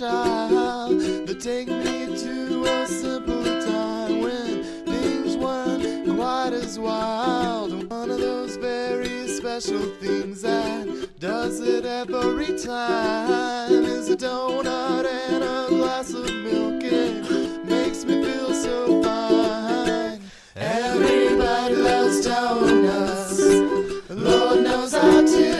child that take me to a simpler time when things weren't quite as wild. And one of those very special things that does it every time is a donut and a glass of milk. It makes me feel so fine. Everybody loves donuts, Lord knows I do.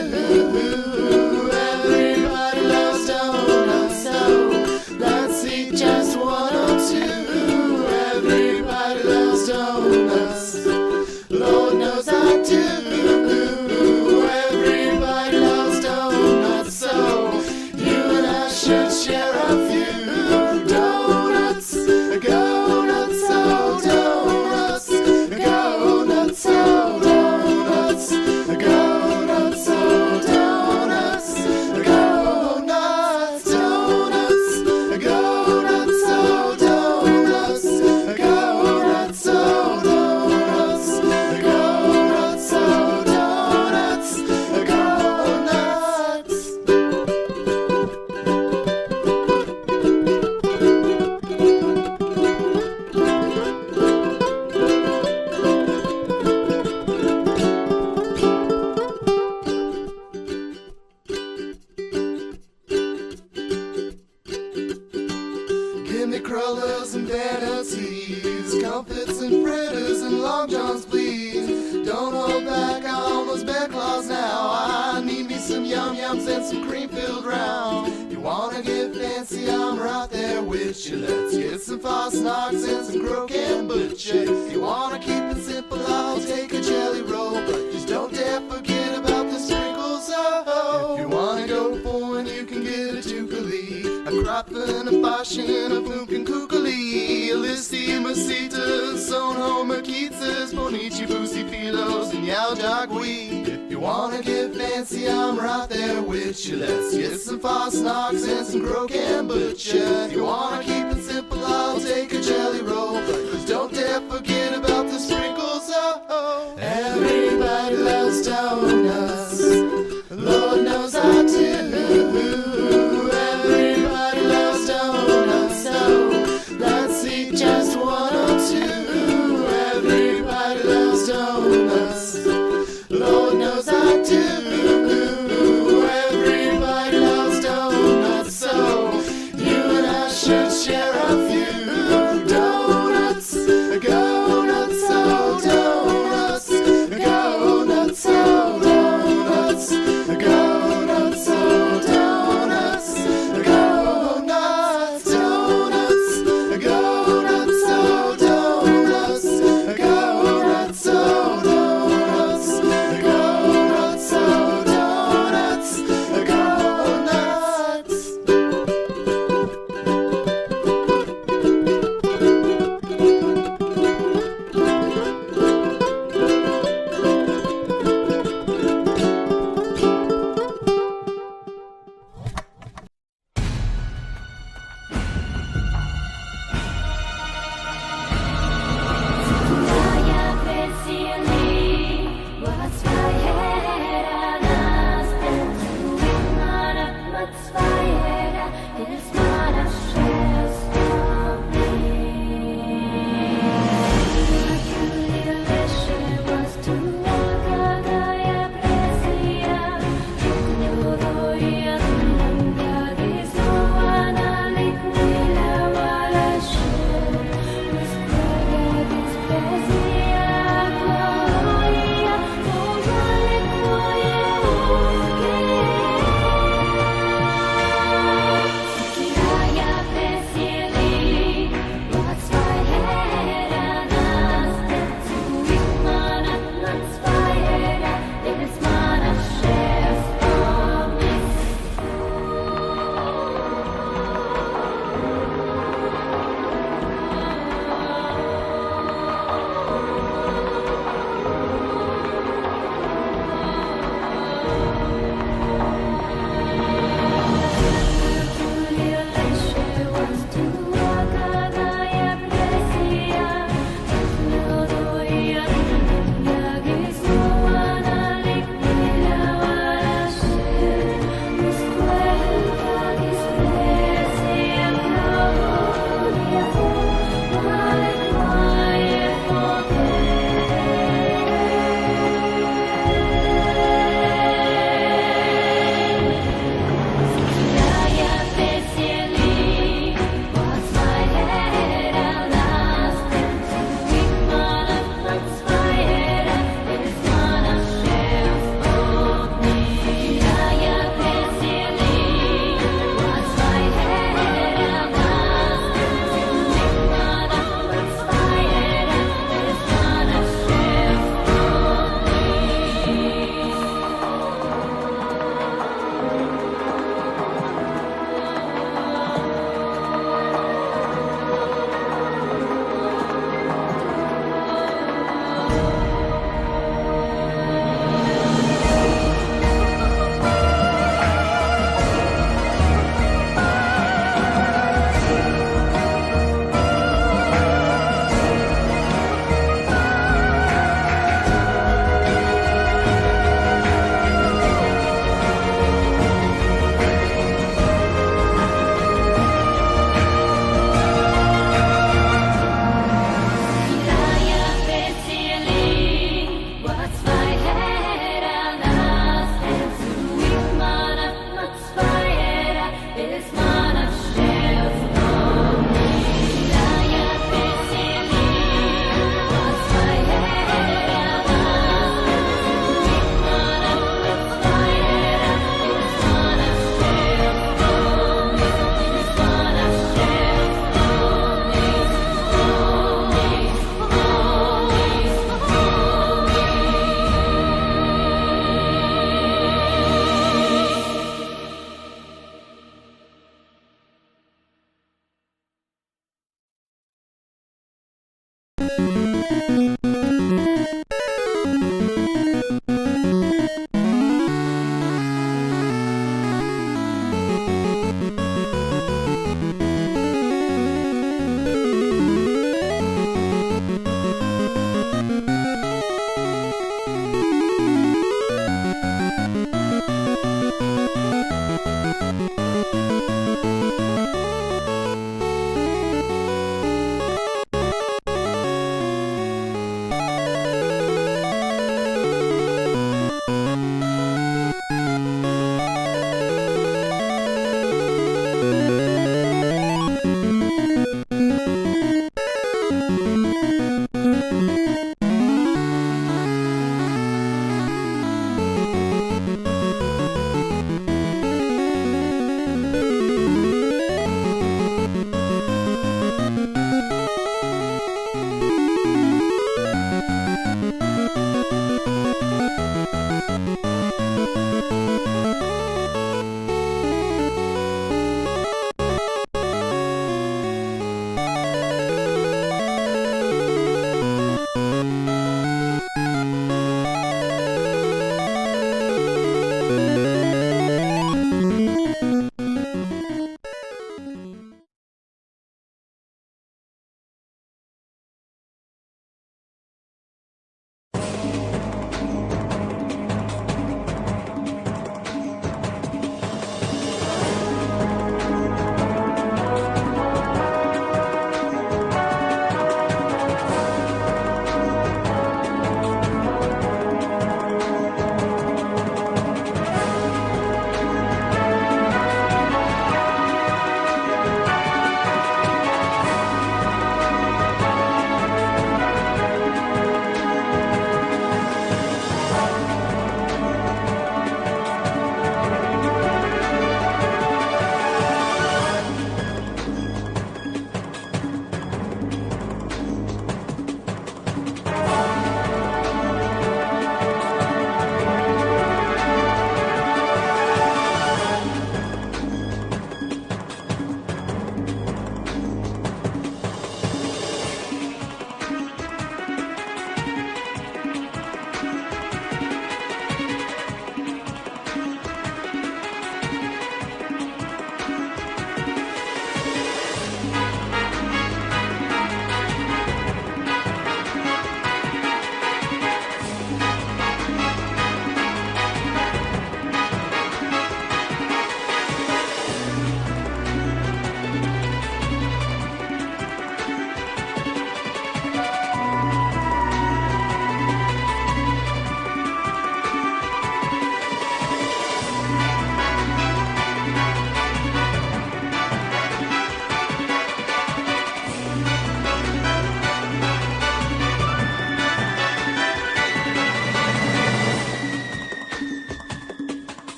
Everybody loves donuts, so let's eat just one or two. Everybody loves donuts, Lord knows I do. Everybody loves donuts, so you and I should share a few. Donuts, go nuts, oh donuts, go nuts, oh donuts, go nuts, oh donuts, go nuts, donuts, go nuts, oh donuts, go nuts, oh donuts, go nuts, oh donuts, go nuts. Give me crullers and vanities, comfits and fritters and long johns, please. Don't hold back on those bed claws now. I need me some yum-yums and some cream-filled round. You wanna get fancy, I'm right there with you. Let's get some Fosnox and some croquet butcher. If you wanna keep it simple, I'll take a jelly roll, but just don't dare forget about the sprinkles. Oh, if you wanna go foreign, you can get a tukali, a Krapfen, a Fashion, a Funken Kukali, a Listi, Masitas, Sonho, Makitas, Bonichi, Boozy, Philos, and Yao Jagui. If you wanna get fancy, I'm right there with you. Let's get some Fosnox and some croquet butcher. If you wanna keep it simple, I'll take a jelly roll, but just don't dare forget about the sprinkles. Oh, everybody loves donuts, Lord knows I do. Everybody loves donuts, so let's eat just one or two. Everybody loves donuts, Lord knows I do. Everybody loves donuts, so you and I should share a few. Donuts, go nuts.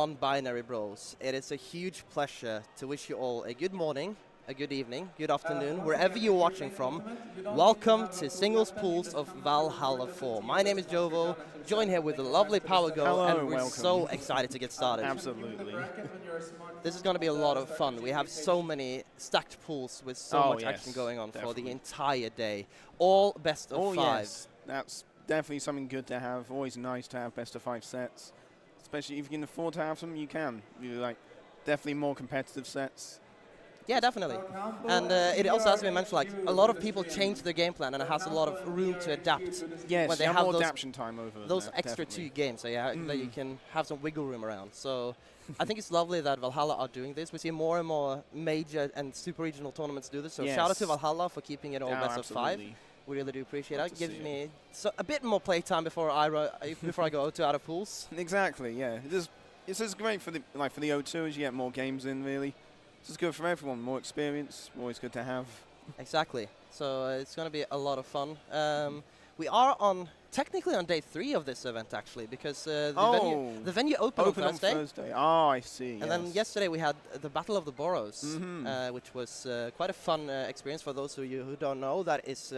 non-binary bros. It is a huge pleasure to wish you all a good morning, a good evening, good afternoon, wherever you're watching from. Welcome to Singles Pools of Valhalla 4. My name is Jovo, joined here with the lovely PowerGo, Hello, and we're welcome. so excited to get started. Absolutely. This is going to be a lot of fun. We have so many stacked pools with so much action going on for the entire day. All best of 5. Yes, that's definitely something good to have. Always nice to have best of 5 sets. Especially if you can afford to have them, you can. You like definitely more competitive sets. Yeah, definitely. And it also has to be mentioned, like, a lot of people change their game plan, and it has a lot of room to adapt. Yes, when they have have more those, adaptation time over those that, extra definitely. 2 games, so yeah, that you can have some wiggle room around. So I think it's lovely that Valhalla are doing this. We see more and more major and super regional tournaments do this. So shout out to Valhalla for keeping it all best of 5. We really do appreciate that. It gives me a bit more playtime before I go to other pools. Exactly, yeah. It's just great for the O2 as you get more games in, really. It's just good for everyone. More experience, always good to have. Exactly. So it's going to be a lot of fun. We are technically on day 3 of this event, actually, because the venue opened on Thursday. Oh, I see. And then yesterday we had the Battle of the Boroughs, which was quite a fun experience for those of you who don't know. That is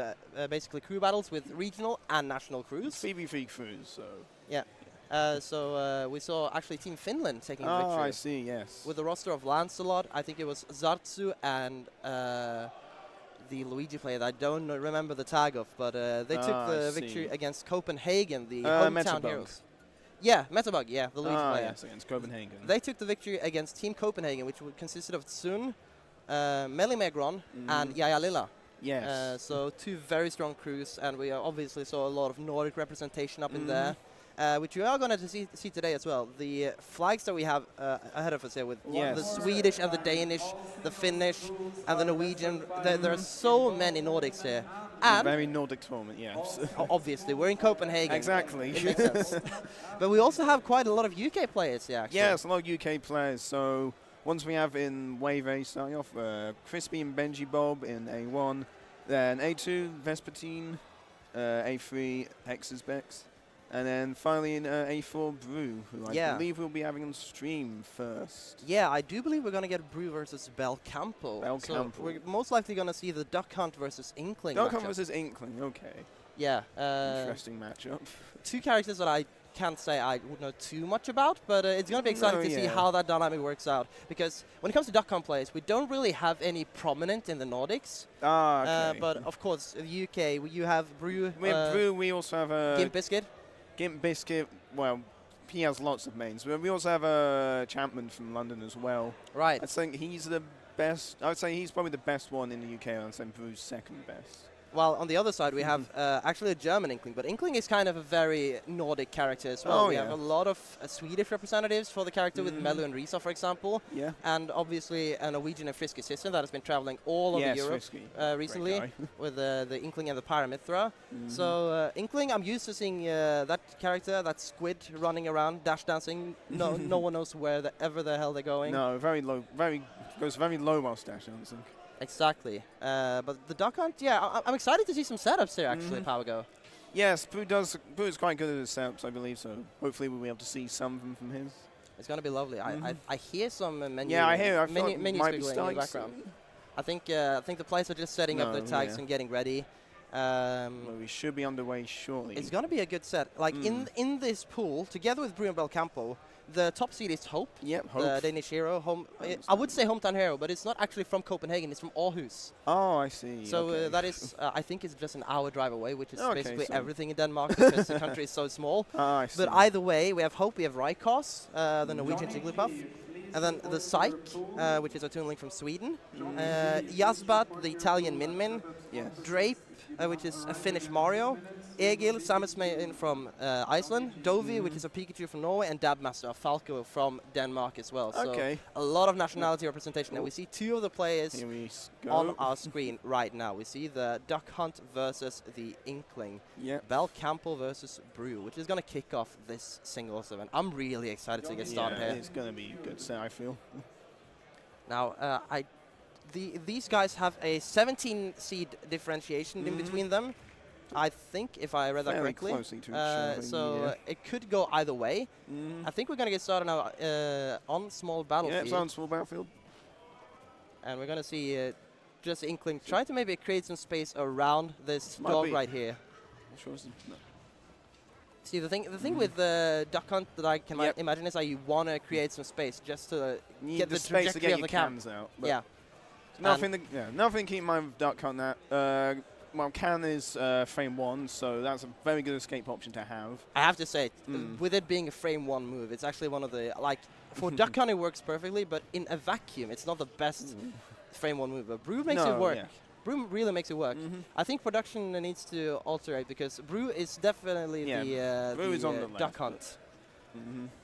basically crew battles with regional and national crews. 3v3 crews, so. Yeah. So we saw actually Team Finland taking the victory. Oh, I see, yes. With the roster of Lancelot, I think it was Zartsu and the Luigi player that I don't remember the tag of, but they took the victory against Copenhagen, the hometown Metabug. heroes. Yeah, Metabug, yeah, the Luigi player. Yes, against Copenhagen. They took the victory against Team Copenhagen, which consisted of Tsun, Melimegron, and Yaya Lilla. Yes. So 2 very strong crews, and we obviously saw a lot of Nordic representation up in there. Which we are going to see today as well. The flags that we have ahead of us here with the Swedish and the Danish, the Finnish and the Norwegian. There are so many Nordics here. And very Nordic tournament, yes. Obviously, we're in Copenhagen. Exactly. It makes sense. But we also have quite a lot of UK players here, actually. Yes, a lot of UK players. So once we have in Wave A starting off, Crispy and Benji Bob in A1, then A2, Vespertine, A3, Hex's Bex. And then finally in A4, Brew, who I believe we'll be having on stream first. Yeah, I do believe we're going to get Brew versus bBelcampo. So we're most likely going to see the Duck Hunt versus Inkling Duck Hunt versus Inkling, okay. Yeah. Interesting matchup. 2 characters that I can't say I would know too much about, but it's going to be exciting to see how that dynamic works out. Because when it comes to Duck Hunt players, we don't really have any prominent in the Nordics. Okay. But of course, the UK, you have Brew. We have Brew, we also have Gimp Biscuit. Gimp Biscuit, well, he has lots of mains. But we also have a Champman from London as well. Right. I think he's the best. I would say he's probably the best one in the UK. I would say Brew's second best. Well, on the other side, we have actually a German Inkling, but Inkling is kind of a very Nordic character as well. We have a lot of Swedish representatives for the character with Melu and Risa, for example. Yeah. And obviously a Norwegian and Frisky system that has been traveling all over Europe recently with the Inkling and the Paramithra. So Inkling, I'm used to seeing that character, that squid running around, dash dancing. No one knows wherever the hell they're going. No, very low, goes very low whilst dash dancing. Exactly. But the Duck Hunt, yeah, I'm excited to see some setups here, actually, PowerGo. Yes, Brew is quite good at his setups, I believe, so hopefully we'll be able to see some of them from his. It's going to be lovely. I hear some menu. Yeah, I hear. Menu squiggling in the background. I think the players are just setting up their tags and getting ready. Well, we should be underway shortly. It's going to be a good set. Like in this pool, together with Brew and bBelcampo, the top seed is Hope. Yep, Hope. The Danish hero. I would say hometown hero, but it's not actually from Copenhagen. It's from Aarhus. Oh, I see. So that is, I think it's just an hour drive away, which is basically everything in Denmark because the country is so small. I see. But either way, we have Hope, we have Rykos, the Norwegian Jigglypuff. And then the Psyche, which is a Toon Link from Sweden. Yazbat, the Italian Min Min. Yes. Drape, which is a Finnish Mario. Egil, Samus from Iceland. Dovi, which is a Pikachu from Norway. And Dabmaster, a Falco from Denmark as well. So a lot of nationality representation. And we see 2 of the players on our screen right now. We see the Duck Hunt versus the Inkling. Yep. bBelcampo versus Brew, which is going to kick off this singles event. I'm really excited to get started here. It's going to be a good set, I feel. Now, these guys have a 17 seed differentiation in between them. I think, if I read that Fairly correctly. closely to each other, So it could go either way. I think we're going to get started now on small battlefield. Yeah, it's on small battlefield. And we're going to see just Inkling try to maybe create some space around this dog right here. Sure no. See, the thing with the duck hunt that I can imagine is that you want to create some space just to get the space to trajectory get of your the cam. cans out. Yeah. Nothing to keep in mind with duck hunt that. Well, can is frame 1, so that's a very good escape option to have. I have to say, with it being a frame 1 move, it's actually one of the, like, for duck hunt it works perfectly, but in a vacuum, it's not the best frame 1 move. But Brew makes it work. Yeah. Brew really makes it work. I think production needs to alter it because Brew is definitely the duck hunt.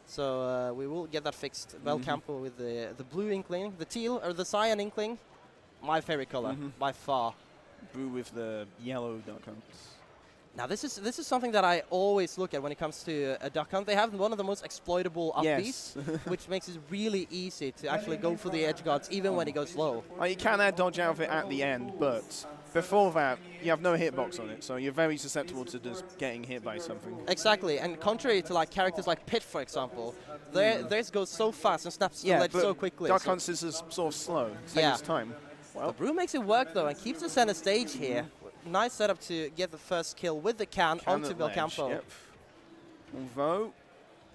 So we will get that fixed. bBelcampo with the blue Inkling, the teal or the cyan Inkling, my favorite color by far. Brew with the yellow duck hunts. Now this is something that I always look at when it comes to a duck hunt. They have one of the most exploitable up-Bs, which makes it really easy to actually go for the edge guards even when it goes low. You can add dodge out of it at the end, but before that you have no hitbox on it, so you're very susceptible to just getting hit by something. Exactly, and contrary to like characters like Pit, for example, theirs goes so fast and snaps the ledge so quickly. Duck hunts is sort of slow, takes time. Well, Brew makes it work though and keeps the center stage here. Nice setup to get the first kill with the can onto bBelcampo. Yep. Although,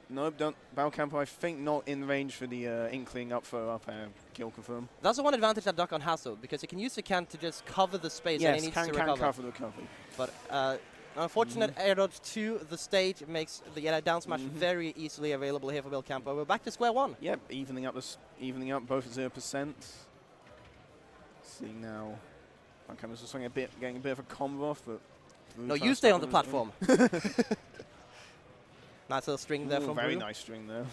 no, bBelcampo I think not in range for the Inkling up air kill confirm. That's the one advantage that duck hunt has though, because it can use the can to just cover the space and it needs to recover. Can cover the recovery. But unfortunate air dodge to the stage makes the down smash very easily available here for bBelcampo. We're back to square one. Yep, evening up both at 0%. Seeing now, bBelcampo's just getting a bit of a combo off, but no, you stay on the platform. Nice little string there from very Brew. nice string there.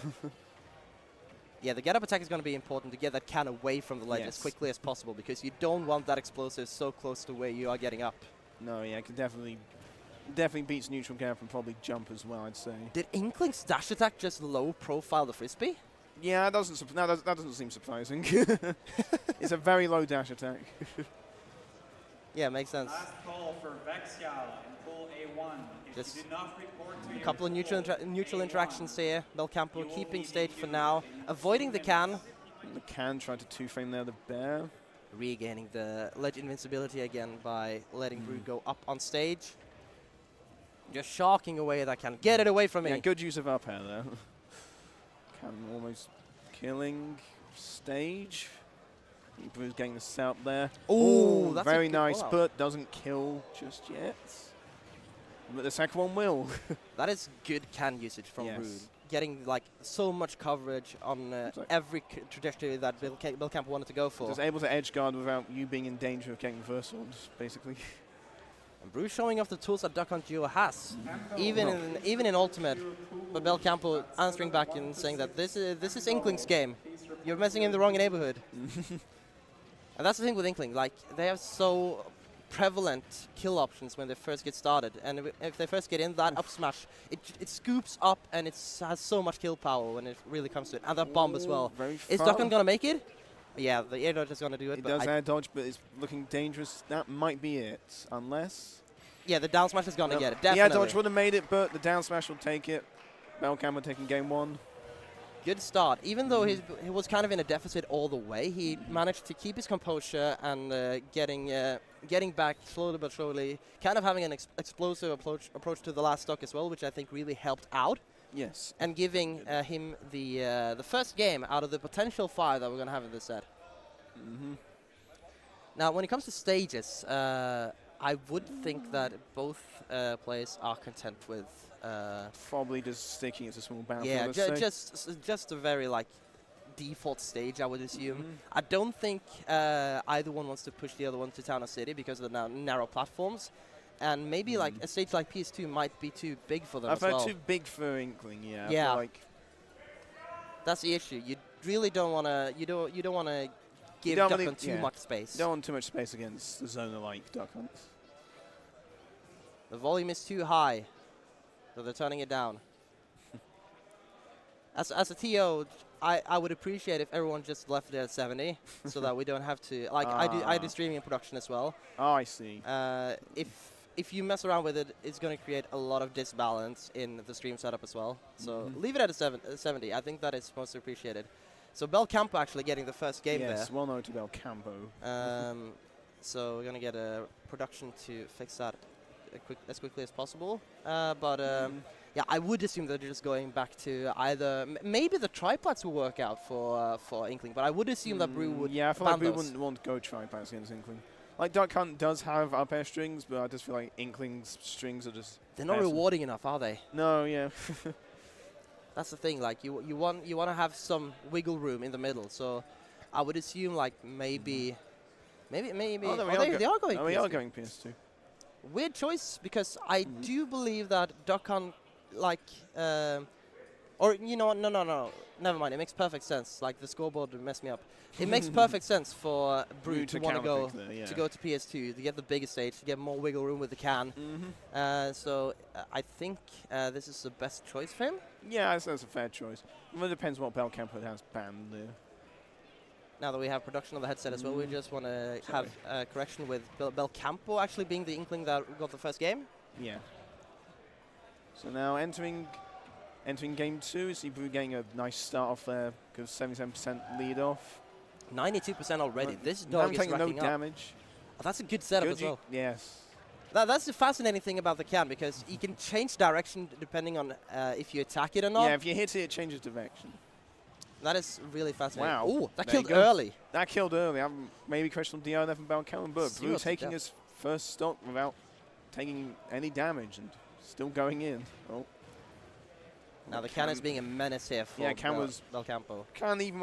Yeah, the get-up attack is going to be important to get that can away from the ledge as quickly as possible because you don't want that explosive so close to where you are getting up. No, yeah, it can definitely beats neutral gap and probably jump as well, I'd say. Did Inkling's dash attack just low profile the frisbee? Yeah, that doesn't seem surprising. It's a very low dash attack. Yeah, makes sense. Last call for Vexil in pool A1. Just a couple of neutral interactions here. bBelcampo keeping stage for now, avoiding the can. The can tried to two-frame there, the bear. Regaining the ledge invincibility again by letting Brew go up on stage. Just sharking away that can. Get it away from me. Yeah, good use of up air there. Can almost killing stage. Brew's getting the setup there. Oh, that's very nice, but doesn't kill just yet. But the second one will. That is good can usage from Brew. Getting like so much coverage on every trajectory that bBelcampo wanted to go for. Just able to edge guard without you being in danger of getting reversals, basically. And Brew showing off the tools that Duck Hunt Duo has. Even in Ultimate, bBelcampo answering back and saying that this is Inkling's game. You're messing in the wrong neighborhood. And that's the thing with Inkling, like they have so prevalent kill options when they first get started, and if they first get in that up smash, it scoops up and it has so much kill power when it really comes to it. And that bomb as well. Is Duck Hunt gonna make it? Yeah, the air dodge is gonna do it. It does air dodge, but it's looking dangerous. That might be it, unless. Yeah, the down smash is gonna get it. Definitely. The air dodge would have made it, but the down smash will take it. bBelcampo taking game 1. Good start. Even though he was kind of in a deficit all the way, he managed to keep his composure and getting back slowly but surely, kind of having an explosive approach to the last stock as well, which I think really helped out. Yes. And giving him the first game out of the potential 5 that we're going to have in this set. Now, when it comes to stages, I would think that both players are content with probably just sticking it to small battlefield. Yeah, just a very like default stage, I would assume. I don't think either one wants to push the other one to town or city because of the narrow platforms, and maybe like a stage like PS2 might be too big for them. I've heard too big for Inkling. Yeah. Yeah. Like that's the issue. You really don't want to. You don't want to give Duck Hunt too much space. You don't want too much space against the zoner like Duck Hunts. The volume is too high. So they're turning it down. As a TO, I would appreciate if everyone just left it at 70, so that we don't have to. Like I do streaming and production as well. Oh, I see. If if you mess around with it, it's going to create a lot of disbalance in the stream setup as well. So leave it at a 70. I think that is most appreciated. So bBelcampo actually getting the first game there. Yes, well known to bBelcampo. So we're going to get a production to fix that as quickly as possible. Yeah, I would assume that they're just going back to either maybe the triplats will work out for Inkling, but I would assume that Brew would. Yeah, I feel like Brew wouldn't want to go triplats against Inkling. Like Duck Hunt does have up air strings, but I just feel like Inkling's strings are just. They're not rewarding enough, are they? No, yeah. That's the thing. Like you want to have some wiggle room in the middle. So I would assume like maybe. Oh, they are going. Oh, we are going PS2. Weird choice because I do believe that Duck Hunt like or you know what, no, never mind, it makes perfect sense. Like the scoreboard messed me up. It makes perfect sense for Brew to want to go to PS2 to get the bigger stage, to get more wiggle room with the can. So I think this is the best choice for him. Yeah, that's a fair choice. Well, it depends what bBelcampo has banned there. Now that we have production on the headset as well, we just want to have a correction with bBelcampo actually being the Inkling that got the first game. Yeah. So now entering game 2, you see Brew getting a nice start off there, because 77% lead off. 92% already. This dog is racking no up. damage. Oh, that's a good setup as well. Yes. That's the fascinating thing about the can, because you can change direction depending on if you attack it or not. Yeah, if you hit it, it changes direction. That is really fascinating. Wow. Ooh, that killed early. That killed early. Maybe questionable DI there from bBelcampo, but Brew taking his first stock without taking any damage and still going in. Oh. Now the can is being a menace here for bBelcampo. Can even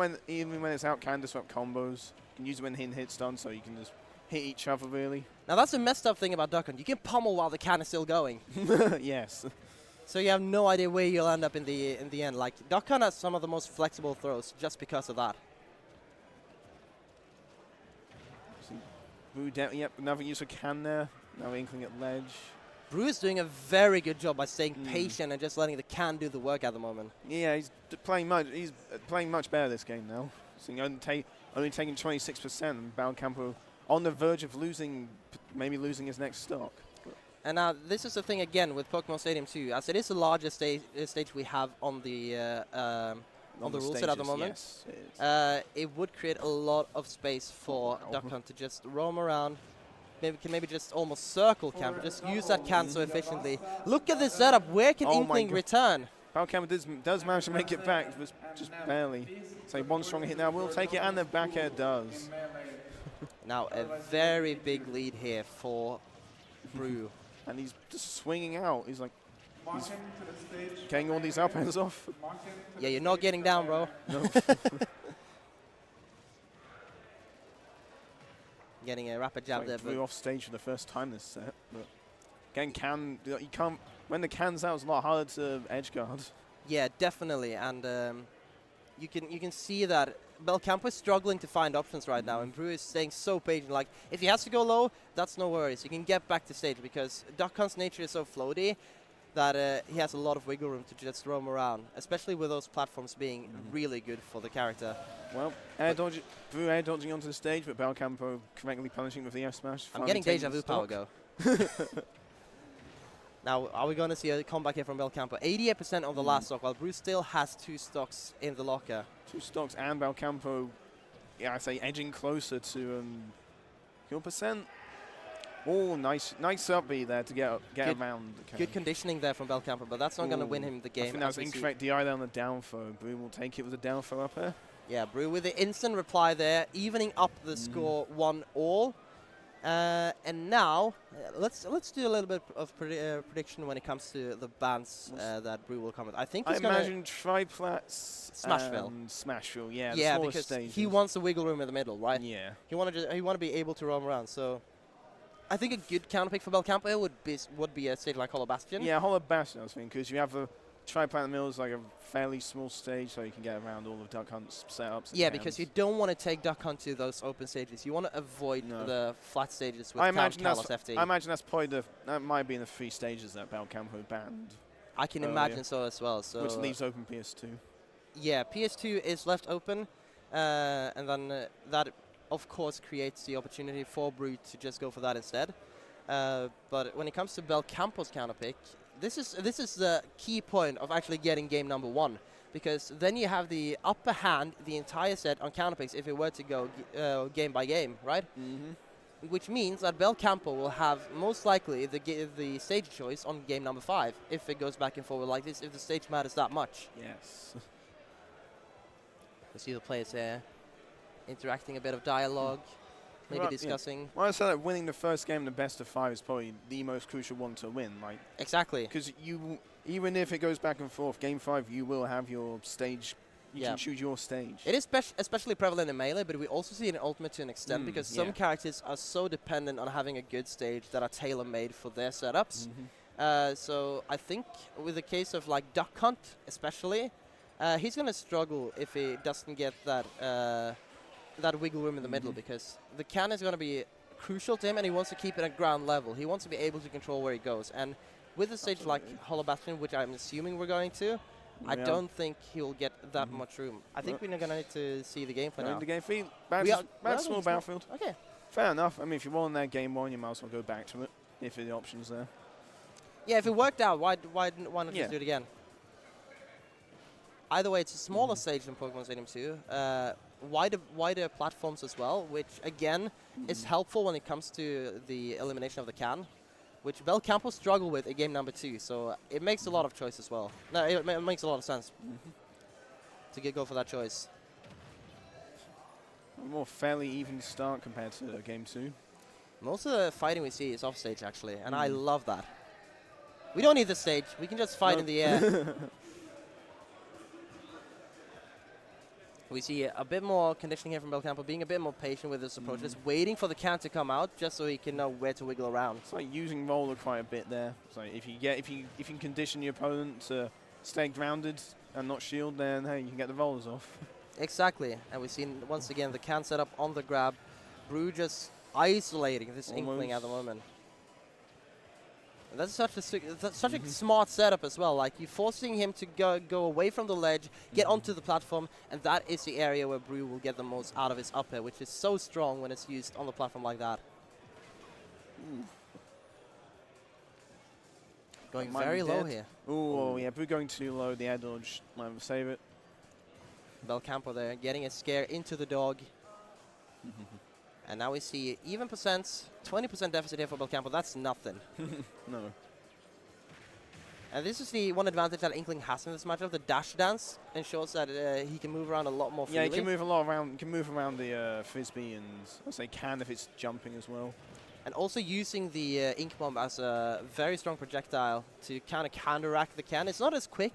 when it's out, can disrupt combos. You can use it when hit's done, so you can just hit each other really. Now that's a messed up thing about Duck Hunt. You can pummel while the can is still going. Yes. So you have no idea where you'll end up in the end. Like Duck Hunt has some of the most flexible throws just because of that. Brew yep, another use of can there. Now Inkling at ledge. Brew is doing a very good job by staying patient and just letting the can do the work at the moment. Yeah, he's playing much better this game now. So only taking 26%, and bBelcampo on the verge of maybe losing his next stock. And now this is the thing again with Pokemon Stadium 2, as it is the largest stage we have on the rule set at the moment. Yes, it would create a lot of space for Duck Hunt to just roam around. Maybe just almost circle can, just use that can so efficiently. Look at this setup. Where can Inkling return? bBelcampo does manage to make it back, just barely. So one strong hit now will take it, and the back air does. Now a very big lead here for Brew. And he's just swinging out. He's getting all these up airs off. Yeah, you're not getting down, bro. No. Getting a rapid jab there. Brew off stage for the first time this set. But again, you can't. When the can's out, it's a lot harder to edge guard. Yeah, definitely, and you can see that bBelcampo is struggling to find options right now, and Brew is staying so patient. Like, if he has to go low, that's no worries. You can get back to stage, because Duck Hunt's nature is so floaty that he has a lot of wiggle room to just roam around, especially with those platforms being really good for the character. Well, Brew air dodging onto the stage, but bBelcampo correctly punishing with the F smash. I'm getting deja vu power go. Now, are we going to see a comeback here from bBelcampo? 88% on the last stock, while Brew still has 2 stocks in the locker. 2 stocks, and bBelcampo, yeah, I say edging closer to kill percent. Oh, nice up B there to get around. Good conditioning there from bBelcampo, but that's not going to win him the game. I think that was incorrect DI there on the down throw. Brew will take it with a down throw up there. Yeah, Brew with the instant reply there, evening up the score 1-all. And now, let's do a little bit of prediction when it comes to the bans that Brew will come with. I think he's going to imagine triplats, Smashville, yeah. Yeah, because stages. He wants the wiggle room in the middle, right? Yeah. He want to be able to roam around. So, I think a good counter pick for bBelcampo would be a stage like Hollow Bastion. Yeah, Hollow Bastion, I was thinking, because you have a triplat in the middle is like a fairly small stage, so you can get around all of Duck Hunt's setups. Yeah, because you don't want to take Duck Hunt to those open stages. You want to avoid the flat stages with Kalos FT. I imagine that's probably that might be in the 3 stages that bBelcampo banned. I can imagine so as well. So which leaves open PS2. Yeah, PS2 is left open, and then that of course creates the opportunity for Brew to just go for that instead. But when it comes to bBelcampo's counter pick, this is the key point of actually getting game number 1, because then you have the upper hand the entire set on counter picks if it were to go game by game, right? Which means that bBelcampo will have most likely the stage choice on game number 5 if it goes back and forward like this, if the stage matters that much. Yes. You see the players here interacting, a bit of dialogue, maybe discussing. Yeah. Well, I said that winning the first game in the best of 5 is probably the most crucial one to win. Like exactly. Because even if it goes back and forth, game 5 you will have your stage. You can choose your stage. It is especially prevalent in Melee, but we also see it in Ultimate to an extent because some characters are so dependent on having a good stage that are tailor-made for their setups. So I think with the case of like Duck Hunt especially, he's going to struggle if he doesn't get that that wiggle room in the middle, because the can is going to be crucial to him and he wants to keep it at ground level. He wants to be able to control where he goes. And with a stage like Hollow Bastion, which I'm assuming we're going to, I don't think he'll get that much room. I think we're going to need to see the gameplay now. The game field. Small battlefield. Okay. Fair enough. I mean, if you won that game 1, you might as well go back to it if the option's there. Yeah, if it worked out, why not just do it again? Either way, it's a smaller stage than Pokemon Stadium 2. Wider platforms as well, which again is helpful when it comes to the elimination of the can, which bBelcampo struggle with in game number 2. So it makes a lot of choice as well. No, it makes a lot of sense to go for that choice. A more fairly even start compared to game 2. Most of the fighting we see is off stage actually, and I love that. We don't need the stage. We can just fight in the air. We see a bit more conditioning here from bBelcampo, being a bit more patient with his approach, just waiting for the can to come out, just so he can know where to wiggle around. It's like using roller quite a bit there. So if you can condition your opponent to stay grounded and not shield, then hey, you can get the rollers off. Exactly, and we've seen once again the can setup on the grab. Brew just isolating this Inkling at the moment. And that's such a smart setup as well. Like you're forcing him to go away from the ledge, get onto the platform, and that is the area where Brew will get the most out of his up air, which is so strong when it's used on the platform like that. Going very low here. Oh yeah, Brew going too low. The air dodge might save it. bBelcampo there, getting a scare into the dog. And now we see even percents, 20% deficit here for bBelcampo. That's nothing. No. And this is the one advantage that Inkling has in this matchup. The dash dance ensures that he can move around a lot more freely. Yeah, he can move a lot around. He can move around the frisbee, and I say can if it's jumping as well. And also using the Ink Bomb as a very strong projectile to kind of counteract the can. It's not as quick,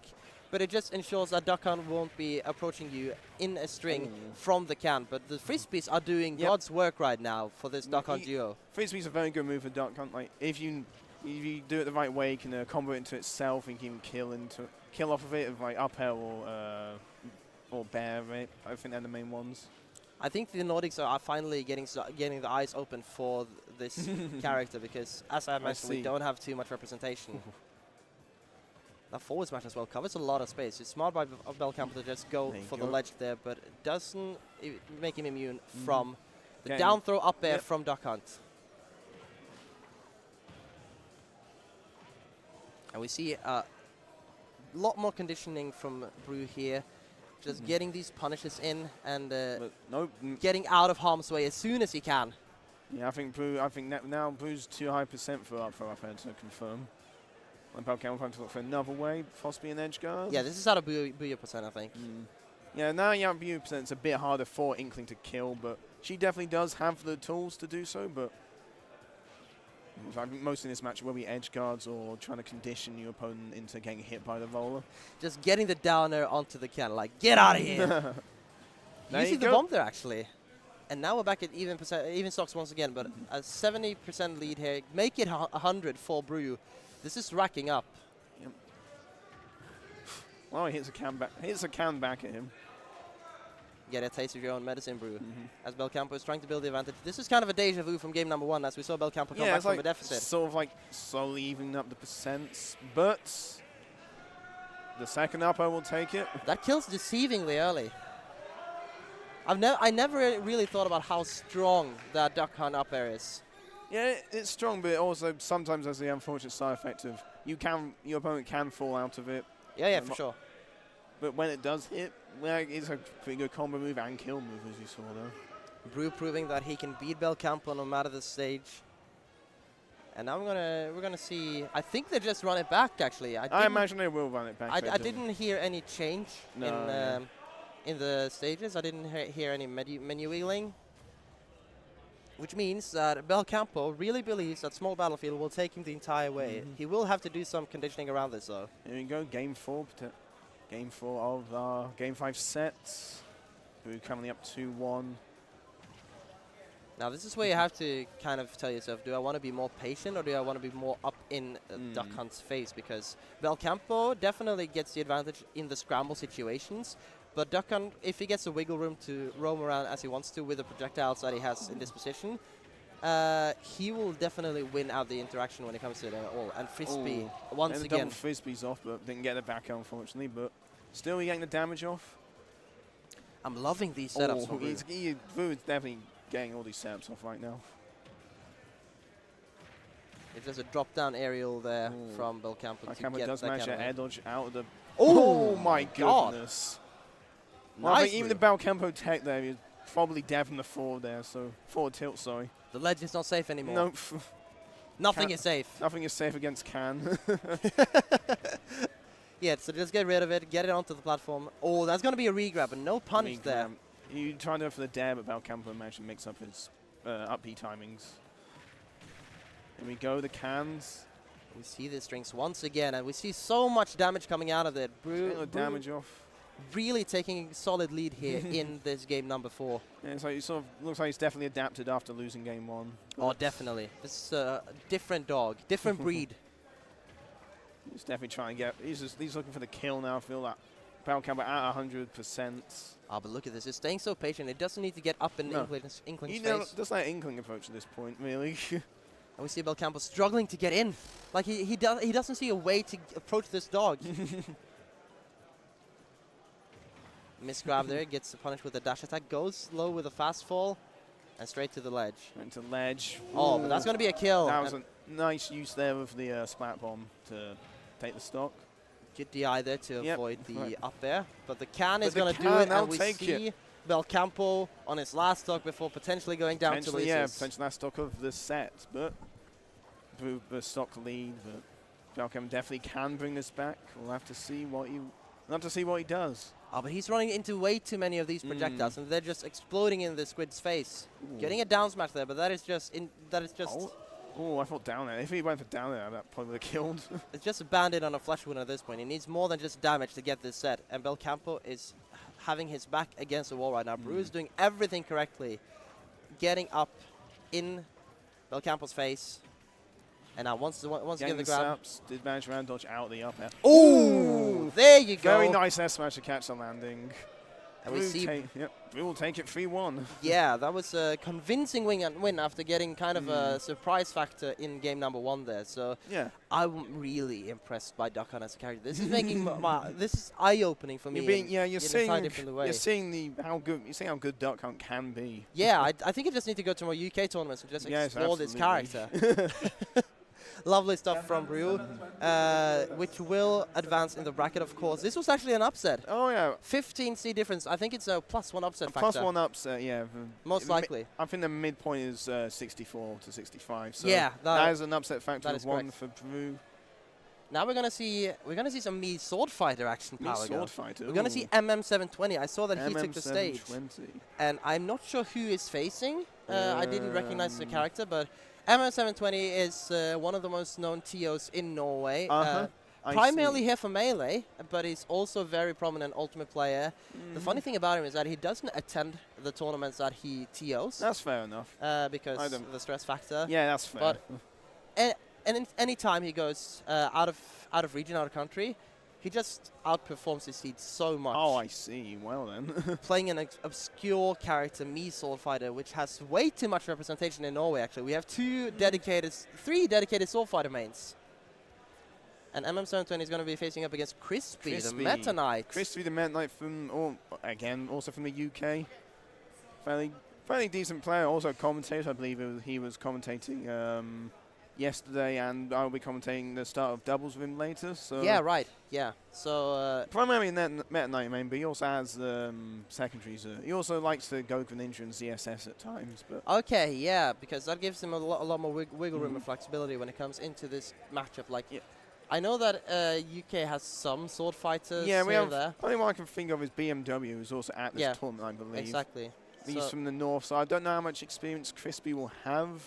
but it just ensures that Duck Hunt won't be approaching you in a string from the can. But the Frisbees are doing God's work right now for this Duck Hunt duo. Frisbee's a very good move for Duck Hunt. Like, if you do it the right way, you can combo it into itself and you can kill off of it with like up air or bear, right? I think they're the main ones. I think the Nordics are finally getting the eyes open for this character because, as I mentioned, we don't have too much representation. That forward smash as well covers a lot of space. It's smart by bBelcampo to just go for the ledge there, but it doesn't make him immune from the down throw up air from Duck Hunt. And we see a lot more conditioning from Brew here. Just getting these punishes in and getting out of harm's way as soon as he can. Yeah, I think now Brew's too high percent for up air to confirm. bBelcampo trying to look for another way, possibly an edge guard. Yeah, this is out of Booyah percent, I think. Yeah, now you have Booyah percent. It's a bit harder for Inkling to kill, but she definitely does have the tools to do so. But I think most in this match will be edge guards or trying to condition your opponent into getting hit by the roller. Just getting the downer onto the can, like, get out of here! Using the bomb there, actually. And now we're back at even stocks once again, but a 70% lead here. Make it 100 for Brew. This is racking up. Yep. Well, he hits a can back at him. Get a taste of your own medicine, Brew. As bBelcampo is trying to build the advantage. This is kind of a deja vu from game number 1, as we saw bBelcampo come back from a deficit. Sort of like slowly evening up the percents, but the second upper will take it. That kills deceivingly early. I never really thought about how strong that Duck Hunt up air is. Yeah, it's strong, but it also sometimes has the unfortunate side effect of your opponent can fall out of it. Yeah, for sure. But when it does hit, well, it's a pretty good combo move and kill move, as you saw there. Brew proving that he can beat bBelcampo no matter the stage. And now we're gonna see. I think they just run it back. Actually, I imagine they will run it back. I didn't hear any change in the stages. I didn't hear any menu wheeling, which means that bBelcampo really believes that small battlefield will take him the entire way. He will have to do some conditioning around this, though. Here we go, game 4. Game 4 of our Game 5 sets. We're currently up 2-1. Now, this is where you have to kind of tell yourself, do I want to be more patient or do I want to be more up in Duck Hunt's face? Because bBelcampo definitely gets the advantage in the scramble situations, but Duck Hunt, if he gets the wiggle room to roam around as he wants to with the projectiles that he has in this position, he will definitely win out the interaction when it comes to it all. And Frisbee, once and again. Double Frisbee's off, but didn't get it back, unfortunately. But still, you're getting the damage off. I'm loving these setups. Brew is definitely getting all these setups off right now. If there's a drop-down aerial there from bBelcampo to get does that manage kind to of air dodge out of the... Oh my goodness. Well, Nice, I think even the bBelcampo tech there is probably dead from the forward there, so forward tilt, sorry. The ledge is not safe anymore. Nope. Nothing is safe. Nothing is safe against Can. Yeah, so just get rid of it, get it onto the platform. Oh, that's going to be a regrab, and no punish there. You try to go for the dare, but bBelcampo managed to mix up his up B timings. Here we go, the cans. We see the strings once again, and we see so much damage coming out of it. Brew damage off. Really taking a solid lead here in this game number 4. Yeah, it's like looks like he's definitely adapted after losing game 1. Oh, definitely. This is a different dog, different breed. He's definitely trying to get. He's looking for the kill now. I feel that bBelcampo at 100%. Oh, but look at this. It's staying so patient. It doesn't need to get up in Inkling's face. Just like Inkling approach at this point, really. And we see bBelcampo struggling to get in. Like he doesn't see a way to approach this dog. Misgrab there, gets the punish with a dash attack, goes low with a fast fall, and straight to the ledge. Into ledge. Oh, but that's going to be a kill. That was a nice use there of the splat bomb to take the stock. Good DI there to avoid the up air, but the can is going to do it, and we see bBelcampo on his last stock before potentially going down to losers. Yeah, potentially last stock of the set, but the stock lead, but bBelcampo definitely can bring this back. We'll have to see what he does. Oh, but he's running into way too many of these projectiles, and they're just exploding in the squid's face. Getting a down smash there, but that is just Oh, I thought down there. If he went for down there, that probably would have killed. It's just a bandit on a flash wound at this point. He needs more than just damage to get this set, and bBelcampo is having his back against the wall right now. Brew is doing everything correctly, getting up in bBelcampo's face. And now once again the grab. Did manage to round dodge out the up air. Oh, there you go. Very nice S smash to catch the landing. And we see Brew will take it 3-1. Yeah, that was a convincing win after getting kind of a surprise factor in game number 1 there. So yeah, I'm really impressed by Duck Hunt as a character. This is making this is eye-opening for me. You're seeing how good Duck Hunt can be. Yeah, I think you just need to go to more UK tournaments and just explore this character. Lovely stuff from Brew, which will advance in the bracket, of course. This was actually an upset. Oh, yeah. 15C difference. I think it's a +1 upset factor. +1 upset, yeah. Most likely. I think the midpoint is 64 to 65. So yeah, that is an upset factor of 1 correct. for Brew. Now we're gonna see some Mii Sword Fighter action power. We're gonna see MM720. I saw that he took the stage, MM720. and I'm not sure who is facing. I didn't recognize the character, but MM720 is one of the most known TOs in Norway. Primarily here for Melee, but he's also a very prominent Ultimate player. The funny thing about him is that he doesn't attend the tournaments that he TOs. That's fair enough. Because of the stress factor. Yeah, that's fair. But any time he goes out of region, out of country, he just outperforms his seed so much. Oh, I see. Well then. Playing an obscure character, Mii Sword Fighter, which has way too much representation in Norway, actually. We have 3 dedicated Sword Fighter mains. And MM720 is going to be facing up against Crispy, the Meta Knight. Crispy, the Meta Knight also from the UK. Fairly Fairly decent player, also commentator. I believe he was commentating yesterday, and I'll be commentating the start of doubles with him later. So Yeah, right. Yeah. So primarily in that Meta Knight main, but he also has secondaries. He also likes to go for Ninja and ZSS at times. But okay, yeah, because that gives him a lot more wiggle room and flexibility when it comes into this matchup. Like, I know that UK has some sword fighters. Yeah, we have. There. Only one I can think of is BMW, who's also at this tournament, I believe. Exactly. He's from the north, so I don't know how much experience Crispy will have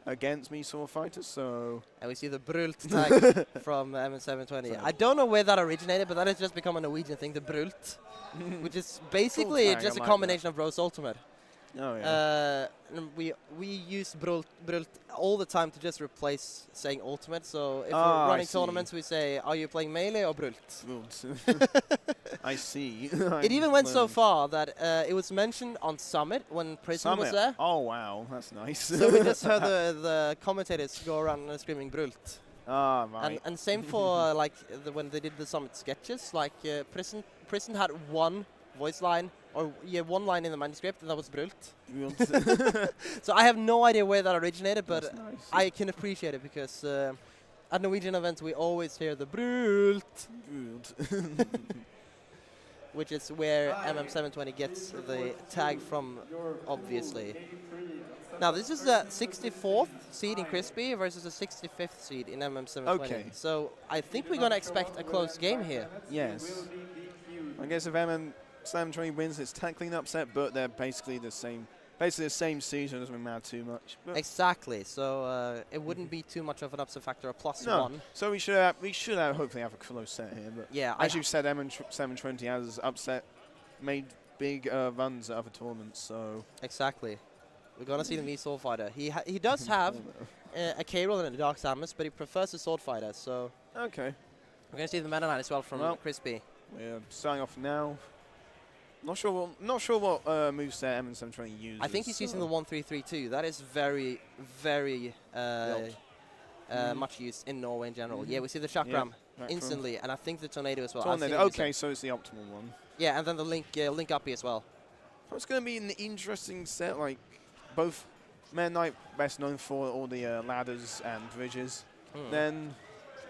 against me sword fighters. So and we see the Brult tag from MM720. I don't know where that originated, but that has just become a Norwegian thing, the Brult, which is basically cool tag, just a like combination of Rose Ultimate. Oh yeah. And we use Brult all the time to just replace saying Ultimate. So if we're running tournaments, we say, "Are you playing melee or Brult?" I see. It even went so far that it was mentioned on Summit when Prism was there. Oh wow, that's nice. So we just heard the commentators go around screaming Brult. Ah, right. And same for like when they did the Summit sketches. Like Prism had one voice line, or one line in the manuscript, and that was Brult. So I have no idea where that originated, but nice. I can appreciate it because at Norwegian events we always hear the Brult, which is where MM720 gets the tag from, obviously. Now this is the 64th seed in Crispy versus the 65th seed in MM720. Okay. So I think we're going to expect a close game here. Yes. I guess if MM720 wins, it's technically an upset, but they're basically the same. Basically the same season, it doesn't matter too much. But Exactly. So it wouldn't be too much of an upset factor, a +1. So we should hopefully have a close set here. But yeah, as you said, MM720 has made big runs at other tournaments. So exactly. We're going to see the Mii Sword Fighter. He does have a K-Roll and a Dark Samus, but he prefers the Sword Fighter. So okay. We're going to see the Meta Knight as well from Crispy. We're starting off now. Not sure what moveset MM720 uses. I think he's using the 1-3-3-2. That is very, very much used in Norway in general. Yeah, we see the Chakram instantly, and I think the Tornado as well. Tornado. Okay, so it's the optimal one. Yeah, and then the Link Uppy as well. So it's going to be an interesting set. Like both Meta Knight best known for all the ladders and bridges. Then,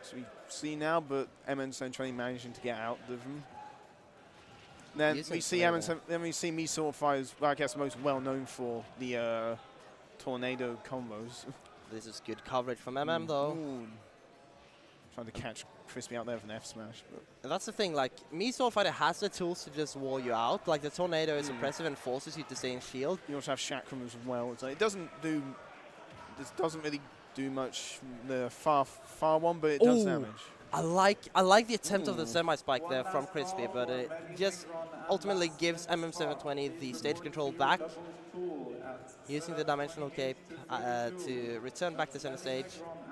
as we see now, but MM720 managing to get out of them. Then we see Mii Sword Fighters, I guess most well known for the tornado combos. This is good coverage from MM though. Trying to catch Crispy out there with an F smash. But that's the thing, like Mii Sword Fighter has the tools to just wall you out. Like the tornado is impressive and forces you to stay in shield. You also have Chakram as well. It's like, this doesn't really do much the far one, but it does damage. I like the attempt of the semi-spike there from Crispy, but it just ultimately gives MM720 the stage control back, using the Dimensional Cape to return back to center stage.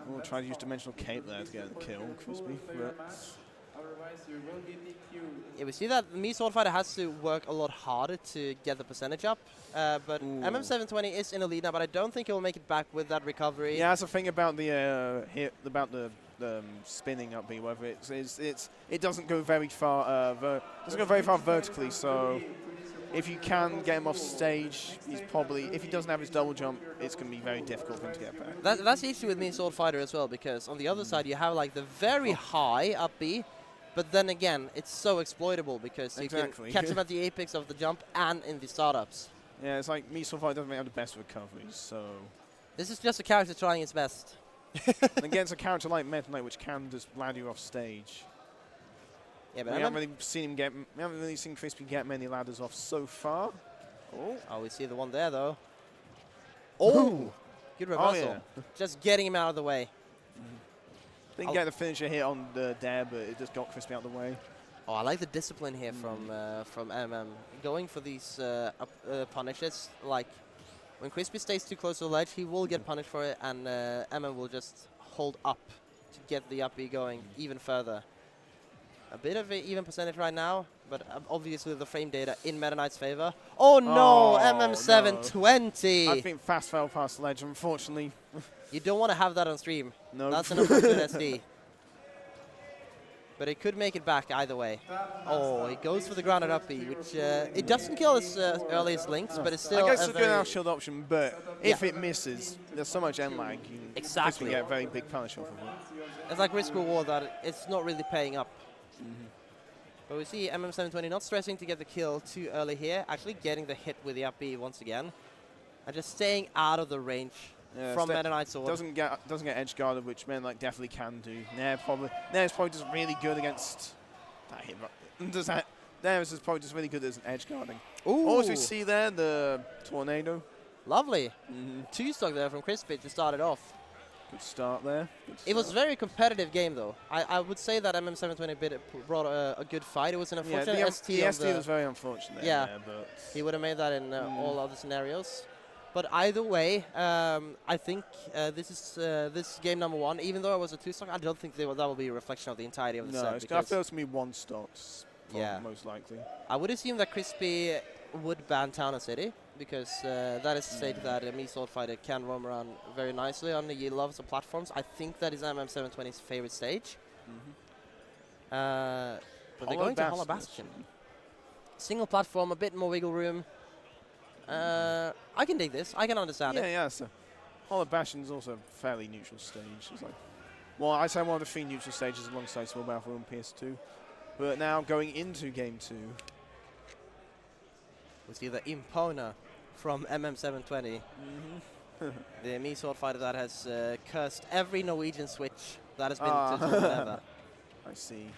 We'll try to use Dimensional Cape there to get the kill, Crispy. Yeah, we see that Mii Sword Fighter has to work a lot harder to get the percentage up, but MM720 is in a lead now, but I don't think he will make it back with that recovery. Yeah, that's the thing about the spinning up B, whether it doesn't go very far vertically. So if you can get him off stage, he's probably, if he doesn't have his double jump, it's going to be very difficult for him to get back. That's the issue with Mii Sword Fighter as well, because on the other side you have like the very high up B, but then again it's so exploitable because you can catch him at the apex of the jump and in the startups. Yeah, it's like Mii Sword Fighter doesn't have the best recoveries, so this is just a character trying its best. Against a character like Meta Knight, which can just ladder you off stage. Yeah, but we haven't really seen Crispy get many ladders off so far. Oh, we see the one there though. Oh, good reversal. Just getting him out of the way. Didn't get the finisher hit on the dare, but it just got Crispy out of the way. Oh, I like the discipline here from MM. Going for these punishes, like when Crispy stays too close to the ledge, he will get punished for it, and MM will just hold up to get the up B going even further. A bit of an even percentage right now, but obviously the frame data in Meta Knight's favor. Oh no, MM720! No. I think fast fell past the ledge, unfortunately. You don't want to have that on stream. No. That's an unfortunate SD. but it could make it back either way. Oh, he goes for the grounded up B, which it doesn't kill as early as Link's, but it's still I guess a it's a good very out shield option, but if it misses, there's so much end lag, you Exactly. get a very big punish off of it. it's like risk reward that it's not really paying up. But we see MM720 not stressing to get the kill too early here, actually getting the hit with the up B once again, and just staying out of the range from Meta Knight Sword. Doesn't get edge guarded, which men like definitely can do. Nair's probably just really good against that hit. Nair's is probably just really good as an edge guarding. Ooh, Also, we see there the tornado. lovely. Two stock there from Crispy to start it off. Good start there. It was a very competitive game, though. I would say that MM720 brought a good fight. It was an unfortunate ST. The ST was very unfortunate. Yeah, there, but he would have made that in all other scenarios. But either way, I think this game number 1. Even though it was a 2-stock, I don't think that will be a reflection of the entirety of the set. No, it's going to be 1 stocks. Yeah, most likely. I would assume that Crispy would ban Town and City, because that is to say that a Mii Sword Fighter can roam around very nicely on the levels of platforms. I think that is MM720's favorite stage. But they're going to Hollow Bastion. Single platform, a bit more wiggle room. I can dig this. I can understand it. Yeah, so Hollow Bastion is also a fairly neutral stage. It's like, well, I'd say one of the 3 neutral stages alongside Zomba and PS2. But now going into game 2. We see the Impona from MM720. The Mii Sword Fighter that has cursed every Norwegian Switch that has been to tournament ever. I see.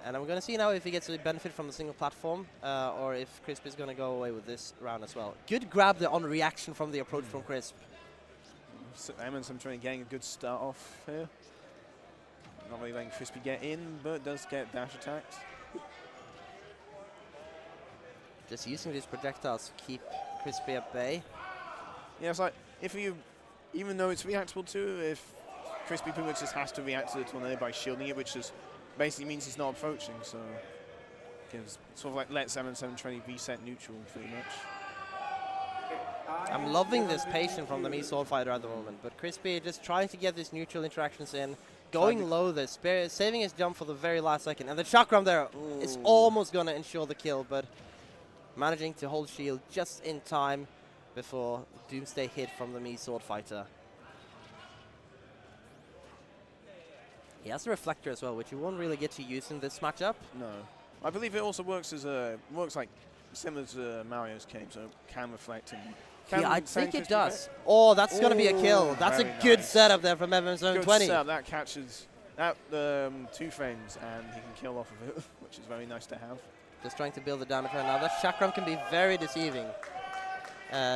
And I'm going to see now if he gets a benefit from the single platform, or if Crisp is going to go away with this round as well. Good grab there on reaction from the approach from Crisp. So MM720 getting a good start off here. Not really letting Crispy get in, but does get dash attacks. Just using these projectiles to keep Crispy at bay. Yeah, it's like, even though it's reactable too, if Crispy pretty much just has to react to the tornado by shielding it, which just basically means he's not approaching, so sort of like lets MM720 reset neutral pretty much. I'm loving this patience from the Mii Sword Fighter at the moment, but Crispy just trying to get these neutral interactions in, going low there, saving his jump for the very last second, and the chakram there is almost going to ensure the kill, but managing to hold shield just in time before Doomsday hit from the Mii Sword Fighter. He has a reflector as well, which you won't really get to use in this matchup. No. I believe it also works as like similar to Mario's cape, so can reflect and yeah, I think it does. Oh, that's going to be a kill. That's a good setup there from MM720. Good setup. That catches that 2 frames, and he can kill off of it, which is very nice to have. Just trying to build the damage right now. That chakram can be very deceiving,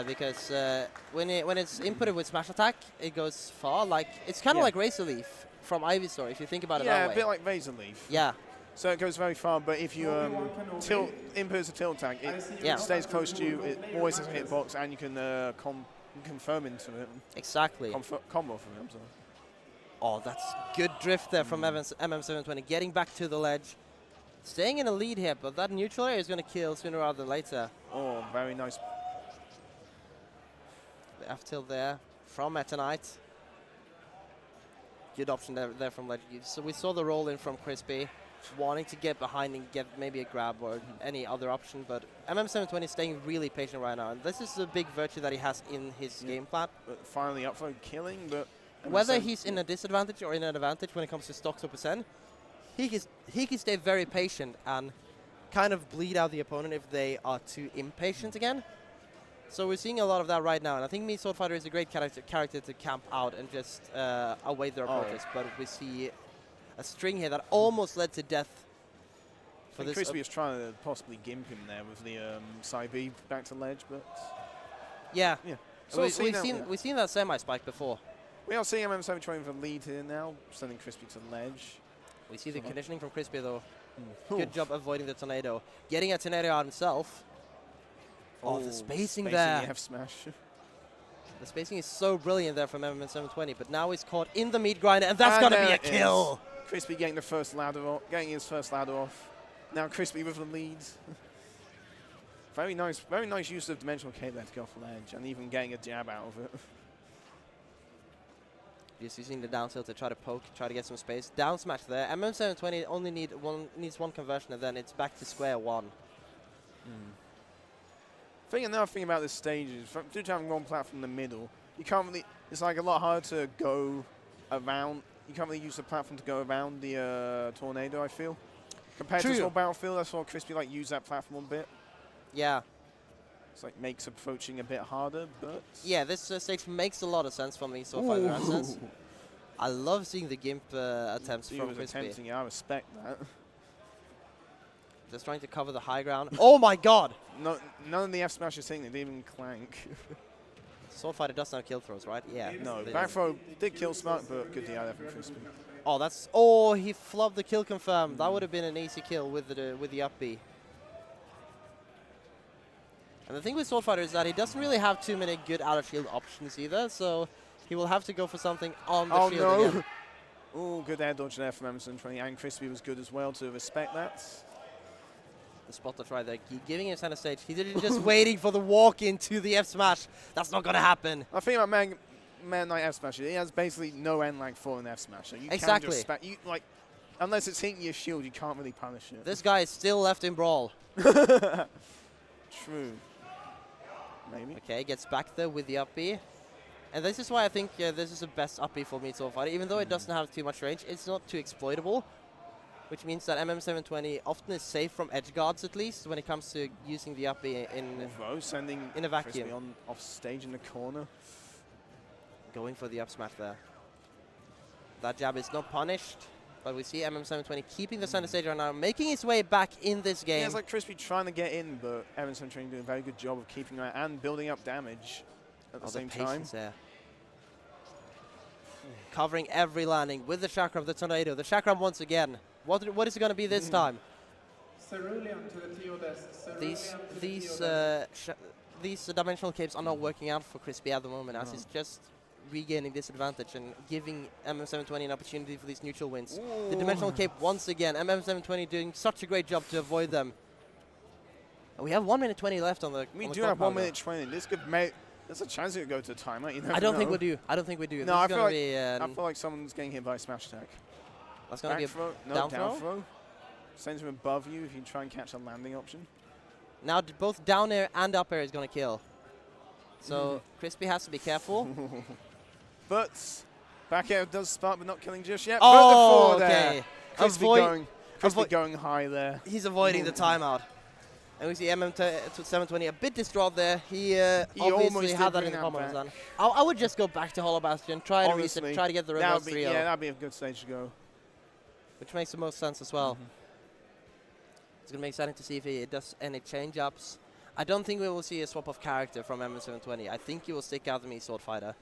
because when it's inputted with smash attack, it goes far. Like it's kind of like Razor Leaf from Ivysaur, if you think about it that way. Yeah, a bit like Razor Leaf. Yeah. So it goes very far, but if you inputs a tilt tag, it stays close to you. It always has a hitbox, and you can confirm into it. Exactly. Combo from him. So. Oh, that's good drift there from MM720, getting back to the ledge. Staying in a lead here, but that neutral area is going to kill sooner rather than later. Oh, very nice. The F tilt there from Meta Knight. Good option there from ledge. So we saw the roll in from Crispy, wanting to get behind and get maybe a grab or any other option, but MM720 is staying really patient right now, and this is a big virtue that he has in his game plan. But finally up for killing, but whether he's in a disadvantage or in an advantage when it comes to stocks or percent, he can stay very patient and kind of bleed out the opponent if they are too impatient again. So we're seeing a lot of that right now, and I think Mii Sword Fighter is a great character to camp out and just await their approaches, but we see a string here that almost led to death. For this Crispy is trying to possibly gimp him there with the side B back to ledge, but yeah. So we've seen that semi spike before. We are seeing MM720 with a lead here now, sending Crispy to the ledge. We see the conditioning from Crispy though. Good job avoiding the tornado, getting a tornado out himself. Oh, the spacing there. F smash. The spacing is so brilliant there from MM720, but now he's caught in the meat grinder, and that's gonna be a kill. Crispy getting the first ladder off, getting his first ladder off. Now Crispy with the lead. Very nice use of dimensional cape there to go off the ledge, and even getting a jab out of it. Just using the down tilt to try to poke, try to get some space. Down smash there. MM720 only needs one conversion, and then it's back to square one. Another thing about this stage is, due to having one platform in the middle, you can't really. It's like a lot harder to go around. You can't really use the platform to go around the tornado, I feel. Compared to Small Battlefield, I saw Crispy like use that platform a bit. Yeah. It's like makes approaching a bit harder, but yeah, this stage makes a lot of sense for me so far in that sense. I love seeing the gimp attempts from Crispy. Attempting, yeah, I respect that. Just trying to cover the high ground. Oh my god! No, none of the F smashes thing, they didn't even clank. Sword Fighter doesn't have kill throws, right? Yeah. No, back throw did kill smart, but good DI there from Crispy. Oh, that's. Oh, he flubbed the kill confirm. That would have been an easy kill with the up B. And the thing with Sword Fighter is that he doesn't really have too many good out of shield options either, so he will have to go for something on the shield again. Oh, good air dodge there from MM720, and Crispy was good as well to respect that. The spot to try there, giving him center stage. He's just waiting for the walk into the F smash. That's not going to happen. I think about Man Knight F smash, he has basically no end lag for an F smash. So you exactly. Can just like, unless it's hitting your shield, you can't really punish it. This guy is still left in Brawl. True. Maybe. Okay, gets back there with the up B. And this is why I think this is the best up B for me so far. Even though it doesn't have too much range, it's not too exploitable. Which means that MM720 often is safe from edge guards, at least, when it comes to using the up B in a vacuum. On off stage in the corner. Going for the up smash there. That jab is not punished, but we see MM720 keeping the center stage right now, making his way back in this game. Yeah, it's like Crispy trying to get in, but MM720 doing a very good job of keeping that and building up damage at the same time. There. Covering every landing with the chakram, the tornado. The chakram once again. What is it going to be this time? These dimensional capes are not working out for Crispy at the moment, as he's just regaining this advantage and giving MM720 an opportunity for these neutral wins. Ooh. The dimensional cape once again. MM720 doing such a great job to avoid them. And we have 1 minute 20 left on the. We do have 1 minute 20. This could make. There's a chance it could go to timeout. You never I don't know. think we do. I don't think we do. No, I feel like someone's getting hit by a smash attack. That's going to be a throw. No, down throw. Sends him above you if you try and catch a landing option. Now both down air and up air is going to kill. So Crispy has to be careful. But back air does spark, but not killing just yet. Oh, okay. Crispy going high there. He's avoiding the timeout. And we see MM720 a bit distraught there. He obviously had that in the comments. I would just go back to Hollow Bastion, try to reset, try to get the reverse 3-0. Yeah, that'd be a good stage to go. Which makes the most sense as well. It's going to be exciting to see if he does any change-ups. I don't think we will see a swap of character from MM720. I think he will stick out the me Sword Fighter.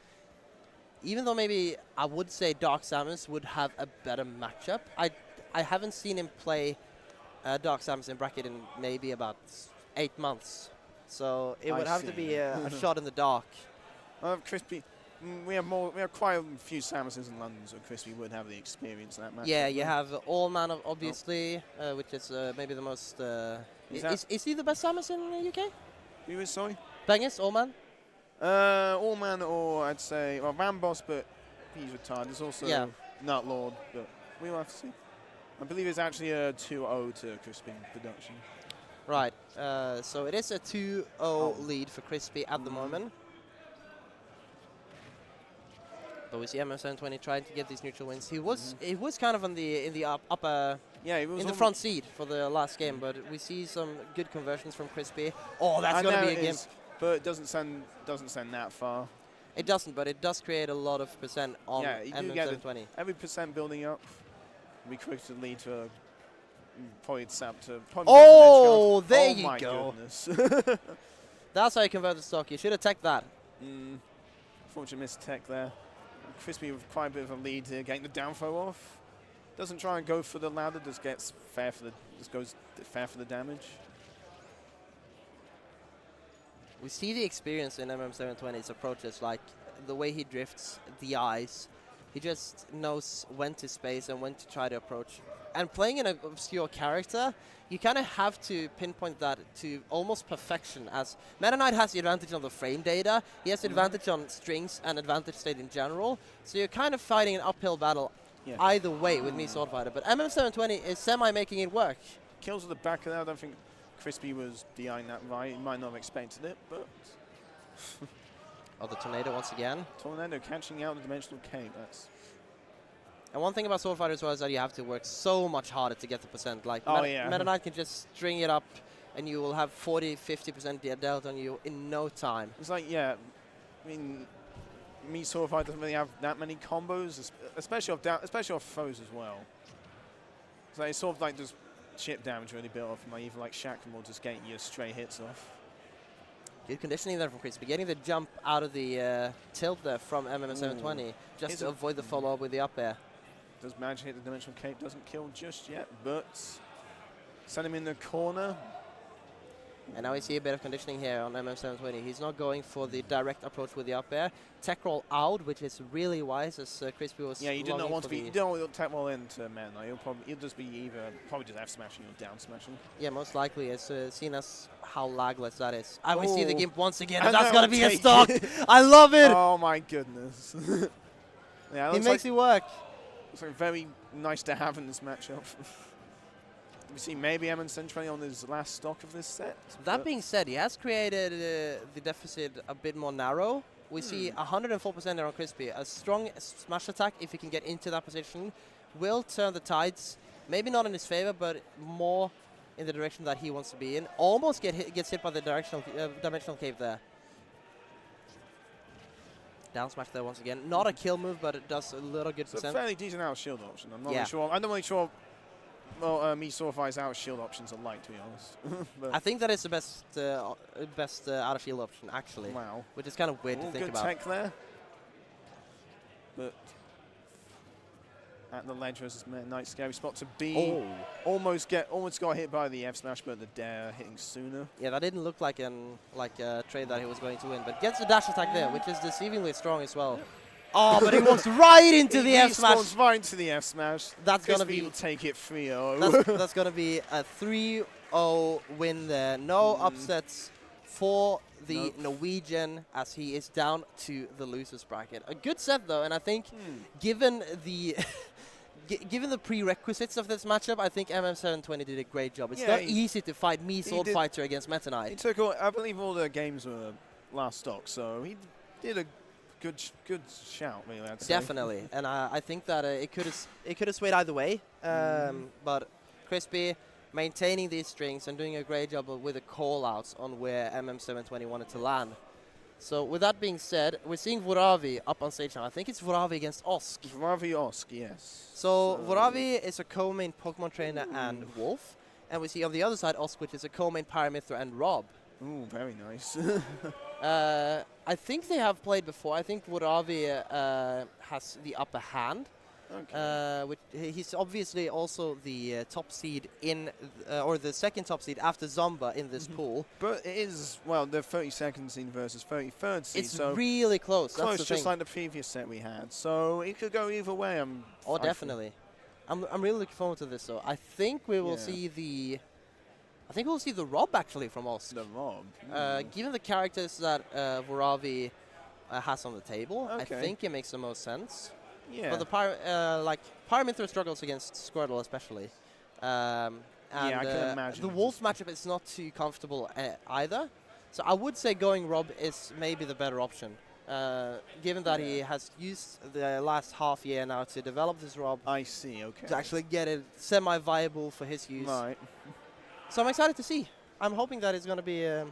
Even though maybe I would say Dark Samus would have a better matchup. I haven't seen him play Dark Samus in bracket in maybe about 8 months. So it would have to be a shot in the dark. Crispy. We have quite a few Samuses in London, so Crispy would have the experience in that match. Yeah, you have Allman, obviously, which is maybe the most. Is he the best Samus in the UK? Who is, sorry? Bengis, Allman? Allman, or I'd say Ramboss, but he's retired. There's also Nut Lord, but we'll have to see. I believe it's actually a 2-0 to Crispy production. Right. So it is a 2-0 lead for Crispy at the moment. But we see MM720 trying to get these neutral wins. He was kind of in the upper in the front seat for the last game, but we see some good conversions from Crispy. Oh, that's going to be a gimp. But it doesn't send that far. It doesn't, but it does create a lot of percent on MM720. Every percent building up, we quick to lead to probably sap to. Oh, there you go. Goodness. That's how you convert the stock. You should have teched that. Unfortunately, missed tech there. Crispy with quite a bit of a lead here, getting the down throw off. Doesn't try and go for the ladder, just goes fair for the damage. We see the experience in MM720's approaches, like the way he drifts, the eyes. He just knows when to space and when to try to approach. And playing an obscure character, you kind of have to pinpoint that to almost perfection, as Meta Knight has the advantage on the frame data, he has the advantage on strings and advantage state in general, so you're kind of fighting an uphill battle either way with me Sword Fighter, but MM720 is semi-making it work. Kills at the back of that, I don't think Crispy was DIing that right, he might not have expected it, but... Oh, the Tornado once again. Tornado catching out the Dimensional Cape, that's... And one thing about Sword Fighter as well is that you have to work so much harder to get the percent. Like, Meta Knight can just string it up and you will have 40-50% delta on you in no time. It's like, I mean, me Sword Fighter doesn't really have that many combos, especially off foes as well. So it's sort of like just chip damage really built off from like either like Shackram or just getting your stray hits off. Good conditioning there from Crispy, getting the jump out of the tilt there from MM720 just to avoid the follow-up with the up air. Does manage to hit the Dimensional Cape, doesn't kill just yet, but send him in the corner. And now we see a bit of conditioning here on MM720. He's not going for the direct approach with the up air. Tech roll out, which is really wise, as Crispy was. Yeah, you do not want to be. You don't want to tech roll into Man. He'll just be probably just F smashing or down smashing. Yeah, most likely, as seen as how lagless that is. And we see the Gimp once again, and that's gonna be a stock. I love it. Oh my goodness. Yeah, he makes it work. It's like very nice to have in this matchup. We see maybe MM720 on his last stock of this set. That being said, he has created the deficit a bit more narrow. We see 104% there on Crispy. A strong smash attack, if he can get into that position, will turn the tides. Maybe not in his favor, but more in the direction that he wants to be in. Almost gets hit by the dimensional cave there. Down smash there once again. Not a kill move, but it does a little good percent. It's a fairly decent out shield option. I'm not really sure. I'm not really sure. Well, me Sword Fighter's out shield options are like, to be honest. I think that is the best out of shield option, actually. Wow. Which is kind of weird to think about. Good tech there. But at the ledge versus Knight, scary spot to be. Almost got hit by the F smash, but the dare hitting sooner. Yeah, that didn't look like a trade that he was going to win, but gets the dash attack there, which is deceivingly strong as well. Oh, but he walks right into the F smash. He right into the F smash. That's gonna be. Will take it 3-0. That's gonna be a 3-0 win there. No upsets for the Norwegian, as he is down to the losers bracket. A good set though, and I think given the given the prerequisites of this matchup, I think MM720 did a great job. It's not easy to fight me Sword Fighter against Meta Knight. He took I believe all the games were last stock, so he did a good shout, really, I'd say. Definitely, and I think that it could have swayed either way, but Crispy maintaining these strings and doing a great job with the call-outs on where MM720 wanted to land. So with that being said, we're seeing Vavi up on stage now. I think it's Vavi against Osk. Vavi Osk, yes. So Vavi is a co-main Pokemon trainer and Wolf, and we see on the other side Osk, which is a co-main Paramithra and Rob. Ooh, very nice. I think they have played before. I think Vavi has the upper hand. Okay. He's obviously also the top seed in, or the second top seed after Zomba in this pool. But it is, well, the 32nd seed versus 33rd seed. It's so really close. Close, that's just like the previous set we had. So it could go either way. Definitely. I'm really looking forward to this. though. I think we will see the. I think we'll see the Rob actually from us. The Rob. Given the characters that Vavi has on the table, I think it makes the most sense. Yeah. But the Paramithra struggles against Squirtle especially. And I can imagine. The Wolf matchup is not too comfortable either. So I would say going Rob is maybe the better option. Given that he has used the last half year now to develop this Rob. I see, okay. To actually get it semi-viable for his use. Right. So I'm excited to see. I'm hoping that it's going to be a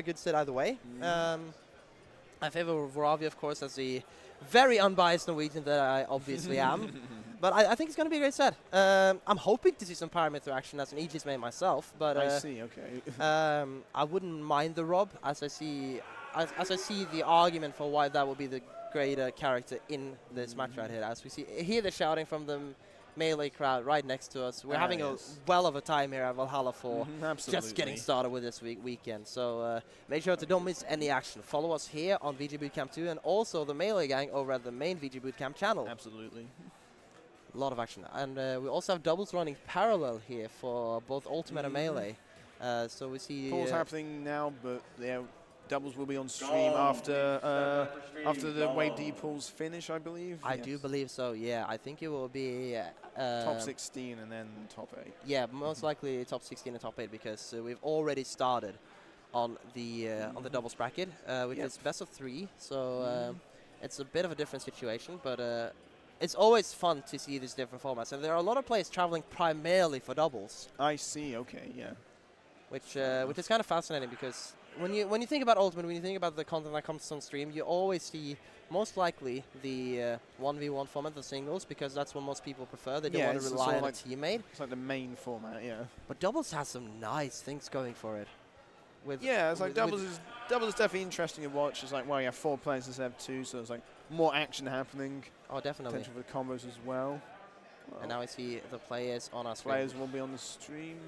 good set either way. I favor Vavi, of course, as the very unbiased Norwegian that I obviously am. But I think it's going to be a great set. I'm hoping to see some Paramithra action as an Aegis main myself. But I see, okay. I wouldn't mind the Rob, as I see the argument for why that would be the greater character in this match right here. As we hear the shouting from the Melee crowd right next to us. We're having a well of a time here at Valhalla IV. Just getting started with this weekend. So make sure to don't miss any action. Follow us here on VGBootCamp 2 and also the Melee gang over at the main VGBootCamp channel. Absolutely. A lot of action. And we also have doubles running parallel here for both Ultimate and Melee. So we see... Pools happening now, but doubles will be on stream after the Wave D pools finish, I believe. I do believe so, yeah. I think it will be... top 16 and then top 8. Yeah, most likely top 16 and top 8 because we've already started on the doubles bracket, which is best of 3. So it's a bit of a different situation, but it's always fun to see these different formats. And there are a lot of players traveling primarily for doubles. I see. Okay, yeah. Which is kind of fascinating because when you think about Ultimate, when you think about the content that comes on stream, you always see most likely the 1v1 format, the singles, because that's what most people prefer. They don't want to rely on a teammate. It's like the main format, yeah. But doubles has some nice things going for it. It's like doubles is definitely interesting to watch. It's like, well, you have 4 players instead of 2, so it's like more action happening. Oh, definitely. Potential for combos as well. And now we see the players on our stream. Players will be on the stream,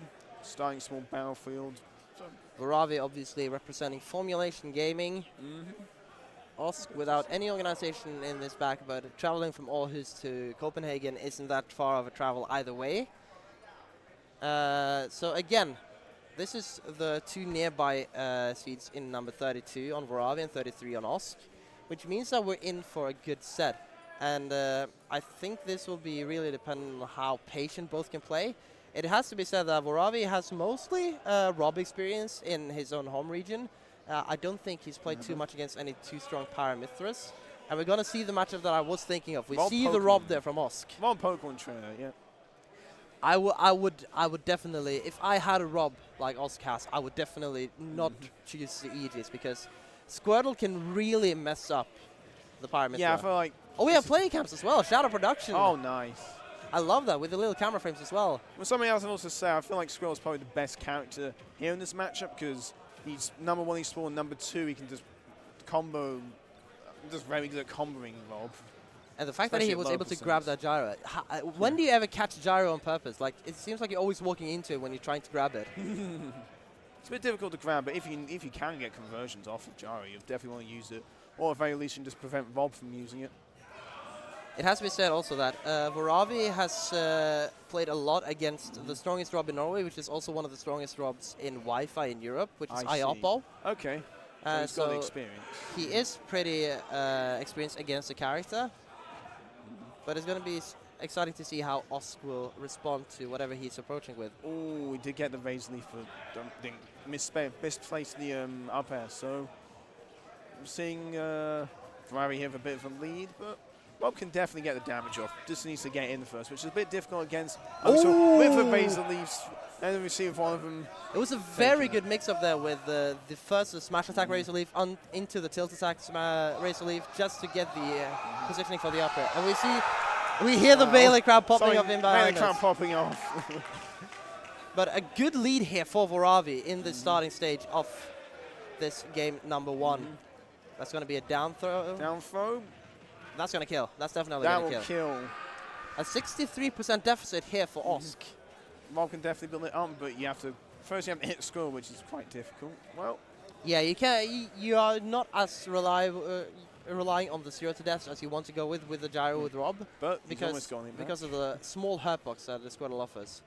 starting small battlefield. So Vavi obviously representing Formulation Gaming. Osk without any organization in this back, but traveling from Aarhus to Copenhagen isn't that far of a travel either way. So again, this is the 2 nearby seeds in number 32 on Vavi and 33 on Osk, which means that we're in for a good set. And I think this will be really dependent on how patient both can play. It has to be said that Vavi has mostly Rob experience in his own home region. I don't think he's played too much against any too strong Paramithras. And we're going to see the matchup that I was thinking of. We see the Rob there from Osk. One Pokemon trainer, yeah. I would definitely, if I had a Rob like Osk has, I would definitely not choose the Aegis because Squirtle can really mess up the Paramithra. Yeah, I feel like... Oh, we have playing camps as well. Shadow Production. Oh, nice. I love that, with the little camera frames as well. Well, something else I'd also say, I feel like Squirtle's probably the best character here in this matchup because he's number 1, he's spawned, number 2, he can just combo, just very good at comboing Rob. And the fact that he was able to grab that gyro. When do you ever catch a gyro on purpose? Like, it seems like you're always walking into it when you're trying to grab it. It's a bit difficult to grab, but if you can get conversions off of gyro, you definitely want to use it. Or at very least, you can just prevent Rob from using it. It has to be said also that Vavi has played a lot against the strongest Rob in Norway, which is also one of the strongest Robs in Wi-Fi in Europe, which is Ioppo. Okay, so he's got experience. He is pretty experienced against the character, but it's going to be exciting to see how Osk will respond to whatever he's approaching with. Oh, we did get the Vase Leaf for misplaced the up air, so I'm seeing Vavi have a bit of a lead, but Rob can definitely get the damage off. Just needs to get in first, which is a bit difficult against. So with the Razor Leaves, and then we see one of them. It was a very good mix-up there with the first smash attack Razor Leaf into the tilt attack Razor Leaf just to get the positioning for the upper. And we hear the Bailey crab popping off in behind us. Bailey crab popping off. But a good lead here for Vavi in the starting stage of this game number 1. That's going to be a down throw. Down throw. That's going to kill. That's definitely going to kill. A 63% deficit here for Osk. Rob can definitely build it up, but first you have to hit score, which is quite difficult. Well, yeah, you are not as relying on the 0 to death as you want to go with the gyro with Rob, but because of the small hurtbox that the Squirtle offers.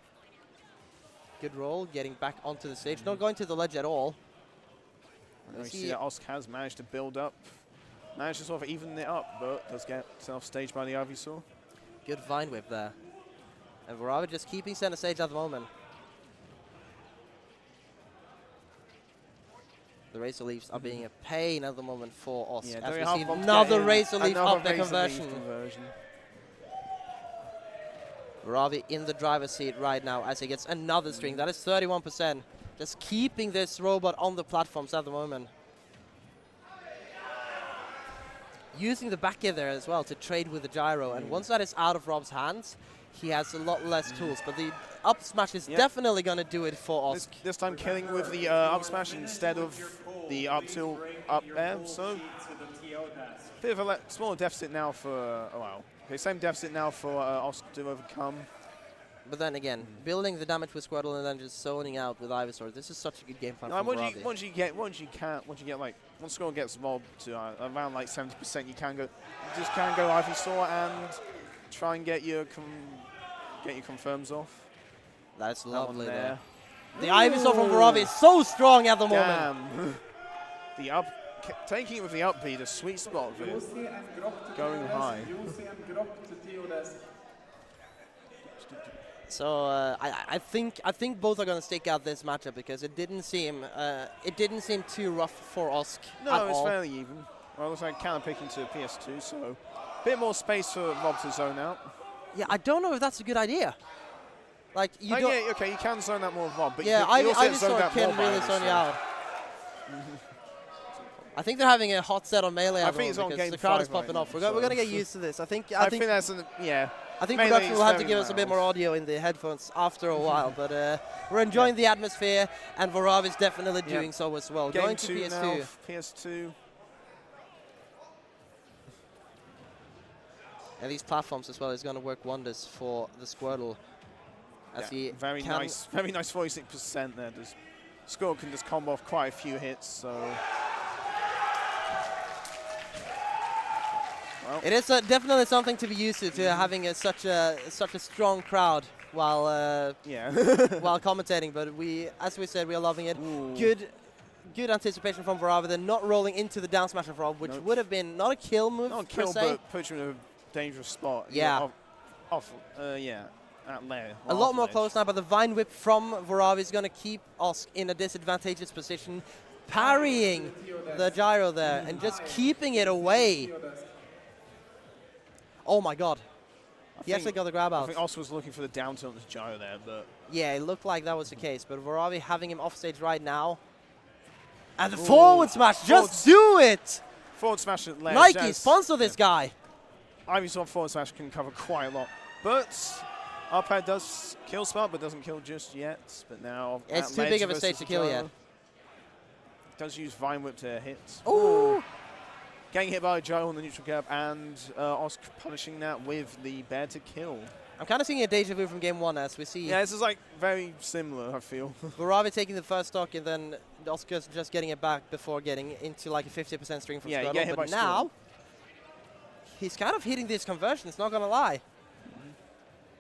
Good roll, getting back onto the stage, not going to the ledge at all. We see that Osk has managed to build up. Managed to sort of even it up, but does get self-staged by the Ivysaur. Good Vine Whip there. And Vavi just keeping center stage at the moment. The Razor Leaves are being a pain at the moment for Osk. Yeah, as we see another Razor Leaf up their conversion. Vavi in the driver's seat right now as he gets another string. That is 31%. Just keeping this robot on the platforms at the moment. Using the back air there as well to trade with the gyro, and once that is out of Rob's hands, he has a lot less tools. But the up smash is definitely going to do it for Osk. This time killing with the up smash instead of the up tilt up air. So bit of a smaller deficit now for okay, same deficit now for Osk to overcome. But then again, building the damage with Squirtle and then just zoning out with Ivysaur. This is such a good game plan for Vavi. Once Squirtle gets mobbed to around like 70%, you just can go Ivysaur and try and get your confirms off. That's That lovely one there. The Ivysaur from Vavi is so strong at the moment. Damn. The up, taking it with the up B, the sweet spot of it, going high. So I think both are going to stick out this matchup because it didn't seem too rough for Osk. No, it's fairly even. Well, it looks like counter picking to PS2, so a bit more space for Rob to zone out. Yeah, I don't know if that's a good idea. Like you don't. Yeah, okay, you can zone out more of Rob, but Yeah, you also get zoned Ivysaur out more can by really zone you Ivysaur. out. I think they're having a hot set on melee. I think it's on because game the crowd is 5 right popping now, off. We're so- going to get used to this. I think that's yeah. I think Melee production is will have to very give us a bit loud. more audio in the headphones after a while, but we're enjoying the atmosphere, and Varav is definitely doing so as well. Game Going to 2 PS2. now, PS2. And these platforms as well is going to work wonders for the Squirtle. As he very nice 46% there. Squirtle can just combo off quite a few hits, so. Well. It is definitely something to be used to having such a strong crowd while while commentating. But as we said, we are loving it. Ooh. Good anticipation from Varav. They're not rolling into the down smash of Rob, which would have been not a kill move Not a per kill, se. but put you in a dangerous spot. Yeah. At layer. A lot more close now, but the Vine Whip from Varav is going to keep Osk in a disadvantageous position, parrying the gyro there and just keeping it away. Oh my god. He actually got the grab out. I think Osk was looking for the down tilt on his gyro there, but. Yeah, it looked like that was the case, but Varavi having him off stage right now. And the forward smash, just do it! Forward smash at ledge. Nike, sponsor this guy. Ivysaur forward smash can cover quite a lot, but up air does kill spot, but doesn't kill just yet. But now It's too big of a stage to kill yet. Does use Vine Whip to hit. Ooh! Getting hit by a gyro on the neutral curve, and Osk punishing that with the bear to kill. I'm kind of seeing a deja vu from game 1 as we see. Yeah, this is like very similar, I feel. Varavi taking the first stock and then Oscar's just getting it back before getting into like a 50% string from Squirtle. But now, he's kind of hitting these conversions, not going to lie.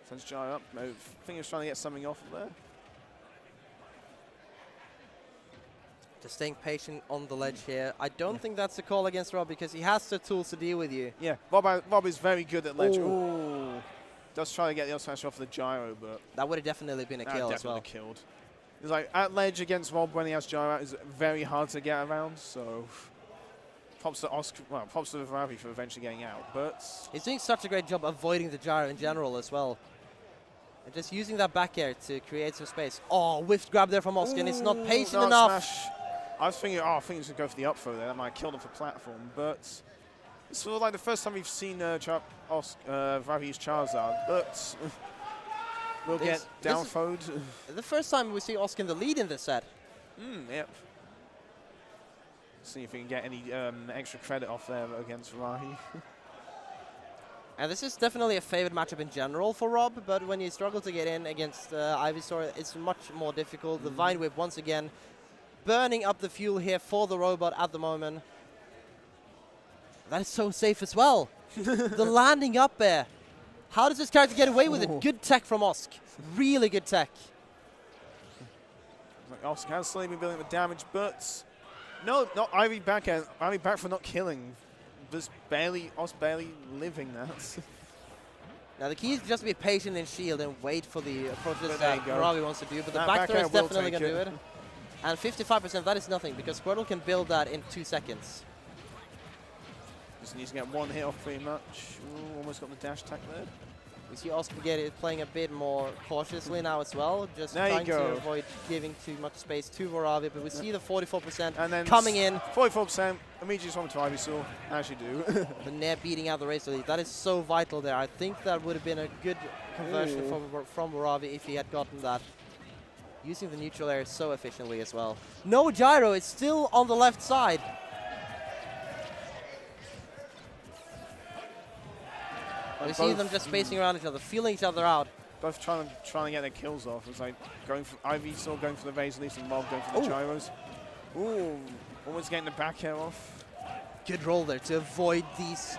Sends gyro up. I think he's trying to get something off of there. Just staying patient on the ledge here. I don't think that's a call against Rob because he has the tools to deal with you. Yeah, Rob is very good at ledge. Ooh. Does try to get the up smash off the gyro, but that would have definitely been a kill as well. Killed. It's like at ledge against Rob when he has gyro out is very hard to get around. So props to Oscar, well, props to Vavi for eventually getting out. But he's doing such a great job avoiding the gyro in general as well, and just using that back air to create some space. Oh, whiffed grab there from Oscar, and it's not patient enough. Smash. I was thinking, I think he's going to go for the up throw there. That might kill him for platform, but it's sort of like the first time we've seen Vavi use Charizard, but we'll get down throwed. The first time we see Oscar in the lead in this set. Yep. See if we can get any extra credit off there against Vavi. And this is definitely a favorite matchup in general for Rob, but when you struggle to get in against Ivysaur, it's much more difficult. The Vine Whip once again burning up the fuel here for the robot at the moment. That is so safe as well. The landing up there. How does this character get away with it? Good tech from Osk. Really good tech. Like Osk has slowly been building up the damage, but no, not Ivy back end. Ivy back for not killing. Just Osk barely living that. Now the key is just to be patient and shield and wait for the approaches that go. Vavi wants to do, but the back throw is definitely going to do it. And 55%, that is nothing, because Squirtle can build that in 2 seconds. Just needs to get one hit off pretty much. Ooh, almost got the dash attack there. We see Oscar playing a bit more cautiously now as well, just there trying to avoid giving too much space to Vavi, but we see the 44% and then coming in. 44%, immediately swung to Ivysaur, as you do. The Nair beating out the race lead. That is so vital there. I think that would have been a good conversion from Vavi if he had gotten that. Using the neutral air so efficiently as well. No gyro, it's still on the left side. We see them just spacing around each other, feeling each other out. Both trying to get their kills off. It's like going for Ivysaur going for the Vexil and Rob going for the gyros. Ooh, almost getting the back air off. Good roll there to avoid these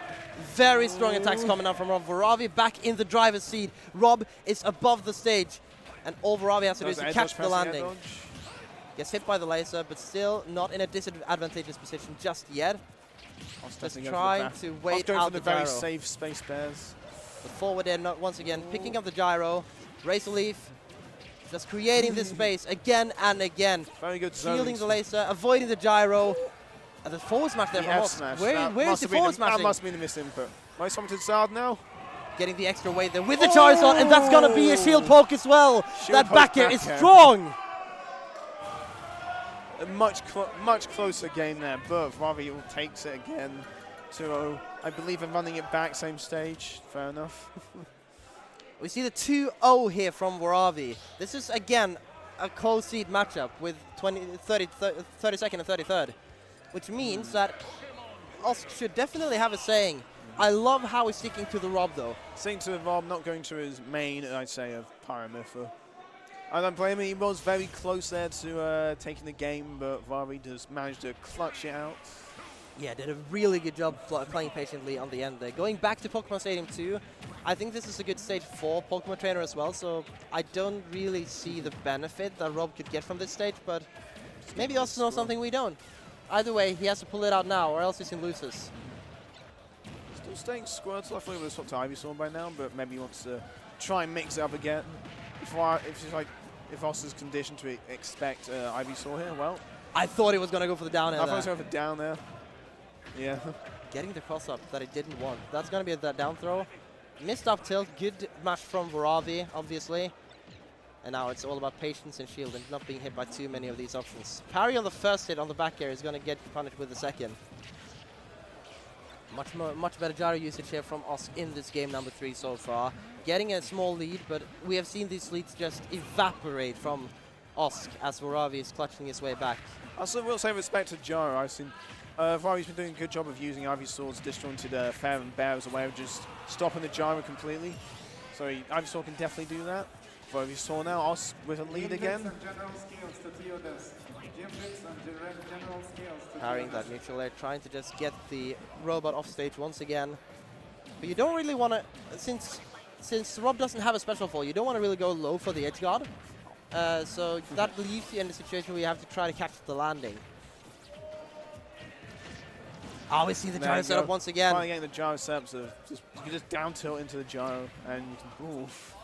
very strong attacks coming out from Rob. Vavi back in the driver's seat. Rob is above the stage. And all Vavi has to do is to catch the landing. Gets hit by the laser, but still not in a disadvantageous position just yet. Just trying to wait out the gyro. Very safe space bears. The forward air, once again, picking up the gyro. Razor Leaf, just creating this space again and again. Very good shielding the laser, avoiding the gyro. And the forward smash there from Osk. Where is the forward smashing? That must have been the misinput. Nice one to Zard now. Getting the extra weight there with the Charizard, and that's going to be a shield poke as well. That back air is strong. A much closer game there, but Vavi takes it again. 2-0. I believe in running it back, same stage. Fair enough. We see the 2-0 here from Vavi. This is, again, a close seed matchup with 32nd and 33rd, which means that Osk should definitely have a saying. I love how he's sticking to the Rob, though. Sticking to the Rob, not going to his main, I'd say, of Pyramithra. I don't blame him. He was very close there to taking the game, but Vavi just managed to clutch it out. Yeah, did a really good job playing patiently on the end there. Going back to Pokemon Stadium 2, I think this is a good stage for Pokemon Trainer as well, so I don't really see the benefit that Rob could get from this stage, but maybe also know something we don't. Either way, he has to pull it out now, or else he's in loses. Still staying Squirtle. I thought he would have swapped to Ivysaur by now, but maybe he wants to try and mix it up again. If Oss is conditioned to expect Ivysaur here, well. I thought he was going to go for the down air. I thought he was going for down there. Yeah. Getting the cross up that he didn't want. That's going to be that down throw. Missed up tilt. Good match from Vavi, obviously. And now it's all about patience and shield and not being hit by too many of these options. Parry on the first hit on the back air is going to get punished with the second. Much better gyro usage here from Osk in this game number 3 so far. Getting a small lead, but we have seen these leads just evaporate from Osk as Vavi is clutching his way back. I also will say respect to gyro. I've seen Vavi's been doing a good job of using Ivysaur's disjointed fair and bear as a way of just stopping the gyro completely. So Ivysaur can definitely do that. Ivysaur now, Osk with a lead again. Parrying that neutral air, trying to just get the robot off stage once again. But you don't really want to, since Rob doesn't have a special fall, you don't want to really go low for the edge guard. So that leaves you in the situation where you have to try to catch the landing. Oh, we see the gyro setup once again. Finally getting the gyro setup, so you can just down tilt into the gyro and you can, oof.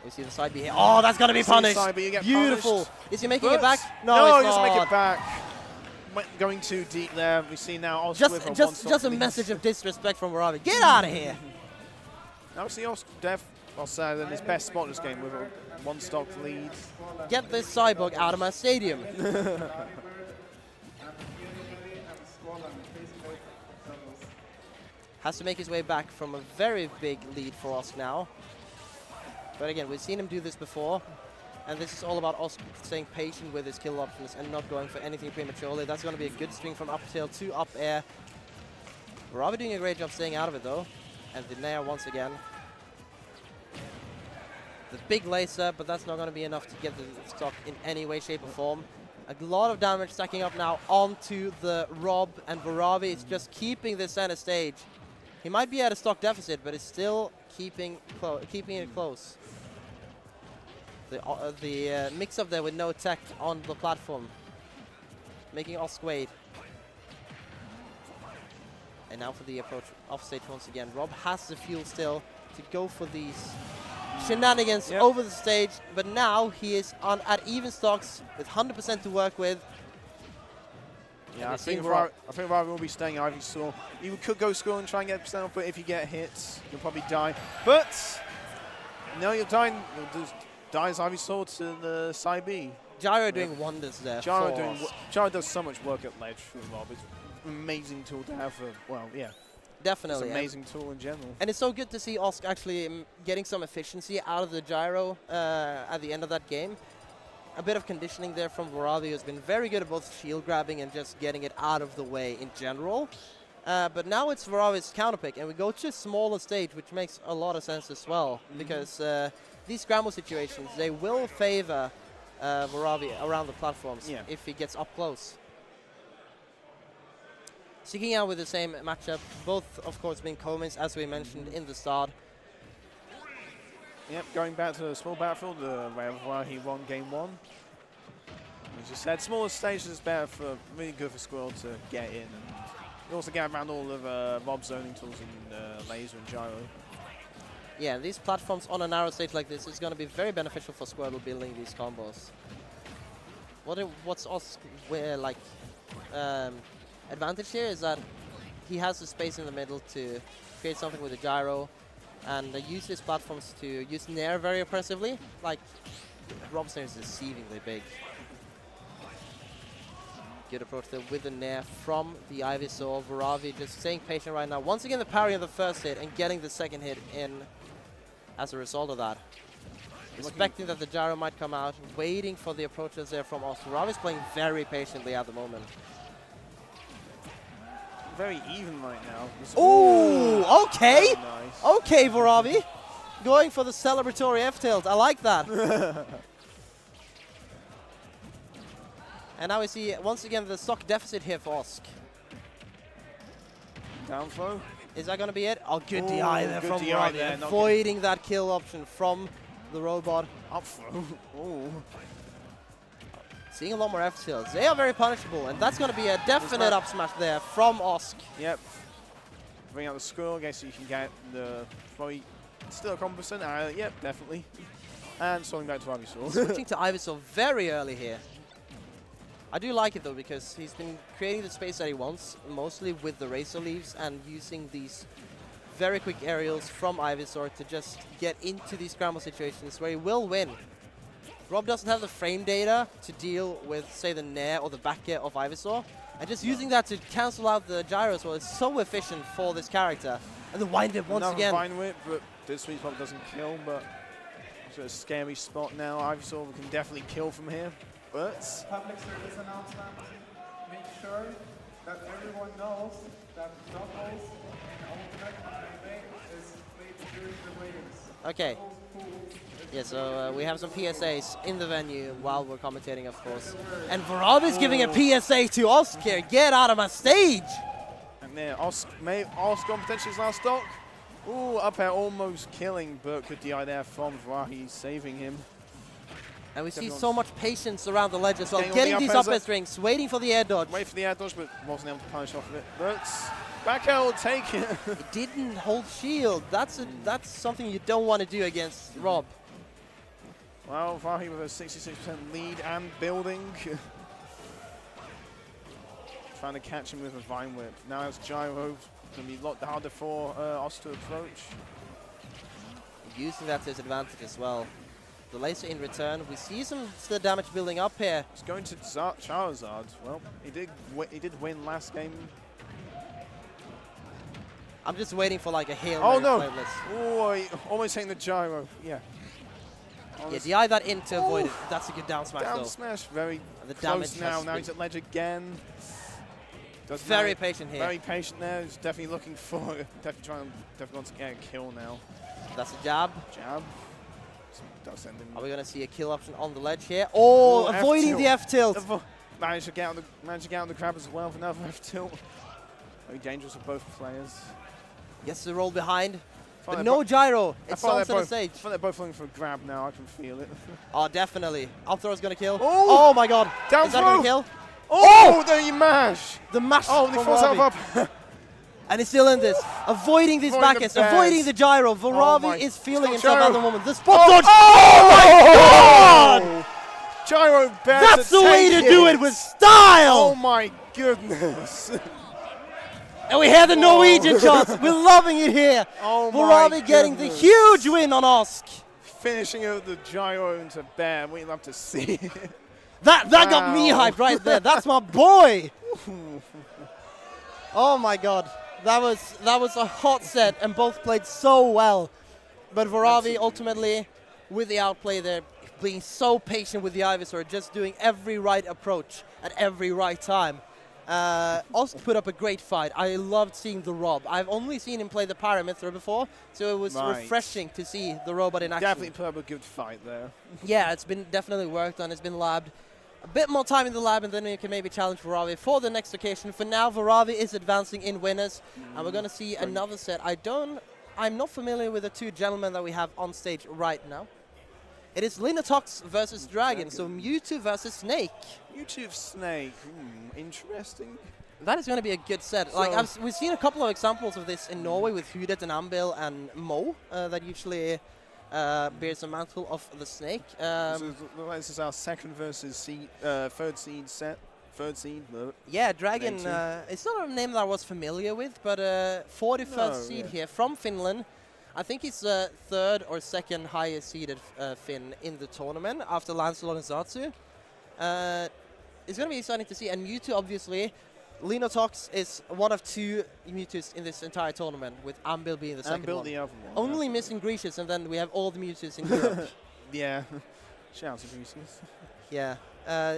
We see the side B here. Oh, that's going to be punished. Beautiful. Punished. Is he making it back? No, he doesn't make it back. Going too deep there. We see now Osk with a just a message of disrespect from Vavi. Get out of here. Now we see Osk in his best spot this game with a one-stock lead. Get this Cyborg out of my stadium. Has to make his way back from a very big lead for Osk now. But again, we've seen him do this before, and this is all about Osk staying patient with his kill options and not going for anything prematurely. That's going to be a good string from up tail to up air. Vavi doing a great job staying out of it though, and the Nair once again. The big laser, but that's not going to be enough to get the stock in any way, shape or form. A lot of damage stacking up now onto the Rob, and Vavi is just keeping this center stage. He might be at a stock deficit, but is still keeping it close. The mix-up there with no tech on the platform, making Osk wait. And now for the approach off-stage once again. Rob has the fuel still to go for these shenanigans over the stage, but now he is at even stocks with 100% to work with. Yeah, I think Vavi will be staying Ivysaur. You could go score and try and get himself, but if you get hit, you'll probably die. But no, you'll die. You'll just die as Ivysaur to the side B. Gyro doing wonders there. Gyro does so much work at ledge for Rob. It's an amazing tool to have for, well, yeah. Definitely. It's an amazing tool in general. And it's so good to see Osk actually getting some efficiency out of the gyro at the end of that game. A bit of conditioning there from Vavi, who's been very good at both shield grabbing and just getting it out of the way in general. But now it's Varavi's counterpick, and we go to a smaller stage, which makes a lot of sense as well, because these scramble situations, they will favor Vavi around the platforms if he gets up close. Seeking out with the same matchup, both of course being co-mains as we mentioned in the start. Yep, going back to a small battlefield where he won game 1. As you said, smaller stages is better for, really good for Squirrel to get in. And you also get around all of Rob's zoning tools and laser and gyro. Yeah, these platforms on a narrow stage like this is going to be very beneficial for Squirtle building these combos. What's also advantage here is that he has the space in the middle to create something with a gyro and use these platforms to use Nair very oppressively. Like, Rob's Nair is deceivingly big. Good approach there with the Nair from the Ivysaur. Vavi just staying patient right now. Once again, the parry on the first hit and getting the second hit in as a result of that. Expecting that the gyro might come out, waiting for the approaches there from Astra. Vavi's playing very patiently at the moment. Very even right now. Oh, okay. Nice. Okay, Vavi. Going for the celebratory F-tilt. I like that. And now we see, once again, the stock deficit here for Osk. Down throw. Is that going to be it? Oh, good DI there from DI Vavi. there, Avoiding that kill option from the robot. Up throw. Oh. Seeing a lot more F-tilts. They are very punishable, and that's going to be a definite up smash there from Osk. Yep. Bring out the Squirrel, guess you can get the probably still a combo percent. Yep, definitely. And swinging back to Ivysaur. Switching to Ivysaur very early here. I do like it though, because he's been creating the space that he wants, mostly with the Razor Leaves and using these very quick aerials from Ivysaur to just get into these scramble situations where he will win. Rob doesn't have the frame data to deal with, say, the Nair or the back air of Ivysaur, and just using that to cancel out the gyro as well is so efficient for this character. And the wind whip once again. Vine whip, but this sweet spot doesn't kill, but it's a scary spot now. Ivysaur can definitely kill from here, but Public service announcement. Make sure that everyone knows that doubles in ultimate is played during the waves. Okay. Yeah, so we have some PSAs in the venue while we're commentating, of course. And Vavi's giving a PSA to Osk here. Get out of my stage! And there, Osk on potentially his last stock. Ooh, up air almost killing, but good DI there from Vavi, saving him. And we see so much patience around the ledge as well. Getting Getting these up up air strings, waiting for the air dodge. Wait for the air dodge, but wasn't able to punish off of it. But back air will take it. It didn't hold shield. That's something you don't want to do against Rob. Well, Vavi with a 66% lead and building. Trying to catch him with a Vine Whip. Now it's gyro. Going to be a lot harder for Osk to approach. Using that to his advantage as well. The laser in return. We see some still damage building up here. He's going to Charizard. Well, he did win last game. I'm just waiting for like a Hail Oh Mary no! flameless. Oh, he almost hitting the gyro. Yeah. Yeah, DI that in to avoid it. That's a good down smash though. Down smash, very The close damage now. has Now been he's at ledge again. very patient here. Very patient there. He's definitely looking for, definitely wants to get a kill now. That's a jab. Jab. Does send him. Are we going to see a kill option on the ledge here? Oh, Ooh, avoiding the F-tilt. Managed to get on the grab as well for another F-tilt. Very dangerous for both players. Yes, the roll behind. But no gyro. It's on the stage. I thought they're both looking for a grab now. I can feel it. Oh, definitely. Up throw is going to kill. Oh! Oh my god. Down is that going to kill? Oh! There you mash! The mash. Oh, he falls Vavi. up. And he's still in this. Avoiding these back ends. Avoiding the gyro. Vavi is feeling himself at the moment. The spot dodge. Oh my god! Gyro bear. That's the way to do it with style! Oh my goodness. And we hear the Norwegian shots. We're loving it here. Oh my Vavi getting the huge win on Osk. Finishing out the gyro into bear. We love to see it. That got me hyped right there. That's my boy. Oh my god. That was a hot set and both played so well. But Vavi ultimately with the outplay there, being so patient with the Ivysaur, just doing every right approach at every right time. Osk put up a great fight. I loved seeing the Rob. I've only seen him play the Paramithra before, so it was refreshing to see the robot in action. Definitely put up a good fight there. Yeah, it's been definitely worked on. It's been labbed. a bit more time in the lab, and then we can maybe challenge Vavi for the next occasion. For now, Vavi is advancing in winners, and we're going to see another set. I'm not familiar with the two gentlemen that we have on stage right now. It is Linox versus Dragon, so Mewtwo versus Snake. Mewtwo Snake, interesting. That is going to be a good set. So Like we've seen a couple of examples of this in Norway with Hudet and Ambil and Mo that usually bears the mantle of the Snake. So this is our second versus third seed set. Third seed. Yeah, Dragon. It's not a name that I was familiar with, but 41st seed here from Finland. I think he's the third or second highest seeded Finn in the tournament after Lancelot and Zatsu. It's going to be exciting to see. And Mewtwo, obviously, Linox is one of two Mewtwo's in this entire tournament, with Ambil being the second one. The other one. Only missing Grecius, and then we have all the Mewtwo's in Europe. Yeah. Shout out to Grecius. Yeah.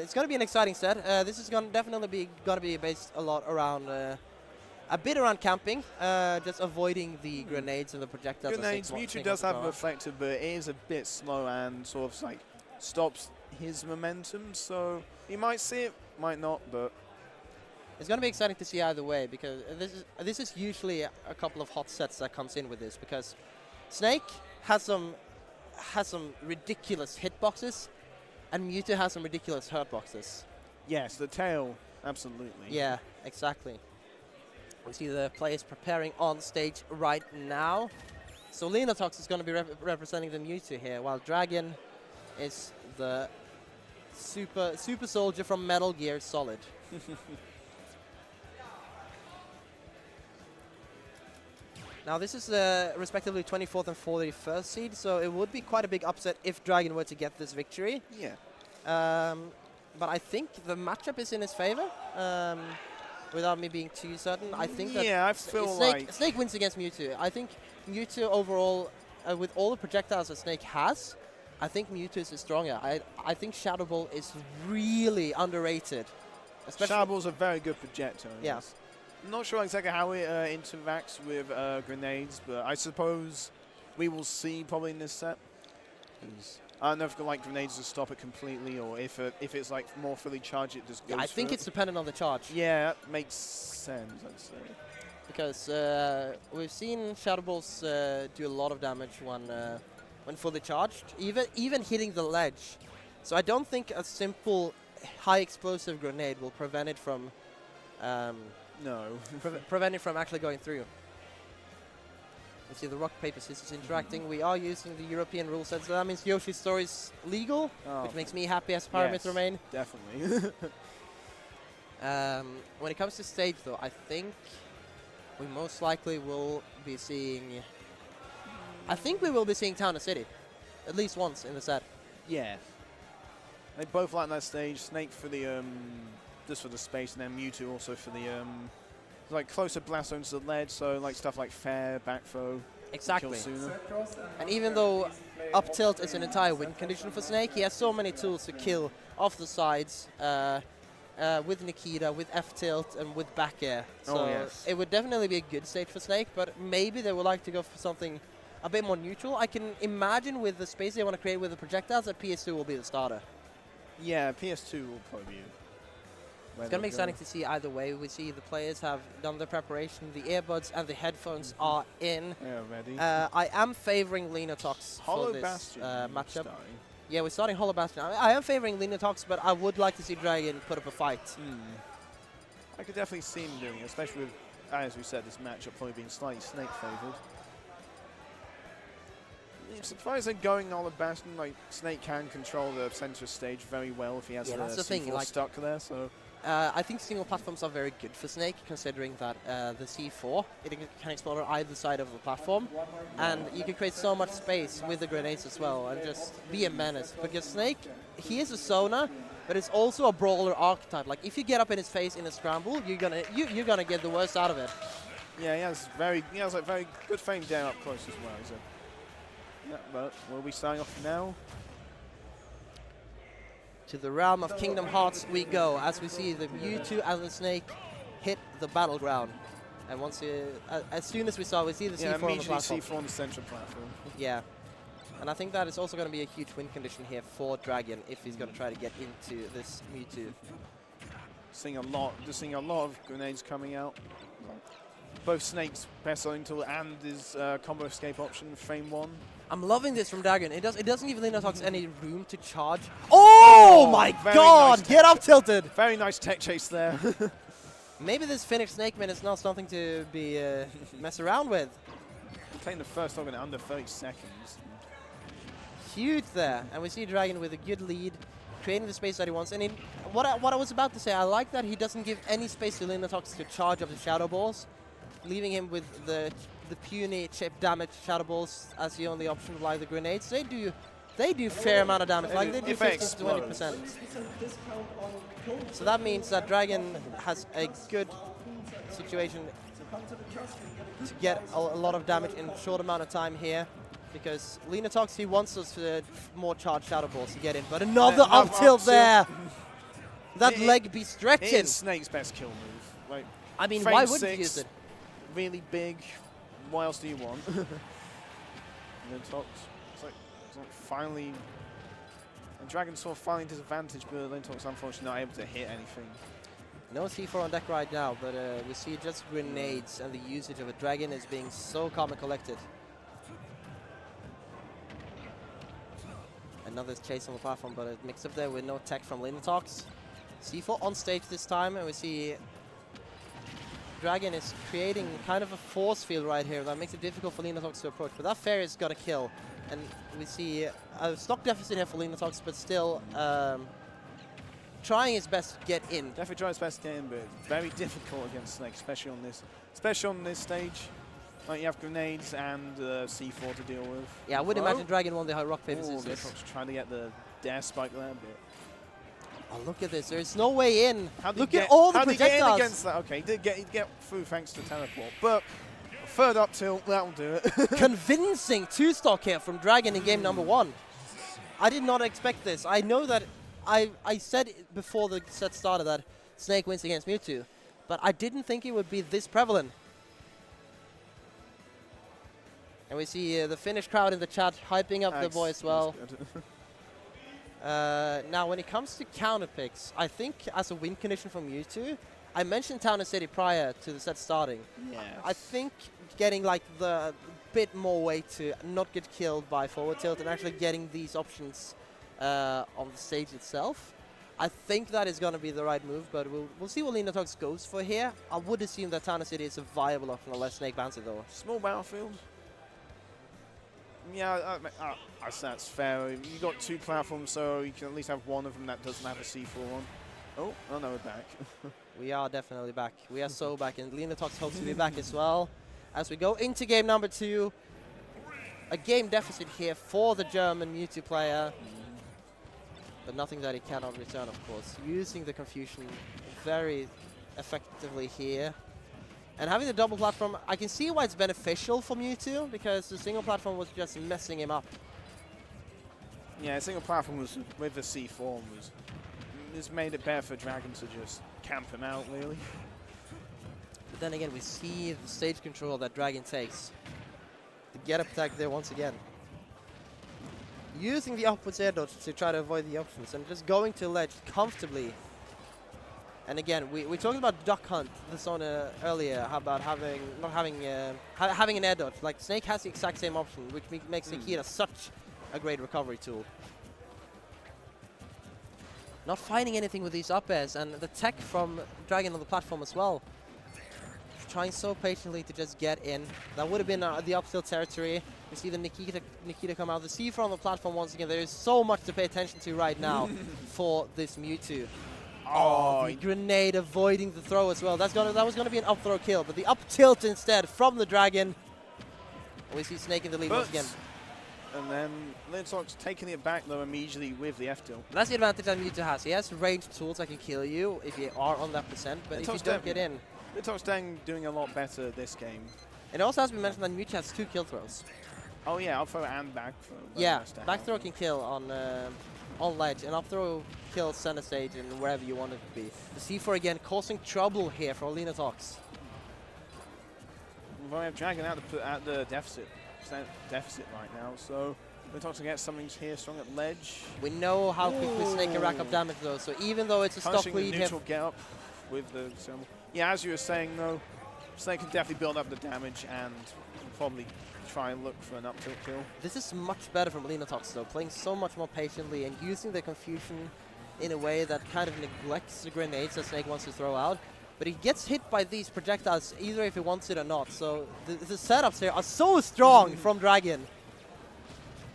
It's going to be an exciting set. This is definitely going to be based a lot around... a bit around camping, just avoiding the grenades and the projectiles. Grenades, Mewtwo does have a reflector, but it is a bit slow and sort of like stops his momentum, so he might see it, might not, but... It's going to be exciting to see either way, because this is usually a couple of hot sets that comes in with this, because Snake has some ridiculous hitboxes, and Mewtwo has some ridiculous hurtboxes. Yes, the tail, absolutely. Yeah, exactly. We see the players preparing on stage right now. So Linox is going to be representing the Mewtwo here, while Dragon is the super soldier from Metal Gear Solid. Now this is respectively 24th and 41st seed, so it would be quite a big upset if Dragon were to get this victory. Yeah. But I think the matchup is in his favor. Without me being too certain, I think that I feel like Snake wins against Mewtwo. I think Mewtwo overall, with all the projectiles that Snake has, I think Mewtwo is stronger. I think Shadow Ball is really underrated. Shadow Ball's a very good projectile. Yeah. I'm not sure exactly how it interacts with grenades, but I suppose we will see probably in this set. I don't know if like grenades just stop it completely, or if it's like more fully charged, it just goes. Yeah, I think it's dependent on the charge. Yeah, that makes sense, I'd say. Because we've seen Shadow Balls do a lot of damage when fully charged, even hitting the ledge. So I don't think a simple high explosive grenade will prevent it from prevent it from actually going through. We see the rock, paper, scissors interacting. We are using the European rule set, so that means Yoshi's Story is legal, which makes me happy as a Parameter main. Definitely. When it comes to stage, though, I think we most likely will be seeing... I think we will be seeing Town and City, at least once in the set. Yeah. They both like that stage. Snake for the just for the space, and then Mewtwo also for the like closer blast zones to the ledge, so like stuff like fair, back throw. Exactly. Sooner. And even though up tilt is an entire win condition for Snake, he has so many tools to kill off the sides with Nikita, with F tilt, and with back air. So it would definitely be a good stage for Snake, but maybe they would like to go for something a bit more neutral. I can imagine with the space they want to create with the projectiles that PS2 will be the starter. Yeah, PS2 will probably be. It's going to be exciting to see either way. We see the players have done their preparation. The earbuds and the headphones are in. Yeah, ready. I am favoring Linox for this matchup. Yeah, we're starting Hollow Bastion. I am favoring Linox, but I would like to see Dragon put up a fight. I could definitely see him doing it, especially with, as we said, this matchup probably being slightly Snake favoured. I'm surprised they're going Hollow Bastion. Like, Snake can control the centre stage very well if he has the C4 like stuck there. So. I think single platforms are very good for Snake, considering that the C4, it can explode on either side of the platform, and you can create so much space with the grenades as well, and just be a menace. Because Snake, he is a zoner, but it's also a brawler archetype. Like, if you get up in his face in a scramble, you're gonna get the worst out of it. Yeah, he has like very good frame down up close as well. So. Yeah, but we'll be starting off now. To the realm of Kingdom Hearts we go, as we see the Mewtwo and the Snake hit the battleground. And as soon as we see the C4 on the platform. C4 on the central platform. Yeah. And I think that is also going to be a huge win condition here for Dragon if he's going to try to get into this Mewtwo. Seeing a lot of grenades coming out. Both Snake's best selling tool and his combo escape option, frame 1. I'm loving this from Dragon. It doesn't give Linox any room to charge. Oh my god! Nice Get up tilted! Very nice tech chase there. Maybe this Finnish Snakeman is not something to be mess around with. Playing the first dog in under 30 seconds. Huge there. And we see Dragon with a good lead, creating the space that he wants. And what I was about to say, I like that he doesn't give any space to Linox to charge up the Shadow Balls, leaving him with the puny chip damage Shadow Balls as the only option, like the grenades. They do fair amount of damage, like they do 15 to 20%. So that means that Dragon has a good situation to get a lot of damage in a short amount of time here, because Linox, he wants us to more charged Shadow Balls to get in, but another up tilt there. That leg be stretching. It is Snake's best kill move. Like, I mean, why would you use it? Really big. What else do you want? Linox, it's like finally, and Dragon sort of finally disadvantaged, but Linox unfortunately not able to hit anything. No C4 on deck right now, but we see just grenades, and the usage of a Dragon is being so calm and collected. Another chase on the platform, but a mix up there with no tech from Linox. C4 on stage this time, and we see Dragon is creating kind of a force field right here that makes it difficult for Linox to approach. But that Fair is got to kill, and we see a stock deficit here for Linox, but still trying his best to get in. Definitely trying his best to get in, but it's very difficult against Snake, especially on this stage. Like, you have grenades and C4 to deal with. Yeah, I would imagine Dragon won the high rock paper scissors. Linox trying to get the dare spike there, but oh, look at this. There's no way in. Look at all the projectiles. How did he get in against that? Okay, he did get through thanks to teleport, but third up tilt, that'll do it. Convincing two-stock here from Dragon in game number 1. I did not expect this. I know that I said before the set started that Snake wins against Mewtwo, but I didn't think it would be this prevalent. And we see the Finnish crowd in the chat hyping up the boy as well. Now, when it comes to counter picks, I think as a win condition from Mewtwo, I mentioned Town and City prior to the set starting. Yes. I think getting like the bit more weight to not get killed by forward tilt and actually getting these options on the stage itself, I think that is going to be the right move, but we'll see what Linox goes for here. I would assume that Town and City is a viable option unless Snake bans it though. Small battlefield. Yeah, that's fair. You got 2 platforms, so you can at least have one of them that doesn't have a C4 on. Oh no, we're back. We are definitely back. We are so back, and Linox hopes to be back as well. As we go into game number 2, a game deficit here for the German Mewtwo player, but nothing that he cannot return, of course. Using the confusion very effectively here. And having the double platform, I can see why it's beneficial for Mewtwo, because the single platform was just messing him up. Yeah, single platform was with the C4 was made it better for Dragon to just camp him out, really. But then again, we see the stage control that Dragon takes. The get up attack there once again. Using the upwards air dodge to try to avoid the options and just going to ledge comfortably. And again, we talked about duck hunt this on earlier, about having an air dodge. Like Snake has the exact same option, which makes Nikita such a great recovery tool. Not finding anything with these up airs, and the tech from Dragon on the platform as well. Trying so patiently to just get in. That would have been the up tilt territory. We see the Nikita come out. The C4 on the platform once again. There is so much to pay attention to right now for this Mewtwo. Oh, the grenade avoiding the throw as well. That was gonna be an up throw kill, but the up tilt instead from the Dragon. We see Snake in the lead once again. And then Linox taking it back though immediately with the F tilt. That's the advantage that Mewtwo has. He has ranged tools that can kill you if you are on that percent, but if you don't get in. Linox doing a lot better this game. It also has to be mentioned that Mewtwo has 2 kill throws. Oh yeah, up throw and back throw. Yeah, back throw can kill on ledge, and up throw kills center stage and wherever you want it to be. The C4 again causing trouble here for Linox. We have Dragon out the deficit right now, so Linox to get something here strong at ledge. We know how quickly Snake can rack up damage though, so even though it's a stock Punishing the lead here. neutral get up with the Zomba. Yeah, as you were saying though, Snake can definitely build up the damage and probably try and look for an up tilt kill. This is much better from Linox though, playing so much more patiently and using the confusion in a way that kind of neglects the grenades that Snake wants to throw out. But he gets hit by these projectiles either if he wants it or not. So the setups here are so strong from Dragon.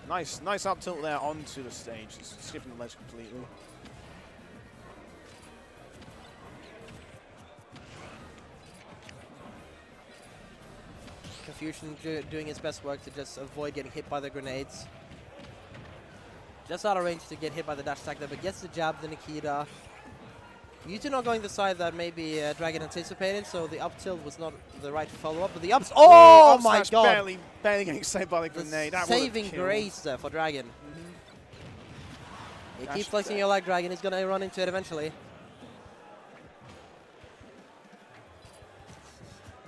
Nice up tilt there onto the stage, just skipping the ledge completely. Confusion doing his best work to just avoid getting hit by the grenades. Just out of range to get hit by the dash attack there, but gets the jab, the Nikita. Mewtwo not going the side that maybe Dragon anticipated, so the up tilt was not the right follow-up, but the ups. Oh my god! Barely getting saved by the grenade. That saving grace there for Dragon. You keep flexing your leg, Dragon. He's going to run into it eventually.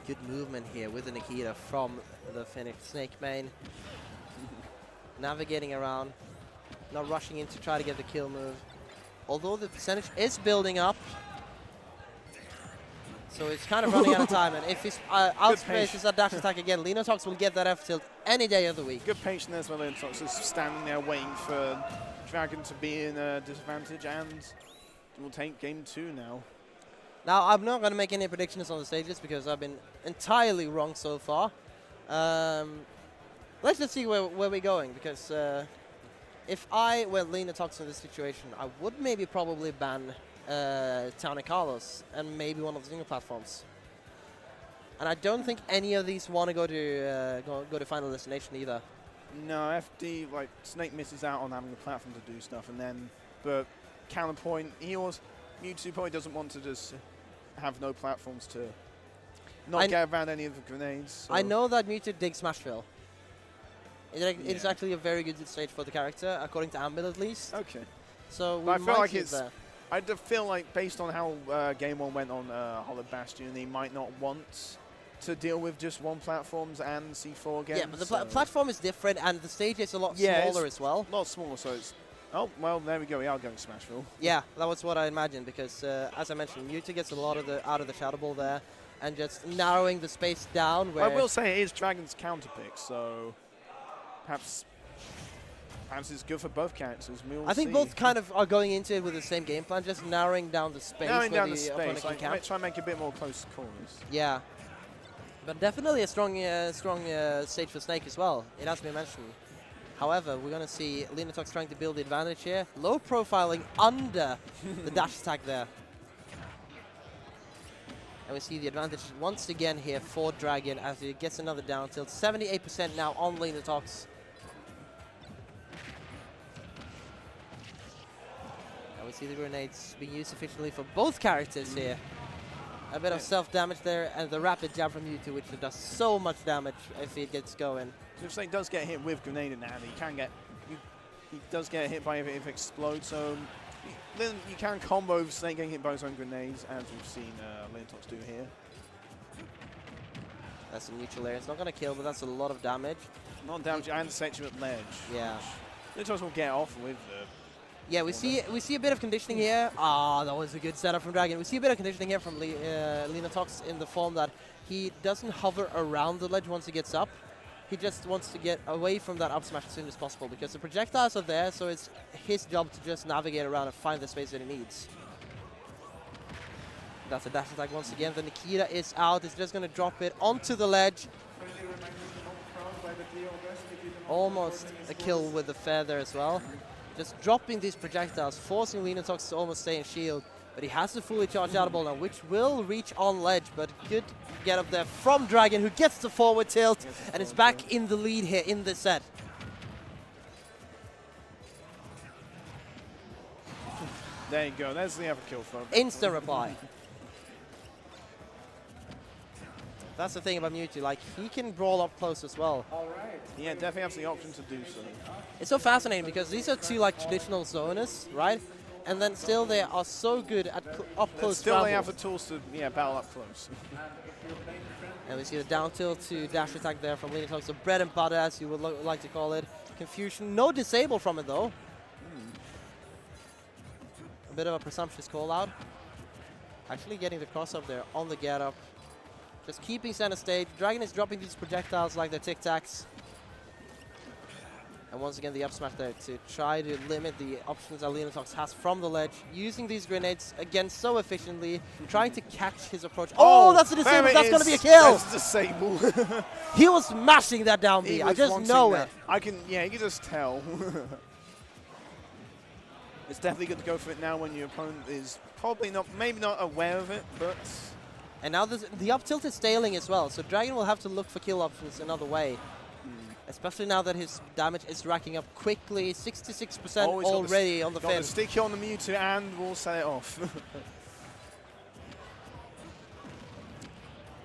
Good movement here with the Nikita from the Finnish Snake main. Navigating around, not rushing in to try to get the kill move. Although the percentage is building up, so it's kind of running out of time. And if he outspaces that dash attack again, Linox will get that F tilt any day of the week. Good patience as well. Linox is standing there waiting for Dragon to be in a disadvantage, and we'll take game 2 now. Now, I'm not going to make any predictions on the stages because I've been entirely wrong so far. Let's just see where we're going, because if I were Linox in this situation, I would maybe probably ban Town and Carlos and maybe one of the single platforms. And I don't think any of these want to go to Final Destination either. No, FD, like, Snake misses out on having a platform to do stuff, and then, but counterpoint, Mewtwo probably doesn't want to just have no platforms to not get around any of the grenades. So. I know that Mewtwo digs Smashville. It's actually a very good stage for the character, according to Ambil at least. Okay. So I feel like it's. I feel like based on how Game 1 went on Hollow Bastion, they might not want to deal with just one platforms and C4 again. Yeah, but the platform is different, and the stage is a lot smaller as well. A lot smaller, so it's. Oh, well, there we go. We are going Smashville. Yeah, that was what I imagined, because as I mentioned, Mewtwo gets a lot of out of the Shadow Ball there, and just narrowing the space down. Where I will say it is Dragon's counter pick, so perhaps it's good for both characters. I think both kind of are going into it with the same game plan, just narrowing down the space. Narrowing down the space. Like, try and make it a bit more close corners. Yeah, but definitely a strong stage for Snake as well. It has to be mentioned. However, we're going to see Linox trying to build the advantage here. Low profiling under the dash attack there. And we see the advantage once again here for Dragon as he gets another down tilt. 78% now on Linox. And we see the grenades being used efficiently for both characters here. A bit of self-damage there, and the rapid jab from Mewtwo, which does so much damage if it gets going. So if Snake does get hit with grenade in the hand, he does get hit by it if it explodes. So then you can combo Snake getting hit by his own grenades, as we've seen Linox do here. That's a neutral area. It's not going to kill, but that's a lot of damage. Not damage, and sets you at ledge. Yeah. Linox will get off with the. Yeah, we see a bit of conditioning here. Ah, that was a good setup from Dragon. We see a bit of conditioning here from Linox in the form that he doesn't hover around the ledge once he gets up. He just wants to get away from that up smash as soon as possible, because the projectiles are there, so it's his job to just navigate around and find the space that he needs. That's a dash attack once again. The Nikita is out. It's just going to drop it onto the ledge. Almost a kill with the feather as well. Just dropping these projectiles, forcing Linox to almost stay in shield. But he has to fully charge out a ball now, which will reach on ledge. But good get up there from Dragon, who gets the forward tilt and is back in the lead here in this set. There you go. There's the other kill for him. Instant reply. That's the thing about Mewtwo, like, he can brawl up close as well. Yeah, definitely has the option to do so. It's so fascinating because these are two like traditional zoners, right? And then still they are so good at up close Still travel. they have the tools to battle up close. And if you're playing friendly And we see the down tilt to dash attack there from Linox. So bread and butter, as you would like to call it. Confusion. No disable from it, though. A bit of a presumptuous call out. Actually getting the cross up there on the get up. Just keeping center stage. Dragon is dropping these projectiles like they're Tic Tacs. And once again, the up smash there to try to limit the options that Linox has from the ledge. Using these grenades, again, so efficiently. Trying to catch his approach. Oh, that's a disable. That's going to be a kill. That's disable. He was smashing that down B. I just know it. Yeah, you can just tell. It's definitely good to go for it now when your opponent is probably not, maybe not aware of it, but... And now the up tilt is staling as well, so Dragon will have to look for kill options another way. Especially now that his damage is racking up quickly, 66% already on the fin. Got the sticky on the Mewtwo and we'll set it off.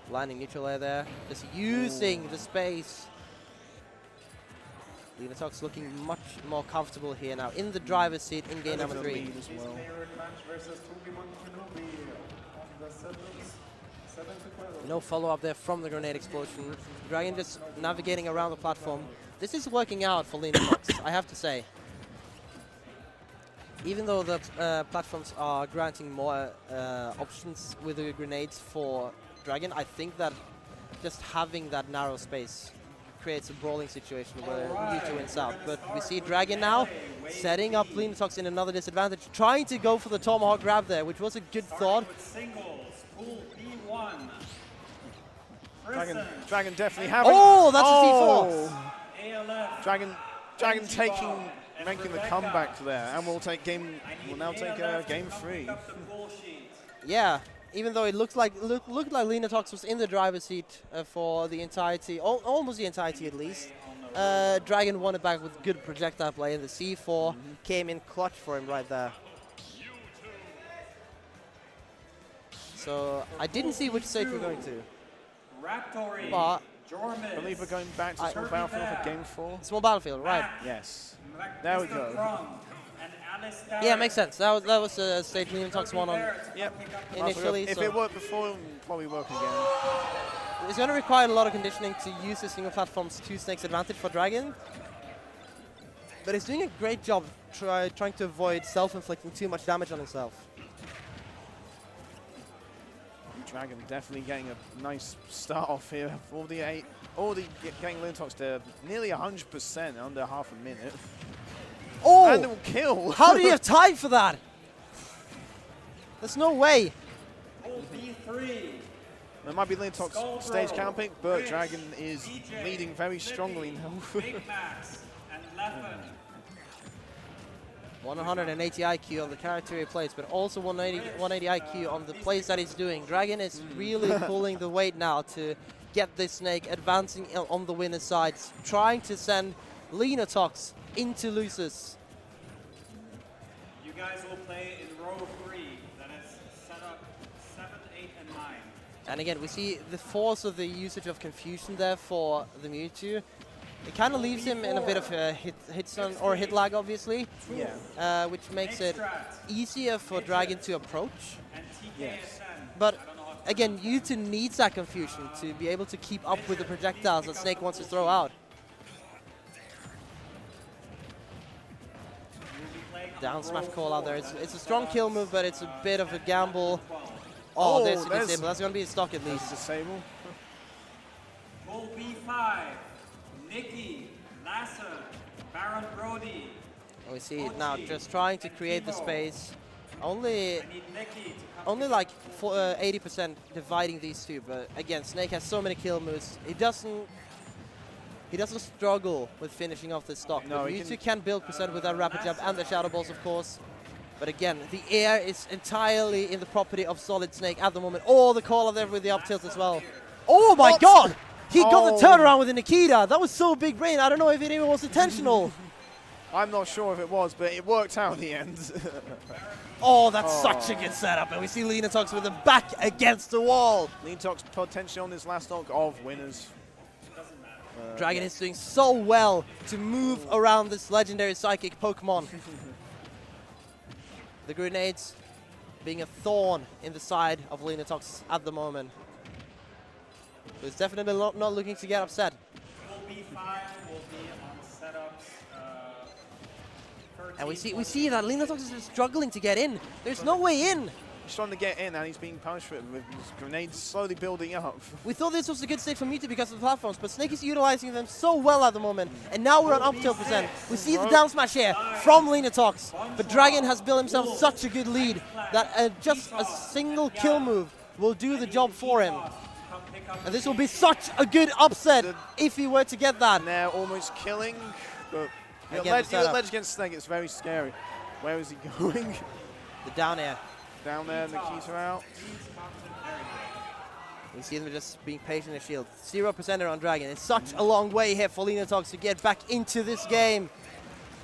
Landing neutral air there, just using the space. Linox looking much more comfortable here now in the driver's seat in game number 3. No follow-up there from the grenade explosion. Dragon just navigating around the platform. This is working out for Linox, I have to say. Even though the platforms are granting more options with the grenades for Dragon, I think that just having that narrow space creates a brawling situation where Mewtwo wins out. But we see Dragon now setting up Linox in another disadvantage, trying to go for the Tomahawk grab there, which was a good thought. Dragon definitely having. Oh, that's a C4. Dragon making the comeback there, and we'll now take game 3. Yeah, even though it looked like Linox was in the driver's seat for the entirety, almost the entirety at least. Dragon won it back with good projectile play, and the C4 came in clutch for him right there. So I didn't see which stage we're going to. But I believe we're going back to Small Battlefield for game 4. Small Battlefield, right. Yes. There we go. Yeah, makes sense. That was a stage Linox won on initially. If it worked before, it will probably work again. It's going to require a lot of conditioning to use the single platform's 2 snakes advantage for Dragon. But he's doing a great job trying to avoid self-inflicting too much damage on himself. Dragon definitely getting a nice start off here. Already getting Linox to nearly 100% under half a minute. Oh! And it will kill. How do you have time for that? There's no way. There might be Linox stage camping, but Dragon is leading very strongly now. 180 IQ on the character he plays, but also 180 IQ on the plays that he's doing. Dragon is really pulling the weight now to get this snake advancing on the winner's side, trying to send Linox into losers. You guys will play in row 3, that is set up 7, 8, and 9. And again, we see the force of the usage of confusion there for the Mewtwo. It kind of leaves him in a bit of a hit stun or hit lag, obviously, which makes it easier for Dragon to approach. Yes. But again, Mewtwo needs that confusion to be able to keep up with the projectiles that Snake wants to throw out. Down smash call out there. It's a strong kill move, but it's a bit of a gamble. Oh, there's a disable. That's going to be a stock at least. Disable. Bull B5. Nikki, Lasser, Baron Brody. And we see it now just trying to create the space. Only like 80% dividing these two, but again, Snake has so many kill moves. He doesn't struggle with finishing off this stock. No, Mewtwo can build percent with that rapid jump and the Shadow Balls, of course. But again, the air is entirely in the property of Solid Snake at the moment. Oh, the call out there with the up tilt as well. Oh my god! He got the turnaround with the Nikita. That was so big brain. I don't know if it even was intentional. I'm not sure if it was, but it worked out in the end. Oh, that's such a good setup. And we see Linox with the back against the wall. Linox potentially on this last stock of winners. Dragon is doing so well to move around this legendary psychic Pokemon. The grenades being a thorn in the side of Linox at the moment. who's definitely not looking to get upset. Will be 5 will be on setups. 13 And we see that Linox is struggling to get in. There's no way in. He's trying to get in, and he's being punished for it with his grenades slowly building up. We thought this was a good stage for Muta because of the platforms, but Snake is utilizing them so well at the moment. And now we're on up tilt percent. We see the down smash here from Linox, but Dragon has built himself such a good lead that just a single kill move will do the job for him. And this will be such a good upset if he were to get that. Now almost killing, but Again, ledge against Snake, it's very scary. Where is he going? The down air. Down there, and the keys are out. We see them just being patient in shield. 0% on Dragon. It's such a long way here for Linox to get back into this game.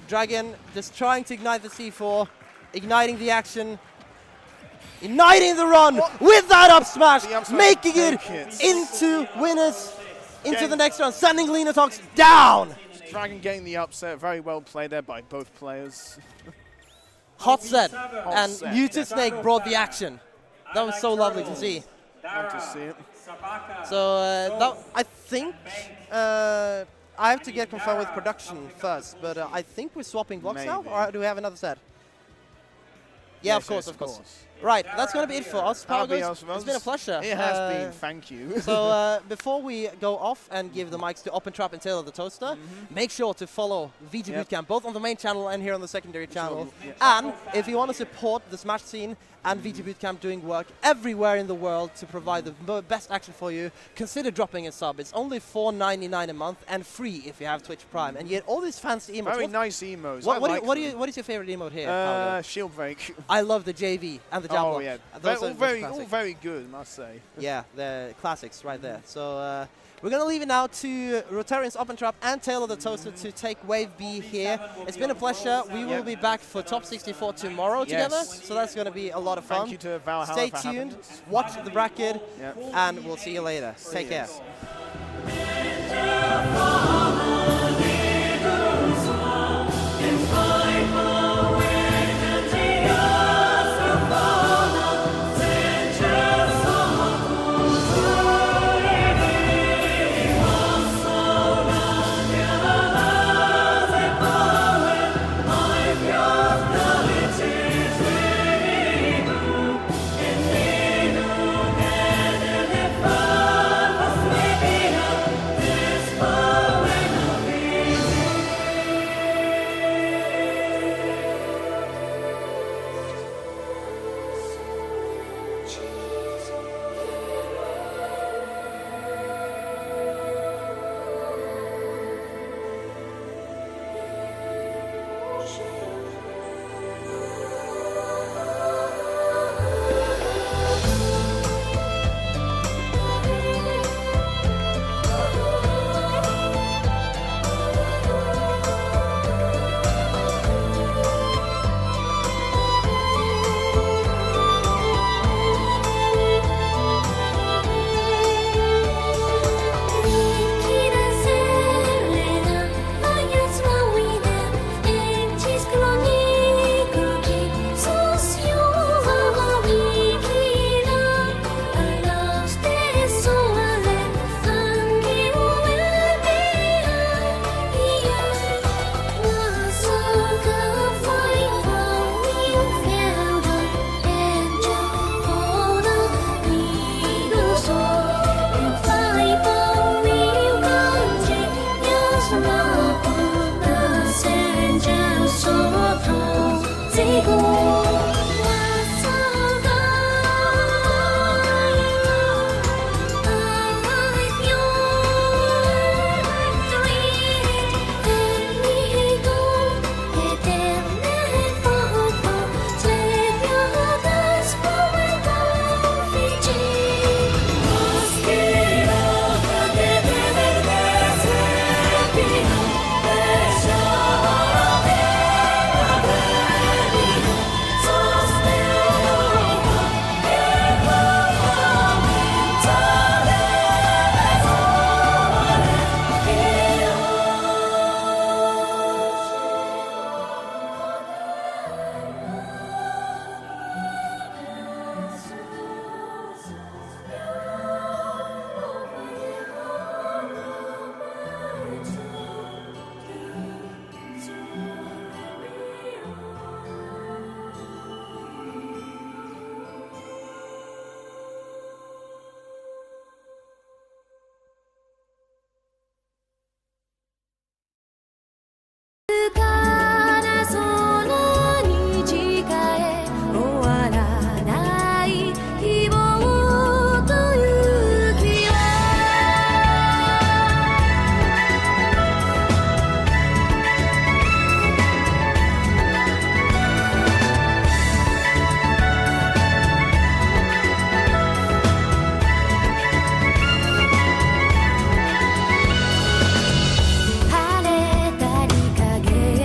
Dragon just trying to ignite the C4, igniting the action, igniting the run with that up smash, making it into winners, into the next round, sending Linox down. Dragon getting the upset, very well played there by both players. Hot set, and Muted Snake brought the action. That was so lovely to see. Love to see it. So I think I have to get confirmed with production first, but I think we're swapping blocks now, or do we have another set? Yeah, Yes, of course. Right, that's going to be it for us. Power Goes, it's been a pleasure. It has been, thank you. So before we go off and give the mics to Up and Trap and Taylor the Toaster, make sure to follow VGBootCamp, both on the main channel and here on the secondary channel. And if you want to support the Smash scene and VGBootCamp doing work everywhere in the world to provide the best action for you, consider dropping a sub. It's only $4.99 a month and free if you have Twitch Prime. And yet all these fancy emotes. Very nice emotes. What is your favorite emote here? Shield break. I love the JV and the jab Oh block. yeah, Those all are very good, I must say. Yeah, the classics right there. So we're going to leave it now to Rotarians Up and Trap and Taylor the Toaster to take Wave B here. It's been a pleasure. We will be back for Top 64 tomorrow together, so that's going to be a lot of fun. Thank you to Valhalla Stay for tuned, having us. watch the bracket, and we'll see you later. Take care. Let's go. 晴れたり影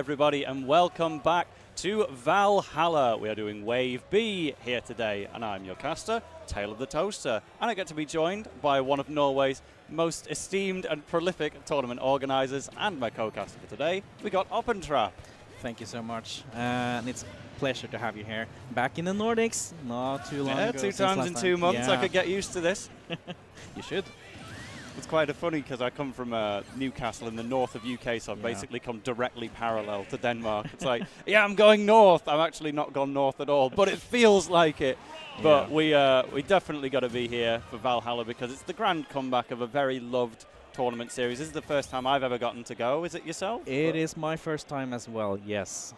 everybody, and welcome back to Valhalla. We are doing Wave B here today, and I'm your caster, Tale of the Toaster, and I get to be joined by one of Norway's most esteemed and prolific tournament organizers, and my co-caster for today. We got Oppentrap. Thank you so much, and it's a pleasure to have you here. Back in the Nordics, not too long ago. 2 times in 2 months, I could get used to this. You should. It's quite funny because I come from Newcastle in the north of UK, so I've basically come directly parallel to Denmark. It's like, yeah, I'm going north. I've actually not gone north at all, but it feels like it. But we definitely got to be here for Valhalla because it's the grand comeback of a very loved tournament series. This is the first time I've ever gotten to go. Is it yourself? It is my first time as well, yes.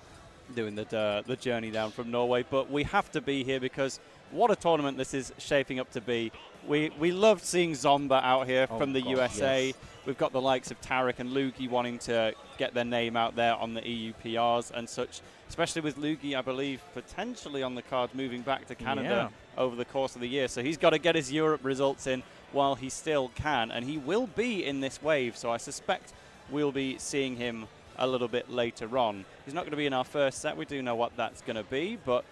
Doing the journey down from Norway, but we have to be here because what a tournament this is shaping up to be. We loved seeing Zomba out here from the USA. Yes. We've got the likes of Tarek and Lugi wanting to get their name out there on the EU PRs and such, especially with Lugi, I believe, potentially on the cards moving back to Canada over the course of the year. So he's got to get his Europe results in while he still can, and he will be in this wave, so I suspect we'll be seeing him a little bit later on. He's not going to be in our first set. We do know what that's going to be, but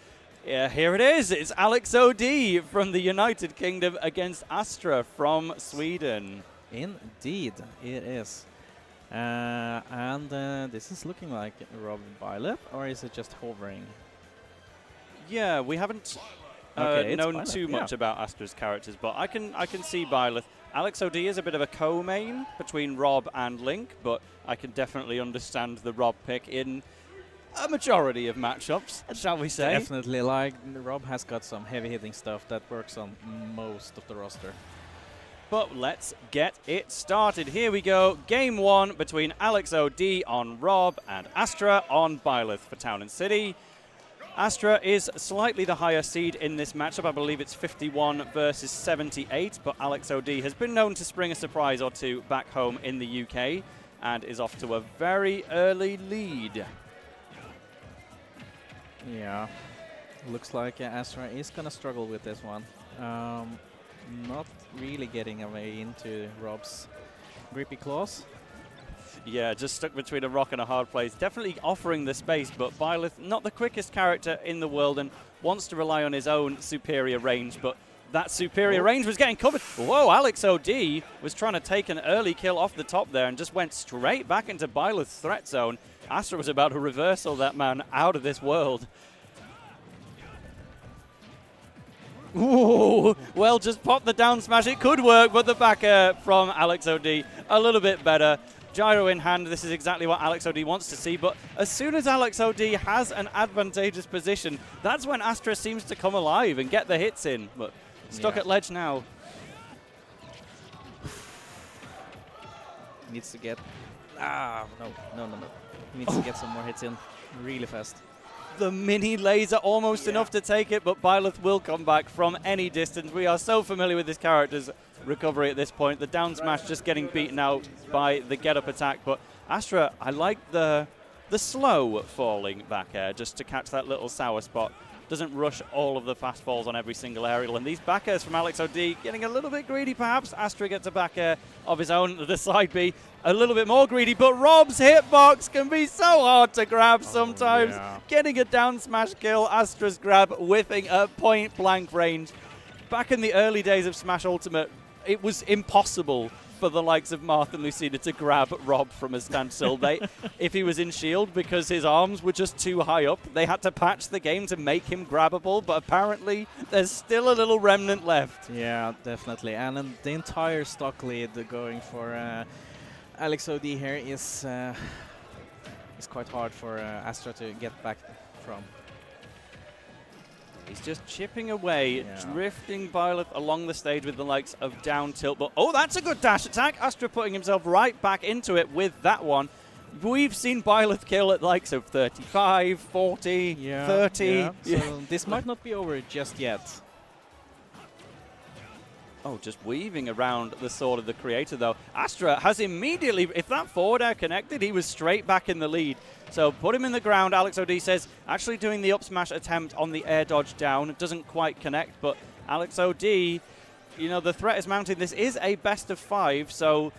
here it is. It's Alex OD from the United Kingdom against Astra from Sweden. Indeed, it is. And this is looking like Rob Byleth, or is it just hovering? Yeah, we haven't known too much about Astra's characters, but I can see Byleth. Alex OD is a bit of a co-main between Rob and Link, but I can definitely understand the Rob pick in a majority of matchups, shall we say. Definitely, like Rob has got some heavy-hitting stuff that works on most of the roster. But let's get it started. Here we go. Game 1 between Alex OD on Rob and Astra on Byleth for Town and City. Astra is slightly the higher seed in this matchup. I believe it's 51 versus 78, but Alex OD has been known to spring a surprise or two back home in the UK and is off to a very early lead. Yeah, looks like Astra is going to struggle with this one. Not really getting away into Rob's grippy claws. Yeah, just stuck between a rock and a hard place. Definitely offering the space, but Byleth, not the quickest character in the world and wants to rely on his own superior range, but that superior range was getting covered. Whoa, Alex OD was trying to take an early kill off the top there and just went straight back into Byleth's threat zone. Astra was about to reversal that man out of this world. Ooh, well, just pop the down smash. It could work, but the back air from Alex OD a little bit better. Gyro in hand, this is exactly what Alex OD wants to see, but as soon as Alex OD has an advantageous position, that's when Astra seems to come alive and get the hits in, but stuck at ledge now. Needs to get... no. Needs to get some more hits in really fast. The mini laser almost enough to take it, but Byleth will come back from any distance. We are so familiar with this character's recovery at this point. The down smash just getting beaten out by the get-up attack, but Astra, I like the slow falling back air just to catch that little sour spot. Doesn't rush all of the fast falls on every single aerial. And these back airs from Alex OD getting a little bit greedy perhaps. Astra gets a back air of his own. The side B a little bit more greedy, but Rob's hitbox can be so hard to grab sometimes. Getting a down smash kill, Astra's grab whiffing at point blank range. Back in the early days of Smash Ultimate, it was impossible for the likes of Marth and Lucina to grab Rob from a standstill. If he was in shield, because his arms were just too high up, they had to patch the game to make him grabbable, but apparently there's still a little remnant left. Yeah, definitely. And the entire stock lead going for Alex OD here is quite hard for Astra to get back from. He's just chipping away, drifting Byleth along the stage with the likes of down tilt. But, oh, that's a good dash attack. Astra putting himself right back into it with that one. We've seen Byleth kill at likes of 35, 40, 30. Yeah. So this might not be over just yet. Oh, just weaving around the sword of the creator, though. Astra has immediately, if that forward air connected, he was straight back in the lead. So put him in the ground. Alex OD says, actually doing the up smash attempt on the air dodge down. It doesn't quite connect, but Alex OD, you know, the threat is mounting. This is a best of 5, so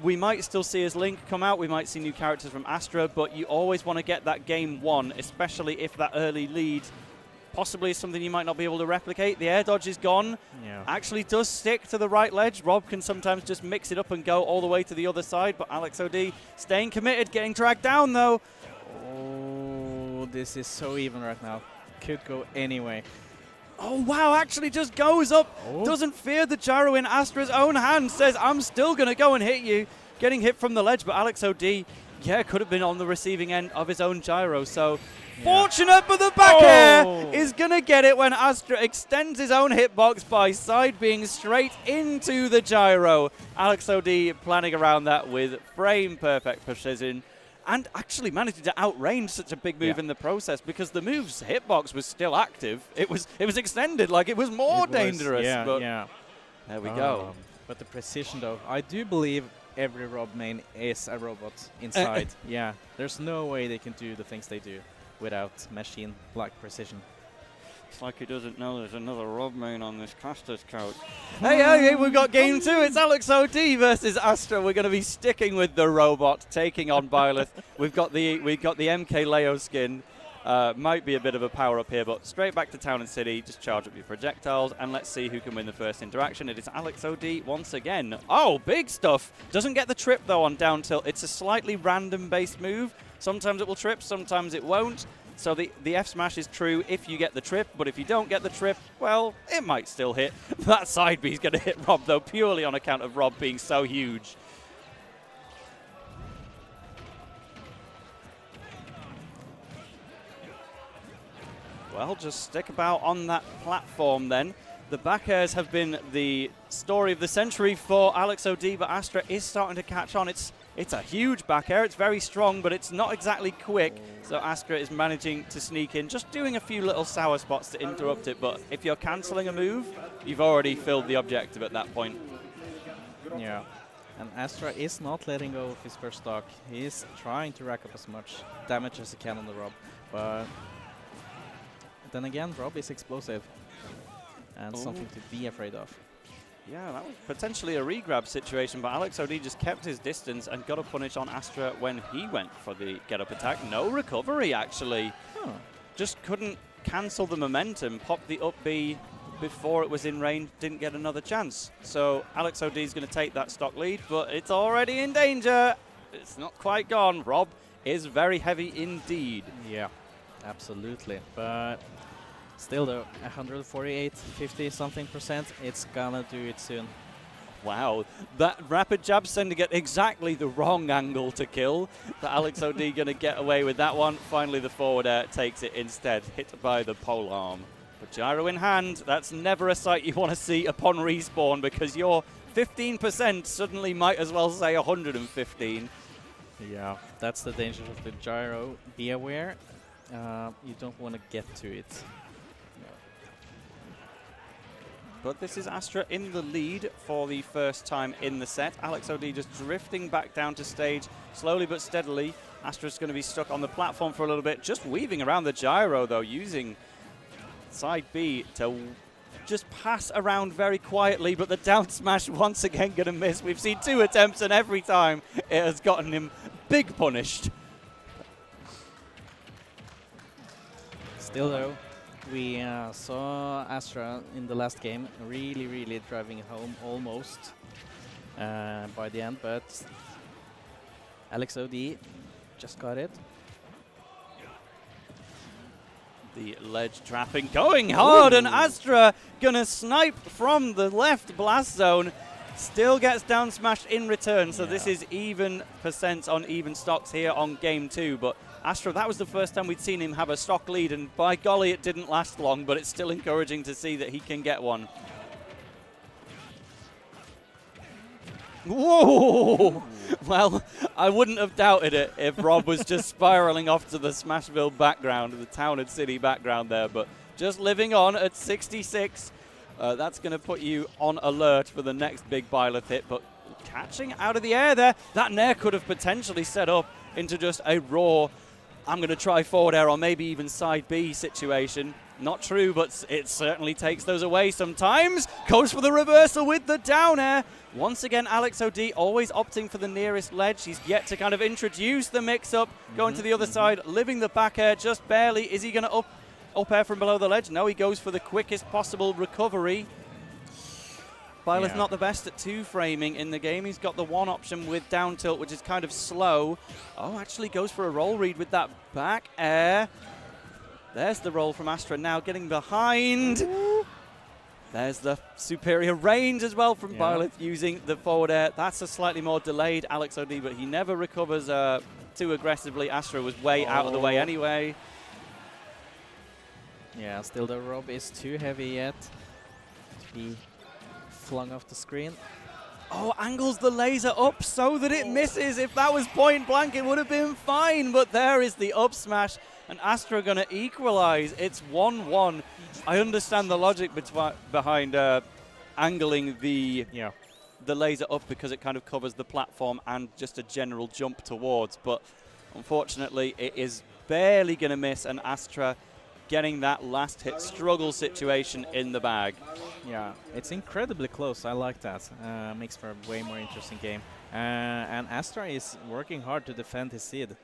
we might still see as Link come out, we might see new characters from Astra, but you always want to get that game one, especially if that early lead possibly is something you might not be able to replicate. The air dodge is gone. Yeah. Actually does stick to the right ledge. Rob can sometimes just mix it up and go all the way to the other side, but Alex OD staying committed, getting dragged down though. Oh, this is so even right now. Could go anyway. Oh wow, actually just goes up. Oh. Doesn't fear the gyro in Astra's own hand. Says, I'm still going to go and hit you. Getting hit from the ledge, but Alex OD, yeah, could have been on the receiving end of his own gyro. So fortunate, but the back air is going to get it when Astra extends his own hitbox by side being straight into the gyro. Alex OD planning around that with frame perfect precision, and actually managing to outrange such a big move in the process, because the move's hitbox was still active. It was extended, like it was more dangerous. Yeah, but yeah. There we go. But the precision, though, I do believe every Rob main is a robot inside. Yeah, there's no way they can do the things they do without machine-like precision. It's like he doesn't know there's another Rob main on this caster's couch. Hey, we've got game 2. It's Alex OD versus Astra. We're going to be sticking with the robot, taking on Byleth. We've got the MK Leo skin. Might be a bit of a power up here, but straight back to Town and City. Just charge up your projectiles, and let's see who can win the first interaction. It is Alex OD once again. Oh, big stuff. Doesn't get the trip, though, on down tilt. It's a slightly random-based move. Sometimes it will trip, sometimes it won't. So the F smash is true if you get the trip, but if you don't get the trip, well, it might still hit. That side B is going to hit Rob, though, purely on account of Rob being so huge. Well, just stick about on that platform then. The back airs have been the story of the century for Alex OD, but Astra is starting to catch on. It's a huge back air. It's very strong, but it's not exactly quick. So Astra is managing to sneak in, just doing a few little sour spots to interrupt it. But if you're cancelling a move, you've already filled the objective at that point. Yeah. And Astra is not letting go of his first stock. He is trying to rack up as much damage as he can on the Rob. But then again, Rob is explosive. And something to be afraid of. Yeah, that was potentially a regrab situation, but Alex OD just kept his distance and got a punish on Astra when he went for the get-up attack. No recovery, actually. Huh. Just couldn't cancel the momentum, popped the up B before it was in range, didn't get another chance. So Alex OD is going to take that stock lead, but it's already in danger. It's not quite gone. Rob is very heavy indeed. Yeah, absolutely. But still, though, 148, 50-something%, it's gonna do it soon. Wow, that rapid jab sending it exactly the wrong angle to kill. But Alex OD gonna get away with that one. Finally, the forward air takes it instead, hit by the pole arm. But gyro in hand, that's never a sight you want to see upon respawn, because your 15% suddenly might as well say 115. Yeah, that's the danger of the gyro. Be aware, you don't want to get to it. But this is Astra in the lead for the first time in the set. Alex OD just drifting back down to stage slowly but steadily. Astra's going to be stuck on the platform for a little bit, just weaving around the gyro though, using side B to just pass around very quietly, but the down smash once again going to miss. We've seen 2 attempts and every time it has gotten him big punished. Still though, we saw Astra in the last game really driving it home almost by the end, but Alex OD just got it. The ledge trapping going hard, and Astra gonna snipe from the left blast zone. Still gets down smashed in return, so this is even percent on even stocks here on game 2. But Astra, that was the first time we'd seen him have a stock lead, and by golly, it didn't last long, but it's still encouraging to see that he can get one. Whoa! Well, I wouldn't have doubted it if Rob was just spiraling off to the Smashville background, the Town and City background there, but just living on at 66. That's going to put you on alert for the next big Byleth hit, but catching out of the air there, that Nair could have potentially set up into just a raw, I'm going to try forward air or maybe even side B situation. Not true, but it certainly takes those away sometimes. Goes for the reversal with the down air. Once again, Alex O'D always opting for the nearest ledge. He's yet to kind of introduce the mix-up, going to the other side, living the back air just barely. Is he going to up air from below the ledge? No, he goes for the quickest possible recovery. Byleth not the best at two-framing in the game. He's got the one option with down tilt, which is kind of slow. Oh, actually goes for a roll read with that back air. There's the roll from Astra now getting behind. There's the superior range as well from Byleth using the forward air. That's a slightly more delayed Alex O'D, but he never recovers too aggressively. Astra was way out of the way anyway. Yeah, still the rob is too heavy yet to be flung off the screen. Oh, angles the laser up so that it misses. If that was point blank, it would have been fine. But there is the up smash, and Astra going to equalize. It's 1-1. I understand the logic behind angling the laser up because it kind of covers the platform and just a general jump towards. But unfortunately, it is barely going to miss, and Astra getting that last hit struggle situation in the bag. Yeah, it's incredibly close. I like that. Makes for a way more interesting game. And Astra is working hard to defend his seed.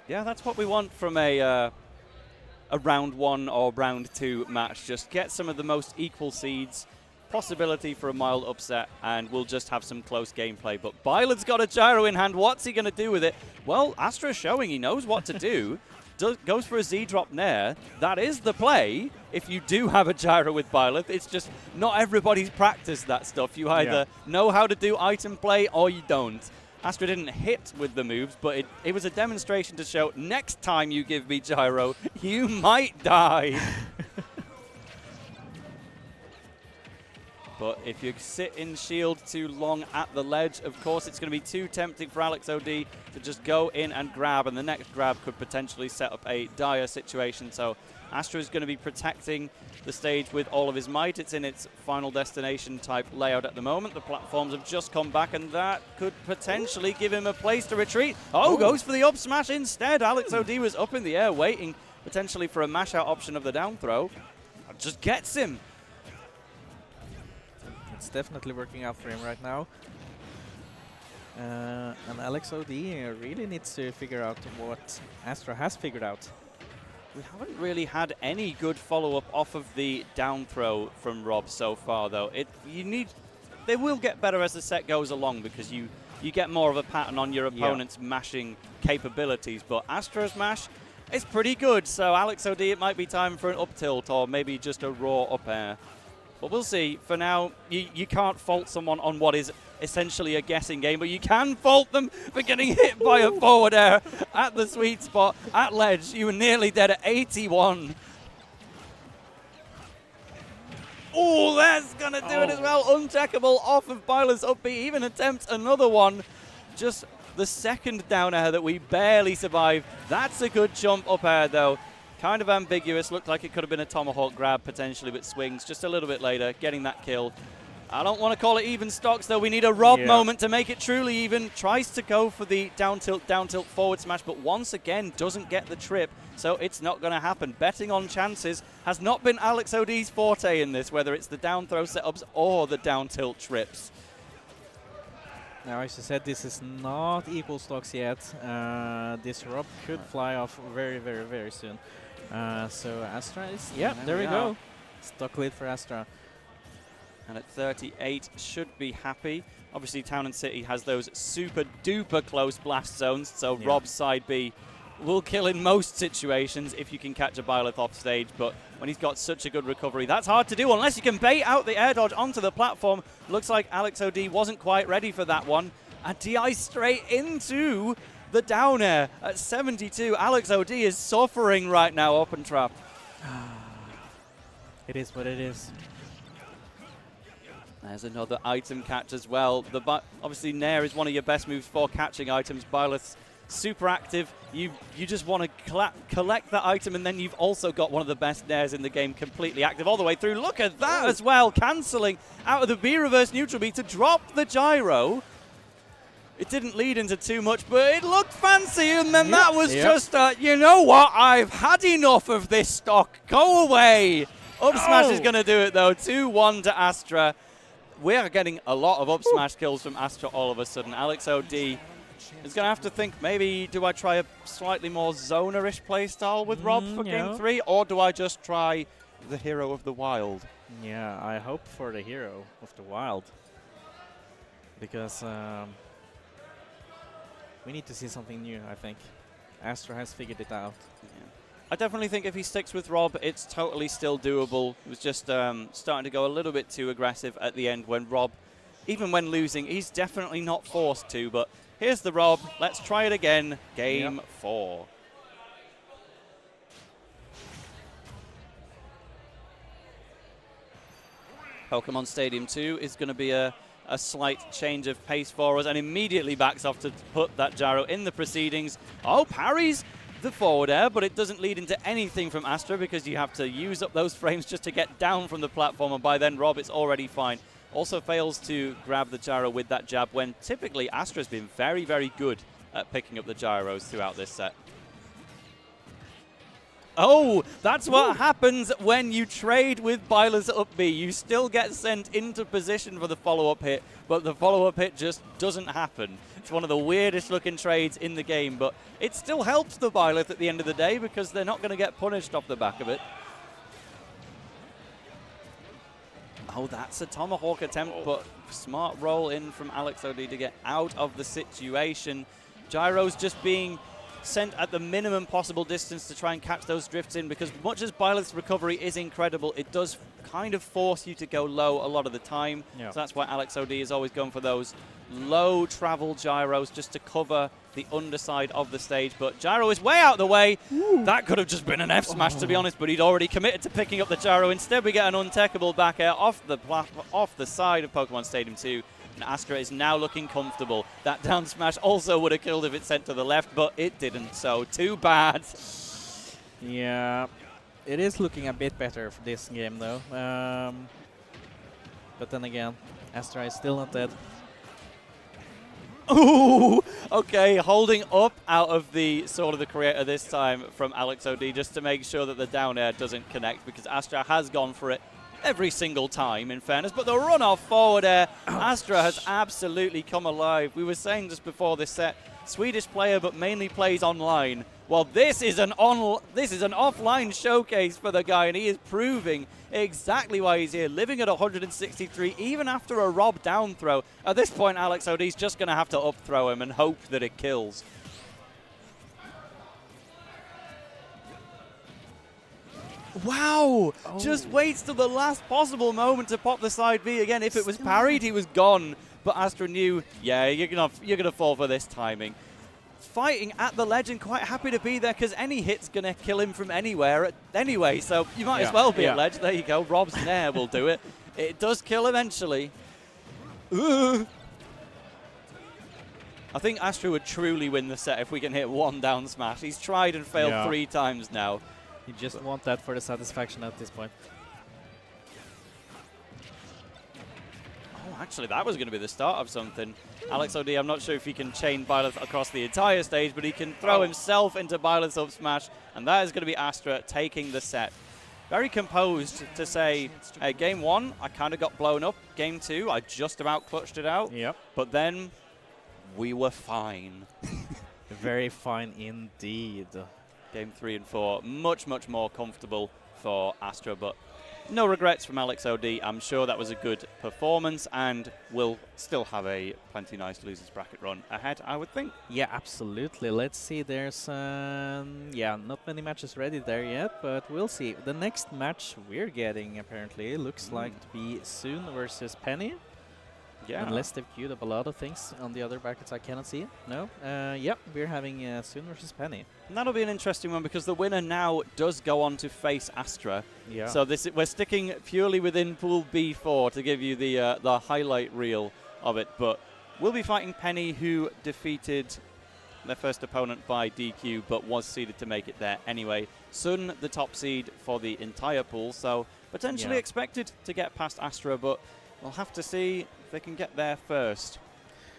Yeah, that's what we want from a round 1 or round 2 match. Just get some of the most equal seeds, possibility for a mild upset, and we'll just have some close gameplay. But Byleth's got a gyro in hand. What's he going to do with it? Well, Astra's showing he knows what to do. Goes for a Z-drop nair. That is the play if you do have a gyro with Byleth. It's just not everybody's practiced that stuff. You either know how to do item play or you don't. Astra didn't hit with the moves, but it was a demonstration to show next time you give me gyro, you might die. But if you sit in shield too long at the ledge, of course it's going to be too tempting for Alex O'D to just go in and grab, and the next grab could potentially set up a dire situation. So Astra is going to be protecting the stage with all of his might. It's in its final destination type layout at the moment. The platforms have just come back, and that could potentially give him a place to retreat. Oh, goes for the up smash instead. Alex O'D was up in the air waiting potentially for a mash out option of the down throw. Just gets him. It's definitely working out for him right now. And Alex O'D really needs to figure out what Astra has figured out. We haven't really had any good follow-up off of the down throw from Rob so far, though. They will get better as the set goes along because you get more of a pattern on your opponent's mashing capabilities. But Astra's mash is pretty good, so Alex O'D, it might be time for an up tilt or maybe just a raw up air. But we'll see. For now, you can't fault someone on what is essentially a guessing game, but you can fault them for getting hit by a forward air at the sweet spot at ledge. You were nearly dead at 81. Oh, that's going to do it as well. Uncheckable off of Byleth's up B. Even attempts another one. Just the second down air that we barely survived. That's a good jump up air, though. Kind of ambiguous. Looked like it could have been a tomahawk grab potentially, but swings just a little bit later, getting that kill. I don't want to call it even stocks, though. We need a Rob moment to make it truly even. Tries to go for the down tilt forward smash, but once again doesn't get the trip, so it's not going to happen. Betting on chances has not been Alex O'D's forte in this, whether it's the down throw setups or the down tilt trips. Now, as I said, this is not equal stocks yet. This Rob could fly off very, very, very soon. So Astra is, there we go. Stock lead for Astra. And at 38, should be happy. Obviously, Town and City has those super duper close blast zones, so Rob's side B will kill in most situations if you can catch a Byleth off stage, but when he's got such a good recovery, that's hard to do unless you can bait out the air dodge onto the platform. Looks like Alex O'D wasn't quite ready for that one. And DI straight into the down air at 72. Alex O'D is suffering right now, open trap. It is what it is. There's another item catch as well. Obviously, Nair is one of your best moves for catching items. Byleth's super active. You just want to collect that item, and then you've also got one of the best Nairs in the game completely active all the way through. Look at that as well, cancelling out of the B reverse neutral B to drop the gyro. It didn't lead into too much, but it looked fancy, and then that was just, you know what, I've had enough of this stock. Go away. Up smash is going to do it, though. 2-1 to Astra. we are getting a lot of up smash kills from Astra all of a sudden. Alex OD is going to have to think, maybe do I try a slightly more zonerish playstyle with Rob for game 3, or do I just try the Hero of the Wild? Yeah, I hope for the Hero of the Wild. Because we need to see something new, I think. Astra has figured it out. Yeah. I definitely think if he sticks with Rob, it's totally still doable. It was just starting to go a little bit too aggressive at the end when Rob, even when losing, he's definitely not forced to. But here's the Rob. Let's try it again. Game 4. Pokemon Stadium 2 is going to be a slight change of pace for us, and immediately backs off to put that gyro in the proceedings. Oh, parries the forward air, but it doesn't lead into anything from Astra because you have to use up those frames just to get down from the platform, and by then Rob is already fine. Also fails to grab the gyro with that jab when typically Astra's been very, very good at picking up the gyros throughout this set. Oh, that's what happens when you trade with Byler's up B. You still get sent into position for the follow-up hit, but the follow-up hit just doesn't happen. It's one of the weirdest looking trades in the game, but it still helps the Byleth at the end of the day because they're not going to get punished off the back of it. Oh, that's a Tomahawk attempt, but smart roll in from Alex OD to get out of the situation. Gyro's just being sent at the minimum possible distance to try and catch those drifts in, because much as Byleth's recovery is incredible, it does kind of force you to go low a lot of the time. So that's why Alex OD is always going for those low travel gyros just to cover the underside of the stage. But gyro is way out of the way. That could have just been an F smash, to be honest, but he'd already committed to picking up the gyro. Instead, we get an untechable back air off the side of Pokemon Stadium 2. And Astra is now looking comfortable. That down smash also would have killed if it sent to the left, but it didn't, so too bad. Yeah, it is looking a bit better for this game, though. But then again, Astra is still not dead. Ooh! Okay, holding up out of the Sword of the Creator this time from Alex OD just to make sure that the down air doesn't connect, because Astra has gone for it every single time, in fairness, but the run-off forward air, Astra has absolutely come alive. We were saying just before this set, Swedish player, but mainly plays online. Well, this is an offline showcase for the guy, and he is proving exactly why he's here, living at 163, even after a Rob down throw. At this point, Alex OD's just going to have to up throw him and hope that it kills. Wow! Oh. Just waits till the last possible moment to pop the side B again. If it was parried, he was gone. But Astra knew, yeah, you're gonna fall for this timing. Fighting at the ledge and quite happy to be there because any hit's gonna kill him from anywhere anyway. So you might as well be at ledge. There you go. Rob's Nair will do it. It does kill eventually. I think Astra would truly win the set if we can hit one down smash. He's tried and failed 3 times now. You just want that for the satisfaction at this point. Oh, actually, that was going to be the start of something. Alex OD, I'm not sure if he can chain Byleth across the entire stage, but he can throw himself into Byleth's up smash, and that is going to be Astra taking the set. Very composed to say, hey, game 1, I kind of got blown up. Game 2, I just about clutched it out. Yep. But then, we were fine. Very fine indeed. Game 3 and 4, much, much more comfortable for Astra, but no regrets from Alex OD. I'm sure that was a good performance, and we'll still have a plenty nice losers bracket run ahead, I would think. Yeah, absolutely. Let's see. There's not many matches ready there yet, but we'll see. The next match we're getting apparently looks like to be Soon versus Penny. Yeah. Unless they've queued up a lot of things on the other brackets I cannot see. No? Yep, we're having Soon versus Penny. And that'll be an interesting one because the winner now does go on to face Astra. Yeah. So we're sticking purely within Pool B4 to give you the highlight reel of it. But we'll be fighting Penny, who defeated their first opponent by DQ, but was seeded to make it there anyway. Sun, the top seed for the entire pool, so potentially expected to get past Astra, but we'll have to see if they can get there first.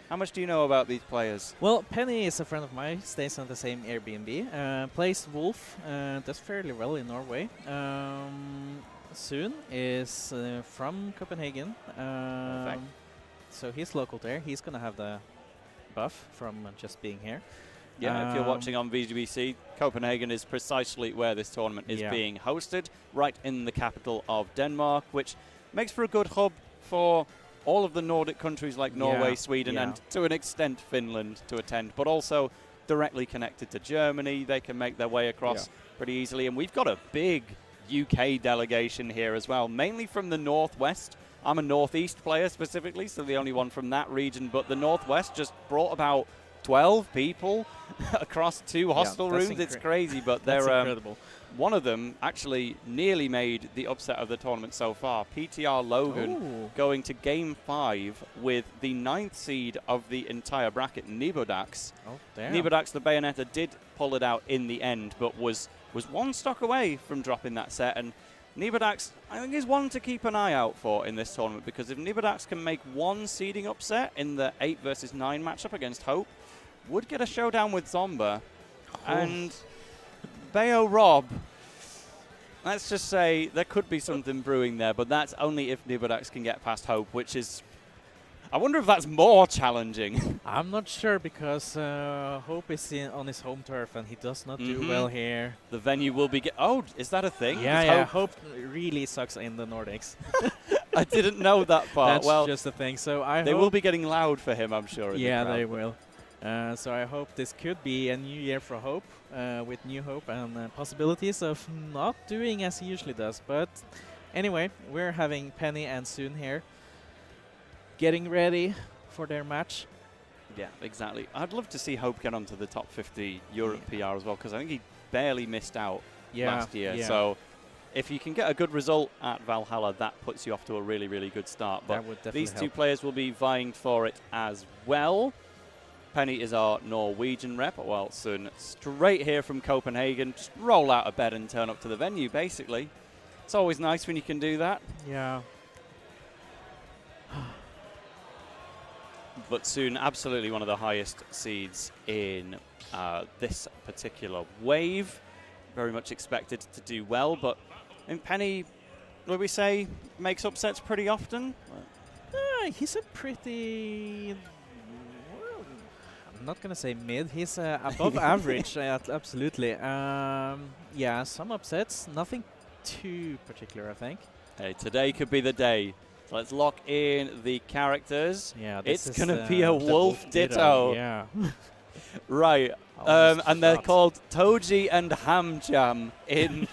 How much do you know about these players? Well, Penny is a friend of mine, stays on the same Airbnb, plays Wolf, does fairly well in Norway. Soon is from Copenhagen. So he's local there. He's going to have the buff from just being here. Yeah, if you're watching on VGBC, Copenhagen is precisely where this tournament is being hosted, right in the capital of Denmark, which makes for a good hub for all of the Nordic countries like Norway, Sweden, and to an extent Finland to attend, but also directly connected to Germany. They can make their way across pretty easily. And we've got a big UK delegation here as well, mainly from the Northwest. I'm a Northeast player specifically, so the only one from that region, but the Northwest just brought about 12 people across 2 hostel rooms. It's crazy, but they're incredible. One of them actually nearly made the upset of the tournament so far. PTR Logan going to Game 5 with the 9th seed of the entire bracket, Nibodax. Nibodax, the Bayonetta, did pull it out in the end, but was 1 stock away from dropping that set. And Nibodax, I think, is one to keep an eye out for in this tournament, because if Nibodax can make 1 seeding upset in the 8 versus 9 matchup against Hope, would get a showdown with Zomba. And Bayo Rob, let's just say there could be something brewing there, but that's only if Nibodax can get past Hope, which is, I wonder if that's more challenging. I'm not sure, because Hope is on his home turf and he does not do well here. The venue will be... Oh, is that a thing? Yeah, Hope really sucks in the Nordics. I didn't know that part. That's just a thing. So they will be getting loud for him, I'm sure. Yeah, they will. So I hope this could be a new year for Hope, with new hope and possibilities of not doing as he usually does. But anyway, we're having Penny and Soon here getting ready for their match. Yeah, exactly. I'd love to see Hope get onto the top 50 Europe PR as well, because I think he barely missed out last year. Yeah. So if you can get a good result at Valhalla, that puts you off to a really, really good start. But these 2 players will be vying for it as well. Penny is our Norwegian rep, while Sun straight here from Copenhagen. Just roll out of bed and turn up to the venue, basically. It's always nice when you can do that. Yeah. But Sun, absolutely one of the highest seeds in this particular wave. Very much expected to do well, but in Penny, would we say, makes upsets pretty often? He's a pretty... I'm not going to say mid. He's above average, absolutely. Yeah, some upsets. Nothing too particular, I think. Hey, today could be the day. So let's lock in the characters. Yeah, it's going to be a Wolf Ditto. Yeah. Right. And they're called Toji and Hamjam in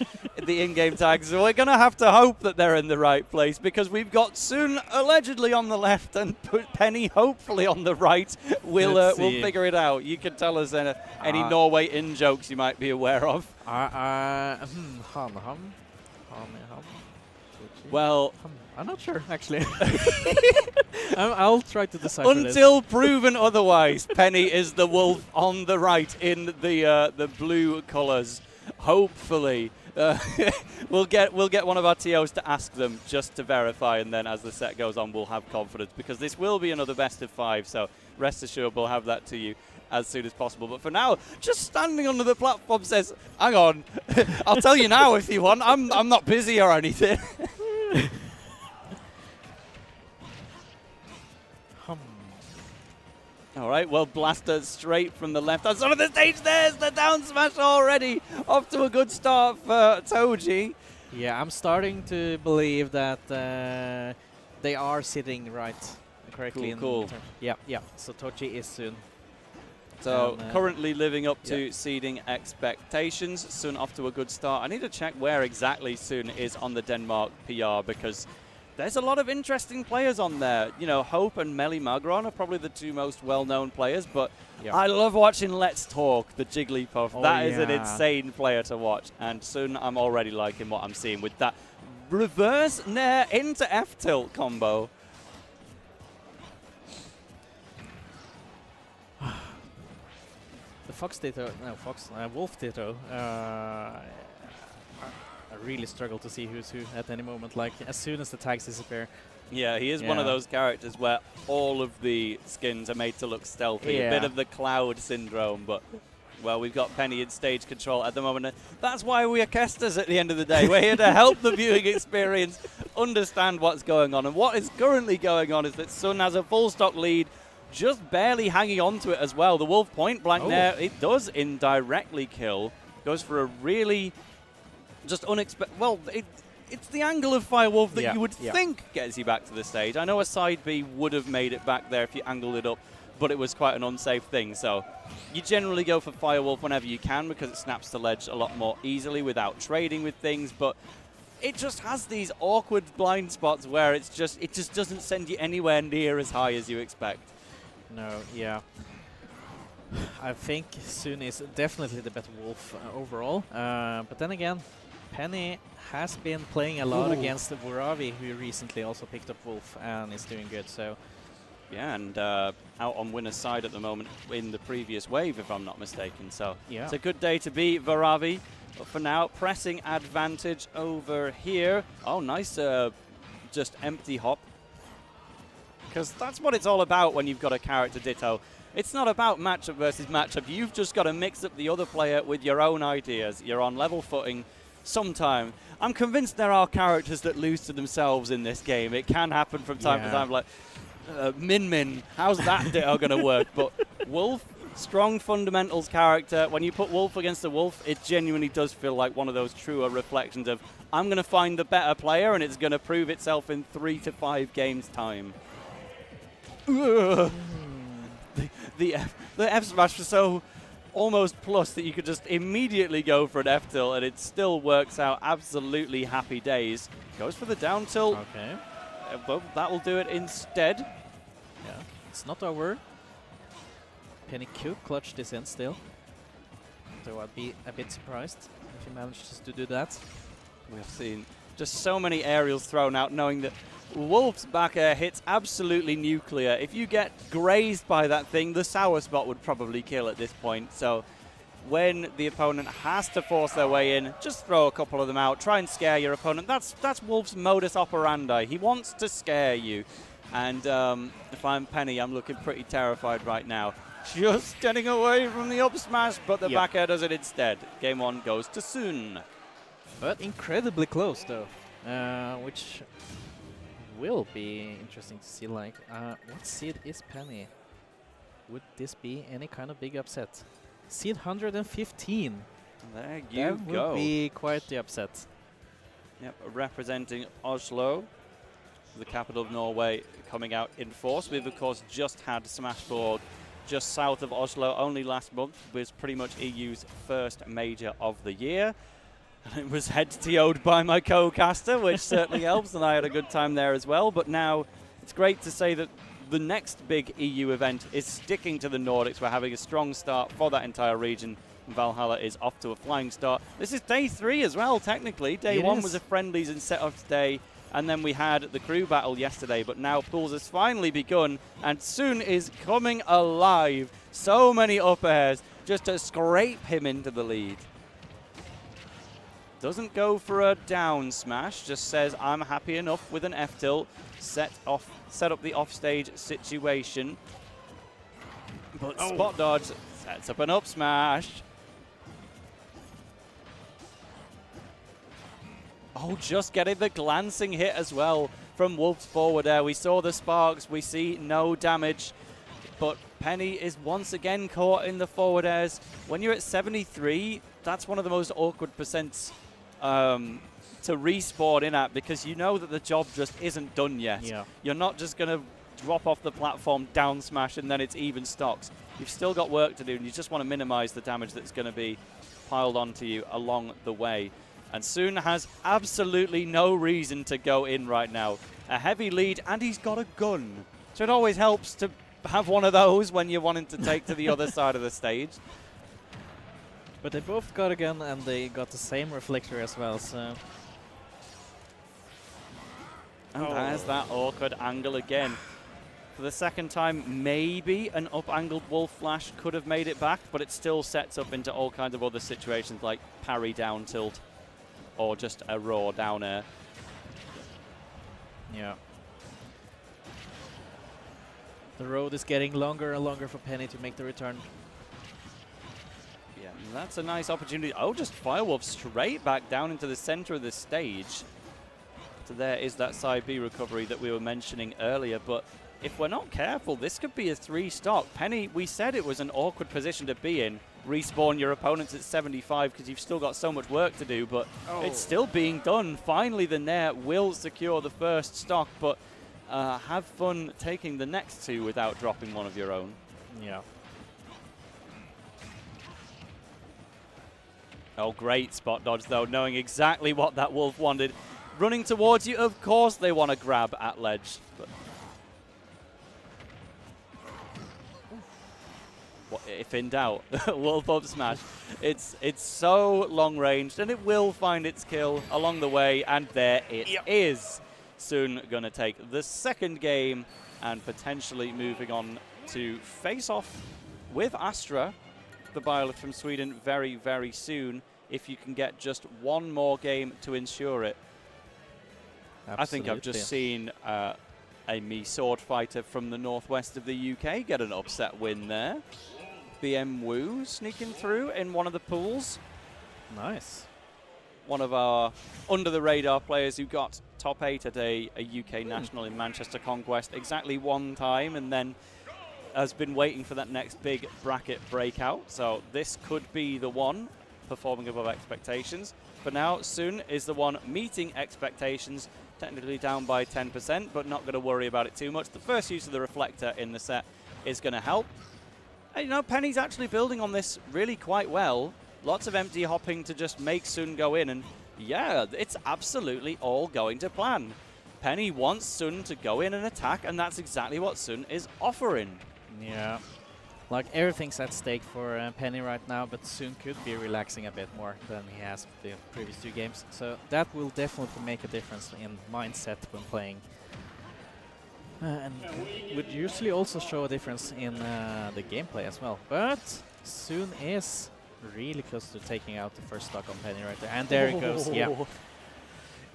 the in-game tags. So we're going to have to hope that they're in the right place, because we've got Sun allegedly on the left and Penny hopefully on the right. We'll figure it out. You can tell us any Norway in-jokes you might be aware of. Well, I'm not sure, actually. I'll try to decipher until proven otherwise. Penny is the wolf on the right in the blue colours. Hopefully, we'll get one of our TOs to ask them just to verify, and then as the set goes on, we'll have confidence, because this will be another best of 5. So rest assured, we'll have that to you as soon as possible. But for now, just standing under the platform says, "Hang on, I'll tell you now if you want. I'm not busy or anything." All right, well, Blaster straight from the left. On some of the stage, there's the down smash already. Off to a good start for Toji. Yeah, I'm starting to believe that they are sitting correctly. Cool. Yeah. So Toji is Soon. So currently living up to seeding expectations. Sun off to a good start. I need to check where exactly Sun is on the Denmark PR, because there's a lot of interesting players on there. You know, Hope and Melly Magron are probably the 2 most well-known players, but I love watching Let's Talk, the Jigglypuff. That is an insane player to watch. And Sun, I'm already liking what I'm seeing with that reverse nair into F-tilt combo. The Wolf Ditto. I really struggle to see who's who at any moment. Like, as soon as the tags disappear. Yeah, he is one of those characters where all of the skins are made to look stealthy. A bit of the Cloud syndrome, but Well, we've got Penny in stage control at the moment. That's why we are casters at the end of the day. We're here to help the viewing experience understand what's going on. And what is currently going on is that Sun has a full stock lead, just barely hanging on to it as well. The Wolf point blank there, it does indirectly kill. Goes for a really just unexpected, well, it's the angle of Firewolf that you would think gets you back to the stage. I know a side B would have made it back there if you angled it up, but it was quite an unsafe thing. So you generally go for Firewolf whenever you can because it snaps the ledge a lot more easily without trading with things, but it just has these awkward blind spots where it just doesn't send you anywhere near as high as you expect. No, yeah. I think Sun is definitely the better Wolf overall, but then again, Penny has been playing a lot against the Vavi, who recently also picked up Wolf and is doing good. So yeah, and out on winner's side at the moment in the previous wave, if I'm not mistaken. So it's a good day to be Vavi. But for now, pressing advantage over here. Oh, nice just empty hop. Because that's what it's all about when you've got a character Ditto. It's not about matchup versus matchup. You've just got to mix up the other player with your own ideas. You're on level footing sometime. I'm convinced there are characters that lose to themselves in this game. It can happen from time to time. Like, Min, how's that Ditto going to work? But Wolf, strong fundamentals character. When you put Wolf against a Wolf, it genuinely does feel like one of those truer reflections of, I'm going to find the better player and it's going to prove itself in 3 to 5 games time. The F smash was so almost plus that you could just immediately go for an F tilt and it still works out. Absolutely happy days. Goes for the down tilt. Okay. Well, that will do it instead. Yeah, it's not over. Penny could clutch this in still. So I'd be a bit surprised if he manages to do that. We've seen just so many aerials thrown out, knowing that Wolf's back air hits absolutely nuclear. If you get grazed by that thing, the sour spot would probably kill at this point. So when the opponent has to force their way in, just throw a couple of them out, try and scare your opponent. That's Wolf's modus operandi. He wants to scare you. And if I'm Penny, I'm looking pretty terrified right now. Just getting away from the up smash, but the back air does it instead. Game 1 goes to Sun. But incredibly close though, which will be interesting to see. Like, what seed is Penny? Would this be any kind of big upset? Seed 115. There you go. That would be quite the upset. Yep, representing Oslo, the capital of Norway, coming out in force. We've, of course, just had Smashborg just south of Oslo only last month. Was pretty much EU's first major of the year. And it was head TO'd by my co-caster, which certainly helps, and I had a good time there as well. But now it's great to say that the next big EU event is sticking to the Nordics. We're having a strong start for that entire region. Valhalla is off to a flying start. This is day 3 as well, technically. Day 1 was a friendlies and set-off day, and then we had the crew battle yesterday, but now pools has finally begun, and Sun is coming alive. So many up airs just to scrape him into the lead. Doesn't go for a down smash, just says I'm happy enough with an F tilt, set up the offstage situation. But spot dodge sets up an up smash. Oh, just getting the glancing hit as well from Wolf's forward air. We saw the sparks, we see no damage, but Penny is once again caught in the forward airs. When you're at 73, that's one of the most awkward percents to respawn in at, because you know that the job just isn't done yet. Yeah. You're not just going to drop off the platform, down smash, and then it's even stocks. You've still got work to do, and you just want to minimize the damage that's going to be piled onto you along the way. And Sun has absolutely no reason to go in right now. A heavy lead, and he's got a gun. So it always helps to have one of those when you're wanting to take to the other side of the stage. But they both got a gun, and they got the same reflector as well, so... And there's that awkward angle again. For the second time, maybe an up-angled Wolf Flash could have made it back, but it still sets up into all kinds of other situations like parry down tilt or just a raw down air. Yeah. The road is getting longer and longer for Penny to make the return. That's a nice opportunity. Oh, just Firewolf straight back down into the center of the stage. So there is that side B recovery that we were mentioning earlier, but if we're not careful, this could be a 3-stock. Penny, we said it was an awkward position to be in. Respawn your opponents at 75 because you've still got so much work to do, but it's still being done. Finally, the Nair will secure the first stock, but have fun taking the next 2 without dropping one of your own. Yeah. Oh, great spot dodge, though, knowing exactly what that Wolf wanted. Running towards you, of course they want to grab at ledge. But if in doubt, Wolf up smash. It's so long ranged, and it will find its kill along the way, and there it is. Soon going to take the second game and potentially moving on to face off with Astra, the bBelcampo from Sweden, very, very soon, if you can get just one more game to ensure it. Absolutely. I think I've just seen a Mii sword fighter from the northwest of the UK get an upset win there. BM Wu sneaking through in one of the pools. Nice. One of our under-the-radar players who got top 8 at a UK national in Manchester Conquest exactly one time, and then has been waiting for that next big bracket breakout. So this could be the one performing above expectations. For now, Sun is the one meeting expectations, technically down by 10%, but not going to worry about it too much. The first use of the reflector in the set is going to help. And, you know, Penny's actually building on this really quite well. Lots of empty hopping to just make Sun go in, and yeah, it's absolutely all going to plan. Penny wants Sun to go in and attack, and that's exactly what Sun is offering. Yeah. Like, everything's at stake for Penny right now, but Sun could be relaxing a bit more than he has the previous 2 games. So that will definitely make a difference in mindset when playing. And would usually also show a difference in the gameplay as well. But Sun is really close to taking out the first stock on Penny right there. And there it goes, yeah.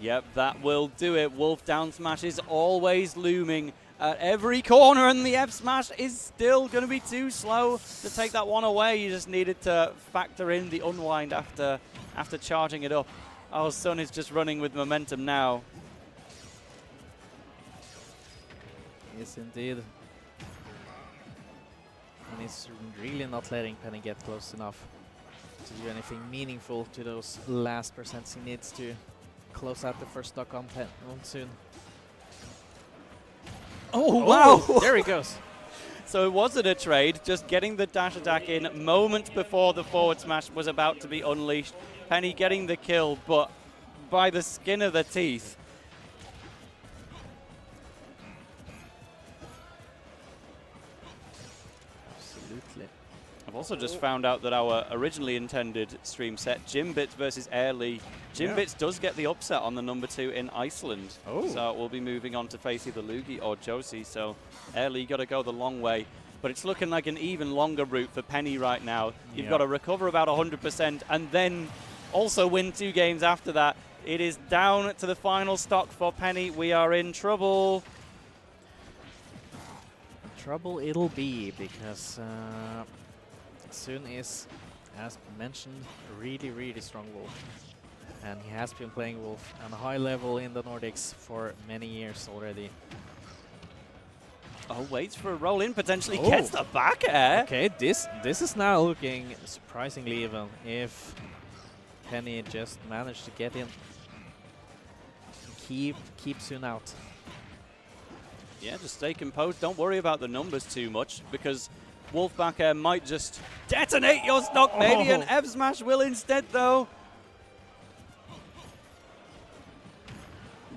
Yep, that will do it. Wolf down smash is always looming at every corner, and the F smash is still going to be too slow to take that one away. You just needed to factor in the unwind after charging it up. Oh, Sun is just running with momentum now. Yes, indeed. And he's really not letting Penny get close enough to do anything meaningful to those last percents he needs to close out the first stock on Sun. Oh, wow! There he goes. So it wasn't a trade, just getting the dash attack in moments before the forward smash was about to be unleashed. Penny getting the kill, but by the skin of the teeth. Absolutely. I've also just found out that our originally intended stream set, Jimbits versus Airly, Jimbits does get the upset on the number 2 in Iceland. So we'll be moving on to face either Lugi or Josie. So Airly got to go the long way. But it's looking like an even longer route for Penny right now. You've got to recover about 100% and then also win 2 games after that. It is down to the final stock for Penny. We are in trouble. Trouble it'll be, because Sun is, as mentioned, a really, really strong Wolf. And he has been playing Wolf on a high level in the Nordics for many years already. Oh, waits for a roll in, potentially gets the back air. Okay, this is now looking surprisingly even if Penny just managed to get in. Keep Sun out. Yeah, just stay composed. Don't worry about the numbers too much, because Wolf back air might just detonate your stock maybe, and F smash will instead though.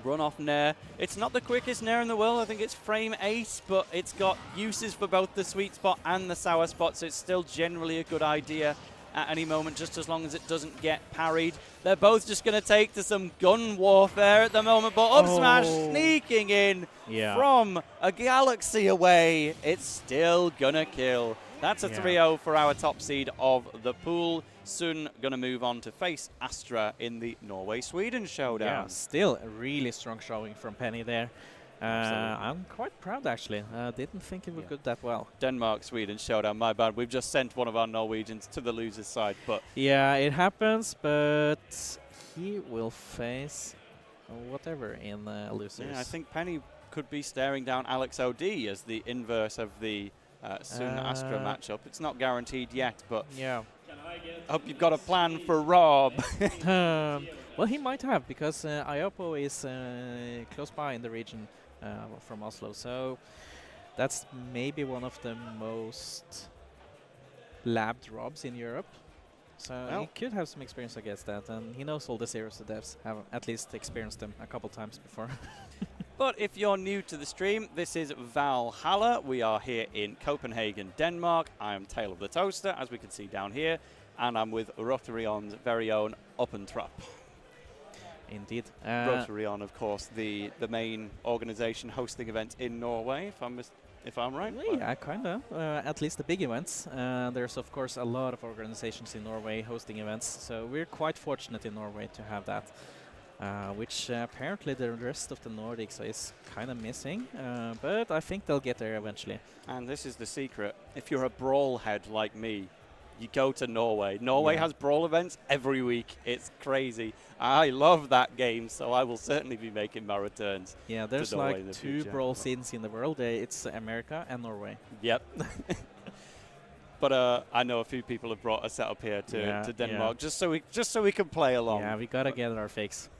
Run off Nair. It's not the quickest Nair in the world. I think it's frame 8, but it's got uses for both the sweet spot and the sour spot, so it's still generally a good idea at any moment, just as long as it doesn't get parried. They're both just going to take to some gun warfare at the moment, but up smash sneaking in from a galaxy away. It's still going to kill. That's a 3-0 for our top seed of the pool. Sun going to move on to face Astra in the Norway-Sweden showdown. Yeah, still a really strong showing from Penny there. I'm quite proud, actually. Didn't think it would go that well. Denmark, Sweden showdown. My bad. We've just sent one of our Norwegians to the loser's side, but Yeah, it happens, but he will face whatever in losers. yeah, I think Penny could be staring down Alex OD as the inverse of the soon Astra matchup. It's not guaranteed yet, but yeah. I hope you've got a plan for Rob. Well, he might have, because Iopo is close by in the region from Oslo, so that's maybe one of the most labbed Robs in Europe. So he could have some experience against that, and he knows all the zeros to devs, have at least experienced them a couple times before. But if you're new to the stream, this is Valhalla. We are here in Copenhagen, Denmark. I am Tail of the Toaster, as we can see down here, and I'm with Rotarion's very own Uppentrap. Indeed. Rotarion, of course, the main organization hosting events in Norway, if I'm right. Well, yeah, kind of. At least the big events. There's, of course, a lot of organizations in Norway hosting events, so we're quite fortunate in Norway to have that. Which apparently the rest of the Nordics is kind of missing, but I think they'll get there eventually. And this is the secret. If you're a brawl head like me, you go to Norway. Norway has brawl events every week. It's crazy. I love that game, so I will certainly be making my returns. Yeah, there's to Norway like in the 2 future. brawl scenes in the world. It's America and Norway. Yep. But I know a few people have brought a setup here to Denmark just so we can play along. Yeah, we gotta get our fix.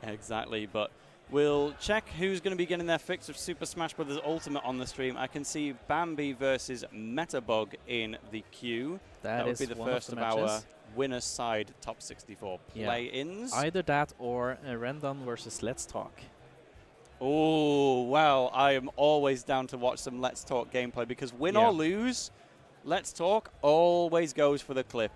Exactly, but we'll check who's going to be getting their fix of Super Smash Bros. Ultimate on the stream. I can see Bambi versus Metabug in the queue. That would be is the one of first the of our matches. winner's side top 64 play-ins. Either that or Rendon versus Let's Talk. Oh, well, I am always down to watch some Let's Talk gameplay, because win or lose, Let's Talk always goes for the clip.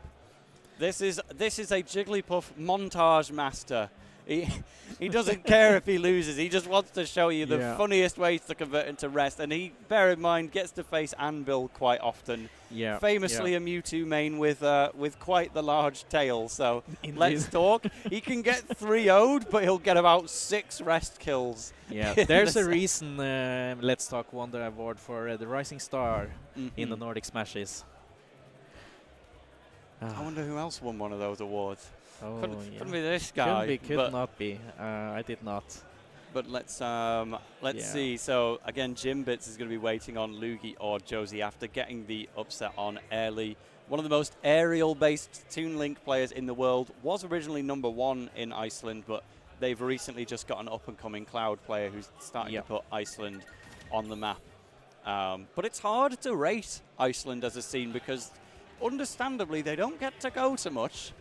This is a Jigglypuff montage master. He doesn't care if he loses. He just wants to show you the funniest ways to convert into rest. And he, bear in mind, gets to face Anvil quite often. Yeah. Famously a Mewtwo main with quite the large tail. So Indeed. Let's Talk. He can get 3-0'd, but he'll get about 6 rest kills. Yeah, there's a reason Let's Talk won the award for the Rising Star in the Nordic Smashes. I wonder who else won one of those awards. Oh, couldn't be this guy. Could not be. I did not. But let's see. So again, Jimbits is going to be waiting on Lugi or Josie after getting the upset on early. One of the most aerial-based Toon Link players in the world. Was originally #1 in Iceland, but they've recently just got an up-and-coming Cloud player who's starting to put Iceland on the map. But it's hard to rate Iceland as a scene because, understandably, they don't get to go to much.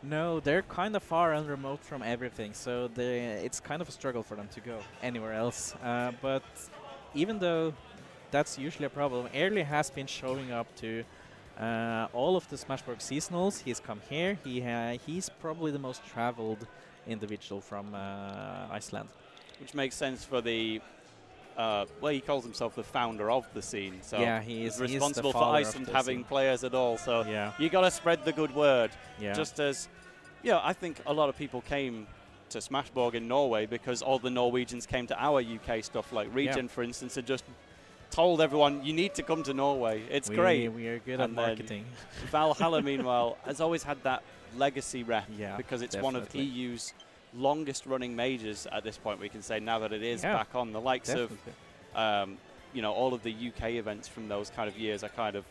No, they're kind of far and remote from everything, so it's kind of a struggle for them to go anywhere else. But even though that's usually a problem, Early has been showing up to all of the Smashburg seasonals. He's come here. He's probably the most traveled individual from Iceland. Which makes sense for the... well, he calls himself the founder of the scene, so he's responsible for Iceland having players at all. So you got to spread the good word. Just as, I think a lot of people came to Smashborg in Norway because all the Norwegians came to our UK stuff, like Regen, for instance, had just told everyone, you need to come to Norway. It's great. We are good at marketing. Valhalla, meanwhile, has always had that legacy rep because it's one of EU's longest running majors at this point, we can say, now that it is back on. The likes of all of the UK events from those kind of years are kind of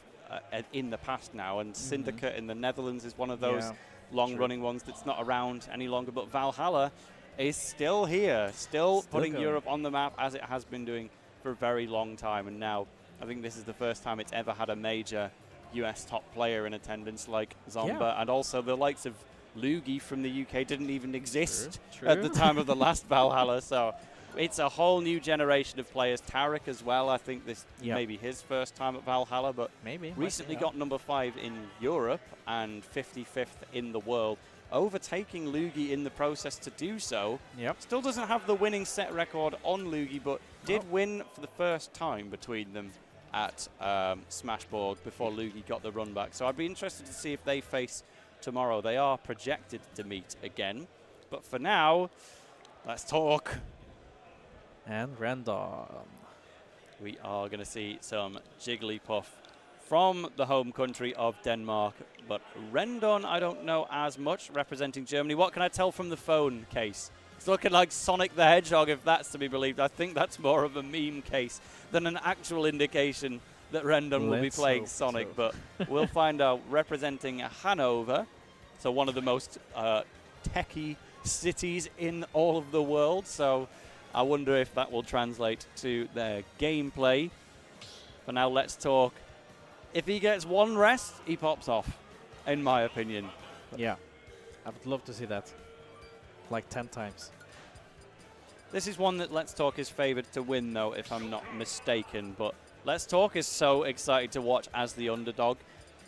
in the past now, and Syndicate in the Netherlands is one of those long running ones that's not around any longer, but Valhalla is still here, still putting going. Europe on the map as it has been doing for a very long time, and now I think this is the first time it's ever had a major US top player in attendance like Zomba, and also the likes of Lugi from the UK didn't even exist at the time of the last Valhalla, so it's a whole new generation of players. Tarek as well, I think this may be his first time at Valhalla, but recently got #5 in Europe and 55th in the world, overtaking Lugi in the process to do so. Still doesn't have the winning set record on Lugi, but did win for the first time between them at Smashborg before Lugi got the run back. So I'd be interested to see if they face tomorrow. They are projected to meet again, but for now, let's talk. And Rendon. We are going to see some Jigglypuff from the home country of Denmark. But Rendon, I don't know as much, representing Germany. What can I tell from the phone case? It's looking like Sonic the Hedgehog, if that's to be believed. I think that's more of a meme case than an actual indication that Rendon will be playing Sonic. So. But we'll find out. Representing Hanover, so one of the most techie cities in all of the world. So I wonder if that will translate to their gameplay. For now, let's talk. If he gets one rest, he pops off, in my opinion. Yeah, I would love to see that. Like 10 times. This is one that Let's Talk is favoured to win, though, if I'm not mistaken. But Let's Talk is so excited to watch as the underdog.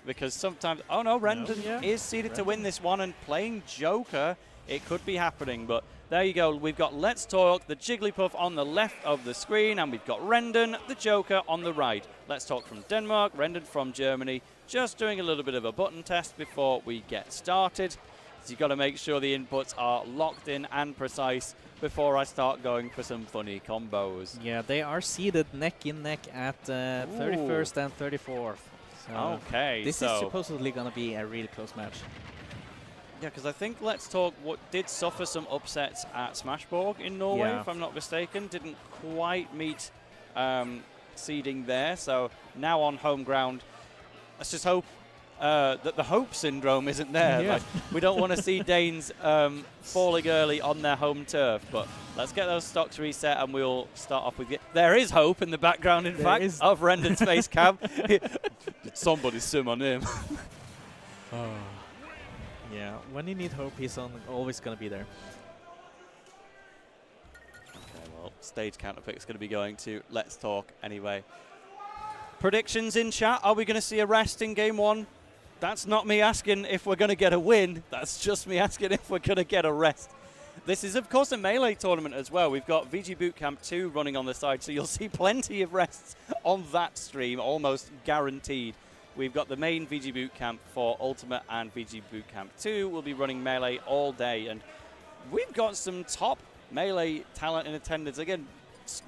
Because sometimes... Oh, no, Rendon is seeded to win this one. And playing Joker, it could be happening. But there you go. We've got Let's Talk, the Jigglypuff on the left of the screen. And we've got Rendon, the Joker, on the right. Let's Talk from Denmark, Rendon from Germany. Just doing a little bit of a button test before we get started. So you've got to make sure the inputs are locked in and precise before I start going for some funny combos. Yeah, they are seated neck in neck at 31st and 34th. So okay, this is supposedly going to be a really close match. Yeah, because I think Let's Talk did suffer some upsets at Smashborg in Norway, if I'm not mistaken. Didn't quite meet seeding there. So now on home ground, let's just hope that the hope syndrome isn't there. Yeah. Like, we don't want to see Danes falling early on their home turf. But let's get those stocks reset and we'll start off with... There is hope in the background, in fact, of Rendon's face cam. Did somebody sim on him? Yeah, when you need hope, he's always going to be there. Okay, well, stage counterpick is going to be going to Let's Talk anyway. Predictions in chat. Are we going to see a rest in game one? That's not me asking if we're going to get a win. That's just me asking if we're going to get a rest. This is, of course, a Melee tournament as well. We've got VGBootCamp 2 running on the side, so you'll see plenty of rests on that stream, almost guaranteed. We've got the main VGBootCamp for Ultimate and VGBootCamp 2. We'll be running Melee all day, and we've got some top Melee talent in attendance. Again,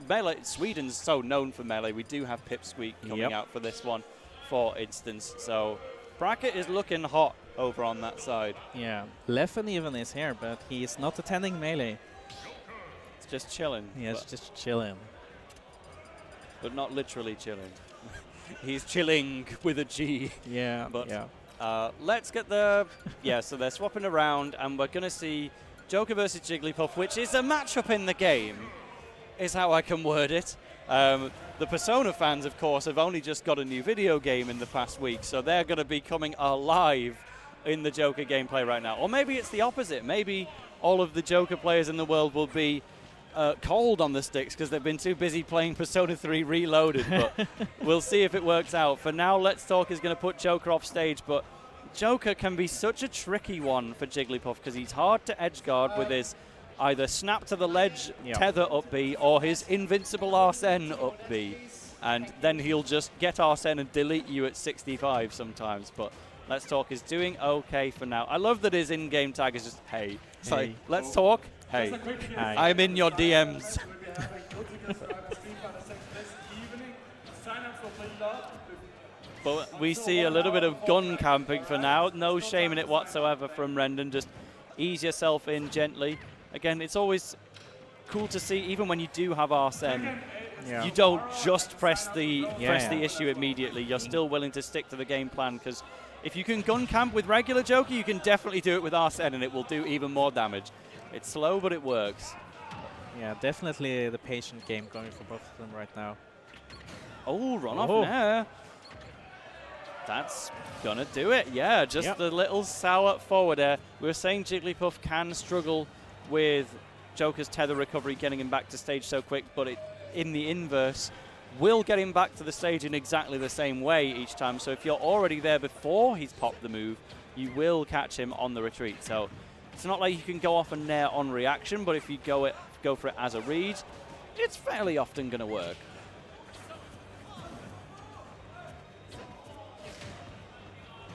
Melee, Sweden's so known for Melee. We do have Pipsqueak coming out for this one, for instance. So bracket is looking hot over on that side. Yeah, Leffen even is here, but he's not attending Melee. It's just chilling. Yeah, it's just chilling. But not literally chilling. He's chilling with a G. Yeah, but let's get the... so they're swapping around, and we're going to see Joker versus Jigglypuff, which is a matchup in the game, is how I can word it. The Persona fans, of course, have only just got a new video game in the past week, so they're going to be coming alive in the Joker gameplay right now. Or maybe it's the opposite. Maybe all of the Joker players in the world will be cold on the sticks because they've been too busy playing Persona 3 Reloaded, but we'll see if it works out. For now, Let's Talk is going to put Joker off stage, but Joker can be such a tricky one for Jigglypuff because he's hard to edge guard with his either snap to the ledge tether up B or his invincible Arsene up B, and then he'll just get Arsene and delete you at 65 sometimes. But Let's Talk is doing okay for now. I love that his in-game tag is just, hey. It's like, Let's Talk, hey. I'm in your DMs. But we see a little bit of gun camping for now. No shame in it whatsoever from Rendon. Just ease yourself in gently. Again, it's always cool to see, even when you do have Arsene, you don't just press the issue immediately. You're still willing to stick to the game plan, because if you can gun camp with regular Joker, you can definitely do it with Arsene, and it will do even more damage. It's slow, but it works. Yeah, definitely the patient game going for both of them right now. Oh, run off there. That's gonna do it. Yeah, just the little sour forward air. We were saying Jigglypuff can struggle with Joker's tether recovery, getting him back to stage so quick, but it, in the inverse, will get him back to the stage in exactly the same way each time. So if you're already there before he's popped the move, you will catch him on the retreat. So it's not like you can go off and nair on reaction, but if you go for it as a read, it's fairly often going to work.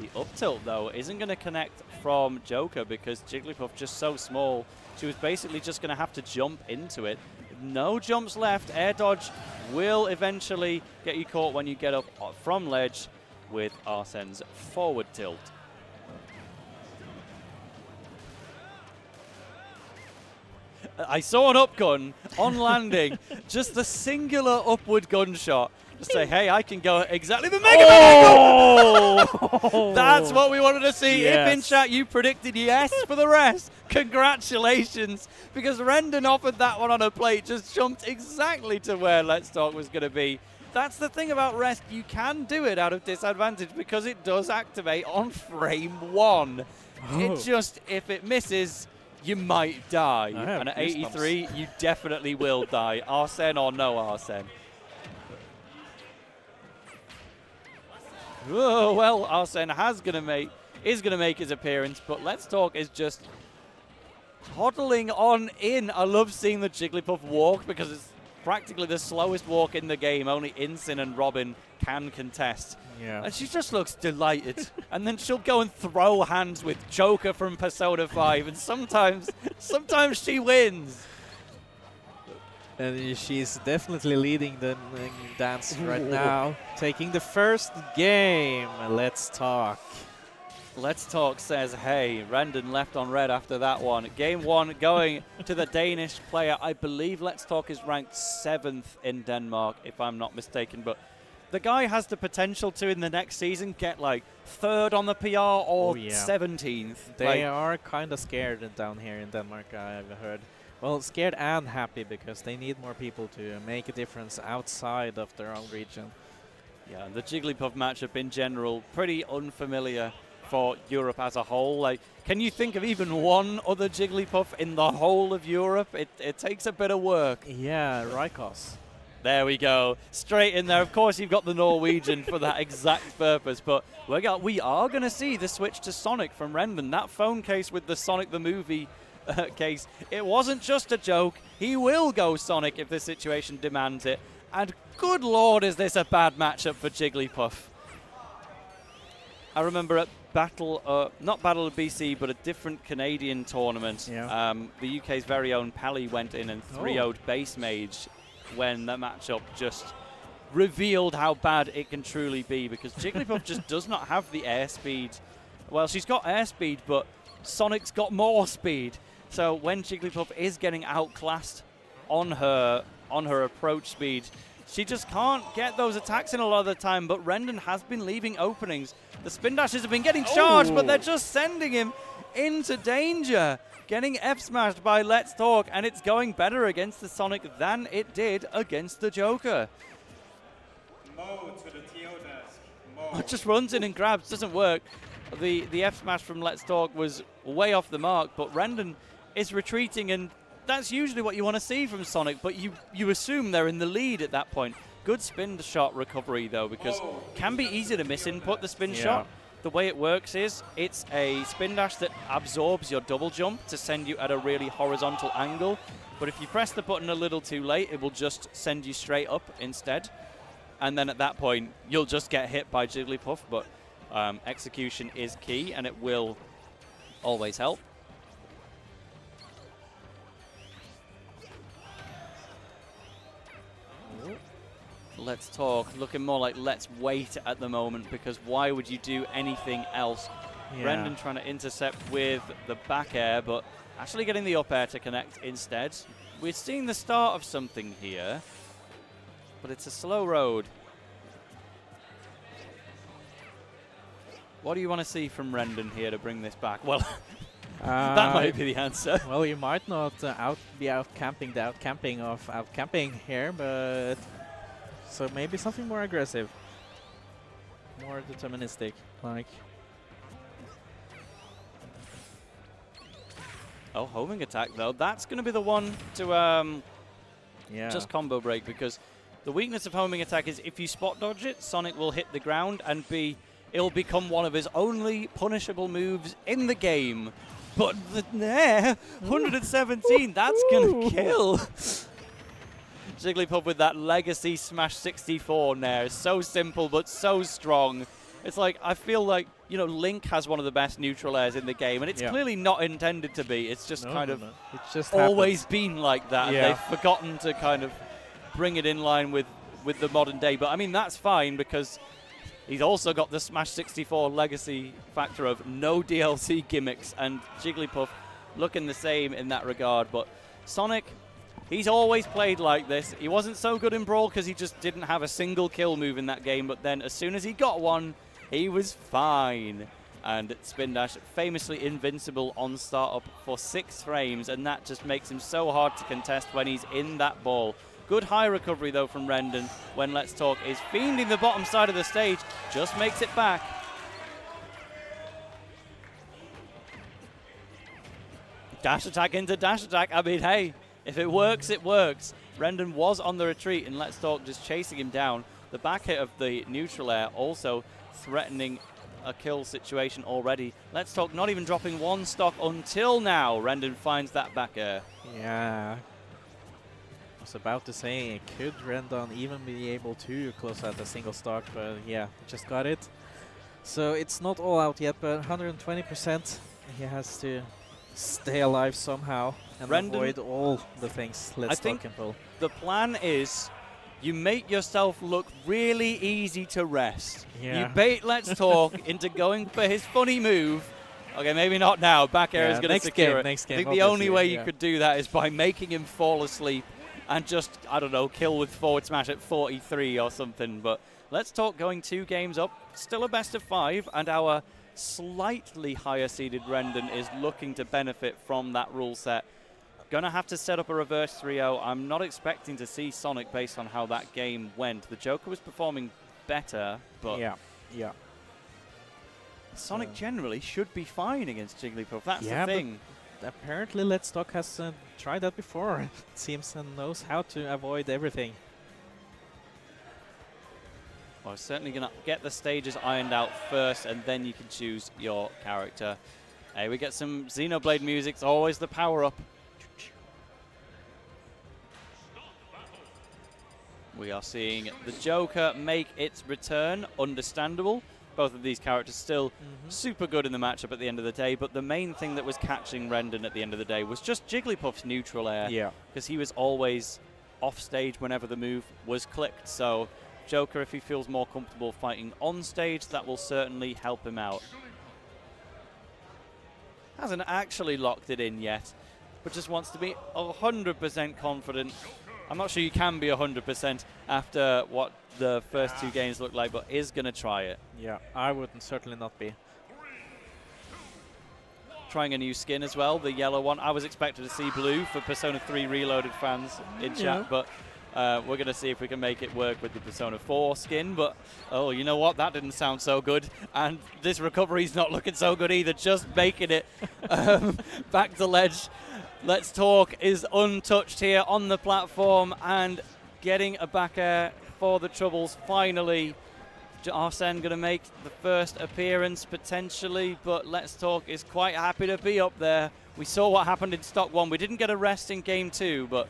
The up tilt, though, isn't going to connect from Joker because Jigglypuff just so small. She was basically just going to have to jump into it. No jumps left. Air dodge will eventually get you caught when you get up from ledge with Arsene's forward tilt. I saw an up gun on landing, just a singular upward gunshot. Just say, hey, I can go exactly the Mega Man angle! That's what we wanted to see. Yes. If in chat you predicted yes for the rest, congratulations. Because Rendon offered that one on a plate, just jumped exactly to where Let's Talk was going to be. That's the thing about rest. You can do it out of disadvantage because it does activate on frame 1. It just, if it misses, you might die. And at 83, you definitely will die. Arsene or no Arsene. Oh, well, Arsene is going to make his appearance, but Let's Talk is just toddling on in. I love seeing the Jigglypuff walk because it's practically the slowest walk in the game. Only Incin and Robin can contest. Yeah. And she just looks delighted. And then she'll go and throw hands with Joker from Persona 5, and sometimes she wins. And she's definitely leading the dance right now. Taking the first game. Let's talk. Let's Talk says, hey, Rendon left on red after that one. Game 1 going to the Danish player. I believe Let's Talk is ranked 7th in Denmark, if I'm not mistaken. But the guy has the potential to, in the next season, get like 3rd on the PR or 17th. They are kind of scared down here in Denmark, I've heard. Well, scared and happy because they need more people to make a difference outside of their own region. Yeah, the Jigglypuff matchup in general, pretty unfamiliar for Europe as a whole. Like, can you think of even one other Jigglypuff in the whole of Europe? It takes a bit of work. Yeah, Rykos. There we go. Straight in there. Of course, you've got the Norwegian for that exact purpose, but we are going to see the switch to Sonic from Rendon. That phone case with the Sonic the Movie case, it wasn't just a joke. He will go Sonic if the situation demands it. And good lord, is this a bad matchup for Jigglypuff. I remember at not Battle of BC, but a different Canadian tournament. Yeah. The UK's very own Pally went in and 3-0'd Base Mage when that matchup just revealed how bad it can truly be, because Jigglypuff just does not have the airspeed. Well, she's got airspeed, but Sonic's got more speed. So when Jigglypuff is getting outclassed on her approach speed, she just can't get those attacks in a lot of the time, but Rendon has been leaving openings. The spin dashes have been getting charged, but they're just sending him into danger. Getting F-smashed by Let's Talk, and it's going better against the Sonic than it did against the Joker. Mo to the TO desk. Mo. Just runs in and grabs, doesn't work. The F-smash from Let's Talk was way off the mark, but Rendon is retreating, and that's usually what you want to see from Sonic, but you assume they're in the lead at that point. Good spin shot recovery, though, because can be easy to misinput the spin shot. The way it works is it's a spin dash that absorbs your double jump to send you at a really horizontal angle, but if you press the button a little too late, it will just send you straight up instead. And then at that point, you'll just get hit by Jigglypuff, but execution is key, and it will always help. Let's Talk, looking more like let's wait at the moment, because why would you do anything else? Yeah. Rendon trying to intercept with the back air, but actually getting the up air to connect instead. We're seeing the start of something here, but it's a slow road. What do you want to see from Rendon here to bring this back? Well, that might be the answer. Well, you might not be out-camping the out-camping of out-camping here, but so maybe something more aggressive, more deterministic, like. Oh, homing attack though. That's going to be the one to just combo break, because the weakness of homing attack is if you spot dodge it, Sonic will hit the ground and it'll become one of his only punishable moves in the game. But the nair, 117, that's going to kill. Jigglypuff with that legacy Smash 64 nair. So simple, but so strong. It's like, I feel like, you know, Link has one of the best neutral airs in the game, and it's clearly not intended to be. It's just It's just always been like that, and Yeah. they've forgotten to kind of bring it in line with the modern day. But, I mean, that's fine, because he's also got the Smash 64 legacy factor of no DLC gimmicks, and Jigglypuff looking the same in that regard. But Sonic, he's always played like this. He wasn't so good in Brawl because he just didn't have a single kill move in that game, but then as soon as he got one, he was fine. And Spin Dash, famously invincible on startup for 6 frames, and that just makes him so hard to contest when he's in that ball. Good high recovery, though, from Rendon when Let's Talk is fiending the bottom side of the stage, just makes it back. Dash attack into dash attack. I mean, hey, if it works, it works. Rendon was on the retreat, and Let's Talk just chasing him down. The back hit of the neutral air also threatening a kill situation already. Let's Talk not even dropping one stock until now. Rendon finds that back air. Yeah. I was about to say, could Rendon even be able to close out a single stock, but yeah, just got it. So it's not all out yet, but 120%. He has to stay alive somehow and avoid all the things Let's Talk can pull. The plan is you make yourself look really easy to rest. Yeah. You bait Let's Talk into going for his funny move. Okay, maybe not now. Back air is going to secure it. Next game, I think the only way you could do that is by making him fall asleep and just, I don't know, kill with forward smash at 43 or something. But Let's Talk going 2 games up. Still a best of 5, and our slightly higher seeded Rendon is looking to benefit from that rule set. Gonna have to set up a reverse 3-0. I'm not expecting to see Sonic based on how that game went. The Joker was performing better, but yeah. Sonic generally should be fine against Jigglypuff. That's the thing. Apparently Let's Talk has tried that before, it seems, and knows how to avoid everything. Well, certainly going to get the stages ironed out first, and then you can choose your character. Hey, we get some Xenoblade music. It's always the power-up. We are seeing the Joker make its return. Understandable. Both of these characters still super good in the matchup at the end of the day, but the main thing that was catching Rendon at the end of the day was just Jigglypuff's neutral air. Yeah. Because he was always off stage whenever the move was clicked. So Joker, if he feels more comfortable fighting on stage, that will certainly help him out. Hasn't actually locked it in yet, but just wants to be 100% confident. I'm not sure you can be 100% after what the first 2 games look like, but is going to try it. Yeah, I wouldn't certainly not be. Trying a new skin as well, the yellow one. I was expected to see blue for Persona 3 Reloaded fans in chat, but we're going to see if we can make it work with the Persona 4 skin. But, oh, you know what? That didn't sound so good. And this recovery's not looking so good either, just making it back to ledge. Let's Talk is untouched here on the platform and getting a back air for the Troubles finally. Arsene going to make the first appearance potentially, but Let's Talk is quite happy to be up there. We saw what happened in Stock 1. We didn't get a rest in Game 2, but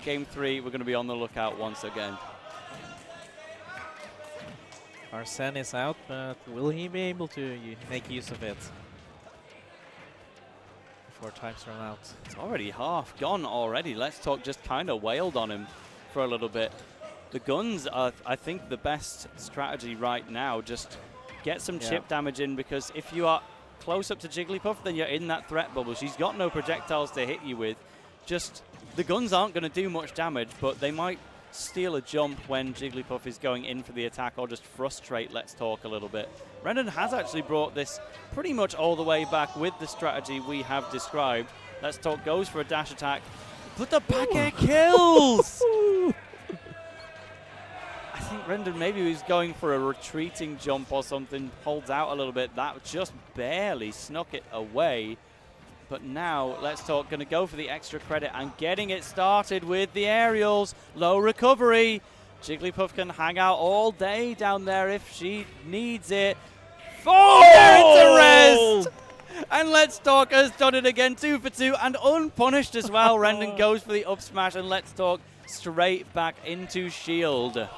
Game 3 we're going to be on the lookout once again. Arsene is out, but will he be able to make use of it before time's run out? It's already half gone already. Let's Talk just kind of wailed on him for a little bit. The guns are, I think, the best strategy right now. Just get some chip damage in, because if you are close up to Jigglypuff, then you're in that threat bubble. She's got no projectiles to hit you with. Just the guns aren't going to do much damage, but they might steal a jump when Jigglypuff is going in for the attack, or just frustrate Let's Talk a little bit. Rendon has actually brought this pretty much all the way back with the strategy we have described. Let's Talk goes for a dash attack, but the back air kills! I think Rendon maybe was going for a retreating jump or something, holds out a little bit. That just barely snuck it away. But now Let's Talk going to go for the extra credit and getting it started with the aerials. Low recovery. Jigglypuff can hang out all day down there if she needs it. Into rest! And Let's Talk has done it again, 2 for 2 and unpunished as well. Rendon goes for the up smash and Let's Talk straight back into shield.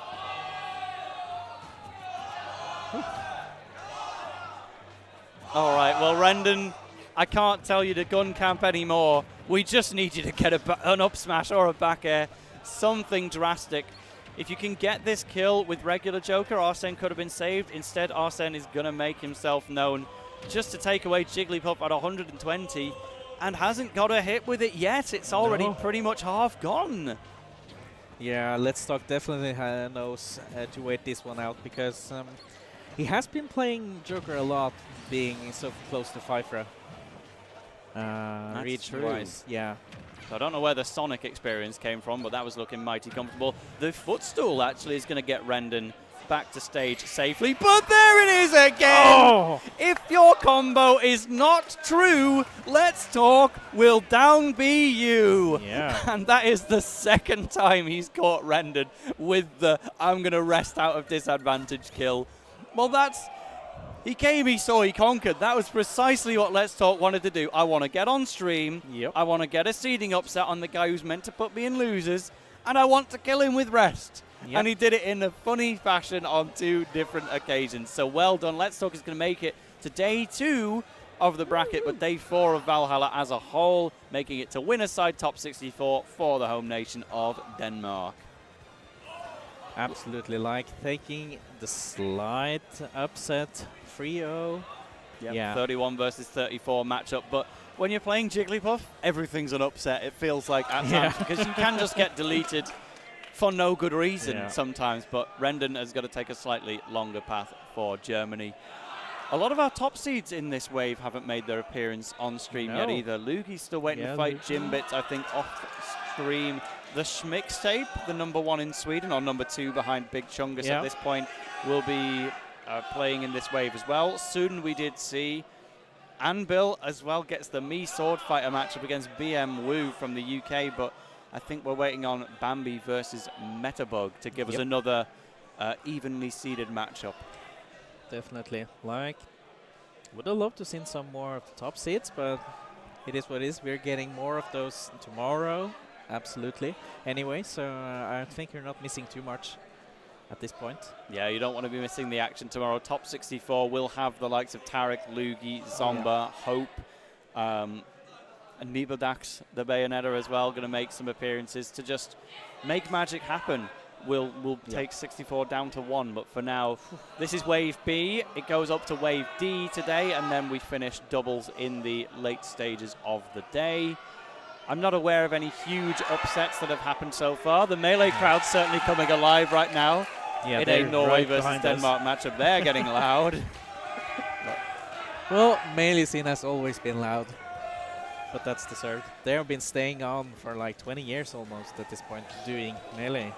All right, well, Rendon, I can't tell you to gun camp anymore. We just need you to get an up smash or a back air, something drastic. If you can get this kill with regular Joker, Arsene could have been saved. Instead, Arsene is going to make himself known just to take away Jigglypuff at 120 and hasn't got a hit with it yet. It's already pretty much half gone. Yeah, Let's Talk definitely knows to wait this one out because he has been playing Joker a lot, being so close to Fyfra. Reach-wise, yeah. So I don't know where the Sonic experience came from, but that was looking mighty comfortable. The footstool actually is going to get Rendon back to stage safely, but there it is again! Oh. If your combo is not true, Let's Talk will down B you. Yeah. And that is the second time he's caught Rendon with the I'm going to rest out of disadvantage kill. Well, he came, he saw, he conquered. That was precisely what Let's Talk wanted to do. I want to get on stream. Yep. I want to get a seeding upset on the guy who's meant to put me in losers. And I want to kill him with rest. Yep. And he did it in a funny fashion on 2 different occasions. So well done. Let's Talk is going to make it to day 2 of the bracket, but day 4 of Valhalla as a whole, making it to winner side top 64 for the home nation of Denmark. Absolutely, like taking the slight upset 3-0. Yep, Yeah. 31 versus 34 matchup, but when you're playing Jigglypuff, everything's an upset, it feels like at times, because you can just get deleted for no good reason sometimes, but Rendon has got to take a slightly longer path for Germany. A lot of our top seeds in this wave haven't made their appearance on stream yet either. Lugi's still waiting to fight Jimbit, I think, off stream. The Schmixtape, the #1 in Sweden, or #2 behind Big Chungus at this point, will be playing in this wave as well. Soon we did see Anvil as well gets the Mii Sword Fighter matchup against BM Wu from the UK, but I think we're waiting on Bambi versus Metabug to give us another evenly seeded matchup. Definitely. Like, would have loved to see some more of the top seeds, but it is what it is. We're getting more of those tomorrow. Absolutely. Anyway, so I think you're not missing too much at this point. Yeah, you don't want to be missing the action tomorrow. Top 64 will have the likes of Tarek, Lugi, Zomba, Hope, and Nibodax, the Bayonetta as well, going to make some appearances to just make magic happen. We'll take 64 down to 1, but for now, this is Wave B. It goes up to Wave D today, and then we finish doubles in the late stages of the day. I'm not aware of any huge upsets that have happened so far. The Melee crowd's certainly coming alive right now. Yeah, in a Norway versus Denmark matchup. They're getting loud. Well, Melee scene has always been loud, but that's deserved. They have been staying on for like 20 years almost at this point, doing Melee.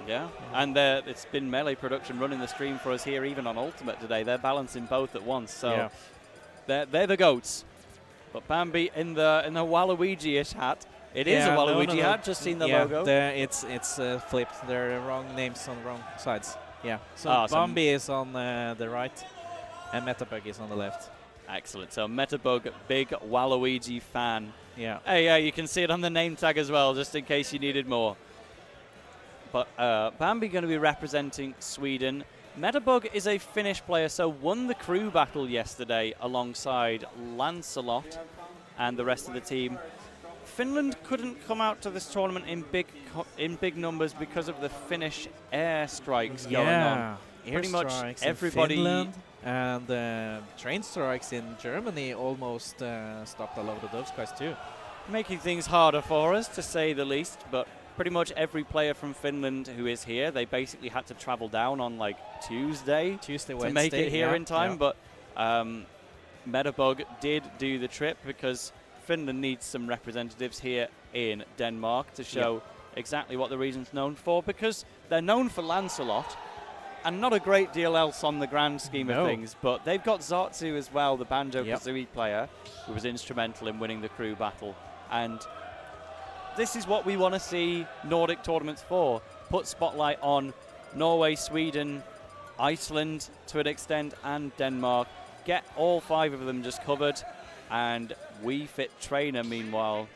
Yeah, and it's been Melee production running the stream for us here, even on Ultimate today. They're balancing both at once, so they're the GOATs. But Bambi in the Waluigi-ish hat. It is a Waluigi hat, just seen the logo. It's flipped. They're wrong names on the wrong sides. Yeah, so Bambi is on the right, and Metabug is on the left. Excellent. So Metabug, big Waluigi fan. Yeah. Hey, yeah, you can see it on the name tag as well, just in case you needed more. But Bambi going to be representing Sweden. Metabug is a Finnish player, so won the crew battle yesterday alongside Lancelot and the rest of the team. Finland couldn't come out to this tournament in big numbers because of the Finnish airstrikes going on. Pretty much everybody. In Finland and train strikes in Germany almost stopped a lot of those guys too. Making things harder for us, to say the least, but pretty much every player from Finland who is here, they basically had to travel down on like Tuesday, Wednesday, to make it here in time. But Metabug did do the trip because Finland needs some representatives here in Denmark to show exactly what the region's known for, because they're known for Lancelot and not a great deal else on the grand scheme of things. But they've got Zartsu as well, the Banjo-Kazooie player, who was instrumental in winning the crew battle. And this is what we want to see Nordic tournaments for. Put spotlight on Norway, Sweden, Iceland to an extent, and Denmark. Get all 5 of them just covered. And Wii Fit Trainer, meanwhile,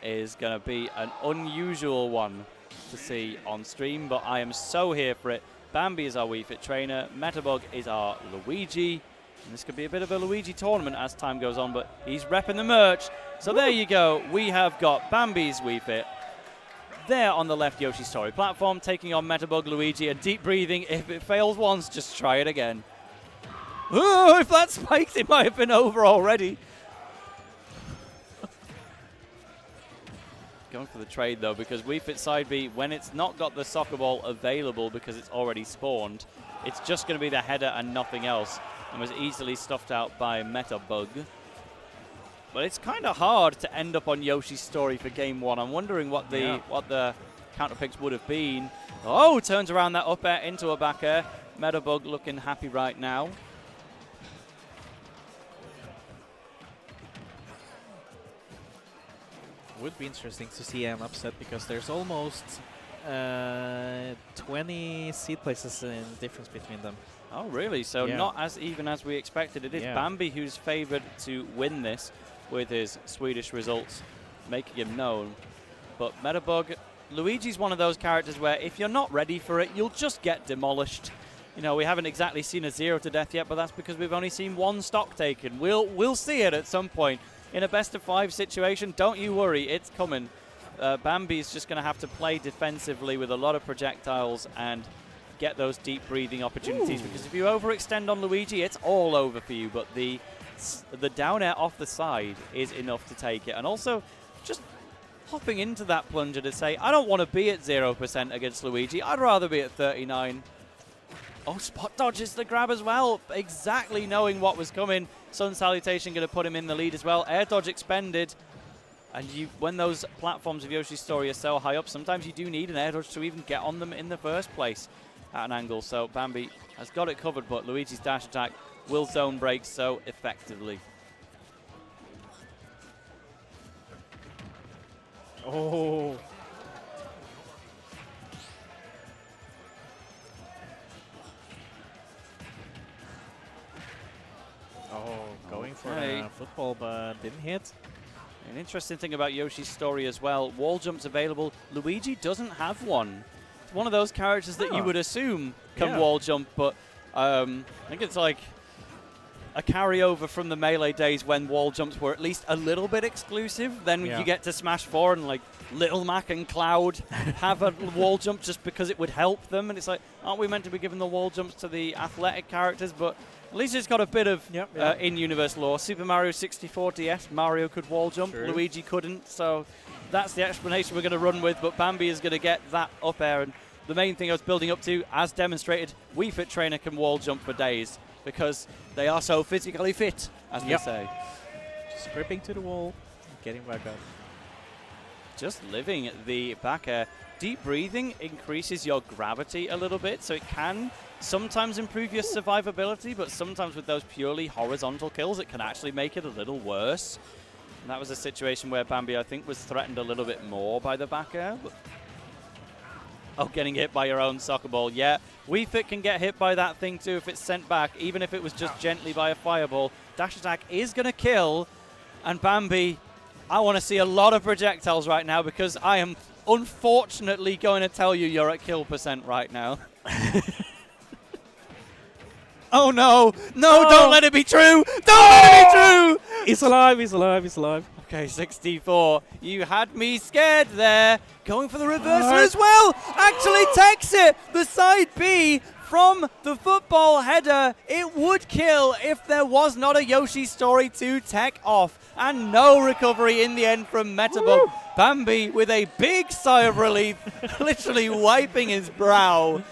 is going to be an unusual one to see on stream. But I am so here for it. Bambi is our Wii Fit Trainer. Metabug is our Luigi. And this could be a bit of a Luigi tournament as time goes on, but he's repping the merch. So there you go. We have got Bambi's Wii Fit there on the left Yoshi Story platform, taking on Metabug Luigi, and deep breathing. If it fails once, just try it again. Oh, if that spiked, it might have been over already. Going for the trade, though, because Wii Fit side B, when it's not got the soccer ball available because it's already spawned, it's just going to be the header and nothing else, and was easily stuffed out by Metabug. But it's kind of hard to end up on Yoshi's Story for game one. I'm wondering what the counter picks would have been. Oh, turns around that up air into a back air. Metabug looking happy right now. Would be interesting to see an upset because there's almost 20 seed places in difference between them. Oh, really? So not as even as we expected. It is Bambi who's favored to win this, with his Swedish results making him known. But Metabug, Luigi's one of those characters where if you're not ready for it, you'll just get demolished. You know, we haven't exactly seen a 0 to death yet, but that's because we've only seen one stock taken. We'll see it at some point. In a best-of-5 situation, don't you worry, it's coming. Bambi's just going to have to play defensively with a lot of projectiles and get those deep breathing opportunities. Because if you overextend on Luigi, it's all over for you. But the down air off the side is enough to take it. And also, just hopping into that plunger to say, I don't want to be at 0% against Luigi. I'd rather be at 39. Oh, spot dodges the grab as well. Exactly knowing what was coming. Sun Salutation going to put him in the lead as well. Air dodge expended. And when those platforms of Yoshi's Story are so high up, sometimes you do need an air dodge to even get on them in the first place at an angle. So Bambi has got it covered, but Luigi's dash attack will zone break so effectively. Oh. Going for a football, but didn't hit. An interesting thing about Yoshi's Story as well, wall jumps available. Luigi doesn't have one. It's one of those characters that you would assume can wall jump, but I think it's like a carryover from the Melee days when wall jumps were at least a little bit exclusive. Then you get to Smash 4 and like Little Mac and Cloud have a wall jump just because it would help them. And it's like, aren't we meant to be giving the wall jumps to the athletic characters? But at least it's got a bit of in-universe lore. Super Mario 64 DS, Mario could wall jump, Luigi couldn't. So that's the explanation we're going to run with. But Bambi is going to get that up air. And the main thing I was building up to, as demonstrated, Wii Fit Trainer can wall jump for days because they are so physically fit, as we say. Just gripping to the wall, getting back up. Just living the back air. Deep breathing increases your gravity a little bit, so it can sometimes improve your survivability, but sometimes with those purely horizontal kills, it can actually make it a little worse. And that was a situation where Bambi, I think, was threatened a little bit more by the back air. Oh, getting hit by your own soccer ball. Yeah, Wii Fit can get hit by that thing too if it's sent back, even if it was just gently by a fireball. Dash attack is going to kill, and Bambi, I want to see a lot of projectiles right now because I am unfortunately going to tell you you're at kill percent right now. Oh no! No, don't let it be true! Don't let it be true! He's alive, he's alive, he's alive. Okay, 64. You had me scared there. Going for the reversal as well. Actually takes it. The side B from the football header. It would kill if there was not a Yoshi Story 2 tech off. And no recovery in the end from Metabug. Bambi with a big sigh of relief, literally wiping his brow.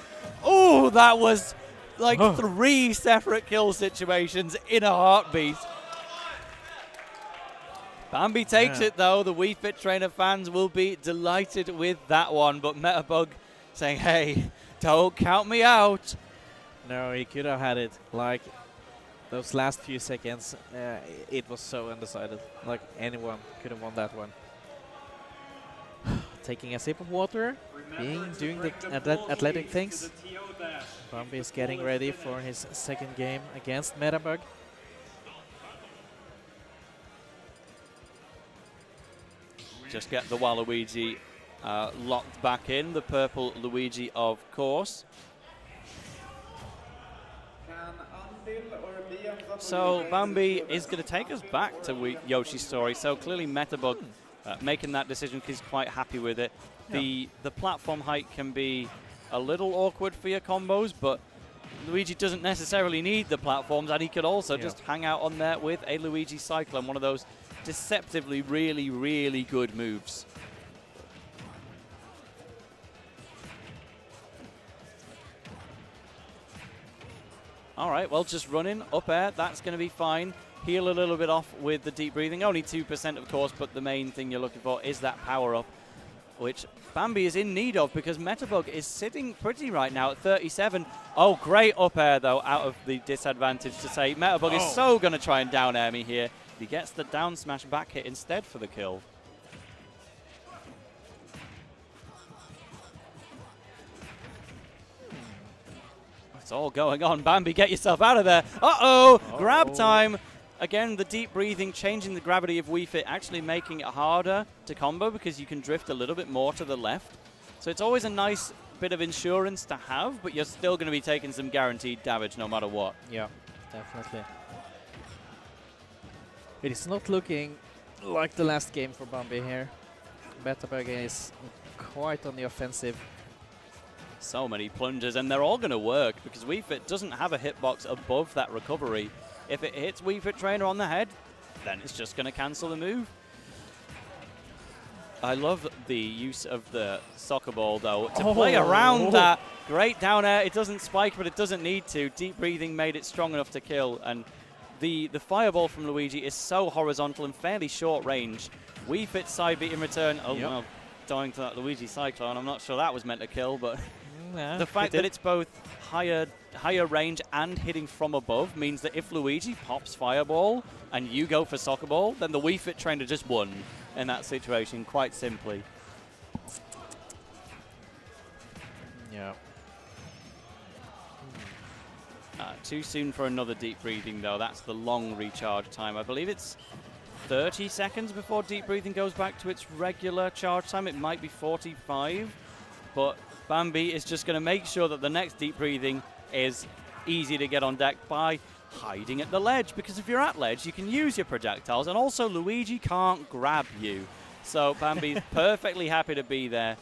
Oh, that was like 3 separate kill situations in a heartbeat. Bambi takes it though. The Wii Fit Trainer fans will be delighted with that one. But Metabug saying, hey, don't count me out. No, he could have had it. Like, those last few seconds, it was so undecided. Like, anyone could have won that one. Taking a sip of water, doing the athletic things. Bambi is getting ready for his second game against Metabug. Just get the Waluigi locked back in, the purple Luigi, of course. So Bambi is going to take us back to Yoshi's story. So clearly Metabug making that decision because he's quite happy with it. The platform height can be a little awkward for your combos, but Luigi doesn't necessarily need the platforms, and he could also just hang out on there with a Luigi Cyclone, one of those deceptively really, really good moves. All right, well, just running up air, that's going to be fine. Heal a little bit off with the deep breathing. Only 2%, of course, but the main thing you're looking for is that power up, which Bambi is in need of because Metabug is sitting pretty right now at 37. Oh, great up air, though, out of the disadvantage to say. Metabug is so going to try and down air me here. He gets the down smash back hit instead for the kill. It's all going on. Bambi, get yourself out of there. Uh-oh! Grab time. Again, the deep breathing, changing the gravity of Wii Fit, actually making it harder to combo because you can drift a little bit more to the left. So it's always a nice bit of insurance to have, but you're still going to be taking some guaranteed damage no matter what. Yeah, definitely. It is not looking like the last game for Bambi here. Metabug is quite on the offensive. So many plungers, and they're all going to work because Wii Fit doesn't have a hitbox above that recovery. If it hits Wii Fit Trainer on the head, then it's just going to cancel the move. I love the use of the soccer ball, though, to play around that. Great down air. It doesn't spike, but it doesn't need to. Deep breathing made it strong enough to kill, and the fireball from Luigi is so horizontal and fairly short range. Wii Fit side beat in return. Oh, well, dying to that Luigi Cyclone. I'm not sure that was meant to kill, but the fact that it's both higher range and hitting from above means that if Luigi pops Fireball and you go for Soccer Ball, then the Wii Fit Trainer just won in that situation, quite simply. Yeah. Too soon for another deep breathing, though. That's the long recharge time. I believe it's 30 seconds before deep breathing goes back to its regular charge time. It might be 45, but Bambi is just going to make sure that the next deep breathing is easy to get on deck by hiding at the ledge, because if you're at ledge, you can use your projectiles, and also Luigi can't grab you. So Bambi's perfectly happy to be there.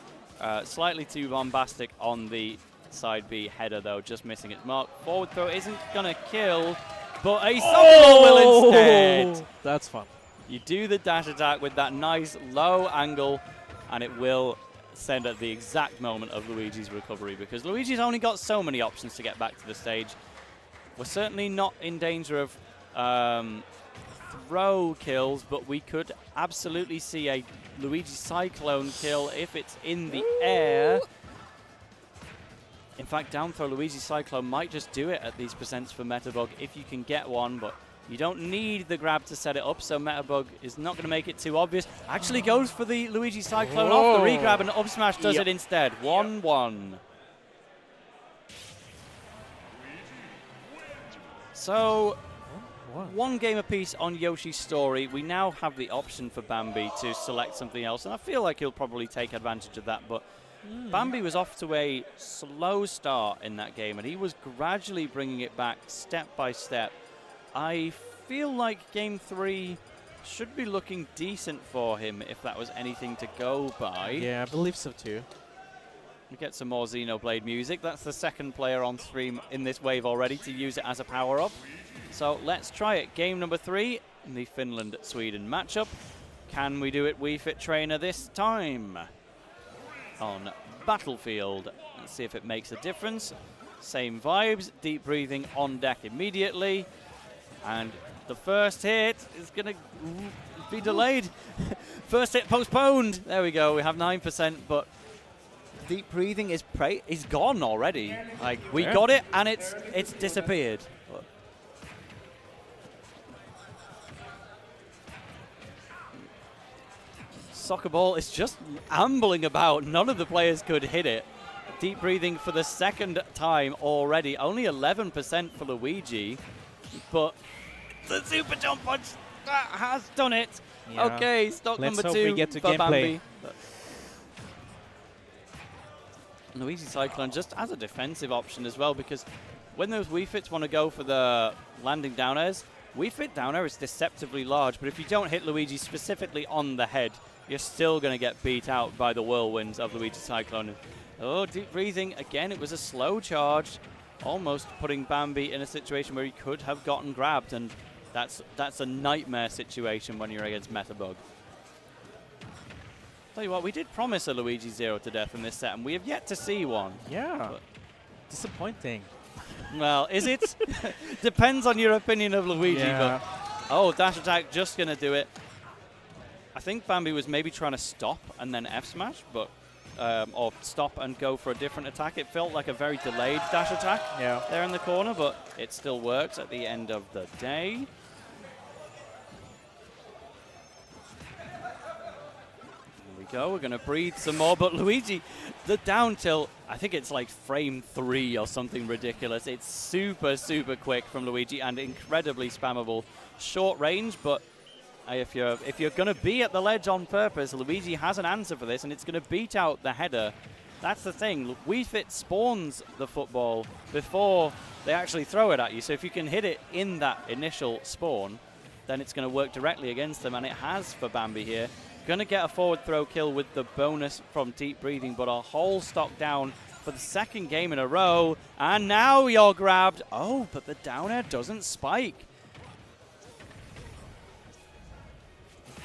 Slightly too bombastic on the side B header, though, just missing its mark. Forward throw isn't going to kill, but a soccer will instead. That's fun. You do the dash attack with that nice low angle, and it will send at the exact moment of Luigi's recovery, because Luigi's only got so many options to get back to the stage. We're certainly not in danger of throw kills, but we could absolutely see a Luigi Cyclone kill if it's in the air. In fact, down throw Luigi Cyclone might just do it at these percents for Metabug if you can get one, but you don't need the grab to set it up, so Metabug is not going to make it too obvious. Actually goes for the Luigi Cyclone off the regrab, and up smash does it instead. 1-1. So, one game apiece on Yoshi's story. We now have the option for Bambi to select something else, and I feel like he'll probably take advantage of that, but Bambi was off to a slow start in that game, and he was gradually bringing it back step by step. I feel like Game 3 should be looking decent for him if that was anything to go by. Yeah, I believe so too. We get some more Xenoblade music. That's the second player on stream in this wave already to use it as a power-up. So let's try it. Game number 3 in the Finland-Sweden matchup. Can we do it Wii Fit Trainer this time? On Battlefield. Let's see if it makes a difference. Same vibes. Deep breathing on deck immediately. And the first hit is going to be delayed. First hit postponed. There we go. We have 9%, but deep breathing is gone already. Like, we got it, and it's disappeared. Soccer ball is just ambling about. None of the players could hit it. Deep breathing for the second time already. Only 11% for Luigi. But the super jump punch has done it. Yeah. Okay, stock number 2 we get to for gameplay. Bambi. Luigi Cyclone just as a defensive option as well, because when those Wii Fits want to go for the landing down airs, Wii Fit down air is deceptively large, but if you don't hit Luigi specifically on the head, you're still going to get beat out by the whirlwinds of Luigi Cyclone. Oh, deep breathing. Again, it was a slow charge, almost putting Bambi in a situation where he could have gotten grabbed, and that's a nightmare situation when you're against Metabug. Tell you what, we did promise a Luigi 0 to death in this set, and we have yet to see one. Yeah. Disappointing. Well, is it? Depends on your opinion of Luigi. Yeah. But oh, dash attack, just going to do it. I think Bambi was maybe trying to stop and then F smash, but or stop and go for a different attack. It felt like a very delayed dash attack there in the corner, but it still works at the end of the day. Go. We're going to breathe some more, but Luigi, the down tilt, I think it's like frame 3 or something ridiculous. It's super, super quick from Luigi and incredibly spammable. Short range, but if you're going to be at the ledge on purpose, Luigi has an answer for this, and it's going to beat out the header. That's the thing. Wii Fit spawns the football before they actually throw it at you, so if you can hit it in that initial spawn, then it's going to work directly against them, and it has for Bambi here. Going to get a forward throw kill with the bonus from deep breathing, but a whole stock down for the second game in a row. And now you're grabbed. Oh, but the down air doesn't spike.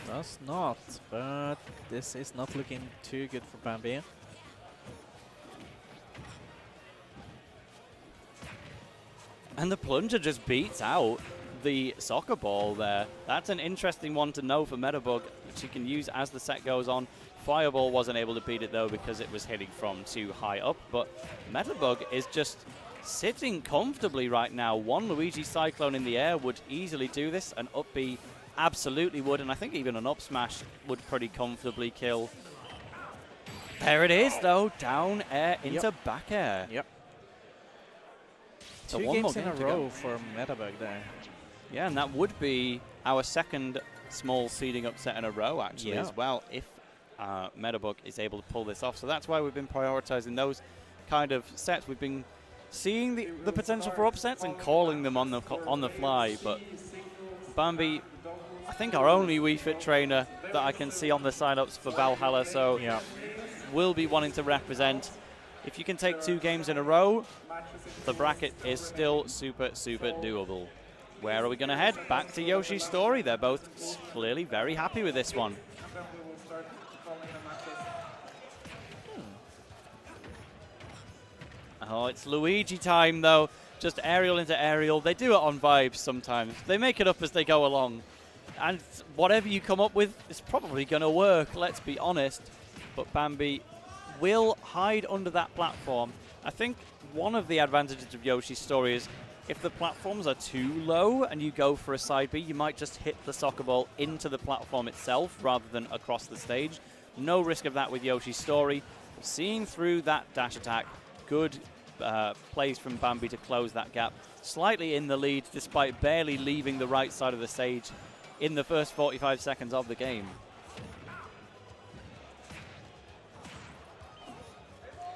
Does not, but this is not looking too good for Bambi. And the plunger just beats out the soccer ball there. That's an interesting one to know for Metabug, which you can use as the set goes on. Fireball wasn't able to beat it though because it was hitting from too high up, but Metabug is just sitting comfortably right now. One Luigi Cyclone in the air would easily do this, an up B absolutely would, and I think even an up smash would pretty comfortably kill. There it is though, down air into back air. Yep. So 2 one more games in a game to row go for Metabug there. Yeah, and that would be our second small seeding upset in a row, actually, as well, if Metabug is able to pull this off. So that's why we've been prioritizing those kind of sets. We've been seeing the potential for upsets and calling them on the fly. But Bambi, I think our only Wii Fit trainer that I can see on the sign-ups for Valhalla, so will be wanting to represent. If you can take 2 games in a row, the bracket is still super, super doable. Where are we going to head? Back to Yoshi's story. They're both clearly very happy with this one. Oh, it's Luigi time, though. Just aerial into aerial. They do it on vibes sometimes. They make it up as they go along. And whatever you come up with is probably going to work, let's be honest. But Bambi will hide under that platform. I think one of the advantages of Yoshi's story is if the platforms are too low and you go for a side B, you might just hit the soccer ball into the platform itself rather than across the stage. No risk of that with Yoshi's story. Seeing through that dash attack, good plays from Bambi to close that gap. Slightly in the lead despite barely leaving the right side of the stage in the first 45 seconds of the game.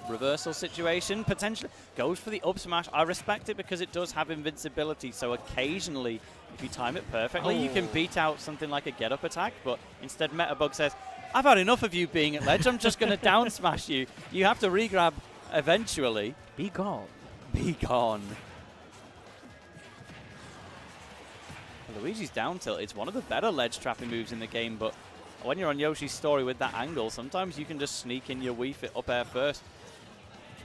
Reversal situation, potentially goes for the up smash. I respect it because it does have invincibility, so occasionally, if you time it perfectly, you can beat out something like a get-up attack, but instead Metabug says, I've had enough of you being at ledge, I'm just going to down smash you. You have to re-grab eventually. Be gone. Be gone. Luigi's down tilt is one of the better ledge trapping moves in the game, but when you're on Yoshi's story with that angle, sometimes you can just sneak in your Wii Fit up air first.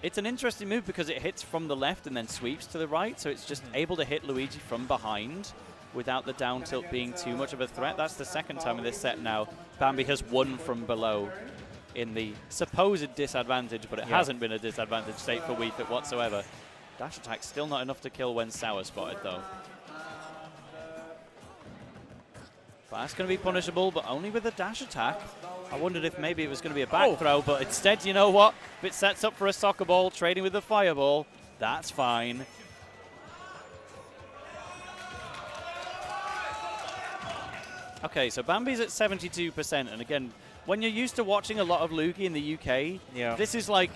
It's an interesting move because it hits from the left and then sweeps to the right, so it's just able to hit Luigi from behind without the down tilt being too much of a threat. That's the second time in this set now Bambi has won from below in the supposed disadvantage, but it hasn't been a disadvantage state for Wii Fit whatsoever. Dash attack still not enough to kill when sour spotted though. But that's going to be punishable, but only with a dash attack. I wondered if maybe it was going to be a back throw, but instead, you know what? If it sets up for a soccer ball, trading with the fireball, that's fine. Okay, so Bambi's at 72%, and again, when you're used to watching a lot of Luigi in the UK, this is like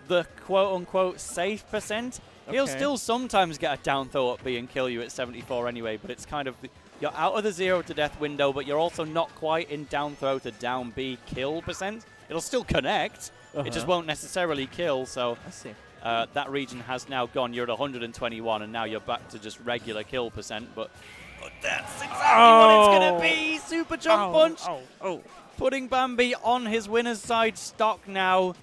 the quote-unquote safe percent. He'll still sometimes get a down throw up B and kill you at 74 anyway, but it's kind of, you're out of the 0 to death window, but you're also not quite in down throw to down B kill percent. It'll still connect, it just won't necessarily kill, so I see. that region has now gone. You're at 121, and now you're back to just regular kill percent, but that's exactly what it's going to be! Super jump punch! Putting Bambi on his winner's side stock now.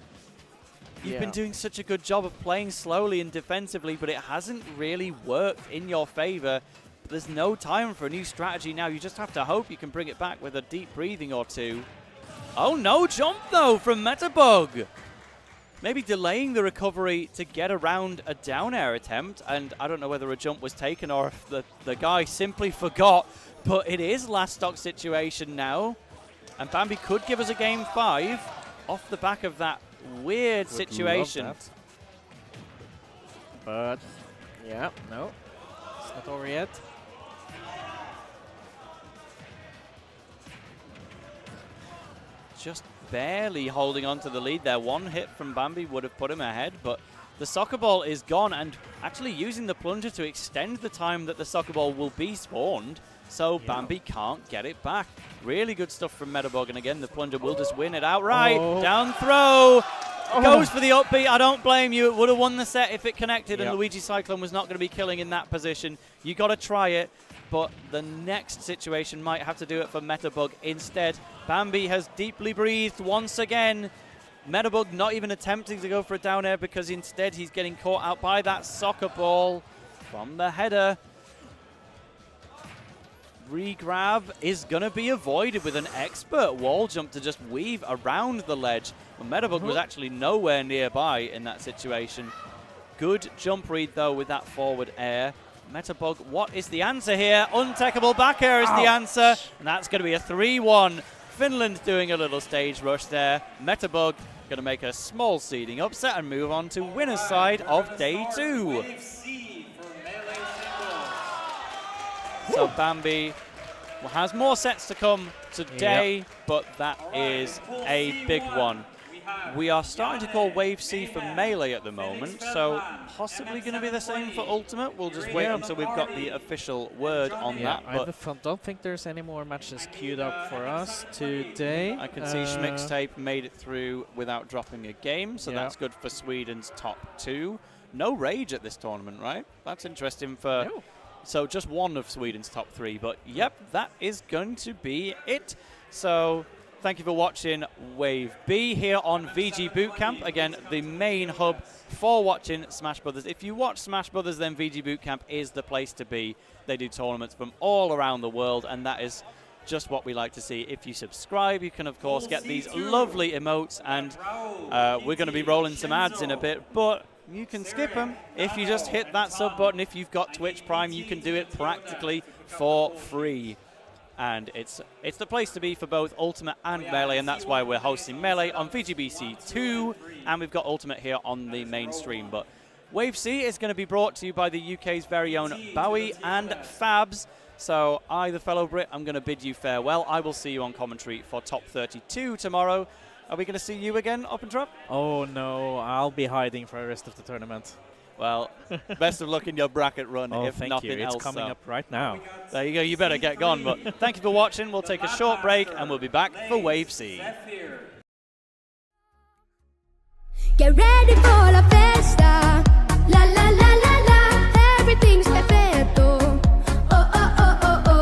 You've been doing such a good job of playing slowly and defensively, but it hasn't really worked in your favor. There's no time for a new strategy now. You just have to hope you can bring it back with a deep breathing or two. Oh, no jump, though, from Metabug. Maybe delaying the recovery to get around a down air attempt, and I don't know whether a jump was taken or if the guy simply forgot, but it is last stock situation now, and Bambi could give us a game 5 off the back of that weird situation. But, yeah, no, it's not over yet. Just barely holding on to the lead there. One hit from Bambi would have put him ahead, but the soccer ball is gone, and actually using the plunger to extend the time that the soccer ball will be spawned, so Bambi can't get it back. Really good stuff from Metabug, and again, the plunger will just win it outright. Down throw. Goes for the upbeat. I don't blame you. It would have won the set if it connected, and Luigi Cyclone was not going to be killing in that position. You got to try it, but the next situation might have to do it for Metabug instead. Bambi has deeply breathed once again. Metabug not even attempting to go for a down air because instead he's getting caught out by that soccer ball from the header. Regrab is going to be avoided with an expert wall jump to just weave around the ledge. Well, Metabug was actually nowhere nearby in that situation. Good jump read, though, with that forward air. Metabug, what is the answer here? Untechable back air is the answer, and that's going to be a 3-1. Finland doing a little stage rush there. Metabug going to make a small seeding upset and move on to winner's side of day 2. So Bambi has more sets to come today, but that is a big one. We are starting to call Wave C for Melee at the moment, so possibly going to be the same for Ultimate. We'll just wait until we've got the official word on that. But I don't think there's any more matches queued up for us today. I can see Schmixtape made it through without dropping a game, so that's good for Sweden's top 2. No rage at this tournament, right? That's interesting for... No. So just one of Sweden's top 3, but yep, that is going to be it. So thank you for watching Wave B here on VGBootCamp. Again, the main hub for watching Smash Brothers. If you watch Smash Brothers, then VGBootCamp is the place to be. They do tournaments from all around the world, and that is just what we like to see. If you subscribe, you can, of course, get these lovely emotes, and we're going to be rolling some ads in a bit, but you can skip them if you just hit that sub button. If you've got Twitch Prime, you can do it practically for free. And it's the place to be for both Ultimate and Melee, and that's why we're hosting Melee on VGBC 2, and we've got Ultimate here on the mainstream. But Wave C is going to be brought to you by the UK's very own Bowie and Fabs. So I, the fellow Brit, I'm going to bid you farewell. I will see you on commentary for Top 32 tomorrow. Are we going to see you again, Up and Drop? Oh no, I'll be hiding for the rest of the tournament. Well, best of luck in your bracket run, if thank nothing you. else. It's coming up right now. There you go, you better get gone. But thank you for watching. We'll take a short break, and we'll be back for Wave C. Get ready for la fiesta. La la la la la. Everything's perfecto. Oh oh oh oh oh.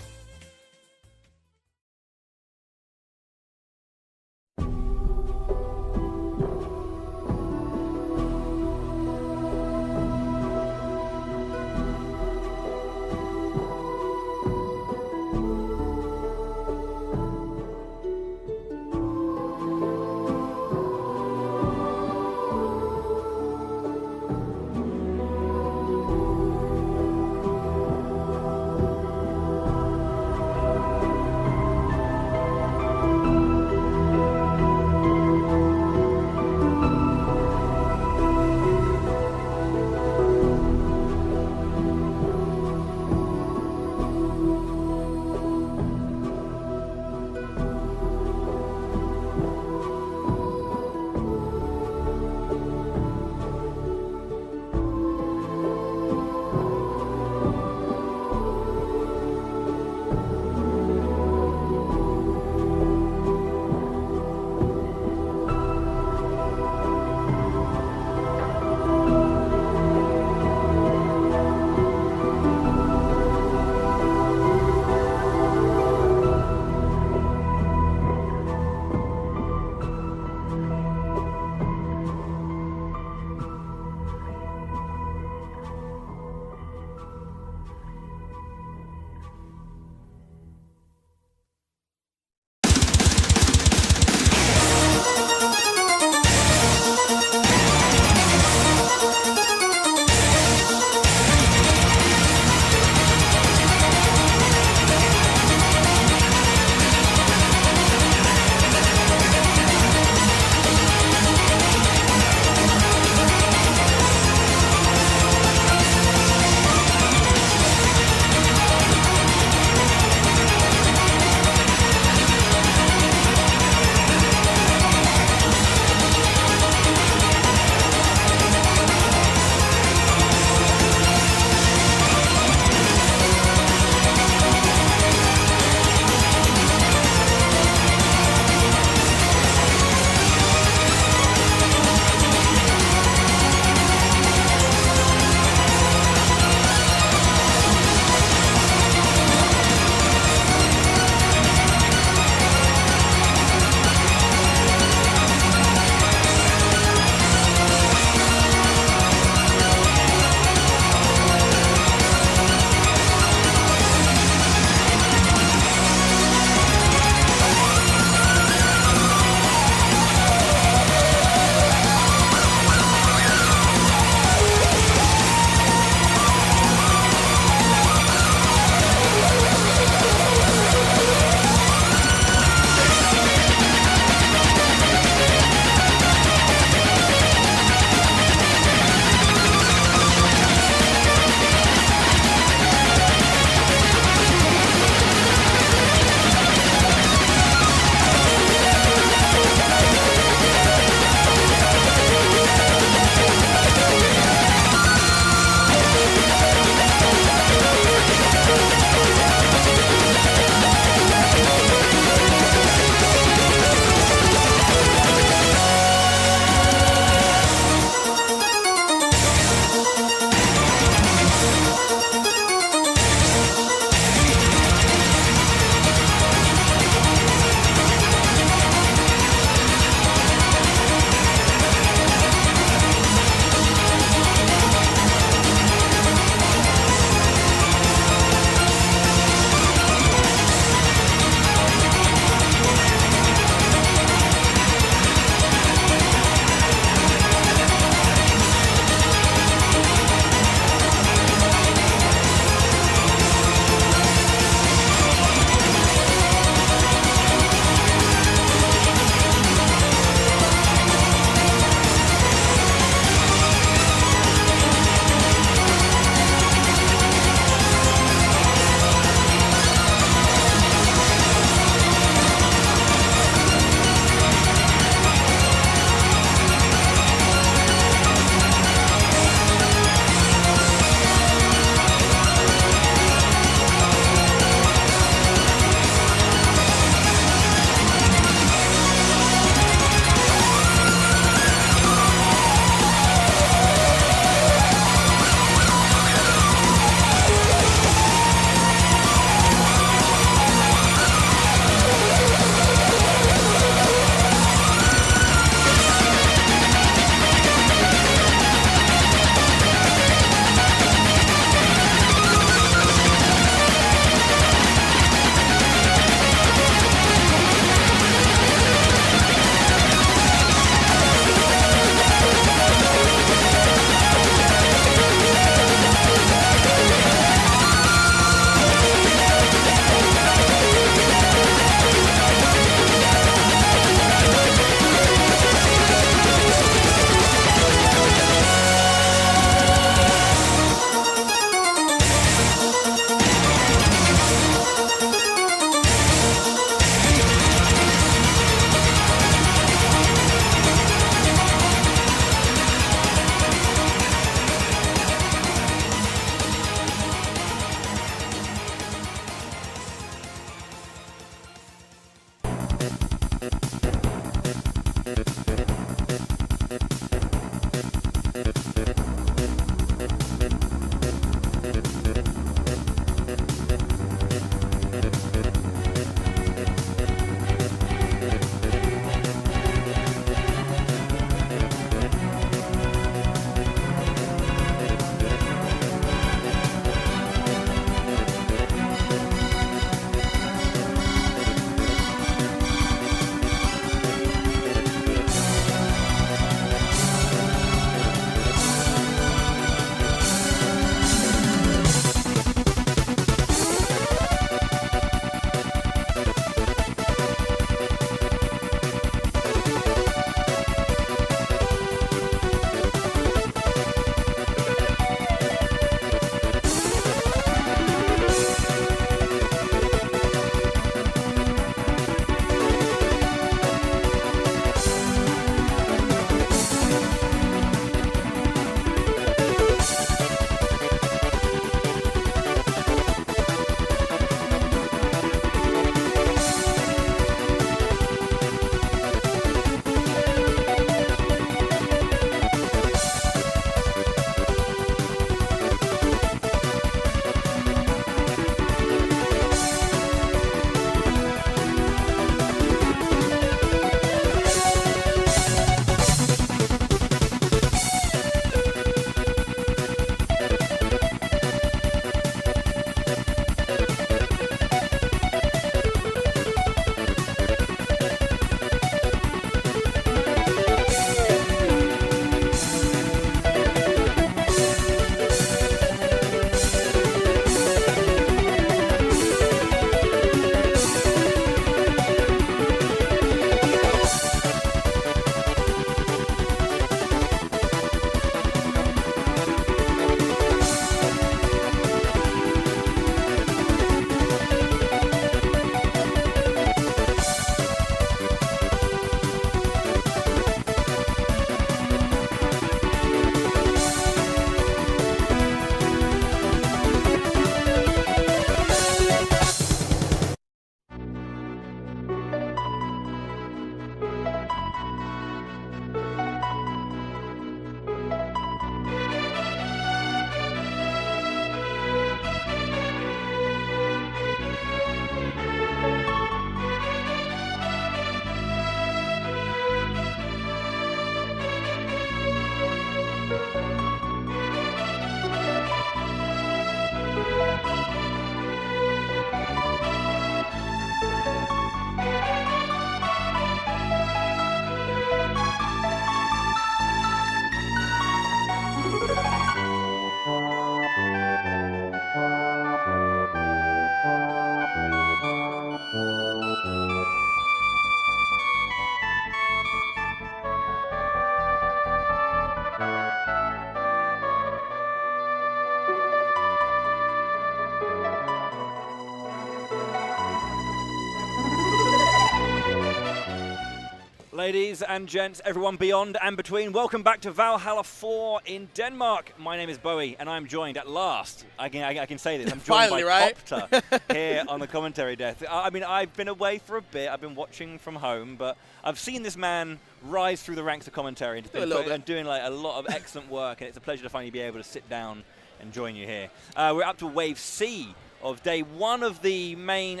Ladies and gents, everyone beyond and between, welcome back to Valhalla IV in Denmark. My name is Bowie, and I'm joined at last. I can say this. I'm joined Finally, by right? Copter here on the commentary desk. I mean, I've been away for a bit. I've been watching from home, but I've seen this man rise through the ranks of commentary and doing like a lot of excellent work, and it's a pleasure to finally be able to sit down and join you here. We're up to Wave C of day 1 of the main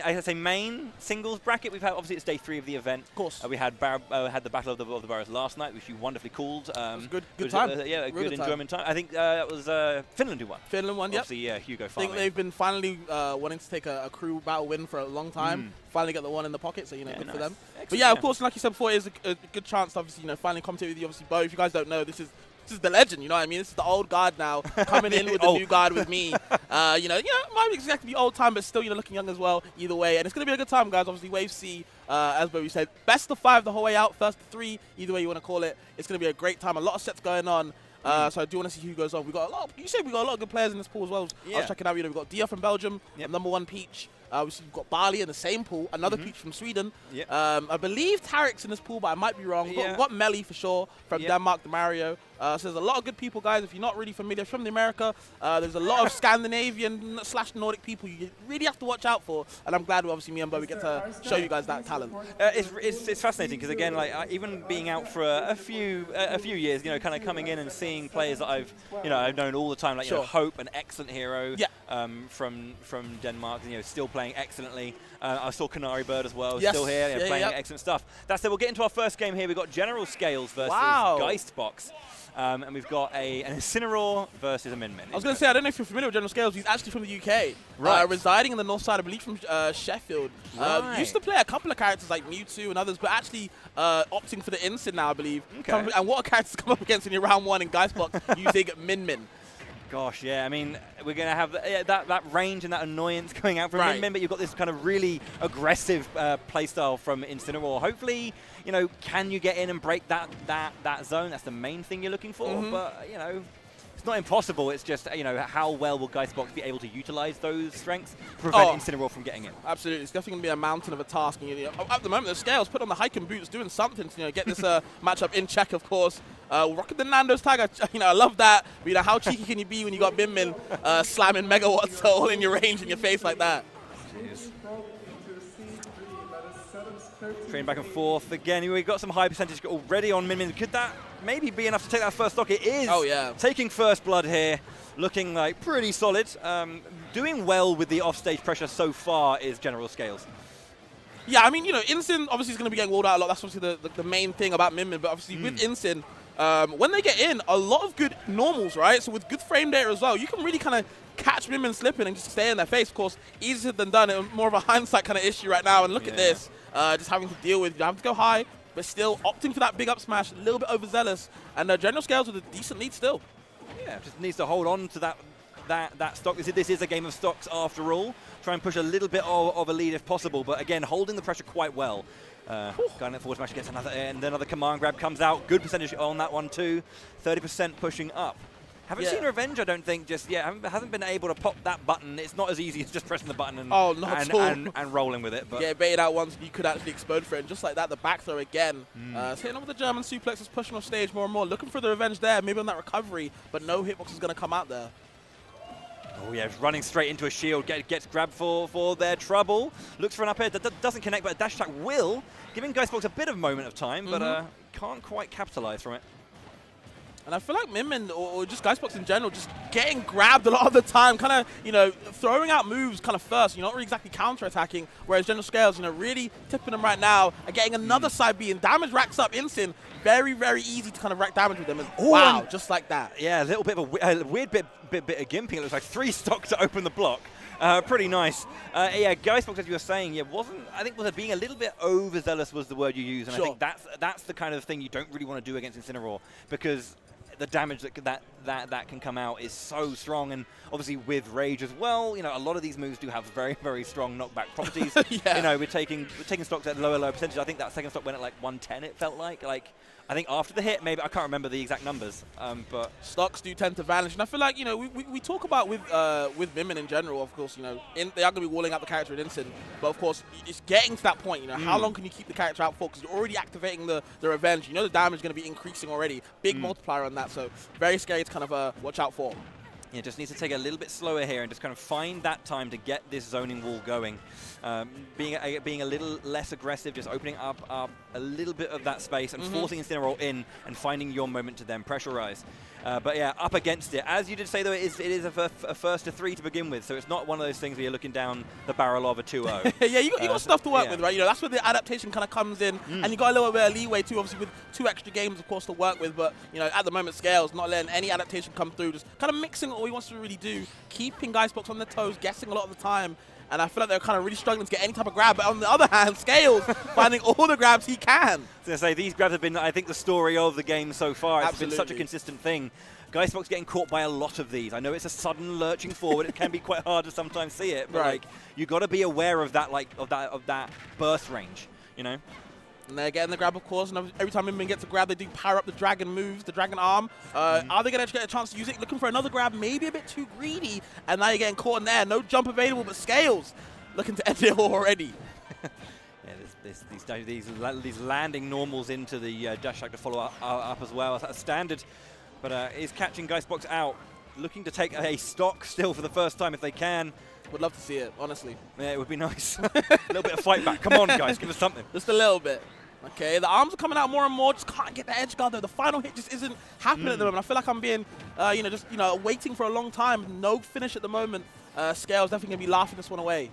singles bracket. We've had, obviously it's day 3 of the event. Of course. We had the Battle of the Boroughs last night, which you wonderfully called. It was a good time. Yeah, a Really good enjoyment time. I think that was Finland who won. Finland won, yep. Obviously, yeah, Hugo I Farming. think they've been finally wanting to take a crew battle win for a long time. Finally get the one in the pocket, so, good for them. Excellent, but yeah, of course, like you said before, it is a good chance to obviously, finally commentate with you. Obviously, Bo, if you guys don't know, this is the legend, you know what I mean? This is the old guard now, coming in with the new guard with me. It might be exactly old time, but still, looking young as well, either way. And it's going to be a good time, guys. Obviously, Wave C, as Bowie said, best of 5 the whole way out, first to 3, either way you want to call it. It's going to be a great time. A lot of sets going on. So I do want to see who goes on. We got a lot. We got a lot of good players in this pool as well. I was checking out. We've got Dia from Belgium, #1 Peach. We've got Bali in the same pool, another Peach from Sweden. I believe Tarek's in this pool, but I might be wrong. We've got Melly for sure from Denmark, the Mario. So there's a lot of good people, guys. If you're not really familiar from the America, there's a lot of Scandinavian / Nordic people you really have to watch out for. And I'm glad, obviously, me and Bowie get to show you guys that talent. It's fascinating because, again, even being out for a few years, kind of coming in and seeing players that I've known all the time, like Hope, an excellent hero from Denmark, still playing excellently. I saw Canary Bird as well, still here, playing excellent stuff. That said, we'll get into our first game here. We've got General Scales versus Geistbox. And we've got an Incineroar versus a Min Min. I was going to say, I don't know if you're familiar with General Scales. He's actually from the UK. Right. Residing in the north side, I believe, from Sheffield. Right. Used to play a couple of characters like Mewtwo and others, but actually opting for the Incin now, I believe. Okay. And what characters come up against in your round 1 in Geistbox using Min Min? Gosh, yeah. I mean, we're going to have that range and that annoyance going out from Min Min, but you've got this kind of really aggressive playstyle from Incineroar. Hopefully, can you get in and break that zone? That's the main thing you're looking for. But, it's not impossible. It's just, how well will Geistbox be able to utilize those strengths to prevent Incineroar from getting in? Absolutely. It's definitely going to be a mountain of a task. And, at the moment, the Scales put on the hiking boots, doing something to get this matchup in check, of course. Rocking the Nando's tag, I love that. But, how cheeky can you be when you got Min Min slamming megawatts all in your range in your face like that? Jeez. Train back and forth again. We've got some high percentage already on Min Min. Could that maybe be enough to take that first stock? It is. Oh, yeah. Taking first blood here, looking like pretty solid. Doing well with the offstage pressure so far is General Scales. Yeah, I mean, Incin obviously is going to be getting walled out a lot. That's obviously the main thing about Min Min. But obviously with Incin, when they get in, a lot of good normals, right? So with good frame data as well, you can really kind of catch Min Min slipping and just stay in their face. Of course, easier than done. It was more of a hindsight kind of issue right now. And look at this. Just having to deal with, you have to go high, but still opting for that big up smash, a little bit overzealous. And General Scales with a decent lead still. Yeah, just needs to hold on to that stock. This is a game of stocks after all. Try and push a little bit of a lead if possible, but again, holding the pressure quite well. Going forward smash against another, and then another command grab comes out. Good percentage on that one too. 30% pushing up. Haven't seen Revenge, I don't think, just yet. Hasn't been able to pop that button. It's not as easy as just pressing the button and and rolling with it. But yeah, baited out once, you could actually explode for it. And just like that, the back throw again. Hitting over the German suplexes, pushing off stage more and more. Looking for the Revenge there, maybe on that recovery, but no hitbox is going to come out there. Oh yeah, running straight into a shield, gets grabbed for their trouble. Looks for an up air that doesn't connect, but a dash attack will, giving Geistbox a bit of moment of time, but can't quite capitalize from it. And I feel like Min Min, or just Geistbox in general, just getting grabbed a lot of the time, kind of, throwing out moves kind of first. You're not really exactly counter-attacking, whereas General Scales, really tipping them right now and getting another side B, and damage racks up Incin. Very, very easy to kind of rack damage with them. And wow, just like that. Yeah, a little bit of a weird bit of gimping. It looks like 3 stock to open the block. Pretty nice. Yeah, Geistbox, as you were saying, I think was being a little bit overzealous was the word you used, and I think that's the kind of thing you don't really want to do against Incineroar, because the damage that can come out is so strong, and obviously with Rage as well, a lot of these moves do have very, very strong knockback properties. We're taking stocks at lower percentage. I think that second stock went at like 110. It felt like I think after the hit, maybe I can't remember the exact numbers, but stocks do tend to vanish, and I feel like we talk about with women in general. Of course, they are going to be walling out the character in instant, but of course it's getting to that point. How long can you keep the character out for? Because you're already activating the revenge. The damage is going to be increasing already. Big multiplier on that, so very scary to kind of watch out for. Yeah, just needs to take a little bit slower here and just kind of find that time to get this zoning wall going. Being a little less aggressive, just opening up a little bit of that space and forcing Incineroar in and finding your moment to then pressurize. But yeah, up against it. As you did say, though, it is a first to 3 to begin with, so it's not one of those things where you're looking down the barrel of a 2-0. Yeah, you got stuff to work with, right? That's where the adaptation kind of comes in, and you got a little bit of leeway too, obviously with 2 extra games, of course, to work with. But at the moment, Scales not letting any adaptation come through, just kind of mixing what he wants to really do, keeping Geistbox on their toes, guessing a lot of the time. And I feel like they're kind of really struggling to get any type of grab. But on the other hand, Scales finding all the grabs he can. I was going to say, these grabs have been, I think, the story of the game so far. It's been such a consistent thing. Geistbox getting caught by a lot of these. I know it's a sudden lurching forward. It can be quite hard to sometimes see it. But you got to be aware of that, of that burst range. And they're getting the grab, of course, and every time Min gets a grab, they do power up the dragon moves, the dragon arm. Are they going to get a chance to use it? Looking for another grab, maybe a bit too greedy, and now you're getting caught in there. No jump available, but Scales looking to end it all already. Yeah, these landing normals into the dash attack to follow up as well. That's standard, but is catching Geistbox out. Looking to take a stock still for the first time if they can. Would love to see it, honestly. Yeah, it would be nice. A little bit of fight back. Come on, guys, give us something. Just a little bit. Okay, the arms are coming out more and more. Just can't get the edge guard though. The final hit just isn't happening at the moment. I feel like I'm being, waiting for a long time. No finish at the moment. Scales definitely gonna be laughing this one away.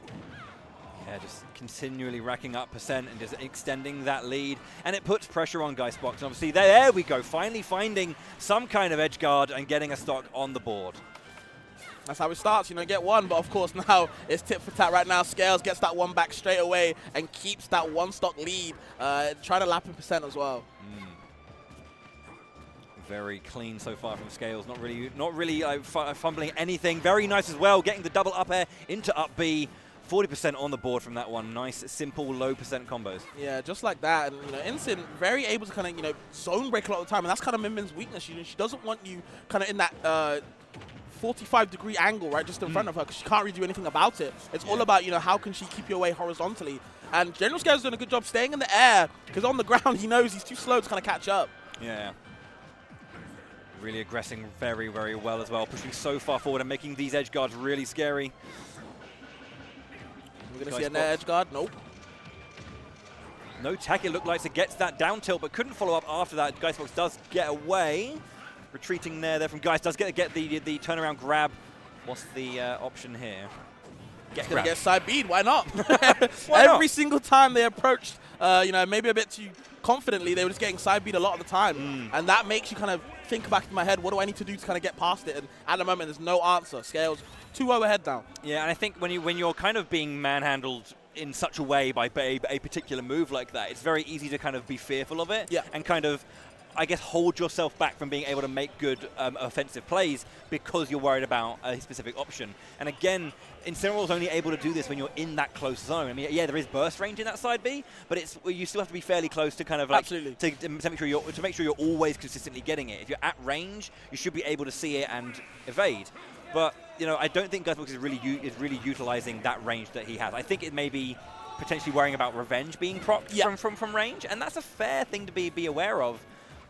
Yeah, just continually racking up percent and just extending that lead. And it puts pressure on Geistbox. And obviously, there we go. Finally finding some kind of edge guard and getting a stock on the board. That's how it starts, get one. But of course, now it's tit for tat right now. Scales gets that one back straight away and keeps that 1 stock lead, trying to lap in percent as well. Very clean so far from Scales. Not really fumbling anything. Very nice as well, getting the double up air into up B. 40% on the board from that one. Nice, simple, low percent combos. Yeah, just like that. And, Incin very able to kind of, zone break a lot of the time. And that's kind of Min's weakness. She doesn't want you kind of in that 45-degree angle, right, just in front of her, because she can't really do anything about it. It's all about, how can she keep you away horizontally. And General Scales is doing a good job staying in the air, because on the ground he knows he's too slow to kind of catch up. Yeah. Really aggressing very, very well as well, pushing so far forward and making these edge guards really scary. We're going to see an edge guard. Nope. No tech, it looked like, to get to that down tilt, but couldn't follow up after that. Geistbox does get away. Retreating there from Geist. Does get the turnaround grab. What's the option here? Going to get side bead. Why not? Every single time they approached, maybe a bit too confidently, they were just getting side beat a lot of the time. And that makes you kind of think back in my head, what do I need to do to kind of get past it? And at the moment, there's no answer. Scales 2-0 ahead now. Yeah, and I think when you're kind of being manhandled in such a way by a particular move like that, it's very easy to kind of be fearful of it and kind of, I guess, hold yourself back from being able to make good offensive plays because you're worried about a specific option. And again, Incineroar's only able to do this when you're in that close zone. I mean, yeah, there is burst range in that side B, but you still have to be fairly close to kind of like to make sure you're always consistently getting it. If you're at range, you should be able to see it and evade. But I don't think Geistbox is really utilizing that range that he has. I think it may be potentially worrying about revenge being procced from range, and that's a fair thing to be aware of.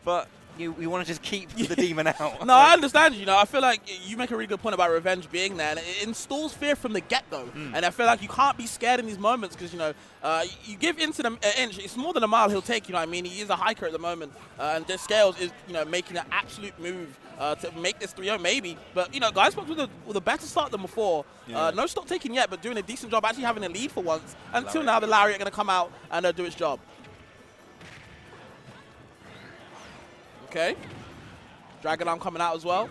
But we want to just keep the demon out. No, I understand. I feel like you make a really good point about revenge being there, and it installs fear from the get-go. And I feel like you can't be scared in these moments because you give Incin an inch, it's more than a mile he'll take. I mean, he is a hiker at the moment, and just Scales is making an absolute move to make this 3-0 maybe. But Geistbox with a better start than before. No stock taken yet, but doing a decent job, actually having a lead for once. Until now, the Lariat going to come out and do its job. Okay. Dragon Arm coming out as well.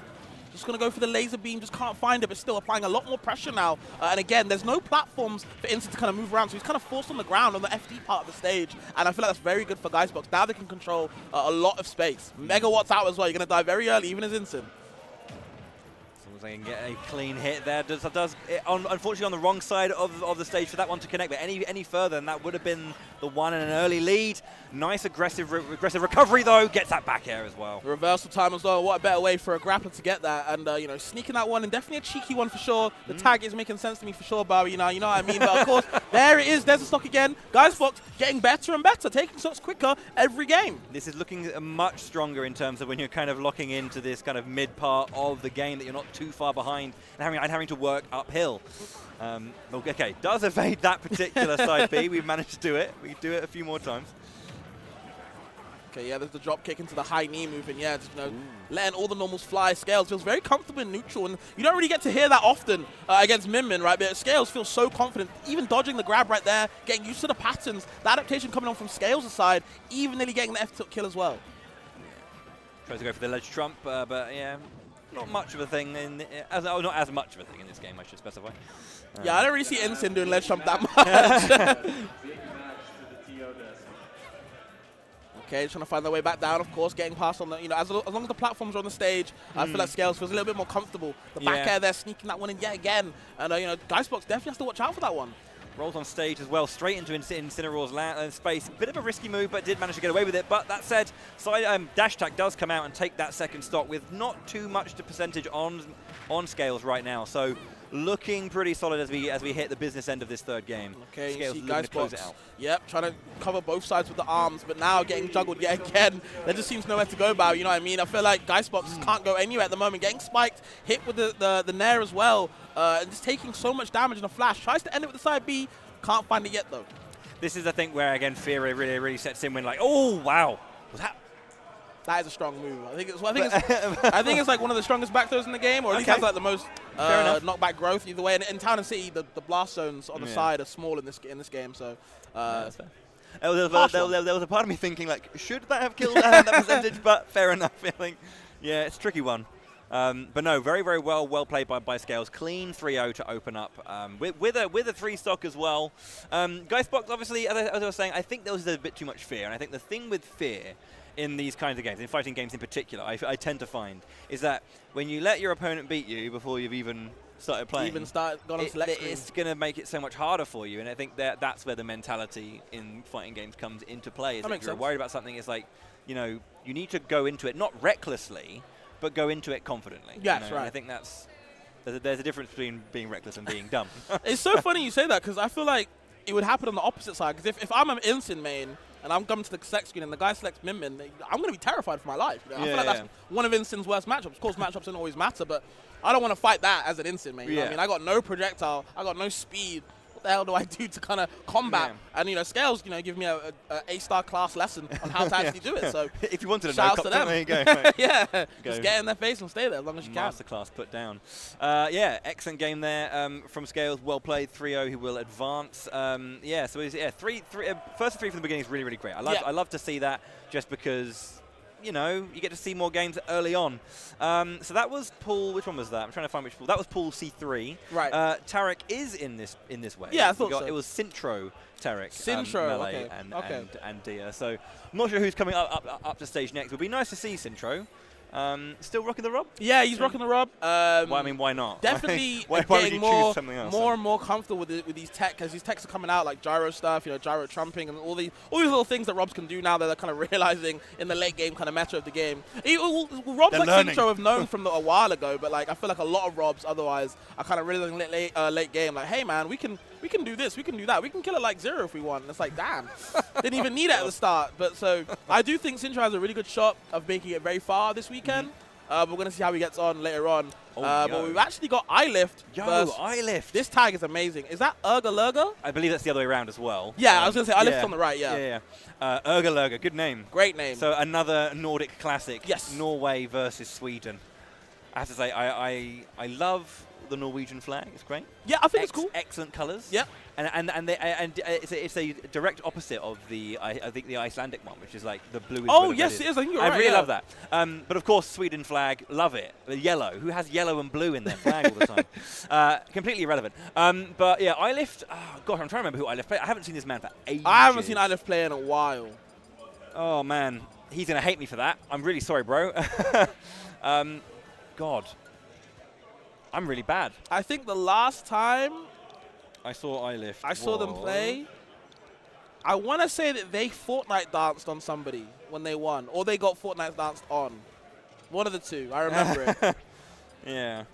Just going to go for the laser beam. Just can't find it, but still applying a lot more pressure now. And again, there's no platforms for Incin to kind of move around, so he's kind of forced on the ground on the FD part of the stage. And I feel like that's very good for Geistbox. Now they can control a lot of space. Megawatts out as well. You're going to die very early, even as Incin. They can get a clean hit there. Unfortunately on the wrong side of the stage for that one to connect, but any further, and that would have been the 1 and an early lead. Nice aggressive recovery, though. Gets that back air as well. The reversal time as well. What a better way for a grappler to get that. And, you know, sneaking that one, and definitely a cheeky one for sure. The tag is making sense to me for sure, Bambi. You know what I mean? But, of course, there it is. There's the stock again. GuysBox getting better and better, taking shots quicker every game. This is looking much stronger in terms of when you're kind of locking into this kind of mid part of the game that you're not too far behind and having to work uphill. Okay, does evade that particular side B. We've managed to do it. We can do it a few more times. Okay, yeah, there's the drop kick into the high knee move, and yeah, just, you know, letting all the normals fly. Scales feels very comfortable in neutral, and you don't really get to hear that often against Min Min, right? But Scales feels so confident, even dodging the grab right there, getting used to the patterns, the adaptation coming on from Scales' side, even nearly getting the F-tilt kill as well. Tries to go for the ledge trump, but yeah, not much of a thing not as much of a thing in this game, I should specify. Yeah, I don't really see Ensign doing ledge trump that much. Okay, trying to find their way back down, of course, getting past on the, you know, as long as the platforms are on the stage, I feel like Scales feels a little bit more comfortable. The back air there, sneaking that one in yet again. And, you know, GuysBox definitely has to watch out for that one. Rolls on stage as well, straight into Incineroar's space. Bit of a risky move, but did manage to get away with it. But that said, Dash Attack does come out and take that second stock with not too much to percentage on Scales right now. So looking pretty solid as we hit the business end of this third game. Okay, Scales you see looking to close it out. Yep, trying to cover both sides with the arms, but now getting juggled yet again. There just seems nowhere to go, Bao, you know what I mean? I feel like GuysBox can't go anywhere at the moment. Getting spiked, hit with the Nair as well, and just taking so much damage in a flash. Tries to end it with the side B, can't find it yet though. This is, I think, where again fear really sets in when like, oh wow, was that? That is a strong move. I think it's like one of the strongest back throws in the game, or at least has like the most knockback growth either way. And in Town and City, the blast zones on the side are small in this game, so. That's fair. There was a part of me thinking like, should that have killed that percentage? But fair enough. Feeling, yeah, it's a tricky one. But no, very well played by Scales. Clean 3-0 to open up with a 3 stock as well. GuysBox, obviously, as I was saying, I think there was a bit too much fear, and I think the thing with fear in these kinds of games, in fighting games in particular, I tend to find is that when you let your opponent beat you before you've even started playing, it's going to make it so much harder for you. And I think that's where the mentality in fighting games comes into play. Is that if you're worried about something, it's like, you know, you need to go into it not recklessly, but go into it confidently. Yeah, you know? that's right. I think there's a difference between being reckless and being dumb. It's so funny you say that, because I feel like it would happen on the opposite side. Because if I'm an Instant main and I'm coming to the select screen and the guy selects Min Min, I'm going to be terrified for my life. You know? I feel like that's one of Instant's worst matchups. Of course, matchups don't always matter, but I don't want to fight that as an Instant main. You know what I mean? I got no projectile, I got no speed. What the hell do I do to kind of combat? And, you know, Scales, you know, give me a A-star class lesson on how to actually do it. So if you wanted to shout know, to them. there you go. Just get in their face and stay there as long as you can. Masterclass put down. Yeah, excellent game there from Scales. Well played. 3-0. He will advance. Yeah, so first 3 from the beginning is really great. I love to see that, just because, you know, you get to see more games early on. So that was pool. Which one was that? I'm trying to find which pool. That was pool C3. Right. Tarek is in this wave. Yeah, I thought so. It was Sintro, Tarek, Sintro, and Dia. So I'm not sure who's coming up to stage next. It would be nice to see Sintro. Still rocking the Rob? Yeah, he's rocking the Rob. Well, I mean, why not? Definitely why would getting you choose something else? more and more comfortable with these tech, because these techs are coming out like gyro stuff, you know, gyro trumping, and all these little things that Robs can do now that they're kind of realizing in the late game kind of meta of the game. Robs like Sintro have known from a while ago, but like I feel like a lot of Robs otherwise are kind of realizing late game, like, hey man, we can do this, we can do that, we can kill it like 0 if we want. And it's like, damn, didn't even need it at the start. But so I do think Sintro has a really good shot of making it very far this weekend. We're going to see how he gets on later on. But we've actually got iLift. iLift. This tag is amazing. Is that Urga Lurga? I believe that's the other way around as well. Yeah, I was going to say iLift's on the right, yeah. Urga Lurga, good name. Great name. So another Nordic classic. Yes. Norway versus Sweden. I have to say, I love the Norwegian flag. It's great. Yeah, I think it's cool. Excellent colours. Yeah. And it's a direct opposite of the I think the Icelandic one, which is like the blue. Oh yes, it is. I think you're right. I really love that. But of course, Sweden flag, love it. The yellow. Who has yellow and blue in their flag all the time? Completely irrelevant. But yeah, iLift. Oh, gosh, I'm trying to remember who iLift played. I haven't seen this man for ages. I haven't seen iLift play in a while. Oh man, he's gonna hate me for that. I'm really sorry, bro. God. I'm really bad. I think the last time I saw iLift, I saw them play, I want to say that they Fortnite danced on somebody when they won, or they got Fortnite danced on. One of the two. I remember it. Yeah.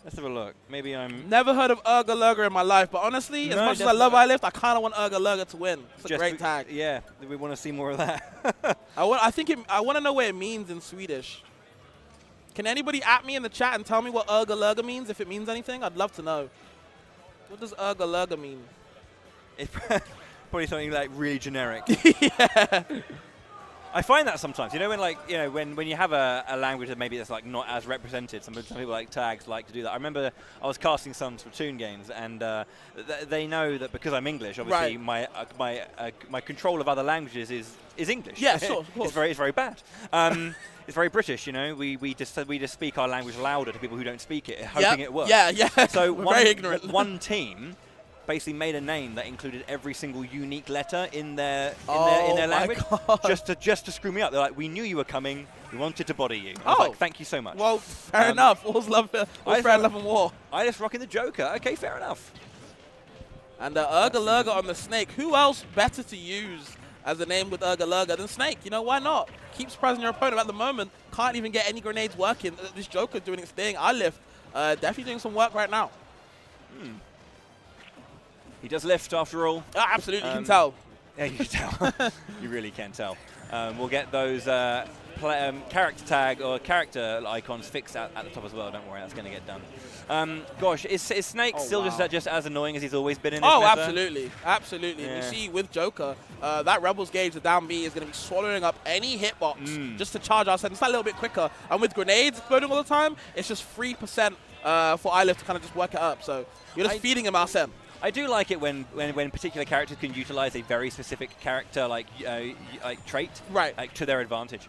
Let's have a look. Maybe I'm... Never heard of Urga Lurga in my life, but honestly, as much as I love iLift, I kind of want Urga Lurga to win. It's a great tag. Yeah, we want to see more of that. I want to know what it means in Swedish. Can anybody at me in the chat and tell me what Urga Lurga means, if it means anything? I'd love to know. What does Urga Lurga mean? It's probably something like really generic. Yeah. I find that sometimes, you know, when you have a language that maybe that's like not as represented. Some people like tags like to do that. I remember I was casting some Splatoon games, and they know that because I'm English, obviously my control of other languages is English. Yeah, sure, of course. It's very bad. It's very British, you know. We just speak our language louder to people who don't speak it, hoping it works. Yeah, yeah. So We're very ignorant. One team basically made a name that included every single unique letter in their language, just to screw me up. They're like, "We knew you were coming. We wanted to body you." I was like, "Thank you so much." Well, fair enough. All's fair in love and war. I just rocking the Joker. Okay, fair enough. And Urga Lurga on the Snake. Who else better to use as a name with Urga Lurga than Snake? You know, why not? Keep surprising your opponent. At the moment, can't even get any grenades working. This Joker doing its thing. iLift definitely doing some work right now. He does lift after all. Absolutely, you can tell. Yeah, you can tell. You really can tell. We'll get those character tag or character icons fixed at the top as well. Don't worry, that's going to get done. Gosh, is Snake still just as annoying as he's always been in this meta? Absolutely. Absolutely. Yeah. You see, with Joker, that Rebels gauge, the down B, is going to be swallowing up any hitbox just to charge our sentence that little bit quicker. And with grenades exploding all the time, it's just 3% for iLift to kind of just work it up. So you're just feeding him Arsene. I do like it when particular characters can utilize a very specific character like trait to their advantage.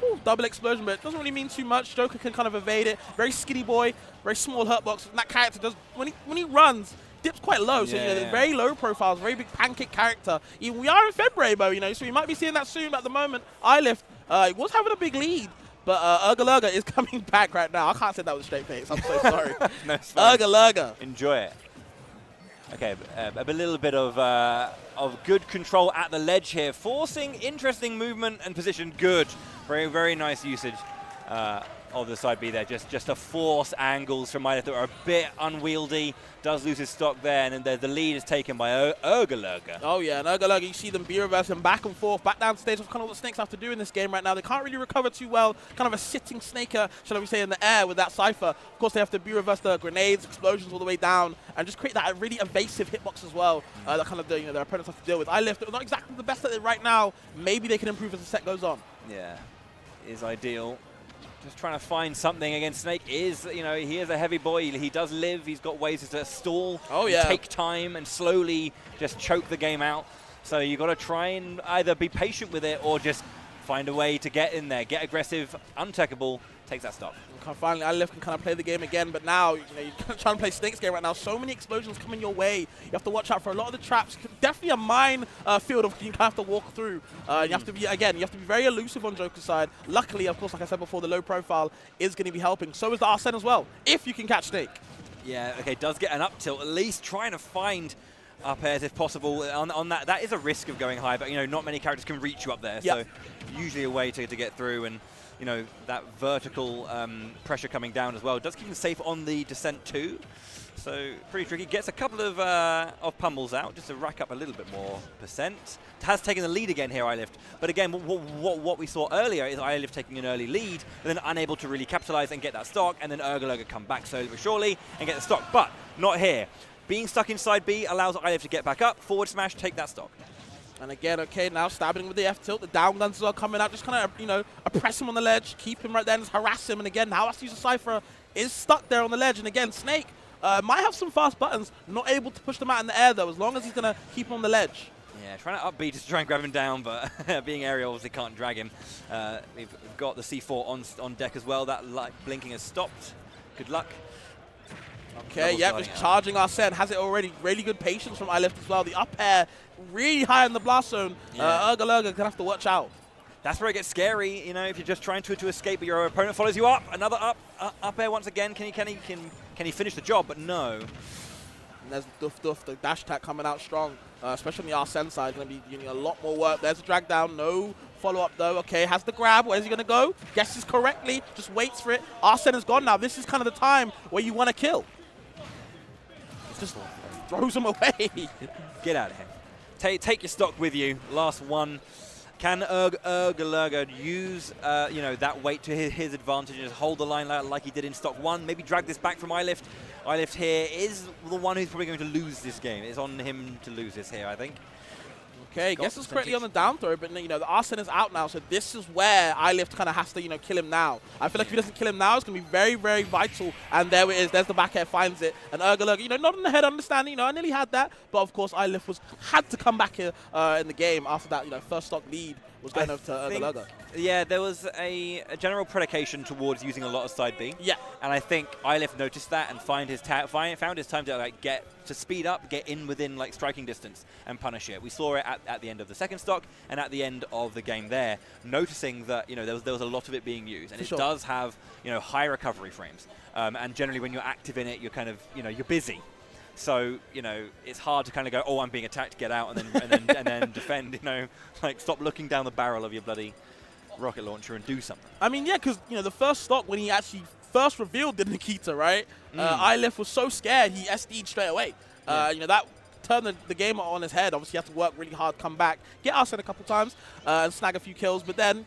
Ooh, double explosion, but it doesn't really mean too much. Joker can kind of evade it. Very skinny boy, very small hurtbox. And that character does when he runs, dips quite low. So you know, very low profiles, very big pancake character. Even we are in February, though, you know, so we might be seeing that soon. At the moment, iLift was having a big lead. But Urga Lurga is coming back right now. I can't say that with a straight face. I'm so sorry. No, it's fine. Urga Lurga. Enjoy it. Okay, a little bit of good control at the ledge here, forcing interesting movement and position. Good, very nice usage of the side B there. Just to force angles from iLift that are a bit unwieldy. Does lose his stock there, and then the lead is taken by Urga Lurga. Oh yeah, and Urga Lurga, you see them B-reversing back and forth, back down stage. That's kind of what the Snakes have to do in this game right now. They can't really recover too well. Kind of a sitting Snaker, shall we say, in the air with that Cypher. Of course, they have to B-reverse the grenades, explosions all the way down, and just create that really evasive hitbox as well. That kind of their opponents have to deal with. iLift, not exactly the best at it right now. Maybe they can improve as the set goes on. Yeah, is ideal. Just trying to find something against Snake. He is a heavy boy. He does live. He's got ways to stall, take time, and slowly just choke the game out. So you've got to try and either be patient with it or just find a way to get in there, get aggressive, untechable, takes that stock. Finally, iLift can kind of play the game again, but now you're trying to play Snake's game right now. So many explosions coming your way. You have to watch out for a lot of the traps. Definitely a mine field of you kind of have to walk through. You have to be very elusive on Joker's side. Luckily, of course, like I said before, the low profile is going to be helping. So is the Arsene as well, if you can catch Snake. Yeah, okay, does get an up tilt, at least trying to find up airs if possible on that. That is a risk of going high, but not many characters can reach you up there. So usually a way to get through, and that vertical pressure coming down as well. It does keep him safe on the descent too. So pretty tricky. Gets a couple of pummels out just to rack up a little bit more percent. Has taken the lead again here, iLift. But again, what we saw earlier is iLift taking an early lead, but then unable to really capitalize and get that stock, and then Urga Lurga come back slowly but surely and get the stock. But not here. Being stuck inside B allows iLift to get back up, forward smash, take that stock. And again, okay, now stabbing with the F tilt, the down guns are coming out, just kind of, oppress him on the ledge, keep him right there, and just harass him. And again, now has to use a Cypher, is stuck there on the ledge. And again, Snake might have some fast buttons, not able to push them out in the air though, as long as he's going to keep him on the ledge. Yeah, trying to upbeat to try and grab him down, but being aerial, obviously can't drag him. We've got the C4 on deck as well. That light blinking has stopped. Good luck. Okay, just charging Arsene. Has it already. Really good patience from iLift as well. The up air really high in the blast zone. Urga Lurga going to have to watch out. That's where it gets scary, if you're just trying to escape, but your opponent follows you up. Another up air once again. Can he finish the job? But no. And there's Duff Duff, the dash attack coming out strong, especially on the Arsene side. Going to be doing a lot more work. There's a drag down, no follow-up though. Okay, has the grab. Where's he going to go? Guesses correctly, just waits for it. Arsene is gone now. This is kind of the time where you want to kill. Just throws him away. Get out of here. Take your stock with you. Last one. Can Ergalerga use that weight to his advantage and just hold the line like he did in stock 1? Maybe drag this back from iLift. iLift here is the one who's probably going to lose this game. It's on him to lose this here, I think. Okay, guesses correctly on the down throw, but the Arsene is out now, so this is where iLift kind of has to kill him now. I feel like if he doesn't kill him now, it's going to be very, very vital. And there it is. There's the back air, finds it. And Ergalerga, not in the head, understanding. I nearly had that, but of course iLift had to come back here in the game after that. First stock lead was going over to Ergalerga. Yeah, there was a general predication towards using a lot of side B. Yeah. And I think iLift noticed that and found his time to get to speed up, get in within striking distance and punish it. We saw it at the end of the second stock and at the end of the game there, noticing that there was a lot of it being used, and it does have high recovery frames. And generally when you're active in it, you're kind of you're busy. So it's hard to kind of go, oh, I'm being attacked, get out, and then defend. Stop looking down the barrel of your bloody rocket launcher and do something. I mean, yeah, because the first stock when he actually first revealed the Nikita, right? iLift was so scared he SD'd straight away. That turned the game on his head. Obviously, you have to work really hard, come back, get Arsene a couple times, and snag a few kills. But then,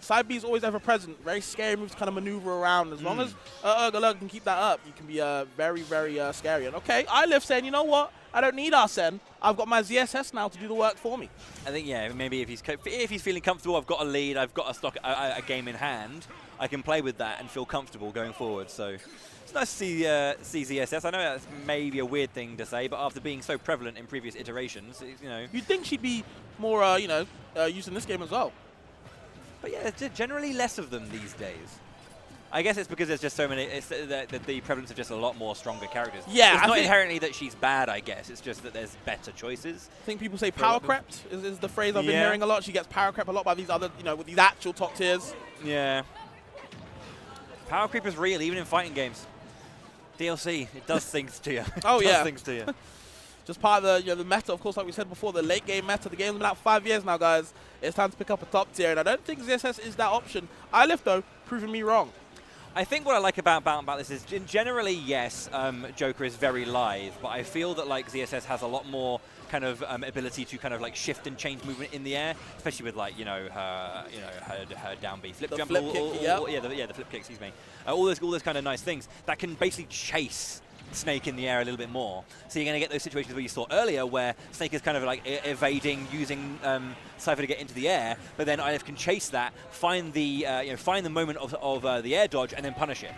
side B is always ever present. Very scary moves to kind of maneuver around. As long as Ergalerga can keep that up, you can be very, very scary. And okay, iLift saying, you know what? I don't need Arsene. I've got my ZSS now to do the work for me. I think, yeah, maybe if he's feeling comfortable, I've got a lead, I've got a game in hand, I can play with that and feel comfortable going forward. So it's nice to see ZSS. I know that's maybe a weird thing to say, but after being so prevalent in previous iterations, You'd think she'd be more, used in this game as well. But yeah, there's generally less of them these days. I guess it's because there's just so many. It's the prevalence of just a lot more stronger characters. Yeah, it's not inherently that she's bad. I guess it's just that there's better choices. I think people say power crept is the phrase I've been hearing a lot. She gets power crept a lot by these other, with these actual top tiers. Yeah. Power creep is real, even in fighting games. DLC, it does things to you. Oh, it yeah. does things to you. Just part of the meta, of course, like we said before, the late game meta. The game's been out 5 years now, guys. It's time to pick up a top tier, and I don't think ZSS is that option. iLift, though, proving me wrong. I think what I like about this is generally, yes, Joker is very lithe, but I feel that ZSS has a lot more kind of ability to kind of shift and change movement in the air, especially with her down B flip jump, the flip kick, excuse me, all those kind of nice things that can basically chase Snake in the air a little bit more. So you're going to get those situations where you saw earlier where Snake is kind of evading, using Cypher to get into the air, but then iLift can chase that, find the moment of the air dodge, and then punish it.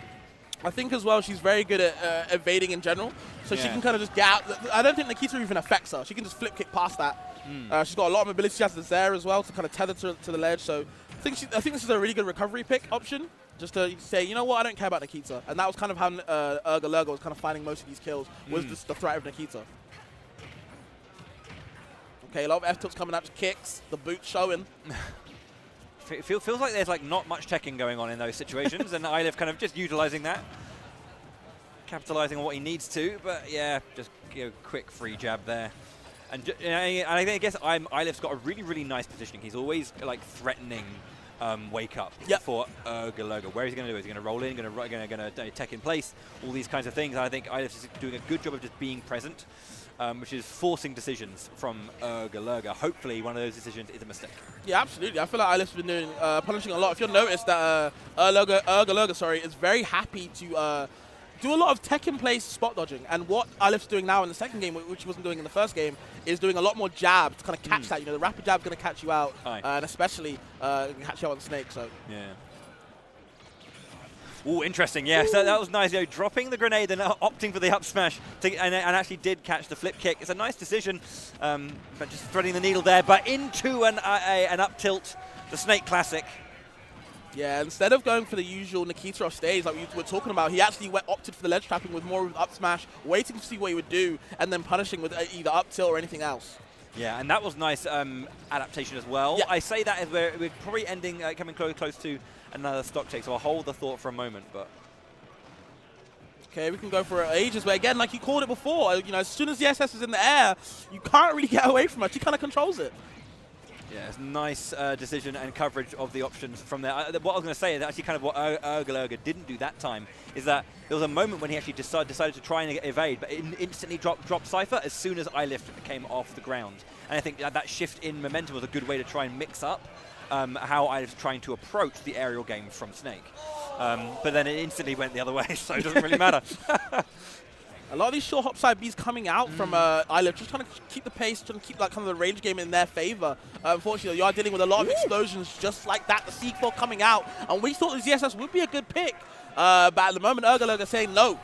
I think as well she's very good at evading in general, so she can kind of just get out. I don't think Nikita even affects her. She can just flip kick past that. She's got a lot of mobility. She has the Zaire as well to kind of tether to the ledge. So I think this is a really good recovery pick option. Just to say, you know what, I don't care about Nikita. And that was kind of how Ergalerga was kind of finding most of these kills, was just the threat of Nikita. Okay, a lot of F-tilts coming up, kicks, the boot showing. Feels like there's not much teching going on in those situations, and iLift kind of just utilizing that, capitalizing on what he needs to. But yeah, just quick free jab there. And I guess iLift's got a really, really nice positioning. He's always threatening wake up for Ergalerga. Where is he going to do? Is he going to roll in? Going to tech in place? All these kinds of things. And I think iLift is doing a good job of just being present, which is forcing decisions from Ergalerga. Hopefully, one of those decisions is a mistake. Yeah, absolutely. I feel like iLift's been doing punishing a lot. If you'll notice that Ergalerga, is very happy to do a lot of tech-in-place spot dodging. And what iLift's doing now in the second game, which he wasn't doing in the first game, is doing a lot more jab to kind of catch that. The rapid jab's going to catch you out, and especially catch you out on Snake. So yeah. Ooh, interesting. Yeah, so that was nice. Dropping the grenade and opting for the up smash, and actually did catch the flip kick. It's a nice decision, but just threading the needle there. But into an up tilt, the Snake classic. Yeah, instead of going for the usual Nikita off stage like we were talking about, he actually opted for the ledge trapping with more up smash, waiting to see what he would do, and then punishing with either up tilt or anything else. Yeah, and that was nice adaptation as well. Yeah. I say that as we're probably ending, coming close to another stock take, so I'll hold the thought for a moment. But Okay, we can go for ages, but again, like you called it before, you know, as soon as the SS is in the air, you can't really get away from it. He kind of controls it. Yeah, it's nice decision and coverage of the options from there. What I was going to say is actually kind of what Ergelurger didn't do that time is that there was a moment when he actually decided to try and evade, but it instantly dropped Cypher as soon as iLift came off the ground. And I think that shift in momentum was a good way to try and mix up how iLift's trying to approach the aerial game from Snake. But then it instantly went the other way, so it doesn't really matter. A lot of these short hop side Bs coming out from iLift, just trying to keep the pace, trying to keep like kind of the range game in their favor. Unfortunately, you are dealing with a lot of explosions just like that. The C4 coming out, and we thought the ZSS would be a good pick, but at the moment, Ergelurger saying no.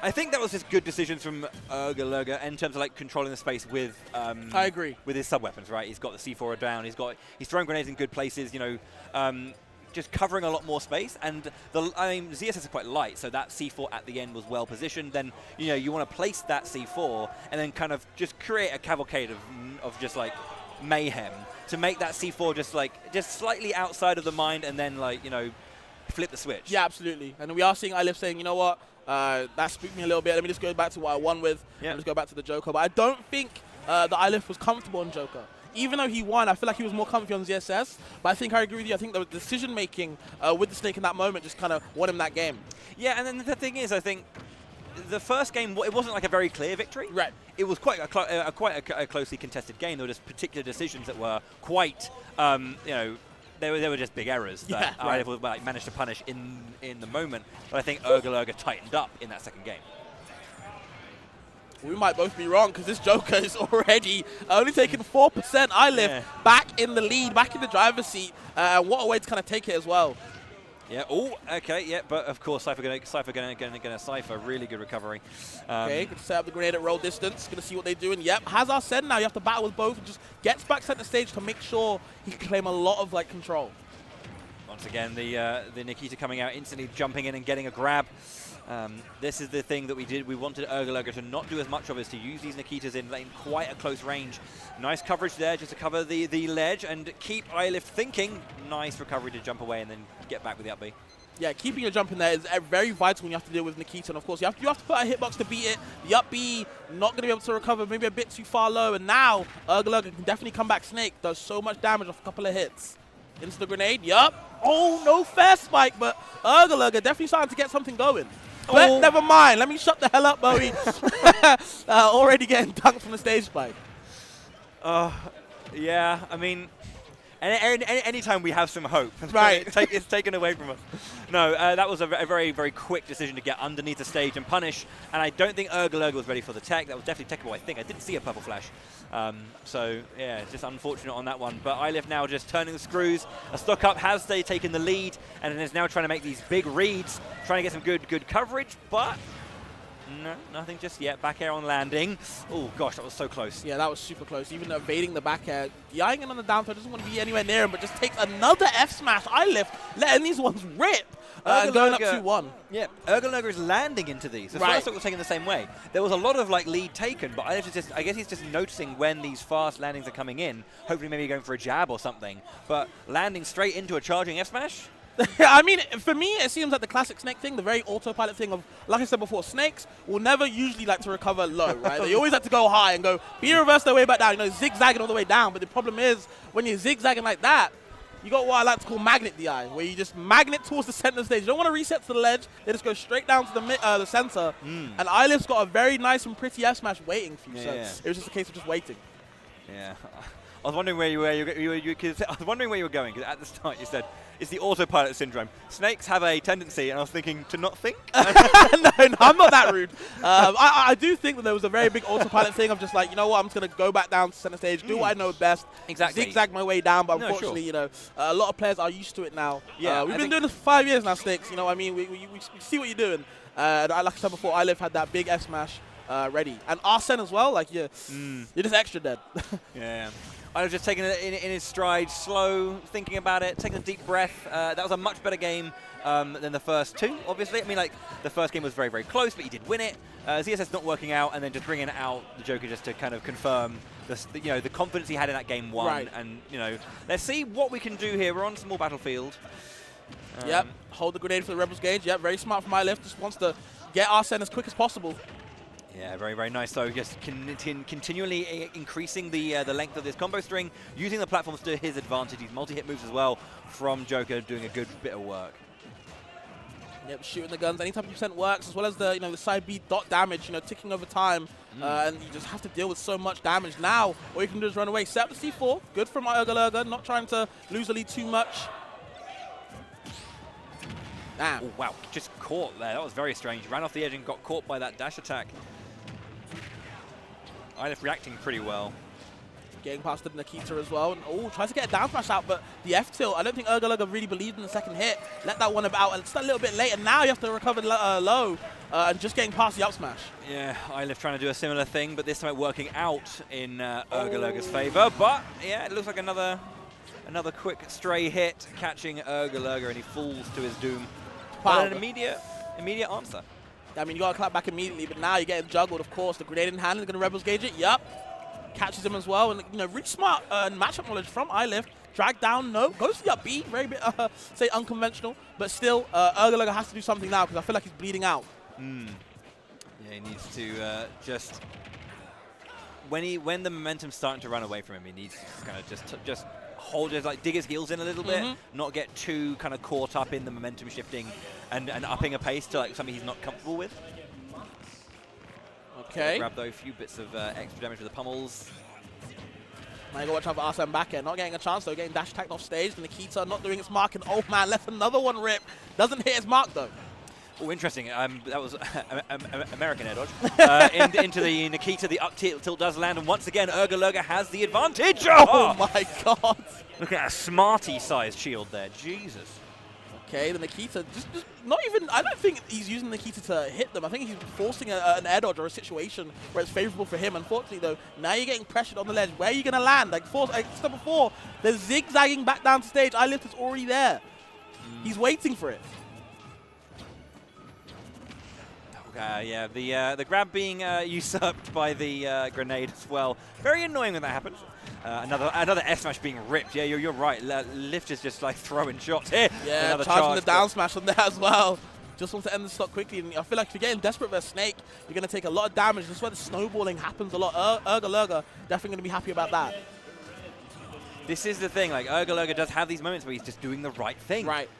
I think that was just good decisions from Ergelurger in terms of like controlling the space with. I agree. With his sub weapons, right? He's got the C4 down. He's throwing grenades in good places. You know. Just covering a lot more space, and ZSS is quite light, so that C4 at the end was well positioned. Then you want to place that C4 and then kind of just create a cavalcade of just like mayhem to make that C4 just slightly outside of the mind, and then flip the switch. Yeah, absolutely. And we are seeing iLift saying, you know what, that spooked me a little bit. Let me just go back to what I won with. Let me just go back to the Joker. But I don't think the iLift was comfortable on Joker. Even though he won, I feel like he was more comfy on ZSS. But I think I agree with you. I think the decision-making with the Snake in that moment just kind of won him that game. Yeah, and then the thing is, I think the first game, it wasn't like a very clear victory. Right. It was quite a closely contested game. There were just particular decisions that were quite, they were just big errors that I managed to punish in the moment. But I think Ergelurger tightened up in that second game. We might both be wrong because this Joker is already only taking 4% iLift back in the lead, back in the driver's seat. What a way to kind of take it as well. Yeah. Oh, okay. Yeah, but of course, Cypher going to Cypher. Really good recovery. Okay, good to set up the grenade at roll distance. Going to see what they do. And yep, has our said now. You have to battle with both and just gets back center stage to make sure he can claim a lot of control. Once again, the Nikita coming out instantly, jumping in and getting a grab. This is the thing that we did. We wanted Ergelurger to not do as much of is to use these Nikitas in quite a close range. Nice coverage there just to cover the ledge and keep iLift thinking. Nice recovery to jump away and then get back with the up B. Yeah, keeping your jump in there is very vital when you have to deal with Nikita. And of course, you have to put a hitbox to beat it. The up B, not going to be able to recover, maybe a bit too far low. And now, Ergelurger can definitely come back. Snake does so much damage off a couple of hits. Into the grenade, yup. Oh, no fair spike, but Ergelurger definitely starting to get something going. But never mind. Let me shut the hell up, Bowie. Already getting dunked from the stage spike. Yeah, I mean, anytime we have some hope, it's taken away from us. No, that was a very, very quick decision to get underneath the stage and punish. And I don't think Ergelurger was ready for the tech. That was definitely techable, I think. I didn't see a purple flash. So, yeah, it's just unfortunate on that one. But iLift now just turning the screws. A stock up has taken the lead and is now trying to make these big reads, trying to get some good coverage. But no, nothing just yet. Back air on landing. Oh, gosh, that was so close. Yeah, that was super close. Even evading the back air. Ying on the down throw, doesn't want to be anywhere near him, but just takes another F smash. iLift letting these ones rip. And going up 2-1. Yeah, Ergelurger is landing into these. The first one was taken the same way. There was a lot of lead taken, but I guess he's just noticing when these fast landings are coming in. Hopefully maybe going for a jab or something. But landing straight into a charging F smash? I mean, for me, it seems like the classic Snake thing, the very autopilot thing of, like I said before, Snakes will never usually like to recover low, right? They always like to go high and reverse their way back down, zigzagging all the way down. But the problem is, when you're zigzagging like that, you got what I like to call magnet DI, where you just magnet towards the center stage. You don't want to reset to the ledge. They just go straight down to the center. And iLift's got a very nice and pretty F smash waiting for you. So it was just a case of just waiting. Yeah. I was wondering where you were going, because at the start you said it's the autopilot syndrome. Snakes have a tendency, and I was thinking to not think. No, I'm not that rude. I do think that there was a very big autopilot thing of just you know what, I'm just going to go back down to center stage, do what I know best, zigzag my way down. But unfortunately, a lot of players are used to it now. Yeah, we've been doing this for 5 years now, Snakes. You know what I mean? We see what you're doing. And like I said before, iLift had that big F smash ready. And Arsene as well, you're just extra dead. Yeah. I was just taking it in his stride, slow, thinking about it, taking a deep breath. That was a much better game than the first two, obviously. I mean, the first game was very, very close, but he did win it. ZSS not working out, and then just bringing out the Joker just to kind of confirm the confidence he had in that game one. Right. And, let's see what we can do here. We're on small battlefield. Yep, hold the grenade for the Rebels gauge. Yep, very smart from iLift. Just wants to get Arsene as quick as possible. Yeah, very, very nice. So just continually increasing the length of this combo string, using the platforms to his advantage. These multi-hit moves as well from Joker, doing a good bit of work. Yep, shooting the guns, any type of percent works, as well as the the side B dot damage, ticking over time, and you just have to deal with so much damage. Now, all you can do is run away. Set up the C4, good from Urgalurga, not trying to lose the lead too much. Damn. Oh, wow, just caught there. That was very strange. Ran off the edge and got caught by that dash attack. Ilif reacting pretty well. Getting past the Nikita as well. And, tries to get a down smash out, but the F tilt, I don't think Urgalurga really believed in the second hit. Let that one about, and it's a little bit late, and now you have to recover low, and just getting past the up smash. Yeah, Ilif trying to do a similar thing, but this time working out in Urgalurga's favor. But, yeah, it looks like another quick stray hit, catching Urgalurga, and he falls to his doom. But an immediate answer. I mean, you got to clap back immediately, but now you're getting juggled, of course. The grenade in hand is going to Rebels gauge it. Yup. Catches him as well. And, really smart matchup knowledge from Ilif. Drag down, no. Goes to the up B. Very bit, say, unconventional. But still, Urgalurga has to do something now because I feel like he's bleeding out. Yeah, he needs to just... When the momentum's starting to run away from him, he needs to kind of just hold it, like dig his heels in a little bit, not get too kind of caught up in the momentum shifting and upping a pace to like something he's not comfortable with. Okay. Grab those few bits of extra damage with the pummels. Now you got to watch out for Arsene back end. Not getting a chance though, getting dash attacked off stage. The Nikita not doing its mark, and oh man, left another one rip. Doesn't hit his mark though. Oh, interesting. That was American air dodge. Into the Nikita, the up tilt does land, and once again, Urgalurga has the advantage. Oh my god. Look at a Smarty-sized shield there. Jesus. Okay, the Nikita, just not even, I don't think he's using Nikita to hit them. I think he's forcing an air dodge or a situation where it's favorable for him. Unfortunately, though, now you're getting pressured on the ledge. Where are you going to land? Like step before, they're zigzagging back down to stage. Ilif is already there. He's waiting for it. Yeah, the grab being usurped by the grenade as well. Very annoying when that happens. Another F smash being ripped. Yeah, you're right. Lift is just like throwing shots here. Yeah, charging the down smash on there as well. Just wants to end the stock quickly. And I feel like if you're getting desperate versus Snake, you're going to take a lot of damage. That's where the snowballing happens a lot. Urgalurga definitely going to be happy about that. This is the thing. Like Urgalurga does have these moments where he's just doing the right thing. Right.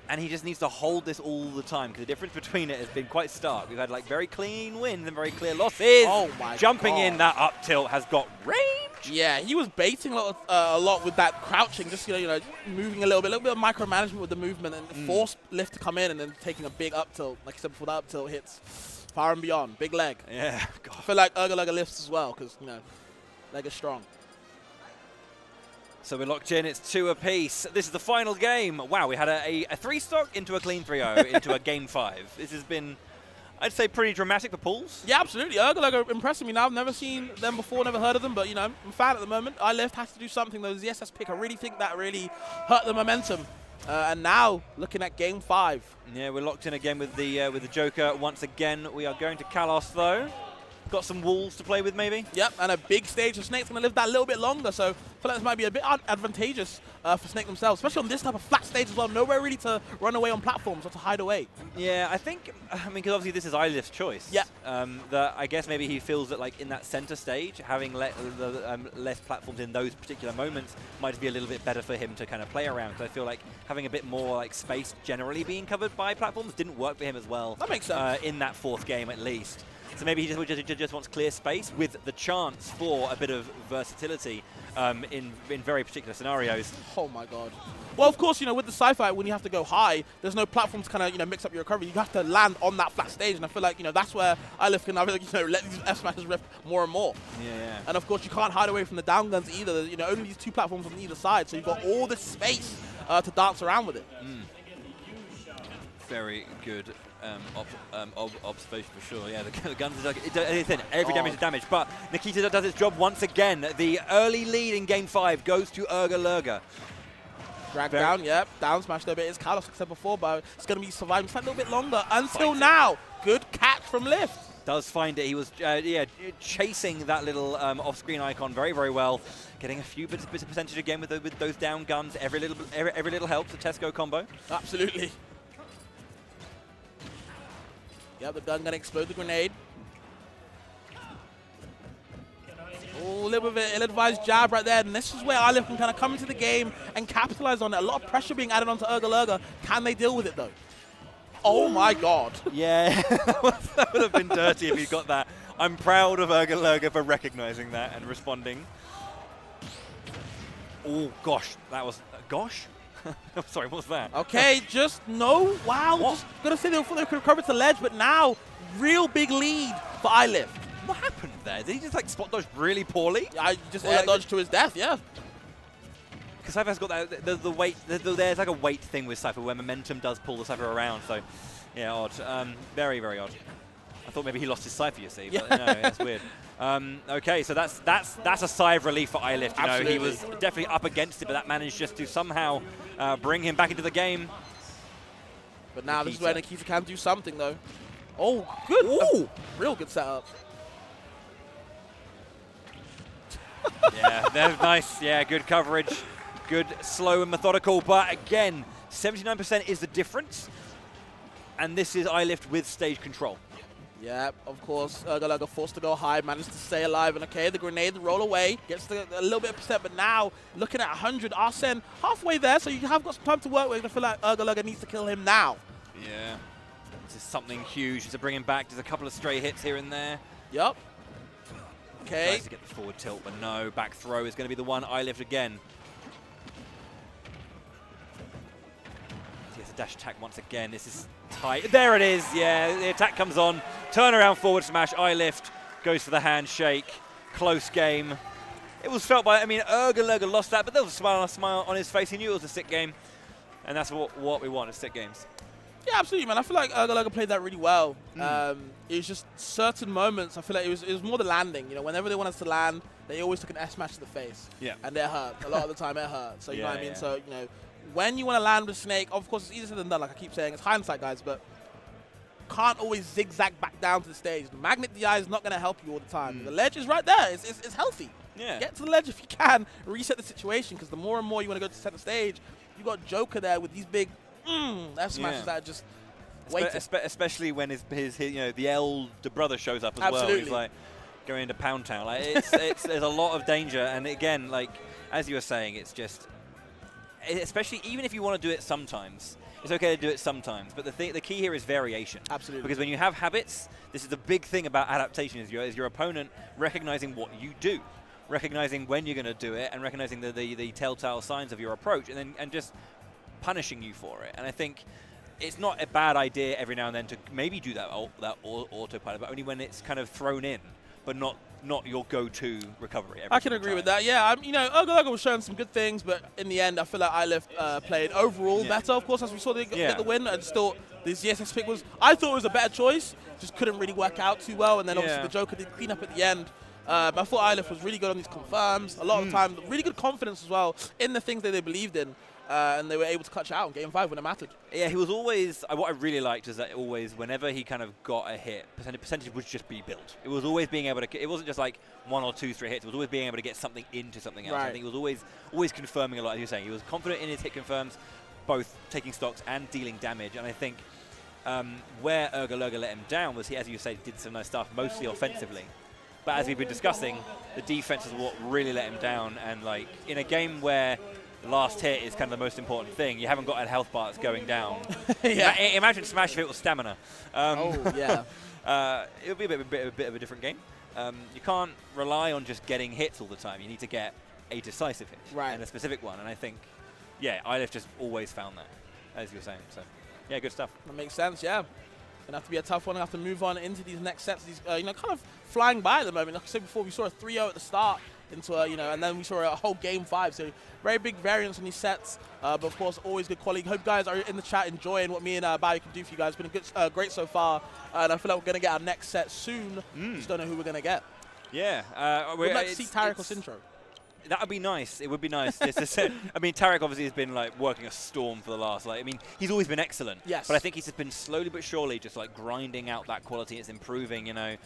And he just needs to hold this all the time because the difference between it has been quite stark. We've had like very clean wins and very clear losses. Oh my Jumping God. in, that up tilt has got range. Yeah, he was baiting a lot with that crouching, just moving a little bit of micromanagement with the movement, and forced Lift to come in and then taking a big up tilt. Like I said before, that up tilt hits far and beyond. Big leg. Yeah. God. I feel like Urgalurga lifts as well because leg is strong. So we're locked in. It's 2 apiece. This is the final game. Wow, we had a 3-stock into a clean 3-0 into a game 5. This has been, I'd say, pretty dramatic for pools. Yeah, absolutely. Urgalurga impressing me now. I've never seen them before, never heard of them, but I'm a fan at the moment. Ilif has to do something. Though the SS pick, I really think that really hurt the momentum. And now looking at game 5. Yeah, we're locked in again with the Joker once again. We are going to Kalos though. Got some walls to play with, maybe? Yep, and a big stage. So Snake's going to live that a little bit longer, so I feel like this might be a bit advantageous for Snake themselves, especially on this type of flat stage as well. Nowhere really to run away on platforms or to hide away. Yeah, I think, because obviously this is Ilif's choice. Yeah. That I guess maybe he feels that like in that center stage, having less platforms in those particular moments might be a little bit better for him to kind of play around. Because I feel like having a bit more like space generally being covered by platforms didn't work for him as well. That makes sense. In that 4th game at least. So maybe he just wants clear space with the chance for a bit of versatility in very particular scenarios. Oh my god. Well, of course, with the sci-fi, when you have to go high, there's no platform to kind of mix up your recovery. You have to land on that flat stage, and I feel like that's where Ilif can let these F smashes rip more and more. Yeah. And of course, you can't hide away from the down guns either. There's, only these 2 platforms on either side, so you've got all this space to dance around with it. Very good. Observation for sure. Yeah, the guns is like every damage is damage, but Nikita does its job once again. The early lead in game 5 goes to Urgalurga. Drag down, yep. Down smash there, but it's Kalos, like I said before, but it's going to be surviving just a little bit longer until now. Good catch from Lift. Does find it. He was chasing that little off-screen icon very, very well. Getting a few bits of percentage again with those down guns. Every little helps. A Tesco combo. Absolutely. Yep, the gun going to explode the grenade. Oh, a little bit of an ill-advised jab right there. And this is where iLift can kind of come into the game and capitalize on it. A lot of pressure being added onto Urga. Can they deal with it, though? Oh, my God. Yeah, that would have been dirty if he got that. I'm proud of Urga for recognizing that and responding. Oh, gosh. That was... gosh? I'm sorry, what was that? Okay, just no. Wow. What? Just going to say they could recover to ledge, but now, real big lead for iLift. What happened there? Did he just like spot dodge really poorly? I just air dodge to his death, yeah. Because Cypher's got that, the weight, there's like a weight thing with Cypher where momentum does pull the Cypher around, so yeah, odd. Very, very odd. I thought maybe he lost his Cypher, you see, but no, that's weird. Okay, so that's a sigh of relief for iLift. You know, he was definitely up against it, but that managed just to somehow bring him back into the game. But now this is where Nikita can do something, though. Oh, good. Ooh. Real good setup. Yeah, that's nice. Yeah, good coverage. Good, slow and methodical. But again, 79% is the difference. And this is iLift with stage control. Yeah, of course. Urga forced to go high, managed to stay alive. And okay, the grenade roll away. Gets a little bit of percent. But now, looking at 100, Arsene halfway there. So you have got some time to work with. I feel like Urga needs to kill him now. Yeah. This is something huge to bring him back. There's a couple of stray hits here and there. Yep. Okay. Tries to get the forward tilt, but no. Back throw is going to be the one. iLift again. He has a dash attack once again. This is tight. There it is. Yeah, the attack comes on. Turn around forward smash. iLift goes for the handshake. Close game. It was felt by, I mean, Urga lost that, but there was a smile on his face. He knew it was a sick game. And that's what we want, is sick games. Yeah, absolutely, man. I feel like Urga played that really well. It was just certain moments. I feel like it was more the landing. You know, whenever they wanted us to land, they always took an S smash to the face. Yeah. And it hurt. A lot of the time, it hurt. So you know what I mean. So you know, when you want to land with Snake, of course, it's easier said than done. Like I keep saying, it's hindsight, guys. But can't always zigzag back down to the stage. The magnet DI is not going to help you all the time. The ledge is right there. It's healthy. Yeah. Get to the ledge if you can. Reset the situation, because the more and more you want to go to center stage, you got Joker there with these big F smashes that are just waiting. Especially when his you know, the elder brother shows up as well. He's like going into Pound Town. Like there's a lot of danger, and again, like as you were saying, it's just, especially even if you want to do it sometimes, it's okay to do it sometimes. But the key here is variation. Absolutely. Because when you have habits, this is the big thing about adaptation: is your opponent recognizing what you do, recognizing when you're going to do it, and recognizing the telltale signs of your approach, and just punishing you for it. And I think it's not a bad idea every now and then to maybe do that autopilot, but only when it's kind of thrown in, but not your go-to recovery. I can agree with that. Yeah, you know, Urga was showing some good things, but in the end, I feel like iLift played overall better. Of course, as we saw, they get the win. I just thought this ZSX pick I thought it was a better choice. Just couldn't really work out too well, and then obviously the Joker did clean up at the end. But I thought iLift was really good on these confirms. A lot of the time, really good confidence as well in the things that they believed in. And they were able to clutch out in Game 5 when it mattered. Yeah, he was always, what I really liked is that always, whenever he kind of got a hit, percentage would just be built. It was always being able to, it wasn't just like 1 or 2, 3 hits, it was always being able to get something into something else. Right. I think he was always confirming a lot, as you were saying. He was confident in his hit confirms, both taking stocks and dealing damage. And I think where Urga let him down was he, as you say, did some nice stuff, mostly offensively. But as we've been discussing, the defense is what really let him down. And like in a game where the last hit is kind of the most important thing, you haven't got a health bar that's going down. Imagine Smash if it was stamina. It would be a bit of a different game. You can't rely on just getting hits all the time. You need to get a decisive hit and a specific one. And I think, iLift just always found that, as you were saying. So, yeah, good stuff. That makes sense, yeah. Gonna have to be a tough one. Gonna have to move on into these next sets. These, kind of flying by at the moment. Like I said before, we saw a 3-0 at the start into and then we saw a whole Game 5. So very big variance on these sets. But of course, always good quality. Hope you guys are in the chat enjoying what me and Bambi can do for you guys. It's been a good, great so far. And I feel like we're gonna get our next set soon. Just don't know who we're gonna get. Yeah. We'd like to see Tarek or Sintro. That would be nice. It would be nice. I mean, Tarek obviously has been like working a storm for the last. He's always been excellent. Yes. But I think he's just been slowly but surely just like grinding out that quality. It's improving. You know,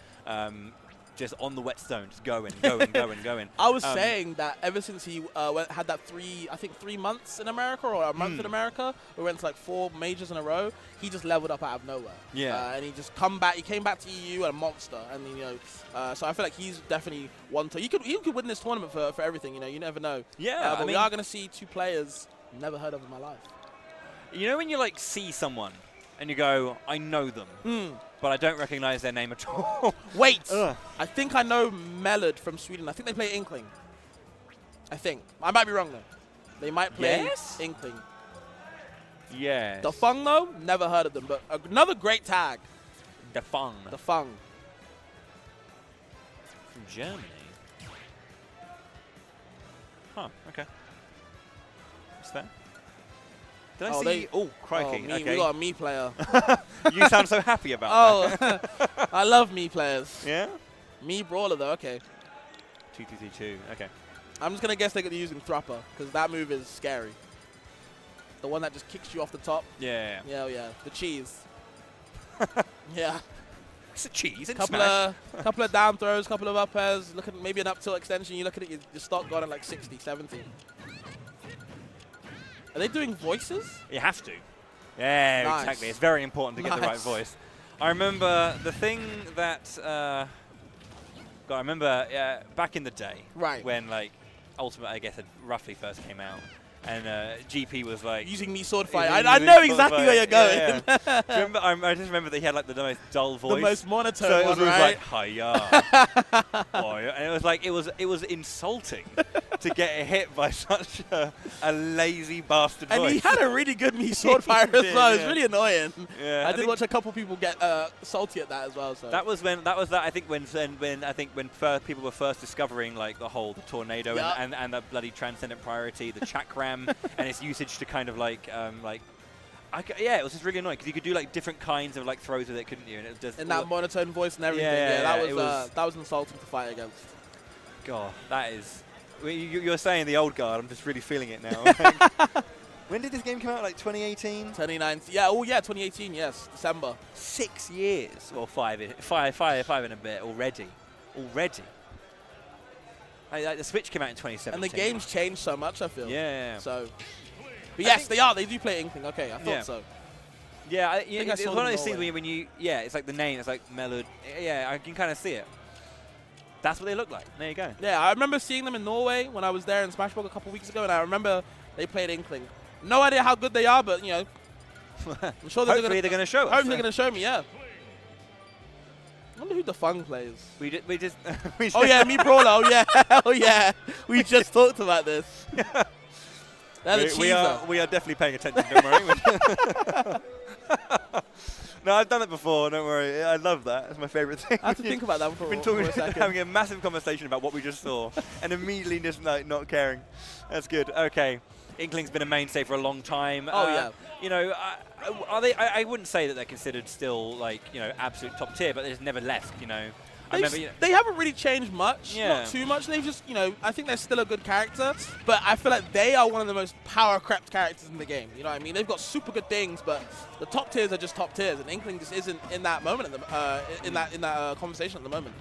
just on the whetstone, just going, going. I was saying that ever since he had that 3 months in America or a month in America, we went to like 4 majors in a row. He just leveled up out of nowhere. Yeah. And he just He came back to EU a monster, and you know, so I feel like he's definitely one to. He could win this tournament for everything. You know, you never know. Yeah. But we are going to see 2 players never heard of in my life. You know when you like see someone and you go, I know them, but I don't recognize their name at all. Wait, I think I know Mellard from Sweden. I think they play Inkling. I think. I might be wrong though. They might play Inkling. Yes. The Fung though, never heard of them, but another great tag. The Fung. The Fung. From Germany. Huh, okay. What's that? Did I see? Oh, crikey. Me, okay. We got a me player. You sound so happy about that. Oh, I love me players. Yeah? Me brawler though, okay. 2-2-2-2, okay. I'm just going to guess they're going to be using Thrupper, because that move is scary. The one that just kicks you off the top. Yeah. Yeah. The cheese. Yeah. It's a cheese. Couple of down throws, couple of up airs, look at maybe an up tilt extension. You look at it, your stock gone at like 60, 70. Are they doing voices? You have to. Yeah, Nice. exactly. It's very important to get the right voice. I remember the thing that I remember back in the day, when like Ultimate, I guess, had roughly first came out, and GP was like using me sword fight. I know exactly where you're going. Yeah. I just remember that he had like the most dull voice, the most monotone so it one, was right? like hiya, boy, and it was like it was insulting to get hit by such a lazy bastard and voice. he had a really good me sword fire as well. It's really annoying. Yeah, I did watch a couple people get salty at that as well. So that was I think when people were first discovering like the tornado and the bloody transcendent priority, the chakram and its usage to kind of like it was just really annoying because you could do like different kinds of like throws with it, couldn't you? And it was just that monotone voice and everything. That was insulting to fight against. God, that is. You're saying the old guard. I'm just really feeling it now. When did this game come out? Like 2018? 2019. Yeah. Oh yeah, 2018. Yes, December. 6 years or five and a bit already. The Switch came out in 2017. And the game's changed so much, I feel. Yeah. So, but yes, they do play Inkling. Okay, I thought so. Yeah, it's one of those things when you it's like the name, it's like Mellard. Yeah, I can kind of see it. That's what they look like. There you go. Yeah, I remember seeing them in Norway when I was there in Smashbox a couple weeks ago, and I remember they played Inkling. No idea how good they are, but you know, I'm sure they're going to show us. Hopefully they're going to show me. Yeah. I wonder who the Fung plays. We just oh yeah, me brawler. Oh yeah, oh yeah. We just talked about this. we are definitely paying attention. Don't worry. No, I've done it before. Don't worry. I love that. It's my favorite thing. I have to think about that for We've been having a massive conversation about what we just saw, and immediately just like not caring. That's good. Okay. Inkling's been a mainstay for a long time. Oh yeah. You know, are they? I wouldn't say that they're considered still like absolute top tier, but they just never left. They haven't really changed much, Yeah. not too much. They've just, I think they're still a good character, but I feel like they are one of the most power-crept characters in the game. You know what I mean? They've got super good things, but the top tiers are just top tiers, and Inkling just isn't in that moment, in that conversation at the moment.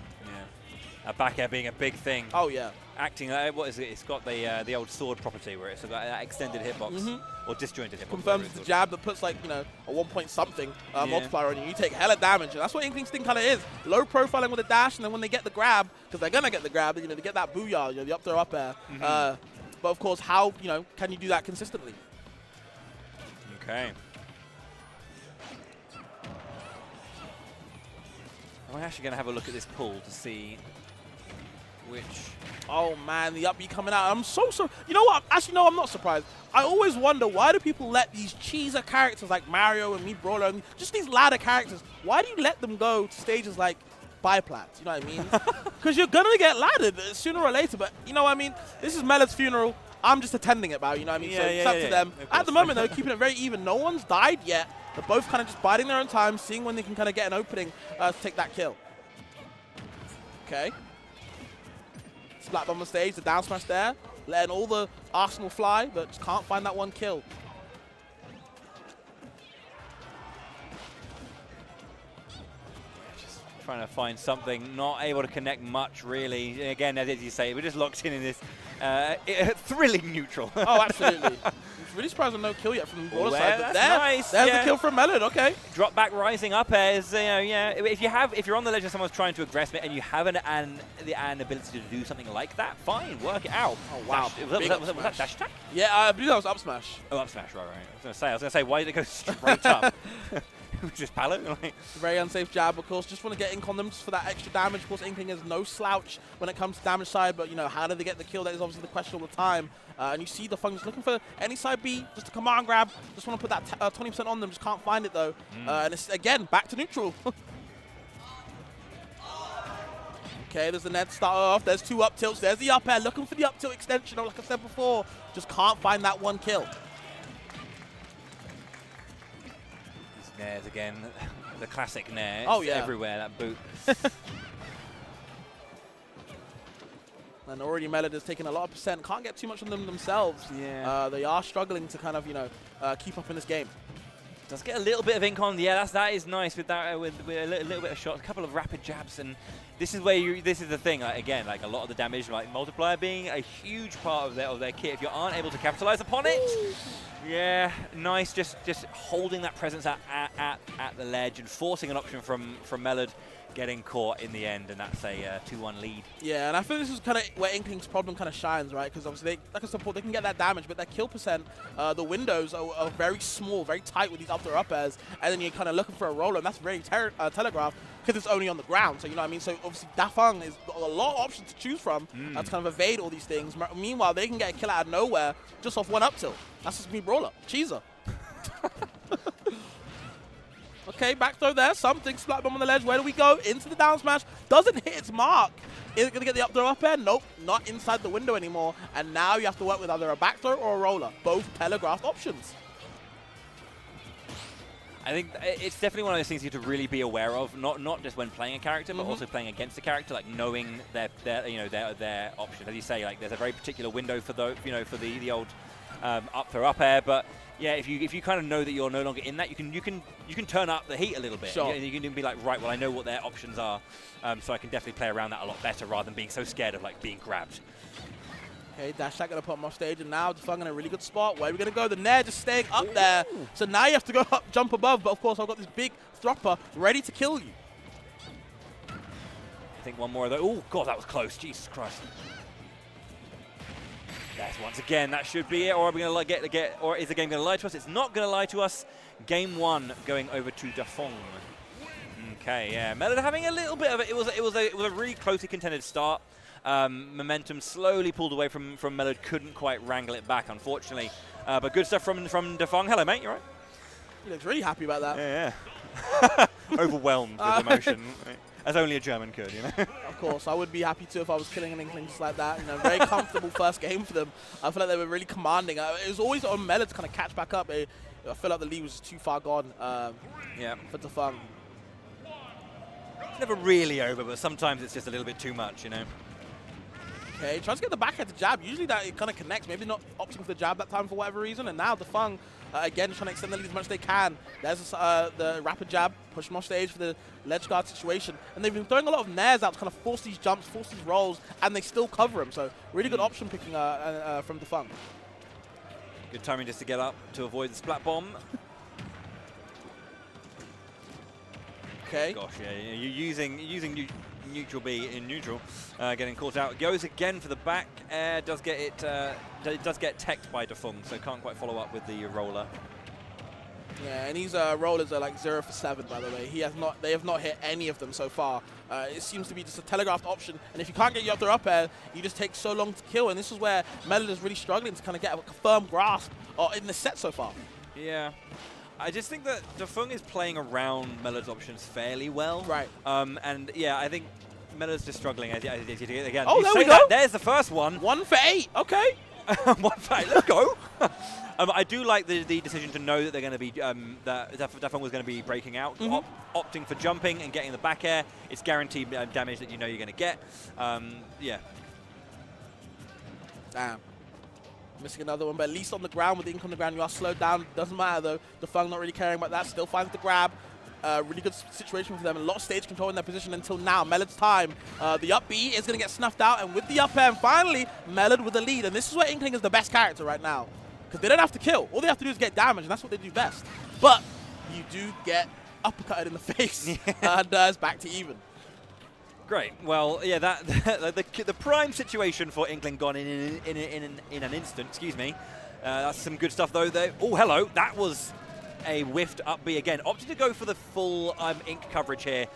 A back air being a big thing. Oh yeah. Acting, what is it? It's got the old sword property where it's got that extended hitbox or disjointed hitbox. Confirms the jab that puts like a 1 point something multiplier on you. You take hella damage, and that's what Inkling's thing kind of is. Low profiling with a dash, and then when they get the grab, because they're gonna get the grab, they get that booyah, the up throw up air. But of course, how can you do that consistently? Okay. I'm actually gonna have a look at this pool to see which. Oh man, the up B coming out. I'm so. You know what? Actually, no, I'm not surprised. I always wonder, why do people let these cheeser characters like Mario and me Brawler, and just these ladder characters, why do you let them go to stages like Biplat? You know what I mean? Because you're gonna get laddered sooner or later. But you know what I mean? This is Mellard's funeral. I'm just attending it, you know what I mean? So it's up to them. At the moment, though, keeping it very even. No one's died yet. They're both kind of just biding their own time, seeing when they can kind of get an opening to take that kill. Okay. Splat bomb on stage, the down smash there, letting all the arsenal fly, but just can't find that one kill. Just trying to find something, not able to connect much really. Again, as you say, we're just locked in this thrilling neutral. Oh, absolutely. I'm really surprised on no kill yet from the brawler side. But Nice. There's the kill from Melon. Okay. Drop back rising up airs. Yeah. If you're on the ledge and someone's trying to aggress me and you have an ability to do something like that, fine, work it out. Oh wow. Was that dash attack? Yeah, I believe that was up smash. Oh, up smash. Right. I was gonna say, why did it go straight up? Just pallet. Very unsafe jab, of course. Just want to get Ink on them just for that extra damage. Of course, Inkling is no slouch when it comes to damage side, but how do they get the kill? That is obviously the question all the time. And you see the Fung just looking for any side B, just a command grab. Just want to put that 20% on them. Just can't find it though. And it's again back to neutral. Okay, there's the net start off. There's 2 up tilts. There's the up air. Looking for the up tilt extension. Like I said before, just can't find that one kill. Nairs again, the classic Nair. Oh yeah, everywhere that boot. And already Melod has taken a lot of percent. Can't get too much on them themselves. Yeah, they are struggling to kind of keep up in this game. Does get a little bit of ink on. Yeah, that is nice with that with a little bit of shots, a couple of rapid jabs, and this is where this is the thing. Again, a lot of the damage, multiplier being a huge part of their kit. If you aren't able to capitalize upon it. Yeah, nice. Just holding that presence at the ledge and forcing an option from Melod, getting caught in the end, and that's a 2-1 lead. Yeah, and I think this is kind of where Inkling's problem kind of shines, right? Because obviously, like a support, they can get that damage, but their kill percent, the windows are very small, very tight with these up airs, and then you're kind of looking for a roller, and that's very telegraphed because it's only on the ground. So you know what I mean. So obviously, Dafeng is a lot of options to choose from to kind of evade all these things. Meanwhile, they can get a kill out of nowhere just off one up tilt. That's just me brawler, cheeser. Okay, back throw there. Something. Splat bomb on the ledge. Where do we go? Into the down smash. Doesn't hit its mark. Is it going to get the up throw up air? Nope. Not inside the window anymore. And now you have to work with either a back throw or a roller. Both telegraphed options. I think it's definitely one of those things you have to really be aware of, not just when playing a character, but also playing against a character, knowing their options. As you say, there's a very particular window for for the old up throw up air, but yeah, if you kind of know that you're no longer in that, you can turn up the heat a little bit. Sure. You can be like, right, well, I know what their options are, so I can definitely play around that a lot better rather than being so scared of being grabbed. Okay, dash attack going to put him off stage, and now Dafeng in a really good spot. Where are we going to go? The Nair just staying up there. So now you have to go up, jump above, but of course I've got this big thropper ready to kill you. I think one more of those. Oh, God, that was close. Jesus Christ. Yes, once again, that should be it. Or are we going to or is the game going to lie to us? It's not going to lie to us. Game 1 going over to Dafeng. Okay, yeah, Melod having a little bit of it. It was a really closely contended start. Momentum slowly pulled away from Melod. Couldn't quite wrangle it back, unfortunately. But good stuff from Dafeng. Hello, mate. You all right? He looks really happy about that. Yeah. Overwhelmed with emotion, as only a German could, Of course, I would be happy too if I was killing an Inkling just like that. Very comfortable first game for them. I feel like they were really commanding. It was always on Melod to kind of catch back up. I feel like the lead was just too far gone for Dafeng. It's never really over, but sometimes it's just a little bit too much, Okay, tries to get the backhand to jab. Usually that it kind of connects. Maybe not opting for the jab that time for whatever reason. And now Dafeng, again, trying to extend the lead as much as they can. There's the rapid jab, push them off stage for the ledge guard situation. And they've been throwing a lot of nairs out to kind of force these jumps, force these rolls, and they still cover them. So really good option picking from Dafeng. Good timing just to get up to avoid the splat bomb. Okay. Gosh, yeah, you're using neutral B in neutral, getting caught out. Goes again for the back air. Does get it. It does get teched by Dafeng, so can't quite follow up with the roller. Yeah, and these rollers are 0 for 7, by the way. They have not hit any of them so far. It seems to be just a telegraphed option, and if you can't get you up their up air, you just take so long to kill. And this is where Melod is really struggling to kind of get a firm grasp in the set so far. Yeah. I just think that Dafeng is playing around Melod's options fairly well. Right. And yeah, I think Melod's just struggling as you get again. Oh, there we go. There's the first one. 1 for 8. Okay. 1 for 8. Let's go. I do like the decision to know that they're going to be that Dafeng was going to be breaking out, opting for jumping and getting the back air. It's guaranteed damage that you're going to get. Yeah. Damn. Missing another one, but at least on the ground, with the ink on the ground, you are slowed down. Doesn't matter, though. Dafeng not really caring about that. Still finds the grab. Really good situation for them. A lot of stage control in their position until now. Melod's time. The up B is going to get snuffed out, and with the up air, and finally, Melod with the lead. And this is where Inkling is the best character right now. Because they don't have to kill. All they have to do is get damage, and that's what they do best. But you do get uppercutted in the face, and it's back to even. Great. Well, yeah, the prime situation for Inkling gone in an instant. Excuse me. That's some good stuff though. Oh, hello. That was a whiffed up B again. Opted to go for the full ink coverage here,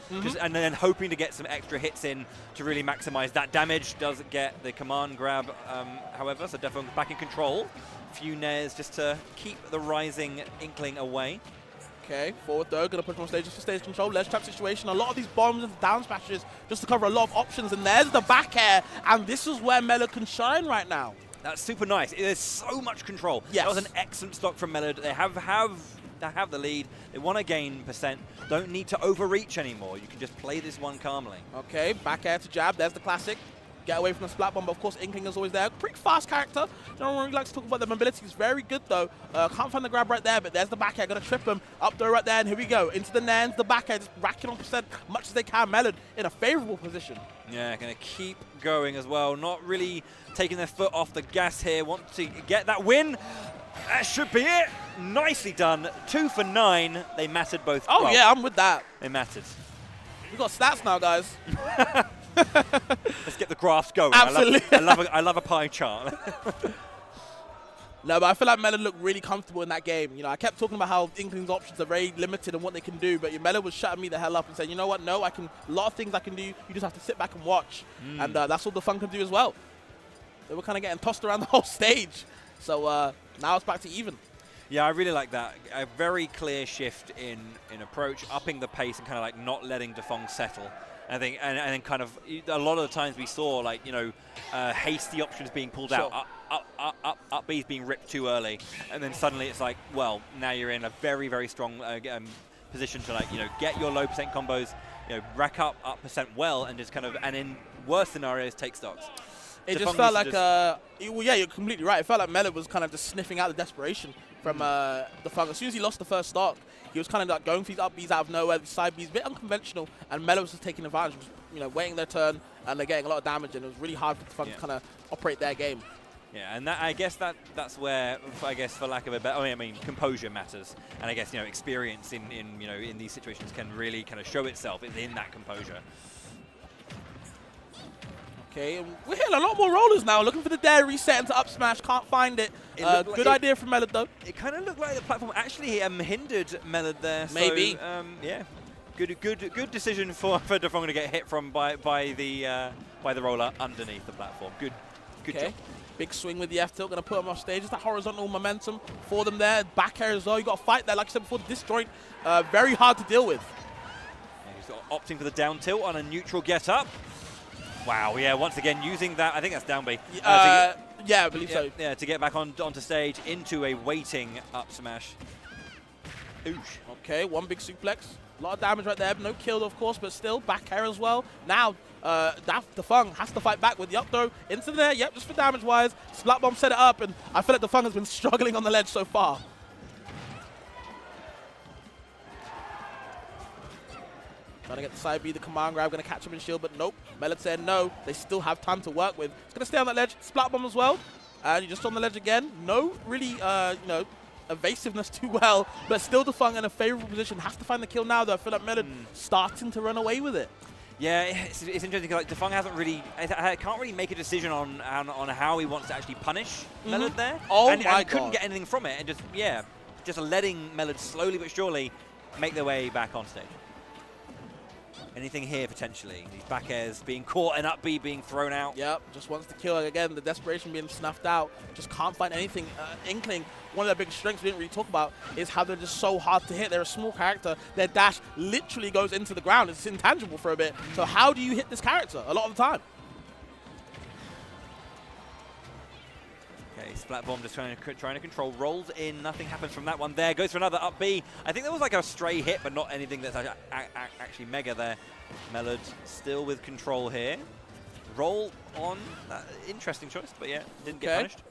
and then hoping to get some extra hits in to really maximize that damage. Does get the command grab, however, so definitely back in control. Few nairs just to keep the rising Inkling away. Okay, forward though, gonna push on stage just for stage control. Ledge trap situation. A lot of these bombs and down smashes just to cover a lot of options, and there's the back air, and this is where Melod can shine right now. That's super nice. There's so much control. Yes. That was an excellent stock from Melod. They have the lead. They want to gain percent. Don't need to overreach anymore. You can just play this one calmly. Okay, back air to jab. There's the classic. Get away from the splat bomb, but of course Inkling is always there. Pretty fast character. Don't really like to talk about the mobility. It's very good though. Can't find the grab right there, but there's the back air. Gonna trip him. Up there right there, and here we go. Into the nails, the back air, just racking on percent much as they can. Melod in a favorable position. Yeah, gonna keep going as well. Not really taking their foot off the gas here. Want to get that win. That should be it. Nicely done. 2 for 9. They mattered both. Oh well, yeah, I'm with that. They mattered. We got stats now, guys. Let's get the graphs going. Absolutely. I love a pie chart. No, but I feel like Melod looked really comfortable in that game. You know, I kept talking about how Inkling's options are very limited and what they can do, but Melod was shutting me the hell up and saying, you know what, no, a lot of things I can do. You just have to sit back and watch. And that's what the fun can do as well. They were kind of getting tossed around the whole stage. So now it's back to even. Yeah, I really like that. A very clear shift in approach, upping the pace and kind of like not letting Defong settle. I think, and then kind of a lot of the times we saw like, you know, hasty options being pulled out, up B's being ripped too early, and then suddenly it's like, well, now you're in a very, very strong position to like, you know, get your low percent combos, you know, rack up percent well, and just kind of, and in worse scenarios, take stocks. It just felt like, well, yeah, you're completely right. It felt like Melod was kind of just sniffing out the desperation from Defong. As soon as he lost the first stock, he was kind of like going for these up Bs out of nowhere, the side Bs, a bit unconventional, and Melod was just taking advantage, was, you know, waiting their turn, and they're getting a lot of damage, and it was really hard for Defong to kind of operate their game. Yeah, and that, I guess that's where, I guess, for lack of a better, I mean, composure matters, and I guess, you know, experience in you know, in these situations can really kind of show itself in that composure. Okay, and we're hitting a lot more rollers now. Looking for the dare reset into up smash. Can't find it. Good idea from Melod though. It kind of looked like the platform actually hindered Melod there. Maybe. So, yeah, good decision for Defong to get hit from by the roller underneath the platform. Good job. Big swing with the F tilt. Gonna put him off stage. Just that horizontal momentum for them there. Back air as well. You got to fight there. Like I said before, the disjoint very hard to deal with. And he's opting for the down tilt on a neutral get up. Wow, yeah, once again using that, I think that's down B. Yeah, I believe so. Yeah, to get back onto stage into a waiting up smash. Oosh. Okay, one big suplex. A lot of damage right there. No kill, of course, but still back air as well. Now, Defong has to fight back with the up throw into there. Yep, just for damage-wise. Splat bomb set it up, and I feel like Defong has been struggling on the ledge so far. Trying to get the side B, the command grab, going to catch him in shield, but nope. Melod said no. They still have time to work with. It's going to stay on that ledge. Splat bomb as well. And you're just on the ledge again. No really, you know, evasiveness too well, but still Defong in a favorable position. Has to find the kill now, though. I feel like Melod starting to run away with it. Yeah, it's interesting. Like Defong hasn't really, can't really make a decision on how he wants to actually punish Melod there. Oh and my God! Couldn't get anything from it, and just letting Melod slowly but surely make their way back on stage. Anything here potentially? These back airs being caught and up B being thrown out. Yep, just wants to kill again. The desperation being snuffed out. Just can't find anything. Inkling, one of their big strengths we didn't really talk about is how they're just so hard to hit. They're a small character. Their dash literally goes into the ground. It's intangible for a bit. So how do you hit this character a lot of the time? Okay, Splat Bomb just trying to control. Rolls in, nothing happens from that one there. Goes for another up B. I think there was like a stray hit, but not anything that's actually mega there. Melod still with control here. Roll on. Interesting choice, but yeah, didn't get punished.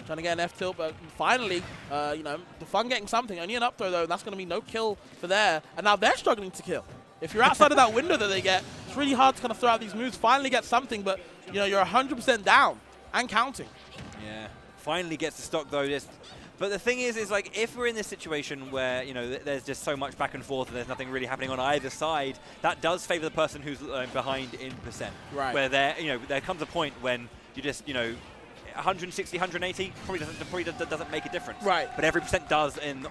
Trying to get an F tilt, but finally, you know, the Fun getting something. Only an up throw, though, and that's going to be no kill for there. And now they're struggling to kill. If you're outside of that window that they get, it's really hard to kind of throw out these moves, finally get something, but, you know, you're 100% down and counting. Yeah, finally gets the stock, though. But the thing is like, if we're in this situation where, you know, there's just so much back and forth and there's nothing really happening on either side, that does favor the person who's behind in percent. Right. Where there comes a point when you just, you know, 160, 180 probably doesn't make a difference. Right. But every percent does in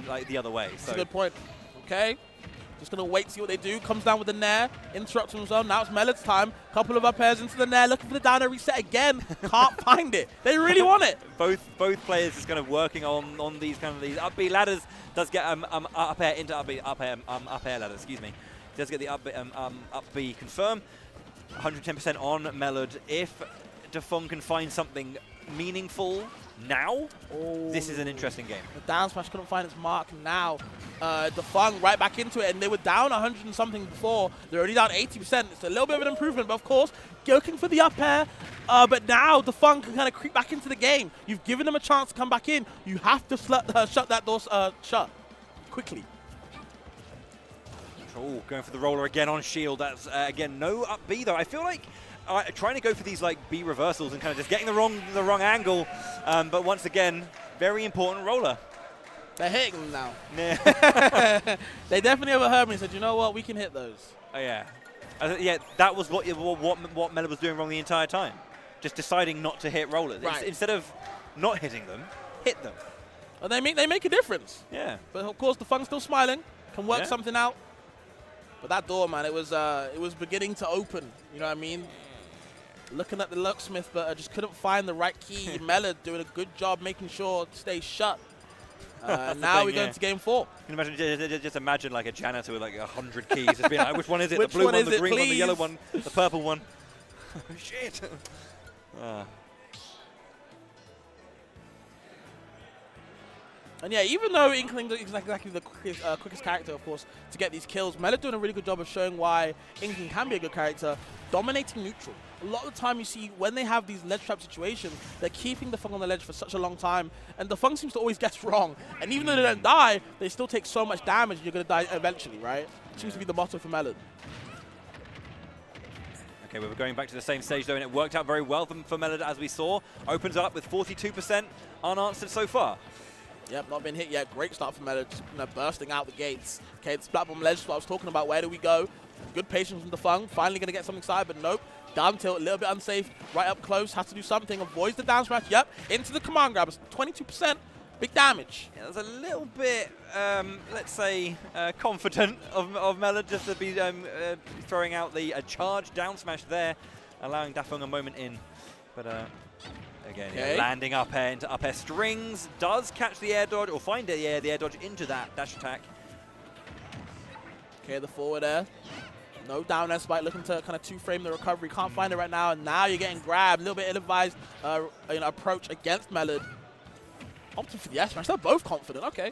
like the other way. That's a good point. Okay. Just going to wait to see what they do. Comes down with the Nair. Interrupts him as well. Now it's Melod's time. Couple of up airs into the Nair. Looking for the down air reset again. Can't find it. They really want it. Both players just kind of working on these kind of these up B ladders. Does get up air into up air ladder. Excuse me. Does get the up B confirm. 110% on Melod. If Dafeng can find something meaningful now, this is an interesting game. The down smash couldn't find its mark now. Dafeng right back into it, and they were down 100 and something before. They're already down 80%. It's a little bit of an improvement, but of course, looking for the up air. But now Dafeng can kind of creep back into the game. You've given them a chance to come back in. You have to shut that door shut quickly. Oh, going for the roller again on shield. That's again no up B though. I feel like trying to go for these like B reversals and kind of just getting the wrong angle. But once again, very important roller. They're hitting them now. Yeah. They definitely overheard me and said, you know what, we can hit those. Oh yeah, yeah. That was what Melod was doing wrong the entire time. Just deciding not to hit rollers. Right. Instead of not hitting them, hit them. And they make a difference. Yeah. But of course, Dafeng's still smiling, can work something out. But that door, man, it was beginning to open. You know what I mean? Looking at the locksmith, but I just couldn't find the right key. Melod doing a good job making sure it stays shut. Now we're going to game 4. Can you imagine, just imagine like a janitor with like 100 keys. Just being like, which one is it? Which the blue one, is the it, green one, the please? yellow one, the purple one. Shit. And yeah, even though Inkling is exactly the quickest character, of course, to get these kills, Melod doing a really good job of showing why Inkling can be a good character, dominating neutral. A lot of the time you see when they have these ledge trap situations, they're keeping Dafeng on the ledge for such a long time, and Dafeng seems to always guess wrong. And even though they don't die, they still take so much damage, you're going to die eventually, right? Seems to be the motto for Melod. Okay, we were going back to the same stage though, and it worked out very well for Melod as we saw. Opens up with 42% unanswered so far. Yep, not been hit yet. Great start for Melod, just, you know, bursting out the gates. Okay, the platform ledge is what I was talking about. Where do we go? Good patience from Dafeng. Finally going to get something side, but nope. Down tilt, a little bit unsafe. Right up close, has to do something. Avoids the down smash. Yep, into the command grab. It's 22%. Big damage. Yeah, that was a little bit, let's say, confident of Melod just to be throwing out the charge down smash there, allowing Dafeng a moment in. But again, yeah, landing up air into up air strings, does catch the air dodge, or find the air dodge into that dash attack. Okay, the forward air. No down air spike, looking to kind of two-frame the recovery. Can't find it right now, and now you're getting grabbed. A little bit ill-advised approach against Melod. Opting for the S smash. They're both confident. Okay.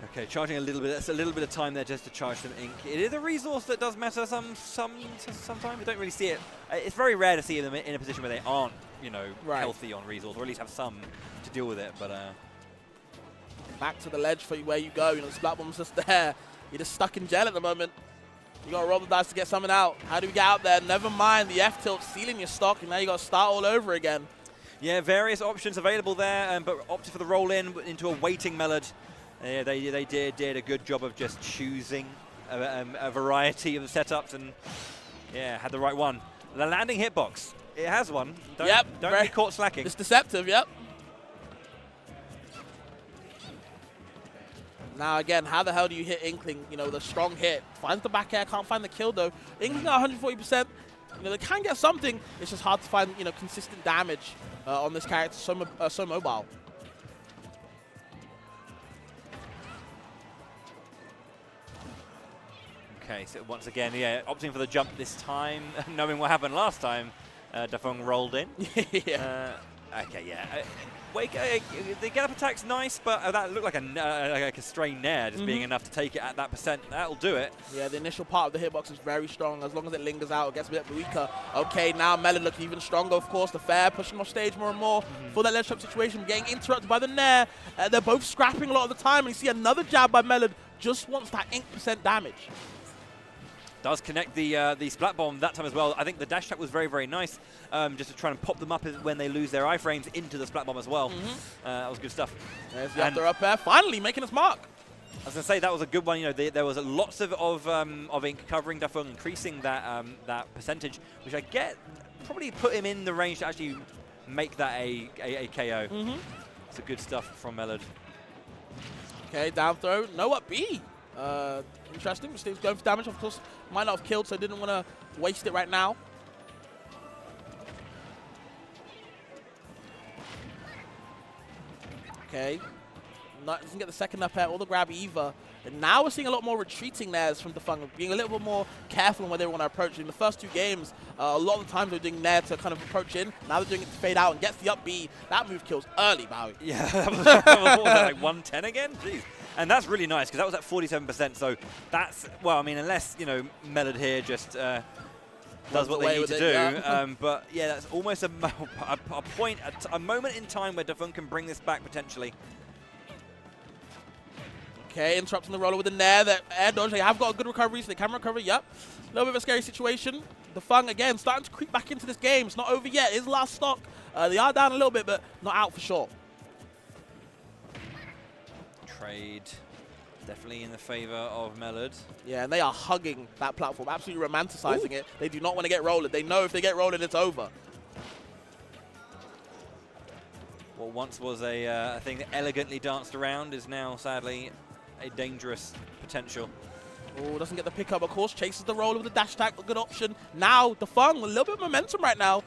Okay, charging a little bit. That's a little bit of time there just to charge some ink. It is a resource that does matter sometimes. We don't really see it. It's very rare to see them in a position where they aren't, you know, healthy on resource, or at least have some to deal with it. But back to the ledge for where you go. You know, the splat bomb's just there. You're just stuck in gel at the moment. You got to roll the dice to get something out. How do we get out there? Never mind the F tilt sealing your stock, and now you got to start all over again. Yeah, various options available there, but opted for the roll in into a waiting Melod. Yeah, they did a good job of just choosing a variety of setups, and yeah, had the right one. The landing hitbox, it has one. Don't be caught slacking. It's deceptive. Yep. Now again, how the hell do you hit Inkling? You know, with a strong hit. Finds the back air, can't find the kill though. Inkling at 140%. You know, they can get something. It's just hard to find, you know, consistent damage on this character. So mobile. Okay, so once again, yeah, opting for the jump this time, knowing what happened last time. Dafeng rolled in. Yeah. Okay, yeah. the get-up attack's nice, but that looked like a stray nair just being enough to take it at that percent. That'll do it. Yeah, the initial part of the hitbox is very strong. As long as it lingers out, it gets a bit weaker. Okay, now Melon looking even stronger, of course. The fair pushing off stage more and more for that ledge trap situation, getting interrupted by the nair. They're both scrapping a lot of the time, and you see another jab by Melon. Just wants that ink percent damage. Does connect the splat bomb that time as well. I think the dash attack was very, very nice, just to try and pop them up when they lose their iframes into the splat bomb as well. That was good stuff. There's the up there, finally making its mark. I was going to say, that was a good one. You know, there was lots of ink covering Dafeng, increasing that percentage, which I get probably put him in the range to actually make that a KO. It's a good stuff from Melod. Okay, down throw, no up B. Interesting. Steve's going for damage. Of course, might not have killed, so didn't want to waste it right now. Okay. Doesn't get the second up air or the grab either. And now we're seeing a lot more retreating nairs from Dafeng, being a little bit more careful on where they want to approach. In the first 2 games, a lot of the times they're doing nair to kind of approach in. Now they're doing it to fade out and gets the up B. That move kills early, Vavi. Yeah, that was what was that, like 110 again? Jeez. And that's really nice, because that was at 47%. So that's, well, I mean, unless, you know, Melod here just does what they need to do. Yeah. But yeah, that's almost a point, a moment in time where Dafeng can bring this back potentially. Okay, interrupting the roller with the nair. The air dodge, they have got a good recovery, so they can recover. Yep. A little bit of a scary situation. Dafeng, again, starting to creep back into this game. It's not over yet. It's last stock. They are down a little bit, but not out for sure. Trade definitely in the favor of Melod. Yeah, and they are hugging that platform, absolutely romanticizing it. They do not want to get rolled. They know if they get rolled, it's over. What once was a thing that elegantly danced around is now, sadly, a dangerous potential. Oh, doesn't get the pickup, of course. Chases the roller with the dash attack, a good option. Now, Dafeng, a little bit of momentum right now.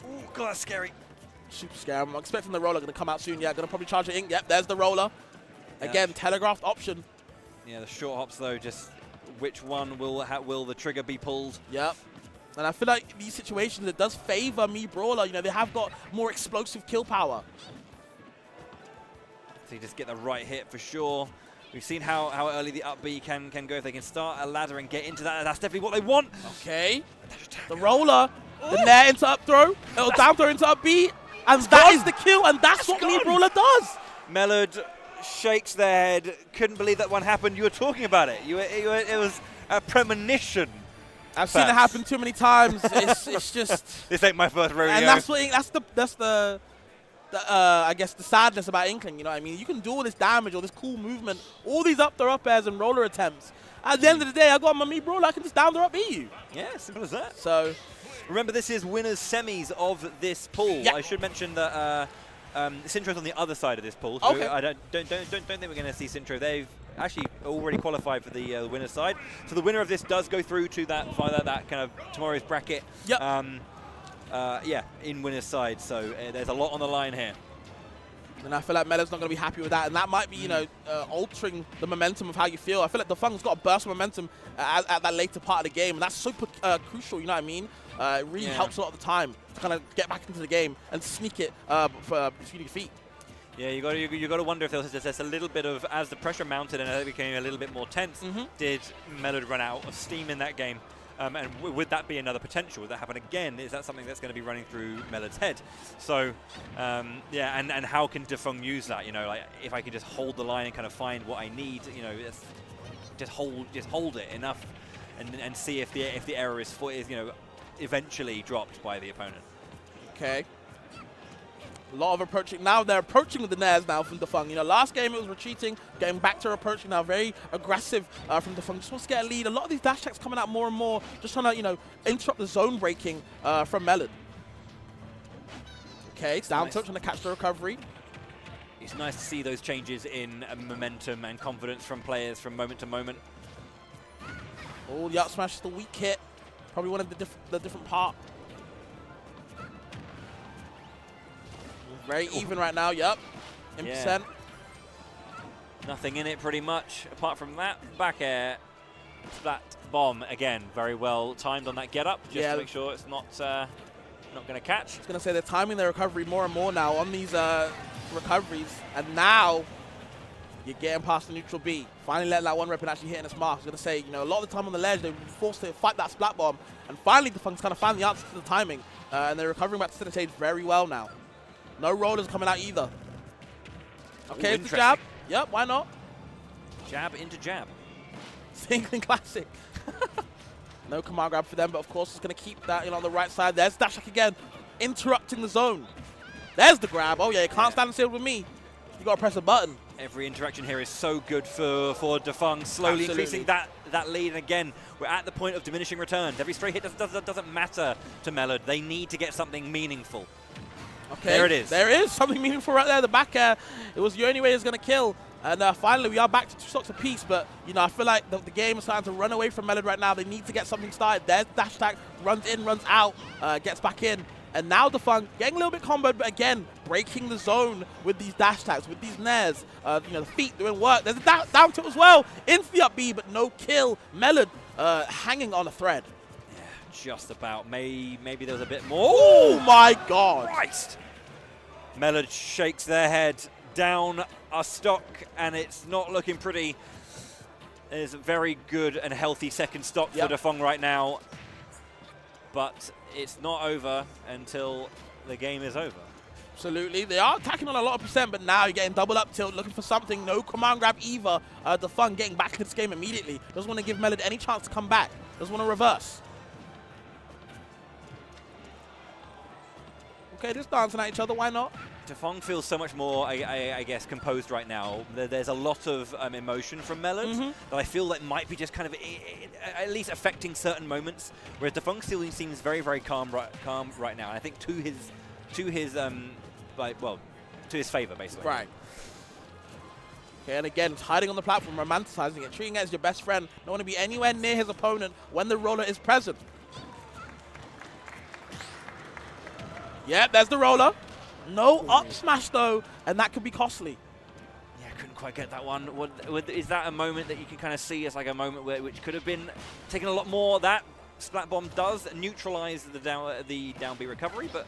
Oh, God, that's scary. Super scary. I'm expecting the roller going to come out soon. Yeah, going to probably charge it in. Yep, there's the roller. Again, telegraphed option. Yeah, the short hops, though, just which one will the trigger be pulled? Yep. And I feel like these situations, it does favor Brawler. You know, they have got more explosive kill power. So you just get the right hit for sure. We've seen how early the up B can go. If they can start a ladder and get into that, that's definitely what they want. Okay. The roller, the nair into up throw, down throw into up B, and that is the kill, and that's what Brawler does. Melod shakes their head, couldn't believe that one happened. You were talking about it. It was a premonition. I've seen it happen too many times. It's just this ain't my first rodeo. And that's the I guess the sadness about Inkling. You know what I mean? You can do all this damage, all this cool movement, all these up throw up airs and roller attempts. At the end of the day, I got my Brawler. I can just down throw up beat you. Yeah, simple as that. So remember, this is winners semis of this pool. Yep. I should mention that Sintro's on the other side of this pool. So okay. I don't think we're going to see Sintro. They've actually already qualified for the winner's side. So the winner of this does go through to that kind of tomorrow's bracket. Yep. Yeah, in winner's side. So there's a lot on the line here. And I feel like Melod's not going to be happy with that. And that might be, you know, altering the momentum of how you feel. I feel like Dafeng's got a burst of momentum at that later part of the game. And that's super crucial, you know what I mean? It really helps a lot of the time to kind of get back into the game and sneak it between your feet. Yeah, you got to wonder if there was just a little bit of, as the pressure mounted and it became a little bit more tense, did Melod run out of steam in that game? And would that be another potential? Would that happen again? Is that something that's going to be running through Melod's head? So, yeah, and how can Dafeng use that? You know, like if I could just hold the line and kind of find what I need, you know, just hold it enough, and see if the error is you know, eventually dropped by the opponent. Okay. A lot of approaching. Now they're approaching with the nairs now from Dafeng. You know, last game it was retreating, getting back to approaching now. Very aggressive from Dafeng. Just wants to get a lead. A lot of these dash attacks coming out more and more. Just trying to, you know, interrupt the zone breaking from Melod. Okay, it's down tilt, trying to catch the recovery. It's nice to see those changes in momentum and confidence from players from moment to moment. Oh, the up smash is the weak hit. Probably one of the different part. Very even right now, yep. In percent. Nothing in it pretty much, apart from that back air. That bomb, again, very well timed on that get up, just to make sure it's not Not going to catch. I was going to say they're timing their recovery more and more now on these recoveries. And now you're getting past the neutral B. Finally letting that one rep and actually hitting its mark. I was going to say, you know, a lot of the time on the ledge, they were forced to fight that splat bomb. And finally, Defung's kind of found the answer to the timing. And they're recovering back to center stage very well now. No rollers coming out either. Okay, the jab. Yep, why not? Jab into jab. Singling classic. No command grab for them, but of course it's going to keep that on the right side. There's dash attack again, interrupting the zone. There's the grab. Oh yeah, you can't stand still with me. You got to press a button. Every interaction here is so good for Defung, slowly increasing that lead. And again, we're at the point of diminishing returns. Every stray hit doesn't matter to Melod. They need to get something meaningful. Okay, there it is. There is something meaningful right there. The back air. It was the only way it's going to kill. And finally, we are back to 2 stocks apiece. But, you know, I feel like the game is starting to run away from Melod right now. They need to get something started. There's dash attack, runs in, runs out, gets back in. And now Defung getting a little bit comboed, but again, breaking the zone with these dash attacks, with these nairs. You know, the feet doing work. There's a down tilt as well into the up B, but no kill. Melod hanging on a thread. Yeah, just about. Maybe there was a bit more. Oh, my God. Christ. Melod shakes their head down a stock, and it's not looking pretty. There's a very good and healthy second stock for Defung right now. But it's not over until the game is over. Absolutely. They are attacking on a lot of percent, but now you're getting double up tilt, looking for something. No command grab either. Defung getting back into this game immediately. Doesn't want to give Melod any chance to come back. Doesn't want to reverse. Okay, just dancing at each other. Why not? Defung feels so much more, I guess, composed right now. There's a lot of emotion from Melod that I feel like might be just kind of at least affecting certain moments, whereas Defung still seems very, very calm right now. And I think to his favor, basically. Right. Okay, and again, it's hiding on the platform, romanticizing it, treating it as your best friend. Don't want to be anywhere near his opponent when the roller is present. Yeah, there's the roller. No up smash, though, and that could be costly. Yeah, I couldn't quite get that one. Is that a moment that you can kind of see as like a moment which could have been taken a lot more? That Splat Bomb does neutralize the down B recovery, but...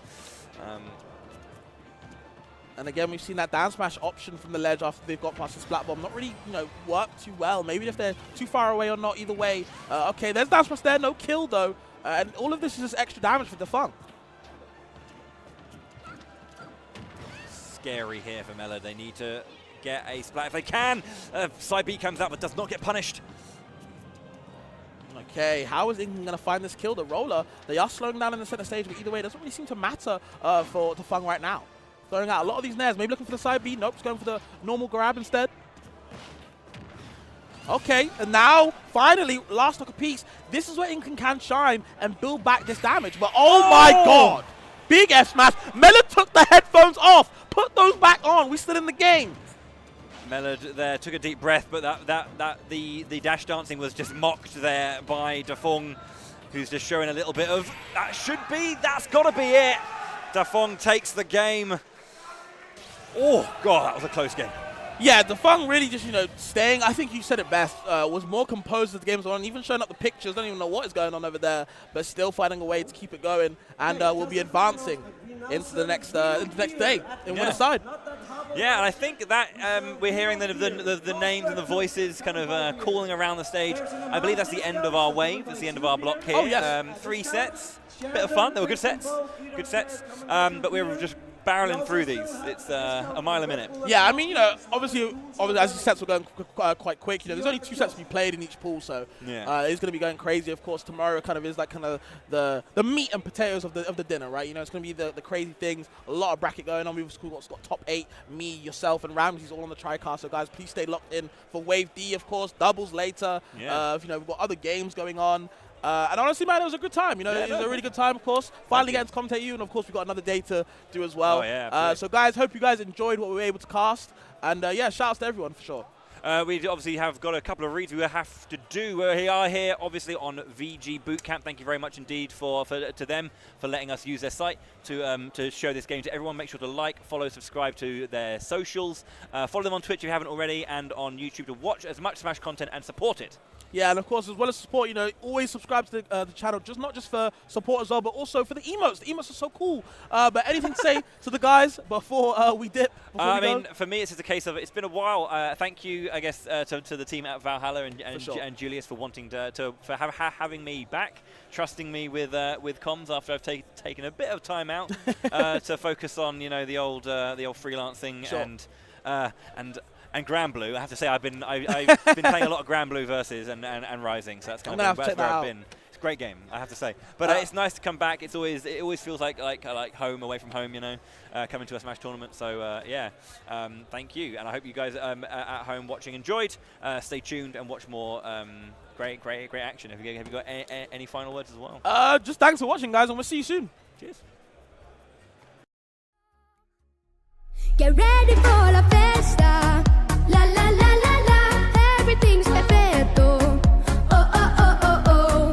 And again, we've seen that down smash option from the ledge after they've got past the Splat Bomb. Not really, worked too well. Maybe if they're too far away or not, either way. Okay, there's down smash there. No kill, though. And all of this is just extra damage for Defung. Scary here for Melod. They need to get a splat if they can. Side B comes out but does not get punished. Okay, how is England going to find this kill? The roller, they are slowing down in the center stage, but either way, it doesn't really seem to matter for Defung right now. Throwing out a lot of these nairs, maybe looking for the side B. Nope, it's going for the normal grab instead. Okay, and now, finally, last stock apiece. This is where England can shine and build back this damage, but oh my God! Big F smash. Melod took the headphones off. Put those back on. We're still in the game. Melod there took a deep breath, but the dash dancing was just mocked there by Defung, who's just showing a little bit of that's got to be it. Defung takes the game. Oh God, that was a close game. Yeah, Defung really just, staying, I think you said it best, was more composed as the game was on, even showing up the pictures, don't even know what is going on over there, but still finding a way to keep it going, and will be advancing into the next day in winner's side. Yeah, and I think that we're hearing the names and the voices kind of calling around the stage. I believe that's the end of our wave, that's the end of our block here. Oh, yes. 3 sets, bit of fun, they were good sets, but we were just barreling through these. It's a mile a minute. Yeah, I mean, obviously as the sets were going quite quick, there's only 2 sets to be played in each pool, so it's going to be going crazy. Of course, tomorrow kind of is like kind of the meat and potatoes of the dinner, right? It's going to be the crazy things. A lot of bracket going on. We've got top 8, me, yourself, and Ramsey's all on the TriCast. So guys, please stay locked in for Wave D, of course. Doubles later. Yeah. We've got other games going on. And honestly, man, it was a good time. It was a really good time, of course. Finally getting to commentate you, and of course, we've got another day to do as well. Oh, yeah, so, guys, hope you guys enjoyed what we were able to cast. And, yeah, shout-outs to everyone, for sure. We obviously have got a couple of reads we have to do. We are here, obviously, on VGBootCamp. Thank you very much indeed to them for letting us use their site to show this game to everyone. Make sure to like, follow, subscribe to their socials. Follow them on Twitch if you haven't already, and on YouTube to watch as much Smash content and support it. Yeah, and of course, as well as support, you know, always subscribe to the channel, not just for support as well, but also for the emotes. The emotes are so cool. But anything to say to the guys before we dip? I mean, for me, it's just a case of it's been a while. Thank you, I guess, to the team at Valhalla and Julius for wanting for having me back, trusting me with comms after I've taken a bit of time out to focus on the old freelancing and Grand Blue. I have to say I've been playing a lot of Grand Blue versus and Rising, so that's kind of where I've been. It's a great game, I have to say. But it's nice to come back. It always feels like home away from home, coming to a Smash tournament. So yeah, thank you, and I hope you guys at home watching enjoyed. Stay tuned and watch more great action. Have you got any final words as well? Just thanks for watching, guys, and we'll see you soon. Cheers. Get ready for la fiesta. La la la la la. Everything's perfecto. Oh oh oh oh oh.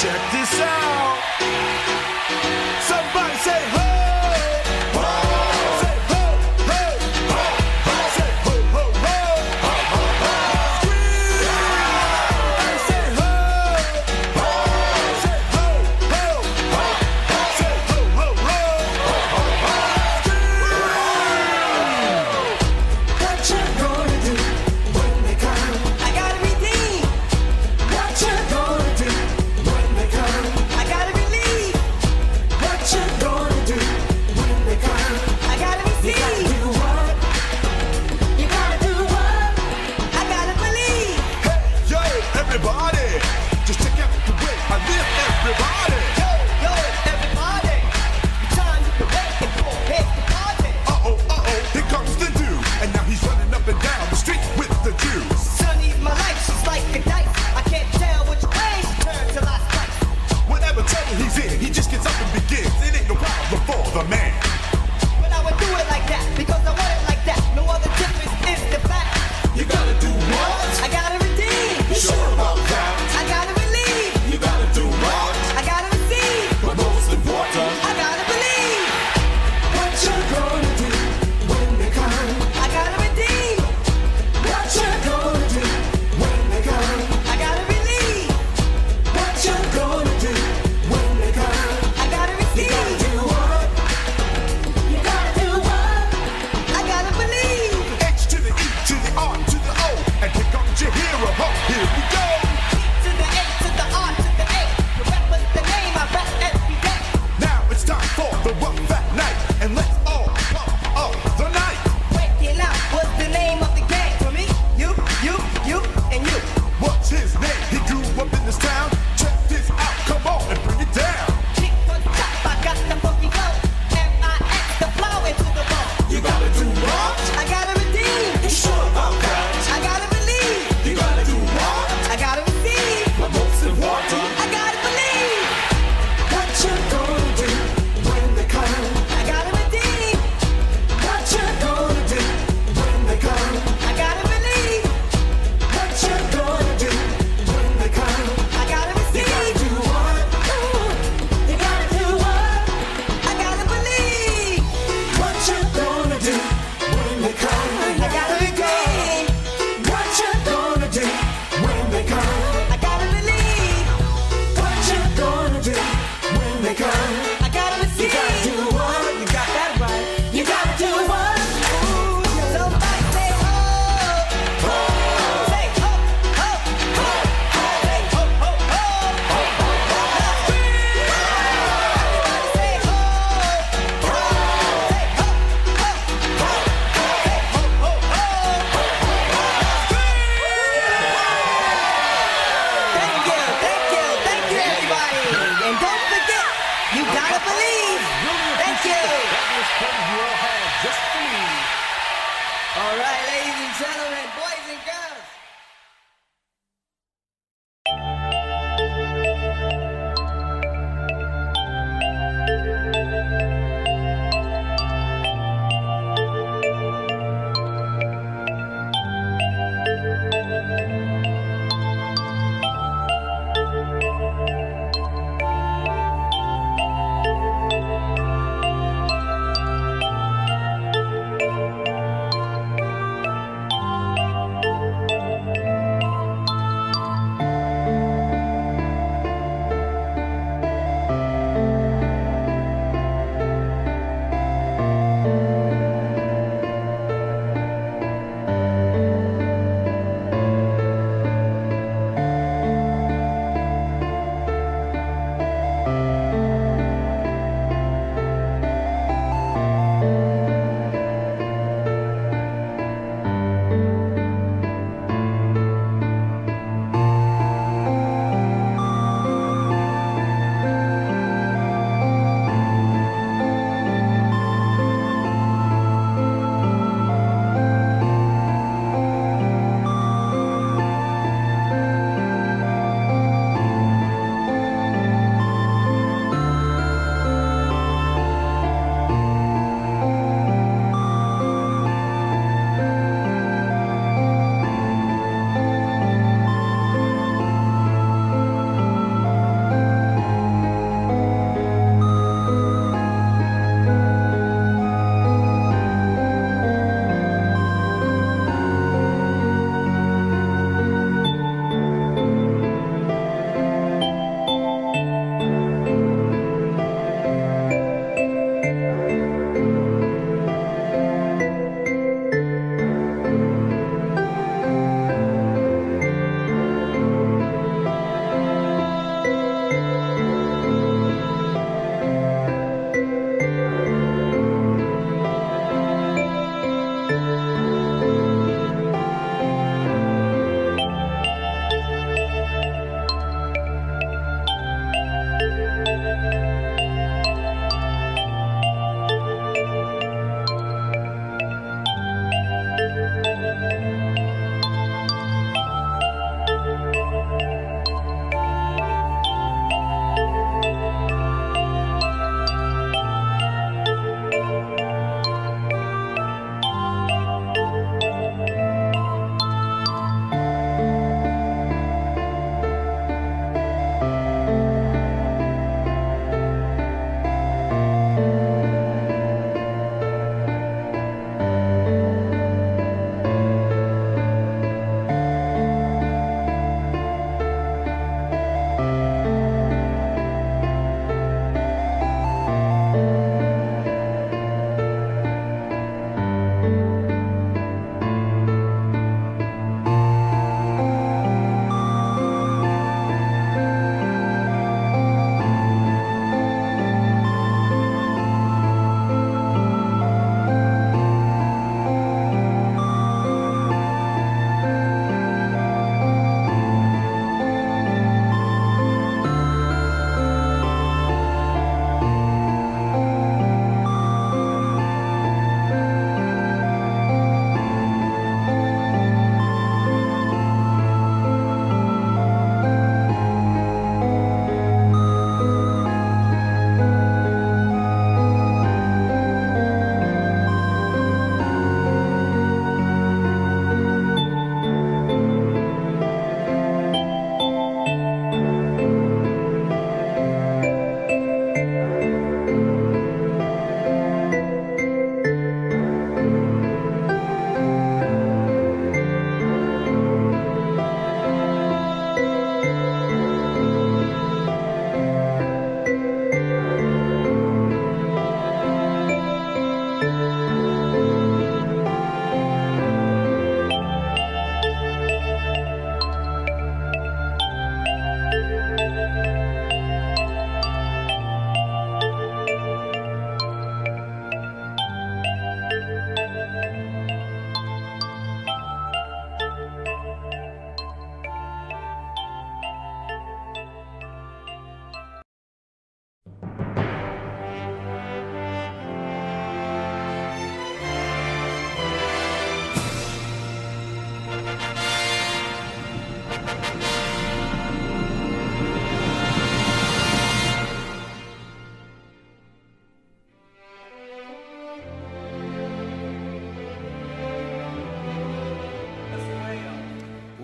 Check this out. Somebody say ho, ho. Say ho, ho, ho, ho. Say ho, ho, ho, ho, ho, ho. Scream. Say ho, ho. Say ho, ho, ho, ho. Say ho, ho, ho, ho, ho, ho. Scream. What you gonna do when they come? I gotta redeem. What you gonna do? I gotta believe. What you gonna do when they come? I gotta receive. You gotta do what? You gotta do what? I gotta believe. Hey, yo, everybody, just check out the way I live, everybody. Yo, everybody, the time to wait and go ahead to party. Here comes the dude, and now he's running up and down the street with the Jews. Sonny's my life, she's like a dice. I can't tell which way she turns till I strike. Whatever trouble he's in, he just gets up and begins. It ain't no problem for the man. But I would do it like that, because I want it like that. No other difference is the fact. You gotta do what? I gotta redeem. You sure about that?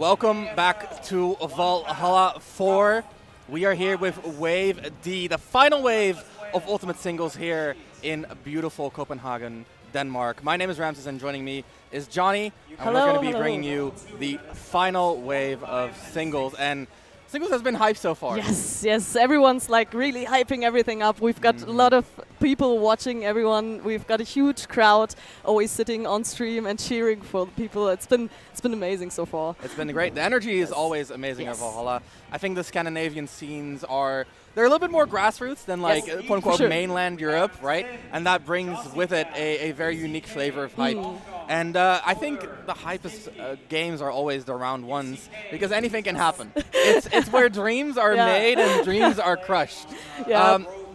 Welcome back to Valhalla 4. We are here with Wave D, the final wave of Ultimate Singles here in beautiful Copenhagen, Denmark. My name is Ramses, and joining me is Johnny. And we're going to be bringing you the final wave of singles. And singles has been hyped so far. Yes. Everyone's like really hyping everything up. We've got a lot of people watching everyone. We've got a huge crowd always sitting on stream and cheering for the people. It's been amazing so far. It's been great. The energy is always amazing at Valhalla. I think the Scandinavian scenes they're a little bit more grassroots than like quote unquote mainland Europe, right? And that brings with it a very unique flavor of hype. And I think the hypest games are always the round ones because anything can happen. It's where dreams are made and dreams are crushed.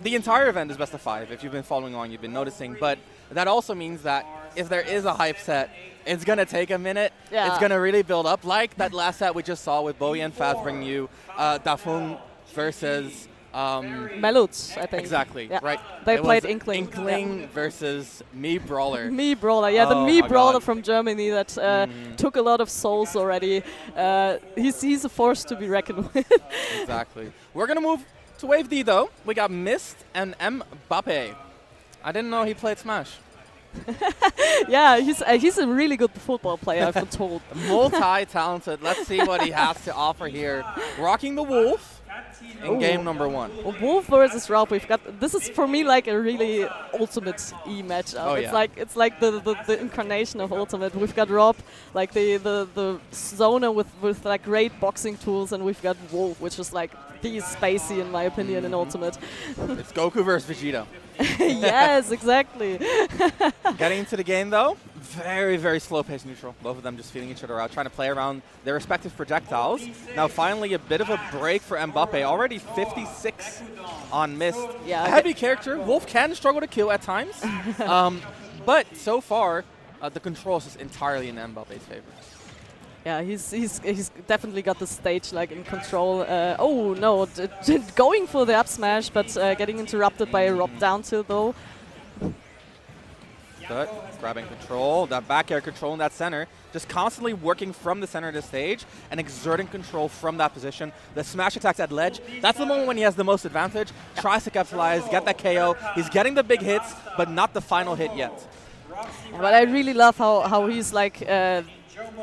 The entire event is best of 5. If you've been following on, you've been noticing. But that also means that if there is a hype set, it's going to take a minute. It's going to really build up. Like that last set we just saw with Bowie and Faz bringing you Dafung versus... Meluts, I think. Exactly, right. They played Inkling. Inkling versus Me Brawler. Me Brawler, the Me Brawler from Germany that took a lot of souls already. He's a force to be reckoned with. Exactly. We're going to move to Wave D, though. We got Mist and Mbappe. I didn't know he played Smash. He's a really good football player, I've been told. Multi-talented. Let's see what he has to offer here. Rocking the Wolf in game number 1. Wolf versus Rob. This is for me like a really ultimate E matchup. It's like the incarnation of ultimate. We've got Rob, like the zoner with like great boxing tools, and we've got Wolf, which is like the spacey in my opinion in ultimate. It's Goku versus Vegeta. Yes, exactly. Getting into the game though, very, very slow pace neutral. Both of them just feeling each other out, trying to play around their respective projectiles. Now finally a bit of a break for Mbappe, already 56 on Mist. A heavy character. Wolf can struggle to kill at times, but so far the control is just entirely in Mbappe's favor. Yeah, he's definitely got the stage like in control. Oh no, going for the up smash, but getting interrupted by a Rob down tilt though. Good. Grabbing control, that back air control in that center, just constantly working from the center of the stage and exerting control from that position. The smash attacks at ledge, that's the moment when he has the most advantage. Tries to capitalize, get that KO. He's getting the big hits, but not the final hit yet. But I really love how he's like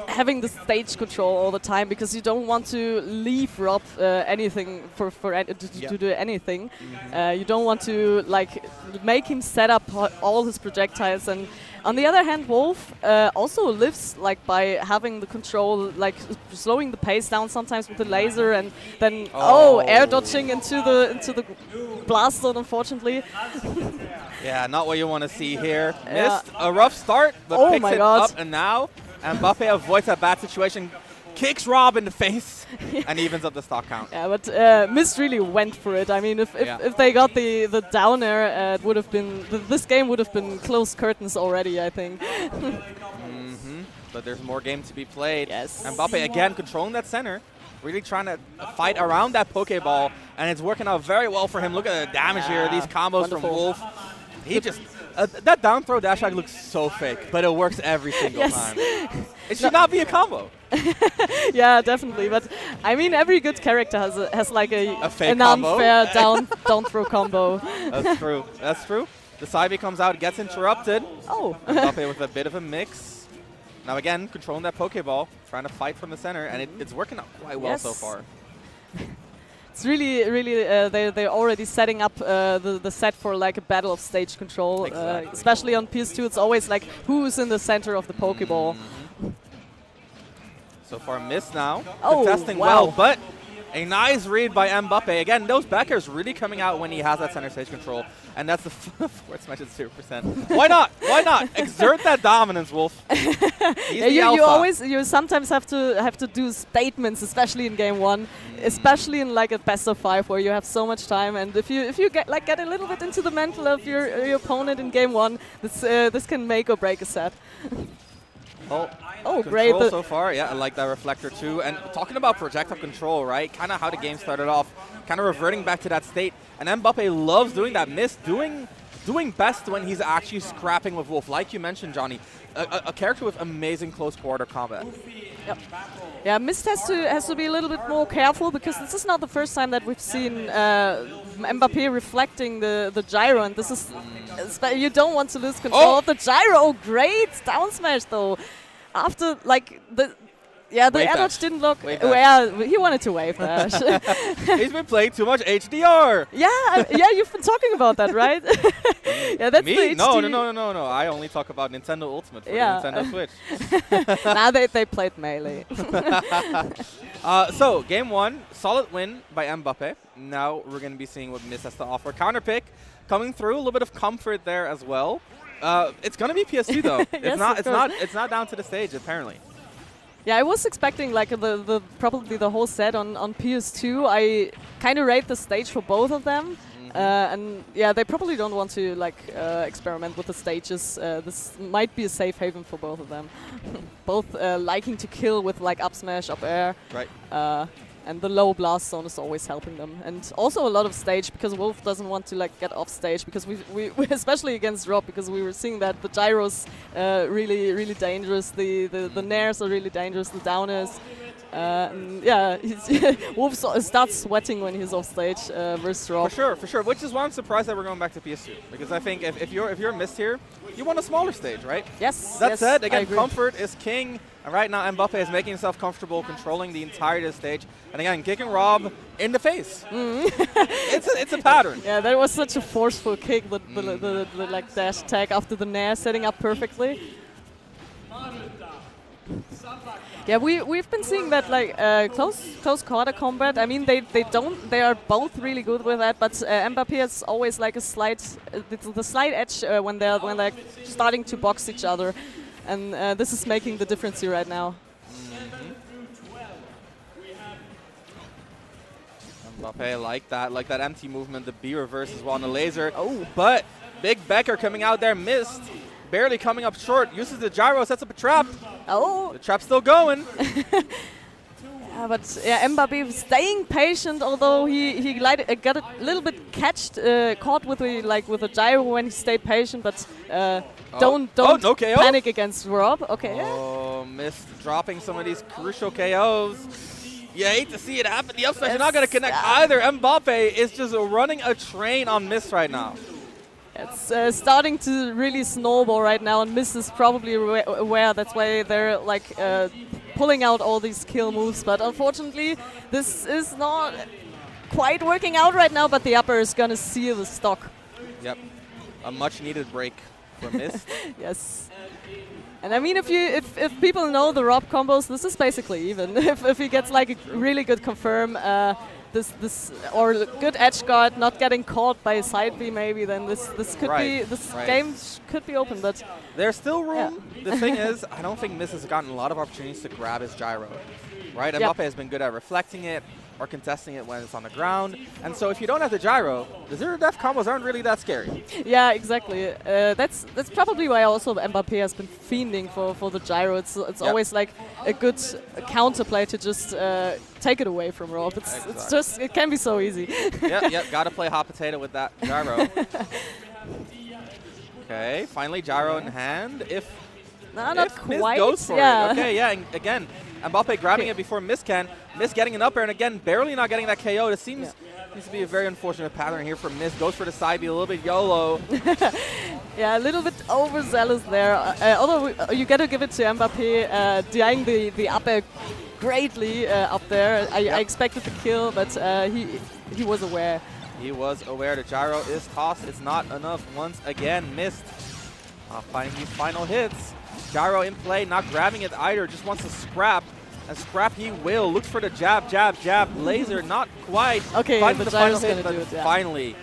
having the stage control all the time, because you don't want to leave Rob anything to do anything. You don't want to like make him set up all his projectiles. And on the other hand, Wolf also lives like by having the control, like slowing the pace down sometimes with the laser, and then air dodging into the blast zone, unfortunately. Yeah, not what you want to see here. Missed a rough start, but picks it up, and now Mbappe avoids a bad situation, kicks Rob in the face, and evens up the stock count. Yeah, but Mist really went for it. I mean, if they got the down air, it would have been this game would have been closed curtains already, I think. But there's more game to be played. Yes. Mbappe again controlling that center, really trying to fight around that Pokeball, and it's working out very well for him. Look at the damage here, these combos from Wolf. He just that down throw dash attack looks so fake, but it works every single time. It should not be a combo. Yeah, definitely. But I mean, every good character has like a fake an combo. unfair down throw combo. That's true. That's true. The Saibi comes out, gets interrupted. Mbappe with a bit of a mix. Now again, controlling that Pokeball, trying to fight from the center, and it's working out quite well so far. It's really, they're already setting up the set for like a battle of stage control. Especially on PS2, it's always like who's in the center of the Pokeball. So far, Mist now. Contesting well, but a nice read by Mbappe. Again, those back airs really coming out when he has that center stage control. And that's the fourth match at 0%. Why not? Why not? Exert that dominance, Wolf. You sometimes have to do statements, especially in game 1, especially in like a best of 5 where you have so much time. And if you get a little bit into the mental of your opponent in game 1, this can make or break a set. Great so far. Yeah, I like that reflector too. And talking about projectile control, right? Kind of how the game started off, kind of reverting back to that state. And Mbappe loves doing that. Mist doing best when he's actually scrapping with Wolf. Like you mentioned, Johnny, a character with amazing close quarter combat. Yep. Yeah, Mist has to be a little bit more careful because this is not the first time that we've seen Mbappé reflecting the gyro, and this is you don't want to lose control of the gyro. Oh, great down smash though. After like the air dodge didn't look. Yeah, he wanted to wave dash. He's been playing too much HDR. Yeah, you've been talking about that, right? Yeah, that's Me? the HD. No. I only talk about Nintendo Ultimate for the Nintendo Switch. Now they played Melee. So, game 1, solid win by Mbappé. Now we're going to be seeing what Miss has to offer. Counter pick coming through, a little bit of comfort there as well. It's going to be PS2 though. It's not down to the stage apparently. Yeah, I was expecting like probably the whole set on PS2. I kind of rate the stage for both of them. And yeah, they probably don't want to like experiment with the stages. This might be a safe haven for both of them. Both liking to kill with like up smash, up air. Right. And the low blast zone is always helping them. And also a lot of stage because Wolf doesn't want to like get off stage because we especially against Rob because we were seeing that the gyros really dangerous. The nairs are really dangerous. The downers. Yeah, Wolf starts sweating when he's off stage versus Rob. For sure. Which is why I'm surprised that we're going back to PS2 because I think if you're Mist here, you want a smaller stage, right? Yes. That said, again, comfort is king. And right now, Mbappé is making himself comfortable controlling the entirety of the stage. And again, kicking Rob in the face. It's a pattern. Yeah, that was such a forceful kick. The like dash tag after the nair setting up perfectly. Yeah, we've been seeing that like close quarter combat. I mean, they are both really good with that, but Mbappé is always like a slight the slight edge when they're starting to box each other, and this is making the difference here right now. Mbappé like that empty movement, the B reverse as well on the laser. Oh, but Big Becker coming out there, missed. Barely coming up short, uses the gyro, sets up a trap. Oh! The trap's still going. Yeah, but Mbappé staying patient, although he got a little bit caught with a gyro when he stayed patient, but don't no KO? panic against Rob. Okay. Oh, missed dropping some of these crucial KOs. You hate to see it happen. The up smash is not going to connect either. Mbappé is just running a train on Miss right now. It's starting to really snowball right now, and Miss is probably aware. That's why they're like pulling out all these kill moves. But unfortunately, this is not quite working out right now. But the upper is gonna seal the stock. Yep, a much-needed break for Miss. Yes. And I mean, if people know the Rob combos, this is basically even. if he gets like a really good confirm. This or good edge guard, not getting caught by a side B maybe, then this could be game could be open, but there's still room. Yeah. The thing is, I don't think Miss has gotten a lot of opportunities to grab his gyro. Right? Mbappé has been good at reflecting it or contesting it when it's on the ground. And so if you don't have the gyro, the zero death combos aren't really that scary. Yeah, exactly. That's probably why also Mbappé has been fiending for the gyro. It's always like a good counterplay to just take it away from Rob. It's just, it can be so easy. Yep, gotta play hot potato with that gyro. Okay, finally gyro in hand. If not quite. Miss goes for it. Okay, yeah, and again, Mbappé grabbing it before Miss can. Miss getting an up air, and again, barely not getting that KO. This seems to be a very unfortunate pattern here for Miss. Goes for the side B, a little bit YOLO. Yeah, a little bit overzealous there. Although you got to give it to Mbappé, DIing the up air greatly up there. I expected the kill, but he was aware. He was aware. The gyro is tossed. It's not enough. Once again, missed. Finding these final hits. Gyro in play, not grabbing it either. Just wants to scrap. And scrap he will. Looks for the jab, jab, jab. Laser, not quite. Okay, finding the final gyro's hit, gonna do it, finally,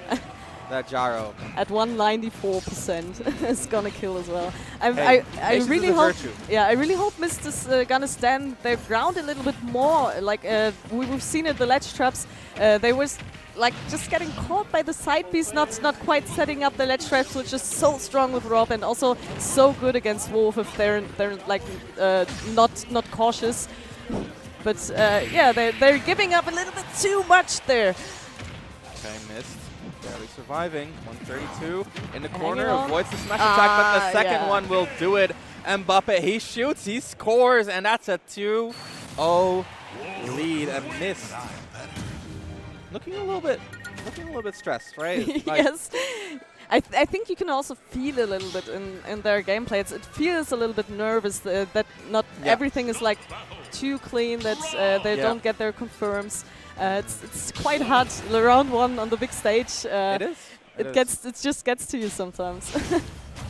that gyro. At 194%, it's gonna kill as well. I really hope. Yeah, I really hope Mist is gonna stand their ground a little bit more. Like we've seen it, the ledge traps. They was like just getting caught by the side piece, not quite setting up the ledge traps, which is so strong with Rob, and also so good against Wolf if they're like not cautious. But yeah, they're giving up a little bit too much there. Okay, missed. Barely surviving. 132 in the corner, avoids the smash attack, but the second one will do it. Mbappe, he shoots, he scores, and that's a 2-0 lead. And Mist looking a little bit stressed, right? Like Yes. I think you can also feel a little bit in their gameplay. It feels a little bit nervous that not everything is like too clean, that they don't get their confirms. It's quite hard round one on the big stage. It is. It just gets to you sometimes.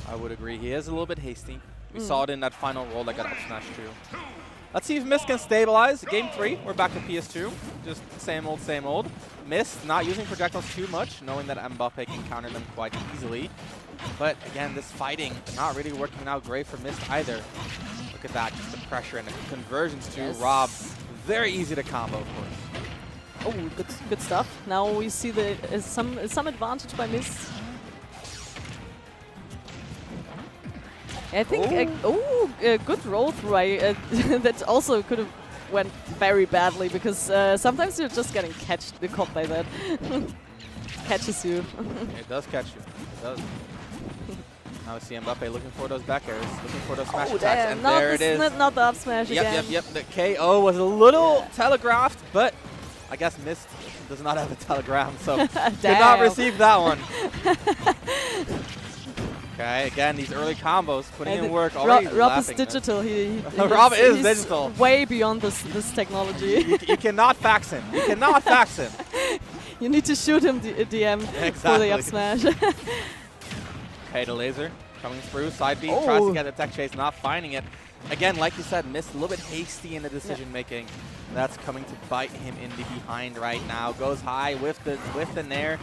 I would agree. He is a little bit hasty. We saw it in that final roll that got up smash too. Let's see if Mist can stabilize. Game 3, we're back to PS2. Just same old, same old. Mist not using projectiles too much, knowing that Mbappe can counter them quite easily. But again, this fighting not really working out great for Mist either. Look at that, just the pressure and the conversions to Rob. Very easy to combo, of course. Oh, good stuff. Now we see some advantage by Mist. I think good roll through. That also could have went very badly because sometimes you're just getting caught by that. Catches you. It does catch you. It does. Now we see Mbappe looking for those back airs, looking for those smash attacks, and there it is. Not the up smash again. Yep. The KO was a little telegraphed, but I guess Mist does not have a telegram, so did not receive that one. Okay, again, these early combos, putting in work already. Rob is digital. Rob is digital. Way beyond this technology. You cannot fax him. You cannot fax him. You need to shoot him DM for the up smash. Okay, the laser coming through. Side B tries to get the tech chase, not finding it. Again, like you said, Mist a little bit hasty in the decision making. That's coming to bite him in the behind right now. Goes high with the nair.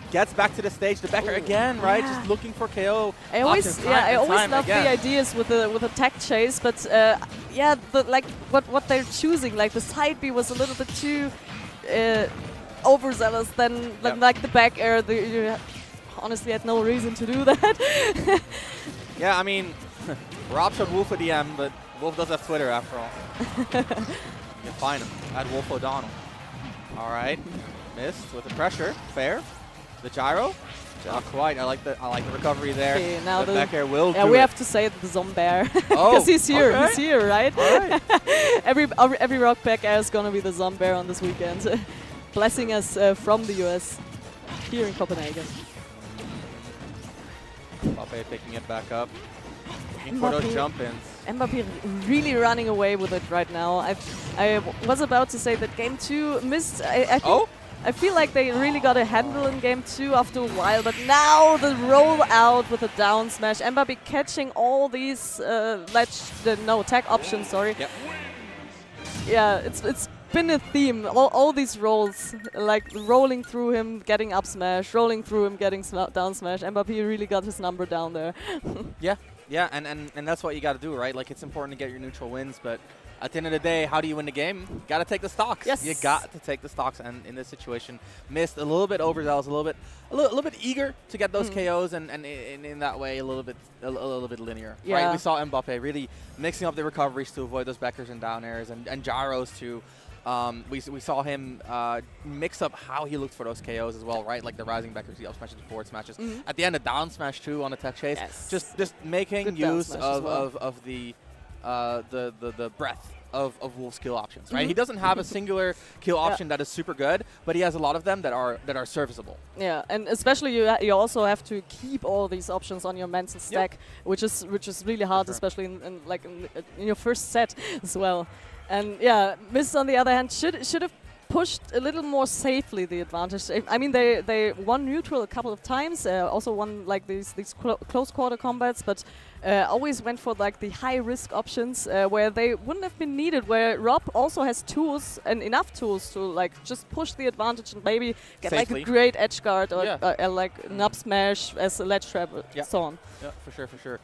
Gets back to the stage. The Becker again, right? Just looking for KO. I always love the ideas with the tech chase, but what they're choosing, like the side B was a little bit too overzealous than like the back air. You honestly had no reason to do that. Yeah, I mean, Rob showed Wolf a DM, but Wolf does have Twitter after all. You can find him at Wolf O'Donnell. All right, Mist with the pressure, fair. The gyro, not quite. I like the recovery there. Okay, now the back air will do we it. have to say the Zomba because he's here. Okay. He's here, right? All right. every rock back air is gonna be the Zomba on this weekend, blessing us from the US here in Copenhagen. Mbappe picking it back up, looking for those jump ins. Mbappe really running away with it right now. I was about to say that game 2 Mist. I feel like they really got a handle in game 2 after a while, but now the roll out with a down smash. Mbappe catching all these tech options, sorry. Yep. Yeah, it's been a theme. All these rolls, like rolling through him, getting up smash, rolling through him, getting down smash. Mbappe really got his number down there. Yeah, and that's what you got to do, right? Like, it's important to get your neutral wins, but at the end of the day, how do you win the game? You got to take the stocks. Yes. You got to take the stocks, and in this situation, Mist a little bit overzealous, a little bit eager to get those KOs, and in that way, a little bit linear. Yeah. Right? We saw Mbappe really mixing up the recoveries to avoid those backers and down airs, and gyros too. We saw him mix up how he looked for those KOs as well, right? Like the rising backers, the up smashes, the forward smashes. At the end, a down smash too on the tech chase. Yes. Just making Good use of the breadth of Wolf's kill options, right? He doesn't have a singular kill option that is super good, but he has a lot of them that are serviceable. Yeah, and especially you also have to keep all these options on your mental stack, which is really hard, especially in your first set as well. And yeah, Mist on the other hand should have pushed a little more safely the advantage. I mean, they won neutral a couple of times, also won like these close quarter combats, but always went for like the high risk options where they wouldn't have been needed. Where Rob also has tools and enough tools to like just push the advantage and maybe get safely. like a great edge guard or like an up smash as a ledge trap, so on. Yeah, for sure.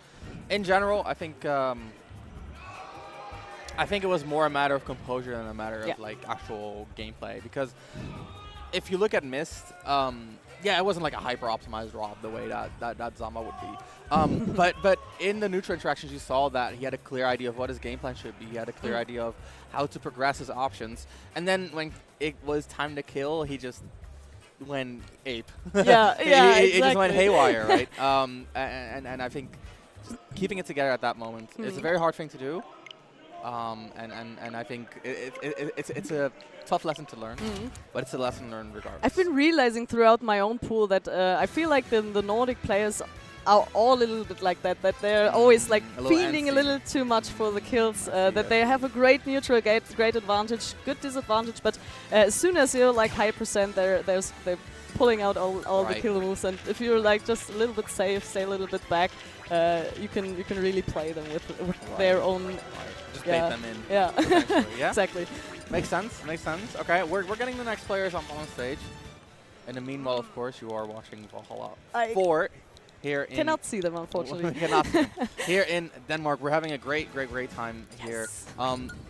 In general, I think it was more a matter of composure than a matter of like actual gameplay, because if you look at Mist, it wasn't like a hyper optimized Rob the way that Zomba would be. But in the neutral interactions, you saw that he had a clear idea of what his game plan should be. He had a clear idea of how to progress his options, and then when it was time to kill, he just went ape. Yeah, He just went haywire, right? And I think just keeping it together at that moment. It's a very hard thing to do. And I think it's a tough lesson to learn, but it's a lesson learned regardless. I've been realizing throughout my own pool that I feel like the Nordic players are all a little bit like that, that they're always like feeling a little too much for the kills, that they have a great neutral, great advantage, good disadvantage, but as soon as you're like high percent, they're pulling out all the kill moves, and if you're like just a little bit safe, stay a little bit back, you can really play them with their own. Just bait them in. Yeah. Yeah. Exactly. Makes sense. Makes sense. Okay, we're getting the next players on stage. In the meanwhile, of course, you are watching Valhalla IV here in. Cannot see them, unfortunately. Cannot see them. Here in Denmark, we're having a great time here.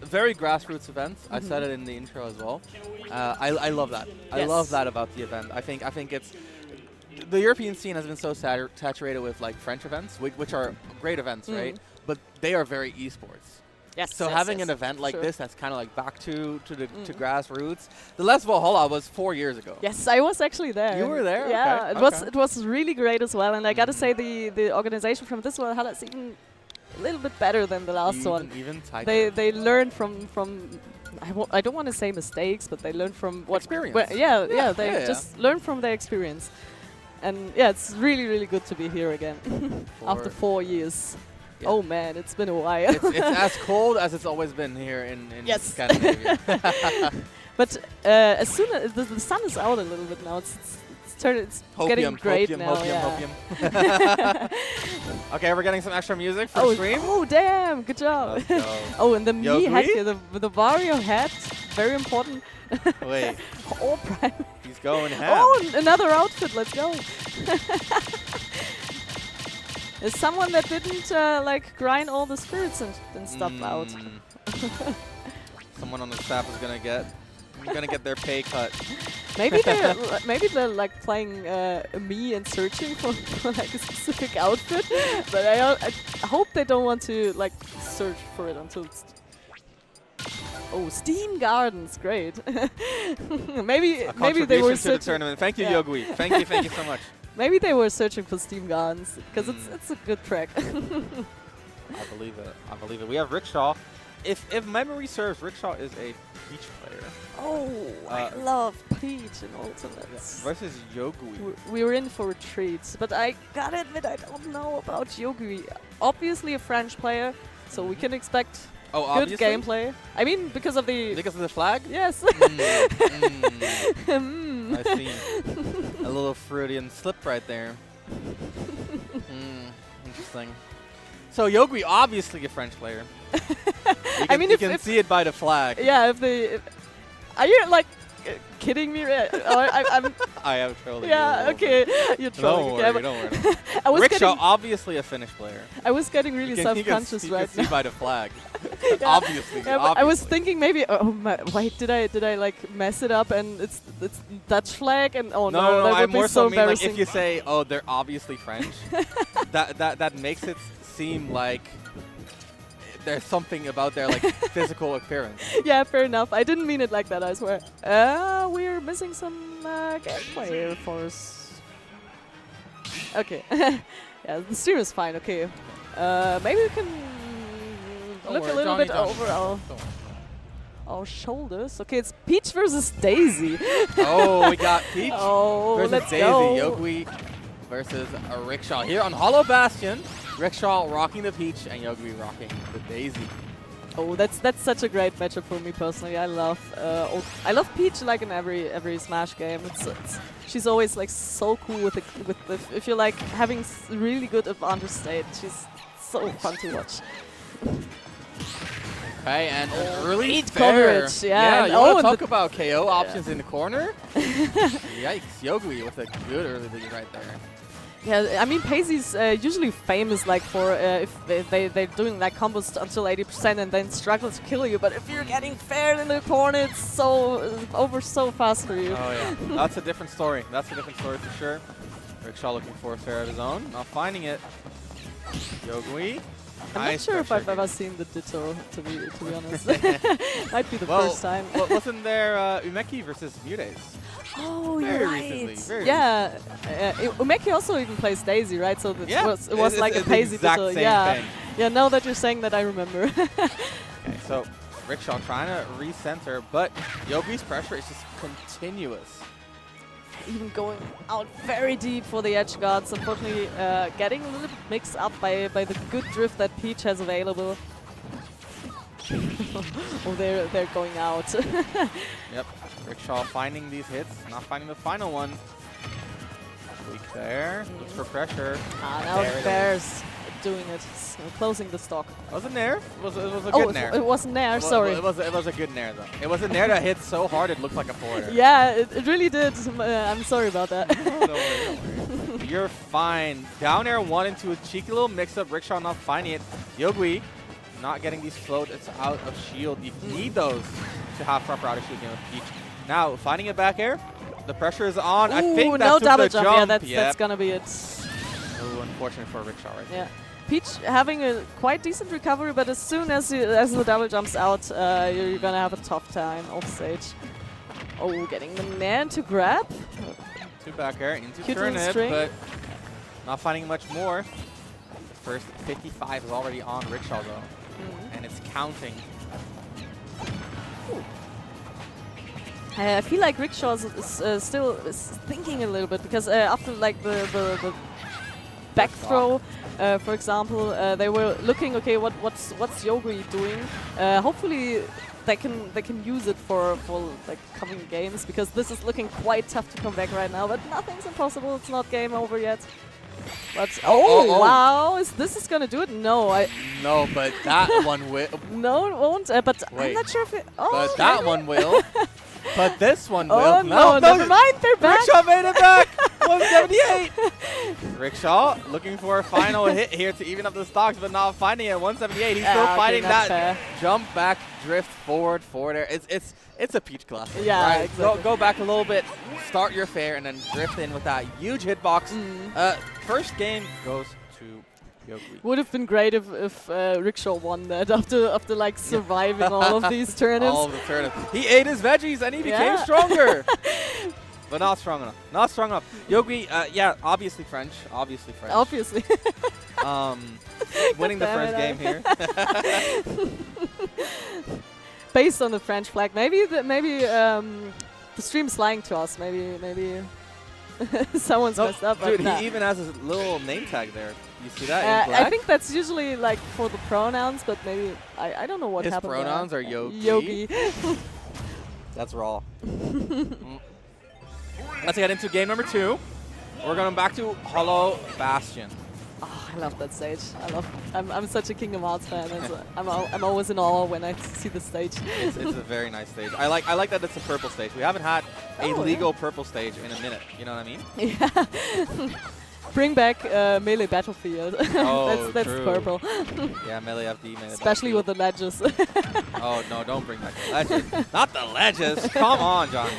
Very grassroots event. I said it in the intro as well. I love that. I love that about the event. I think it's. The European scene has been so saturated with like French events, which are great events, right? But they are very esports. Yes. So having an event like this that's kind of like back to grassroots. The last Valhalla was 4 years ago. Yes, I was actually there. You were there? Yeah, okay. it was really great as well. And I gotta say the organization from this Valhalla is even a little bit better than the last one. Even tighter. They learned from I don't want to say mistakes, but they learned from what experience. They just learned from their experience. And yeah, it's really good to be here again after 4 years. Yeah. Oh man, it's been a while. It's as cold as it's always been here in Scandinavia. But as soon as the sun is out a little bit now, it's getting great now. Hopium. Okay, we're getting some extra music for the stream. Oh damn, good job. Oh, and the me headgear, the Vario hat, very important. Wait. All prime. He's going ham. Oh, another outfit. Let's go. There's someone that didn't like grind all the spirits and stuff out. Someone on the staff is gonna get their pay cut. Maybe they're like playing me and searching for like a specific outfit, but I hope they don't want to like search for it until it's. Oh, Steam Gardens, great. maybe they were searching. To the tournament. Thank you, Yogui. Thank you so much. Maybe they were searching for Steam Gardens because it's a good track. I believe it. We have Rickshaw. If memory serves, Rickshaw is a Peach player. Oh, I love Peach in Ultimates. Versus Yogui. We were in for a treat, but I gotta admit I don't know about Yogui. Obviously a French player, so we can expect good gameplay. I mean, because of the flag? Yes. I see. A little Freudian slip right there. Interesting. So Yogui, obviously a French player. You can see it by the flag. Yeah, are you like kidding me? I am trolling. Yeah, okay. You're trolling. Don't worry. Rickshaw, obviously a Finnish player. I was getting really self-conscious right now. You can see by the flag. Obviously. I was thinking maybe, wait, did I like mess it up and it's Dutch flag and no, that would I'm be more so mean embarrassing. like if you say, oh, they're obviously French, that makes it seem like there's something about their like physical appearance. Yeah, fair enough. I didn't mean it like that, I swear. We're missing some gameplay for us. Okay. Yeah, the stream is fine. Okay. Maybe we can look a little bit over our shoulders. Okay, it's Peach versus Daisy. Oh, we got Peach versus let's Daisy. Go. Yogui versus a Rickshaw here on Hollow Bastion. Rickshaw rocking the Peach and Yogui rocking the Daisy. Oh, that's such a great matchup for me personally. I love Peach like in every Smash game. She's always like so cool with the if you're like having really good advantage state. She's so fun to watch. Okay, and early coverage, yeah. You want to talk about KO options in the corner? Yikes, Yogui with a good early lead right there. Yeah, I mean, Paisley's usually famous like for if they're doing like combos until 80% and then struggle to kill you. But if you're getting fair in the corner, it's so over so fast for you. Oh yeah, that's a different story. That's a different story for sure. Rickshaw looking for a fair of his own, not finding it. Yogui I'm not sure if I've ever seen the Ditto, to be honest. Might be the first time. Wasn't there Umeki versus Mutes? Oh, very you're right. recently. Very Umeki also even plays Daisy, right? So it was like a it's Daisy exact Ditto. same thing. Yeah, now that you're saying that, I remember. Okay, so Rickshaw trying to recenter, but Yogi's pressure is just continuous. Even going out very deep for the edge guards. Unfortunately, getting a little bit mixed up by the good drift that Peach has available. Oh, they're going out. Yep, Rickshaw finding these hits, not finding the final one. Weak there, looks for pressure. Now Bear's doing it, closing the stock. Wasn't Nair? It was a good Nair. It wasn't Nair, sorry. It was a good Nair though. It was a Nair that hit so hard it looked like a forwarder. Yeah, it really did. I'm sorry about that. Don't worry. You're fine. Down air 1 into a cheeky little mix-up. Rickshaw not finding it. Yogui not getting these floats out of shield. You need those to have proper out of shield game with Peach. Now, finding a back air. The pressure is on. Ooh, I think no that's double the jump. jump. Yeah, that's gonna be it. Ooh, unfortunate for Rickshaw right there. Yeah. Peach having a quite decent recovery, but as soon as the double jumps out, you're gonna have a tough time off stage. Oh, getting the Nair to grab. Two back air into Cute little turnip, string. but not finding much more. The first 55 is already on Rickshaw though, and it's counting. I feel like Rickshaw is still thinking a little bit because after like the back throw, for example, they were looking, okay, what's Yogui doing? Hopefully they can use it for like coming games, because this is looking quite tough to come back right now. But nothing's impossible. It's not game over yet. But wow, this is gonna do it? No, No, but that one will. No, it won't. But Wait. I'm not sure if it. But that one will. But this one will. Oh no, never mind. They're back. Rickshaw made it back. 178. Rickshaw looking for a final hit here to even up the stocks, but not finding it. 178. He's still fighting that jump back, drift forward air. It's a Peach classic. Yeah, right? exactly. Go back a little bit, start your fair, and then drift in with that huge hitbox. First game goes to Yogui. Would have been great if Rickshaw won that after like surviving all of these turnips. All of the turnips. He ate his veggies and he became stronger. But not strong enough. Not strong enough. Yogui, yeah, obviously French. Obviously. Winning the first game here. Based on the French flag, maybe the stream's lying to us. Maybe someone's messed up. Dude, but he even has his little name tag there. You see that in black? I think that's usually like for the pronouns, but maybe I don't know what his happened. His pronouns are Yogi. Yogi. That's raw. Let's get into game number 2. We're going back to Hollow Bastion. Oh, I love that stage. I'm such a Kingdom Hearts fan. I'm always in awe when I see the stage. It's a very nice stage. I like that it's a purple stage. We haven't had a legal purple stage in a minute. You know what I mean? Yeah. Bring back Melee Battlefield. Oh, that's true. purple. Yeah, Melee FD, Melee Especially with the ledges. Oh, no, don't bring back the ledges. Not the ledges. Come on, John.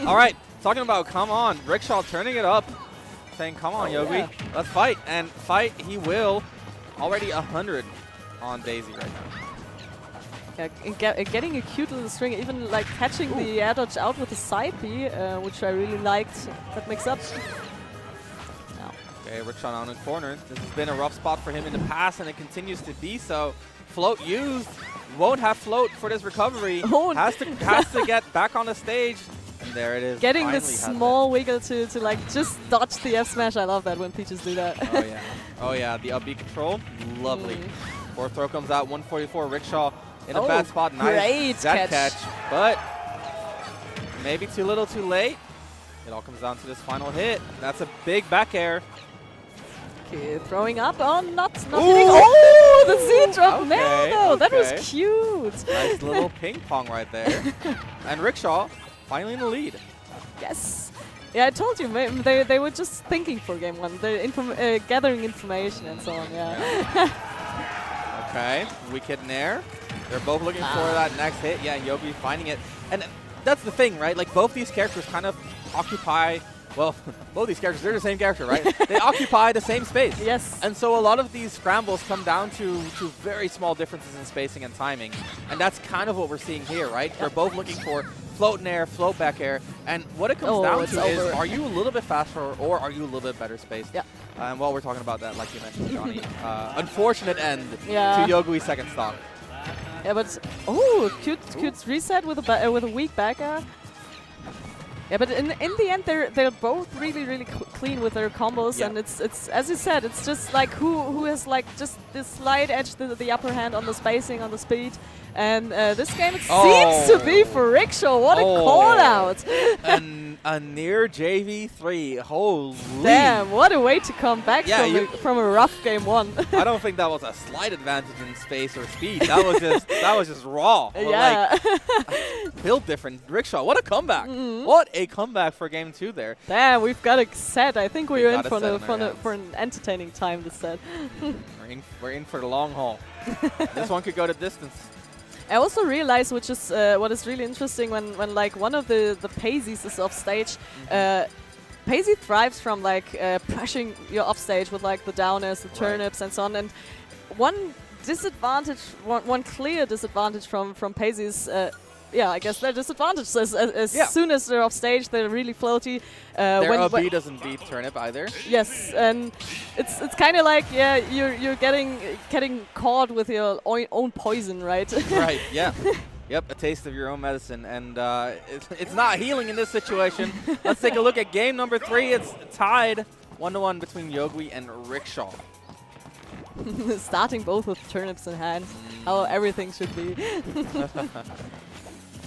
All right, talking about come on. Rickshaw turning it up. Saying, come on, Yogi, let's fight. And fight he will. Already 100 on Daisy right now. Yeah, getting a cute little string, even like catching the air dodge out with the side B, which I really liked. That mix up. Okay, Rickshaw on the corner. This has been a rough spot for him in the past, and it continues to be so. Float used. Won't have float for this recovery. Has to get back on the stage. And there it is. Getting this small wiggle to like just dodge the F smash. I love that when Peaches do that. Oh yeah. Oh yeah. The up B control. Lovely. Fourth throw comes out. 144. Rickshaw in a bad spot. Nice catch. But maybe too little too late. It all comes down to this final hit. That's a big back air. Okay, throwing up. Oh, not hitting. Oh, the Z drop. No, that was cute. Nice little ping pong right there. And Rickshaw finally in the lead. Yes. Yeah, I told you, they were just thinking for game 1. They're gathering information and so on, yeah. Okay, wicked Nair. They're both looking for that next hit. Yeah, Yogi finding it. And that's the thing, right? Like, both these characters kind of occupy well, both these characters, they're the same character, right? They occupy the same space. Yes. And so a lot of these scrambles come down to very small differences in spacing and timing. And that's kind of what we're seeing here, right? They're both looking for float in air, float back air. And what it comes down to is, are you a little bit faster or are you a little bit better spaced? Yeah. And while we're talking about that, like you mentioned, Johnny, unfortunate end to Yeah. Yogui's second stock. Yeah, but cute reset with a weak back air. Yeah, but in the end, they're both really clean with their combos, and it's as you said, it's just like who has like just this slight edge, the upper hand on the spacing, on the speed, and this game it seems to be for Rickshaw. What a call out! A near JV3. Holy! Damn, what a way to come back from a rough game 1. I don't think that was a slight advantage in space or speed. That was just raw. Yeah. Like, built different. Rickshaw, what a comeback! What a comeback for game 2 there. Damn, we've got a set. I think we're in for an entertaining time this set. We're in for the long haul. This one could go the distance. I also realized, which is what is really interesting, when like one of the Paizies is off stage. Paizi thrives from like pressuring you off stage with like the downers, the turnips, and so on. And one disadvantage, one clear disadvantage from Paizi is. I guess they're disadvantaged. As soon as they're off stage, they're really floaty. Their OB doesn't beat turnip either. Yes, and it's kind of like you're getting caught with your own poison, right? Right. Yeah. Yep. A taste of your own medicine, and it's not healing in this situation. Let's take a look at game number 3. It's tied 1-1 between Yogui and Rickshaw. Starting both with turnips in hand, how everything should be.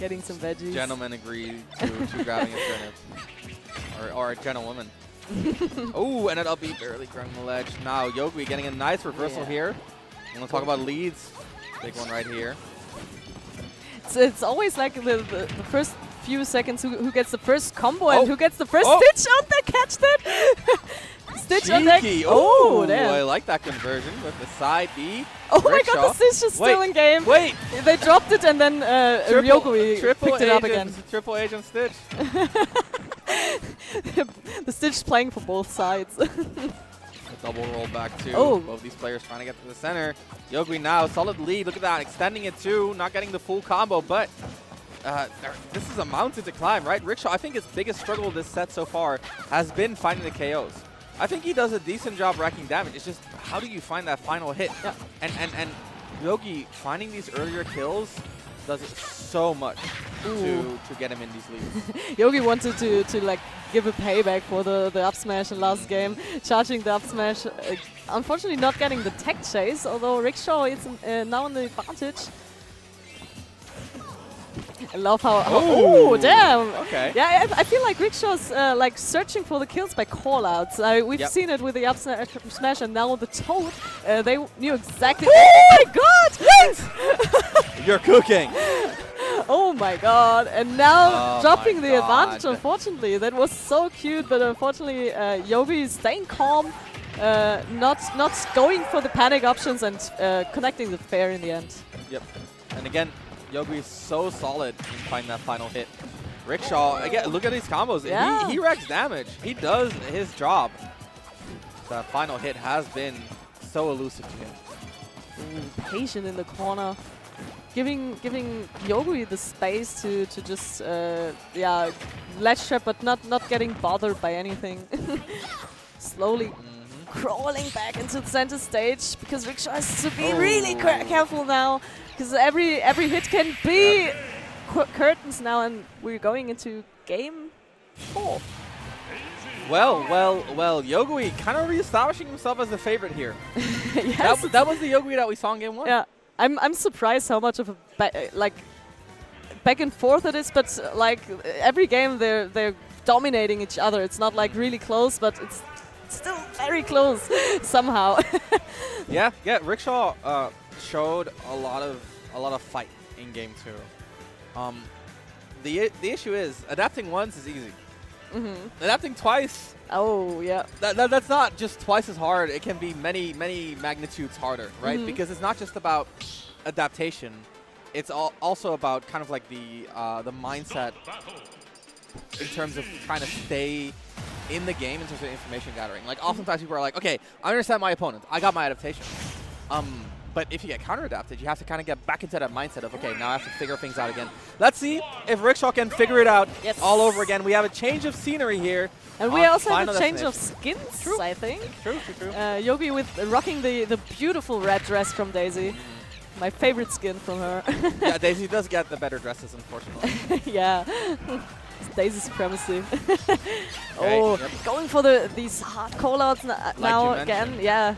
Getting some veggies. Gentlemen agree to grabbing a turnip. Or a gentlewoman. Oh, and an upbeat barely grabbing the ledge. Now Yogui getting a nice reversal here. I'm going to talk about leads. Big one right here. It's always like the first few seconds who gets the first combo and who gets the first stitch on that catch that. Stitch on deck. Oh, damn. I like that conversion with the side B. Oh my god, the Stitch is still in game. Wait. They dropped it and then Ryogui picked it up again. Triple Agent Stitch. The Stitch playing for both sides. A double roll back too. Both these players trying to get to the center. Yogui now, solid lead. Look at that, extending it too. Not getting the full combo, but this is a mountain to climb, right? Rickshaw, I think his biggest struggle this set so far has been finding the KOs. I think he does a decent job racking damage. It's just, how do you find that final hit? Yeah. And Yogi finding these earlier kills does it so much to get him in these leads. Yogi wanted to like give a payback for the up smash in last game, charging the up smash. Unfortunately, not getting the tech chase. Although Rickshaw is now in the advantage. I love how. Oh, damn! Okay. Yeah, I feel like Rickshaw's like searching for the kills by callouts. We've seen it with the up smash and now the Toad. They knew exactly. Oh my god! You're cooking. Oh my god! And now dropping the advantage. Unfortunately, that was so cute, but unfortunately, Yogi is staying calm, not going for the panic options and connecting the fair in the end. Yep. And again, Yogi is so solid in finding that final hit. Rickshaw, again, look at these combos. Yeah. He wrecks damage. He does his job. That final hit has been so elusive to him. Patient in the corner. Giving Yogi the space to just ledge trap, but not getting bothered by anything. Slowly crawling back into the center stage because Rickshaw has to be really careful now. Because every hit can be curtains now, and we're going into game 4. Well, Yogui kind of reestablishing himself as the favorite here. Yes. That was the Yogui that we saw in game 1. Yeah, I'm surprised how much of a back and forth it is, but like every game they're dominating each other. It's not like really close, but it's still very close somehow. Yeah. Rickshaw showed a lot of fight in game 2. The issue is adapting once is easy. Adapting twice. Oh yeah. That's not just twice as hard. It can be many magnitudes harder, right? Because it's not just about adaptation. It's also about kind of like the mindset in terms of trying to stay in the game in terms of information gathering. Like, oftentimes people are like, okay, I understand my opponent. I got my adaptation. But if you get counter-adapted, you have to kind of get back into that mindset of, okay, now I have to figure things out again. Let's see if Rickshaw can figure it out all over again. We have a change of scenery here. And we also have a change of skins, I think. True. Yogi with rocking the beautiful red dress from Daisy. My favorite skin from her. Yeah, Daisy does get the better dresses, unfortunately. Yeah. It's Daisy supremacy. Going for these hard callouts now again. Yeah.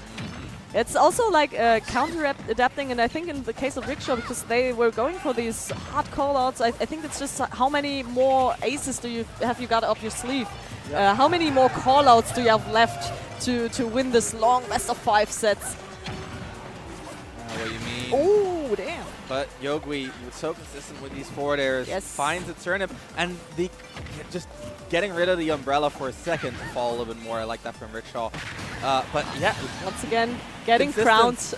It's also like counter-adapting, and I think in the case of Rickshaw, because they were going for these hard callouts, I think it's just how many more aces have you got up your sleeve? How many more callouts do you have left to win this long best-of-5 sets? What you mean? Oh, damn. But Yogui was so consistent with these forward airs, finds a turnip, and just getting rid of the umbrella for a second to fall a little bit more. I like that from Rickshaw. But yeah. Once again, getting crowns.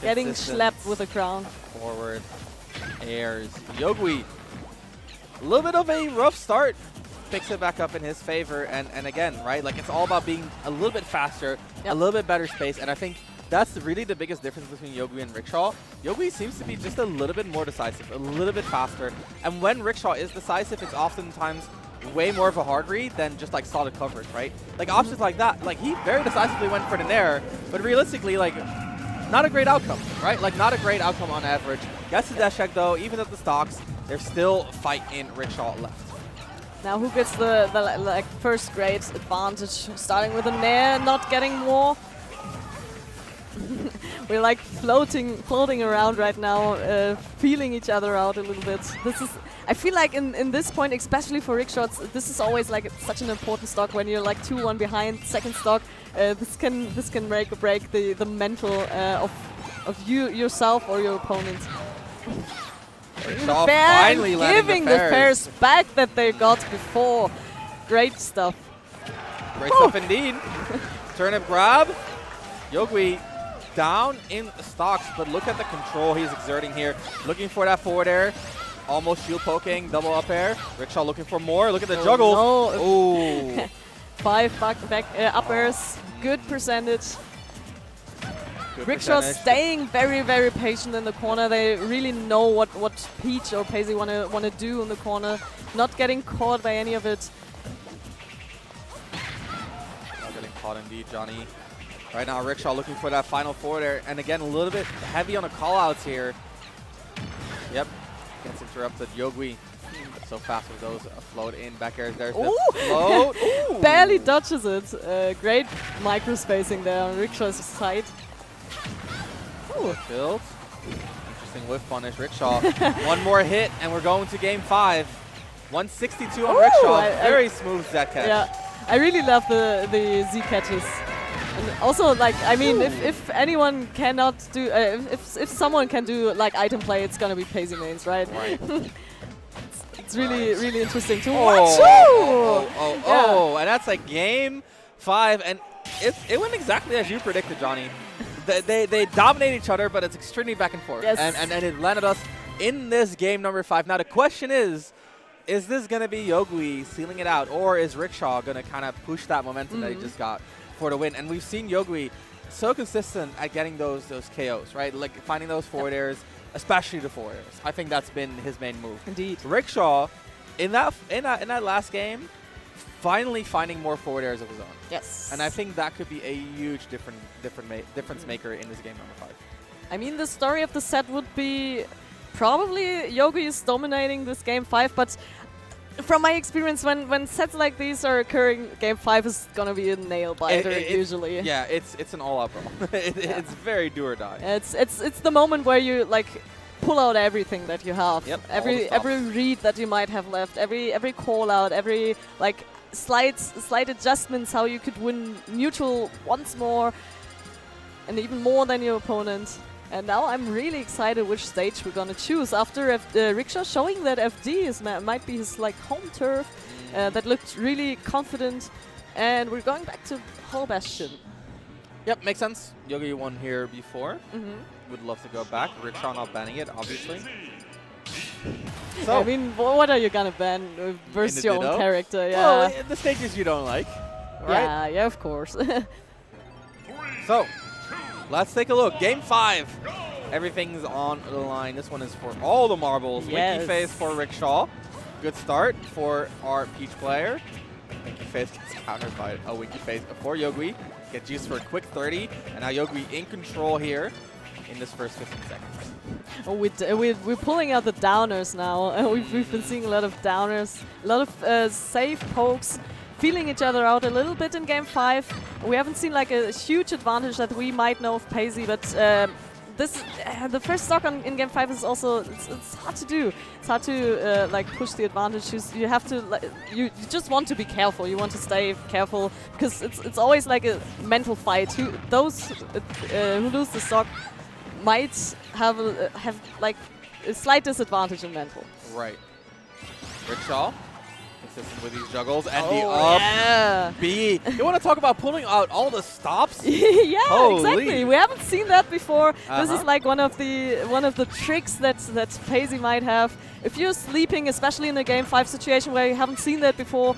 Getting schlepped with a crown. Forward airs. Yogui, a little bit of a rough start. Picks it back up in his favor. And again, right, like it's all about being a little bit faster, a little bit better space. And I think that's really the biggest difference between Yogui and Rickshaw. Yogui seems to be just a little bit more decisive, a little bit faster. And when Rickshaw is decisive, it's oftentimes way more of a hard read than just like solid coverage, right? Like options like that, like he very decisively went for the nair, but realistically, like not a great outcome, right? Like not a great outcome on average. Gets the dash check though, even at the stocks, there's still a fight in Rickshaw left. Now who gets the like first grade advantage? Starting with a nair, not getting more. We're like floating around right now, feeling each other out a little bit. I feel like in this point, especially for Rickshots, this is always like such an important stock when you're like 2-1 behind second stock. This can make or break the mental of yourself or your opponent. Rickshaw finally giving the pairs back that they got before. Great stuff. Great stuff indeed. Turnip grab. Yogui down in the stocks, but look at the control he's exerting here. Looking for that forward air. Almost shield poking, double up air. Rickshaw looking for more. Look at the juggle. No. Oh. 5 back up airs. Good percentage. Rickshaw staying very, very patient in the corner. They really know what Peach or Paisley want to do in the corner. Not getting caught by any of it. Not getting caught indeed, Johnny. Right now, Rickshaw looking for that final forward air. And again, a little bit heavy on the callouts here. Yep. Gets interrupted. Yogui so fast with those float in back airs. There's the float. Ooh. Barely dodges it. Great micro spacing there on Rickshaw's side. Filled. Interesting whiff punish. Rickshaw. One more hit, and we're going to game 5. 162 on Rickshaw. Very smooth Z catch. Yeah, I really love the Z catches. And also, like, I mean, if anyone cannot do, if someone can do like item play, it's gonna be Paisley mains, right? It's really interesting to watch. And that's like game 5, and it went exactly as you predicted, Johnny. They dominate each other, but it's extremely back and forth. Yes. And it landed us in this game number 5. Now the question is this gonna be Yogui sealing it out, or is Rickshaw gonna kind of push that momentum that he just got for the win? And we've seen Yogui so consistent at getting those KOs, right? Like finding those forward airs, especially the forward airs. I think that's been his main move. Indeed. Rickshaw in that last game, finally finding more forward airs of his own. Yes. And I think that could be a huge difference maker in this game number 5. I mean, the story of the set would be probably Yogui is dominating this game 5, but from my experience, when sets like these are occurring, game 5 is gonna be a nail biter usually. Yeah, it's an all-out brawl. It's very do or die. It's the moment where you like pull out everything that you have. Yep, every read that you might have left, every call out, every like slight adjustments, how you could win neutral once more, and even more than your opponent. And now I'm really excited which stage we're gonna choose after Rickshaw showing that FD might be his like home turf. That looked really confident, and we're going back to Hall Bastion. Yep, makes sense. Yogui won here before. Would love to go back. Rickshaw not banning it, obviously. So I mean, what are you gonna ban versus your own character? Yeah. Well, the stages you don't like, right? Yeah, of course. So, let's take a look. Game 5. Everything's on the line. This one is for all the marbles. Yes. Winky Face for Rickshaw. Good start for our Peach player. Winky Face gets countered by a Winky Face for Yogui. Get juiced for a quick 30. And now Yogui in control here in this first 15 seconds. Oh, we're pulling out the downers now. We've been seeing a lot of downers, a lot of safe pokes, feeling each other out a little bit in Game 5. We haven't seen like a huge advantage that we might know of Paisley, but the first stock in Game 5 is also it's hard to do. It's hard to like push the advantage. You have to you just want to be careful. You want to stay careful because it's always like a mental fight. Those who lose the stock might have like a slight disadvantage in mental. Right. Rickshaw. Consistent with these juggles and the up B. You want to talk about pulling out all the stops? Yeah, Holy. exactly. We haven't seen that before. This is like one of the tricks that Paisley might have. If you're sleeping, especially in a Game 5 situation where you haven't seen that before,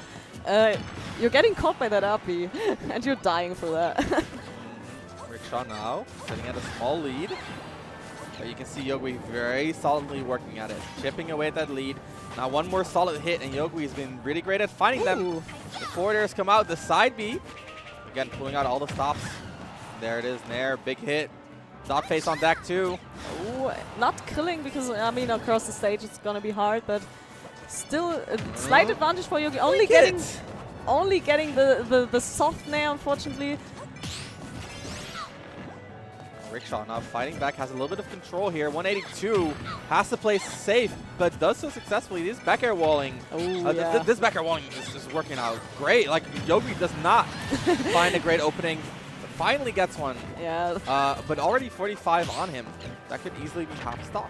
you're getting caught by that up B, and you're dying for that. Rickshaw now sitting at a small lead. But you can see Yogui very solidly working at it, chipping away at that lead. Now one more solid hit, and Yogui's been really great at finding them. The forward airs come out, the side B. Again, pulling out all the stops. There it is, Nair, big hit. Dot face on deck too. Ooh, not killing because, I mean, across the stage it's going to be hard, but still a slight advantage for Yogi. Only getting the soft Nair, unfortunately. Rickshaw now fighting back, has a little bit of control here. 182, has to play safe, but does so successfully. This back air walling, this back air walling is working out great. Like, Yogi does not find a great opening, but finally gets one. Yeah. But already 45 on him. That could easily be half stock.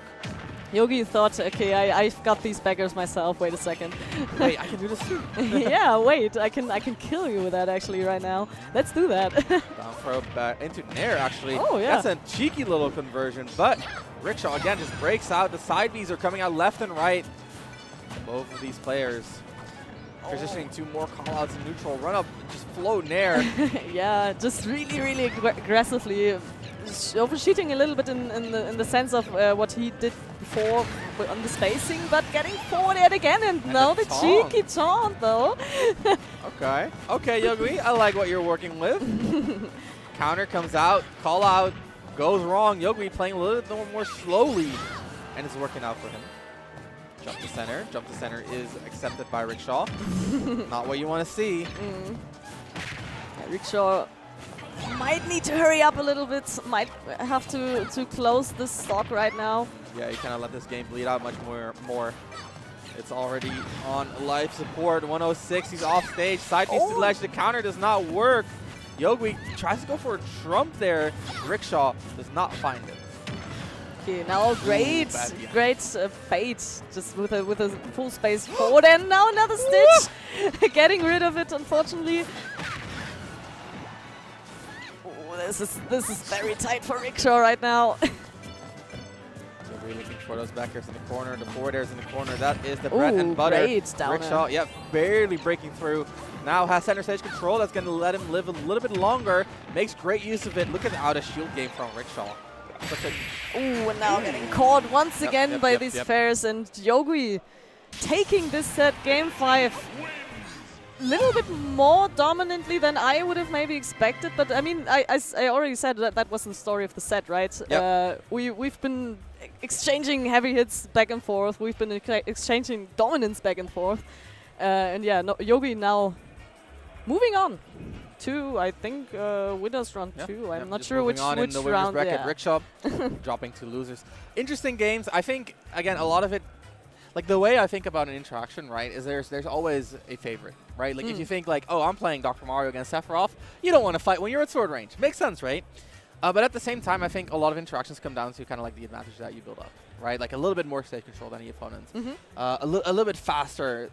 Yogi thought, okay, I've got these backers myself. Wait a second. Wait, I can do this too. Yeah, wait, I can kill you with that actually right now. Let's do that. Down throw back into Nair actually. Oh yeah. That's a cheeky little conversion, but Rickshaw again just breaks out. The side Bs are coming out left and right. Both of these players transitioning to more callouts and neutral. Run up, just float Nair. Yeah, just really aggressively. Overshooting a little bit in the sense of what he did before on the spacing, but getting forward yet again, and now the cheeky taunt though. Okay, Yogui, I like what you're working with. Counter comes out, call out, goes wrong. Yogui playing a little bit more slowly, and it's working out for him. Jump to center. Jump to center is accepted by Rickshaw. Not what you want to see. Yeah, Rickshaw might need to hurry up a little bit. Might have to close this stock right now. Yeah, you kind of let this game bleed out much more. It's already on life support. 106, he's off stage. Side piece to the ledge. The counter does not work. Yogui tries to go for a trump there. Rickshaw does not find it. Okay, now great bait, just with a full space forward, and now another stitch. Getting rid of it, unfortunately. This is very tight for Rickshaw right now. We're looking for those backers in the corner, the forward airs in the corner. That is the bread and butter. Rickshaw, yep, barely breaking through. Now has center stage control. That's going to let him live a little bit longer. Makes great use of it. Look at the out of shield game from Rickshaw. And now getting caught once again by these fares, and Yogui taking this set, Game 5. Little bit more dominantly than I would have maybe expected, but I mean, I already said that was the story of the set, right? Yep. We've been exchanging heavy hits back and forth. We've been exchanging dominance back and forth, and yeah, Yogui now moving on to, I think, winners round 2. I'm not sure which in the round. Bracket. Yeah. Rickshaw dropping to losers. Interesting games. I think again a lot of it. Like, the way I think about an interaction, right, is there's always a favorite, right? Like, if you think, like, oh, I'm playing Dr. Mario against Sephiroth, you don't want to fight when you're at sword range. Makes sense, right? But at the same time, I think a lot of interactions come down to kind of like the advantage that you build up, right? Like, a little bit more stage control than the opponent. A little bit faster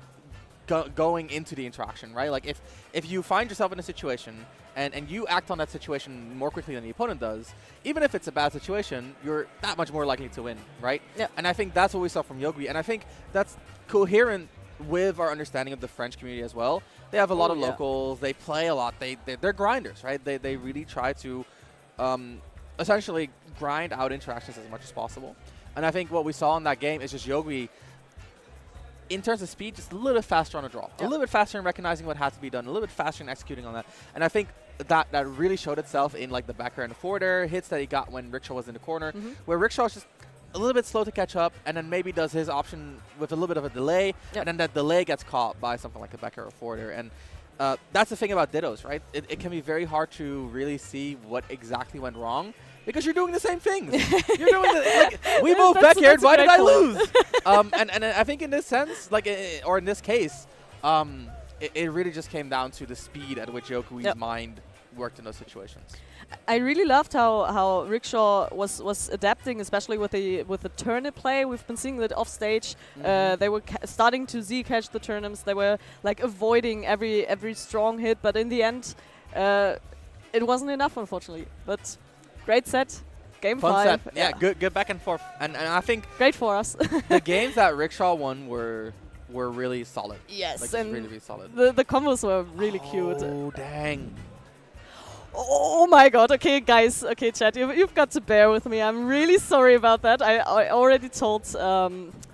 going into the interaction, right? Like if you find yourself in a situation and you act on that situation more quickly than the opponent does, even if it's a bad situation, you're that much more likely to win, right? Yeah. And I think that's what we saw from Yogi, and I think that's coherent with our understanding of the French community as well. They have a lot of locals. They play a lot. They're grinders, right? They really try to essentially grind out interactions as much as possible. And I think what we saw in that game is just Yogi, in terms of speed, just a little bit faster on a draw. A little bit faster in recognizing what has to be done. A little bit faster in executing on that. And I think that really showed itself in like the back air and the forward air hits that he got when Rickshaw was in the corner, where Rickshaw is just a little bit slow to catch up, and then maybe does his option with a little bit of a delay, and then that delay gets caught by something like a back air or forward air. And that's the thing about dittos, right? It can be very hard to really see what exactly went wrong, because you're doing the same things. You're doing we both back aired, why did I lose? And I think in this sense, or in this case, it really just came down to the speed at which Yokui's mind worked in those situations. I really loved how Rickshaw was adapting, especially with the turnip play. We've been seeing that off stage. They were starting to Z-catch the turnips. They were like avoiding every strong hit, but in the end, it wasn't enough, unfortunately. But great set, game Fun 5. Set. Yeah, good back and forth, and I think great for us. the games that Rickshaw won were really solid. Yes, like, and really solid. The combos were really cute. Oh dang. Oh my god, okay guys, okay chat, you've got to bear with me. I'm really sorry about that. I already told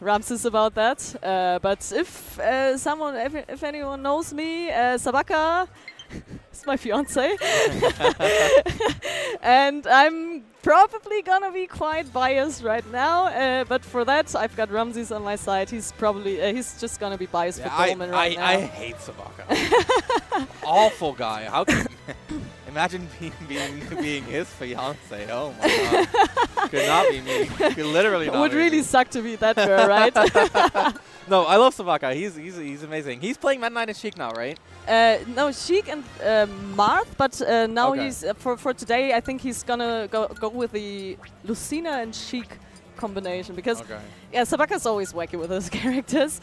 Ramses about that. But if if anyone knows me, Sabaka is my fiance. And I'm probably gonna be quite biased right now. But for that, I've got Ramses on my side. He's probably, he's just gonna be biased for Dolman right now. I hate Sabaka. Awful guy. How can imagine being his fiance? Oh my god. Could not be me. Could literally not It would be really me. suck to be that girl, right? No, I love Sabaka. He's amazing. He's playing Meta Knight and Sheik now, right? No, Sheik and Marth, but now he's for today. I think he's gonna go with the Lucina and Sheik combination, because Sabaka's always wacky with his characters.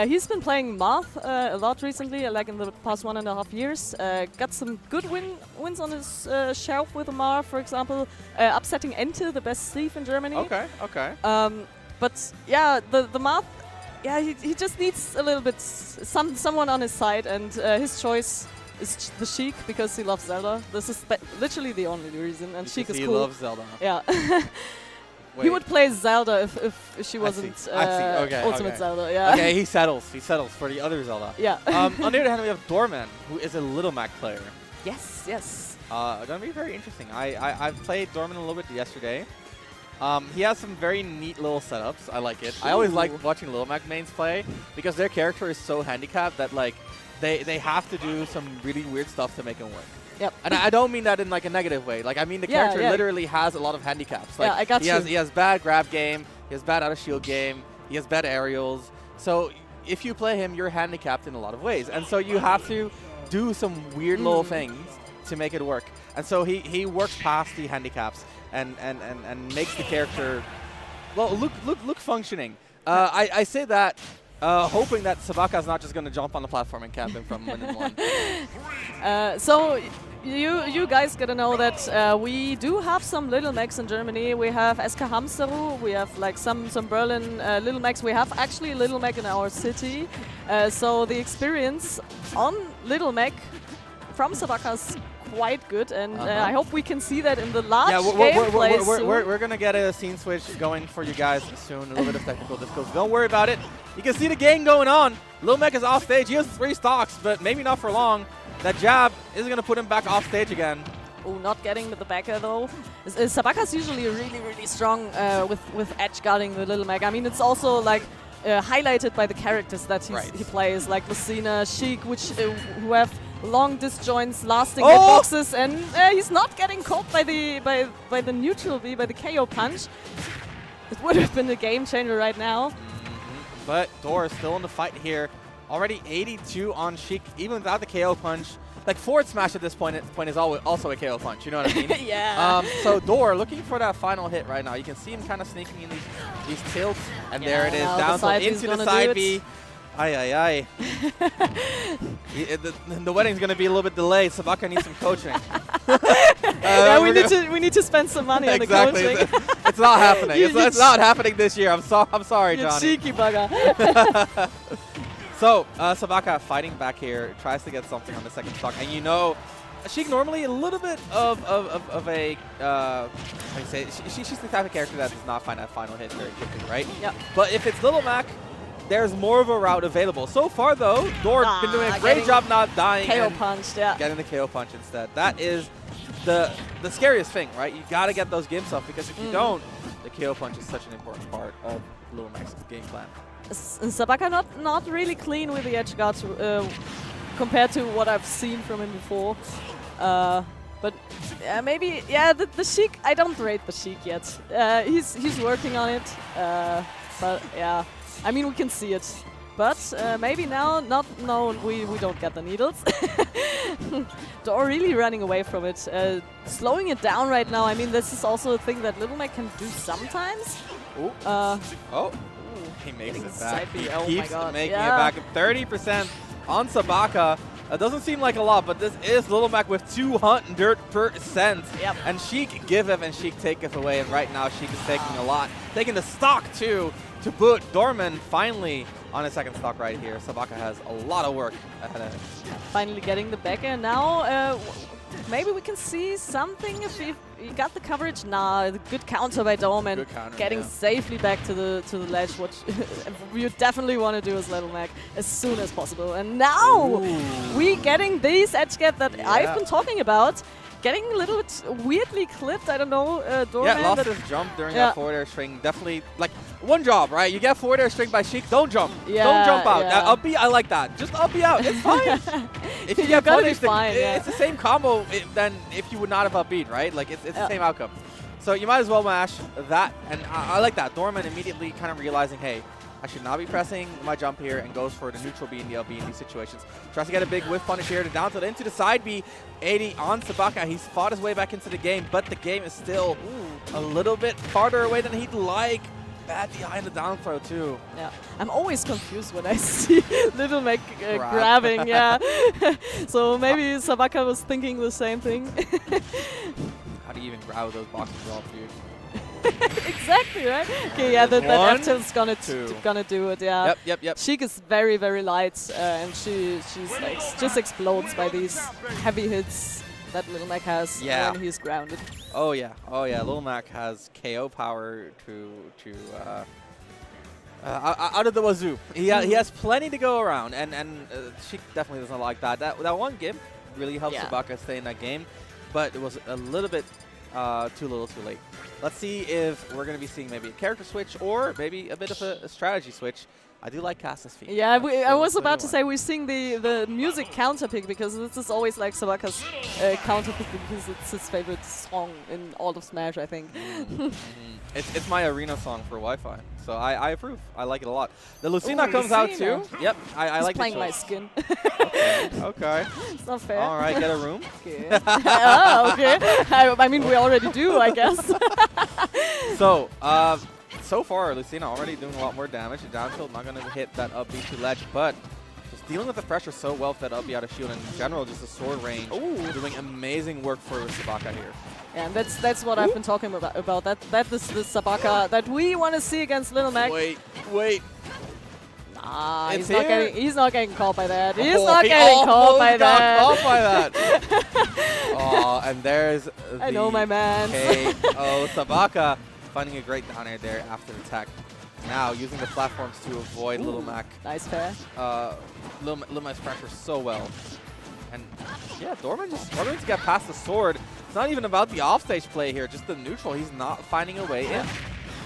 He's been playing Marth a lot recently, like in the past 1.5 years. Got some good wins on his shelf with Marth, for example, upsetting Ente, the best thief in Germany. Okay. But yeah, the Marth. Yeah, he just needs a little bit someone on his side, and his choice is the Sheik, because he loves Zelda. This is literally the only reason, and Sheik is cool. He loves Zelda. Yeah. He would play Zelda if she wasn't Ultimate Zelda. Yeah. Okay, he settles for the other Zelda. Yeah. On the other hand, we have Dorman, who is a Little Mac player. Yes. Gonna be very interesting. I've played Dorman a little bit yesterday. He has some very neat little setups. I like it. I always like watching Little Mac mains play, because their character is so handicapped that like they have to do some really weird stuff to make him work. Yep. And I don't mean that in like a negative way. Like I mean the character literally has a lot of handicaps. Like I got you. He has bad grab game. He has bad out of shield game. He has bad aerials. So if you play him, you're handicapped in a lot of ways, and so you have to do some weird little things to make it work. And so he works past the handicaps and makes the character look functioning. I say that hoping that Sabaka's not just going to jump on the platform and camp him from minute 1. So you guys gotta know that we do have some Little Macs in Germany. We have SK Hamsteru, we have like some Berlin Little Macs. We have actually a Little Mac in our city. So the experience on Little Mac from Sabaka's quite good, and I hope we can see that in the large gameplay soon. We're going to get a scene switch going for you guys soon, a little bit of technical difficulties. Don't worry about it. You can see the game going on. Little Mac is off stage. He has 3 stocks, but maybe not for long. That jab is going to put him back off stage again. Oh, not getting with the backer though. Sabaka's usually really strong with edge guarding the Little Mac. I mean, it's also like highlighted by the characters that he plays, like Lucina, Sheik, who have long disjoints, lasting hitboxes, and he's not getting caught by the neutral B, by the KO punch. It would have been a game changer right now. But Dor is still in the fight here. Already 82 on Sheik, even without the KO punch. Like forward smash at this point is also a KO punch. You know what I mean? Yeah. So Dor looking for that final hit right now. You can see him kind of sneaking in these tilts, and there it is, down into the side B. Aye. The wedding's going to be a little bit delayed. Sabaka needs some coaching. Yeah, we need to spend some money on the coaching. It's not happening. It's not happening this year. I'm sorry, You Johnny. cheeky bugger. So, Sabaka fighting back here, tries to get something on the second stock. And you know, Sheik normally a little bit of a, how do you say, she's the type of character that does not find that final hit very quickly, right? Yeah. But if it's Little Mac, there's more of a route available. So far, though, Dor been doing a great job not dying. KO punched, yeah. Getting the KO punch instead. That is the scariest thing, right? You got to get those gimps off, because if you don't, the KO punch is such an important part of Little Mac's game plan. Sabaka not really clean with the edge guards compared to what I've seen from him before. But maybe, yeah, the Sheik, I don't rate the Sheik yet. He's working on it, but yeah, I mean, we can see it. But maybe now, we don't get the needles. Dor really running away from it, slowing it down right now. I mean, this is also a thing that Little Mac can do sometimes. He makes it back. He oh keeps my God. making it back. 30% on Sabaka. Doesn't seem like a lot, but this is Little Mac with 200%. Yep. And Sheik giveth and Sheik taketh away, and right now Sheik is taking a lot. Taking the stock too to boot. Dorman finally on his second stock right here. Sabaka has a lot of work ahead of him. Finally getting the back air now. Maybe we can see something if he got the coverage. Nah, good counter by Dorman. Getting safely back to the ledge, which you definitely want to do as Little Mac as soon as possible. And now we getting these edge gap that I've been talking about. Getting a little bit weirdly clipped. I don't know, Dorman. Yeah, lost his jump during that forward air string. Definitely, like, one job, right? You get forward air string by Sheik, don't jump. Yeah, don't jump out. yeah. Up B, I like that. Just up B out. It's fine. If you get punished, it's the same combo than if you would not have up B'd, right? Like, it's the same outcome. So you might as well mash that. And I like that. Dorman immediately kind of realizing, hey, I should not be pressing my jump here, and goes for the neutral B and the LB in these situations. Tries to get a big whiff punish here to down tilt into the side B. 80 on Sabaka. He's fought his way back into the game, but the game is still a little bit farther away than he'd like. Bad DI in the down throw too. Yeah, I'm always confused when I see Little Mac grabbing. Yeah, so maybe Sabaka was thinking the same thing. How do you even grab those boxes off, dude? Exactly, right? Okay, yeah, that F tilt's gonna do it, yeah. Yep. Sheik is very, very light, and she's like just explodes by these heavy hits that Little Mac has when he's grounded. Oh yeah. Little Mac has KO power out of the wazoo. He has plenty to go around, and Sheik definitely doesn't like that. That one gimp really helps Sabaka stay in that game, but it was a little bit too little too late. Let's see if we're going to be seeing maybe a character switch or maybe a bit of a strategy switch. I do like Cass's feet. Yeah, I was about to say we're seeing the music counter pick, because this is always like Sabaka's counter pick, because it's his favorite song in all of Smash, I think. It's my arena song for Wi-Fi, so I approve. I like it a lot. The Lucina comes out too. Yep, I like playing the my skin. Okay. It's not fair. All right, get a room. Okay. Oh, okay. I mean, we already do, I guess. So far, Lucina already doing a lot more damage. The down tilt not going to hit that up B to ledge, but just dealing with the pressure so well with that up B out of shield, and in general, just the sword range. Doing amazing work for Sabaka here. Yeah, and that's what I've been talking about. That is the Sabaka that we want to see against Little Mac. Wait. Nah, he's not getting caught by that. He's not getting caught by that. Oh, and there's I know my man. KO. Sabaka finding a great down air there after the attack. Now using the platforms to avoid Little Mac. Nice pair. Little Mac's pressure so well. And yeah, Dorman just struggling to get past the sword. It's not even about the offstage play here, just the neutral. He's not finding a way in.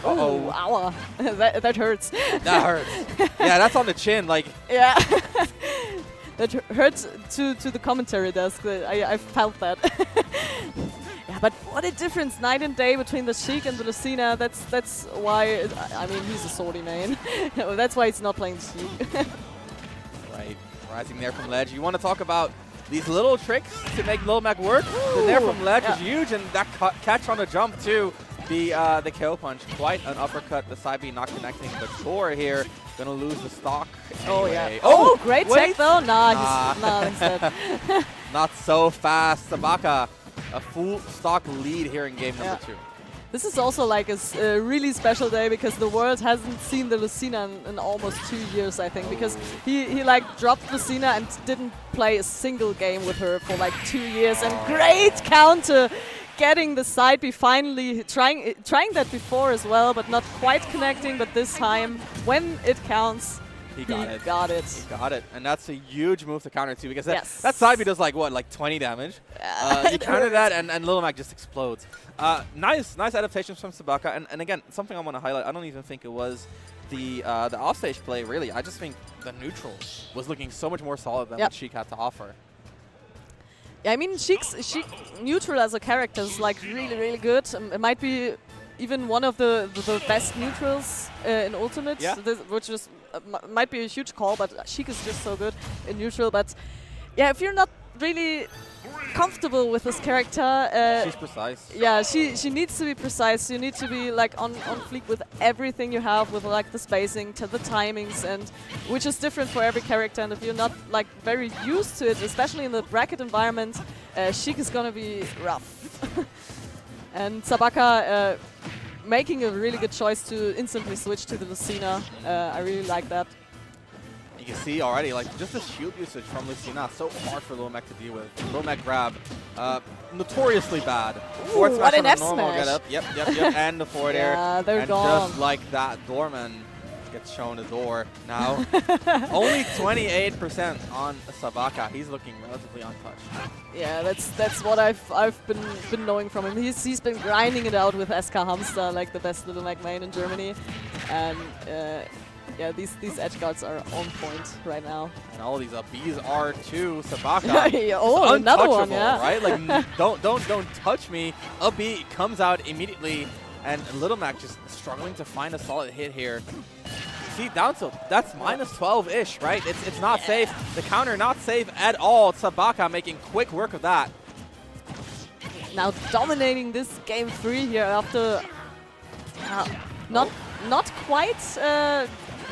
Oh, ow. that hurts. That hurts. Yeah, that's on the chin. Like. Yeah. That hurts to the commentary desk. I felt that. Yeah, but what a difference night and day between the Sheik and the Lucina. That's why, I mean, he's a swordy main. That's why he's not playing the Sheik. Right. Rising there from ledge. You want to talk about these little tricks to make Little Mac work? The there from ledge is huge, and that catch on the jump too. the KO punch, quite an uppercut. The side B not connecting, but Thor here gonna lose the stock. Oh anyway. yeah. Oh, great wait. tech though. Nah, he's dead. Not so fast. Sabaka, a full stock lead here in game number 2. This is also like a really special day because the world hasn't seen the Lucina in almost 2 years, I think, because he like dropped Lucina and didn't play a single game with her for like 2 years. And great counter, getting the side B finally, trying that before as well, but not quite connecting. But this time, when it counts, he got it. He got it, and that's a huge move to counter too, because that side B does like what, like 20 damage. You counter that, and Little Mac just explodes. Nice adaptations from Sabaka, and again, something I want to highlight. I don't even think it was the offstage play really. I just think the neutral was looking so much more solid than what Sheik had to offer. Yeah, I mean, Sheik neutral as a character is like really good. It might be even one of the best neutrals in Ultimate, which is might be a huge call, but Sheik is just so good in neutral. But yeah, if you're not really comfortable with this character, she's precise. Yeah, she needs to be precise. You need to be like on fleek with everything you have, with like the spacing to the timings, and which is different for every character. And if you're not like very used to it, especially in the bracket environment, Sheik is gonna be rough. And Sabaka making a really good choice to instantly switch to the Lucina. I really like that. You can see already, like, just the shield usage from Lucina, so hard for Little Mac to deal with. Little Mac grab, notoriously bad. Forward smash on a normal get up. Yep. And the forward air. Yeah, they're and gone. Just like that, Dorman gets shown the door now. Only 28% on Sabaka. He's looking relatively untouched. Yeah, that's what I've been knowing from him. He's been grinding it out with SK Hamster, like the best Little Mac main in Germany, and yeah, these edge guards are on point right now. And all these Bs are too. Sabaka. Oh, another one, yeah. Right? Like, don't touch me. A B comes out immediately, and Little Mac just struggling to find a solid hit here. See, down tilt, that's minus 12-ish, right? It's not safe. The counter not safe at all. Sabaka making quick work of that. Now dominating this game 3 here after not quite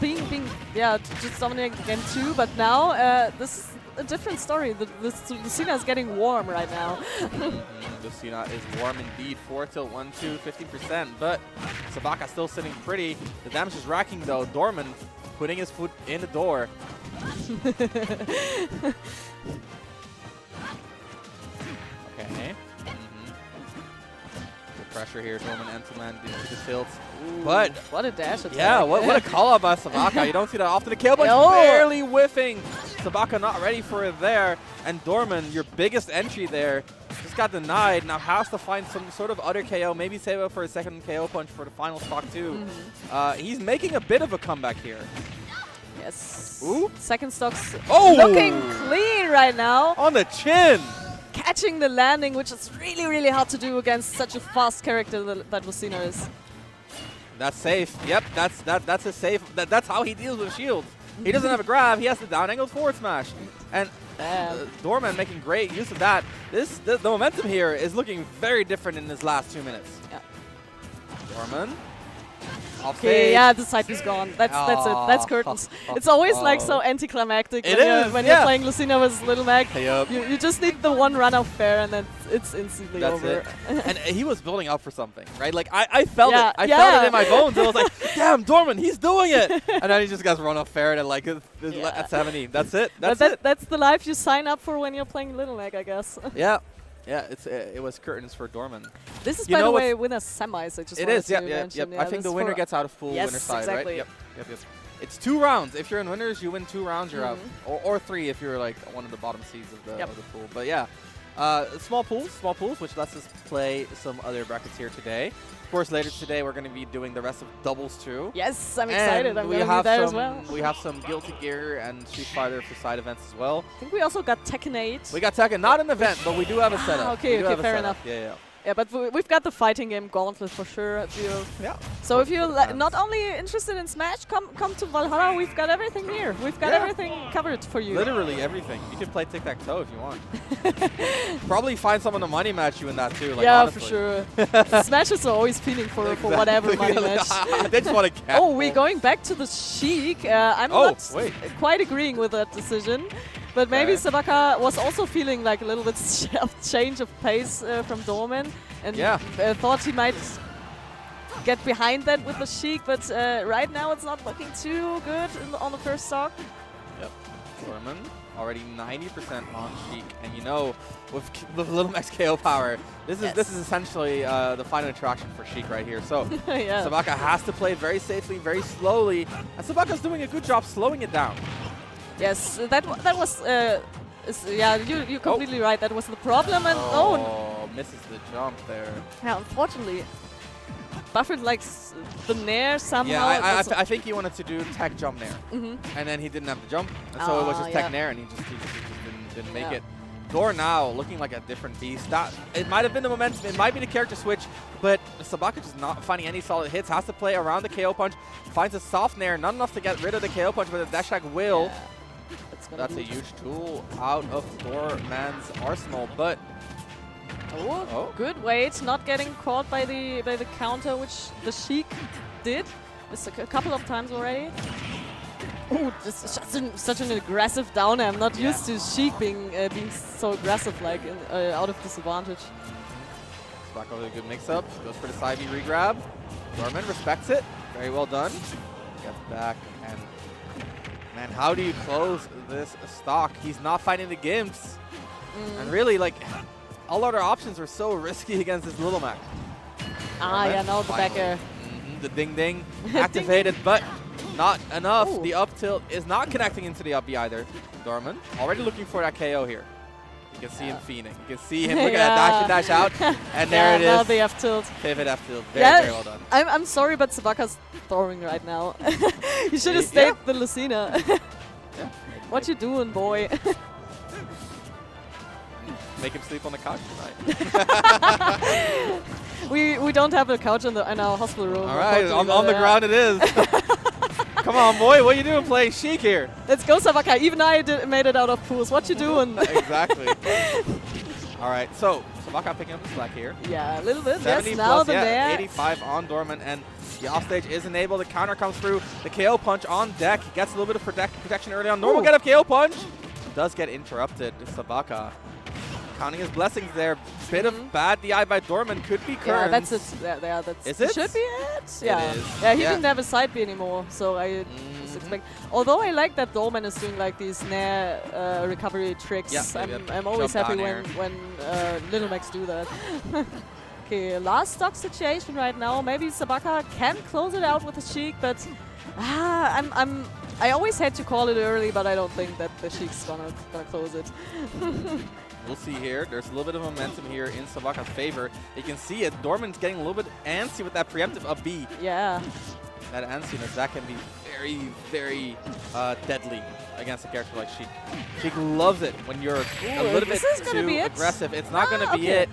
being just dominating game 2, but now this is a different story. The Lucina is getting warm right now. Lucina is warm indeed. 4 tilt 1-2, 50%, but Sabaka still sitting pretty. The damage is racking though. Dorman putting his foot in the door. Okay. Good pressure here. Dorman end-to-land into the tilt. Ooh, but what a dash attack. Yeah, what a call out by Sabaka. You don't see that often. The KO punch barely whiffing. Sabaka not ready for it there. And Dorman, your biggest entry there, just got denied. Now has to find some sort of other KO. Maybe save up for a second KO punch for the final stock too. He's making a bit of a comeback here. Yes. Ooh. Second stock's looking clean right now. On the chin. Catching the landing, which is really hard to do against such a fast character that Lucina is. That's safe. Yep, that's a safe. That's how he deals with shields. He doesn't have a grab. He has the down angled forward smash. And Dorman making great use of that. The momentum here is looking very different in his last 2 minutes. Yeah. Dorman. Okay, yeah, the side is gone. That's it. That's curtains. It's always like so anticlimactic when you're playing Lucina with Little Mac. You just need the one run of fair, and then it's instantly over. And he was building up for something, right? Like I felt it. I felt it in my bones. And I was like, damn, Dorman, he's doing it. And then he just got run off fair at like at 70. That's it. That's the life you sign up for when you're playing Little Mac, I guess. Yeah. Yeah, it was curtains for Dorman. This is, by the way, winner's semis. I just it is, to mention. I think the winner gets out of full winner's side, exactly. right? Yep. It's 2 rounds. If you're in winners, you win 2 rounds, you're out. Or 3 if you're like one of the bottom seeds of the pool. But yeah, small pools, which lets us play some other brackets here today. Of course, later today we're going to be doing the rest of doubles too. Yes, I'm excited. I'm going to be there as well. We have some Guilty Gear and Street Fighter for side events as well. I think we also got Tekken 8. We got Tekken, not an event, but we do have a setup. Okay, fair enough. Yeah. Yeah, but we've got the fighting game Gauntlet for sure. So if you're not only interested in Smash, come to Valhalla. We've got everything here. We've got everything covered for you. Literally everything. You can play tic-tac-toe if you want. Probably find someone to money match you in that too. Like, yeah, honestly. for sure. Smashers are always feeling for whatever money match. They just want to catch. Oh, we're going back to the Sheik. I'm not quite agreeing with that decision. But maybe Sabaka was also feeling like a little bit of change of pace from Dorman, and thought he might get behind that with the Sheik, but right now it's not looking too good on the first stock. Yep, Dorman already 90% on Sheik, and you know, with Little Max KO power, this is essentially the final interaction for Sheik right here. So Sabaka has to play very safely, very slowly, and Sabaka's doing a good job slowing it down. Yes, that was you're completely right. That was the problem, and misses the jump there. Yeah, unfortunately, buffered like the nair somehow. Yeah, I think he wanted to do tech jump nair, and then he didn't have the jump, and so it was just tech nair, and he just didn't make it. Dor now looking like a different beast. It might have been the momentum, it might be the character switch, but Sabaka just not finding any solid hits. Has to play around the KO punch, finds a soft nair, not enough to get rid of the KO punch, but the dash attack will. Yeah. That's a huge tool out of Dorman's arsenal, but good wait, not getting caught by the counter, which the Sheik did a couple of times already. Oh, just such an aggressive downer. I'm not used to Sheik being so aggressive, like out of disadvantage. Back over a good mix-up, goes for the side B regrab. Dorman respects it, very well done. Gets back, and man, how do you close this stock? He's not finding the gimps. And really, like, all other options were so risky against this Little Mac. Yeah, now the back air. The ding-ding activated, but not enough. Ooh. The up tilt is not connecting into the up B either. Dorman already looking for that KO here. You can see him fiending. You can see him looking at dash and dash out. And there it is. Now the F tilt. Pivot F tilt. Very well done. I'm sorry, but Sabaka's throwing right now. You should have stayed the Lucina. What you doing, boy? Make him sleep on the couch tonight. we don't have a couch in our hospital room. All right, on the ground it is. Come on, boy, what are you doing playing Sheik here? Let's go, Sabaka. Even I made it out of pools. What you doing? Exactly. All right, so Sabaka picking up the slack here. Yeah, a little bit. 70 yes, plus, now the nair. 85 on Dorman, and the offstage is enabled. The counter comes through. The KO punch on deck. He gets a little bit of protection early on. Normal get up KO punch. Does get interrupted. Sabaka counting his blessings there. Bit of bad DI by Dorman. Could be Kearns. Yeah, that's it. Yeah, that's is it? Should be it. Yeah. It is. Yeah, he didn't have a side B anymore, so I just expect. Although I like that Dorman is doing like these nair recovery tricks. Yeah, I'm always happy when Little Max do that. Okay, last stock situation right now. Maybe Sabaka can close it out with a Sheik, but I always had to call it early, but I don't think that the Sheik's gonna close it. We'll see here. There's a little bit of momentum here in Sabaka's favor. You can see it. Dorman's getting a little bit antsy with that preemptive up B. Yeah. That antsiness, that can be very, very deadly against a character like Sheik. Sheik loves it when you're a little bit too aggressive. It's not going to be it,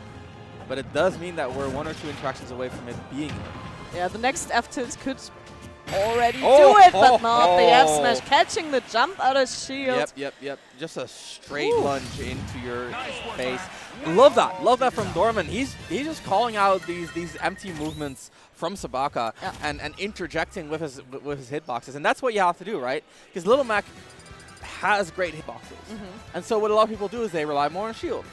but it does mean that we're 1 or 2 interactions away from it being it. Yeah, the next F tilt could already do it, but not the F smash. Catching the jump out of shield. Yep. Just a straight lunge into your face. Love that from Dorman. He's just calling out these empty movements from Sabaka and interjecting with his hitboxes, and that's what you have to do, right? Because Little Mac has great hitboxes, and so what a lot of people do is they rely more on shield.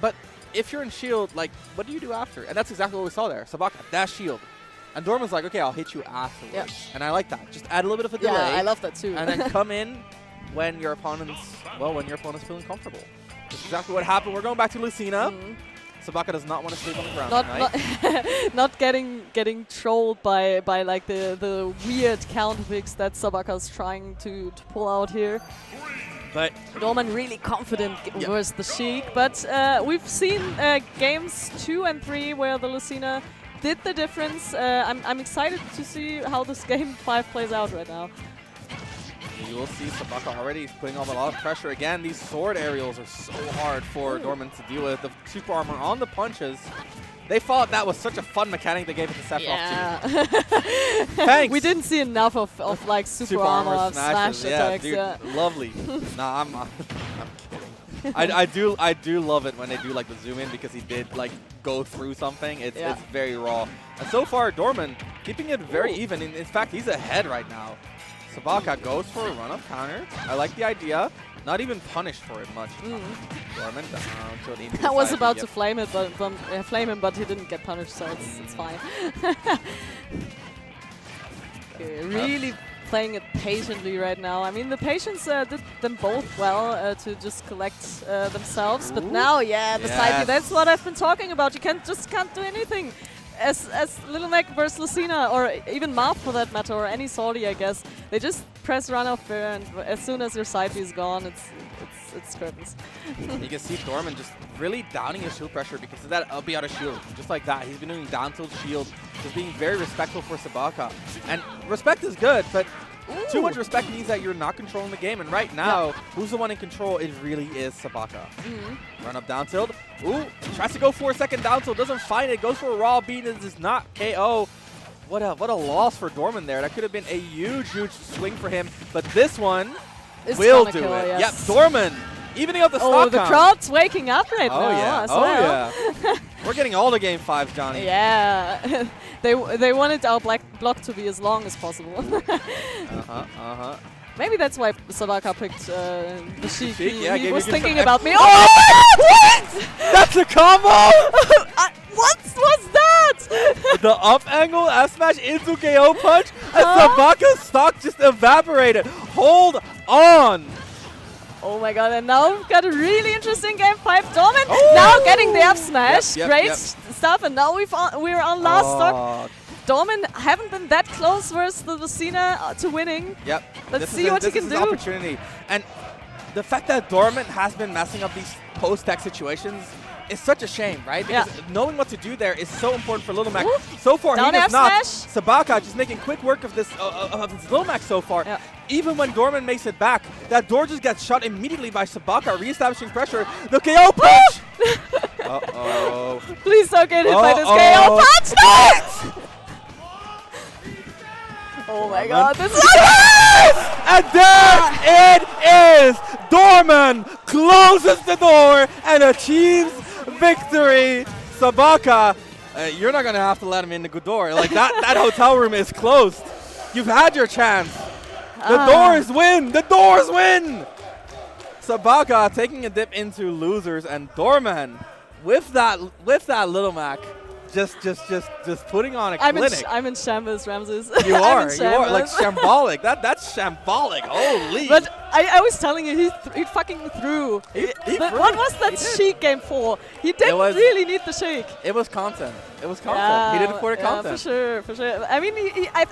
But if you're in shield, like, what do you do after? And that's exactly what we saw there. Sabaka dash shield. And Dorman's like, okay, I'll hit you afterwards. Yeah. And I like that. Just add a little bit of a delay. Yeah, I love that too. And then come in when your opponent's feeling comfortable. That's exactly what happened. We're going back to Lucina. Sabaka does not want to sleep on the ground tonight. Not getting trolled by like the weird counter picks that Sabaka's trying to pull out here. But Dorman really confident versus the Sheik. But we've seen games 2 and 3 where the Lucina did the difference. I'm excited to see how this game 5 plays out right now. You will see Sabaka already putting on a lot of pressure. Again, these sword aerials are so hard for Dorman to deal with. The super armor on the punches They thought that was such a fun mechanic they gave it to Sephiroth too. Yeah. Thanks. We didn't see enough of like super armor of smash attacks. Dude, yeah. lovely. Nah, I'm kidding. I do love it when they do like the zoom in because he did like go through something. It's very raw. And so far, Dorman keeping it very even. In fact, he's ahead right now. Sabaka goes for a run-up counter. I like the idea. Not even punished for it much. Dorman down to the inside. I was about to flame it, flame him, but he didn't get punished, so it's fine. Okay, really playing it patiently right now. I mean, the patience did them both well to just collect themselves, but now, the side B, that's what I've been talking about. You can't do anything. As Little Mac versus Lucina, or even Marth for that matter, or any Salty, I guess, they just press run off fair, and as soon as your side B is gone, it's curtains. You can see Dorman just really downing his shield pressure because of that up out of shield. Just like that. He's been doing down tilt shield, just being very respectful for Sabaka. And respect is good, but too much respect means that you're not controlling the game. And right now, who's the one in control? It really is Sabaka. Run up down tilt. Ooh, tries to go for a second down tilt, doesn't find it, goes for a raw beat, and does not KO. What a loss for Dorman there. That could have been a huge swing for him, but this one will do it. Yes. Yep, Dorman evening up the stock Oh, the count. crowd's waking up right now as well. Yeah. We're getting all the game 5s, Johnny. Yeah. they wanted our block to be as long as possible. Maybe that's why Sabaka picked the Sheik. He was thinking about me. Oh! What? That's a combo! What was that? The up angle F smash into KO punch, and Sabaka's stock just evaporated. Hold on! Oh my god, and now we've got a really interesting game 5. Dorman now getting the F smash. Great stuff, and now we're on last stock. Dorman haven't been that close versus the Lucina to winning. Yep. Let's see what he can do. This is opportunity. And the fact that Dorman has been messing up these post-tech situations is such a shame, right? Because knowing what to do there is so important for Little Mac. So far, he does not. Sabaka just making quick work of this Little Mac so far. Even when Dorman makes it back, that door just gets shut immediately by Sabaka, reestablishing pressure. The KO punch! Uh-oh. Please don't get hit by this KO punch! No! Oh my god, this is and there it is! Dorman closes the door and achieves victory. Sabaka, you're not gonna have to let him in the good door. Like that hotel room is closed. You've had your chance. The doors win! The doors win! Sabaka taking a dip into losers, and Dorman with that Little Mac. Just putting on a clinic. I'm in shambles, Ramses. You are like shambolic. That's shambolic. Holy! But I was telling you, he fucking threw. What was that Sheik game for? He didn't really need the Sheik. It was content. It was content. He did it for the content. For sure. I mean,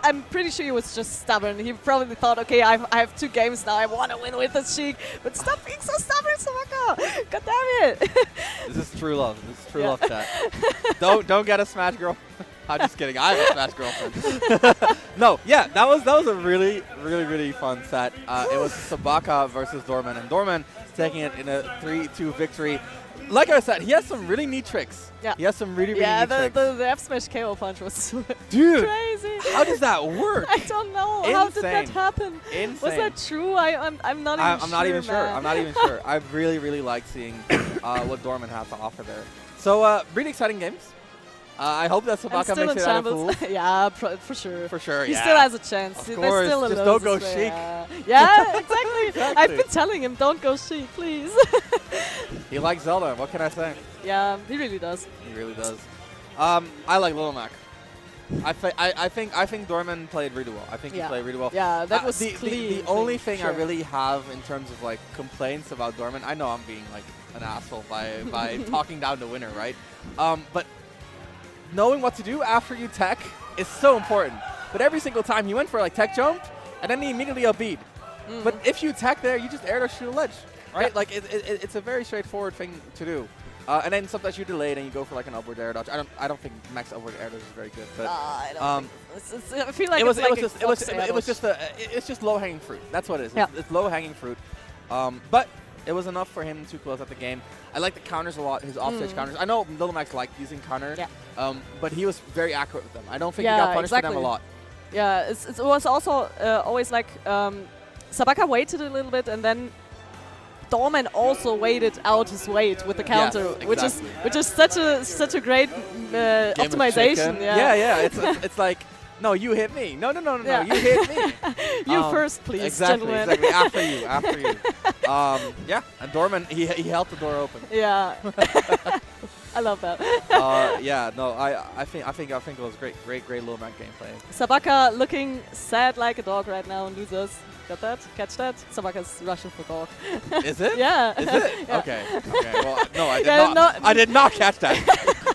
I'm pretty sure he was just stubborn. He probably thought, okay, I have 2 games now. I want to win with the Sheik. But stop being so stubborn, Sabaka. God damn it. This is true love. This is true love, chat. Don't get a Smash girl. I'm just kidding. I have a Smash girlfriend. No, that was a really fun set. It was Sabaka versus Dorman, and Dorman taking it in a 3-2 victory. Like I said, he has some really neat tricks. Yeah. He has some really neat tricks. The F smash KO punch was crazy. How does that work? I don't know. Insane. How did that happen? Insane. Was that true? I'm not even sure. I'm not even sure. I'm not even sure. I really like seeing what Dorman has to offer there. So really exciting games. I hope that Sabaka makes it out of fools. Yeah, for sure. For sure, He still has a chance. Of course, just don't go Sheik. Yeah, exactly. I've been telling him, don't go Sheik, please. He likes Zelda. What can I say? Yeah, he really does. He really does. I like Little Mac. I think Dorman played really well. I think he played really well. Yeah, that was the only thing I really have in terms of like complaints about Dorman. I know I'm being like an asshole by talking down the winner, right? But knowing what to do after you tech is so important. But every single time he went for like tech jump, and then he immediately upbeat. But if you tech there, you just air dash to the ledge, right? Like it's a very straightforward thing to do. And then sometimes you delay it and you go for like an upward air dodge. I don't think max upward air dodge is very good. But I feel like it's just low hanging fruit. That's what it is. It's low hanging fruit. But It was enough for him to close out the game. I like the counters a lot, his offstage counters. I know Little Max liked using counter, but he was very accurate with them. I don't think he got punished for them a lot. Yeah, it was also always like Sabaka waited a little bit, and then Dorman also waited out his weight with the counter, yes, which is such a great optimization. Yeah. It's like, no, you hit me. No, you hit me. You first, please, gentlemen. Exactly. After you. Yeah, and Dorman, he held the door open. Yeah. I love that. Yeah, no, I think it was great Little Mac gameplay. Sabaka looking sad like a dog right now in losers. Got that? Catch that? Sabaka's rushing for dog. Is it? Yeah. Is it? Yeah. Okay. Well, no, I did not. I did not catch that.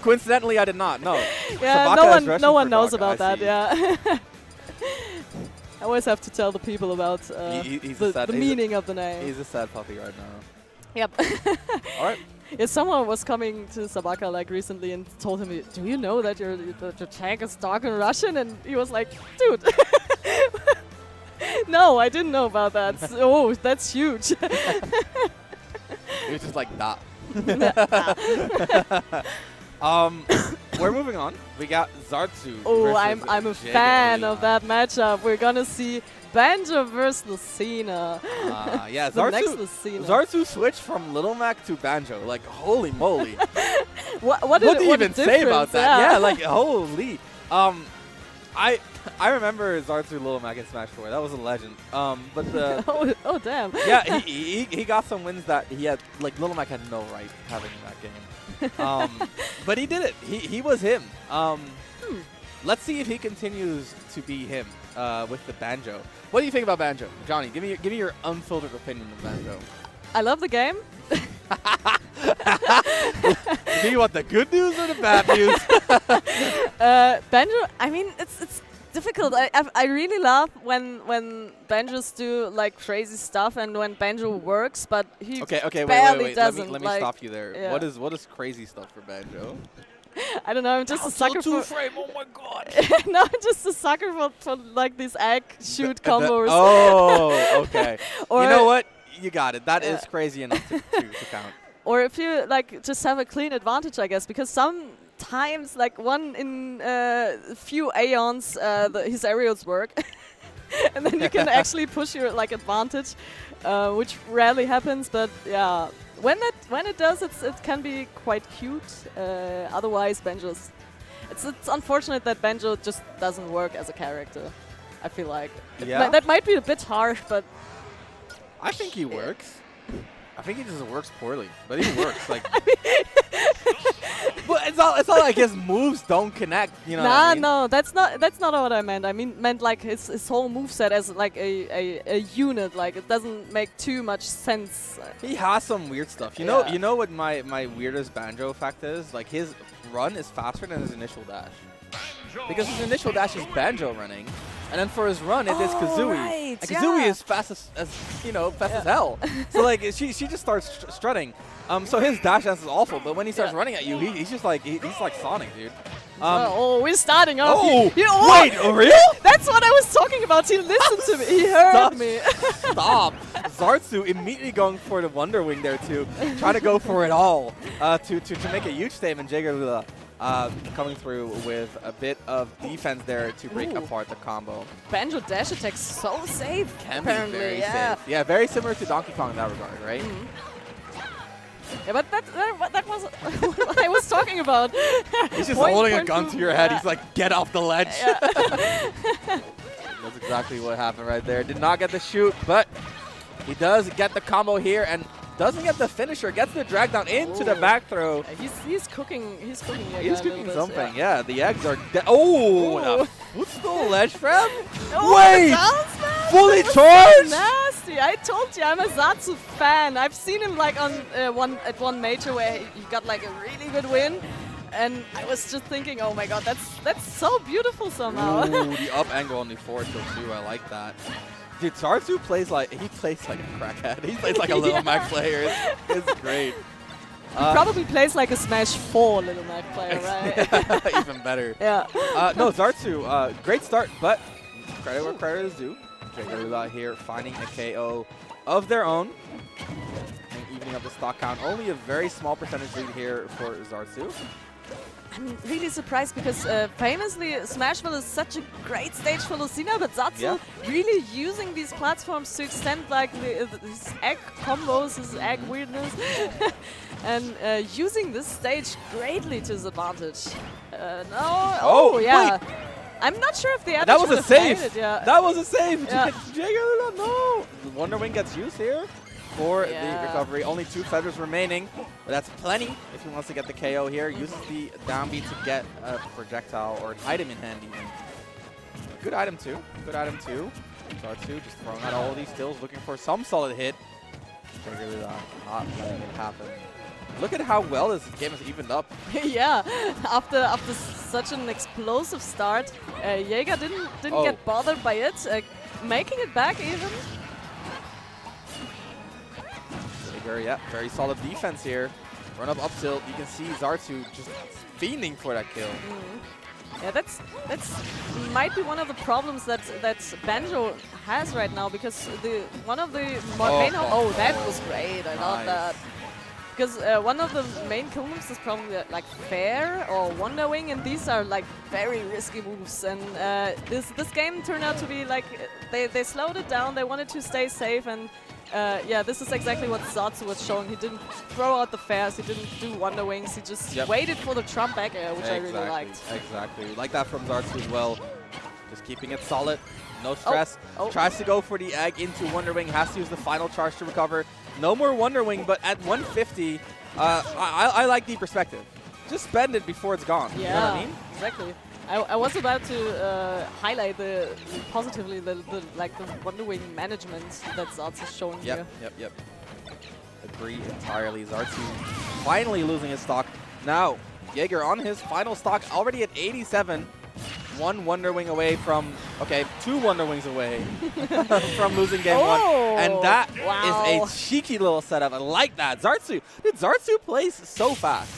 Coincidentally, I did not. No. Yeah, Sabaka no one knows dog, about that. Yeah. I always have to tell the people about the meaning of the name. He's a sad puppy right now. Yep. All right. Yeah, someone was coming to Sabaka like recently and told him, "Do you know that your tank is dark and Russian?" And he was like, "Dude, no, I didn't know about that." Oh, that's huge. He was just like that. We're moving on. We got Zartsu. Oh, I'm a fan of that matchup. We're gonna see Banjo versus Lucina. Yeah, Zartsu switched from Little Mac to Banjo. Like, holy moly. what do you even say about that? Yeah, like, holy. I remember Zartsu Little Mac in Smash 4. That was a legend. But the oh damn. Yeah, he got some wins that he had. Like, Little Mac had no right having in that game. But he did it. He was him. Let's see if he continues to be him with the Banjo. What do you think about Banjo, Johnny? Give me your unfiltered opinion of Banjo. I love the game. Do you want the good news or the bad news? Banjo, I mean, it's difficult. I really love when Banjos do like crazy stuff and when Banjo works, but he barely wait. doesn't. Let me stop you there. Yeah. What is crazy stuff for Banjo? I don't know. I'm just a sucker for. Frame. Oh my god. No, I'm just a sucker for like these egg shoot combos. Oh, okay. Or you know what? You got it. That is crazy enough to count. Or if you like just have a clean advantage, I guess, because sometimes like one in a few aeons his aerials work. And then you can actually push your like advantage, which rarely happens, but yeah. When it does, it can be quite cute. Otherwise, Banjo's. It's unfortunate that Banjo just doesn't work as a character. I feel like that might be a bit harsh, but I think he works. I think he just works poorly, but he works. Like, but it's not like his moves don't connect. You know? What I mean? No, that's not what I meant. I meant like his whole moveset as like a unit. Like it doesn't make too much sense. He has some weird stuff. You know what my weirdest Banjo fact is? Like his run is faster than his initial dash. Because his initial dash is Banjo running, and then for his run it is Kazooie. Right, and Kazooie is fast as hell. So like she just starts strutting. So his dash dance is awful, but when he starts running at you, he's just like he's like Sonic, dude. We're starting off. Wait, really? That's what I was talking about. He listened to me. He heard me. Stop. Zartsu immediately going for the Wonder Wing there too, trying to go for it all to make a huge statement. Jager coming through with a bit of defense there to break apart the combo. Banjo dash attack so safe. Can be very safe. Yeah, very similar to Donkey Kong in that regard, right? Yeah, but that was what I was talking about. He's just holding a gun to your head. He's like, get off the ledge. Yeah. That's exactly what happened right there. Did not get the shoot, but he does get the combo here and doesn't get the finisher. Gets the drag down into the back throw. He's cooking. He's cooking. He's cooking something. Yeah, the eggs are. Footstool ledge grab. Wait, fully charged. Nasty. I told you I'm a Zatsu fan. I've seen him like on one major where he got like a really good win. And I was just thinking, oh my god, that's so beautiful somehow. Ooh, the up angle on the forward tilt too. I like that. Dude, Zartsu plays like a crackhead. He plays like a Little Mac player. It's great. He probably plays like a Smash 4 Little Mac player, right? Even better. Yeah. No, Zartsu, great start, but credit where credit is due. Jagalula here finding a KO of their own. And up the stock count. Only a very small percentage lead here for Zartsu. I'm really surprised because famously Smashville is such a great stage for Lucina, but Zartsu really using these platforms to extend like these egg combos, his egg weirdness, and using this stage greatly to his advantage. No, yeah. Wait. I'm not sure if the That adage was would a have made save. it, yeah. That was a save. Yeah. Jaeger, no. The Wonder Wing gets used here for the recovery. Only 2 feathers remaining, but that's plenty if he wants to get the KO here. Uses the Bambi to get a projectile or an item in hand even. Good item too. Good item too. Zartsu just throwing out all these stills, looking for some solid hit. Jaeger not letting it happen. Look at how well this game has evened up. Yeah, after such an explosive start, Jaeger didn't get bothered by it, making it back even. Jaeger, yeah, very solid defense here. Run up tilt. You can see Zartsu just fiending for that kill. Yeah, that's might be one of the problems that Banjo has right now, because one of the main that was great. I love that. Because one of the main kill moves is probably like Fair or Wonder Wing, and these are like very risky moves. And this game turned out to be like they slowed it down. They wanted to stay safe, and yeah, this is exactly what Zartsu was showing. He didn't throw out the Fairs. He didn't do Wonder Wings. He just waited for the Trump back air, which I really liked. Exactly, like that from Zartsu as well. Just keeping it solid, no stress. Tries to go for the egg into Wonder Wing. Has to use the final charge to recover. No more Wonder Wing, but at 150, I like the perspective. Just spend it before it's gone. Yeah, you know what I mean? Exactly. I was about to highlight positively the Wonder Wing management that Zartsu is showing here. Yep. Agree entirely. Zartsu finally losing his stock. Now, Jaeger on his final stock, already at 87. 1 Wonder Wing away from, 2 Wonder Wings away from losing game 1. And that is a cheeky little setup. I like that. Zartsu plays so fast.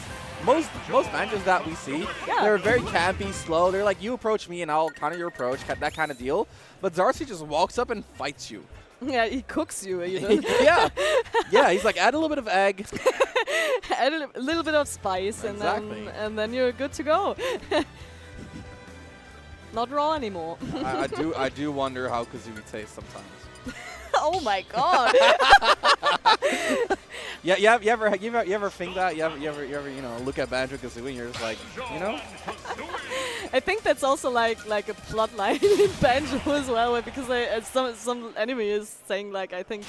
Most banjos that we see, they're very campy, slow. They're like, you approach me and I'll counter your approach, that kind of deal. But Zartsu just walks up and fights you. Yeah, he cooks you, you know? yeah, he's like, add a little bit of egg. Add a little bit of spice, and then you're good to go. Not raw anymore. I do wonder how Kazooie tastes sometimes. Oh my god! Yeah, you ever think that? You ever look at Banjo Kazooie and you're just like, you know? I think that's also like a plot line in Banjo as well, because some enemy is saying like, I think,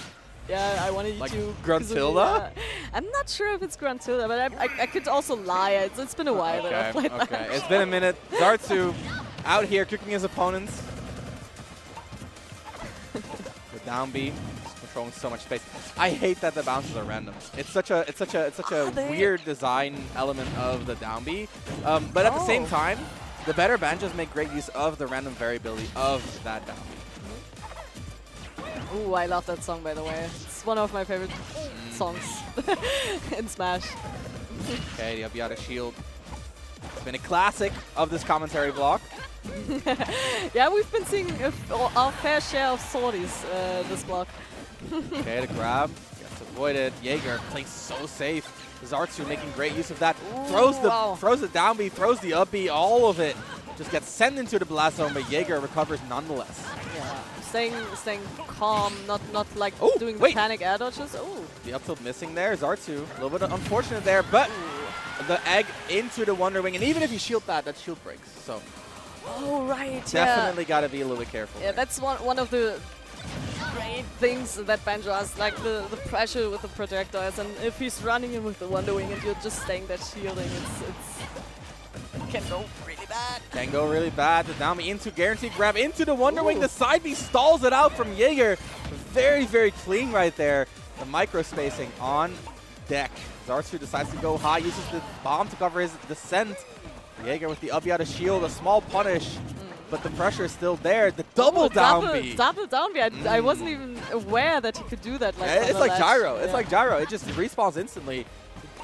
yeah, I want to eat you. Gruntilda? I'm not sure if it's Gruntilda, but I could also lie. It's been a while that I've played that. It's been a minute. Zartsu out here kicking his opponents. The down B, controlling so much space. I hate that the bounces are random. It's such a weird design element of the down B. But at the same time, the better banjos make great use of the random variability of that down B. Ooh, I love that song, by the way. It's one of my favorite songs in Smash. Okay, the Abiata shield. It's been a classic of this commentary block. Yeah, we've been seeing our fair share of sorties this block. Okay, the grab gets avoided. Jaeger plays so safe. Zartsu making great use of that. Ooh, throws the down B, throws the up B, all of it just gets sent into the blast zone, but Jaeger recovers nonetheless. Yeah, staying calm, not like doing the panic air dodges. Oh, the up tilt missing there. Zartsu a little bit unfortunate there, but the egg into the Wonder Wing, and even if you shield that shield breaks. So. Oh, right, Definitely got to be a little bit careful. Yeah, that's one of the great things that Banjo has, like the pressure with the projectiles, and if he's running in with the Wonder Wing and you're just staying there shielding, it can go really bad. Can go really bad. The down B into guaranteed grab into the Wonder Wing. The side B stalls it out from Jaeger. Very, very clean right there. The micro spacing on deck. Zartsu decides to go high, uses the bomb to cover his descent. Jaeger with the Abiata shield, a small punish, but the pressure is still there. The double down B. Double down B. I wasn't even aware that he could do that. Like it's like gyro. It's like gyro. It just respawns instantly.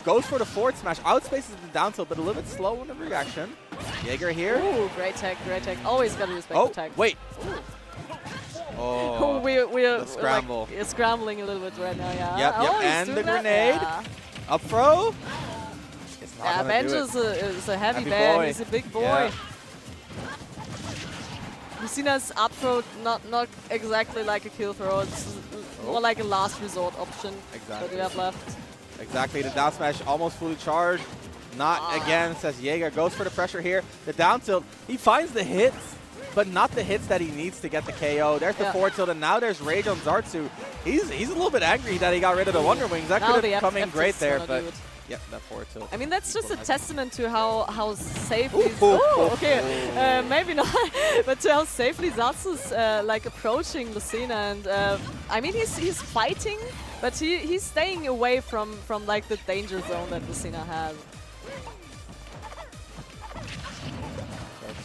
Goes for the forward smash. Outspaces the down tilt, but a little bit slow in the reaction. Jaeger here. Ooh, great tech, great tech. Always gotta respect the tech. Wait. Oh, we're scramble. Like, scrambling a little bit right now, yeah. Yep, Oh, he's and the doing that? grenade. Yeah. Up throw. It's not Yeah, gonna do Benjo's is a heavy Heavy man. boy. He's a big boy. Yeah. Lucina's up throw, not exactly like a kill throw. It's more like a last resort option that we have left. Exactly. The down smash almost fully charged. Not again, says Jaeger. Goes for the pressure here. The down tilt. He finds the hits, but not the hits that he needs to get the KO. There's the forward tilt, and now there's Rage on Zartsu. He's a little bit angry that he got rid of the Wonder Wings. That could have come in great there, but yep, that forward tilt. I mean, that's just a testament to how safely. Okay, maybe not, but to how safely Zartsu's like approaching Lucina, and I mean he's fighting, but he's staying away from like the danger zone that Lucina has.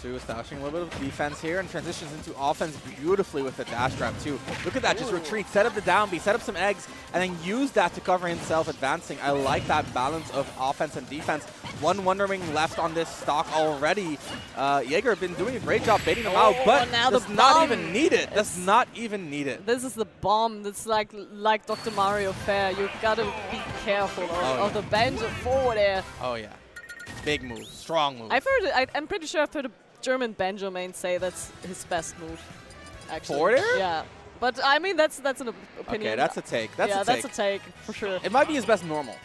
Establishing a little bit of defense here and transitions into offense beautifully with the dash grab too. Look at that, just retreat, set up the down B, set up some eggs, and then use that to cover himself advancing. I like that balance of offense and defense. One Wonder Wing left on this stock already. Jaeger been doing a great job baiting him out, but does not even need it. Does not even need it. This is the bomb. That's like Dr. Mario Fair. You gotta be careful of the Banjo forward air. Oh yeah, big move, strong move. I've heard. I'm pretty sure I've heard a German banjo main say that's his best move. Actually, forward air? Yeah, but I mean that's an opinion. Okay, that's a take. That's a take. That's a take for sure. It might be his best normal.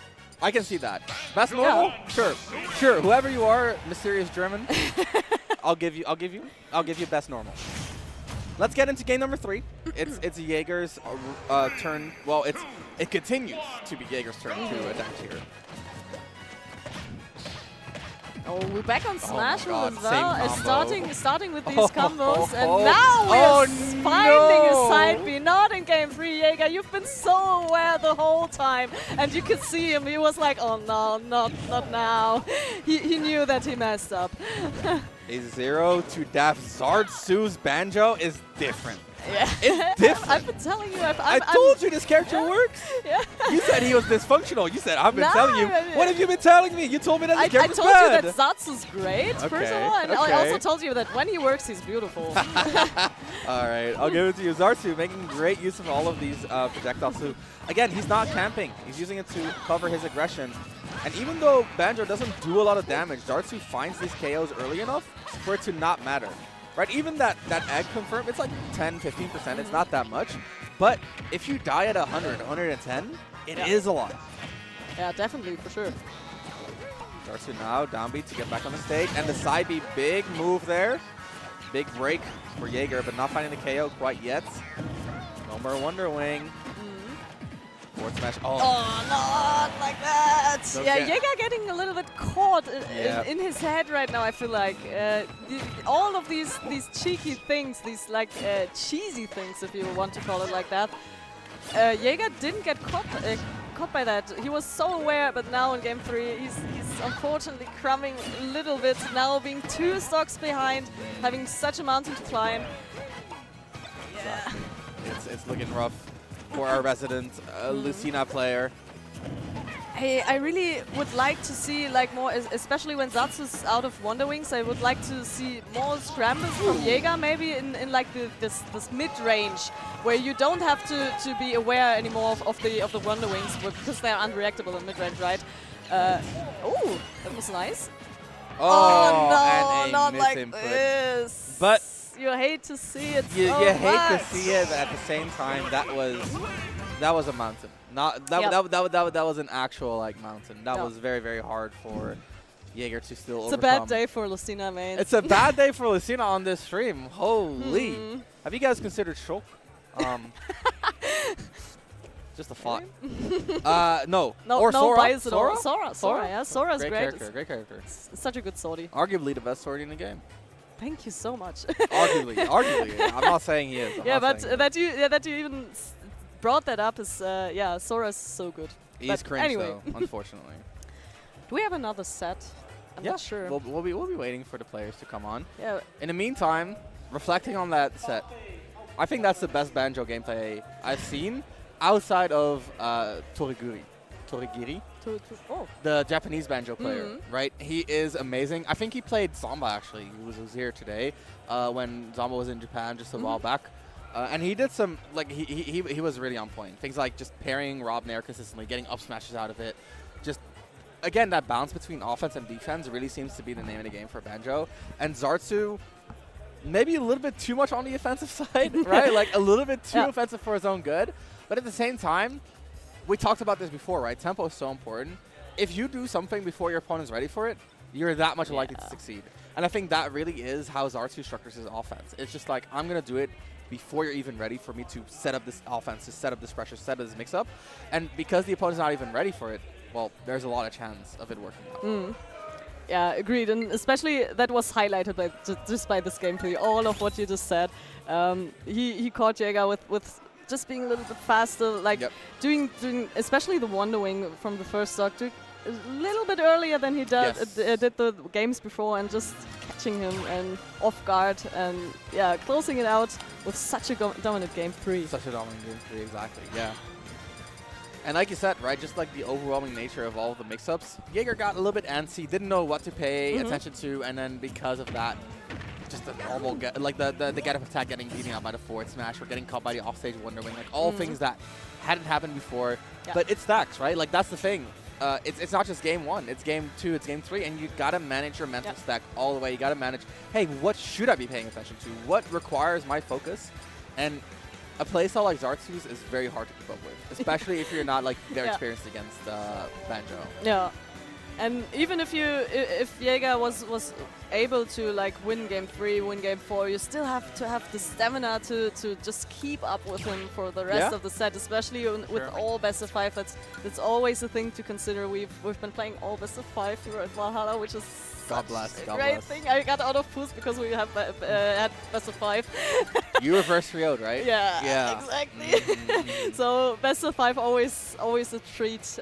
I can see that. Best normal? Sure. Sure. Whoever you are, mysterious German, I'll give you best normal. Let's get into game number 3. It's Jaeger's turn. Well, it continues to be Jaeger's turn to attack here. Oh, we're back on Smash God, as well. Starting with these combos, and oh, now we're no. finding a side B. Not in game 3, Jaeger. You've been so aware the whole time, and you could see him. He was like, "Oh no, not now." He knew that he messed up. A 0 to Daf. Zartsu's banjo is different. Yeah. It's different. I've been telling you. I told you this character works. Yeah. You said he was dysfunctional. You said I've been telling you. What have you been telling me? You told me that this character's bad. I told you that Zatsu's great, first of all, and I also told you that when he works, he's beautiful. All right, I'll give it to you. Zartsu making great use of all of these projectiles. So, again, he's not camping. He's using it to cover his aggression. And even though Banjo doesn't do a lot of damage, Zartsu finds these KOs early enough for it to not matter. Right, even that egg confirm, it's like 10, 15%. It's not that much. But if you die at 100, 110, it is a lot. Yeah, definitely, for sure. Zartsu now, down B to get back on the stage. And the side B, big move there. Big break for Jaeger, but not finding the KO quite yet. No more Wonder Wing. Forward smash. Oh, not like that. Don't yeah, Jaeger getting a little bit caught in his head right now, I feel like. All of these cheeky things, these like cheesy things, if you want to call it like that. Jaeger didn't get caught by that. He was so aware, but now in game 3, he's unfortunately crumbing a little bit. Now being 2 stocks behind, having such a mountain to climb. Yeah. It's looking rough for our resident Lucina player. Hey, I really would like to see like more, especially when Zatsu's out of Wonder Wings. I would like to see more scrambles from Jaeger, maybe in like this mid-range, where you don't have to be aware anymore of the Wonder Wings because they're unreactable in mid-range, right? Oh, that was nice. Oh, no, and not like misinput. this. But you hate to see it. You so hate much. to see it, but at the same time, that was a mountain. Not that was an actual like mountain. That was very, very hard for Jaeger to still overcome. It's a bad day for Lucina, man. It's a bad day for Lucina on this stream. Holy! Have you guys considered Shulk? Just a thought. No. Or Sora. Sora, yeah. Sora's great. Great character. Such a good swordie. Arguably the best swordie in the game. Thank you so much. Arguably. I'm not saying he is. That you even brought that up is Sora's so good. He's cringe anyway. though, unfortunately. Do we have another set? I'm not sure. We'll be waiting for the players to come on. Yeah. In the meantime, reflecting on that set, I think that's the best banjo gameplay I've seen outside of Torigiri. The Japanese banjo player, right? He is amazing. I think he played Zomba actually. He was here today when Zomba was in Japan just a while back. And he did some, like, he was really on point. Things like just parrying Rob Nair consistently, getting up smashes out of it. Just, again, that balance between offense and defense really seems to be the name of the game for Banjo. And Zartsu, maybe a little bit too much on the offensive side, right? Like, a little bit too offensive for his own good. But at the same time, we talked about this before, right? Tempo is so important. If you do something before your opponent's ready for it, you're that much likely to succeed. And I think that really is how Zartsu structures his offense. It's just like, I'm going to do it before you're even ready for me to set up this offense, to set up this pressure, set up this mix-up. And because the opponent's not even ready for it, well, there's a lot of chance of it working out. Yeah, agreed. And especially that was highlighted by just by this gameplay. All of what you just said. He caught Jaeger with just being a little bit faster, like doing especially the Wonder Wing from the first stock, a little bit earlier than he did the games before, and just catching him and off guard, and closing it out with such a dominant game 3. Such a dominant game 3, exactly. Yeah. And like you said, right, just like the overwhelming nature of all of the mix-ups, Jaeger got a little bit antsy, didn't know what to pay attention to, and then because of that, just the normal, like the get-up attack getting beaten out by the forward smash, or getting caught by the offstage Wonder Wing, like all things that hadn't happened before. But it stacks, right? Like, that's the thing. It's not just game 1, it's game 2, it's game 3, and you gotta manage your mental stack all the way. You gotta manage, hey, what should I be paying attention to? What requires my focus? And a playstyle like Zartsu's is very hard to keep up with, especially if you're not like very experienced against Banjo. Yeah. And even if Jaeger was able to like win game 3, win game 4, you still have to have the stamina to just keep up with him for the rest of the set, especially with all best of 5. That's always a thing to consider. We've been playing all best of 5 here at Valhalla, which is God bless. a great thing. I got out of pools because we have had best of 5. You reverse 3-0'd, right? Yeah, exactly. So best of 5 always a treat.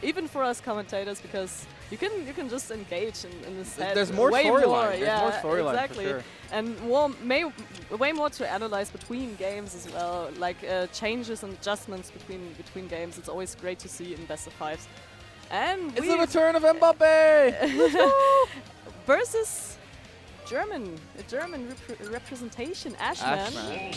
Even for us commentators, because you can just engage in the set. There's more storyline. There's more storyline, exactly. for sure. And way more to analyze between games as well, like changes and adjustments between games. It's always great to see in best of 5s. And it's the return of Mbappe. Let's go. Versus German representation, Ashman.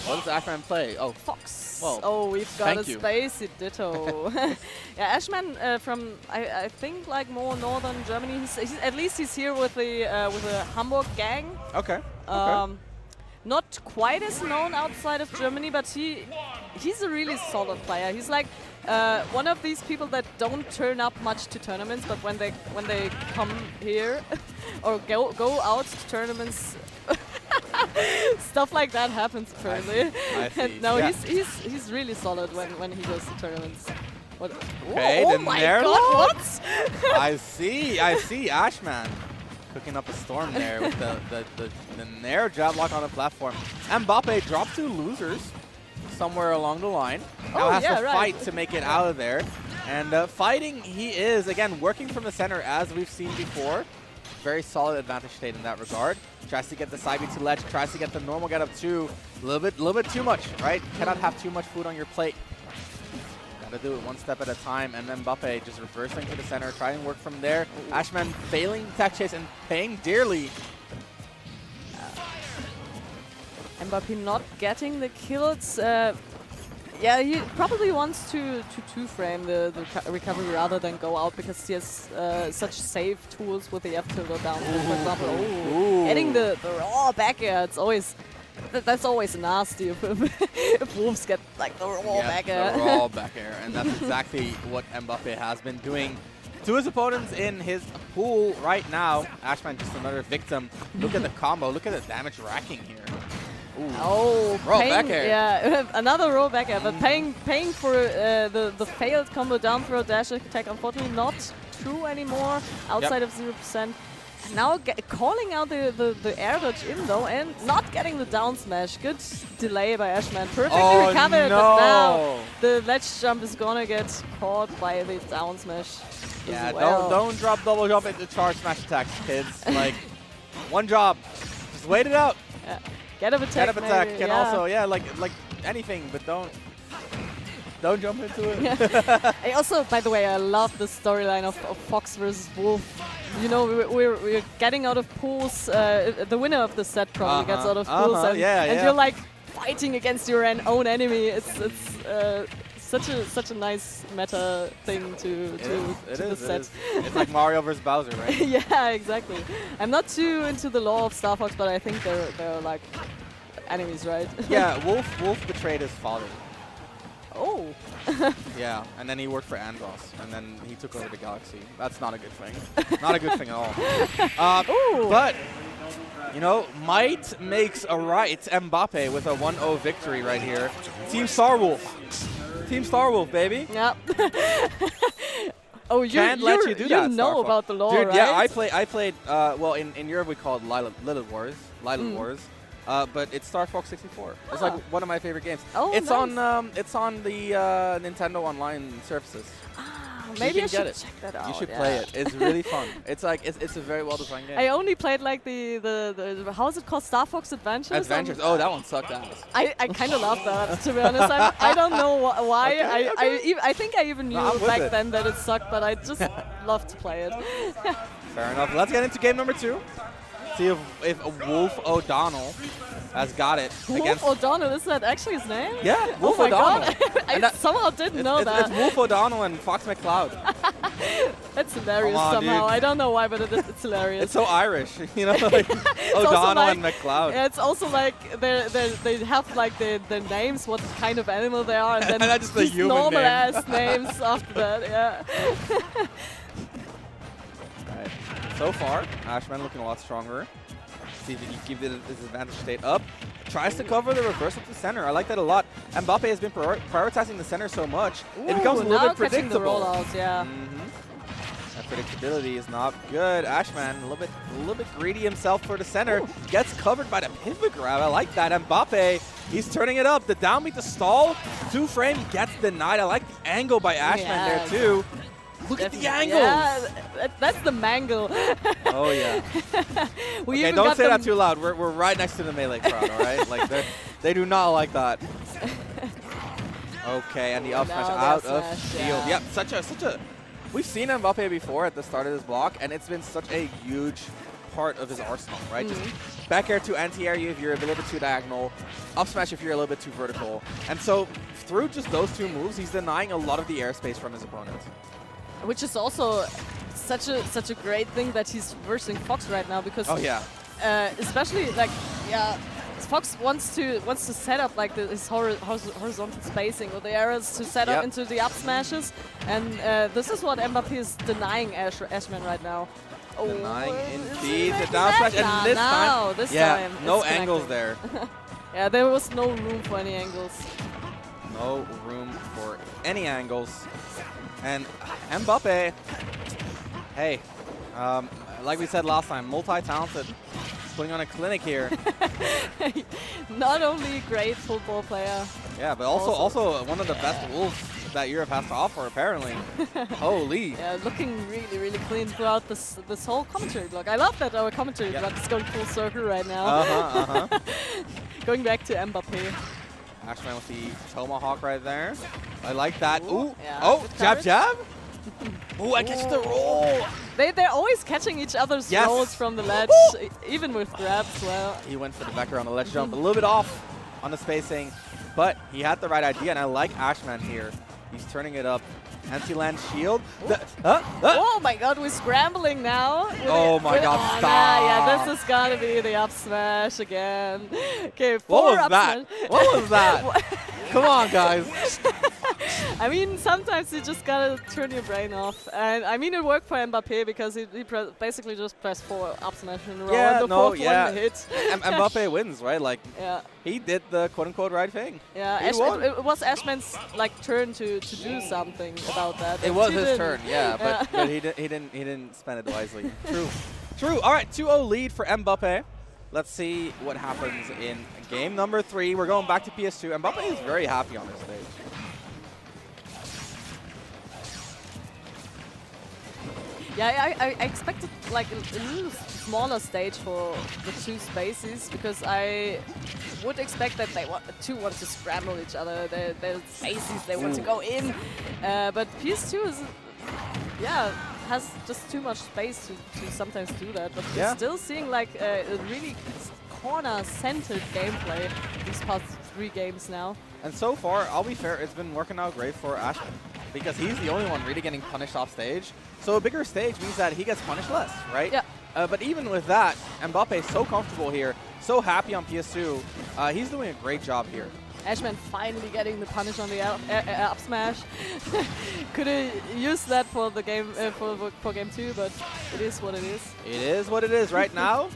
What does Ashman play? Oh, Fox. Well, oh, we've got a Spacey Ditto. Yeah, Ashman from I think like more northern Germany. He's at least he's here with the Hamburg gang. Okay. Not quite as known outside of Germany, but he's a really solid player. He's like one of these people that don't turn up much to tournaments, but when they come here or go out to tournaments, stuff like that happens apparently. I see. No, he's really solid when he goes to tournaments. What? Okay, oh my God! What? I see. Ashman cooking up a storm there with the Nair jab lock on the platform. Mbappe dropped 2 losers somewhere along the line. Now has to fight to make it out of there. And fighting, he is, again, working from the center as we've seen before. Very solid advantage state in that regard. Tries to get the side B to ledge, tries to get the normal get up too. A little bit too much, right? Cannot have too much food on your plate. Gotta do it one step at a time, and then Mbappe just reversing to the center, trying to work from there. Ashman failing tech chase and paying dearly. Mbappe not getting the kills. Yeah, he probably wants to two-frame the recovery rather than go out, because he has such safe tools with the F tilde down. For example, getting the raw back air. It's always that's always nasty if Wolves get like the raw back air. The raw back air, and that's exactly what Mbappe has been doing to his opponents in his pool right now. Ashman just another victim. Look at the combo. Look at the damage racking here. Ooh. Oh, raw back air. Yeah, another raw back air, but paying for the failed combo down throw dash attack. Unfortunately, not true anymore. Outside of 0%. Now calling out the air dodge in though, and not getting the down smash. Good delay by Ashman. Perfectly recovered, but now the ledge jump is gonna get caught by the down smash. Yeah, well. don't drop double jump into charge smash attacks, kids. Like, one job, just wait it out. Yeah. Get up attack. Can also, like anything, but don't jump into it. I also, by the way, I love the storyline of Fox versus Wolf. You know, we're getting out of pools. The winner of the set probably gets out of pools, and you're like fighting against your own enemy. It's such a nice meta thing to the set. It's like Mario versus Bowser, right? Yeah, exactly. I'm not too into the lore of Star Fox, but I think they're like enemies, right? Yeah, Wolf betrayed his father. Oh. Yeah, and then he worked for Andros, and then he took over the galaxy. That's not a good thing. Not a good thing at all. But, you know, might makes a right. Mbappe with a 1-0 victory right here. Team Starwolf. Team Starwolf, baby. Yep. Oh, you know about the lore, dude, right? Yeah, I played. Well, in Europe we call it Lilith Wars. But it's Star Fox 64. It's like one of my favorite games. Oh, it's nice. It's on the Nintendo Online services. Maybe I get should it. check that out. You should play it. It's really fun. It's like it's a very well designed game. I only played like the how is it called, Star Fox Adventures? Adventures. Oh, that one sucked ass. I kind of love that, to be honest. I don't know why. Okay. I think I even knew back then that it sucked, but I just love to play it. Fair enough. Let's get into game number 2. See if Wolf O'Donnell has got it. Wolf O'Donnell, is that actually his name? Yeah, Wolf oh O'Donnell. My God. I somehow didn't know that. It's Wolf O'Donnell and Fox McCloud. That's hilarious somehow. Dude. I don't know why, but it's hilarious. It's so Irish, you know, like O'Donnell and McCloud. Yeah, it's also like they have like the names, what kind of animal they are, and then and just the human normal name. ass names after that. Yeah. Right. So far, Ashman looking a lot stronger. See if you give this advantage state up. Tries to cover the reverse of the center. I like that a lot. Mbappe has been prioritizing the center so much. It becomes a little bit predictable. The rollouts, yeah. That predictability is not good. Ashman a little bit greedy himself for the center. Gets covered by the pivot grab. I like that. Mbappe, he's turning it up. The downbeat to stall. 2-frame gets denied. I like the angle by Ashman there too. Look at the angles! Yeah, that's the mangle. Oh, yeah. Okay, don't say that too loud. We're right next to the melee crowd, all right? Like, they do not like that. Okay, and the up smash out of shield. Yep, such a... We've seen Mbappe before at the start of this block, and it's been such a huge part of his arsenal, right? Just back air to anti-air you if you're a little bit too diagonal, up smash if you're a little bit too vertical. And so, through just those two moves, he's denying a lot of the airspace from his opponents. Which is also such a great thing that he's versing Fox right now, because especially like Fox wants to set up like his horizontal spacing or the arrows to set up into the up smashes, and this is what Mbappe is denying Ashman right now. Denying indeed the down smash, and this time no angles there. Yeah, there was no room for any angles. No room for any angles. And Mbappe, hey, like we said last time, multi-talented, putting on a clinic here. Not only great football player. Yeah, but also one of the best Wolves that Europe has to offer, apparently. Holy. Yeah, looking really, really clean throughout this whole commentary block. I love that our commentary block is going full circle right now. Going back to Mbappe. Ashman with the tomahawk right there. I like that. Ooh. Yeah, oh, jab. Ooh, I catch the roll. They're always catching each other's rolls from the ledge, even with grabs. Well, he went for the back air on the ledge jump, a little bit off on the spacing, but he had the right idea, and I like Ashman here. He's turning it up. Anti-land shield. Oh my God, we're scrambling now. Oh my God, stop. Yeah, this is gotta be the up smash again. Okay, What was that? What was that? Come on, guys. I mean, sometimes you just gotta turn your brain off. And I mean, it worked for Mbappe because he basically just pressed 4 up smash in a row. Yeah, and the fourth one hit. Mbappe wins, right? Like, he did the quote-unquote right thing. Yeah, it was Ashman's like turn to do something about that. It was his turn, but he didn't spend it wisely. True. All right, 2-0 lead for Mbappe. Let's see what happens in game number 3. We're going back to PS2. Mbappe is very happy on this stage. Yeah, I expected like a little smaller stage for the two spaces, because I would expect that they want to scramble each other. Their spaces they want to go in, but PS2 is has just too much space to sometimes do that. But we're still seeing like a really corner-centered gameplay these past 3 games now. And so far, I'll be fair, it's been working out great for Ashman because he's the only one really getting punished off stage. So a bigger stage means that he gets punished less, right? Yeah. But even with that, Mbappe is so comfortable here, so happy on PS2. He's doing a great job here. Ashman finally getting the punish on the up smash. Could have used that for the game for game 2, but it is what it is. It is what it is right now.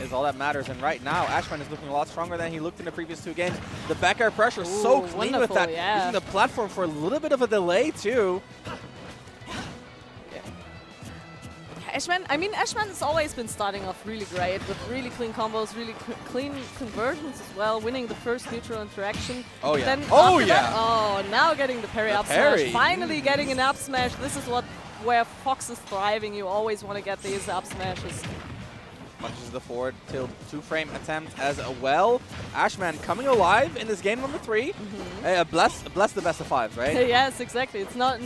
Is all that matters, and right now Ashman is looking a lot stronger than he looked in the previous 2 games. The back air pressure is so clean with that, using the platform for a little bit of a delay too. Ashman, I mean, Ashman has always been starting off really great with really clean combos, really clean conversions as well, winning the first neutral interaction. Oh yeah. Then Oh now getting the parry up smash. Finally getting an up smash. This is where Fox is thriving. You always want to get these up smashes. Punches the forward tilt 2-frame attempt as well. Ashman coming alive in this game number 3. Bless the best of 5s, right? Yes, exactly. It's not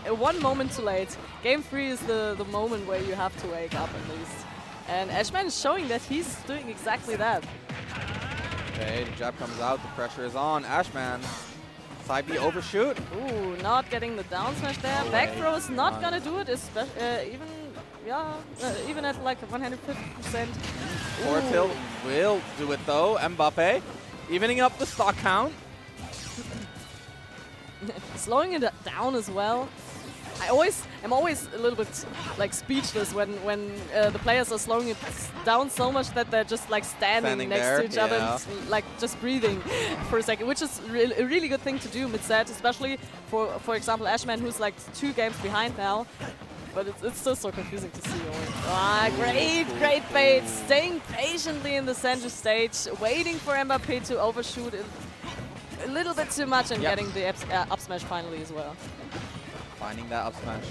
one moment too late. Game 3 is the moment where you have to wake up at least. And Ashman is showing that he's doing exactly that. Okay, the jab comes out, the pressure is on. Ashman, side B overshoot. Ooh, not getting the down smash there. Back throw is not gonna do it, even at like 150%. Forward tilt will do it though. Mbappe evening up the stock count. Slowing it down as well. I'm always a little bit like speechless when the players are slowing it down so much that they're just like standing next to each other and like just breathing for a second, which is a really good thing to do mid-set, especially for example Ashman, who's like 2 games behind now. But it's still so confusing to see. Great bait, staying patiently in the center stage, waiting for Mbappe to overshoot it a little bit too much and getting the up smash finally as well. Finding that up smash.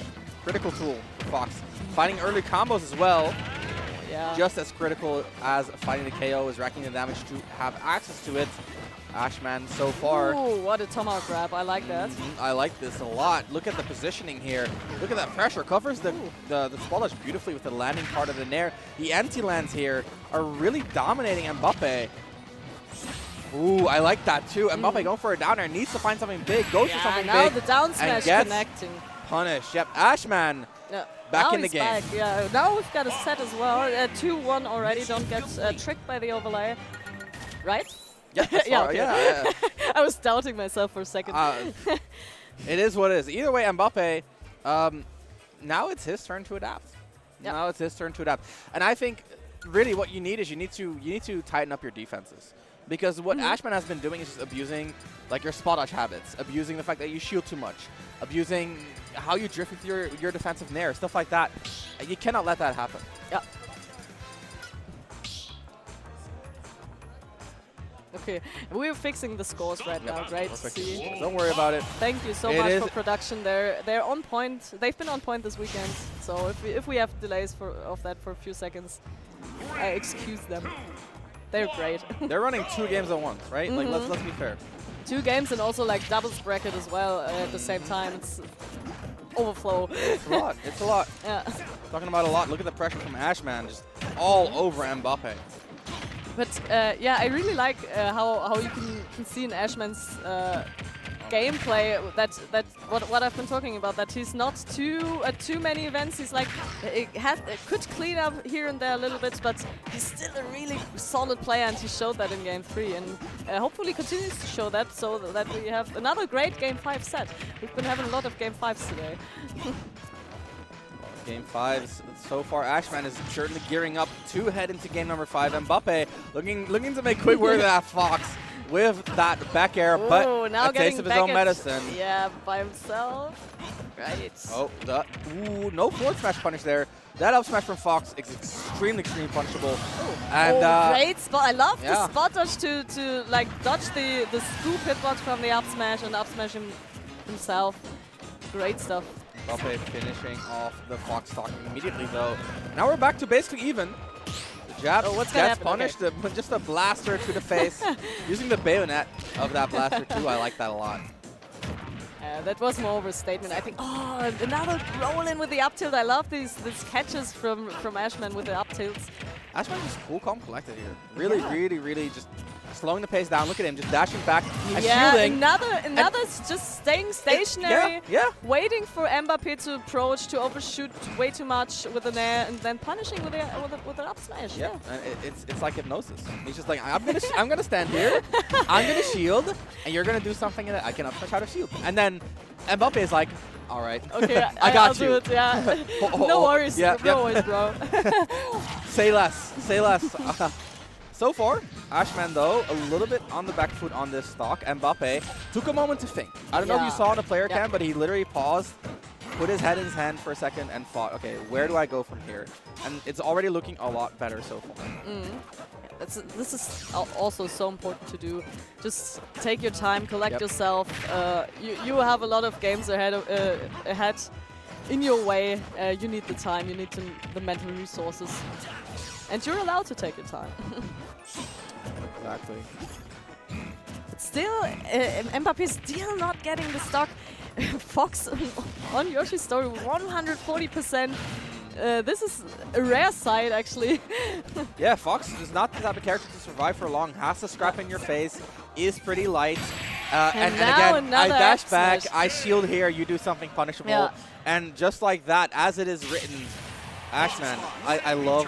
Critical tool for Fox. Finding early combos as well. Yeah. Just as critical as finding the KO is racking the damage to have access to it. Ashman so far. Ooh, what a tomahawk grab. I like that. I like this a lot. Look at the positioning here. Look at that pressure. Covers the spot dodge beautifully with the landing part of the nair. The anti-lands here are really dominating Mbappe. Ooh, I like that too. Mbappe going for a downer. Needs to find something big. Goes for something now big. The down smash connecting. Punished. Yep, Ashman back in the game. Back. Yeah, now we've got a set as well. 2-1 already. Don't get tricked by the overlay. Right? Yeah, yeah. I was doubting myself for a second. It is what it is. Either way, Mbappe, now it's his turn to adapt. Yep. Now it's his turn to adapt. And I think really what you need is you need to tighten up your defenses. Because what Ashman has been doing is just abusing like your spot dodge habits, abusing the fact that you shield too much, abusing how you drift with your defensive nair, stuff like that. You cannot let that happen. Yeah. Okay, we're fixing the scores right now. Great to see. Don't worry about it. Thank you so much for production. They're on point. They've been on point this weekend. So if we have delays of that for a few seconds, I excuse them. They're great. They're running 2 games at once, right? Like let's be fair. 2 games and also like doubles bracket as well at the same time. It's overflow. It's a lot. It's a lot. Yeah. Talking about a lot. Look at the pressure from Ashman, just all over Mbappe. But yeah, I really like how you can see in Ashman's gameplay that what I've been talking about, that he's not too many events. He's like could clean up here and there a little bit, but he's still a really solid player, and he showed that in game 3, and hopefully continues to show that, so that we have another great game 5 set. We've been having a lot of game 5s today. Game 5 so far, Ashman is certainly gearing up to head into game number 5. Mbappe looking to make quick work of that Fox with that back air, but now a taste of his own medicine. Yeah, by himself. Right. Oh, no forward smash punish there. That up smash from Fox is extremely punishable. And great spot. I love the spot dodge to like dodge the scoop hitbox from the up smash and up smash himself. Great stuff. Mbappe finishing off the Fox stock immediately though. Now we're back to basically even. The jab gets punished, but just a blaster to the face. Using the bayonet of that blaster too, I like that a lot. That was more of a statement, I think. Oh, another roll in with the up tilt. I love these catches from Ashman with the up tilts. Ashman is cool, calm, collected here. Really just slowing the pace down. Look at him, just dashing back and yeah, shielding. another's just staying stationary, yeah. waiting for Mbappé to approach, to overshoot way too much with an air, and then punishing with an up smash. Yeah, and it's like hypnosis. He's just like, I'm gonna stand here, I'm gonna shield, and you're gonna do something that I can up smash out of shield. And then Mbappé is like, all right, okay, I got I'll you. Do it, yeah. No worries, no worries, bro. Say less, say less. So far, Ashman though, a little bit on the back foot on this stock. Mbappé took a moment to think. I don't know if you saw on the player cam, but he literally paused, put his head in his hand for a second and thought, okay, where do I go from here? And it's already looking a lot better so far. This is also so important to do. Just take your time, collect yourself. You have a lot of games ahead in your way. You need the time, you need the mental resources. And you're allowed to take your time. Exactly. But still, Mbappé is still not getting the stock. Fox on Yoshi's story, 140%. This is a rare sight, actually. Yeah, Fox is not the type of character to survive for long. Has to scrap in your face. Is pretty light. And again, I dash back, I shield here, you do something punishable. Yeah. And just like that, as it is written, Ashman, I love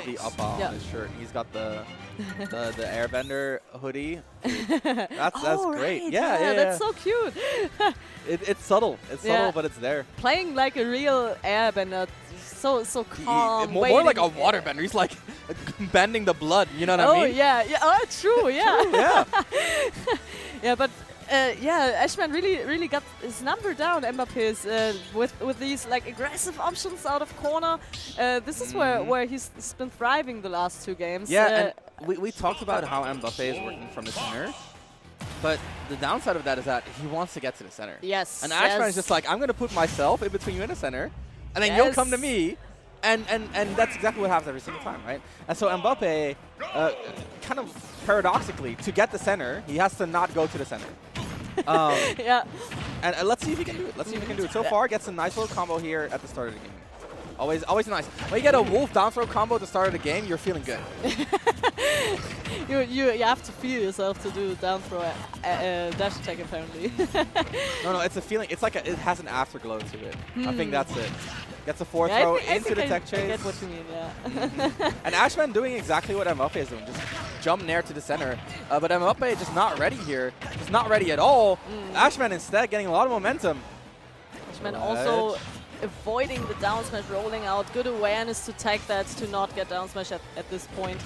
the up on his shirt. He's got the airbender hoodie. That's great. Right, Yeah, that's so cute. It's subtle. It's subtle, but it's there. Playing like a real airbender, so calm. More like a waterbender. He's like bending the blood. You know what I mean? Oh yeah. Oh, true. Yeah. True, yeah. Yeah, but. Ashman really got his number down. Mbappé's with these like aggressive options out of corner. This is where he's been thriving the last 2 games. Yeah, and we talked about how Mbappé is working from the center, but the downside of that is that he wants to get to the center. Yes. And Ashman is just like, I'm going to put myself in between you and the center, and then you'll come to me. And that's exactly what happens every single time, right? And so Mbappé, kind of paradoxically, to get the center, he has to not go to the center. Yeah. And let's see if he can do it. Let's see if he can do it. So far, gets a nice little combo here at the start of the game. Always nice. When you get a wolf down throw combo at the start of the game, you're feeling good. you have to feel yourself to do down throw dash attack apparently. No, it's a feeling. It's like it has an afterglow to it. I think that's it. Gets a 4 throw into the tech chase. I get what you mean, yeah. And Ashman doing exactly what Mbappé is doing, just jump nair to the center. But Mbappé just not ready here. Just not ready at all. Ashman instead getting a lot of momentum. Ashman also avoiding the down smash, rolling out. Good awareness to tag that, to not get down smash at this point.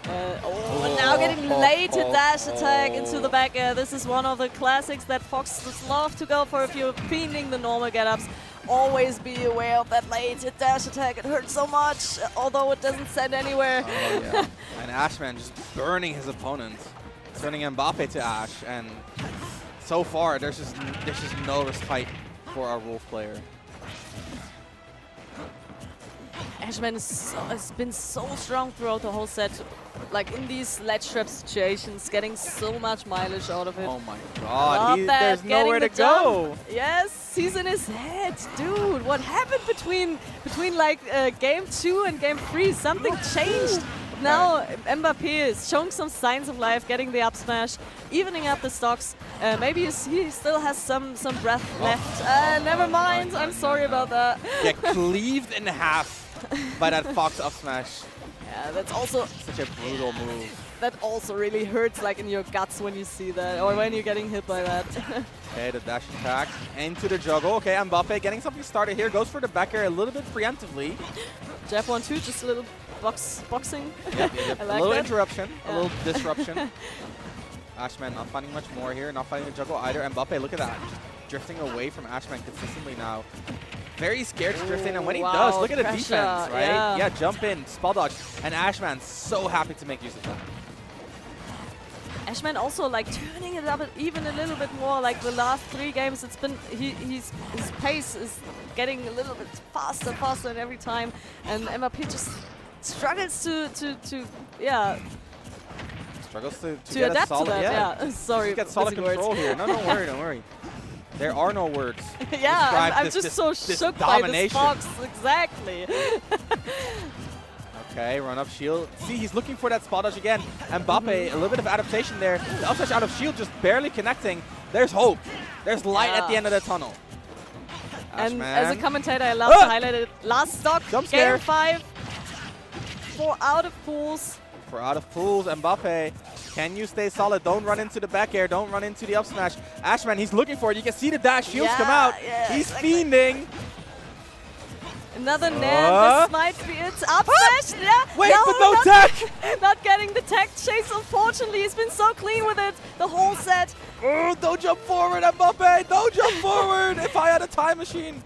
Now getting late to dash attack into the back air. This is one of the classics that Fox just love to go for if you're fiending the normal get-ups. Always be aware of that late dash attack. It hurts so much, although it doesn't send anywhere. Oh, yeah. And Ashman just burning his opponent, turning Mbappé to ash. And so far, there's just no respite for our Wolf player. Ashman has been so strong throughout the whole set. Like in these ledge trap situations, getting so much mileage out of it. Oh my god, there's nowhere to go. Yes, he's in his head. Dude, what happened between like game 2 and game 3? Something changed. Now Mbappé is showing some signs of life, getting the up smash, evening up the stocks. Maybe he still has some breath left. Never mind, I'm sorry about that. Get cleaved in half by that Fox up smash. Yeah, that's also such a brutal move. That also really hurts, like in your guts when you see that, or when you're getting hit by that. Okay, the dash attack into the juggle. Okay, Mbappé getting something started here. Goes for the back air a little bit preemptively. Jab 1-2, just a little boxing. Yep. I like a little that. interruption, a little disruption. Ashman not finding much more here, not finding the juggle either. Mbappé, look at that, just drifting away from Ashman consistently now. Very scared to drift in, and when he does, look at the defense, right? Yeah, jump in, spell dodge, and Ashman so happy to make use of that. Ashman also like turning it up even a little bit more. Like the last 3 games, it's been his pace is getting a little bit faster and every time, and Mbappé just struggles to struggles to get adapt solid, to that. Yeah. Sorry, get solid control here. No, don't worry. There are no words. Yeah, I'm just so shook by this Fox. Exactly. Okay, run up shield. See, he's looking for that spot dodge again. And Mbappe, a little bit of adaptation there. The up smash out of shield just barely connecting. There's hope. There's light at the end of the tunnel. And as a commentator, I love to highlight it. Last stock, game 5. 4 out of pools. 4 out of pools. Mbappe, can you stay solid? Don't run into the back air. Don't run into the up smash. Ashman, he's looking for it. You can see the dash shields come out. He's fiending. Another nair. This might be it. Up smash. Yeah. Wait, but no tech. Not getting the tech chase, unfortunately. He's been so clean with it the whole set. Oh, don't jump forward, Mbappe. Don't jump forward. If I had a time machine.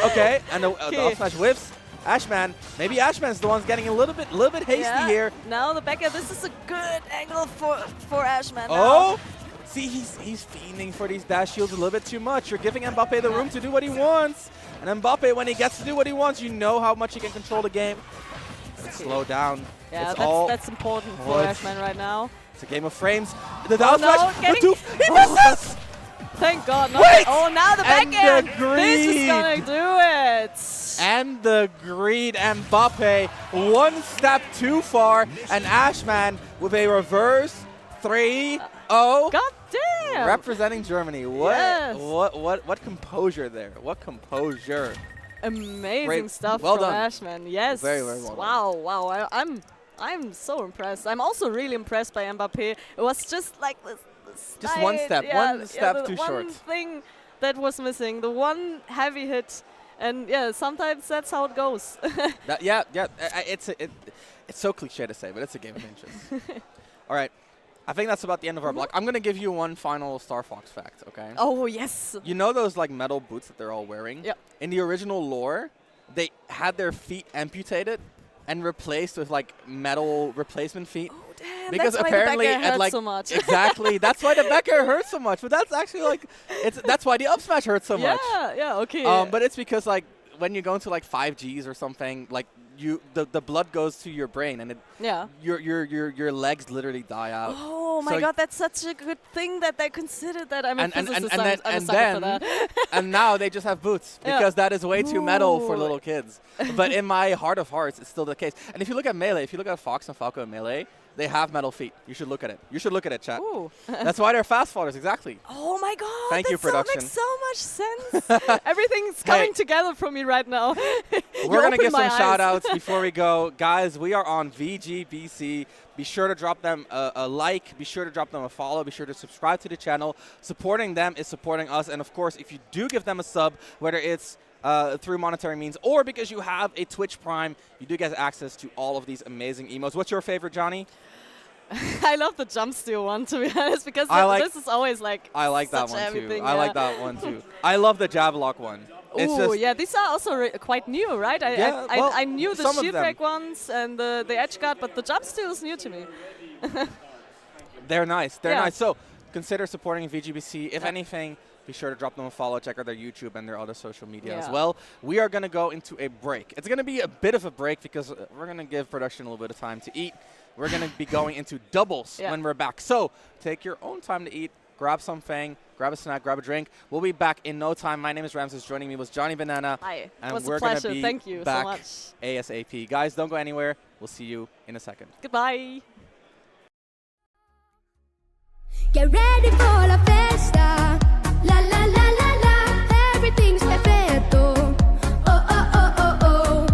Okay, and the up smash whiffs. Ashman, maybe Ashman's the one's getting a little bit hasty here. Now the back air. This is a good angle for Ashman. Oh, see, he's fiending for these dash shields a little bit too much. You're giving Mbappe the room to do what he wants. And Mbappe, when he gets to do what he wants, you know how much he can control the game. Slow down. Yeah, that's important for Ashman right now. It's a game of frames. The down smash. He misses! Thank God. Wait! Oh, now the back air. Greed. This is going to do it. And the greed. Mbappe, one step too far. And Ashman with a reverse 3-0. God damn. Representing Germany. What composure there. What composure. Amazing stuff well from done. Ashman. Yes. Very, very well done. Wow. I'm so impressed. I'm also really impressed by Mbappe. It was just like this. Just one step. One step too short. One thing that was missing. The one heavy hit. And yeah, sometimes that's how it goes. It's so cliche to say, but it's a game of inches. All right. I think that's about the end of our block. I'm going to give you one final Star Fox fact, okay? Oh, yes. You know those like metal boots that they're all wearing? Yep. In the original lore, they had their feet amputated and replaced with like metal replacement feet. Oh, damn. Because that's apparently why the back air hurts so much. Exactly. That's why the back air hurts so much. But that's actually like that's why the up smash hurts so much. Yeah, okay. But it's because like when you go into like 5Gs or something, like the blood goes to your brain and your legs literally die out. Oh my God, that's such a good thing that they considered that. I'm a physicist. And now they just have boots because that is way too metal for little kids. But in my heart of hearts, it's still the case. And if you look at Melee, if you look at Fox and Falco in Melee, they have metal feet. You should look at it. You should look at it, chat. That's why they're fast fallers, exactly. Oh my God. Thank you, production. That makes so much sense. Everything's coming together for me right now. We're going to give some shout outs before we go. Guys, we are on VGBC. Be sure to drop them a like. Be sure to drop them a follow. Be sure to subscribe to the channel. Supporting them is supporting us. And of course, if you do give them a sub, whether it's through monetary means or because you have a Twitch Prime, you do get access to all of these amazing emotes. What's your favorite, Johnny? I love the jump steal one, to be honest, because this is always like I like that one too. I like that one too. I love the jab lock one. Oh yeah, these are also quite new, right? I knew the shield break ones and the edge guard, but the jump steal is new to me. They're nice. They're nice. So consider supporting VGBC. If anything, be sure to drop them a follow. Check out their YouTube and their other social media as well. We are going to go into a break. It's going to be a bit of a break because we're going to give production a little bit of time to eat. We're going to be going into doubles when we're back. So take your own time to eat. Grab something. Grab a snack. Grab a drink. We'll be back in no time. My name is Ramses. Joining me was Johnny Banana. Hi. And it was we're a pleasure. Gonna be Thank you back so much. ASAP. Guys, don't go anywhere. We'll see you in a second. Goodbye. Get ready for la fiesta. La la la la la. Everything's perfecto. Oh oh oh oh oh.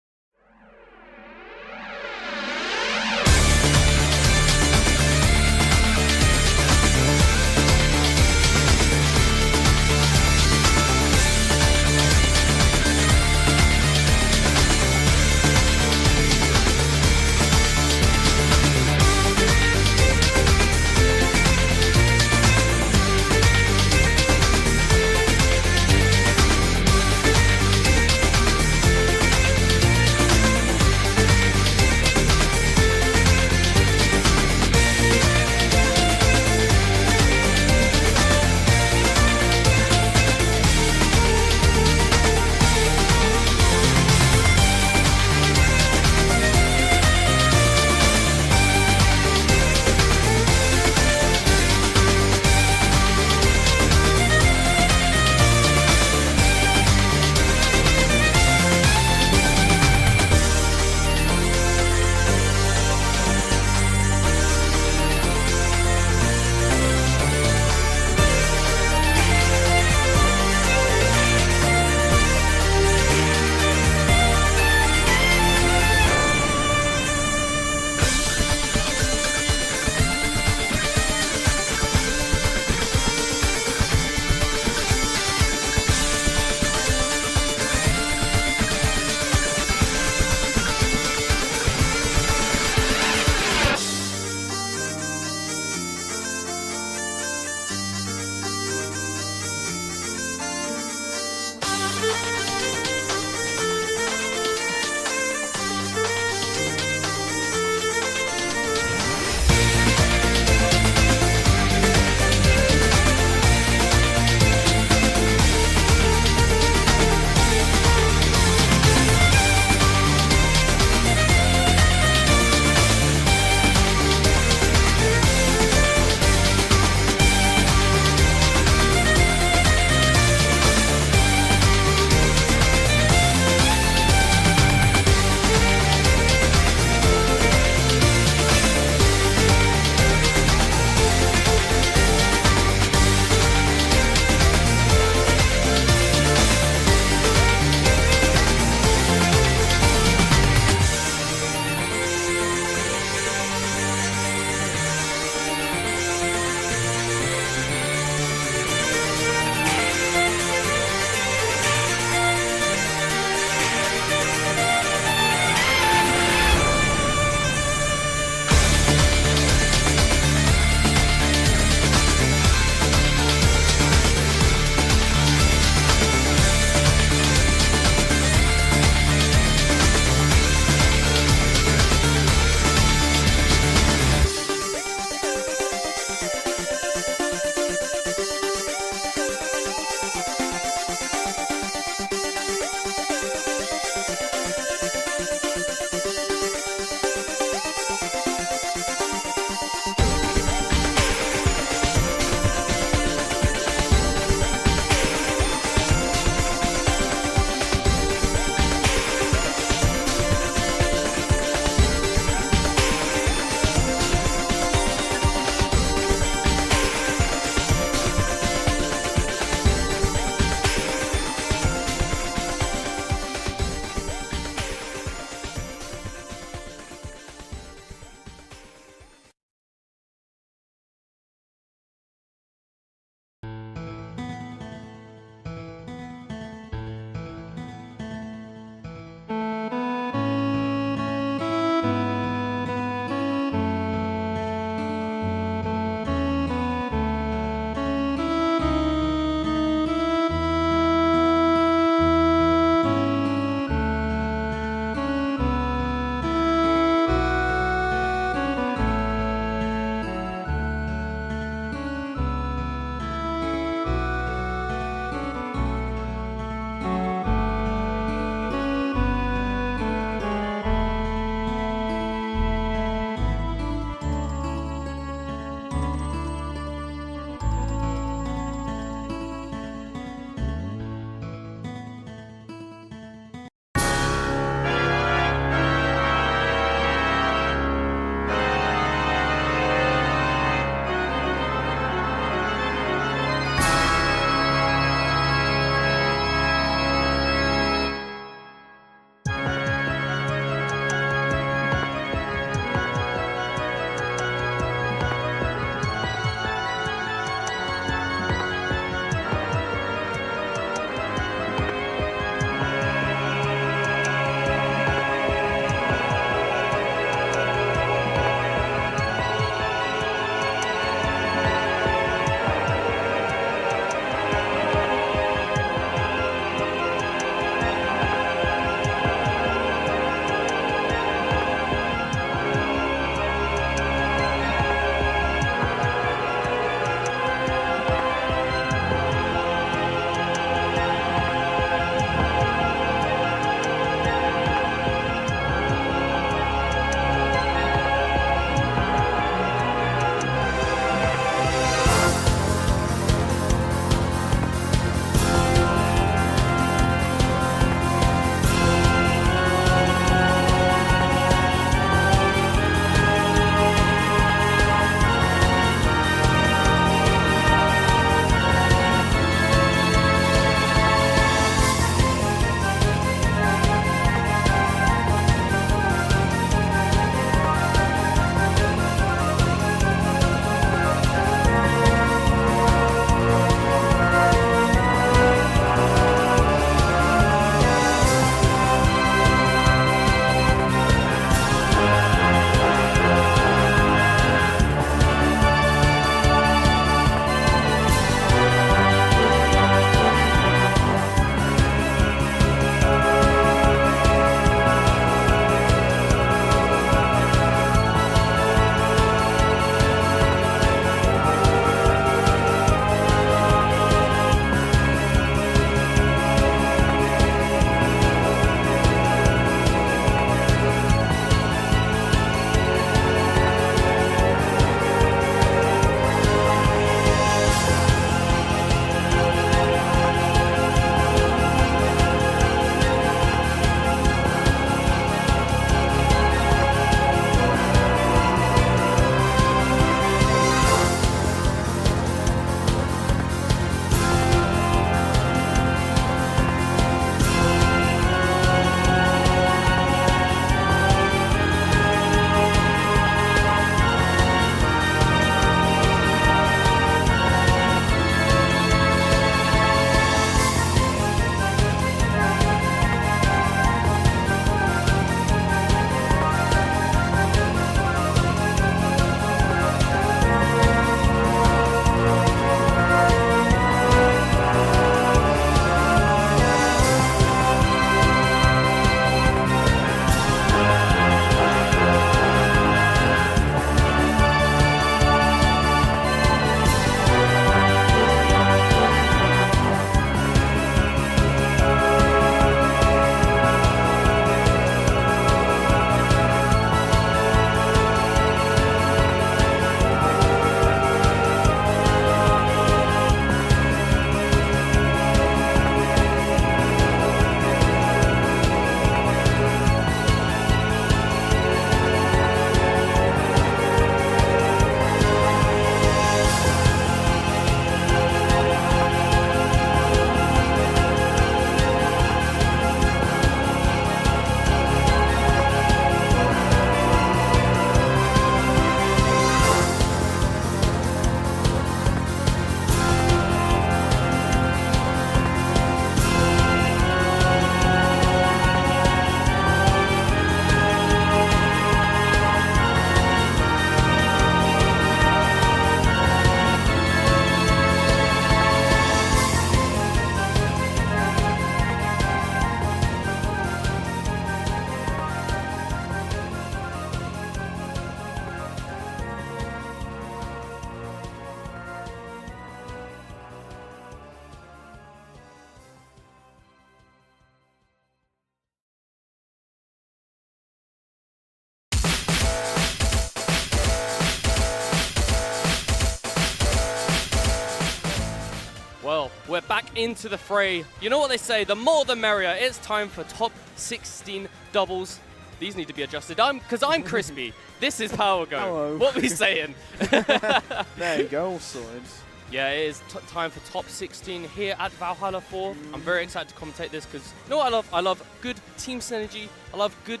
Well, we're back into the fray. You know what they say, the more the merrier. It's time for top 16 doubles. These need to be adjusted. Because I'm crispy. This is Power Go. Hello. What we saying? There you go, all sorted. Yeah, it is time for top 16 here at Valhalla 4. I'm very excited to commentate this because you know what I love? I love good team synergy. I love good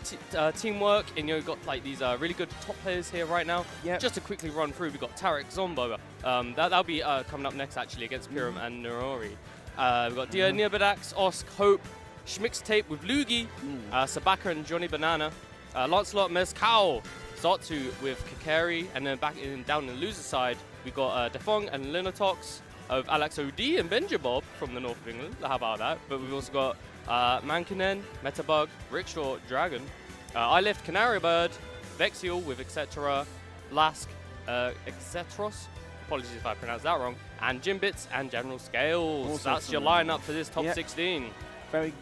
teamwork. And you've got like these really good top players here right now. Yep. Just to quickly run through, we've got Tarek Zomba. That'll be coming up next actually against Pirum and Nurori. We've got Dia Nirbidax, Osk, Hope, Schmixtape with Lugi, Sabaka and Johnny Banana, Lancelot Mezcal, Zartu with Kakari, and then down the loser side, we got Defong and Linox of Alex OD and Benjabob from the north of England. How about that? But we've also got Mankinen, Metabug, Rickshaw, Dragon, I Lift, Canary Bird, Vexil with etc., Lask, Exetros, apologies if I pronounced that wrong, and Jimbits and General Scales. Also that's your lineup for this top 16. Very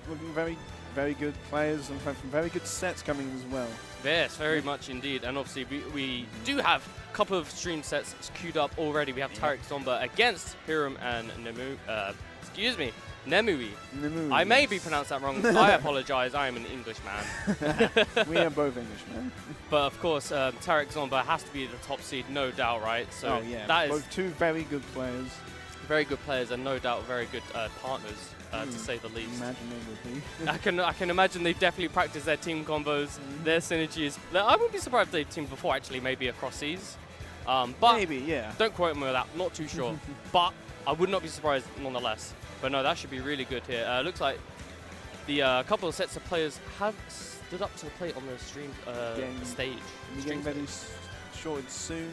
good players and from very good sets coming as well. Yes, very much indeed. And obviously we do have a couple of stream sets queued up already. We have Tarek Zomba against Pirum and Nemui. I may be pronounced that wrong. I apologize. I am an Englishman. We are both Englishmen. But of course, Tarek Zomba has to be the top seed, no doubt, right? So that is both two very good players. Very good players and no doubt very good partners, to say the least. Imagine they would be. I can imagine they've definitely practiced their team combos, their synergies. I wouldn't be surprised if they've teamed before, actually, maybe across seas. But maybe, yeah. Don't quote me with that, not too sure. But I would not be surprised nonetheless. But no, that should be really good here. Looks like the couple of sets of players have stood up to the plate on the stream stage. Getting ready shorted soon.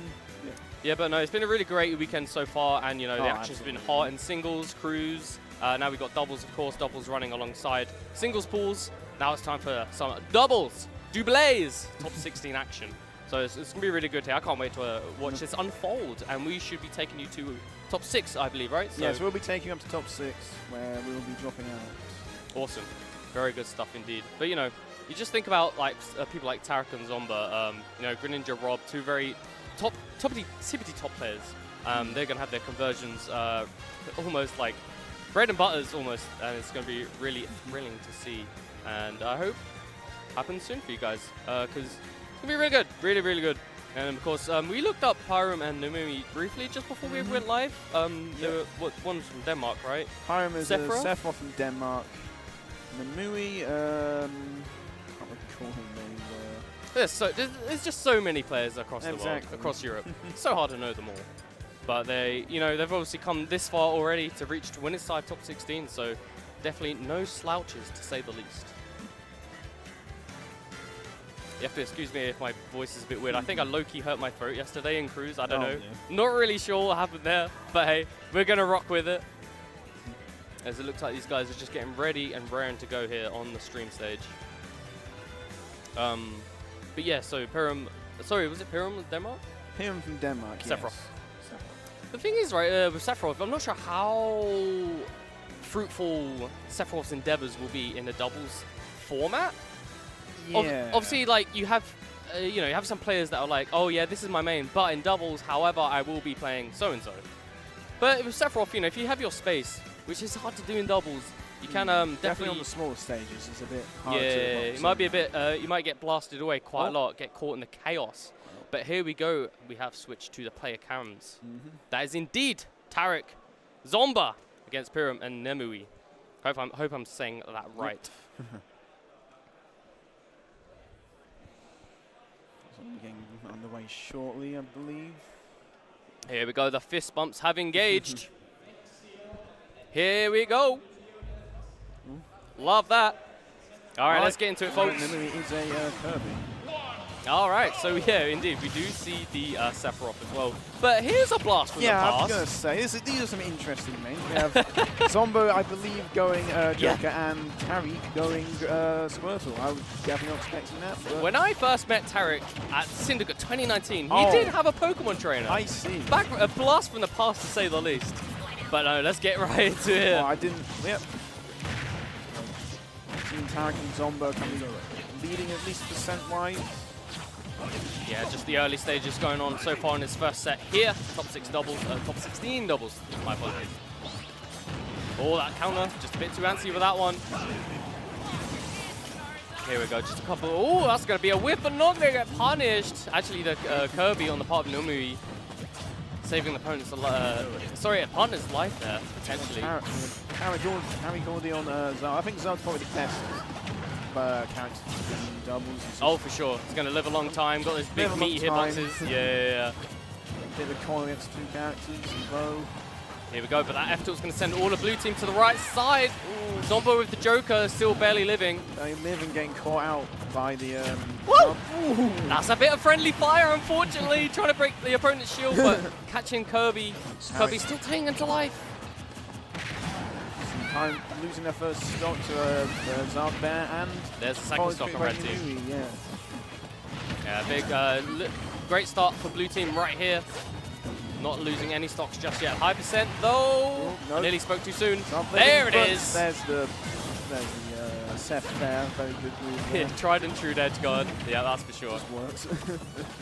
Yeah, but no, it's been a really great weekend so far, and you know the action's been hot in singles, crews. Now we've got doubles, of course, doubles running alongside singles pools. Now it's time for some doubles, doublés, top 16 action. So it's gonna be really good here. I can't wait to watch this unfold, and we should be taking you to top 6, I believe, right? So yes, we'll be taking up to top 6, where we will be dropping out. Awesome, very good stuff indeed. But you know, you just think about like people like Tarek and Zomba, you know, Greninja, Rob, two very tippity top players. They're going to have their conversions almost like bread and butters almost, and it's going to be really thrilling to see. And I hope happens soon for you guys, because it's going to be really good, really good. And of course, we looked up Pyrum and Nemui briefly just before we went live. They were one's from Denmark, right? Pyrum is Sephiroth from Denmark. Nemui, can't recall him. There's just so many players across the world, across Europe. It's so hard to know them all. But they've obviously come this far already to win inside top 16. So definitely no slouches, to say the least. You have to excuse me if my voice is a bit weird. I think I low-key hurt my throat yesterday in Cruise. I don't know. Yeah. Not really sure what happened there. But hey, we're going to rock with it. As it looks like these guys are just getting ready and raring to go here on the stream stage. But yeah, so Pirum, sorry, was it Pirum from Denmark? Pirum from Denmark, yes. Sephiroth. The thing is, right, with Sephiroth, I'm not sure how fruitful Sephiroth's endeavors will be in the doubles format. Yeah. Obviously, like, you have some players that are like, oh yeah, this is my main, but in doubles, however, I will be playing so-and-so. But with Sephiroth, if you have your space, which is hard to do in doubles, you can definitely on the smaller stages. It's a bit hard to. Yeah, it might be a bit. You might get blasted away quite a lot, get caught in the chaos. But here we go. We have switched to the player cams. That is indeed Tarek Zomba against Pirum and Nemui. Hope I'm saying that right. Getting underway shortly, I believe. Here we go. The fist bumps have engaged. Here we go. Love that. All right, let's get into it, folks. Nemui is a Kirby. All right, so yeah, indeed, we do see the Sephiroth as well. But here's a blast from the past. Yeah, I was going to say, these are some interesting names. We have Zomba, I believe, going Joker, and Tariq going Squirtle. I was definitely not expecting that. When I first met Tariq at Syndicate 2019, he did have a Pokemon trainer. I see. A blast from the past, to say the least. But no, let's get right into it. Oh, I didn't. Yep. Team Tarek and Zomba coming leading at least percent-wise. Yeah, just the early stages going on so far in his first set here. Top 6 doubles, top 16 doubles. My apologies. Oh, that counter, just a bit too antsy with that one. Here we go, just a couple. Oh, that's going to be a whip, but not going to get punished. Actually, the Kirby on the part of Numui saving the opponent's partner's life there, potentially. Harry Gordy on Zard. I think Zard's probably the best character in doubles. Oh, for sure. He's going to live a long time. Got those big meaty hitboxes. Yeah. Bit of a coil against 2 characters. Bow. Here we go, but that F-tilt's going to send all the blue team to the right side. Zomba with the Joker, still barely living. They live and getting caught out by the... That's a bit of friendly fire, unfortunately. Trying to break the opponent's shield, but catching Kirby. Kirby's still clinging to life. Time losing their first stock to Zard Bear, and... There's the second stock on red team. Yeah, big, great start for blue team right here. Not losing any stocks just yet. High percent though. I nearly spoke too soon. There it is. There's the Seth there. Very good move. Yeah, tried and true edge guard. Yeah, that's for sure. Just works.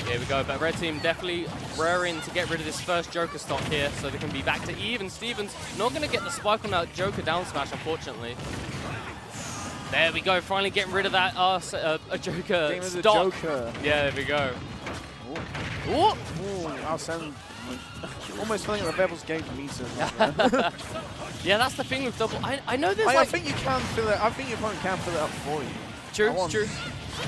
Here we go. But red team definitely raring to get rid of this first Joker stock here, so they can be back to even. Stevens not going to get the spike on that Joker down smash, unfortunately. There we go. Finally getting rid of that a Joker stock. Joker. Yeah, there we go. Ooh. Arsene. Almost feeling like the Bebel's game for me too. Yeah, that's the thing with double. I know there's I think you can fill it. I think your opponent can fill it up for you. True.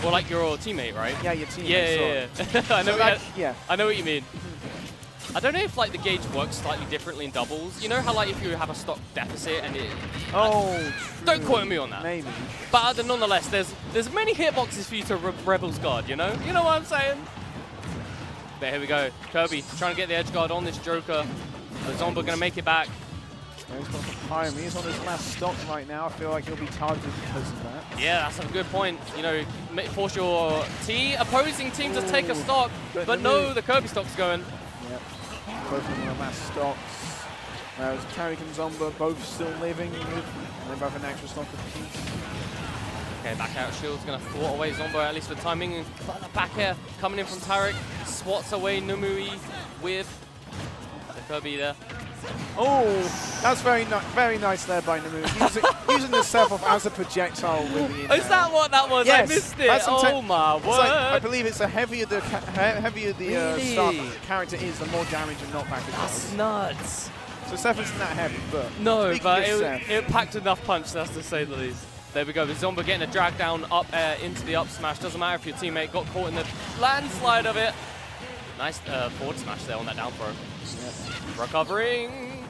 Well, like your teammate, right? Yeah, your teammate. Yeah. I know what you mean. I don't know if like the gauge works slightly differently in doubles. You know how like if you have a stock deficit and it. Don't quote me on that. Maybe. But nonetheless, there's many hitboxes for you to Rebel's guard. You know what I'm saying. But here we go. Kirby trying to get the edge guard on this Joker. Zomba going to make it back. He's got the time. He's on his last stock right now. I feel like he'll be targeted because of that. Yeah, that's a good point. You know, force your opposing team to take a stock. But no, the Kirby stock's going. Yep. Both of them are last stocks. Whereas Carrick and Zomba both still living. And they both have an extra stock of peace. Okay, back out shield's going to thwart away Zomba, at least for timing. But the back air coming in from Tarek. Swats away Numui with the Kirby there. Oh, that's very nice there by Numui. Using the self-off as a projectile with the Is that what that was? Yes. I missed it. Oh my word. Like, I believe it's the heavier the start character is, the more damage and knockback it does. That's nuts. So Seth isn't that heavy, but... No, but it packed enough punch, that's to say the least. There we go, with Zomba getting a drag down up into the up smash. Doesn't matter if your teammate got caught in the landslide of it. Nice forward smash there on that down throw. Yep. Recovering.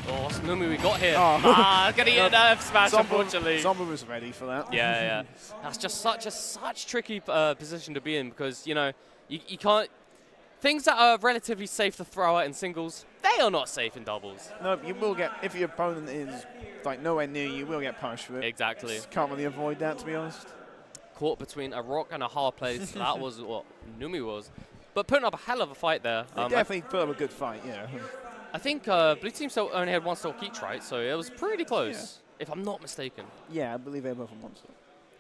Oh, Numui we got here. Gonna get an F smash, unfortunately. Zomba was ready for that. Yeah. That's just such tricky position to be in because, you know, you can't... Things that are relatively safe to throw out in singles, they are not safe in doubles. No, you will get, if your opponent is like nowhere near you, will get punished for it. Exactly. Just can't really avoid that, to be honest. Caught between a rock and a hard place. That was what Numui was. But putting up a hell of a fight there. They definitely put up a good fight, yeah. I think blue team still only had one stock each, right? So it was pretty close, if I'm not mistaken. Yeah, I believe they both on one stock.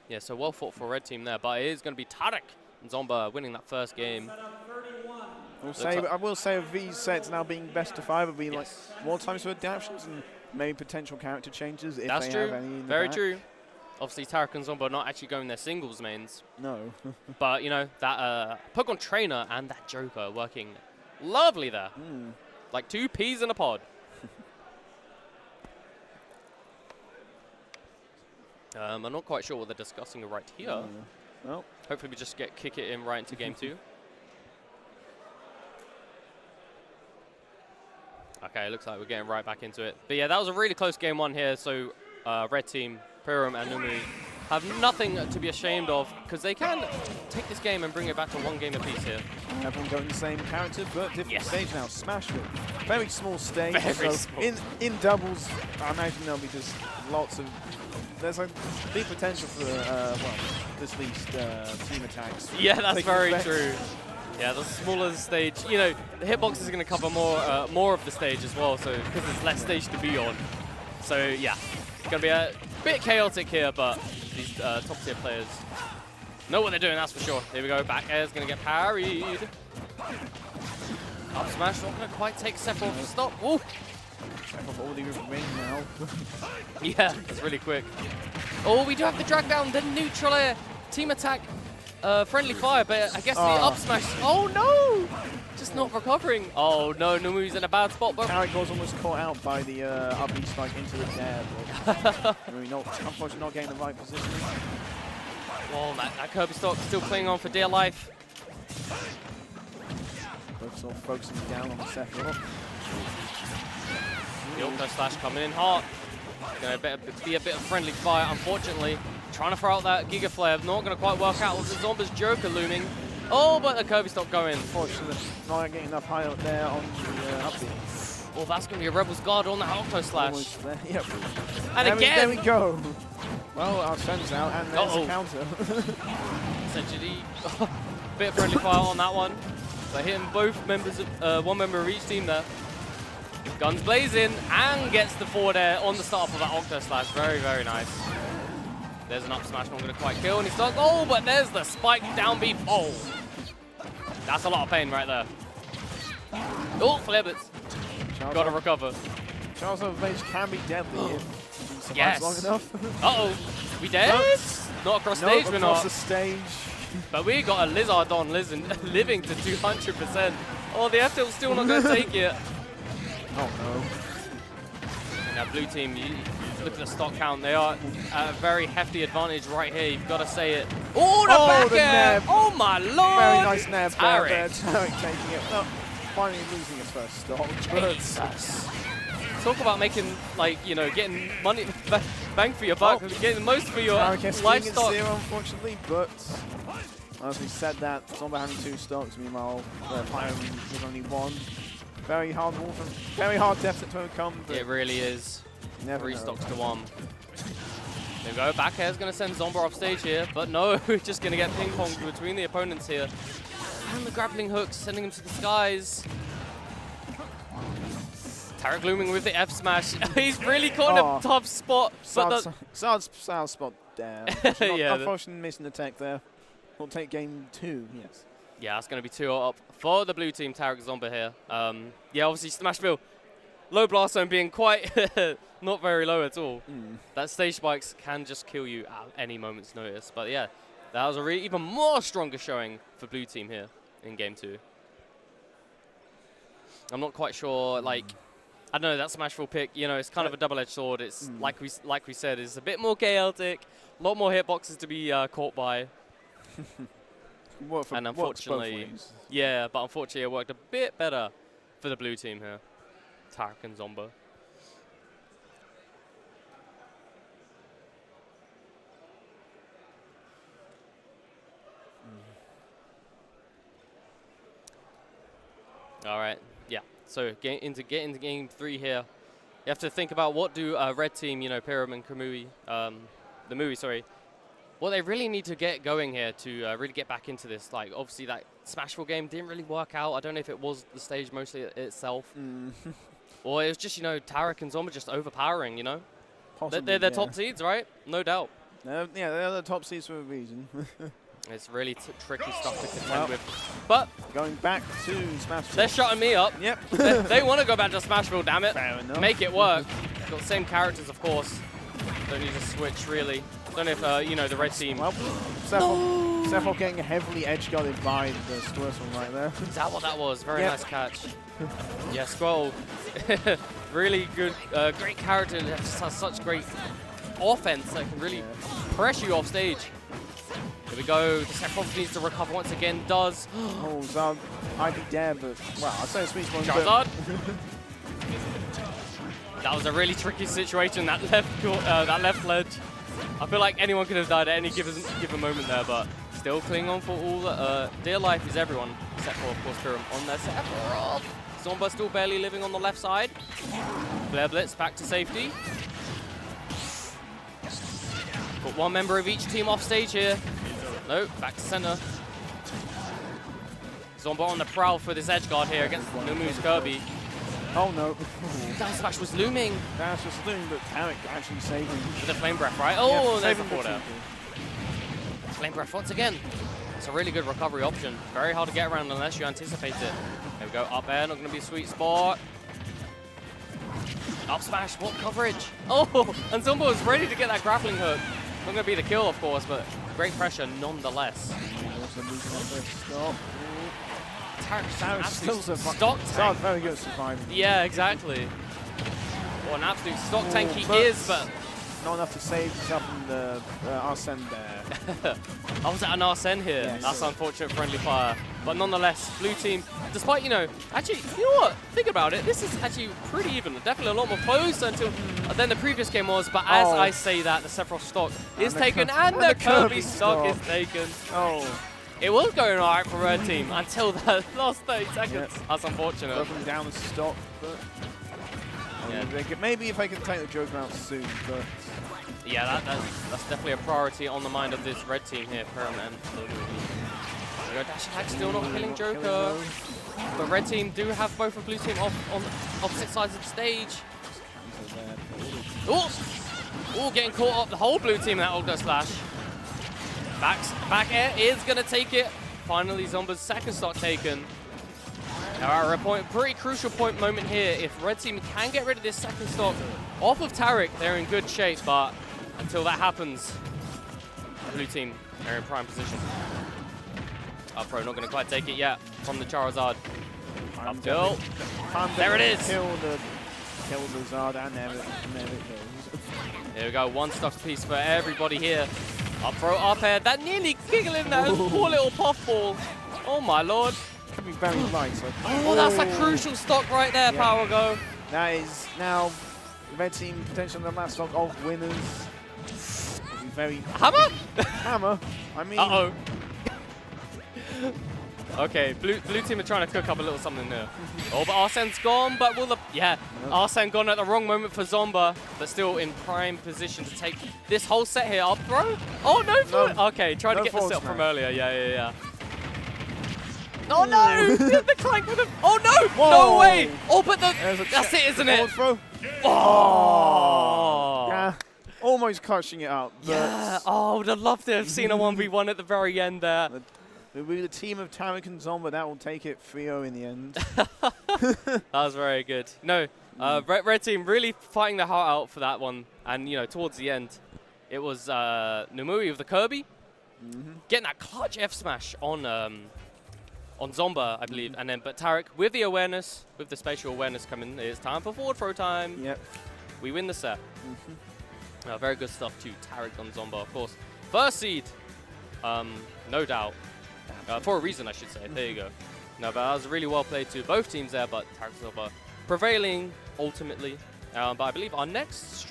Yeah, so well fought for red team there. But it is going to be Tarek and Zomba winning that first game. I will say with these sets now being best of 5 will be like more times for adaptations and maybe potential character changes if That's they true. have any in the Very back. true. Obviously, Tarek and Zomba are not actually going their singles mains. No. But, you know, that Pokemon Trainer and that Joker working lovely there. Like 2 peas in a pod. I'm not quite sure what they're discussing right here. Well, hopefully we just kick it in right into game 2. Okay, looks like we're getting right back into it. But yeah, that was a really close game 1 here. So red team, Pirum and Numui have nothing to be ashamed of because they can take this game and bring it back to 1 game apiece here. Everyone going the same character, but different stage now. Smashville. Very small stage. Very so small. In doubles, I imagine there'll be just lots of... There's a big potential for, this least team attacks. Yeah, that's very true. Yeah, the smaller the stage, you know, the hitbox is going to cover more of the stage as well, so because there's less stage to be on. So yeah, it's going to be a bit chaotic here, but these top tier players know what they're doing, that's for sure. Here we go, back air is going to get parried. Up smash, not going to quite take Sephiroth to stop. Ooh. I've already ring now. Yeah, it's really quick. Oh, we do have the drag down, the neutral air. Team attack, friendly fire, but I guess the up smash. Oh no! Just not recovering. Oh no, Numu's in a bad spot. But Tarek was almost caught out by the up B strike into the dab. Unfortunately not getting the right position. Oh, that Kirby stock still clinging on for dear life. Both sort of focusing down on the Sephiroth. The Octo Slash coming in hard. Going to be a bit of friendly fire, unfortunately. Trying to throw out that Giga Flare, not going to quite work out with the Zomba's Joker looming. Oh, but the Kirby stock going. Unfortunately, not getting enough high up there on the up B. Oh, that's going to be a Rebel's Guard on that Octo Slash. Yep. And again! There we go. Well, our friend's out, and there's a counter. Essentially, bit of friendly fire on that one. But hitting both members of one member of each team there. Guns blazing and gets the forward air on the start of that Octo Slash. Very, very nice. There's an up smash, not going to quite kill, and he's stuck. Oh, but there's the spike down B. Oh, that's a lot of pain right there. Oh, flare blitz. Got to recover. Charles Overbase can be deadly if he survives long enough. Uh-oh. We dead? Not across stage, we're not. Across the stage. But we got a Lizardon living to 200%. Oh, the F-tilt's still not going to take it. Oh, no. And that blue team, you look at the stock count, they are at a very hefty advantage right here. You've got to say it. Oh, the back air! Oh, my lord! Very nice nab Tarek. there. Tarek taking it. Oh, finally losing his first stock. Jesus. Talk about making, like, you know, getting money, bang for your buck, getting the most for your livestock. Zero, unfortunately, but as we said that, Zomba having 2 stocks, meanwhile, Pyro with only 1. Very hard very hard deficit to overcome. It really is. Never 3 know. stocks to 1. There we go. Back air is going to send Zomba off stage here, but no, we're just going to get ping-ponged between the opponents here. And the grappling hooks sending him to the skies. Tarek looming with the F smash. He's really caught in a tough spot. Sad spot there. Unfortunately missing the tech there. We'll take game 2, yes. Yeah, it's going to be 2 up for the blue team, Tarek Zomba here. Yeah, obviously Smashville, low blast zone being quite not very low at all. That stage spikes can just kill you at any moment's notice. But yeah, that was a even more stronger showing for blue team here in game 2. I'm not quite sure, like, I don't know, that Smashville pick, you know, it's kind of a double-edged sword. It's like we said, it's a bit more chaotic, a lot more hitboxes to be caught by. And unfortunately, yeah, but unfortunately it worked a bit better for the blue team here, Tarek and Zomba. All right, yeah. So get into game 3 here. You have to think about what do red team, you know, Pyram and Kamui, the Mui, sorry. What they really need to get going here to really get back into this. Like, obviously that Smashville game didn't really work out. I don't know if it was the stage mostly itself. Or it was just, you know, Tarek and Zomba just overpowering, you know? Possibly, they're top seeds, right? No doubt. Yeah, they're the top seeds for a reason. It's really tricky stuff to contend with. But going back to Smashville. They're shutting me up. Yep. they want to go back to Smashville, damn it. Fair enough. Make it work. Got the same characters, of course. Don't need to switch, really. Don't know if, you know, the red team... Well, Sephiroth getting heavily edge-guarded by the Squirtle right there. Is that what that was? Very nice catch. Yeah, Squirtle. Really good, great character. That just has such great offense that can really pressure you off stage. Here we go. The Sephiroth needs to recover once again. Does. Oh, Zard might be dead, but, well, I'd say a sweet one. Charizard. That was a really tricky situation, that left ledge. I feel like anyone could have died at any given moment there, but still clinging on for all the dear life is everyone, except for, of course, Pyram on their Sephiroth. Zomba still barely living on the left side. Flare Blitz back to safety. Put one member of each team off stage here. No, back to center. Zomba on the prowl for this edge guard here against Numu's Kirby. Oh no. Down smash was looming. Dash was looming, but Tarek actually saving. With the flame breath, right? Oh, yeah, there's the forward. Flame breath once again. It's a really good recovery option. Very hard to get around unless you anticipate it. There we go, up air, not going to be a sweet spot. Up smash, what coverage? Oh, and Zomba was ready to get that grappling hook. Not going to be the kill, of course, but great pressure nonetheless. Tarek still stock tank. Very good surviving. Yeah, exactly. What an absolute stock tank he is, but not enough to save himself from the Arsene there. I was at an Arsene here. Yes. That's unfortunate friendly fire. But nonetheless, blue team, despite, actually, you know what? Think about it. This is actually pretty even. Definitely a lot more close than the previous game was. But as I say that, the Sephiroth stock is taken and the Kirby stock is taken. Oh. It was going all right for red team until the last 30 seconds. Yep. That's unfortunate. Broken down the stock, but maybe if I can take the Joker out soon, but yeah, that's definitely a priority on the mind of this red team here. Pyramid. Dash attack still not killing Joker. But red team do have both of blue team on opposite sides of the stage. Oh, getting caught up. The whole blue team in that Ogdo slash. Back air is going to take it. Finally, Zomba's second stock taken. Now, a pretty crucial moment here. If red team can get rid of this second stock off of Tarek, they're in good shape. But until that happens, blue team are in prime position. Up pro not going to quite take it yet from the Charizard. Up tilt. There it is. Kill the Zard and there it goes. There we go. One stock piece for everybody here. Up throw, up air. That nearly giggling that poor little puffball. Oh my lord. Can be very light. So. Oh, that's a crucial stock right there, Power Go. That is now the red team potentially on the last stock of winners. It'll be very Hammer? Hammer. I mean. Uh-oh. Okay, blue team are trying to cook up a little something there. Oh, but Arsene's gone, but will the... Yeah, Arsene gone at the wrong moment for Zomba, but still in prime position to take this whole set here. Up throw? Oh, no. Okay, trying to get the set from earlier. Yeah. Oh, no! The clank with the... Oh, no! Whoa. No way! Oh, but that's it, isn't it? Oh! Yeah. Almost clutching it out. Yeah. Oh, I would have loved to have seen a 1v1 at the very end there. It will be the team of Tarek and Zomba that will take it 3-0 in the end. That was very good. No, red team really fighting their heart out for that one. And, towards the end, it was Numui with the Kirby getting that clutch F smash on Zomba, I believe. And then, but Tarek, with the awareness, with the spatial awareness coming, it's time for forward throw time. Yep. We win the set. Very good stuff too. Tarek on Zomba, of course. First seed, no doubt. For a reason, I should say. There you go. No, but that was really well played too. Both teams there, but Tarek Zomba prevailing ultimately. But I believe our next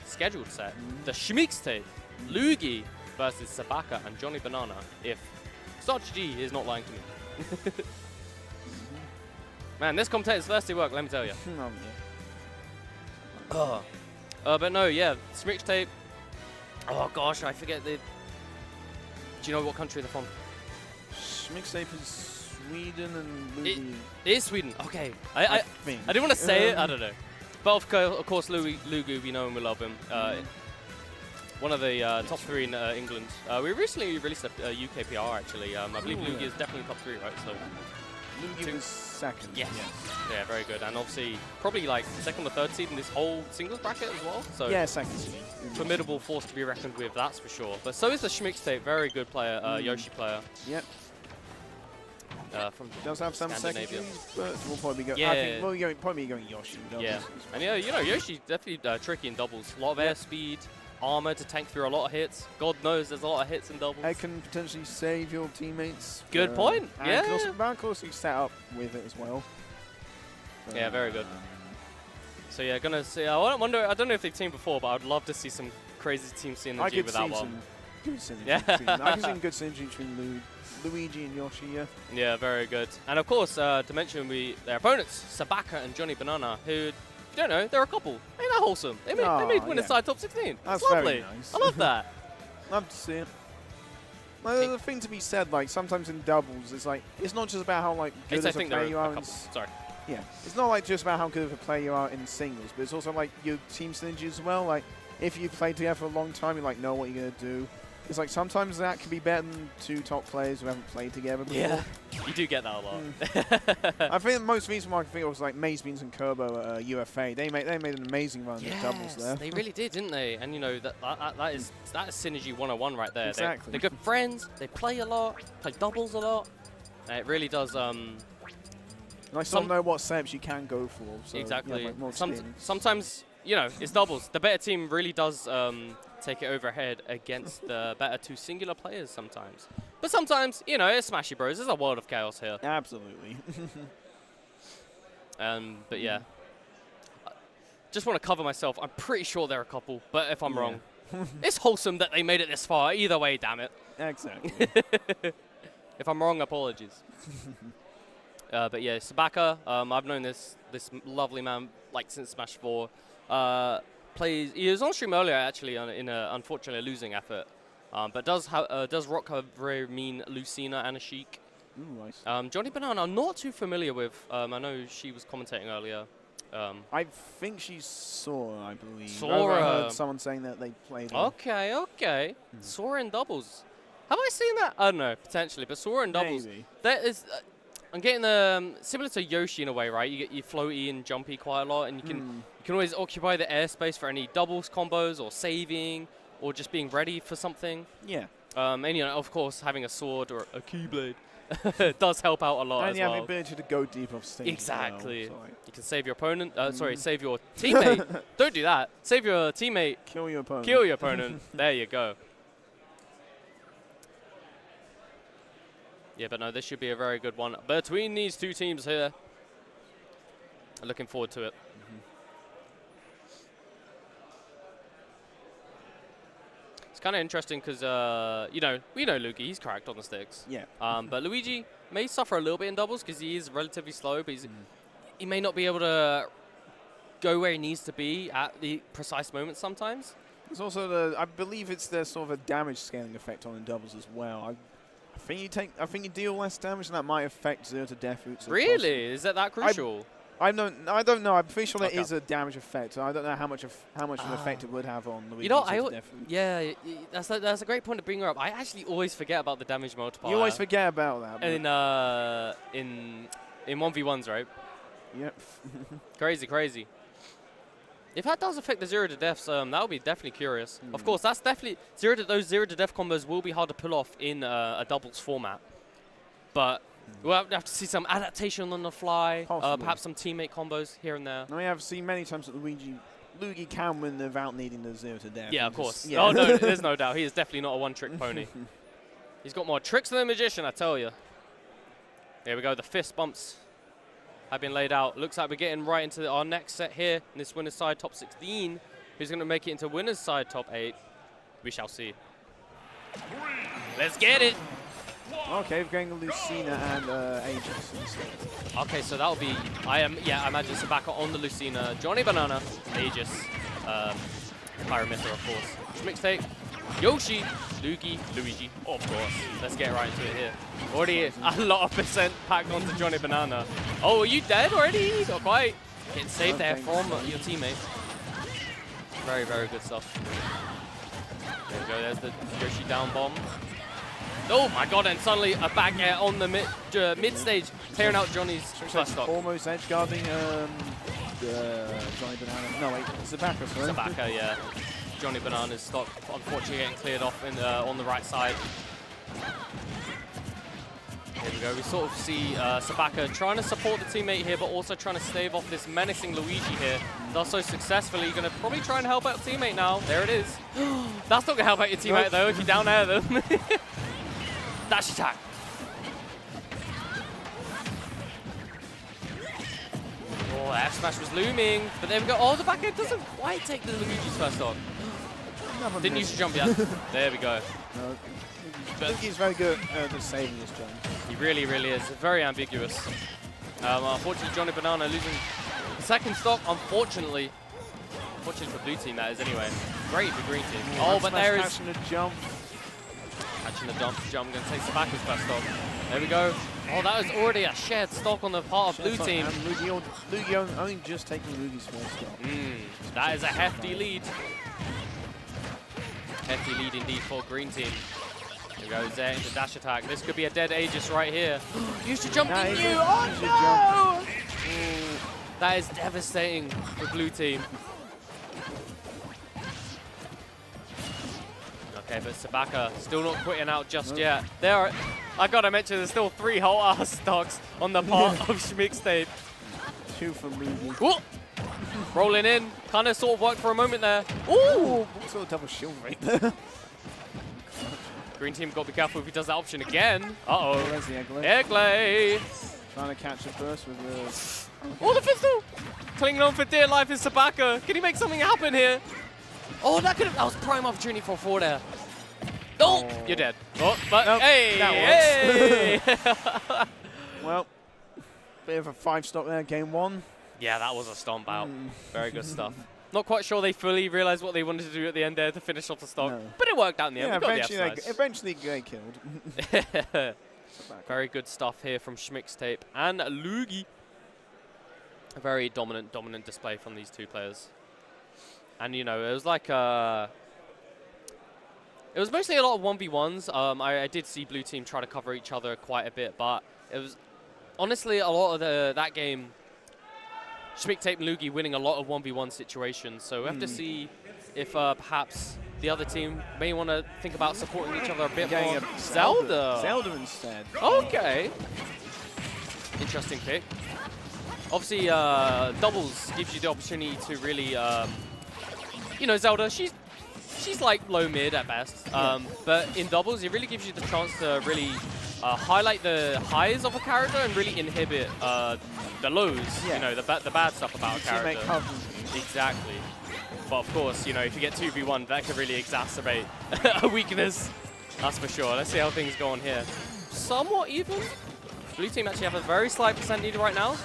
scheduled set, the Schmeeks tape, Luigi versus Sabaka and Johnny Banana. If Starch G is not lying to me. Man, this commentator's thirsty work, let me tell you. But no, yeah, Schmeeks tape. Oh gosh, I forget the. Do you know what country they're from? Mixtape is Sweden and Luigi. It is Sweden. Okay. I didn't want to say it. I don't know. But of course, Lugu, we know and we love him. One of the top 3 in England. We recently released a UK PR actually. I believe Lugu is definitely top 3, right? So Lugu was second. Yes. Yeah, very good. And obviously, probably like second or third seed in this whole singles bracket as well. So yeah, second seed. Formidable force to be reckoned with, that's for sure. But so is the Schmeeks tape. Very good player, Yoshi player. Yep. From does have some secondaries, but we'll probably go. Yeah. I think we'll probably going Yoshi. Yeah, and Yoshi's definitely tricky in doubles. A lot of airspeed, armor to tank through a lot of hits. God knows there's a lot of hits in doubles. It can potentially save your teammates. Good point. And of course, you set up with it as well. Yeah, very good. So yeah, gonna see. I wonder. I don't know if they've teamed before, but I'd love to see some crazy team synergy with that one. Good synergy. I can see good synergy between Luigi and Yoshi, yeah. Yeah, very good. And of course, to mention their opponents, Sabaka and Johnny Banana, who, if you don't know, they're a couple. Ain't that wholesome? They made win inside top 16. That's lovely. Very nice. I love that. Love to see it. Well, there's a thing to be said, like, sometimes in doubles, it's like, it's not just about how, like, good as a player you are. Sorry. Yeah. It's not, like, just about how good of a player you are in singles, but it's also, like, your team synergy as well. Like, if you played together for a long time, you, like, know what you're going to do. It's like sometimes that can be better than 2 top players who haven't played together before. Yeah, you do get that a lot. I think the most recent one I can think of was like Maze Beans and Kerbo at UFA. They made an amazing run at doubles there. They really did, didn't they? And you know that is synergy 101 right there. Exactly. They're good friends. They play a lot, play doubles a lot. And it really does. And I still know what setups you can go for. So exactly. Yeah, like sometimes you know it's doubles. The better team really does take it overhead against the better 2 singular players sometimes. But sometimes, you know, it's Smashy Bros. There's a world of chaos here. Absolutely. But yeah. Just want to cover myself. I'm pretty sure they're a couple, but if I'm wrong, it's wholesome that they made it this far. Either way, damn it. Exactly. If I'm wrong, apologies. But yeah, Sabaka, I've known this lovely man like since Smash 4. He was on stream earlier actually in a unfortunately losing effort, but does rock a very mean Lucina and a Sheik. Ooh, nice. Johnny Banana, I'm not too familiar with. I know she was commentating earlier. I think she's Sora, I believe. Sora. I heard someone saying that they played her. Okay. Sora in doubles. Have I seen that? I don't know, potentially, but Sora in doubles. Maybe. That is. I'm getting similar to Yoshi in a way, right? You get your floaty and jumpy quite a lot, and you can always occupy the airspace for any doubles combos or saving or just being ready for something. Yeah. And you know, of course, having a sword or a keyblade does help out a lot and as you have well. the ability to go deep off stage. Exactly. Well, so you can save your opponent. Sorry, save your teammate. Don't do that. Save your teammate. Kill your opponent. Kill your opponent. There you go. Yeah, but no, this should be a very good one between these 2 teams here. Looking forward to it. It's kind of interesting because, you know, we know Luigi, he's correct on the sticks. Yeah. But Luigi may suffer a little bit in doubles because he is relatively slow, but he may not be able to go where he needs to be at the precise moment sometimes. There's also I believe it's the sort of a damage scaling effect on in doubles as well. I think you deal less damage, and that might affect 0 to death routes. Really? Is that crucial? I don't know. I'm pretty sure there is a damage effect. I don't know how much of an effect it would have on the. You know, that's a great point to bring her up. I actually always forget about the damage multiplier. You always forget about that. In 1v1s, right? Yep. Crazy. If that does affect the 0 to deaths, that would be definitely curious. Of course, that's definitely those 0 to death combos will be hard to pull off in a doubles format. But we'll have to see some adaptation on the fly, perhaps some teammate combos here and there. I have seen many times that Luigi can win without needing the 0 to death. Yeah, of course. Yeah. Oh no, there's no doubt. He is definitely not a one-trick pony. He's got more tricks than a magician, I tell you. There we go. The fist bumps have been laid out. Looks like we're getting right into our next set here in this winner's side top 16. Who's going to make it into winner's side top 8? We shall see. Let's get it. Okay, we're going to Lucina and Aegis instead. Okay, so that'll be, I imagine Sabaka on the Lucina, Johnny Banana, Aegis, Pyromither, of course. Mixtape, Yoshi, Luigi, of course. Let's get right into it here. Already a lot of percent packed onto Johnny Banana. Oh, are you dead already? Not quite. Getting saved there from your teammate. Very, very good stuff. There we go, there's the Yoshi down bomb. Oh my god, and suddenly a back air on the mid stage, tearing out Johnny's first stock. Almost edge guarding Johnny Banana. No, wait, Sabaka, sorry. Sabaka, yeah. Johnny Banana's stock, unfortunately, getting cleared off on the right side. Here we go. We sort of see Sabaka trying to support the teammate here, but also trying to stave off this menacing Luigi here. Does so successfully. You're going to probably try and help out teammate now. There it is. That's not going to help out your teammate, though, if you down air them. Dash attack. Oh, F smash was looming. But there we go. Oh, the back air doesn't quite take the Luigi's first on. Didn't use to jump yet. There we go. Luigi's very good at saving his jump. He really, really is. Very ambiguous. Unfortunately, Johnny Banana losing the second stock, unfortunately. Unfortunately for blue team, that is, anyway. Great for green team. Oh, but there is... Catching a jump. Catching the jump. Going to take Sabaka's first stock. There we go. Oh, that was already a shared stock on the part of blue team. And Luigi only just taking Luigi's first stock. That is a hefty lead. Hefty lead indeed for green team. Here goes there into dash attack. This could be a dead Aegis right here. You should jump in you. Oh no! That is devastating for blue team. Okay, but Sabaka still not quitting out just yet. There are, I gotta mention, there's still 3 whole ass stocks on the part of Schmixtape. 2 for Ruby. Rolling in, kind of sort of worked for a moment there. Ooh! Sort of double shield right there. Green team got to be careful if he does that option again. Uh-oh. There's the Egglay. Egglay! Trying to catch it first with the... Oh, the pistol! Clinging on for dear life is Sabaka. Can he make something happen here? Oh, that was prime opportunity for 4 there. Oh, you're dead. Oh, but nope, hey, that well, bit of a 5-stock there, game 1. Yeah, that was a stomp out. Very good stuff. Not quite sure they fully realized what they wanted to do at the end there to finish off the stock, but it worked out in the end. Yeah, eventually they killed. Very good stuff here from Schmixtape and Lugi. A very dominant display from these 2 players. And, you know, it was like it was mostly a lot of 1v1s. I did see blue team try to cover each other quite a bit, but it was honestly a lot of that game, Schmixtape and Lugi winning a lot of 1v1 situations. So we have to see if perhaps the other team may want to think about supporting each other a bit more. Zelda instead. Okay. Interesting pick. Obviously, doubles gives you the opportunity to really, you know, Zelda, she's like low mid at best. But in doubles, it really gives you the chance to really highlight the highs of a character and really inhibit the lows, you know, the bad stuff about a character. Exactly. But of course, you know, if you get 2v1, that could really exacerbate a weakness. That's for sure. Let's see how things go on here. Somewhat even. Blue team actually have a very slight % lead right now.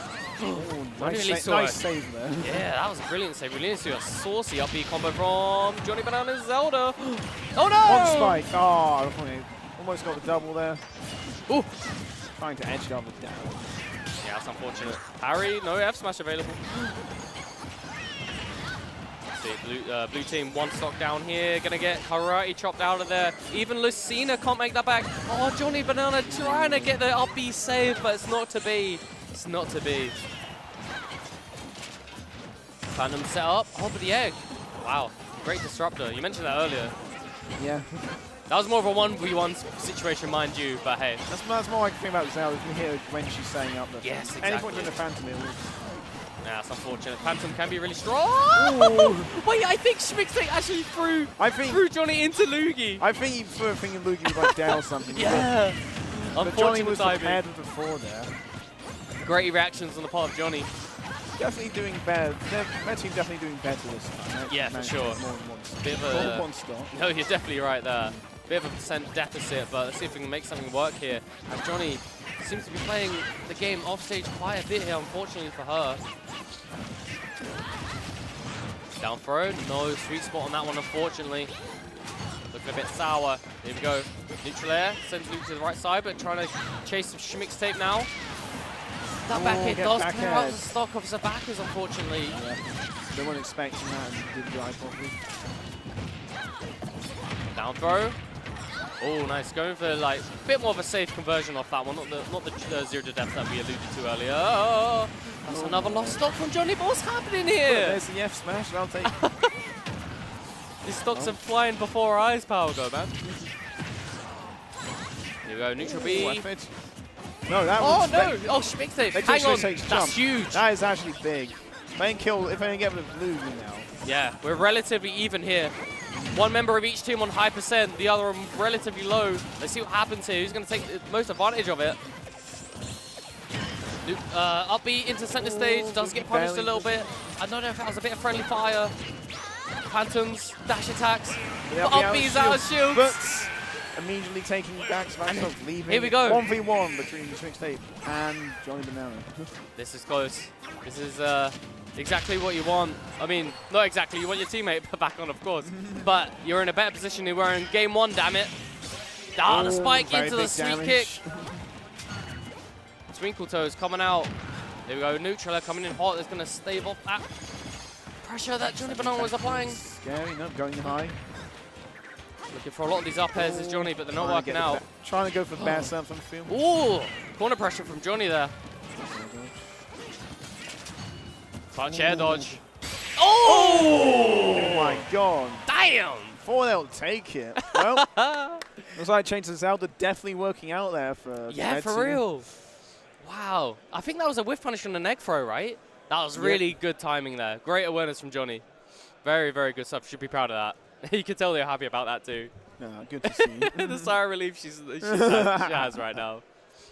Nice save there. Yeah, that was a brilliant save. We need to see a saucy upbeat combo from Johnny Banana and Zelda. Oh no! One spike. Oh, almost got the double there. Ooh. Trying to edge double down. Yeah, that's unfortunate. Parry, no F smash available. See, blue team 1 stock down here. Gonna get karate chopped out of there. Even Lucina can't make that back. Oh, Johnny Banana trying to get the up B save, but it's not to be. It's not to be. Phantom set up. Oh, but the egg. Wow, great disruptor. You mentioned that earlier. Yeah. That was more of a 1v1 situation, mind you, but hey. That's more like the thing about Zelda. You can hear when she's setting up the yes, exactly. Any point during the Phantom, it will. Yeah, that's unfortunate. Phantom can be really strong. Wait, I think Schmixtape actually threw Johnny into Lugi. I think he threw a thing in Lugi with like down or something. Yeah. But Johnny was prepared with the 4 there. Great reactions on the part of Johnny. Definitely doing better. Their team definitely doing better this time. Yeah, for sure. Bit of a one stop. No, you're definitely right there. Bit of a % deficit, but let's see if we can make something work here. And Johnny seems to be playing the game off stage quite a bit here, unfortunately for her. Down throw, no sweet spot on that one, unfortunately. Looking a bit sour. Here we go. Neutral air, sends Luke to the right side, but trying to chase some Schmixtape now. That back hit does clear out the stock of Zabaka's, unfortunately. Yeah. They weren't expecting that and didn't drive properly. Down throw. Oh, nice. Going for like a bit more of a safe conversion off that one, not the 0 to death that we alluded to earlier. Oh, that's another lost stock from Johnny. But what's happening here? There's the F smash. I'll take. These stocks are flying before our eyes, Power Go, man. Here we go, neutral B. No, that was... Oh, no! Oh, Schmixtape. Hang on. That's huge. That is actually big. If I can get rid of Lugi now. Yeah, we're relatively even here. One member of each team on high %, the other on relatively low. Let's see what happens here. Who's going to take the most advantage of it? Upbeat into center stage. Does get punished a little bit. I don't know if that was a bit of friendly fire. Phantoms, dash attacks. But Upbeat's out of shields. But immediately taking back Smash, leaving. Here we go. 1v1 between Schmixtape and Johnny Banana. This is close. This is exactly what you want. I mean, not exactly. You want your teammate back on, of course. But you're in a better position than you were in game 1, damn it. Ah, the spike into the sweet kick. Twinkle Toes coming out. There we go. Neutraler coming in hot. Is going to stave off that pressure that Johnny Banana was applying. Scary, no, going high. Looking for a lot of these up airs is Johnny, but they're not working out. Trying to go for bear stamps on the field. Ooh! Corner pressure from Johnny there. Clutch air dodge. Oh my god. Damn! Before they'll take it. Well, looks like Chains of Zelda definitely working out there for yeah, for real. Wow. I think that was a whiff punish on an egg throw, right? That was really good timing there. Great awareness from Johnny. Very, very good stuff. Should be proud of that. You can tell they're happy about that too. Yeah, good to see. The sigh of relief she has right now.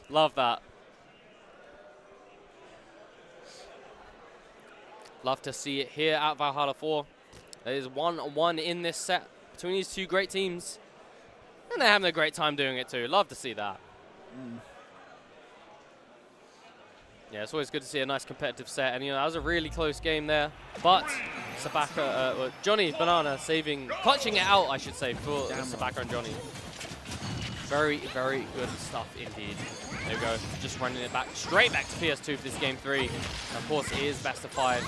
Love that. Love to see it here at Valhalla 4. There is 1-1 in this set between these two great teams. And they're having a great time doing it too. Love to see that. Yeah, it's always good to see a nice competitive set. And, you know, that was a really close game there. But Sabaka, Johnny Banana clutching it out, I should say, for Sabaka and Johnny. Very, very good stuff indeed. There we go. Just running it back, straight back to PS2 for this game 3. And of course, it is best of 5.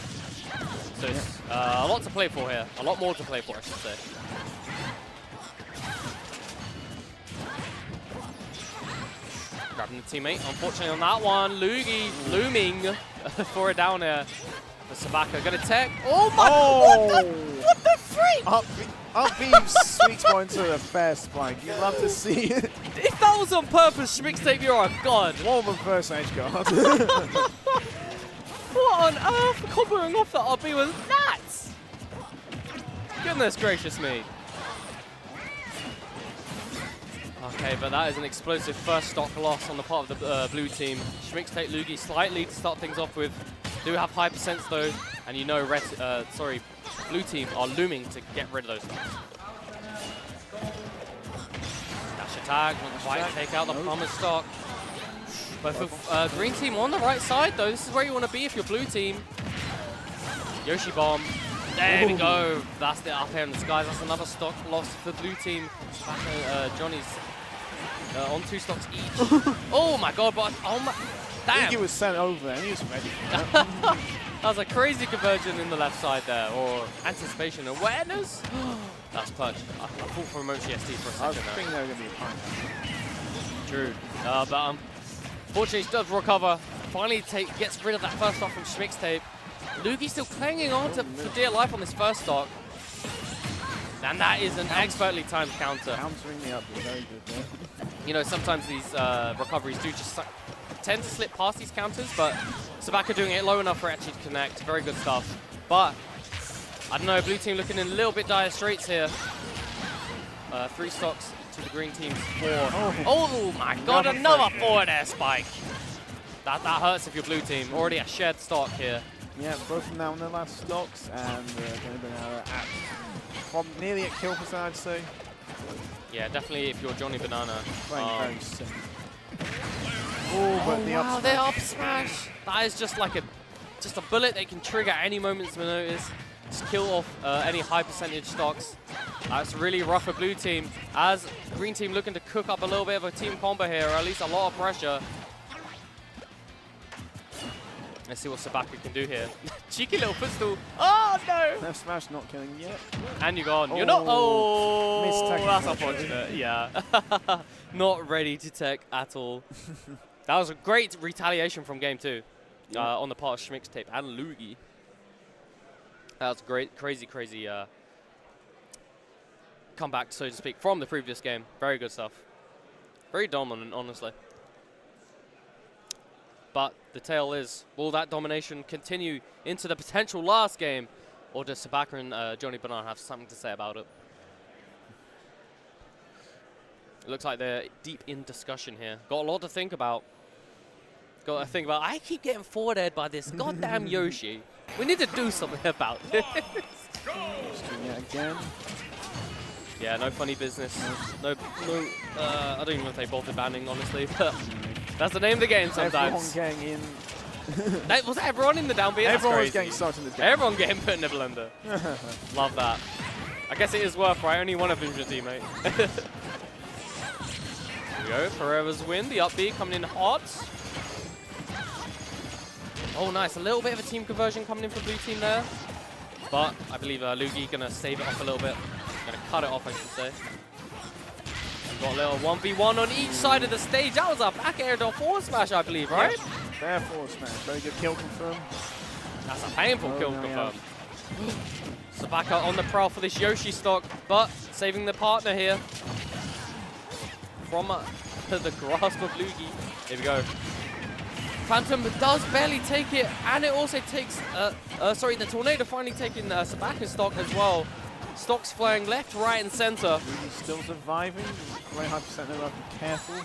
So it's a lot to play for here. A lot more to play for, I should say. Grabbing the teammate. Unfortunately on that one, Lugi looming for a down air. Sabaka gonna tech. Oh my! What the freak? Up B sweet spot into the fair spike. You love to see it. If that was on purpose, Schmixtape, you're a god. What of a first edge guard? What on earth? Comboing off that RB was nuts. Goodness gracious me. Okay, but that is an explosive first stock loss on the part of the blue team. Schmixtape Lugi slightly to start things off with. Do have high percents though, and you know blue team are looming to get rid of those stocks. Dash attack, not quite take out the plumber stock. But for green team on the right side though, this is where you want to be if you're blue team. Yoshi bomb. There we go. That's the up air in the skies. That's another stock loss for blue team. Johnny's on 2 stocks each. Oh my god, but oh my. Damn. I think he was sent over and he was ready for that. That was a crazy conversion in the left side there, or anticipation awareness. That's clutch. I thought for Mochi SD for a second. I was thinking they were going to be a punch. True. But fortunately, he does recover. Finally gets rid of that first stock from Schmixtape. Lugi still clinging on for dear life on this first stock. And that is an expertly timed counter. Countering the up is very good there. You know, sometimes these recoveries do just tend to slip past these counters, but Sabaka doing it low enough for it actually to connect. Very good stuff. But, I don't know, blue team looking in a little bit dire straits here. 3 stocks to the green team's 4. Oh my god, another forward air spike. That hurts if you're blue team. Already a shared stock here. Yeah, both of them now on their last stocks, and going to be now at nearly at kill percent, I'd say. Yeah, definitely if you're Johnny Banana. Very sick. Oh, but the up the up smash. That is just like a bullet they can trigger at any moment's notice. Just kill off any high percentage stocks. That's really rough for blue team. As green team looking to cook up a little bit of a team combo here, or at least a lot of pressure. Let's see what Sabaka can do here. Cheeky little footstool. Oh no! Left smash not killing yet. And you're gone. You're not. Oh, that's unfortunate. Yeah. Not ready to tech at all. That was a great retaliation from game 2 on the part of Schmixtape and Lugi. That was great, crazy comeback, so to speak, from the previous game. Very good stuff. Very dominant, honestly. But the tale is, will that domination continue into the potential last game? Or does Sabaka and Johnny Banana have something to say about it? It looks like they're deep in discussion here. Got a lot to think about. I keep getting forward aired by this goddamn Yoshi. We need to do something about this. Again. Yeah, no funny business. No. I don't even know if they bothered banning, honestly. But that's the name of the game sometimes. Everyone getting in. Was everyone in the down B? Everyone was getting stuck in the down. Everyone getting put in the blender. Love that. I guess it is worth, right? Only one of them's your teammate. Here we go. Forever's win. The up B coming in hot. Oh, nice. A little bit of a team conversion coming in for blue team there. But I believe Lugi going to save it off a little bit. Going to cut it off, I should say. Got a little 1v1 on each side of the stage. That was a back air to forward smash, I believe, right? Yes. Fair forward smash. Very good kill confirm. That's a painful kill no, confirm. Sabaka on the prowl for this Yoshi stock, but saving the partner here from the grasp of Lugi. Here we go. Phantom does barely take it, and it also takes, the Tornado finally taking Sabaka's stock as well. Stocks flying left, right, and center. Lugi's still surviving. Very high percent of be careful.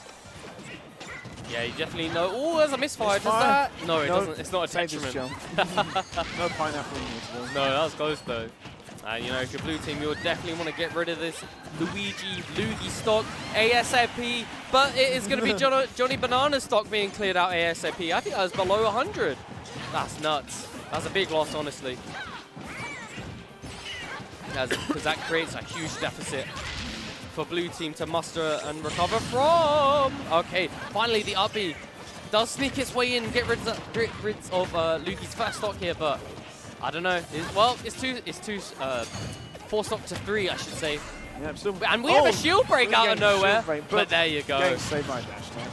Yeah, you definitely know. Oh, there's a misfire. Does that? No, it doesn't. It's not a detriment. No pineapple in this one. No, that was close though. And you know, if you're blue team, you'll definitely want to get rid of this Lugi stock ASAP. But it is going to be Johnny Banana's stock being cleared out ASAP. I think that was below 100. That's nuts. That's a big loss, honestly. Because that creates a huge deficit for blue team to muster and recover from. Okay, finally the up B does sneak its way in, get rid of Lugi's first stock here, but I don't know. It's 4 stock to 3, I should say. Yeah, still, and we have a shield break out of nowhere. But there you go. Saved by dash time.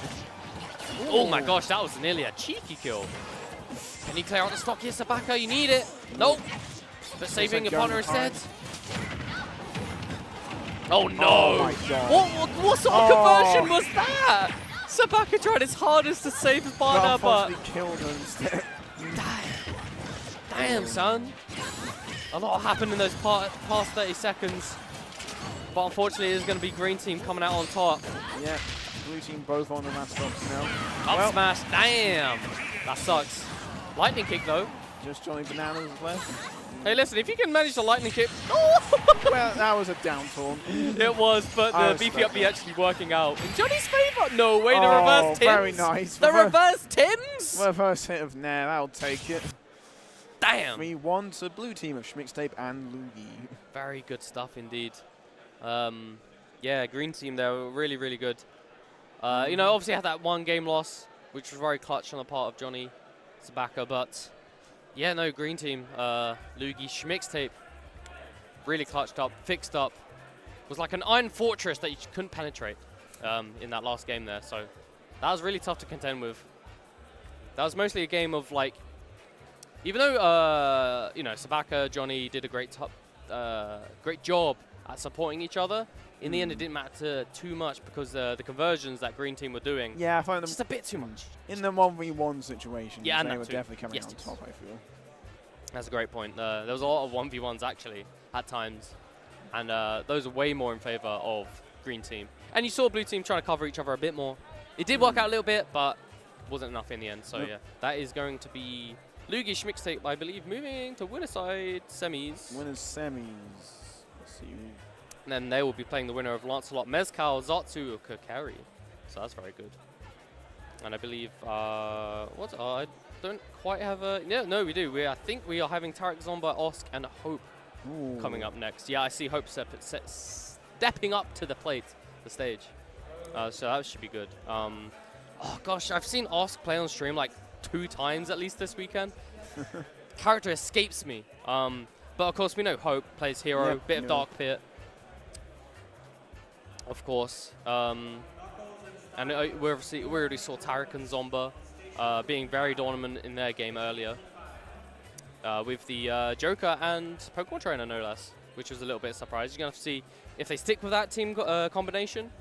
Oh my gosh, that was nearly a cheeky kill. Can you clear out the stock here, Sabaka? You need it. Nope. But saving your partner instead. Oh no! Oh my God. What sort of conversion was that? Sabaka tried his hardest to save his partner, but killed him instead. Damn, son. A lot happened in those past 30 seconds. But unfortunately, it's going to be green team coming out on top. Yeah, blue team both on the last stops now. Up smash, damn. That sucks. Lightning kick though. Just Johnny Bananas left. Hey, listen, if you can manage the lightning kick. Well, that was a down taunt. It was, but the BP up B actually working out. In Johnny's favor. No way, the reverse Tims. Very nice. The reverse Tims. Reverse hit of Nair, that'll take it. Damn. 3-1 to blue team of Schmixtape and Lugi. Very good stuff indeed. Yeah, green team, they were really, really good. You know, obviously had that one game loss, which was very clutch on the part of Johnny Sabaka, but yeah, no, green team, Lugi, Schmixtape, really clutched up, fixed up. Was like an iron fortress that you couldn't penetrate in that last game there, so that was really tough to contend with. That was mostly a game of like, even though, you know, Sabaka, Johnny did a great job at supporting each other, in the end it didn't matter too much because the conversions that green team were doing, yeah, I find them just a bit too much. In the 1v1 situation, yeah, they were definitely coming out on top, I feel. That's a great point. There was a lot of 1v1s actually at times, and those are way more in favor of green team. And you saw blue team trying to cover each other a bit more. It did work out a little bit, but wasn't enough in the end. So yeah, that is going to be Lugi Schmixtape, I believe, moving to winner side semis. Winners semis. Let's see. And then they will be playing the winner of Lancelot Mezcal, Zatsu, Kokari. So that's very good. And I believe, I don't quite have a, no, we do. I think we are having Tarek, Zomba, Osk, and Hope coming up next. Yeah, I see Hope stepping up to the plate, the stage. So that should be good. Oh gosh, I've seen Osk play on stream like 2 times at least this weekend. Character escapes me. But of course we know Hope plays hero, bit of Dark Pit. Of course. And we already saw Tarek and Zomba being very dominant in their game earlier. With the Joker and Pokemon Trainer, no less, which was a little bit surprised. You're going to have to see if they stick with that team combination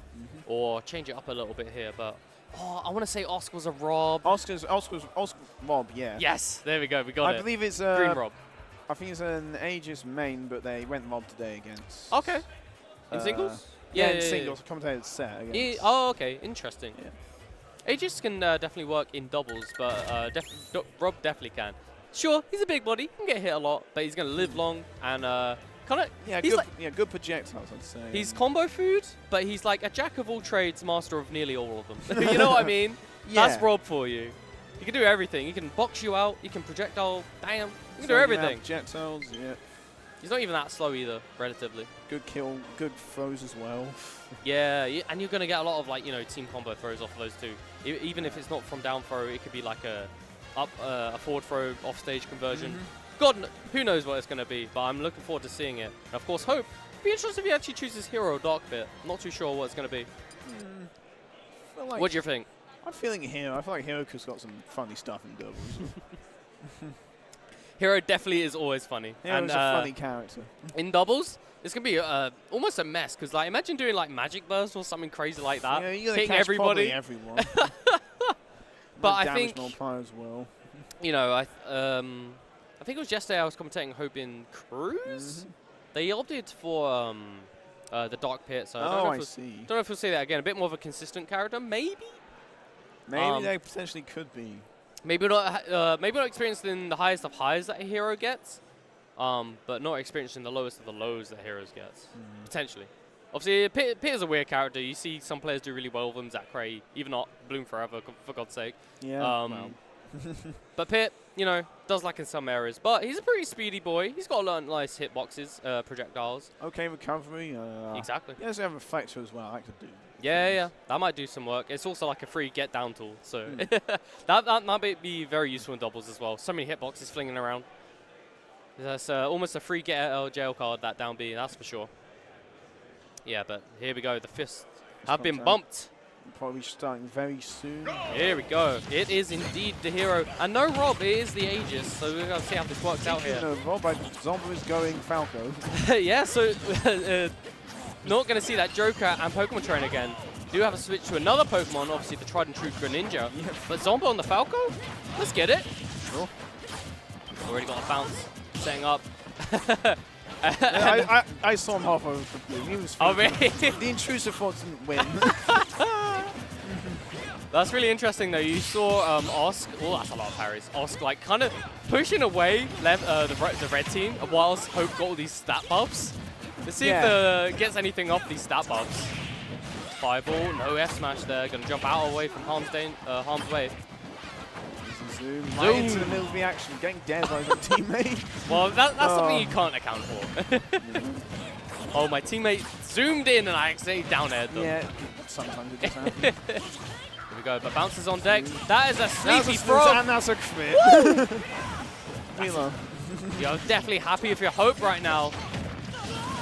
or change it up a little bit here. But I want to say Osk was a Rob. Osk Rob, yeah. Yes, there we go. We got it. I believe it's Green Rob. I think it's an Aegis main, but they went Rob today against. Okay. In singles? Yeah, in singles. Commentated set against. Oh, okay. Interesting. Yeah. Aegis can definitely work in doubles, but Rob definitely can. Sure, he's a big body. He can get hit a lot, but he's going to live long and kind of. Good projectiles, I'd say. He's combo food, but he's like a jack of all trades, master of nearly all of them. You know what I mean? Yeah. That's Rob for you. He can do everything. He can box you out. He can projectile. Damn. He can do everything. Projectiles, yeah. He's not even that slow either, relatively. Good kill, good throws as well. Yeah, and you're going to get a lot of like, you know, team combo throws off of those two. Even if it's not from down throw, it could be like a forward throw, off stage conversion. God, who knows what it's going to be, but I'm looking forward to seeing it. And of course, Hope. It'd be interesting if he actually chooses hero or Dark Pit. I'm not too sure what it's going to be. like What do you think? I'm feeling Hero. I feel like Hiroku's got some funny stuff in doubles. Hero definitely is always funny. Hero's a funny character. In doubles, it's going to be almost a mess, because like, imagine doing like Magic Burst or something crazy like that. Yeah, you're hitting catch everybody. Everyone. But I think, as well. you know, I think it was yesterday I was commentating Hope in Cruise. They opted for the Dark Pit, so I don't know if we'll see that again. A bit more of a consistent character, maybe? Maybe they potentially could be. Maybe not experienced in the highest of highs that a hero gets, but not experienced in the lowest of the lows that heroes gets, potentially. Obviously, Pit is a weird character. You see some players do really well with him, Zach Cray, even not Bloom Forever, for God's sake. Yeah, but Pit, you know, does like in some areas. But he's a pretty speedy boy. He's got a lot of nice hitboxes, projectiles. Okay, recovery. Exactly. He does have a reflector as well. I could do. Yeah, that might do some work. It's also like a free get down tool, so that might be very useful in doubles as well. So many hitboxes flinging around. That's almost a free get out of jail card, that down B, that's for sure. Yeah, but here we go. The fists have been bumped. Probably starting very soon. Here we go. It is indeed the hero. And no Rob, it is the Aegis. So we're going to see how this works out here. No, Rob, Zomba is going Falco. Yeah, so not going to see that Joker and Pokemon Train again. Do have a switch to another Pokemon, obviously the tried and true Greninja. Yeah. But Zomba on the Falco? Let's get it. Sure. Already got a bounce. Setting up. I saw him half over the blue. He was the intrusive thoughts didn't win. That's really interesting though. You saw Osk. Oh, that's a lot of parries. Osk like kind of pushing away the red team whilst Hope got all these stat buffs. Let's see if gets anything off these stat buffs. Fireball, no F smash there. Gonna jump out away from harm's way. Zoom right into the middle of the action, getting dead by the teammate. Well, that's something you can't account for. Oh, my teammate zoomed in and I accidentally down aired them. Yeah, sometimes it just happens. Here we go, but bounces on deck. That is a sleepy frog. And that's a crit. You're definitely happy with your Hope right now.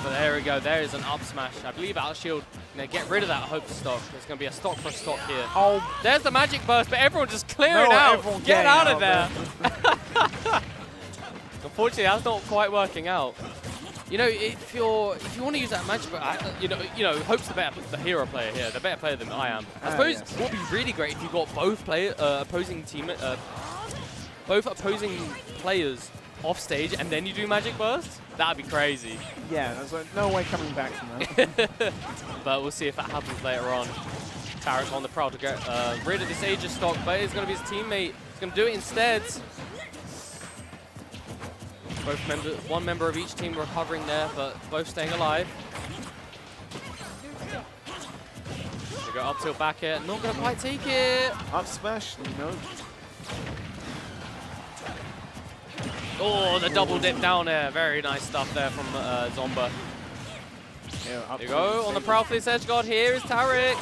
But there we go, there is an up smash. I believe out shield. Get rid of that Hope stock. There's going to be a stock for stock here. Oh, there's the Magic Burst, but everyone just clearing out. Get out of there. Unfortunately, that's not quite working out. You know, if you want to use that Magic Burst, you know, Hope's the hero player here, the better player than I am. I suppose what would be really great if you got both opposing players off stage and then you do Magic Burst. That'd be crazy. Yeah, there's like no way coming back from that. But we'll see if that happens later on. Tarek on the prowl to get rid of this Aegis stock, but it's going to be his teammate. He's going to do it instead. One member of each team recovering there, but both staying alive. They go up tilt back here. Not going to quite take it. Up smash, no. Oh, the double dip down there. Very nice stuff there from Zomba. There you go, on the prowl for this edge guard. Here is Tarek.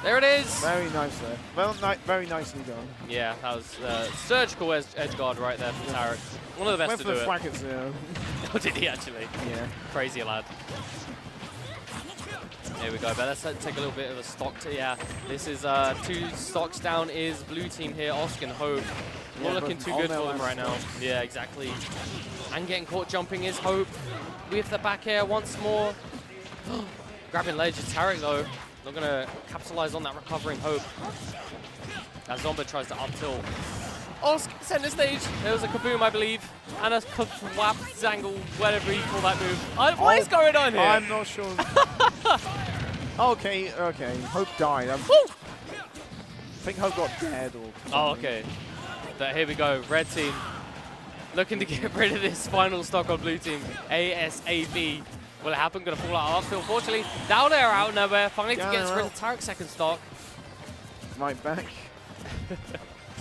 There it is. Very nice there. Well, very nicely done. Yeah, that was surgical edge guard right there from Tarek. One of the best to do it. Went for the Thwackets, Oh, did he actually? Yeah. Crazy lad. There we go, but let's take a little bit of a stock. Yeah, this is 2 stocks down is blue team here, Osk and Hope. Not looking too good for them right now. Yeah, exactly. And getting caught jumping is Hope with the back air once more. Grabbing ledge is Tarek though. Not going to capitalize on that recovering Hope. As Zomba tries to up tilt. Osk, center stage. There was a kaboom, I believe. And a whap, zangle, whatever you call that move. What is going on here? I'm not sure. Okay. Hope died. I think Hope got dead or something. Oh, okay. But here we go. Red team looking to get rid of this final stock on blue team. ASAP. Will it happen? Going to fall out after. Unfortunately, down air out nowhere. Finally gets rid of Tarek's second stock. Right back.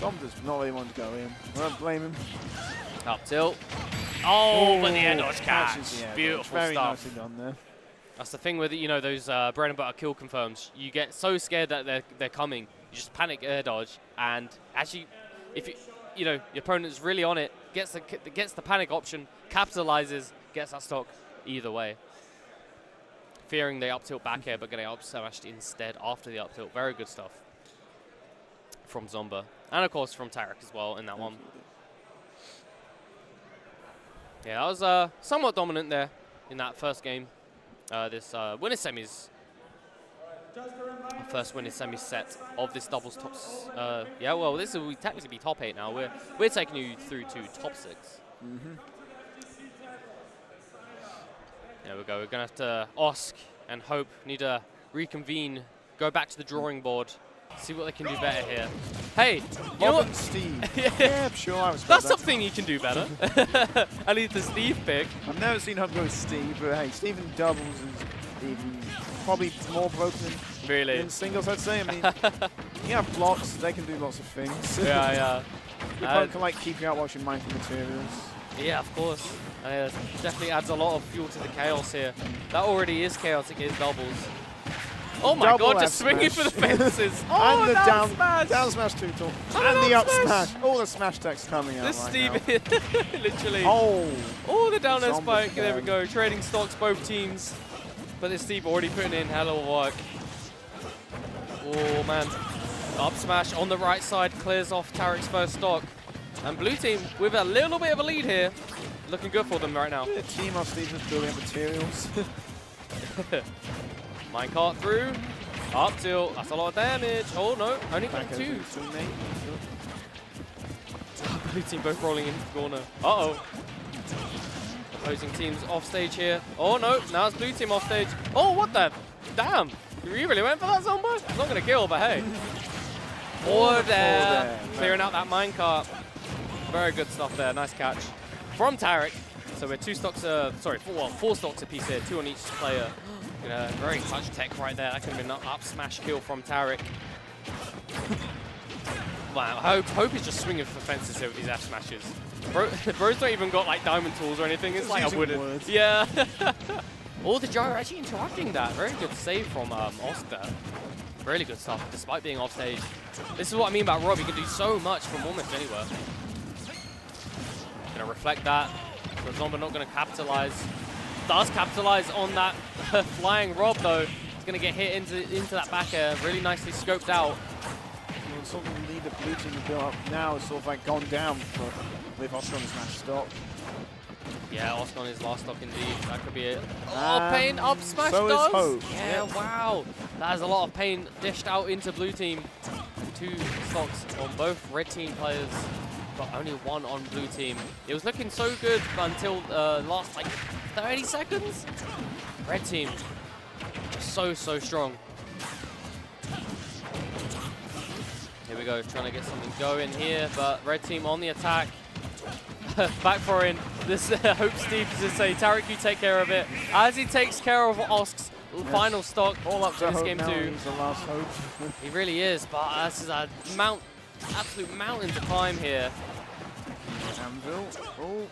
Tom does not really want to go in. I don't blame him. Up tilt. Oh, but the air dodge catch. Beautiful very stuff. Nicely done there. That's the thing with those bread and butter kill confirms. You get so scared that they're coming, you just panic air dodge, and actually, if your opponent's really on it, gets the panic option, capitalizes, gets that stock either way. Fearing the up tilt back air, but getting up smashed instead after the up tilt. Very good stuff. from Zomba. And, of course, from Tarek as well in that one. Yeah, that was somewhat dominant there in that first game. This winner semis. First winner semi set of this doubles tops. Yeah, well, this will technically be top 8 now. We're taking you through to top 6. There we go. We're going to have to ask and hope, need to reconvene, go back to the drawing board, see what they can do better here. Hey, you know what? Steve. Yeah, sure. I was That's something you can do better. I need the Steve pick. I've never seen Hub go with Steve, but hey, Steve in doubles is even probably more broken than singles, I'd say. I mean, you have blocks, they can do lots of things. Yeah. Your opponent can like keep you out watching mindful materials. Yeah, of course. Definitely adds a lot of fuel to the chaos here. That already is chaotic, his doubles. Oh my god, just swinging for the fences. Oh, and the down smash. Down smash 2 talk. And the up smash. All the smash decks coming out This right Steve, now. literally. Oh, the down air Zomba's spike. There we down. go. Trading stocks, both teams. But this Steve already putting in hell of work. Oh, man. Up smash on the right side clears off Tarek's first stock. And blue team with a little bit of a lead here. Looking good for them right now. The team of Steve is building up materials. Minecart through. Up tilt. That's a lot of damage. Oh, no. Only got 2. Blue team both rolling into the corner. Uh-oh. Opposing teams off stage here. Oh, no. Now it's blue team off stage. Oh, what the? Damn. You really went for that Zomba? It's not going to kill, but hey. Or there. Clearing out that minecart. Very good stuff there. Nice catch from Tarek. So we're 4 stocks apiece here. 2 on each player. You know, very clutch tech right there. That could have been an up smash kill from Tarek. Wow, Hope is just swinging for fences here with these F smashes. Bro's not even got like diamond tools or anything. It's like a wooden. Yeah. Oh, the gyro actually interrupting that. Very good save from Oscar. Really good stuff, despite being off stage. This is what I mean about Rob. He can do so much from almost anywhere. Gonna reflect that. But Zomba not gonna capitalize. Does capitalize on that flying Rob though. He's gonna get hit into that back air. Really nicely scoped out. Sort of the lead the blue team to build up now. It's sort of like gone down with Oscar on his match stop. Yeah, Oscar on his last stock indeed. That could be it. Oh, pain up smash so does. Is Hope. Yeah, wow. That is a lot of pain dished out into blue team. 2 stocks on both red team players, but only 1 on blue team. It was looking so good until last like 30 seconds. Red team just so strong. Here we go, trying to get something going here, but red team on the attack. Back for in. This Hope Steve to say, Tarek, you take care of it. As he takes care of Osk's final stock all up to this Hope game now. 2. He's the last Hope. He really is, but this is a absolute mountain to climb here. Anvil. Oh.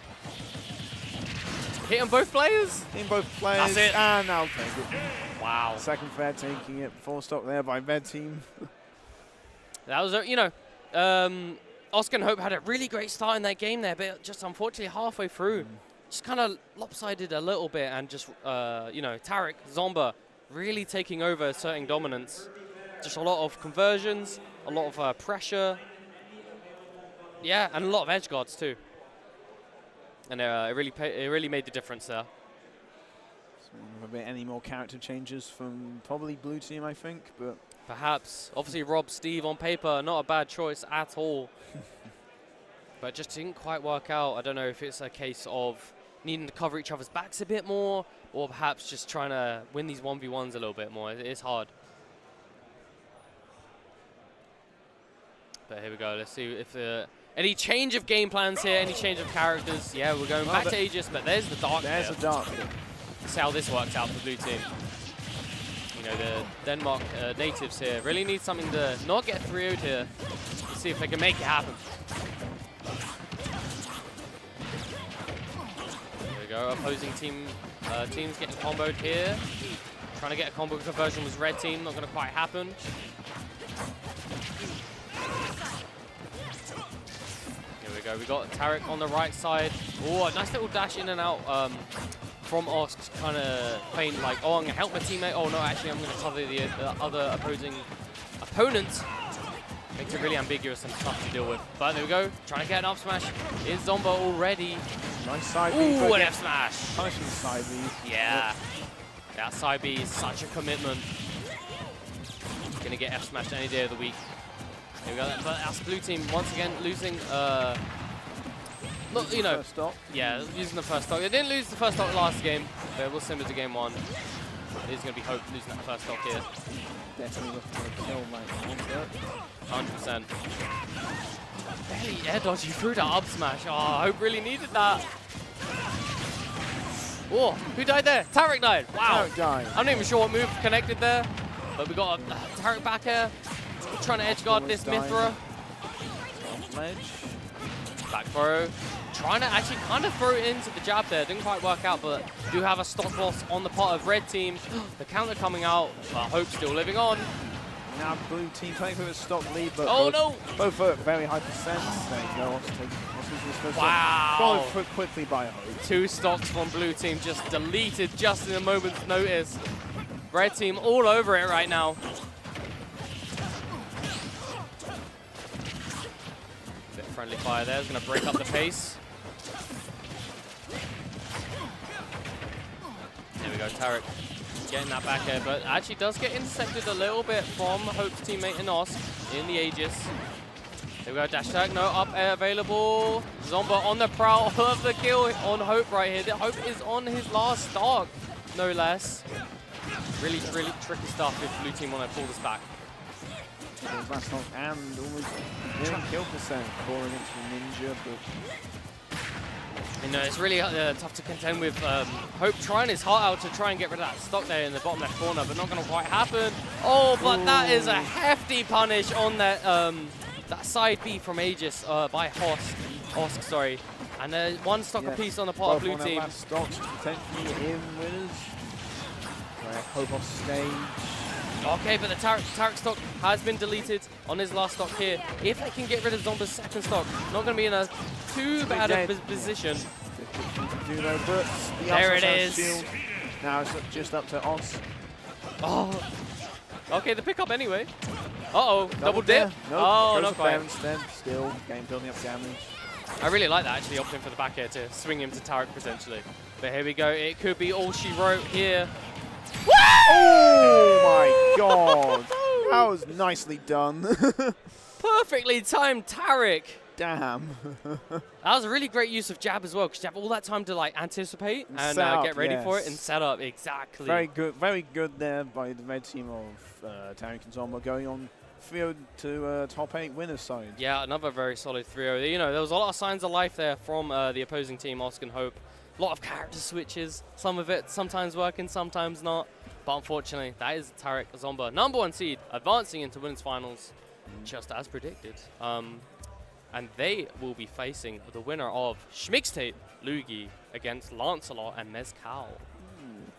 Hitting both players? Hitting both players. That's it. And I'll take it. Wow. Second fair taking it. 4 stock there by red team. That was, you know, Oscar and Hope had a really great start in that game there, but just unfortunately halfway through, just kind of lopsided a little bit, and just, you know, Tarek, Zomba, really taking over, asserting dominance. Just a lot of conversions, a lot of pressure, yeah, and a lot of edge guards too. And it really made the difference there. So any more character changes from probably blue team, I think, but perhaps. Obviously, Rob, Steve on paper, not a bad choice at all. But it just didn't quite work out. I don't know if it's a case of needing to cover each other's backs a bit more, or perhaps just trying to win these 1v1s a little bit more. It's hard. But here we go. Let's see if any change of game plans here, any change of characters. Yeah, we're going back to Aegis, but there's the Dark. There's the Dark. See how this works out for blue team. You know, the Denmark natives here really need something to not get 3-0'd here. Let's see if they can make it happen. There we go, opposing teams getting comboed here. Trying to get a combo conversion with red team, not going to quite happen. Here we go, we got Tarek on the right side. Oh, a nice little dash in and out from Osk, kind of playing like, oh, I'm going to help my teammate. Oh, no, actually, I'm going to cover the other opposing opponent. Makes it really ambiguous and tough to deal with. But there we go. Trying to get an up smash. Is Zomba already? Nice side B. Ooh, an F smash. Punishing side B. Yeah. That side B is such a commitment. Gonna get F smashed any day of the week. There we go. But Astra blue team once again losing. Not, you know. First stock. Yeah, using the first stock. They didn't lose the first stock last game. But it was similar to game 1. It is going to be Hope losing that first stock here. Definitely looking for a kill like 100%. Barely air dodge. You threw that up smash. Oh, Hope really needed that. Oh, who died there? Tarek died. Wow. Tarek died. I'm not even sure what move connected there. But we got a Tarek back here. Trying to edge guard this Mithra. Ledge. Back throw. Trying to actually kind of throw it into the jab there. Didn't quite work out, but do have a stock loss on the part of red team. The counter coming out, but Hope still living on. Now blue team playing for a stock lead, but both at very high percents. There you go. Wow. Followed quickly by Hope. 2 stocks from blue team just deleted just in a moment's notice. Red team all over it right now. Bit of friendly fire there. It's going to break up the pace. There we go, Tarek getting that back air, but actually does get intercepted a little bit from Hope's teammate Inos in the Aegis. There we go, dash tag, no up air available. Zomba on the prowl of the kill on Hope right here. Hope is on his last stock, no less. Really, really tricky stuff if blue team want to pull this back. Last stock and almost kill percent calling into Ninja, but you know, it's really tough to contend with. Hope trying his heart out to try and get rid of that stock there in the bottom left corner, but not going to quite happen. Oh, but that is a hefty punish on that that side B from Aegis by Osk, sorry. And 1 stock apiece on the part of blue team. Last stocks potentially in winners. Hope off stage. Okay, but the Tarek stock has been deleted on his last stock here. If they can get rid of Zomba's second stock, not going to be in a too bad a position. There it is. Shield. Now it's just up to Oz. Oh. Okay, the pickup anyway. Uh-oh, double dip. Nope. Oh, not quite. Instead. Still, game building up damage. I really like that, actually, opting for the back air to swing him to Tarek potentially. But here we go. It could be all she wrote here. Oh my god! That was nicely done. Perfectly timed Tarek. Damn. That was a really great use of jab as well, because you have all that time to like anticipate and get ready for it and set up. Exactly. Very good there by the red team of Tarek and Zomba going on 3-0 to top 8 winners side. Yeah, another very solid 3-0. You know, there was a lot of signs of life there from the opposing team, Osk and Hope. A lot of character switches, some of it sometimes working, sometimes not. But unfortunately, that is Tarek Zomba, #1 seed, advancing into women's finals, just as predicted. And they will be facing the winner of Schmixtape, Lugi, against Lancelot and Mezcal.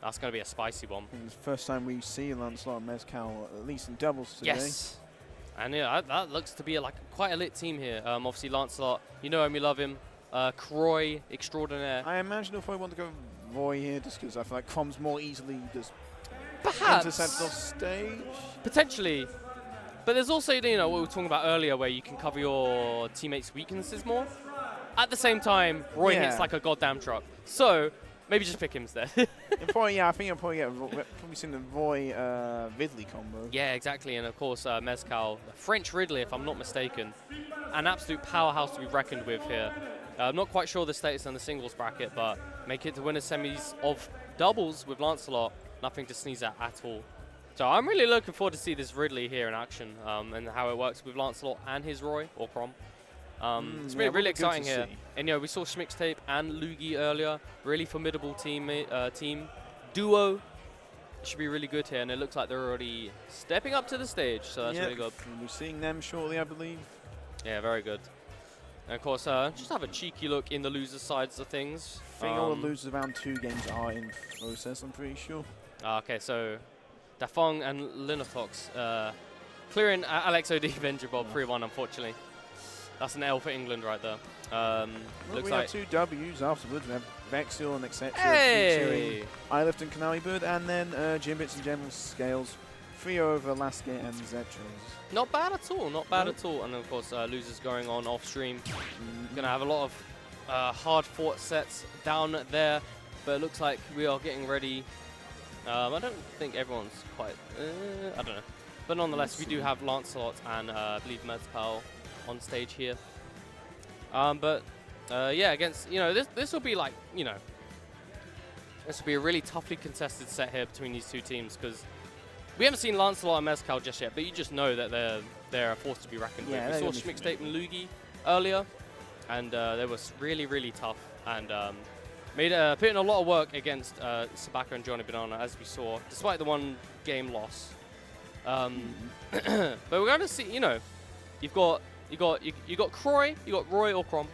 That's going to be a spicy one. It's the first time we see Lancelot and Mezcal, at least in doubles today. Yes. And yeah, that looks to be like quite a lit team here. Obviously, Lancelot, you know him, you love him. Croy, extraordinaire. I imagine if I want to go Roy here, just because I feel like Crom's more easily just intercepted off stage. Potentially. But there's also, you know, what we were talking about earlier, where you can cover your teammates' weaknesses more. At the same time, Roy hits like a goddamn truck. So maybe just pick him instead. I think I'll probably seen the Roy Ridley combo. Yeah, exactly. And of course, Mezcal, French Ridley, if I'm not mistaken. An absolute powerhouse to be reckoned with here. I'm not quite sure the status on the singles bracket, but make it to winners semis of doubles with Lancelot. Nothing to sneeze at all. So I'm really looking forward to see this Ridley here in action and how it works with Lancelot and his Roy, or Crom. It's really exciting here. And you know, we saw Schmixtape and Lugi earlier. Really formidable team duo. Should be really good here, and it looks like they're already stepping up to the stage, so that's really good. We'll be seeing them shortly, I believe. Yeah, very good. And of course, just have a cheeky look in the losers' sides of things. I think all the losers around 2 games are in process, I'm pretty sure. Okay, so Dafong and Linox clearing Alex OD VGBootCamp 3-1, unfortunately. That's an L for England right there. Looks we like have 2 W's afterwards. We have Vexil and etc. Hey! featuring iLift and Canary Bird, and then Jimbits and General Scales 3 over last game and Zetras. Not bad at all, not bad at all. And of course, losers going on off stream. Gonna have a lot of hard fought sets down there, but it looks like we are getting ready. I don't think everyone's quite, I don't know. But nonetheless, we do have Lancelot and I believe Mezcal on stage here. Yeah, against, this will be like, this will be a really toughly contested set here between these two teams, because we haven't seen Lancelot and Mezcal just yet, but you just know that they're a force to be reckoned with. We saw Schmixtape and Lugi earlier, and they were really, really tough, and put in a lot of work against Sabaka and Johnny Banana, as we saw, despite the one game loss. But we're going to see, you've got Croy, you got Roy or Crom,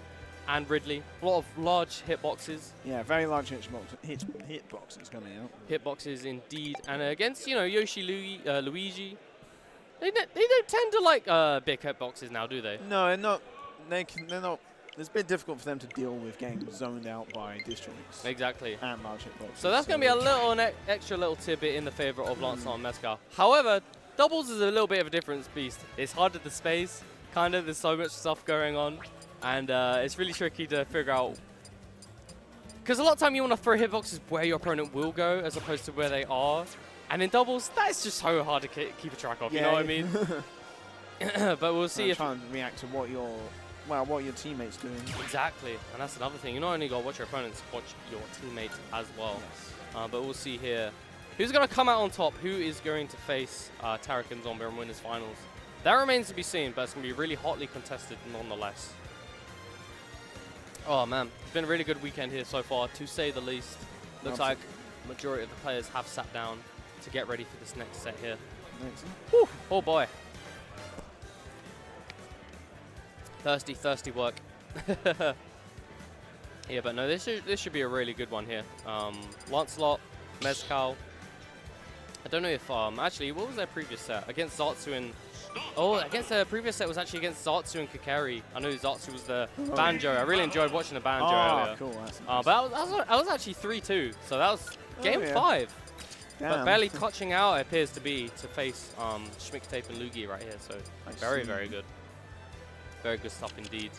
and Ridley. A lot of large hitboxes. Yeah, very large hitboxes coming out. Hitboxes indeed. And against, Yoshi, Luigi, they don't tend to like big hitboxes now, do they? No, they're not. They're not. It's a bit difficult for them to deal with getting zoned out by districts. Exactly. And large hitboxes. So that's going to be a little extra little tidbit in the favor of Lancelot and Mezcal. However, doubles is a little bit of a different beast. It's harder to space, kind of. There's so much stuff going on. And it's really tricky to figure out. Because a lot of time you want to throw hitboxes where your opponent will go as opposed to where they are. And in doubles, that is just so hard to keep a track of, you know what I mean? But we'll see if... trying to react to what your teammate's doing. Exactly. And that's another thing. You not only got to watch your opponents, watch your teammates as well. Yes. But we'll see here. Who's going to come out on top? Who is going to face Tarek and Zomba and win his finals? That remains to be seen, but it's going to be really hotly contested nonetheless. Oh man, it's been a really good weekend here so far, to say the least. Looks like the majority of the players have sat down to get ready for this next set here. Whew. Oh boy. Thirsty, thirsty work. Yeah, but no, this should be a really good one here. Lancelot, Mezcal. I don't know if, actually, what was their previous set? Against Zatsu and... Oh, against the previous set was actually against Zatsu and Kakari. I know Zatsu was the banjo. I really enjoyed watching the banjo earlier. Cool. That's nice. But I was actually 3-2, so that was game 5. Damn. But barely touching out, it appears to be, to face Schmixtape and Lugi right here. So very, very good. Very good stuff indeed.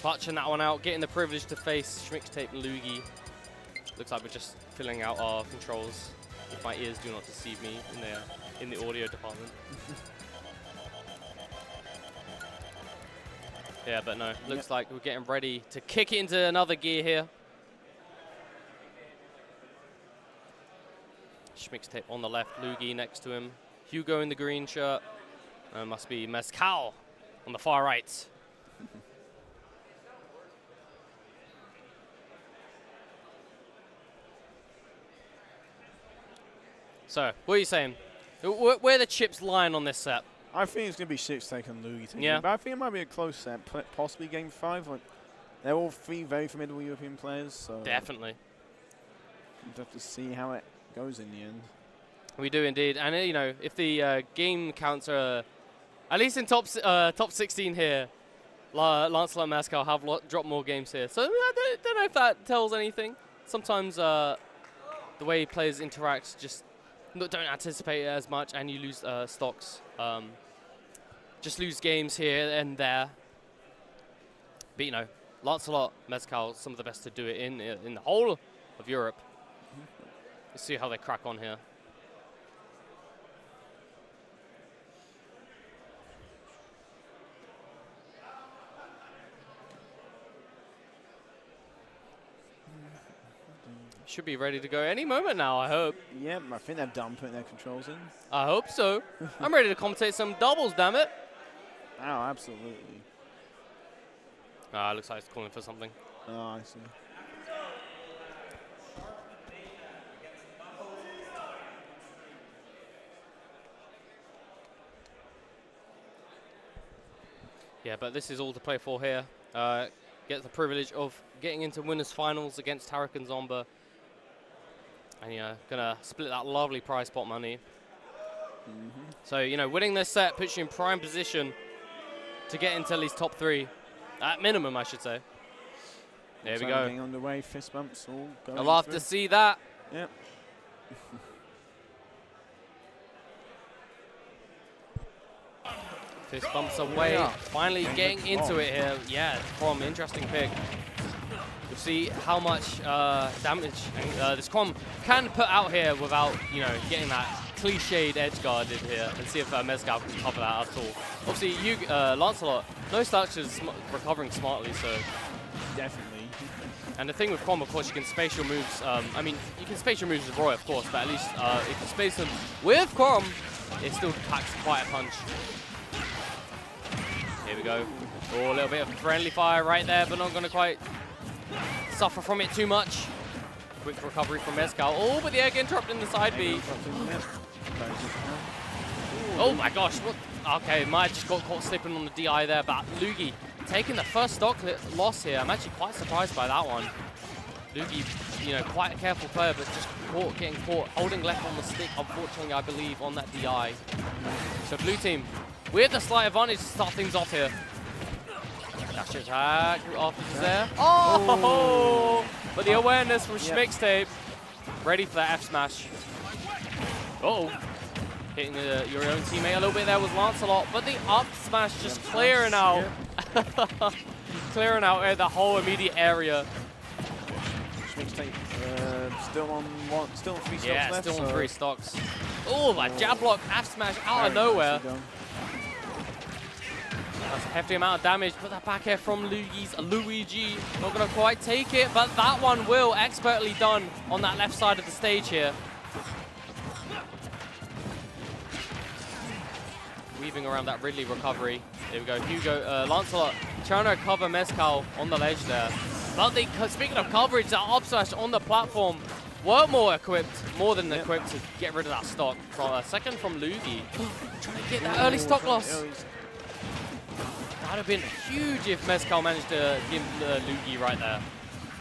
Clutching that one out, getting the privilege to face Schmixtape and Lugi. Looks like we're just filling out our controls. If my ears do not deceive me in the audio department. Yeah, but no, looks like we're getting ready to kick it into another gear here. Schmixtape on the left, Lugi next to him. Hugo in the green shirt. Must be Mezcal on the far right. So, what are you saying? Where are the chips lying on this set? I think it's going to be Schmixtape and Lugi taking yeah. it, but I think it might be a close set, possibly game 5. Like, they're all 3 very formidable European players, so definitely. We'll have to see how it goes in the end. We do indeed, and if the game counts are at least in top 16 here, Lancelot and Mezcal have dropped more games here. So I don't know if that tells anything. Sometimes the way players interact just don't anticipate it as much, and you lose stocks. Just lose games here and there. But Lancelot, Mezcal, some of the best to do it in the whole of Europe. Let's see how they crack on here. Should be ready to go any moment now, I hope. Yeah, I think they're done putting their controls in. I hope so. I'm ready to commentate some doubles, damn it. Oh, absolutely. Looks like it's calling for something. Oh, I see. Yeah, but this is all to play for here. Get the privilege of getting into winners finals against Tarek and Zomba. And gonna split that lovely prize pot money. So, winning this set puts you in prime position to get into at least top 3. At minimum, I should say. There we go. Getting underway, fist bumps, all going I'll love to see that. Yep. Fist bumps away, finally getting into it here. Yeah, Crom, interesting pick. We'll see how much damage this Crom can put out here without, you know, getting that cliched edge guarded here, and see if Mezcal can cover that at all. Obviously, Lancelot, no slouch is recovering smartly, so definitely. And the thing with Crom, of course, you can space your moves. I mean, you can space your moves with Roy, of course, but at least if you space them with Crom, it still packs quite a punch. Here we go. Oh, a little bit of friendly fire right there, but not going to quite suffer from it too much. Quick recovery from Mezcal. Oh, but the egg interrupt in the side B. Oh my gosh. What? Okay, might have just got caught slipping on the DI there, but Lugi taking the first stock loss here. I'm actually quite surprised by that one. Lugi, you know, quite a careful player, but just getting caught, holding left on the stick, unfortunately, I believe, on that DI. So blue team, with the slight advantage to start things off here. Dash attack off there. Oh! But the awareness from Schmixtape. Ready for that F smash. Uh-oh. Hitting your own teammate a little bit there was Lancelot, but the up smash just clearing out. Clearing out the whole immediate area. Schmixtape still on 3 stocks yeah, left. Still on 3 stocks. Oh, my jab block, F smash out of nowhere. That's a hefty amount of damage, but that back air from Luigi. Not going to quite take it, but that one will. Expertly done on that left side of the stage here. Weaving around that Ridley recovery. There we go, Hugo, Lancelot trying to cover Mezcal on the ledge there. But speaking of coverage, that up smash on the platform were more than equipped to get rid of that stock. From a second from Lugi. Trying to get that early stock loss. That would have been huge if Mezcal managed to give Lugi right there.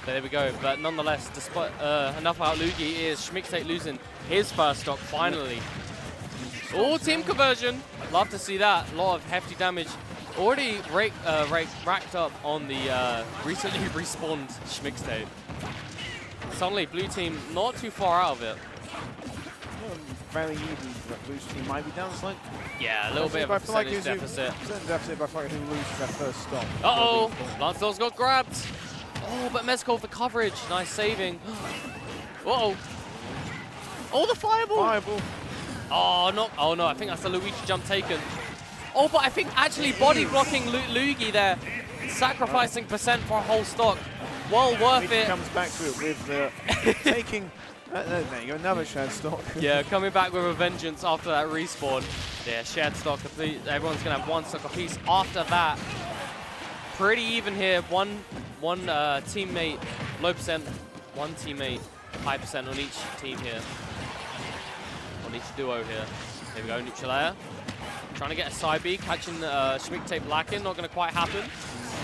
So there we go. But nonetheless, despite enough about Lugi, is Schmixtape losing his first stock finally. Oh, team conversion. Love to see that. A lot of hefty damage. Already racked up on the recently respawned Schmixtape. Suddenly, blue team not too far out of it. Very easy, but blue team might be down slightly. Yeah, a little bit of a percentage deficit. Deficit, but I feel like who loses their first stop. Uh-oh, Lancelot's got grabbed. Oh, but Mezcal for coverage. Nice saving. Uh-oh. Oh, the fireball. Fireball. Oh, no. Oh, no, I think that's the Luigi jump taken. Oh, but I think actually body blocking Luigi there. Sacrificing percent for a whole stock. Well worth it. Comes back to it with taking... there you go, another shared stock. Yeah, coming back with a vengeance after that respawn. Yeah, shared stock complete. Everyone's going to have 1 stock apiece after that. Pretty even here. One teammate, low percent. One teammate, high percent on each team here. On each duo here. Here we go, neutral air. Trying to get a side B, catching Schmixtape lacking. Not going to quite happen.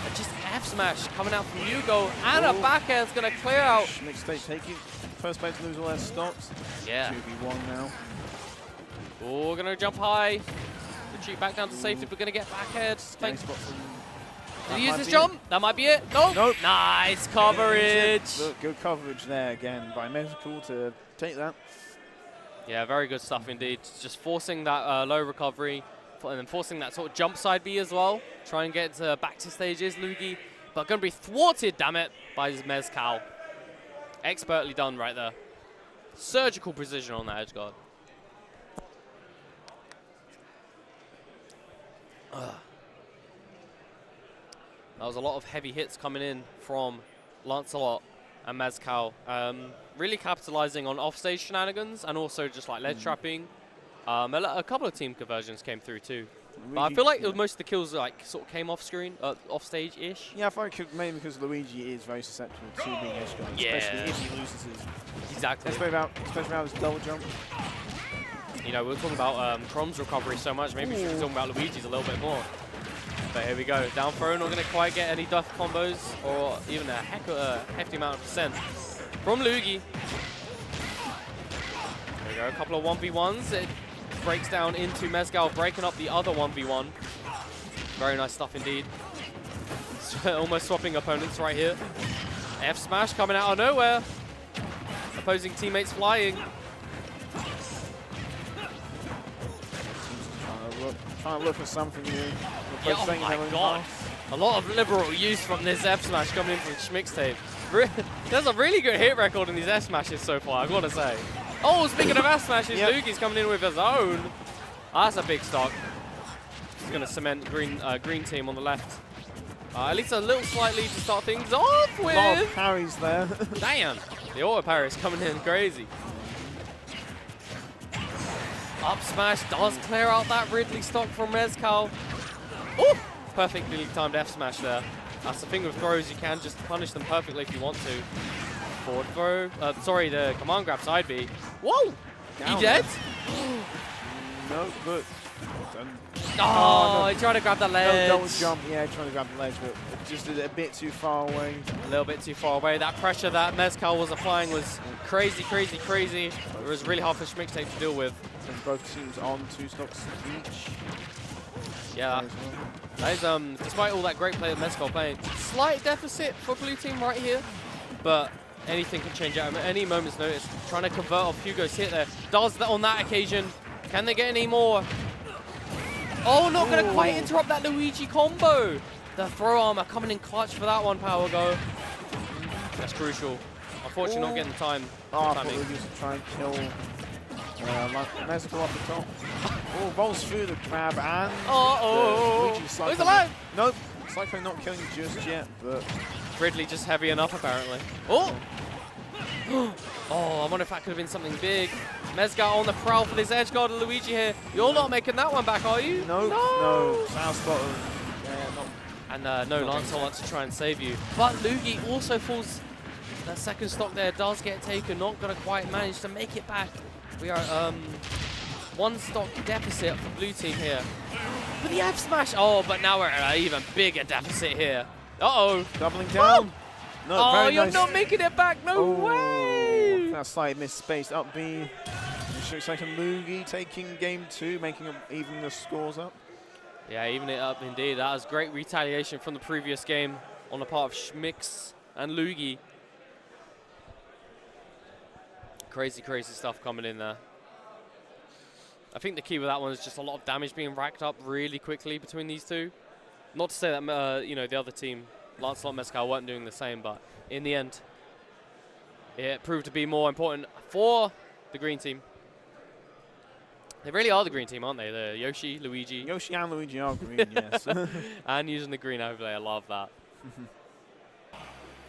But just F smash coming out from Hugo. And a back air is going to clear out. Schmixtape taking first place to lose all their stocks. Yeah. 2v1 now. Oh, we're going to jump high. Retreat back down to safety. We're going to get back air. Did he use his jump? That might be it. Nope. Nope. Nice coverage. Look, good coverage there again by Metabug to take that. Yeah, very good stuff indeed. Just forcing that low recovery and then forcing that sort of jump side B as well. Try and get back to stages, Lugi. But going to be thwarted, damn it, by his Mezcal. Expertly done right there. Surgical precision on that edge guard. That was a lot of heavy hits coming in from Lancelot and Mezcal. Really capitalizing on offstage shenanigans and also just like ledge trapping. A couple of team conversions came through too. But I feel like most of the kills like sort of came off screen, off stage-ish. Yeah, I think mainly because Luigi is very susceptible to being edge guard, yeah. especially if he loses his. Exactly. Especially about his double jump. You know, we were talking about Crom's recovery so much, maybe we should be talking about Luigi's a little bit more. But here we go, down throw, not going to quite get any duff combos or even a hefty amount of percent from Luigi. There we go, a couple of 1v1s. It breaks down into Mezcal, breaking up the other 1v1. Very nice stuff indeed. Almost swapping opponents right here. F smash coming out of nowhere. Opposing teammates flying. trying to look for something new. Yeah, oh my god. A lot of liberal use from this F smash coming in from Schmixtape. There's a really good hit record in these F smashes so far, I've got to say. Oh, speaking of F smashes, Lugi's coming in with his own. That's a big stock. He's going to cement green team on the left. At least a little slight lead to start things off with. A lot of parries there. Damn. The auto parry is coming in crazy. Up smash does clear out that Ridley stock from Mezcal. Ooh! Perfectly timed F smash there. That's the thing with throws, you can just punish them perfectly if you want to. Forward throw. Sorry, the command grab side B. Whoa! Down He dead? No, good. Oh, he tried to grab the ledge. No, double jump, yeah, trying to grab the ledge, but just a bit too far away. A little bit too far away. That pressure that Mezcal was applying was crazy, crazy, crazy. It was really hard for Schmixtape to deal with. And both teams on 2 stocks each. Yeah. That is, despite all that great play that Mezcal playing, slight deficit for blue team right here, but anything can change at any moment's notice. Trying to convert off Hugo's hit there. Does that on that occasion. Can they get any more? Oh, not going to quite interrupt that Luigi combo. The throw armor coming in clutch for that one, Power Go. That's crucial. Unfortunately, not getting the time. Oh, I thought Luigi was trying to kill Mezcal off the top. Oh, rolls through the grab and... He's alive! Nope, Cyclone not killing just yet, but... Ridley just heavy enough, apparently. Oh! Oh, I wonder if that could have been something big. Mezcal on the prowl for this edge guard of Luigi here. You're not making that one back, are you? No. South bottom. Yeah, and no Lancelot to try and save you. But Luigi also falls. That second stock there does get taken. Not going to quite manage to make it back. We are 1 stock deficit for blue team here. But the F smash. Oh, but now we're at an even bigger deficit here. Uh-oh. Doubling down. No, oh, you're not making it back. No way. That slight missed space up B. Looks like a Luigi taking game 2, making even the scores up. Yeah, even it up indeed. That was great retaliation from the previous game on the part of Schmix and Luigi. Crazy, crazy stuff coming in there. I think the key with that one is just a lot of damage being racked up really quickly between these two. Not to say that you know, the other team, Lancelot Mezcal, weren't doing the same, but in the end, it proved to be more important for the green team. They really are the green team, aren't they? The Yoshi, Luigi. Yoshi and Luigi are green, yes. And using the green overlay, I love that.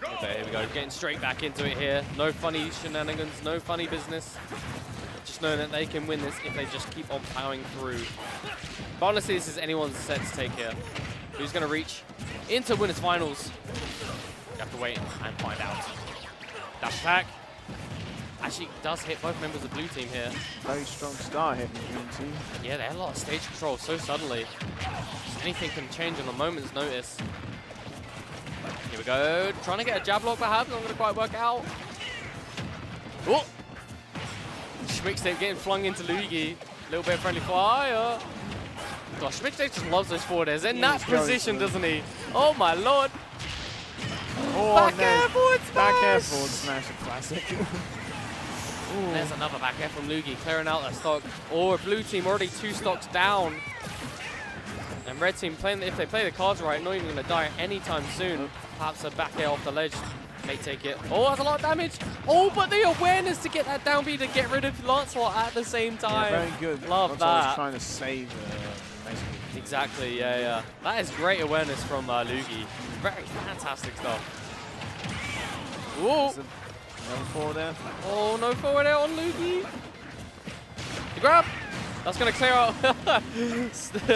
Okay, here we go. Getting straight back into it here. No funny shenanigans, no funny business. Just knowing that they can win this if they just keep on plowing through. But honestly, this is anyone's set to take here. Who's going to reach into winners finals? You have to wait and find out. Dash attack. Actually does hit both members of the blue team here. Very strong start hitting the green team. Yeah, they had a lot of stage control so suddenly. Anything can change on a moment's notice. Here we go. Trying to get a jab lock perhaps. Not going to quite work out. Oh! Schmixtape getting flung into Luigi. A little bit of friendly fire. Gosh, Schmixtape just loves those forward airs. In that position, doesn't he? Oh my lord. Oh, back air forward smash! Back air forward smash, a classic. There's another back air from Luigi, clearing out that stock. Or blue team already 2 stocks down. And red team, playing, if they play the cards right, not even going to die anytime soon. Perhaps a back air off the ledge may take it. Oh, that's a lot of damage. Oh, but the awareness to get that down B to get rid of Lancelot at the same time. Yeah, very good. Love Lancelot that. was trying to save basically. Exactly, yeah. That is great awareness from Luigi. Very fantastic stuff. Whoa. No forward there. Oh, no forward air on Luigi. The grab. That's going to clear out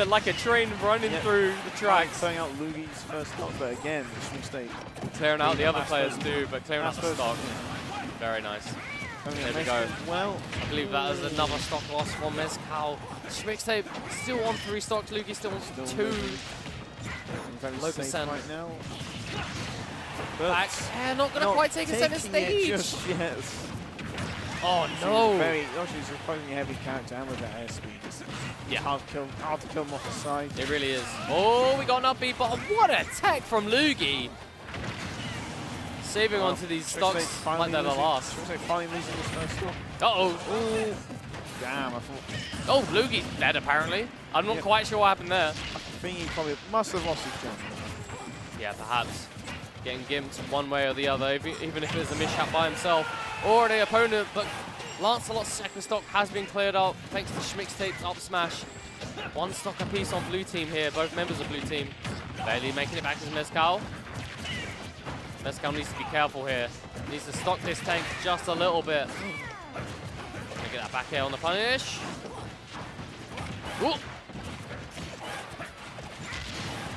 like a train running through the tracks. Clearing out Luigi's first stock, but again, this mistake. Clearing out the other players too, but clearing out the stock. Very nice. There we go. Well, I believe that is another stock loss from Mezcal. Schmixtape still on 3 stocks. Luigi still on 2. Low percent right now. Back air, not going to quite take a center stage. Just yet. Oh no! Yoshi's a quite heavy character, and with that air speed, it's hard to kill him off the side. It really is. Oh, we got an upbeat bottom. What a tech from Luigi! Saving onto these stocks like they're the last. Finally losing his first stock. Uh-oh. Damn, I thought... Oh, Lugi's dead apparently. I'm not quite sure what happened there. I think he probably must have lost his jump. Yeah, perhaps. Getting gimped one way or the other, even if it was a mishap by himself or the opponent. But Lancelot's second stock has been cleared up thanks to Schmixtape's up smash. One stock apiece on blue team here, both members of blue team. Barely making it back to Mezcal. Mezcal needs to be careful here. Needs to stock this tank just a little bit. Gonna get that back air on the punish. Ooh.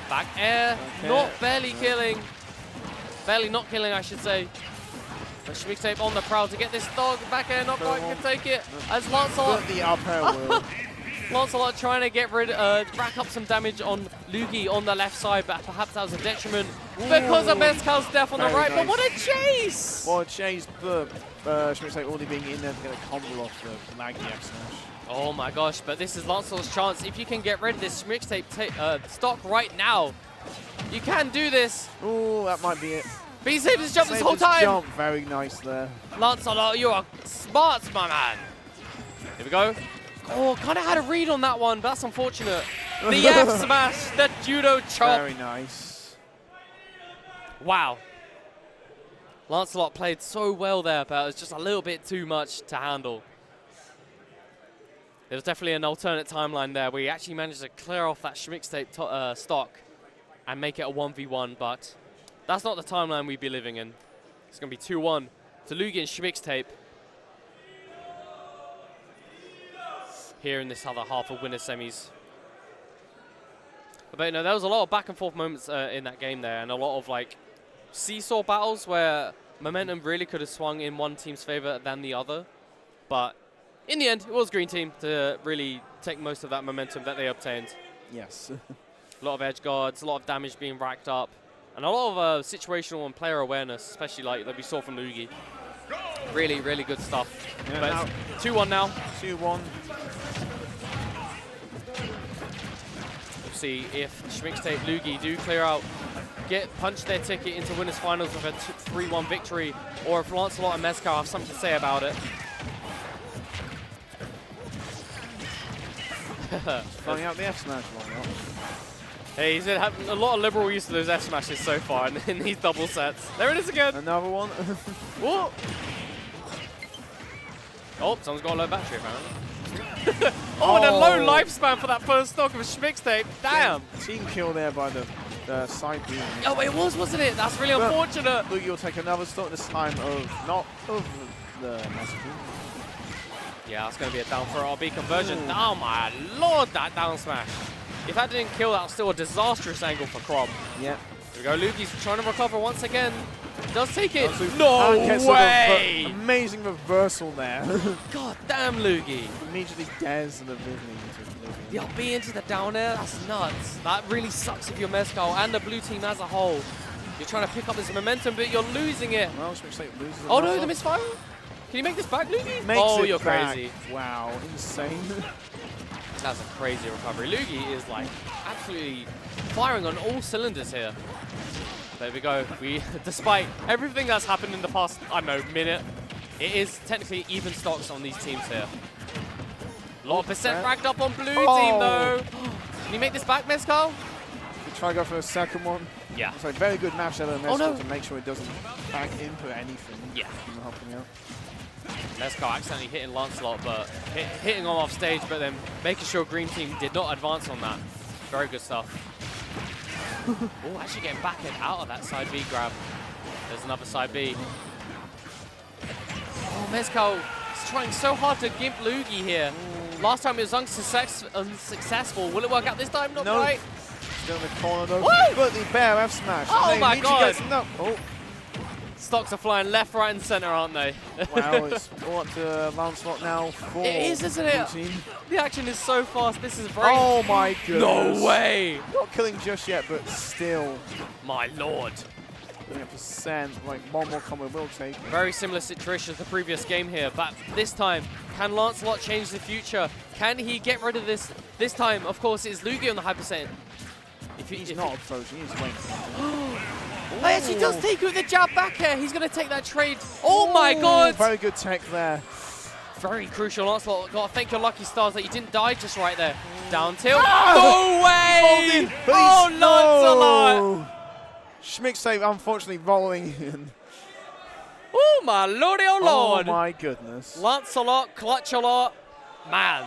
Back air, not barely killing. Barely not killing, I should say. But Schmixtape on the prowl to get this dog. Back air, not quite can take it. As Lancelot. The up air will. Lancelot trying to get rack up some damage on Lugi on the left side, but perhaps that was a detriment because of Mezcal's death on the right. Nice. But what a chase! What a chase, but Schmixtape already being in there to get a combo off the laggy F smash. Oh my gosh, but this is Lancelot's chance. If you can get rid of this Schmixtape stock right now, you can do this. Oh, that might be it. But he saved his jump this whole time. Jump, very nice there. Lancelot, you are smart, my man. Here we go. Oh, kind of had a read on that one, but that's unfortunate. The F smash, the judo chop. Very nice. Wow. Lancelot played so well there, but it was just a little bit too much to handle. There was definitely an alternate timeline there where he actually managed to clear off that Schmixtape stock and make it a 1v1, but that's not the timeline we'd be living in. It's going to be 2-1 to Lugi and Schmixtape here in this other half of winners semis. But you know, there was a lot of back and forth moments in that game there, and a lot of like seesaw battles where momentum really could have swung in one team's favor than the other. But in the end, it was green team to really take most of that momentum that they obtained. Yes. A lot of edge guards, a lot of damage being racked up, and a lot of situational and player awareness, especially like that we saw from Lugi. Really, really good stuff. Yeah, but it's 2-1 now. 2-1. We'll see if Schmixtape, Lugi do clear out, punch their ticket into winners finals with a 3-1 victory, or if Lancelot and Mezcal have something to say about it. Finding out the F smash line. Hey, he's had a lot of liberal use of those F smashes so far in these double sets. There it is again. Another one. Whoa. Oh, someone's got a low battery apparently. And a low lifespan for that first stock of a Schmixtape. Damn. Team kill there by the side beam. Oh, it was, wasn't it? That's really unfortunate. Lugi will take another stock this time not of the massacre. Yeah, that's going to be a down for RB conversion. Ooh. Oh my lord, that down smash. If that didn't kill, that was still a disastrous angle for Krob. Yeah. Here we go, Lugi's trying to recover once again. Does take it. No way! Amazing reversal there. God damn, Lugi. Immediately dares the Vivi. The up B into the down air, that's nuts. That really sucks if you're Mezcal and the blue team as a whole. You're trying to pick up this momentum, but you're losing it. Well, loses oh no, the misfire? Can you make this back, Lugi? Oh, you're back. Crazy. Wow, insane. That's a crazy recovery. Lugi is like absolutely firing on all cylinders here. There we go. Despite everything that's happened in the past, I don't know, minute, it is technically even stocks on these teams here. A lot of percent racked up on blue team though. Can you make this back, Mezcal? Try to go for a second one. Yeah. It's a very good match there, Mezcal, to make sure it doesn't back input anything. Yeah. Helping out. Mezcal accidentally hitting Lancelot, but hitting him off stage, but then making sure green team did not advance on that. Very good stuff. Oh, actually getting back and out of that side B grab. There's another side B. Oh, Mezcal is trying so hard to gimp Lugi here. Last time it was unsuccessful. Will it work out this time? Not quite. Still in the corner though. Woo! But the bear F smash. Oh my god! Oh. Stocks are flying left, right, and center, aren't they? Wow, it's all up to Lancelot now. It is, isn't it? The action is so fast. This is very. Oh my goodness! No way! Not killing just yet, but still. My lord. Doing a percent, like one more combo will take. Very similar situation to the previous game here, but this time, can Lancelot change the future? Can he get rid of this? This time, of course, it's Lugi on the high percent. He's not approaching, he's waiting. Oh, yes, he does take it with the jab back here. He's going to take that trade. Oh my god! Very good tech there. very crucial. Lancelot, got to thank your lucky stars that you didn't die just right there. Down tilt. No way! Oh, Lancelot! Schmixtape unfortunately rolling in. Oh, my lordy, oh lord. Oh my goodness. Lancelot, clutch a lot. Man.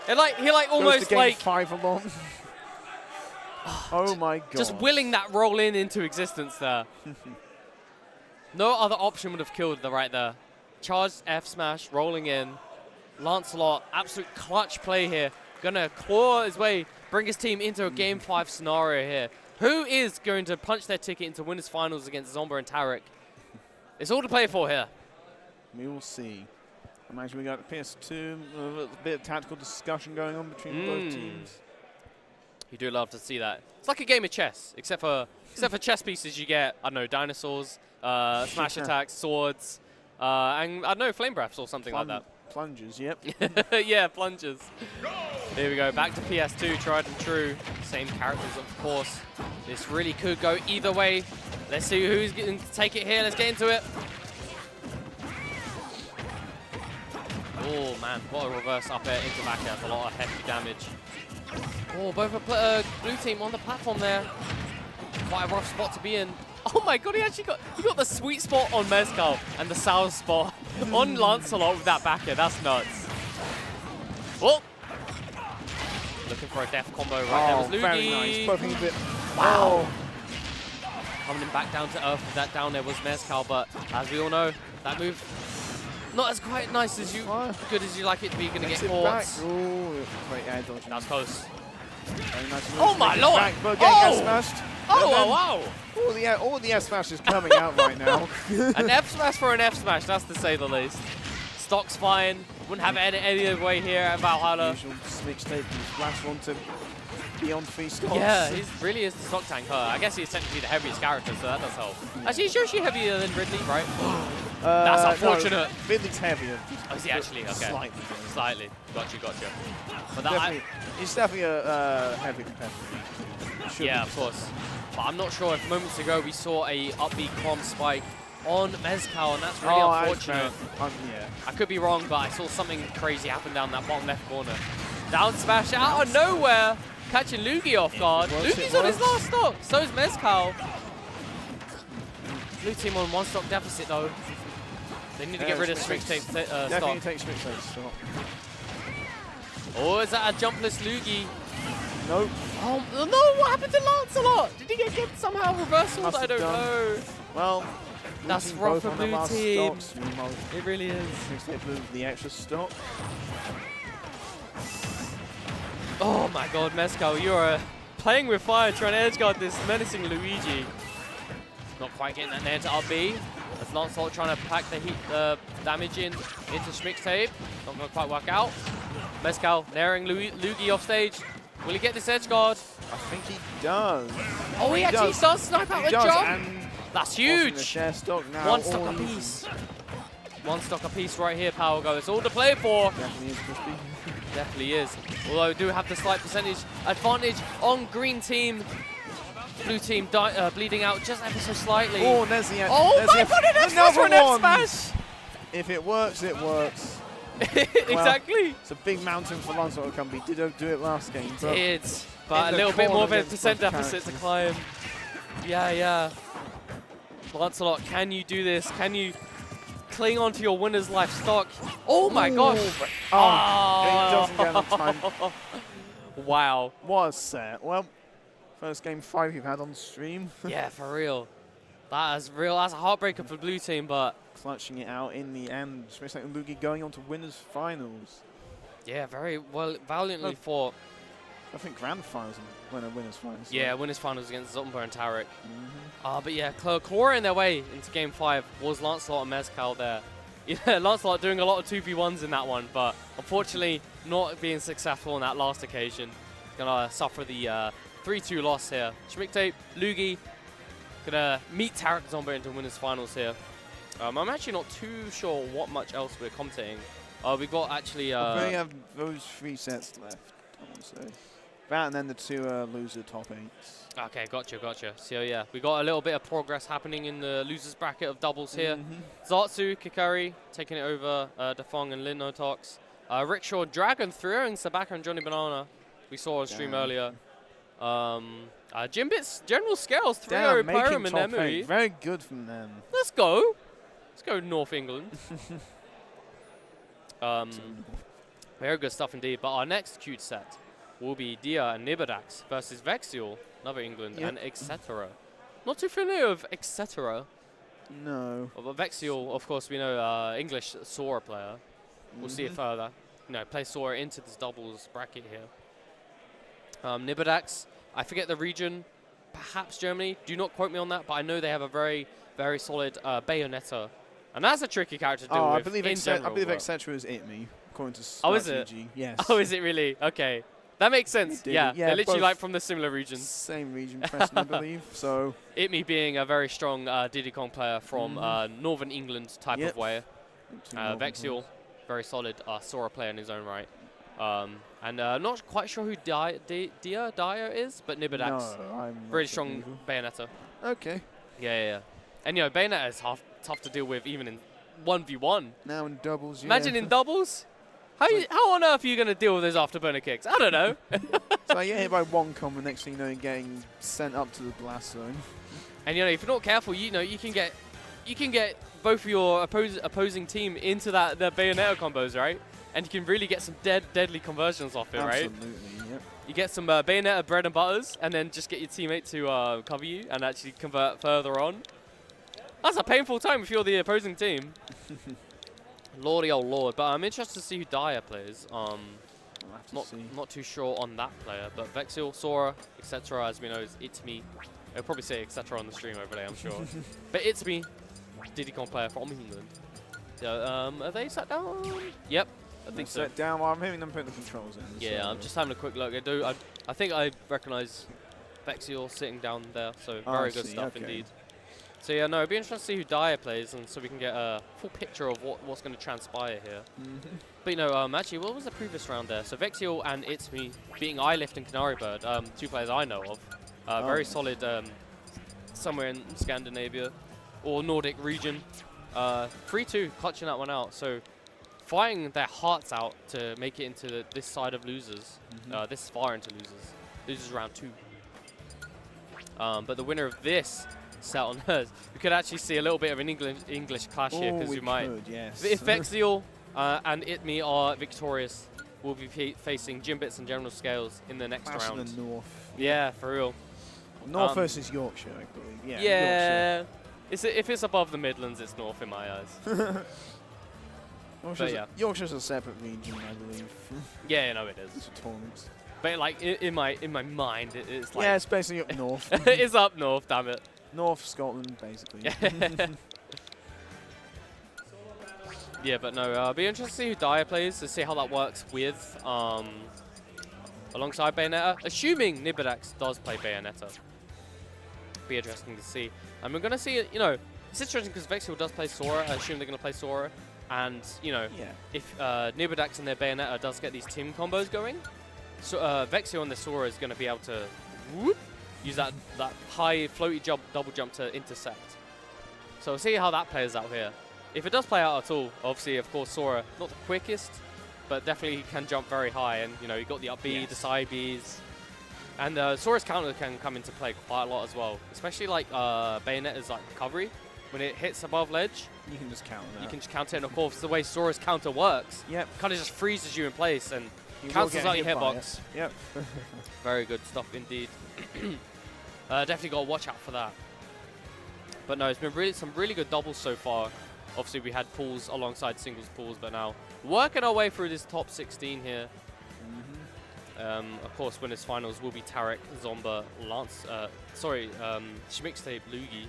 He almost like 5 along. Oh my god. just willing that roll into existence there. No other option would have killed the right there. Charged F smash, rolling in. Lancelot, absolute clutch play here. Gonna claw his way, bring his team into a Game 5 scenario here. Who is going to punch their ticket into winners finals against Zomba and Tarek? It's all to play for here. We will see. Imagine we got PS2, a bit of tactical discussion going on between both teams. You do love to see that. It's like a game of chess, except for chess pieces you get, I don't know, dinosaurs, smash attacks, swords, and I don't know, flame breaths or something like that. Plungers, yep. Yeah, plungers. Here we go, back to PS2, tried and true. Same characters, of course. This really could go either way. Let's see who's going to take it here. Let's get into it. Oh, man, what a reverse up air into back air. That's a lot of hefty damage. Oh, both blue team on the platform there. Quite a rough spot to be in. Oh my god, he got the sweet spot on Mezcal and the sour spot on Lancelot with that back air. That's nuts. Oh! Looking for a death combo right there was Lugi. Very nice. Buffing a bit. Wow. Coming back down to earth with that down there was Mezcal, but as we all know, that move not as quite nice as good as you like it to be. Gonna get caught. That was close. Nice oh my lord! Back, but getting smashed. Oh wow! All the S smash is coming out right now. An F smash for an F smash, that's to say the least. Stock's fine. Wouldn't have any other way here at Valhalla. Usual Schmixtape, last one to beyond 3 stocks. Yeah, he really is the stock tank. I guess he's technically the heaviest character, so that does help. Actually, he's usually heavier than Ridley, right? That's unfortunate. No, Ridley's heavier. Oh, is he actually? Okay. Slightly. Gotcha. But that he's definitely a heavy competitor. Yeah, of course. But I'm not sure if moments ago we saw a upbeat crom spike on Mezcal, and that's really unfortunate. Yeah. I could be wrong, but I saw something crazy happen down that bottom left corner. Down smash out of nowhere, catching Lugi off guard. Lugi's on his last stock, so is Mezcal. Blue team on 1 stock deficit though. They need to get rid of Schmixtape's stock. Definitely take Schmixtape's stock. Oh, is that a jumpless Lugi? Nope. Oh, no, what happened to Lancelot? Did he get somehow reversals? I don't know. Well, that's rough for blue team. It really is. Schmixtape lose the extra stock. Oh my god, Mezcal, you're playing with fire, trying to edgeguard this menacing Luigi. Not quite getting that nair to RB. As Lancelot trying to pack the heat damage into Schmixtape. Not going to quite work out. Mezcal nairing Luigi off stage. Will he get this edge guard? I think he does. Oh, he actually does snipe out the jump. That's huge. Share stock now. 1 stock apiece. 1 stock apiece right here, Power Go. It's all to play for. Definitely is crispy. Definitely is. Although we do have the slight percentage advantage on green team. Blue team bleeding out just ever so slightly. Oh, there's the oh my god, an F smash for an F smash! If it works, it works. Exactly. Well, it's a big mountain for Lancelot to come. He did do it last game. But a little bit more of a percent deficit to climb. Yeah. Lancelot, can you do this? Can you cling on to your winner's life stock? Oh my gosh. He doesn't get enough time. Wow. What a set. Well, first game 5 you've had on stream. Yeah, for real. That is real. That's a heartbreaker for blue team, but clutching it out in the end. Schmixtape and Lugi going on to winners finals. Yeah, very well, valiantly fought. I think grand finals and winners finals. Yeah, winners finals against Zomba and Tarek. But yeah, clawing their way into game 5 was Lancelot and Mezcal there. Yeah, Lancelot doing a lot of 2v1s in that one, but unfortunately not being successful on that last occasion. Gonna suffer the 3-2 loss here. Schmixtape, Lugi, gonna meet Tarek Zomba into winners finals here. I'm actually not too sure what much else we're commentating. We've got actually... we have those 3 sets left, I want to say. That and then the 2 loser top 8s. Okay, gotcha. So yeah, we got a little bit of progress happening in the losers bracket of doubles here. Zatsu, Kikari taking it over Defong and Linox. Rickshaw Dragon throwing Sabaka and Johnny Banana. We saw on stream earlier. Jimbit's General Scales 3-0 Pyram in their movie. Very good from them. Let's go. Let's go North England. Very good stuff indeed. But our next cute set will be Dia and Nibidax versus Vexil, another England, and etc. Not too familiar with etc. No. Well, but Vexil, of course, we know English Sora player. We'll see it further. Play Sora into this doubles bracket here. Nibidax, I forget the region, perhaps Germany. Do not quote me on that, but I know they have a very, very solid Bayonetta. And that's a tricky character to deal with. I believe etc. is me, according to Oh, is it? Yes. Oh, is it really? Okay. That makes sense. Yeah, they're literally like from the similar regions. Same region, Preston, I believe. So Itme being a very strong Diddy Kong player from Northern England type of way. Vexil, very solid Sora player in his own right. And not quite sure who Dia is, but Nibidax. No, really strong Bayonetta. Okay. Yeah. And Bayonetta is tough to deal with even in 1v1. Now in doubles, Imagine in doubles. How on earth are you going to deal with those afterburner kicks? I don't know. So you get hit by one combo, next thing you know, you're getting sent up to the blast zone. And if you're not careful, you can get both of your opposing team into the Bayonetta combos, right? And you can really get some deadly conversions off it, right? Absolutely, yep. You get some Bayonetta bread and butters, and then just get your teammate to cover you and actually convert further on. That's a painful time if you're the opposing team. Lordy old lord, but I'm interested to see who Dia plays. Not too sure on that player, but Vexil, Sora, etc. As we know, is Itme. I'll probably say etc. on the stream over there, I'm sure. But Itme, Diddy Kong player from England. Are they sat down? Yep, I think so. Sat down. Well, I'm hearing them put the controls in. Yeah, so. I'm just having a quick look. I think I recognise Vexil sitting down there, so very good stuff indeed. So yeah, no, it'd be interesting to see who Dia plays, and so we can get a full picture of what's going to transpire here. But actually, what was the previous round there? So Vexil and Itme beating Eyelift and Canary Bird, two players I know of. Very solid, somewhere in Scandinavia or Nordic region. 3-2, clutching that one out. So fighting their hearts out to make it into this side of losers, this far into losers. Losers round 2. But the winner of this set on hers, we could actually see a little bit of an English clash here, because we might. Yes. If Vexil and Itme are victorious, we'll be facing Jimbits and General Scales in the next round. The North. Yeah, for real. North versus Yorkshire, I believe. Yeah. If it's above the Midlands, it's North in my eyes. Yorkshire's a separate region, I believe. Yeah, no, it is. It's a tournament. But like in my mind, it's like it's basically up north. It's up north, damn it. North Scotland, basically. Yeah, but no, it'll be interesting to see who Dia plays, to see how that works with alongside Bayonetta. Assuming Nibidax does play Bayonetta, be interesting to see. And we're gonna see, it's interesting because Vexil does play Sora. I assume they're gonna play Sora, and if Nibidax and their Bayonetta does get these team combos going, so Vexil and the Sora is gonna be able to use that high floaty double jump to intercept. So we'll see how that plays out here. If it does play out at all, obviously, of course, Sora, not the quickest, but definitely can jump very high. And, you got the up B, the side Bs. And Sora's counter can come into play quite a lot as well, especially like Bayonetta's like recovery. When it hits above ledge, you can just counter that. You can just counter it, and of course, the way Sora's counter works, kind of just freezes you in place and cancels out your hitbox. Yep. Very good stuff indeed. Definitely got to watch out for that. But no, it's been some really good doubles so far. Obviously, we had pools alongside singles pools, but now working our way through this top 16 here. Of course, winners finals will be Tarek, Zomba, Schmixtape, Lugi.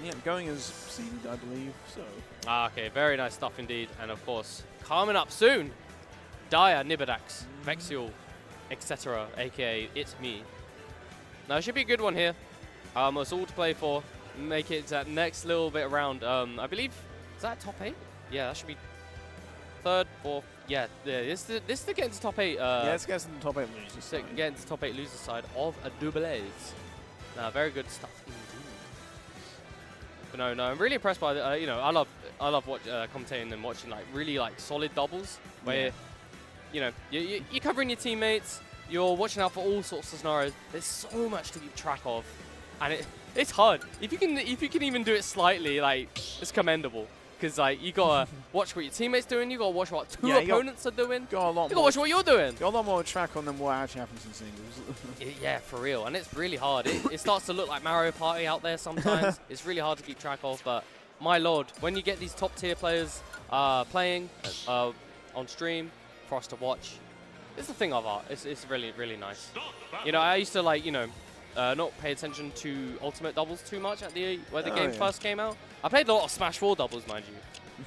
Yeah, going as seeded, I believe. So. Okay, very nice stuff indeed. And of course, coming up soon, Dia, Nibidax, Vexil, etc., aka Itme. Now, it should be a good one here. It's all to play for. Make it that next little bit around. I believe, is that top 8? Yeah, that should be third, fourth. Yeah, this is to get into top 8. Yeah, let's get into the top 8 losers. To get into top 8 loser side of a double A's. Very good stuff indeed. But no, I'm really impressed by the, you know, I love commentating and watching like really like solid doubles where, you know, you're covering your teammates, you're watching out for all sorts of scenarios. There's so much to keep track of, and it's hard. If you can even do it slightly, like it's commendable. Because like you gotta watch what your teammates doing, you gotta watch what two opponents are doing. You gotta watch what you're doing. Got a lot more to track on than what actually happens in singles. Yeah, for real, and it's really hard. It starts to look like Mario Party out there sometimes. It's really hard to keep track of, but my lord, when you get these top tier players playing on stream for us to watch, it's a thing of art. It's really, really nice. You know, I used to like, you know, not pay attention to Ultimate doubles too much at where the game first came out. I played a lot of Smash 4 doubles, mind you.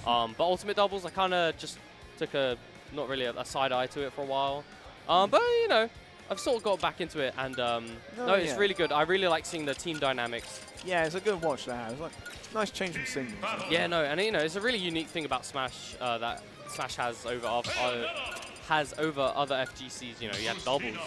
But Ultimate doubles, I kind of just took not really a side eye to it for a while. But, you know, I've sort of got back into it, and no, it's really good. I really like seeing the team dynamics. Yeah, it's a good watch to have. It's like nice change from singles. Yeah, no, and you know, it's a really unique thing about Smash that Smash has over other FGCs. You know, you have doubles.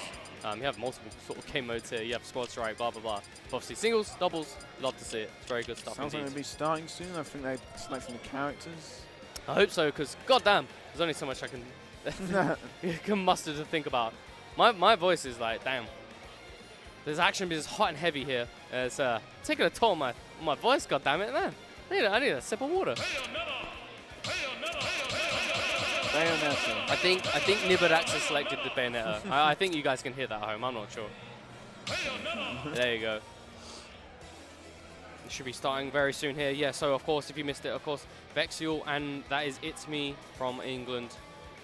You have multiple sort of game modes here. You have squad strike, blah, blah, blah. But obviously, singles, doubles, love to see it. It's very good stuff. Sounds like they'll be starting soon. I think they're selecting the characters. I hope so, because goddamn, there's only so much I can muster to think about. My voice is like, damn. This action is hot and heavy here. It's taking a toll on my voice, goddamn it, man. I need a sip of water. Bayonetta. I think Nibidax has selected the Bayonetta. I think you guys can hear that at home. I'm not sure. There you go. It should be starting very soon here. Yeah, so of course, if you missed it, of course, Vexil, and that is It's Me from England.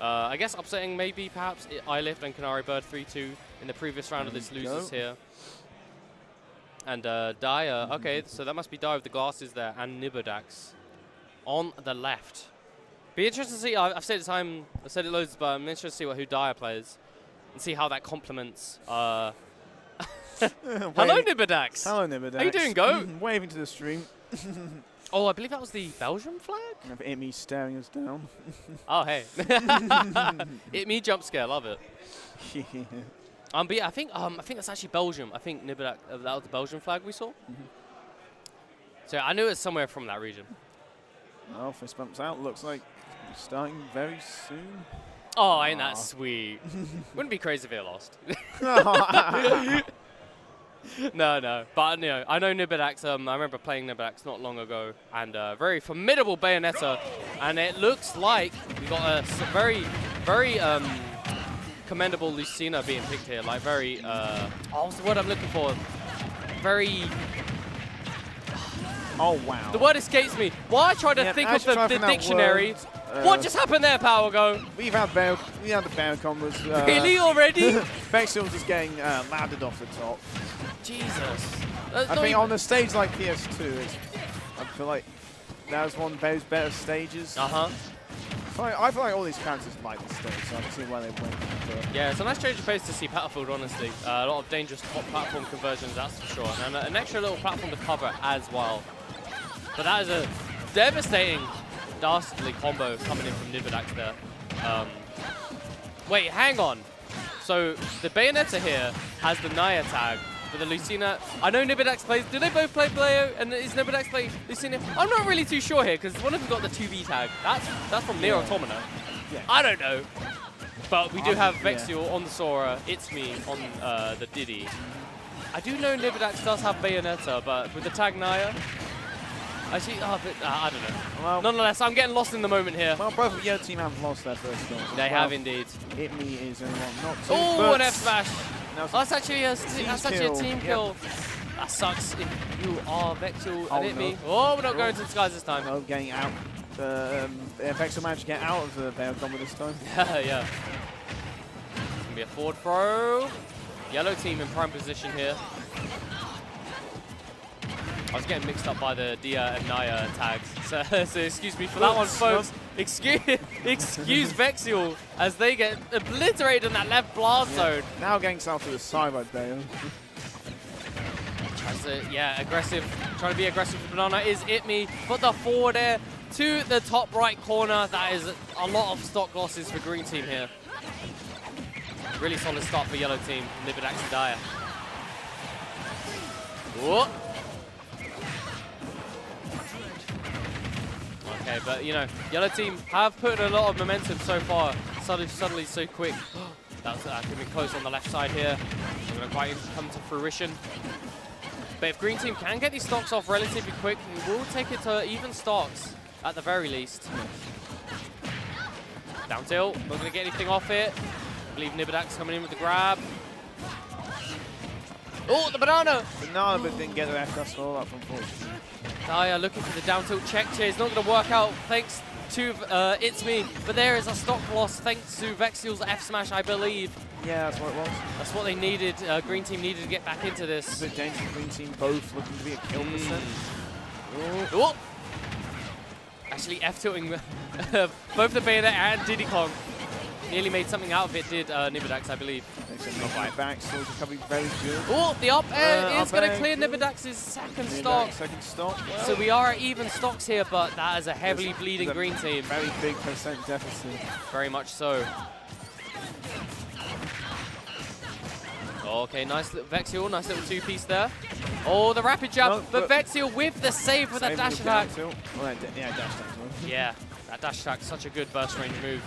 I guess upsetting maybe, perhaps, iLift and Canary Bird 3-2 in the previous round of this losers here. And Dyer, okay, so that must be Dyer with the glasses there, and Nibidax on the left. Be interesting to see. I've said it loads, but I'm interested to see who Dyer plays and see how that complements. Hello, Nibidax. Hello, Nibidax. How you doing, Go? Waving to the stream. Oh, I believe that was the Belgium flag. It me staring us down. Oh, hey. It me jump scare. Love it. But yeah, I think that's actually Belgium. I think Nibidax, that was the Belgian flag we saw. So I knew it was somewhere from that region. Well, fist bumps out. Looks like starting very soon. Oh, ain't that sweet? Wouldn't be crazy if it lost. No. But you know, I know Nibidax. I remember playing Nibidax not long ago, and very formidable Bayonetta. And it looks like we got a very, very commendable Lucina being picked here. Like very. What's the word I'm looking for? Very. Oh wow! The word escapes me. While I try to think of the dictionary, what just happened there, Power Go? We had the bound combos. Really already? Vexil just getting landed off the top. Jesus. I think on a stage like PS2, I feel like that was one of those better stages. I feel like all these characters like the stage, so I can see why they went. Yeah, it's a nice change of pace to see Battlefield, honestly. A lot of dangerous top platform conversions, that's for sure. And an extra little platform to cover as well. But that is a devastating, dastardly combo coming in from Nibidax there. Wait, hang on. So the Bayonetta here has the Naya tag, but the Lucina, I know Nibidax plays, do they both play Blayo? And is Nibidax play Lucina? I'm not really too sure here, because one of them got the 2v tag. That's from Nier Automata. Yeah. I don't know. But we do have Vexil on the Sora, It's Me on the Diddy. I do know Nibidax does have Bayonetta, but with the tag Naya, actually, I don't know. Well, nonetheless, I'm getting lost in the moment here. Well, both of your team have lost their first goal. They have indeed. It Me is only one, not two. Oh, an F smash. That's actually a team kill. That sucks if you are Vexil and It Me. Oh, we're not going to the skies this time. Oh, getting out. Vexil managed to get out of the Bayo combo this time. Yeah. It's going to be a forward throw. Yellow team in prime position here. I was getting mixed up by the Dia and Naya tags, so excuse me for that one, folks. Excuse Vexil as they get obliterated in that left blast zone. Now getting south to the side by Bayo. Aggressive. Trying to be aggressive with Banana is It Me, but the forward air to the top right corner. That is a lot of stock losses for green team here. Really solid start for yellow team. Nibidax and Dyer. Whoa. Okay, but you know, yellow team have put a lot of momentum so far. Suddenly so quick. That's going to be close on the left side here. Not going to quite come to fruition. But if green team can get these stocks off relatively quick, it will take it to even stocks at the very least. Down tilt, not going to get anything off it. I believe Nibidax coming in with the grab. Oh, the banana! Banana, but didn't get the F all up, unfortunately. Dyer looking for the down tilt check here. It's not going to work out thanks to It's Me. But there is a stock loss thanks to Vexil's F smash, I believe. Yeah, that's what it was. That's what they needed. Green team needed to get back into this. The Danger green team both looking to be at kill percent. Oh. Actually, F-tilting both the Bayonetta and Diddy Kong. Nearly made something out of it, did Nibidax, I believe. Right back, still recovery very good. Oh, the up air is going to clear Nibidax's second stock. Second stock. Well, so we are at even stocks here, but that is a heavily bleeding green team. Very big percent deficit. Very much so. Okay, nice little Vexil, nice little two-piece there. Oh, the rapid jab, no, but Vexil with the save with that dash attack. Well, yeah, dash attack. Yeah, that dash attack, such a good burst range move.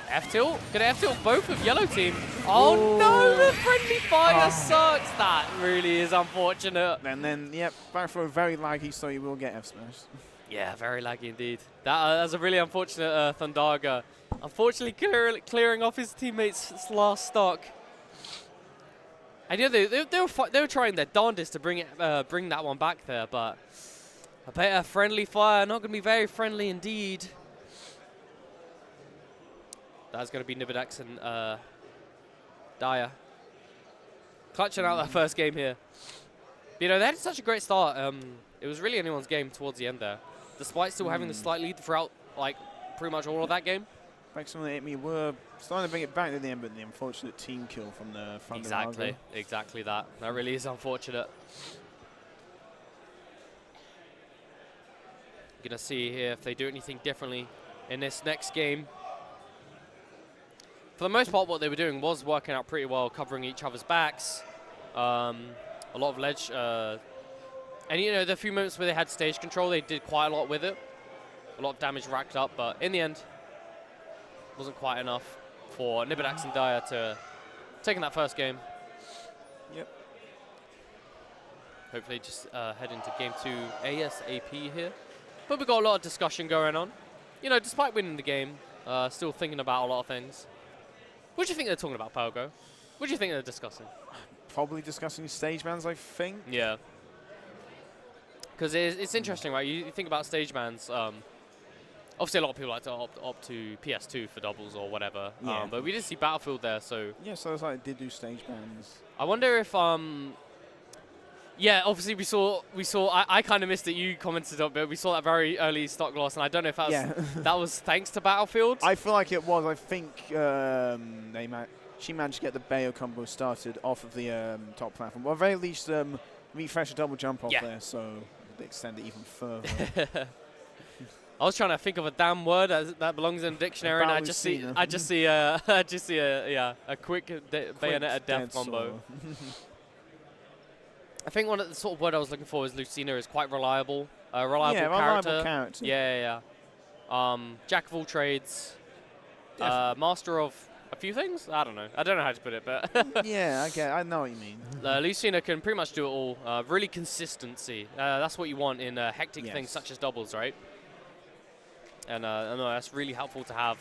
F-tilt, gonna F-tilt both of yellow team. Oh no, the friendly fire sucks. That really is unfortunate. And then, yep, back throw very laggy, so you will get F-smash. Yeah, very laggy indeed. That's a really unfortunate Thundaga. Unfortunately, clearing off his teammates' last stock. And you know, they were trying their darndest to bring that one back there, but I bet a friendly fire, not going to be very friendly indeed. That's going to be Nibidax and Dyer. Clutching out that first game here. You know, they had such a great start. It was really anyone's game towards the end there. Despite still having the slight lead throughout, like, pretty much all of that game. Vexil and me were starting to bring it back at the end, but the unfortunate team kill from the front. Exactly that. That really is unfortunate. Gonna see here if they do anything differently in this next game. For the most part, what they were doing was working out pretty well, covering each other's backs. A lot of ledge. And, you know, the few moments where they had stage control, they did quite a lot with it. A lot of damage racked up, but in the end, wasn't quite enough for Nibidax and Dyer to taking that first game. Yep. Hopefully just head into game 2 ASAP here. But we've got a lot of discussion going on. You know, despite winning the game, still thinking about a lot of things. What do you think they're talking about, Palgo? What do you think they're discussing? Probably discussing stage bans, I think. Yeah. Because it's interesting, right? You think about stage bans. Obviously, a lot of people like to opt to PS2 for doubles or whatever. Yeah. But we did see Battlefield there, so... Yeah, so it's like did do stage bans. I wonder if... yeah, obviously we saw. I kind of missed it. You commented on it, but we saw that very early stock loss, and I don't know if that was, that was thanks to Battlefield. I feel like it was. I think she managed to get the bBelcampo started off of the top platform. Well, at the very least, refresh a double jump off there, so they extend it even further. I was trying to think of a damn word that belongs in the dictionary, and I just see a quick Bayonetta death combo. I think one of the sort of word I was looking for is Lucina is quite reliable. Reliable character. Yeah. Jack of all trades. Master of a few things? I don't know. I don't know how to put it, but... yeah, okay, I know what you mean. Lucina can pretty much do it all. Really consistency. That's what you want in hectic things such as doubles, right? And I know that's really helpful to have.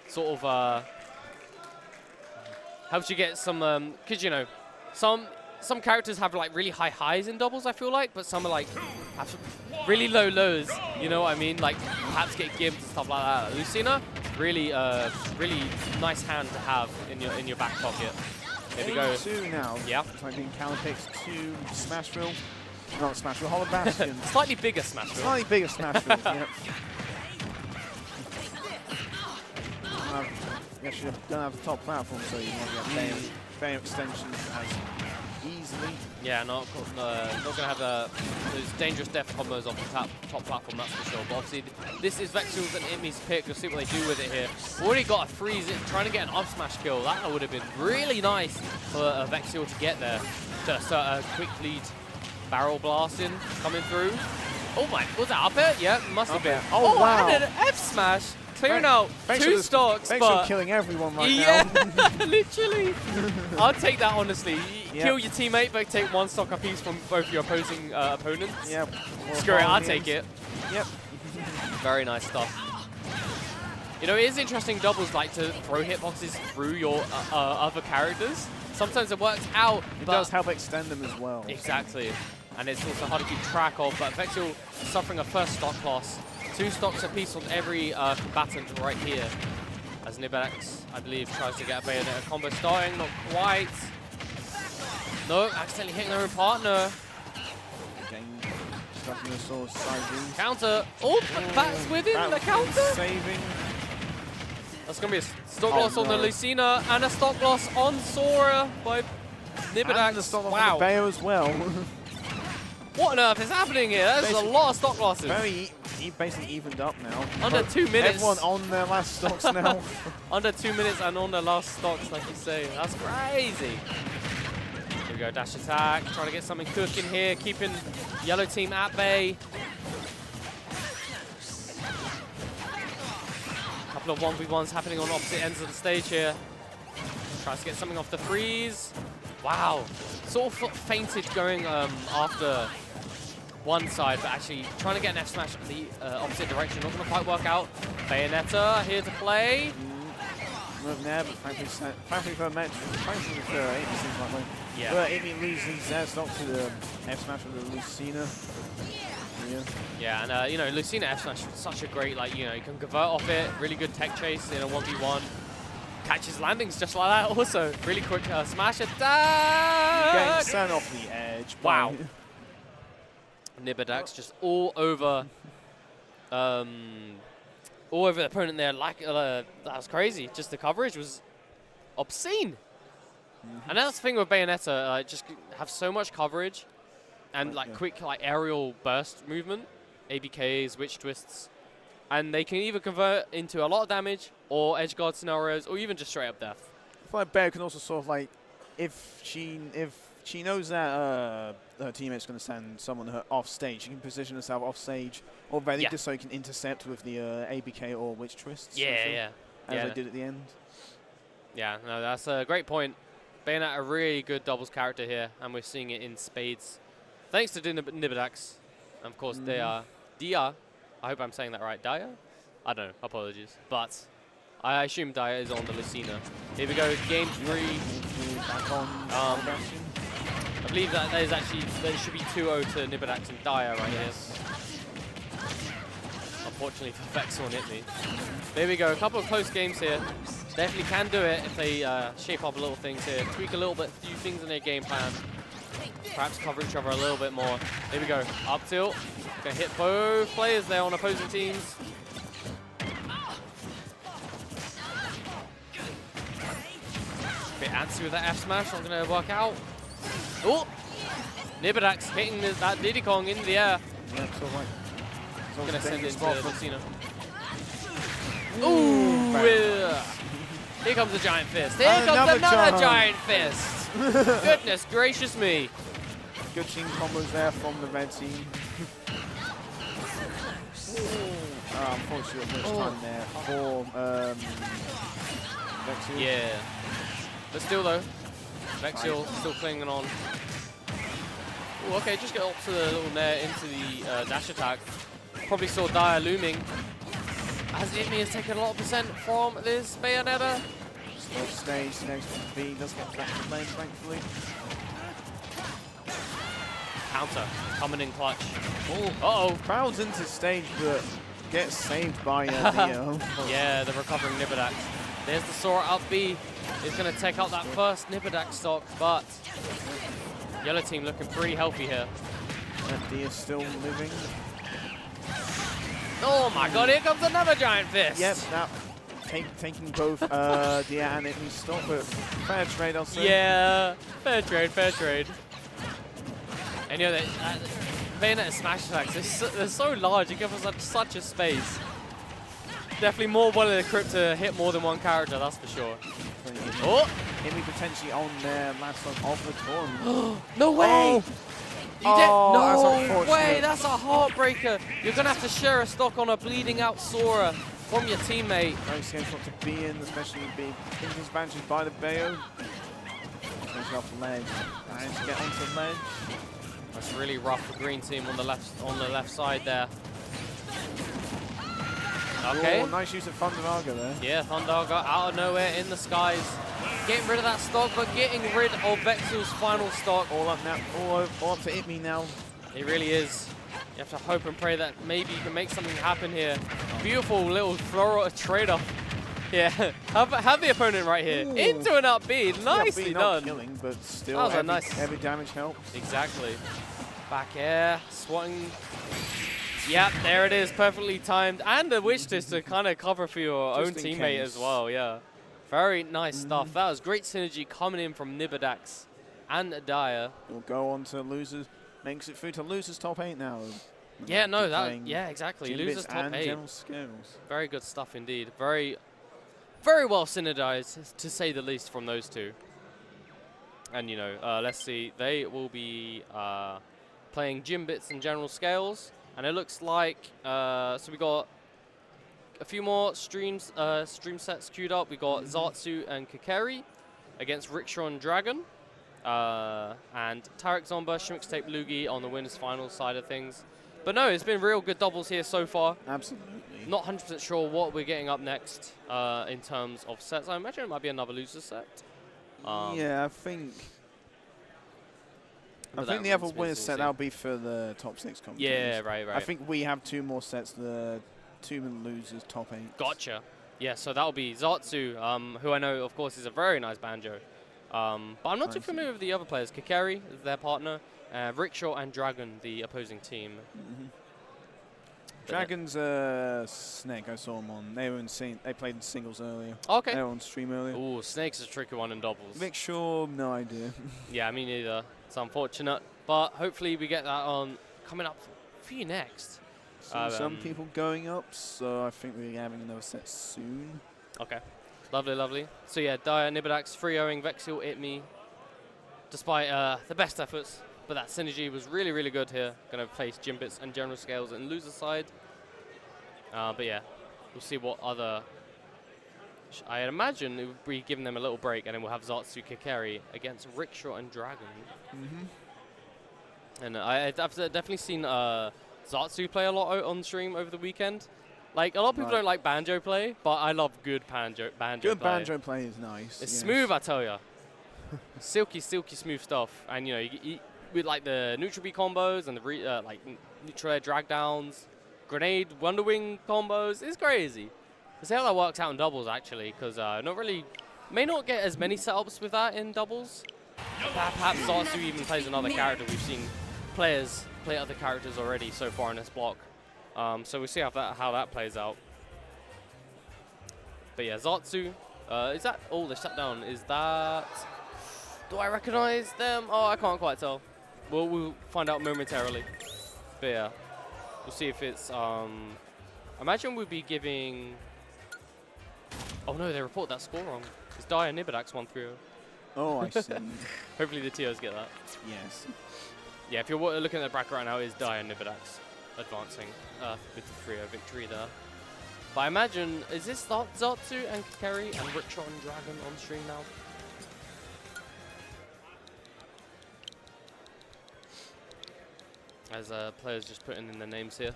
Sort of helps you get some... Because, you know, some characters have like really high highs in doubles, I feel like, but some are like have really low lows. You know what I mean? Like perhaps get gimped and stuff like that. Lucina, really nice hand to have in your back pocket. Here we go. 2 now. Yeah. Typing Caliphix to Smashville. Not Smashville, Hollow Bastion. Slightly bigger Smashville. Slightly bigger Smashville. Yeah. You actually don't have the top platform, so you want to get Bayo extensions as easily. Yeah, not going to have those dangerous death combos off the top platform, that's for sure. But obviously, this is Vexil's and Imi's pick. We'll see what they do with it here. Already got a freeze, trying to get an up smash kill. That would have been really nice for Vexil to get there. Just a quick lead barrel blasting coming through. Oh my, was that up it? Yeah, must have been. Oh, wow. And an F smash. Clearing out two stocks, but killing everyone right now. Literally. I'll take that honestly. Kill your teammate, but take one stock apiece from both your opposing opponents. Yep. Screw it, I'll take it. Yep. Very nice stuff. You know, it is interesting doubles like to throw hitboxes through your other characters. Sometimes it works out. It does help extend them as well. Exactly. And it's also hard to keep track of, but Vexil suffering a first stock loss. 2 stocks apiece on every combatant right here. As Nibedax, I believe, tries to get a Bayonetta combo starting. Not quite. No, accidentally hitting their own partner. Counter. Oh, that's within the counter. Saving. That's going to be a stock loss on the Lucina and a stock loss on Sora by Nibedax. And a stock loss on the Bayo as well. What on earth is happening here? There's a lot of stock losses. He basically evened up now. Under 2 minutes. Everyone on their last stocks now. Under 2 minutes and on their last stocks, like you say. That's crazy. Here we go, dash attack. Trying to get something cooking here. Keeping yellow team at bay. Couple of 1v1s happening on opposite ends of the stage here. Tries to get something off the freeze. Wow. Sort of fainted going after one side, but actually trying to get an F smash in the opposite direction. Not going to quite work out. Bayonetta here to play. Move there, but frankly for a match, frankly for Amy seems like yeah. But Amy loses their stock to the F smash with the Lucina. Yeah, and you know, Lucina F smash is such a great, like, you know, you can convert off it. Really good tech chase in a 1v1. Catches landings just like that also. Really quick smash attack! Getting sent off the edge. Wow. Nibedax just all over the opponent there. Like that was crazy. Just the coverage was obscene. And that's the thing with Bayonetta, just have so much coverage and like quick like aerial burst movement, ABKs, witch twists, and they can either convert into a lot of damage or edge guard scenarios or even just straight up death. I feel like Bear can also sort of like, if she knows that her teammate's going to send someone off stage, she can position herself off stage already just so you can intercept with the ABK or witch twists. As I did at the end. Yeah, no, that's a great point. Bayonetta a really good doubles character here, and we're seeing it in spades. Thanks to Nibedax, and of course Dia. I hope I'm saying that right. Dia? I don't know. Apologies. But I assume Dia is on the Lucina. Here we go. Game 3. Back on. I believe that there should be 2-0 to Nibedax and Dia right here. Unfortunately for Vexil and Itme. There we go. A couple of close games here. Definitely can do it if they shape up a little things here. Tweak a few things in their game plan. Perhaps cover each other a little bit more. Here we go. Up tilt. Gonna hit both players there on opposing teams. Bit antsy with that F smash. Not gonna work out. Oh! Nibedax hitting that Diddy Kong in the air. Yeah, so like. Gonna send it to Lucina. Ooh! Here comes the giant fist. Here comes another giant fist. Goodness gracious me. Good team combos there from the red team. Unfortunately, much time there for Vexil. Yeah. But still though, Vexil still clinging on. Ooh, okay, just get up to the little nair into the dash attack. Probably saw Dia looming. As Itme has taken a lot of percent from this Bayonetta. Off stage, next B does get back to lane, thankfully. Counter coming in clutch. Uh-oh. Crowds into stage, but gets saved by Neo. Yeah, the recovering Nibedax. There's the Sora up B. Is going to take out that first Nibedax stock, but yellow team looking pretty healthy here. FD is still living. Oh my god, here comes another giant fist. Yep, that taking both Dia and Itmi stock, but fair trade, I'll say. Yeah, fair trade. And you know, Bayonetta smash attacks, they're so large, it gives us such a space. Definitely more willing to crypt to hit more than one character, that's for sure. Oh! Itmi potentially on their last one of the tournament. No way! Oh, No way, that's a heartbreaker. You're going to have to share a stock on a bleeding out Sora from your teammate. Very scared not to be in, especially being disadvantaged by the Bayo. Especially off the ledge. Managed to get onto the ledge. That's really rough for green team on the left side there. Okay. Oh, nice use of Thunderarga there. Yeah, Thunderarga out of nowhere in the skies. Getting rid of that stock, but getting rid of Vexil's final stock. All up now, all up to Itmi now. It really is. You have to hope and pray that maybe you can make something happen here. Beautiful little floral trade-off. Yeah, have the opponent right here. Ooh. Into an up B. Nicely not done. killing, but still That was a nice heavy damage helps. Exactly. Back air, swatting. Yep, there it is, perfectly timed. And a wish twist to kind of cover for your own teammate as well, yeah. Very nice stuff. That was great synergy coming in from Nibidax and Dyer. We'll go on to losers, makes it through to losers top 8 now. Yeah, no, exactly. Losers top and 8. General Scales. Very good stuff indeed. Very well synergized, to say the least, from those two. And, you know, let's see. They will be playing Jimbits and General Scales. And it looks like, so we got a few more stream sets queued up. We got Zartsu and Kakeri against Rickshaw and Dragon. And Tarek Zomba, Schmixtape Lugi on the winners final side of things. But no, it's been real good doubles here so far. Absolutely. Not 100% sure what we're getting up next in terms of sets. I imagine it might be another loser set. Yeah, I think the other winner's set, that'll be for the top 6 companies. Yeah, right. I think we have 2 more sets, the 2 losers, top 8. Gotcha. Yeah, so that'll be Zartsu, who I know, of course, is a very nice banjo. But I'm not too familiar with the other players. Kakeri is their partner, Rickshaw and Dragon, the opposing team. Dragon's Snake, I saw them on. They were they played in singles earlier. Okay. They were on stream earlier. Ooh, Snake's a tricky one in doubles. Rickshaw, no idea. Yeah, me neither. It's unfortunate, but hopefully we get that on coming up for you next. Some people going up, so I think we're having another set soon. Okay, lovely. So yeah, Dyer, Nibidax, 3-0ing Vexil, Itmi, despite the best efforts. But that synergy was really good here. Going to face Jimbits and General Scales in loser side. But yeah, we'll see what other... I imagine it would be giving them a little break, and then we'll have Zartsu Kakeri against Rickshaw and Dragon. And I've definitely seen Zartsu play a lot on stream over the weekend. Like, a lot of people don't like banjo play, but I love good banjo play. Good banjo play is nice. It's smooth, I tell ya. silky smooth stuff. And, you know, you with like the neutral B combos and the like neutral air drag downs, grenade Wonder Wing combos, it's crazy. We'll see how that works out in doubles actually, because may not get as many setups with that in doubles. Perhaps Zartsu even plays another character. We've seen players play other characters already so far in this block. So we'll see how that plays out. But yeah, Zartsu, is that, oh, the shutdown, is that, do I recognize them? Oh, I can't quite tell. We'll find out momentarily. But yeah, we'll see if it's, I imagine we'll be giving, oh no, they report that score wrong. It's Dyer Nibidax 1-3-0. Oh, I see. Hopefully the TOs get that. Yes. Yeah, if you're looking at the bracket right now, it's Dyer Nibidax advancing with the 3-0 victory there. But I imagine, is this Zartsu and Kakeri and Rickshaw and Dragon on stream now? As players just putting in their names here.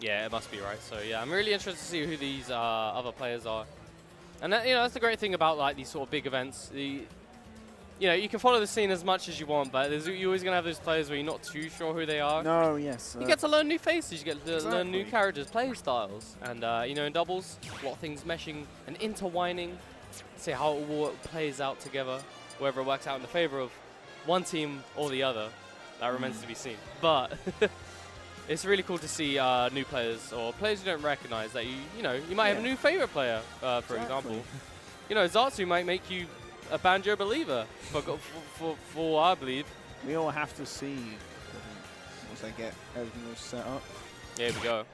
Yeah, it must be right. So yeah, I'm really interested to see who these other players are. And that, you know, that's the great thing about like these sort of big events. You know, you can follow the scene as much as you want, but you're always gonna have those players where you're not too sure who they are. No, yes. You get to learn new faces, you get to learn new characters, play styles, and you know, in doubles, a lot of things meshing and intertwining. See how it all plays out together, whether it works out in the favor of one team or the other. That remains to be seen. But it's really cool to see new players or players you don't recognize that you might have a new favorite player, for example. Zatsu might make you a banjo believer, for I believe. We all have to see once they get everything all set up. Here we go.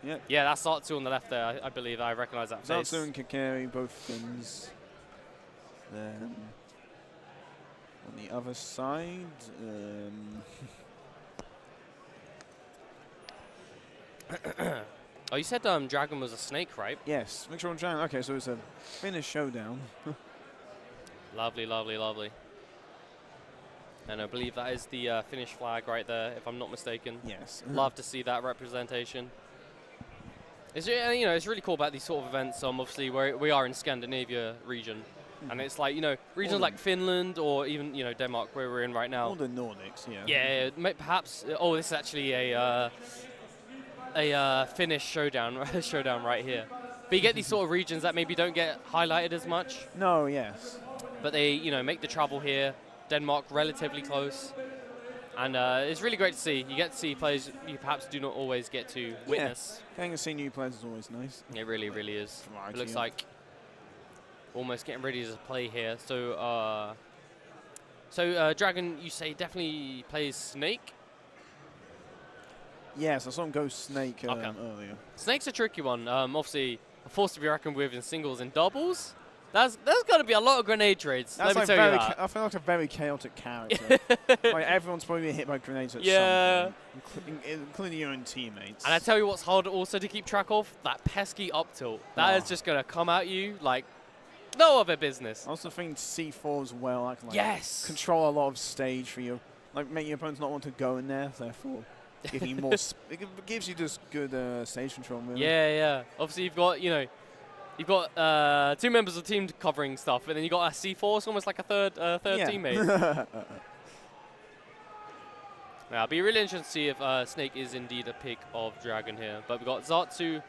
Yep. Yeah, that's Zatsu on the left there. I believe I recognize that face. Zatsu and Kakari, both fins. Then on the other side, oh, you said Dragon was a snake, right? yes, make sure I'm trying. Okay, so it's a Finnish showdown. Lovely, lovely, lovely. And I believe that is the Finnish flag right there, if I'm not mistaken. Yes. Love to see that representation. It's it's really cool about these sort of events. Obviously, where we are in Scandinavia region, and it's like regions like Finland or even Denmark, where we're in right now. All the Nordics, yeah. Yeah, perhaps. Oh, this is actually a Finnish showdown right here. But you get these sort of regions that maybe don't get highlighted as much. No, yes. But they make the travel here. Denmark relatively close. And it's really great to see. You get to see players you perhaps do not always get to witness. Getting to see new players is always nice. It really, really is. It looks like almost getting ready to play here. So, Dragon, you say definitely plays Snake? Yes, I saw him go Snake earlier. Snake's a tricky one. Obviously, a force to be reckoned with in singles and doubles. There's got to be a lot of grenade trades. That's Let me tell you that. I feel like a very chaotic character. Like everyone's probably been hit by grenades at some point, including your own teammates. And I tell you what's hard also to keep track of, that pesky up tilt. That is just going to come at you like no other business. I also think C4 as well. Like yes. Control a lot of stage for you. Like make your opponents not want to go in there, therefore giving you more. It gives you just good stage control. Really. Yeah. Obviously, you've got You've got two members of the team covering stuff, and then you got a C4, it's almost like a third teammate. Now, it'll be really interesting to see if Snake is indeed a pick of Dragon here. But we've got Zatsu,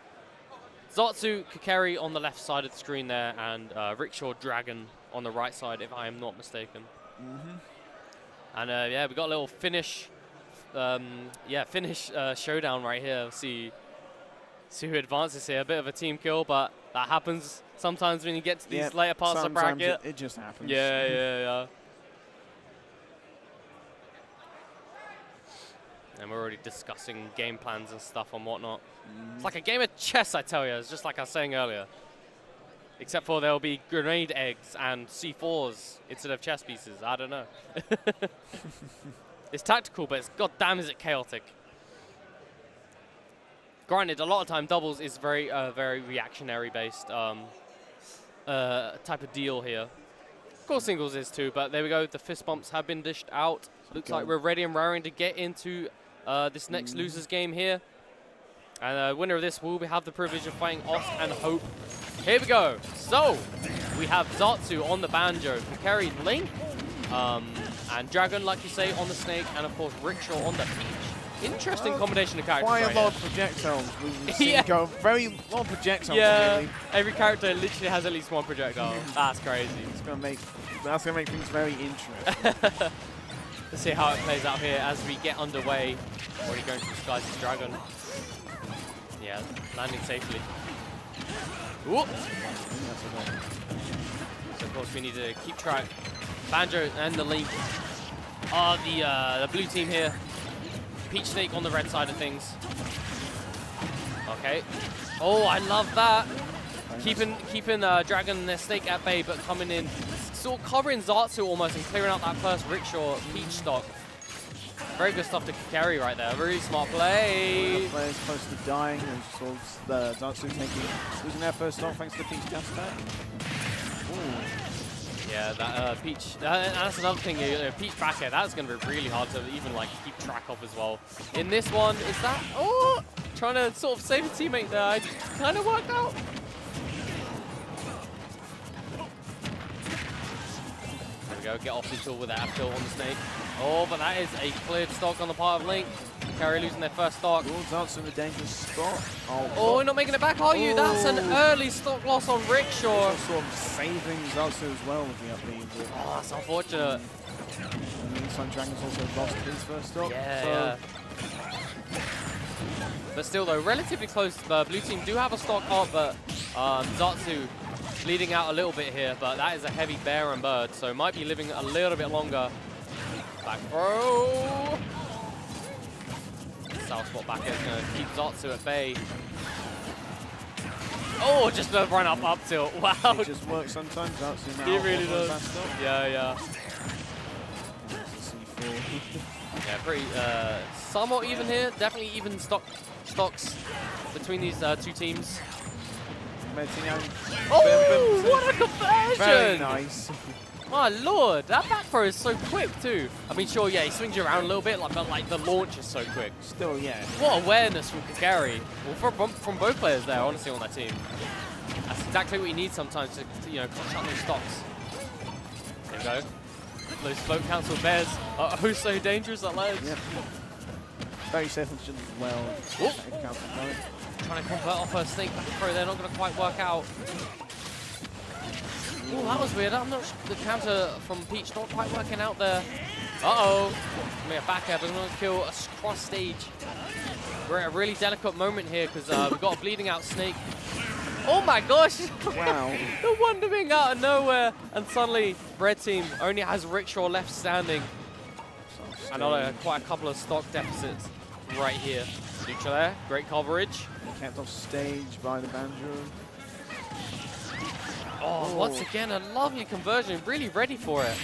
Kakari on the left side of the screen there, and Rickshaw Dragon on the right side, if I am not mistaken. And we've got a little Finnish, showdown right here. See who advances here. A bit of a team kill, but that happens sometimes when you get to these later parts of the bracket. It just happens. Yeah. And we're already discussing game plans and stuff and whatnot. It's like a game of chess, I tell you. It's just like I was saying earlier. Except for there'll be grenade eggs and C4s instead of chess pieces. I don't know. It's tactical, but goddamn is it chaotic. Granted, a lot of time doubles is very reactionary based type of deal here. Of course, singles is too, but there we go. The fist bumps have been dished out. Looks like we're ready and raring to get into this next losers game here. And winner of this will have the privilege of fighting Osk and Hope. Here we go. So we have Zatsu on the banjo, Kakari Link, and Dragon, like you say, on the snake, and of course Rickshaw on the peach. Interesting combination of characters. Quite a lot of projectiles. We've go very lot of projectiles. Really. Every character literally has at least one projectile. That's crazy. That's gonna make things very interesting. Let's see how it plays out here as we get underway. Already going to disguise his Dragon. Yeah, landing safely. Ooh. So of course we need to keep track. Banjo and the Link are the blue team here. Peach Snake on the red side of things. Okay. Oh, I love that. Keeping Dragon and their Snake at bay, but coming in, sort of covering Zatsu almost and clearing out that first Rickshaw Peach stock. Very good stuff to carry right there. Very smart play. The players close to dying, and sort of Zatsu losing their first stock thanks to the Peach gas attack. Yeah, that Peach, that's another thing, Peach back air, that's going to be really hard to even like keep track of as well. In this one, is that, trying to sort of save a teammate there, it kind of worked out. There we go, get off the tool with that up tilt on the snake. Oh, but that is a cleared stock on the part of Link. Carry losing their first stock. Zatsu in a dangerous spot. Oh, not making it back, are you? That's an early stock loss on Rickshaw. Sort of saving Zatsu as well with the up B. Oh, that's unfortunate. In the meantime, Dragon's also lost his first stock. Yeah. But still, though, relatively close. The blue team do have a stock up, but Zatsu leading out a little bit here. But that is a heavy bear and bird, so might be living a little bit longer. Back throw. South spot back is going to keep Zatsu at bay. Oh, just a run up tilt. Wow. It just works sometimes. Zatsu now. It really does. Yeah. Yeah, pretty somewhat even here. Definitely even stocks between these two teams. Oh, what a conversion! Very nice. My lord, that back throw is so quick too. I mean, sure, yeah, he swings you around a little bit, but like the launch is so quick. Still, yeah. What awareness from Kakari. Well, from both players there, honestly, on that team. That's exactly what you need sometimes to you know, shut those stocks. There we go. Those float council bears are oh so dangerous at ledge. Yep. Very safe as well. Trying to convert off her snake back throw, they're not going to quite work out. Oh, that was weird. I'm not sure. The counter from Peach not quite working out there. Uh-oh. Maybe a back air, but going to kill a cross stage. We're at a really delicate moment here because we've got a bleeding out snake. Oh my gosh! Wow. The Wonder Wing out of nowhere, and suddenly Red Team only has Rickshaw left standing. Another quite a couple of stock deficits right here. Neutral there, great coverage. Kept off stage by the Banjo. Oh, once again, a lovely conversion, really ready for it.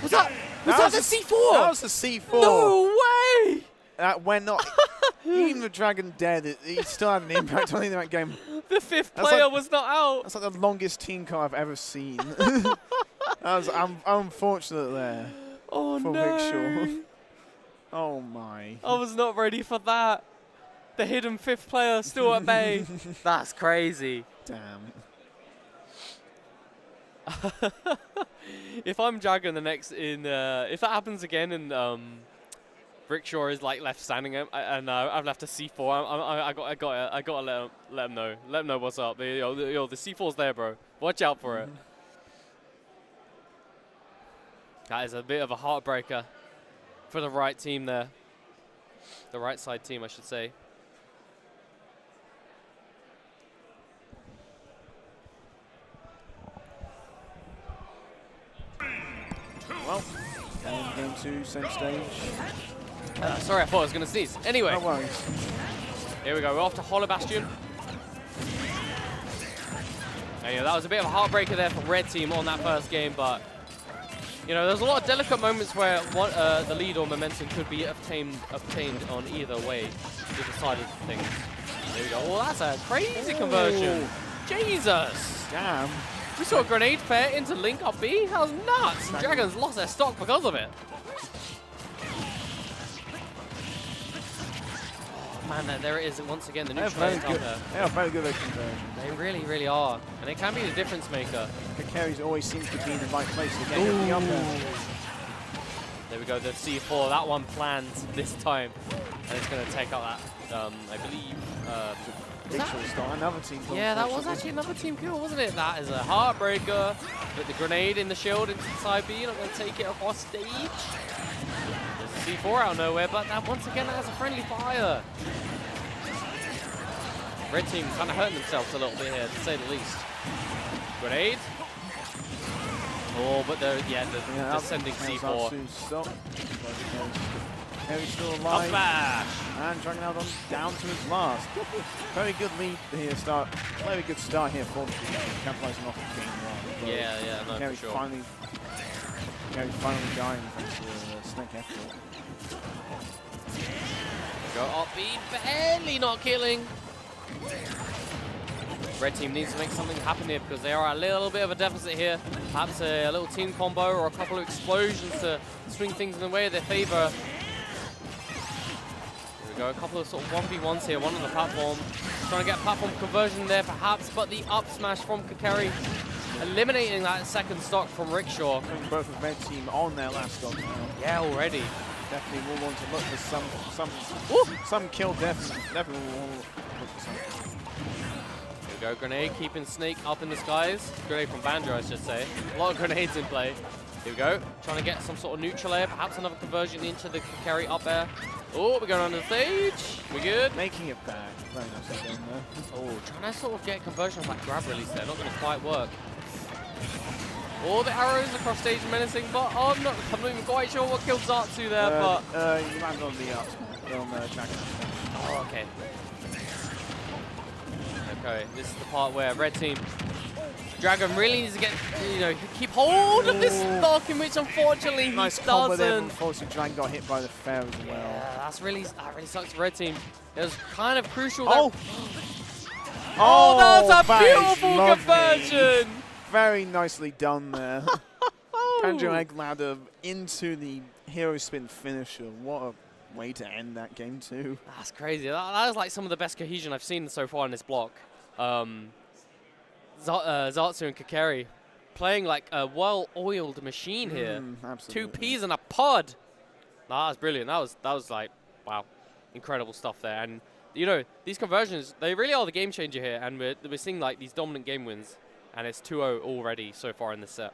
Was that the C4? That was the C4. No way! That went not. Even the Dragon dead, he still had an impact on that game. The fifth player was not out. That's like the longest team car I've ever seen. That was unfortunate there. Oh for no. Vexil. Oh my. I was not ready for that. The hidden fifth player still at bay. That's crazy. Damn. If I'm Dragon the next in, if that happens again and Rickshaw is like left standing and I've left a C4, I gotta let him know. Let him know what's up. The C4's there, bro. Watch out for it. That is a bit of a heartbreaker for the right team there. The right side team, I should say. Well, game 2, same stage. Sorry, I thought I was going to sneeze. Anyway. No worries. Here we go. We're off to Hollow Bastion. Yeah, that was a bit of a heartbreaker there for Red Team on that first game, but you know, there's a lot of delicate moments where the lead or momentum could be obtained on either way, either side of things. There we go. Oh, that's a crazy conversion. Jesus. Damn. We saw a grenade fair into Link up B. That was nuts. And Dragons lost their stock because of it. Oh, man, there it is once again. The neutral is out there. They are very good at conversion. They really, really are. And it can be the difference maker. The carries always seems to be in the right place to get everything up there. There we go, the C4. That one planned this time. And it's going to take out that, I believe. Another team kill. Yeah, that was actually another team kill, wasn't it? That is a heartbreaker. With the grenade in the shield into side B. Not going to take it across stage. There's a C4 out of nowhere, but that once again has a friendly fire. Red team kind of hurting themselves a little bit here, to say the least. Grenade. Oh, but they're, the descending C4. Stop. Harry's still alive. Smash! And Dragon out on down to his last. Very good lead here, very good start here for the team, capitalizing off the game. Yeah, no, Harry for sure. finally dying thanks to the snake effort. Go up B, barely not killing. Red team needs to make something happen here because they are a little bit of a deficit here. Perhaps a little team combo or a couple of explosions to swing things in the way of their favor. Here we go, a couple of sort of 1v1s here, one on the platform. Trying to get platform conversion there perhaps, but the up smash from Kakari eliminating that second stock from Rickshaw. Both of Red team on their last stock now. Yeah, already. Definitely will want to look for some kill. Definitely will look for some. Here we go, grenade keeping Snake up in the skies. Grenade from Banjo, I should say. A lot of grenades in play. Here we go, trying to get some sort of neutral air, perhaps another conversion into the carry up air. Oh, we're going on the stage. We good? Making it back. Very nicely done there. Oh, trying to sort of get conversion of that grab release there. Not going to quite work. All the arrows across stage menacing, but I'm not even quite sure what killed Zartsu there, but... You landed on the on the dragon. Oh, okay. Okay, this is the part where red team Dragon really needs to get, keep hold of this stock, in which unfortunately he doesn't. Unfortunately, Dragon got hit by the fair as well. Yeah, that really sucks for red team. It was kind of crucial. Oh, that's a beautiful conversion. Very nicely done there. Banjo Egg Ladder into the hero spin finisher. What a way to end that game too. That's crazy. That was like some of the best cohesion I've seen so far in this block. Zartsu and Kakeri playing like a well-oiled machine here. Absolutely. 2 peas in a pod. That was brilliant. That was like, wow, incredible stuff there. And these conversions, they really are the game changer here. And we're seeing like these dominant game wins, and it's 2-0 already so far in this set.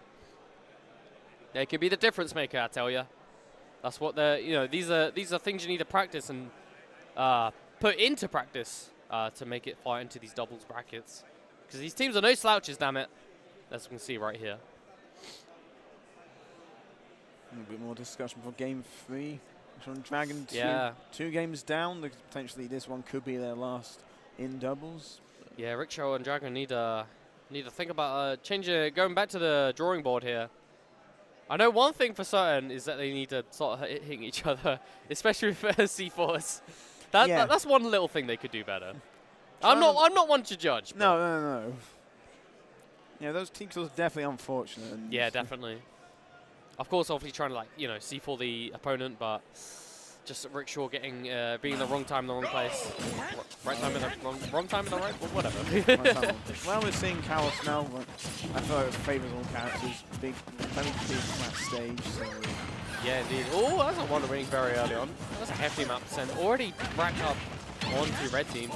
It could be the difference maker, I tell you. That's what these are things you need to practice and put into practice to make it fight into these doubles brackets. Because these teams are no slouches, damn it. As we can see right here. A bit more discussion for game 3. From Dragon, two games down. Potentially this one could be their last in doubles. Yeah, Rickshaw and Dragon need to think about going back to the drawing board here. I know one thing for certain is that they need to start hitting each other, especially with C4s. That's one little thing they could do better. I'm not one to judge. No. Yeah, those team kills are definitely unfortunate. Yeah, definitely. Of course, obviously trying to C4 the opponent, but just Rickshaw getting being in the wrong time in the wrong place. Right time in the wrong time in the right, well, whatever. Well, we're seeing Chaos now, but I thought it favours all characters. Big, very big flat stage. So. Yeah, indeed. Oh, that's a Wonder Ring very early on. That's a hefty amount of percent. Already racked up onto red team.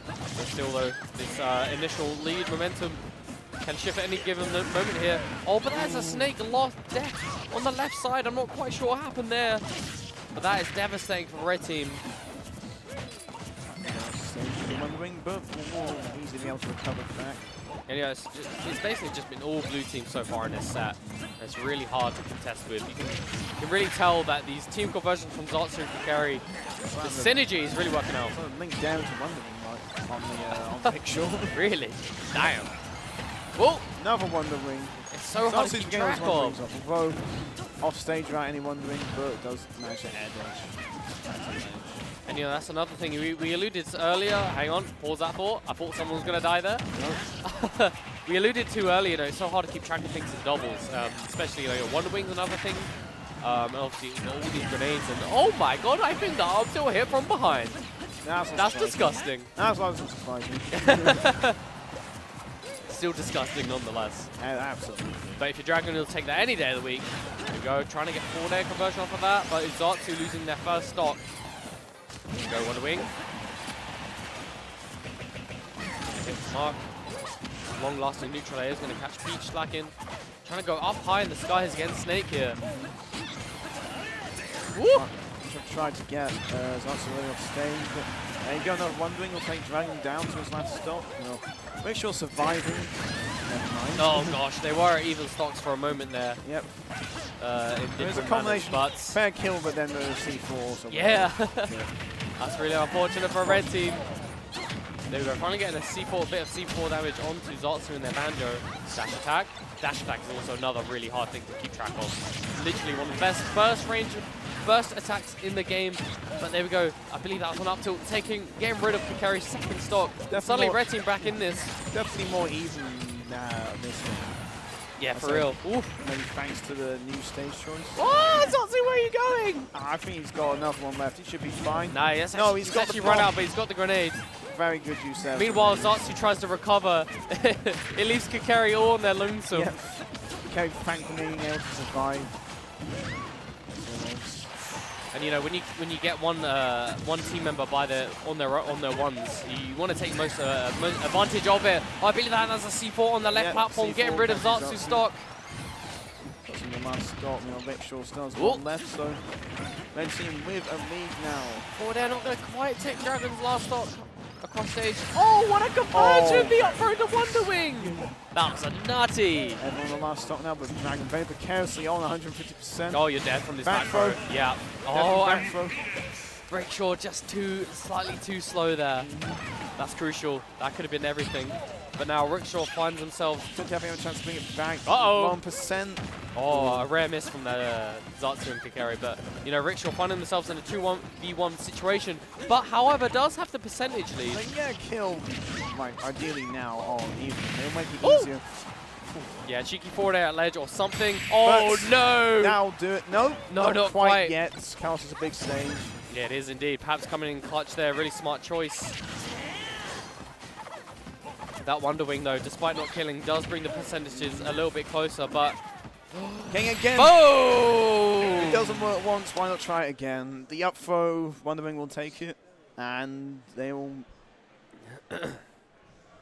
But still, though, this initial lead momentum can shift at any given moment here. Oh, but there's a snake lost death on the left side. I'm not quite sure what happened there. But that is devastating for red team. Wondering, but will easily be able to recover back. And yeah, it's basically just been all blue teams so far in this set. It's really hard to contest with. You can really tell that these team conversions from Zartsu and Kakeri, the synergy is really working out. Link down to Wondering on the picture. Really? Damn. Whoa! Another Wondering. It's so hard to keep track of. Although off stage without any Wondering, but it does manage to air dodge. And that's another thing we alluded to earlier. Hang on, pause that thought. I thought someone was going to die there. No. We alluded to earlier, it's so hard to keep track of things in doubles, especially Wonder Wing's another thing. And obviously all these grenades and oh my god, I think the arm still hit from behind. That's disgusting. That's what was surprising. Still disgusting nonetheless. Absolutely. But if you're Dragon, you'll take that any day of the week. There we go, trying to get 4-day conversion off of that, but Zartsu losing their first stock. Go Wonder Wing. Hit the mark. Long-lasting neutral layer is going to catch Peach slacking. Trying to go up high in the skies against Snake here. Woo! Tried to get Zartsu really off stage, but there you go, another Wondering will take Dragon down to his last stop. Make sure surviving. Never mind. Oh gosh, they were at even stocks for a moment there. Yep. There's a combination of fair kill, but then the C4. So yeah. That's really unfortunate for a red team. There we go, finally getting a bit of C4 damage onto Zartsu in their Banjo. Dash attack. Dash attack is also another really hard thing to keep track of. Literally one of the best burst attacks in the game. But there we go. I believe that was on up tilt, getting rid of Kakeri's second stock. Suddenly red team back in this. Definitely more even this one. Yeah, for real. Oof. Maybe thanks to the new stage choice. Oh, Zartsu, where are you going? I think he's got another one left. He should be fine. Nah, he's actually run out, but he's got the grenade. Very good use there. Meanwhile, Zartsu tries to recover. It leaves Kakeri all on their lonesome. Yep. Kakeri thankfully being able to survive. And when you get one team member on their ones, you want to take most advantage of it. Oh, I believe that has a C4 on the left platform, C4 getting rid of Zartsu's stock. Got some the last stop. Vexil still has one left, so red team with a lead now. Oh, they're not going to quite take Dragon's last stop across stage. Oh, what a conversion! The up throw to Wonder Wing! That was a nutty! Everyone on the last stop now, but Dragon very precariously on 150%. Oh, you're dead from this back throw. Yeah. Oh, Rickshaw just slightly too slow there. That's crucial. That could have been everything. But now Rickshaw finds himself. Don't have a chance to bring it back. 1%. Oh, a rare miss from the Zatsu and Kikari. But, Rickshaw finding themselves in a 2-1v1 situation. But, however, does have the percentage lead. They get a kill, ideally now on even. It'll make it easier. Yeah, cheeky forward air at ledge or something. Oh, but no! That'll do it. No, not quite yet. Chaos is a big stage. Yeah, it is indeed. Perhaps coming in clutch there. Really smart choice. That Wonder Wing, though, despite not killing, does bring the percentages a little bit closer, but... Getting again! Oh! If it doesn't work once, why not try it again? The up throw, Wonder Wing will take it, and they will...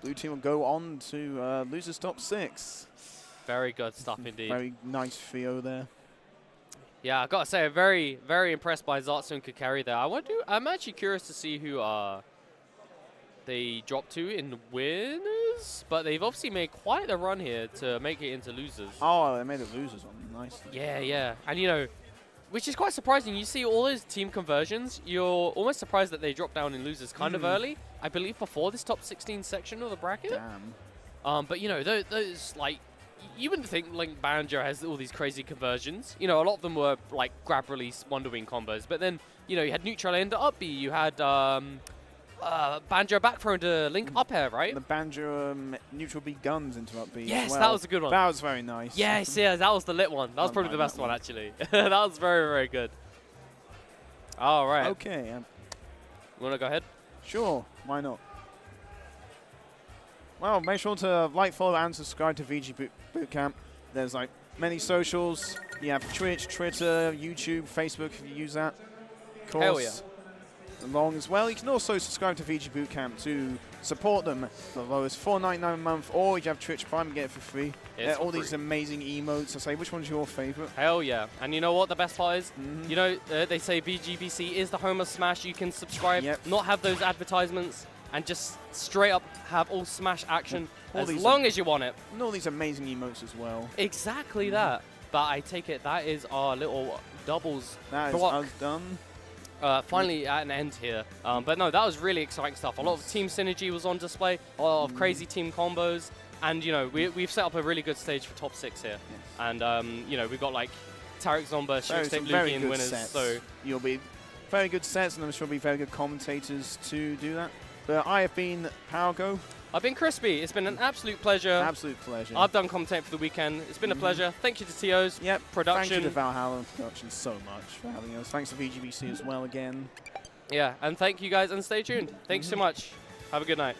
Blue team will go on to losers top 6. Very good stuff indeed. Very nice Theo there. Yeah, I've got to say, I'm very, very impressed by Zatsu and Kikari there. I'm actually curious to see who they dropped to in winners, but they've obviously made quite the run here to make it into losers. Oh, they made it losers on nice. Yeah. And, which is quite surprising. You see all those team conversions, you're almost surprised that they dropped down in losers kind of early. I believe before this top 16 section of the bracket. Damn. But, those, you wouldn't think Link Banjo has all these crazy conversions. A lot of them were, grab release Wonder Wing combos. But then, you had neutral air into up B. You had Banjo back throw into Link up air, right? The Banjo neutral B guns into up B. Yes, as well. That was a good one. That was very nice. Yes, that was the lit one. That was probably the best one, actually. That was very, very good. All right. Okay. You want to go ahead? Sure. Why not? Well, make sure to like, follow, and subscribe to VGBootCamp. There's many socials. You have Twitch, Twitter, YouTube, Facebook if you use that. Of course. Hell yeah. Along as well. You can also subscribe to VGBootCamp to support them for the lowest $4.99 a month, or if you have Twitch Prime, get it for free. All these amazing emotes. I say, which one's your favorite? Hell yeah. And you know what the best part is? They say VGBC is the home of Smash. You can subscribe, not have those advertisements, and just straight up have all Smash action as long as you want it. And all these amazing emotes as well. Exactly that. But I take it that is our little doubles That block. is us done. Finally at an end here. But no, that was really exciting stuff. A lot of team synergy was on display, a lot of crazy team combos, and we've set up a really good stage for top 6 here. Yes. And we've got Tarek Zomba, Shriek Luki in winners. Sets. So you'll be very good sets, and I'm sure there'll be very good commentators to do that. But I have been PowerGo. I've been Crispy. It's been an absolute pleasure. Absolute pleasure. I've done commentating for the weekend. It's been a pleasure. Thank you to TOs. Yep. Production. Thank you to Valhalla Production so much for having us. Thanks to VGBC as well again. Yeah, and thank you guys, and stay tuned. Thanks so much. Have a good night.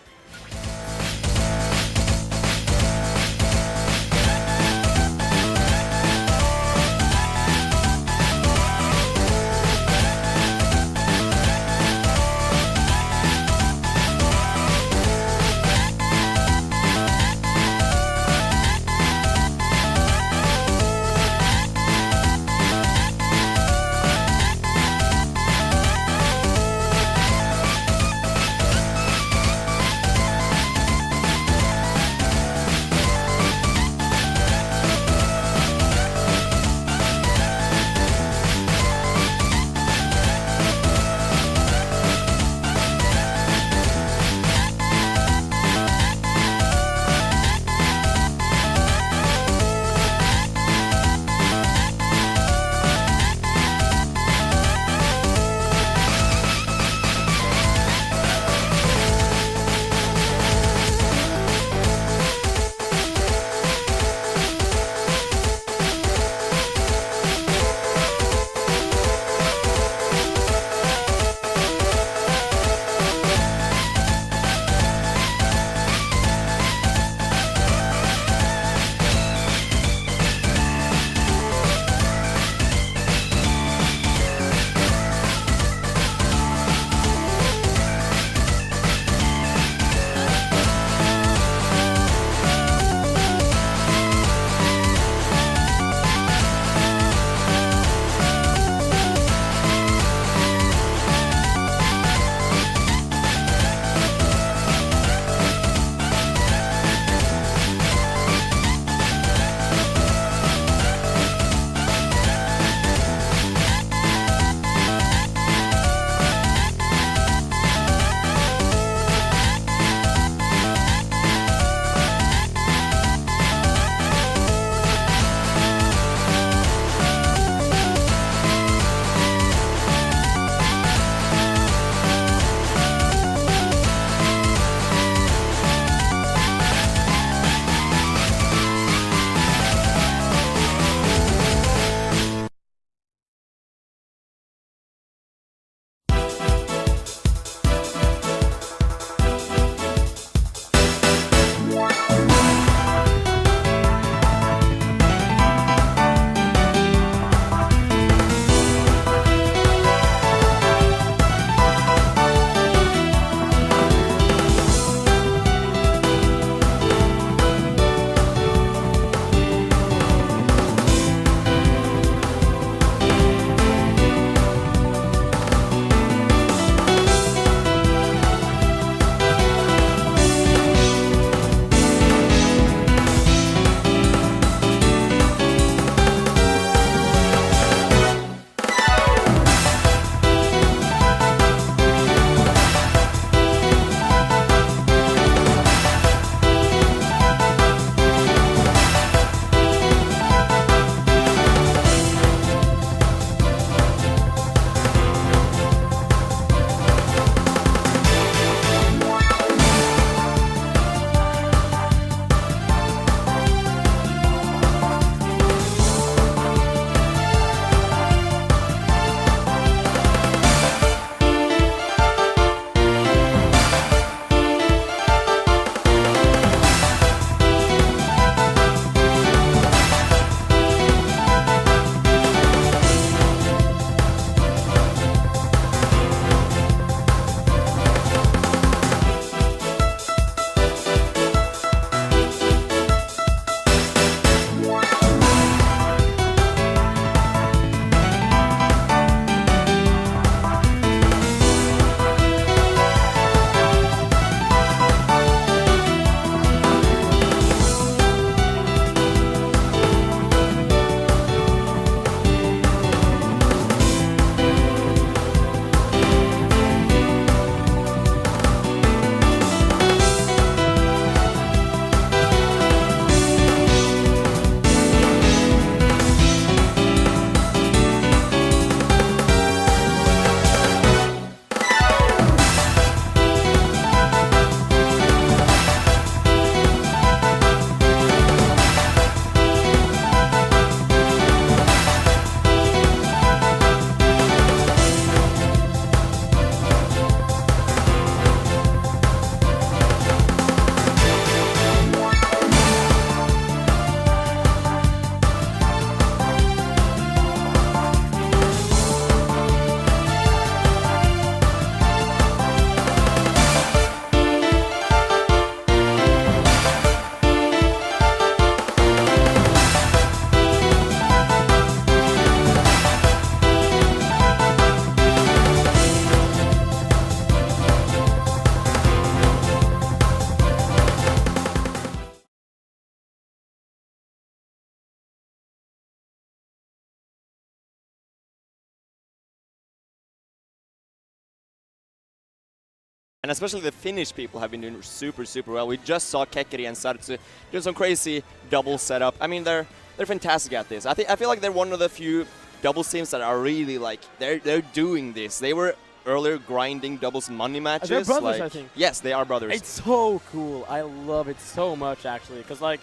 and especially the Finnish people have been doing super, super well. We just saw Kekeri and Sartsu doing some crazy double setup. I mean, they're fantastic at this. I feel like they're one of the few doubles teams that are really like they're doing this. They were earlier grinding doubles and money matches. They're brothers, like, I think. Yes, they are brothers. It's so cool. I love it so much, actually, because like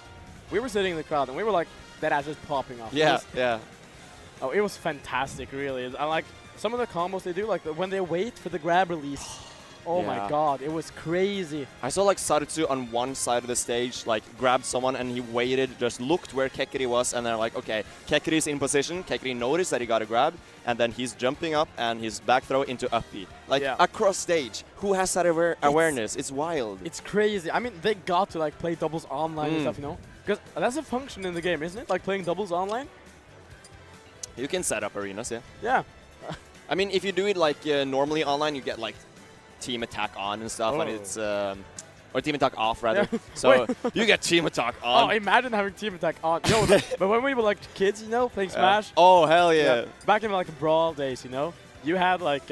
we were sitting in the crowd and we were like that ass just popping off. Yeah, yeah. Oh, it was fantastic, really. I like some of the combos they do, like when they wait for the grab release. Oh Yeah. my god, it was crazy. I saw like Sartsu on one side of the stage, like grabbed someone and he waited, just looked where Kekeri was, and they're like, okay, Kekeri's in position. Kekeri noticed that he got a grab, and then he's jumping up and his back throw into up B. Like across stage. Who has that awareness? It's wild. It's crazy. I mean, they got to like play doubles online and stuff, you know? Because that's a function in the game, isn't it? Like playing doubles online? You can set up arenas, yeah. Yeah. I mean, if you do it like normally online, you get like team attack on and stuff, and it's or team attack off rather. So you get team attack on. Oh, imagine having team attack on. Yo, but when we were like kids, you know, playing Smash. Oh hell yeah. Back in like Brawl days, you know, you had like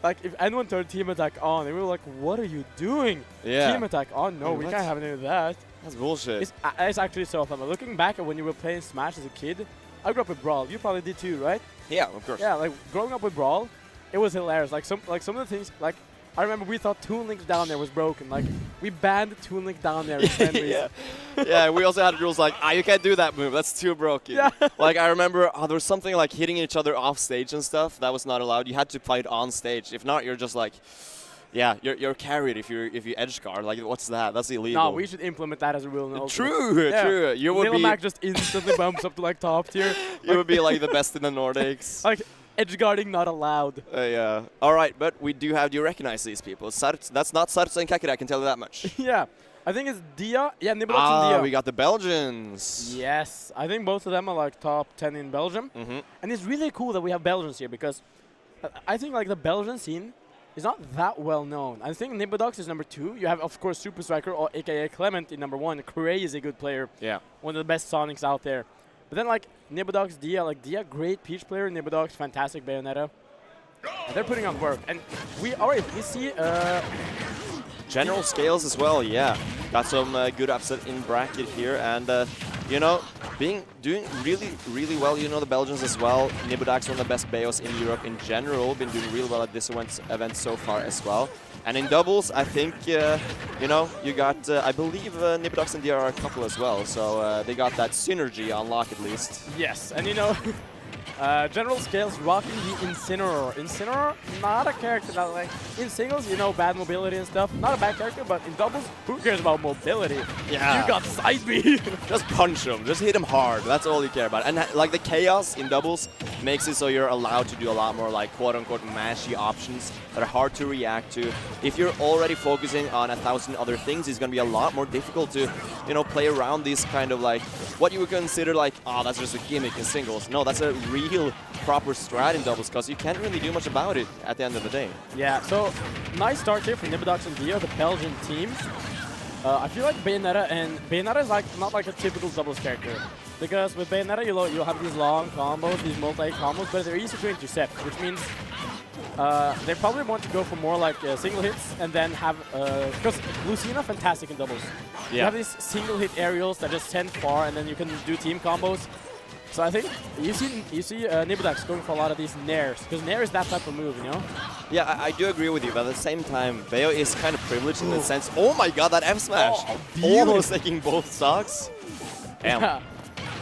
like if anyone turned team attack on, they were like, "What are you doing? Yeah. Team attack on? No, we can't have any of that." That's bullshit. It's actually so fun. Looking back at when you were playing Smash as a kid, I grew up with Brawl. You probably did too, right? Yeah, of course. Yeah, like growing up with Brawl, it was hilarious. Like some of the things, like I remember we thought Toon Link down there was broken. Like we banned Toon Link down there. Yeah. Yeah, we also had rules like, you can't do that move. That's too broken. Yeah. Like I remember there was something like hitting each other off stage and stuff that was not allowed. You had to fight on stage. If not, you're just like, yeah, you're carried if you edge guard. Like what's that? That's illegal. No, we should implement that as a rule. True, true. You would be. Mac just instantly bumps up to like top tier. You would be like the best in the Nordics. Like edge guarding not allowed. Yeah. All right, but we do have to recognize these people. That's not Sartsu and Kekeri, I can tell you that much. Yeah. I think it's Dia. Yeah, Nibbledogs and Dia. We got the Belgians. Yes. I think both of them are like top 10 in Belgium. And it's really cool that we have Belgians here because I think like the Belgian scene is not that well known. I think Nibbledogs is number 2. You have, of course, Super Striker, or aka Clement, in number 1. A crazy good player. Yeah. One of the best Sonics out there. But then like Nibbledogs, Dia, like Dia, great Peach player. Nibbledogs, fantastic Bayonetta. And they're putting on work. And we see general scales as well, yeah. Got some good upset in bracket here, and you know, doing really, really well. You know, the Belgians as well. Nibbledogs, one of the best Bayos in Europe in general. Been doing really well at this event so far as well. And in doubles, I think, you know, you got, I believe Nibbledogs and Dia are a couple as well. So they got that synergy on lock at least. Yes, and you know, general scales rocking the Incineroar. Incineroar, not a character that like, in singles, you know, bad mobility and stuff. Not a bad character, but in doubles, who cares about mobility? Yeah. You got side B. Just punch him. Just hit him hard. That's all you care about. And like the chaos in doubles makes it so you're allowed to do a lot more like quote-unquote mashy options that are hard to react to. If you're already focusing on 1,000 other things, it's going to be a lot more difficult to, you know, play around these kind of like what you would consider like, oh, that's just a gimmick in singles. No, that's a real proper strat in doubles because you can't really do much about it at the end of the day. Yeah, so nice start here for Nibbledogs and Dia, the Belgian team. I feel like Bayonetta is like not like a typical doubles character. Because with Bayonetta, you'll have these long combos, these multi-combos, but they're easy to intercept, which means they probably want to go for more like single hits and then have, because Lucina, fantastic in doubles. Yeah. You have these single hit aerials that just send far and then you can do team combos. So I think you see Nibbledogs going for a lot of these nairs, because nair is that type of move, you know? Yeah, I do agree with you, but at the same time, Bayo is kind of privileged in the sense, oh my god, that F smash! Almost taking both stocks. Yeah.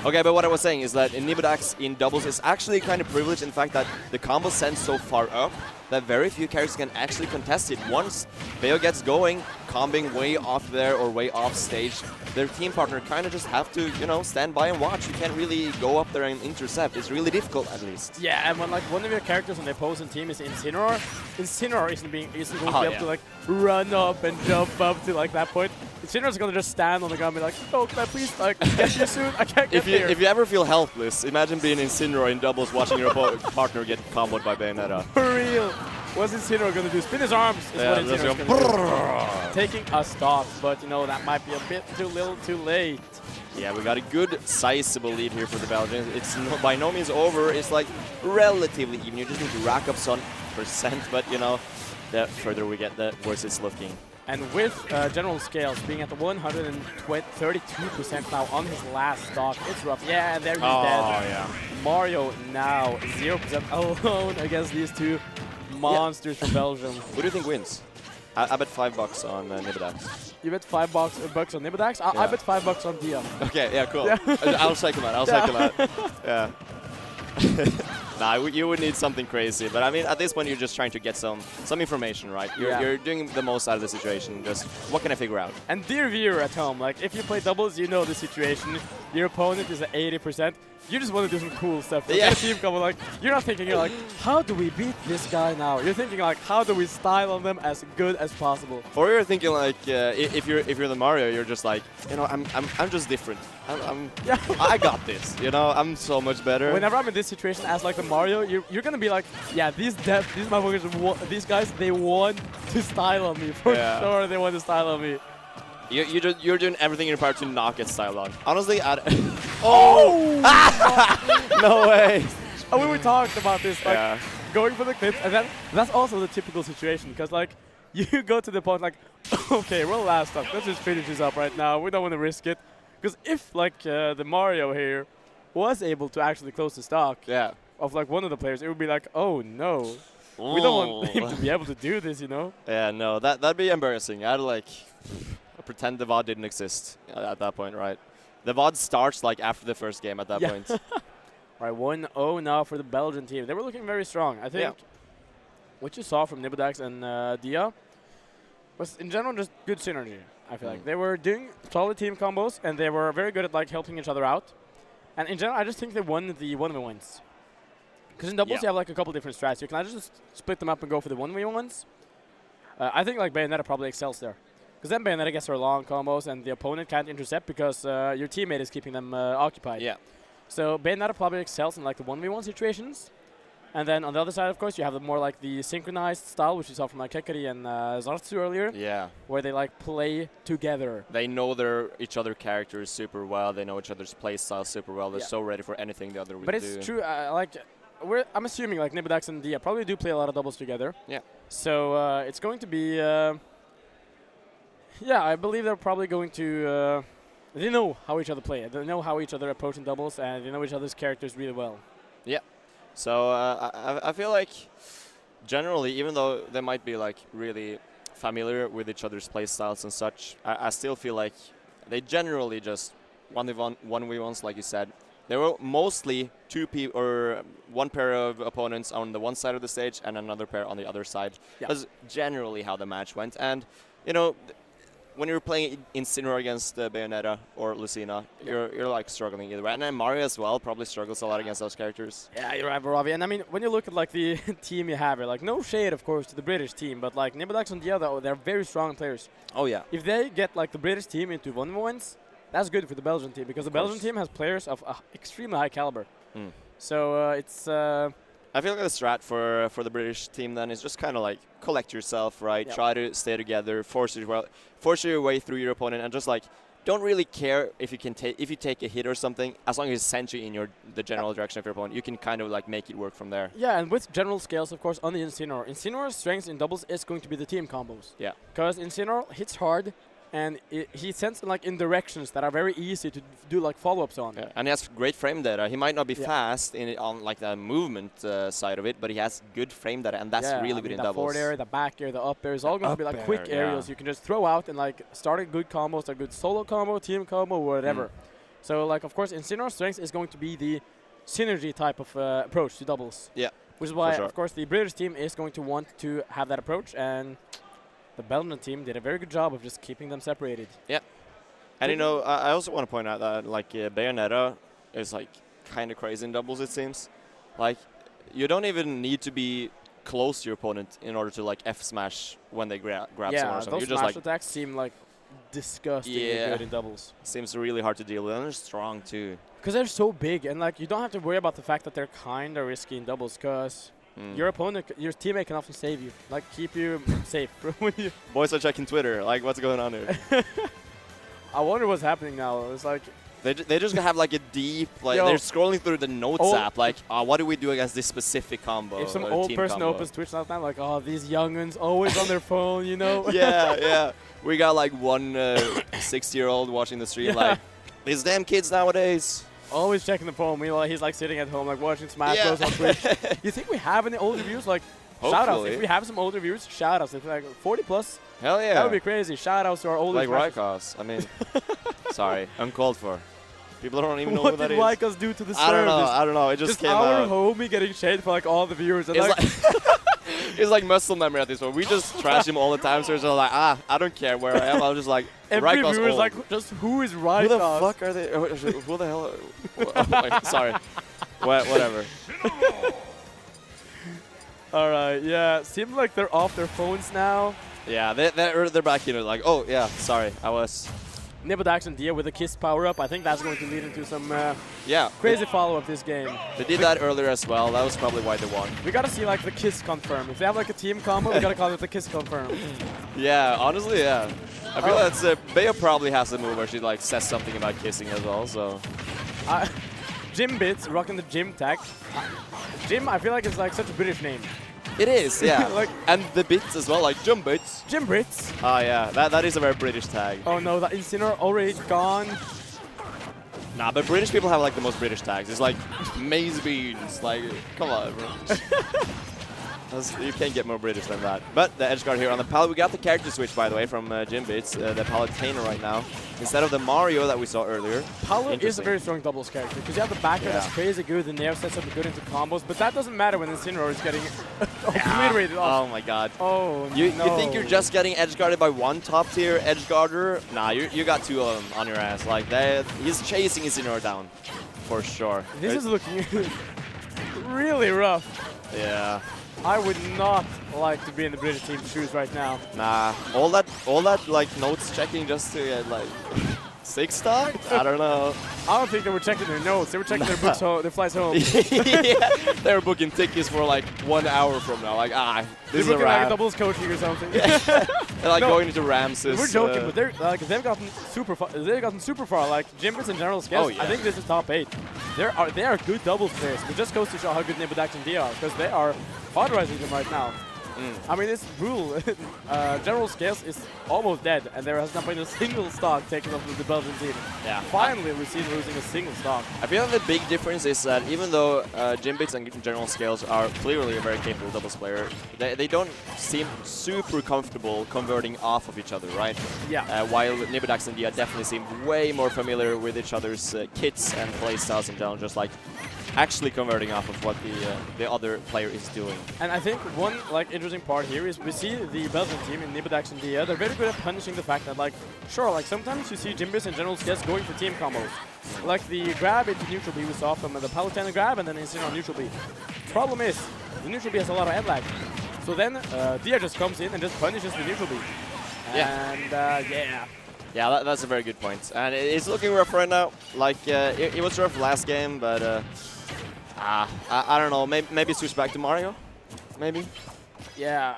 Okay, but what I was saying is that in Nibbledogs in doubles is actually kind of privileged in fact that the combo sends so far up that very few characters can actually contest it. Once Bayo gets going, combing way off there or way off stage, their team partner kind of just have to, you know, stand by and watch. You can't really go up there and intercept. It's really difficult, at least. Yeah, and when like one of your characters on the opposing team is Incineroar, Incineroar isn't going to be able to like run up and jump up to like that point. Incineroar's going to just stand on the ground and be like, oh, can I please like get you soon? I can't get there. If you ever feel helpless, imagine being Incineroar in doubles watching your partner get comboed by Bayonetta. For real. What's Incineroar going to do? Spin his arms is what Incineroar's going to do. Taking a stock, but you know, that might be a bit too little too late. Yeah, we got a good sizable lead here for the Belgians. It's by no means over. It's like relatively even. You just need to rack up some %, but you know, the further we get, the worse it's looking. And with general scales being at the 132% now on his last stock, it's rough. Yeah, and there he's dead. Oh, yeah. Mario now 0% alone against these two monsters from Belgium. Who do you think wins? I bet $5 on Nibidax. You bet $5 on Nibidax? I bet $5 on Dia. Okay, yeah, cool. Yeah. I'll second that. I'll second that. Yeah. Nah, you would need something crazy, but I mean, at this point, you're just trying to get some information, right? You're doing the most out of the situation. Just what can I figure out? And dear viewer at home, like if you play doubles, you know the situation. Your opponent is at 80%. You just want to do some cool stuff. Yeah. Team combo, like you're not thinking like, how do we beat this guy now? You're thinking like, how do we style on them as good as possible? Or you're thinking like, if you're the Mario, you're just like, you know, I'm just different. I got this. You know, I'm so much better. Whenever I'm in this situation as like the Mario, you're gonna be like, yeah, these motherfuckers, these guys, they want to style on me for sure. They want to style on me. You're doing everything in your power to not get styled on. Honestly, oh! No way! Oh, we were talking about this, like going for the clips, and that's also the typical situation because like you go to the point like, okay, we're last up. Let's just finish this up right now. We don't want to risk it because if like the Mario here was able to actually close the stock of like one of the players, it would be like, oh no, we don't want him to be able to do this, you know? Yeah, no, that'd be embarrassing. I'd like pretend the VOD didn't exist at that point, right? The VOD starts like after the first game at that point. Right, 1-0 now for the Belgian team. They were looking very strong. I think what you saw from Nibidax and Dia was in general just good synergy. I feel like they were doing solid team combos and they were very good at like helping each other out. And in general, I just think they won the 1v1s. Because in doubles you have like a couple different strats. You can either just split them up and go for the 1v1s. I think like Bayonetta probably excels there. Because then Bayonetta gets her long combos and the opponent can't intercept because your teammate is keeping them occupied. Yeah. So Bayonetta probably excels in like the 1v1 situations. And then on the other side, of course, you have the more like the synchronized style, which you saw from like Kekari and Zartsu earlier. Yeah. Where they like play together. They know each other characters super well. They know each other's play style super well. They're so ready for anything the other would do. But it's true, I'm assuming like Nibidax and Dia probably do play a lot of doubles together. Yeah. So it's going to be... yeah, I believe they're probably going to... they know how each other play. They know how each other approach in doubles, and they know each other's characters really well. Yeah. So I feel like generally, even though they might be like really familiar with each other's play styles and such, I still feel like they generally just 1v1s, like you said. There were mostly one pair of opponents on the one side of the stage and another pair on the other side. Yeah. That's generally how the match went. And, you know, when you're playing Incineroar against Bayonetta or Lucina, you're like struggling either way. And then Mario as well probably struggles a lot against those characters. Yeah, you're right, Vavi. And I mean, when you look at like the team you have here, like no shade, of course, to the British team, but like Nibidax and Dia, they're very strong players. Oh yeah. If they get like the British team into 1v1s, that's good for the Belgian team because the Belgian team has players of extremely high caliber. So it's. I feel like the strat for the British team then is just kind of like collect yourself, right? Yep. Try to stay together, force your way through your opponent, and just like don't really care if you take a hit or something. As long as it sends you in the general direction of your opponent, you can kind of like make it work from there. Yeah, and with general scales, of course, on the Incineroar. Incineroar's strength in doubles is going to be the team combos. Yeah. Because Incineroar hits hard. And he sends like in directions that are very easy to do like follow-ups on. Yeah. And he has great frame data. He might not be fast on like the movement side of it, but he has good frame data, and that's really good in doubles. The forward air, the back air, the up air is all going to be like quick aerials you can just throw out and like start a good combos, a good solo combo, team combo, whatever. So like of course Incineroar's strength is going to be the synergy type of approach to doubles. Yeah. Which is why of course the British team is going to want to have that approach, and the Belgian team did a very good job of just keeping them separated. Yeah. And you know, I also want to point out that like Bayonetta is like kind of crazy in doubles, it seems. Like you don't even need to be close to your opponent in order to like F smash when they grab someone or something. Those you just smash like attacks seem like disgustingly good in doubles. Seems really hard to deal with, and they're strong too. Because they're so big, and like you don't have to worry about the fact that they're kind of risky in doubles, because your opponent, your teammate can often save you, like keep you safe. When you Boys are checking Twitter, like what's going on here? I wonder what's happening now. It's like They just have like a deep, like they're scrolling through the notes app, like, what do we do against this specific combo? If some old person opens Twitch last time, like, oh, these younguns always on their phone, you know? Yeah. We got like one 60-year-old watching the stream, like, these damn kids nowadays. Always checking the phone. Meanwhile, he's like sitting at home, like watching Smash Bros on Twitch. You think we have any old reviews? Like, shout outs. If we have some old reviews, shout outs. If like 40 plus. Hell yeah. That would be crazy. Shout outs to our oldest. Like Rykos. I mean, sorry, uncalled for. People don't even know who that is. What did Rykos do to the service? I don't know. It just came our out. homie getting shade for like all the viewers. And It's like muscle memory at this point. We just trash him all the time, so it's like, I don't care where I am. I'm just like, every Rykos viewer is old. like, just who is Rykos? Who the fuck are they? Who the hell? Sorry. Whatever. All right, yeah. Seems like they're off their phones now. Yeah, they're back in it. Like, oh yeah, sorry, I was. Nibodax and Dia with a Kiss power-up. I think that's going to lead into some crazy follow-up this game. They did that earlier as well. That was probably why they won. We gotta see like the Kiss confirm. If they have like a team combo, we gotta call it the Kiss confirm. Yeah, honestly, yeah. I feel that's Bea probably has a move where she like says something about kissing as well. So. Jim Bits rocking the Jim tag. Jim, I feel like it's like such a British name. It is, yeah. Like, and the bits as well, like Jim Bits. Jim Brits. Oh yeah, that is a very British tag. Oh no, that Incineroar already gone. Nah, but British people have like the most British tags. It's like maize beans. Like, come on, bro. You can't get more British than that. But the edge guard here on the palette. We got the character switch, by the way, from Jim Bits, the Palutena right now, instead of the Mario that we saw earlier. Palu is a very strong doubles character because you have the backer that's crazy good, the nair sets up good into combos, but that doesn't matter when Incineroar is getting obliterated off. Oh my god. Oh you no. think you're just getting edge guarded by one top tier edge guarder? Nah, you got two of them on your ass. Like he's chasing Incineroar down, for sure. This is looking really rough. Yeah. I would not like to be in the British team's shoes right now. Nah, all that like notes checking just to get like 6 stock? I don't know. I don't think they were checking their notes. They were checking their books, their flights home. Yeah, they were booking tickets for like 1 hour from now. Like this is a wrap. Like a doubles coaching or something. They're like going into Ramses. We're joking, but they're like they've gotten super far. They've gotten super far. Like Jimbits and General Scales. Oh, yeah. I think this is top 8. They are good doubles players. It just goes to show how good Nibodax and Dia are because they are polarizing them right now. I mean, this rule, General Scales is almost dead, and there has not been a single stock taken off of the Belgian team. Yeah. Finally, we see losing a single stock. I feel like the big difference is that even though Jimbits and General Scales are clearly a very capable doubles player, they don't seem super comfortable converting off of each other, right? Yeah. While Nibodax and Dia definitely seem way more familiar with each other's kits and playstyles in general, just like actually converting off of what the other player is doing. And I think one like interesting part here is we see the Belgian team in Nibodax and Dia, they're very good at punishing the fact that like, sure, like sometimes you see Jimbits and General Scales going for team combos. Like the grab into neutral B we saw from the Palutena grab and then Incineroar on neutral B. Problem is, the neutral B has a lot of head lag. So then Dia just comes in and just punishes the neutral B. Yeah. And yeah. Yeah, that's a very good point. And it's looking rough right now. Like, it was rough last game, but I don't know. Maybe switch back to Mario? Maybe? Yeah.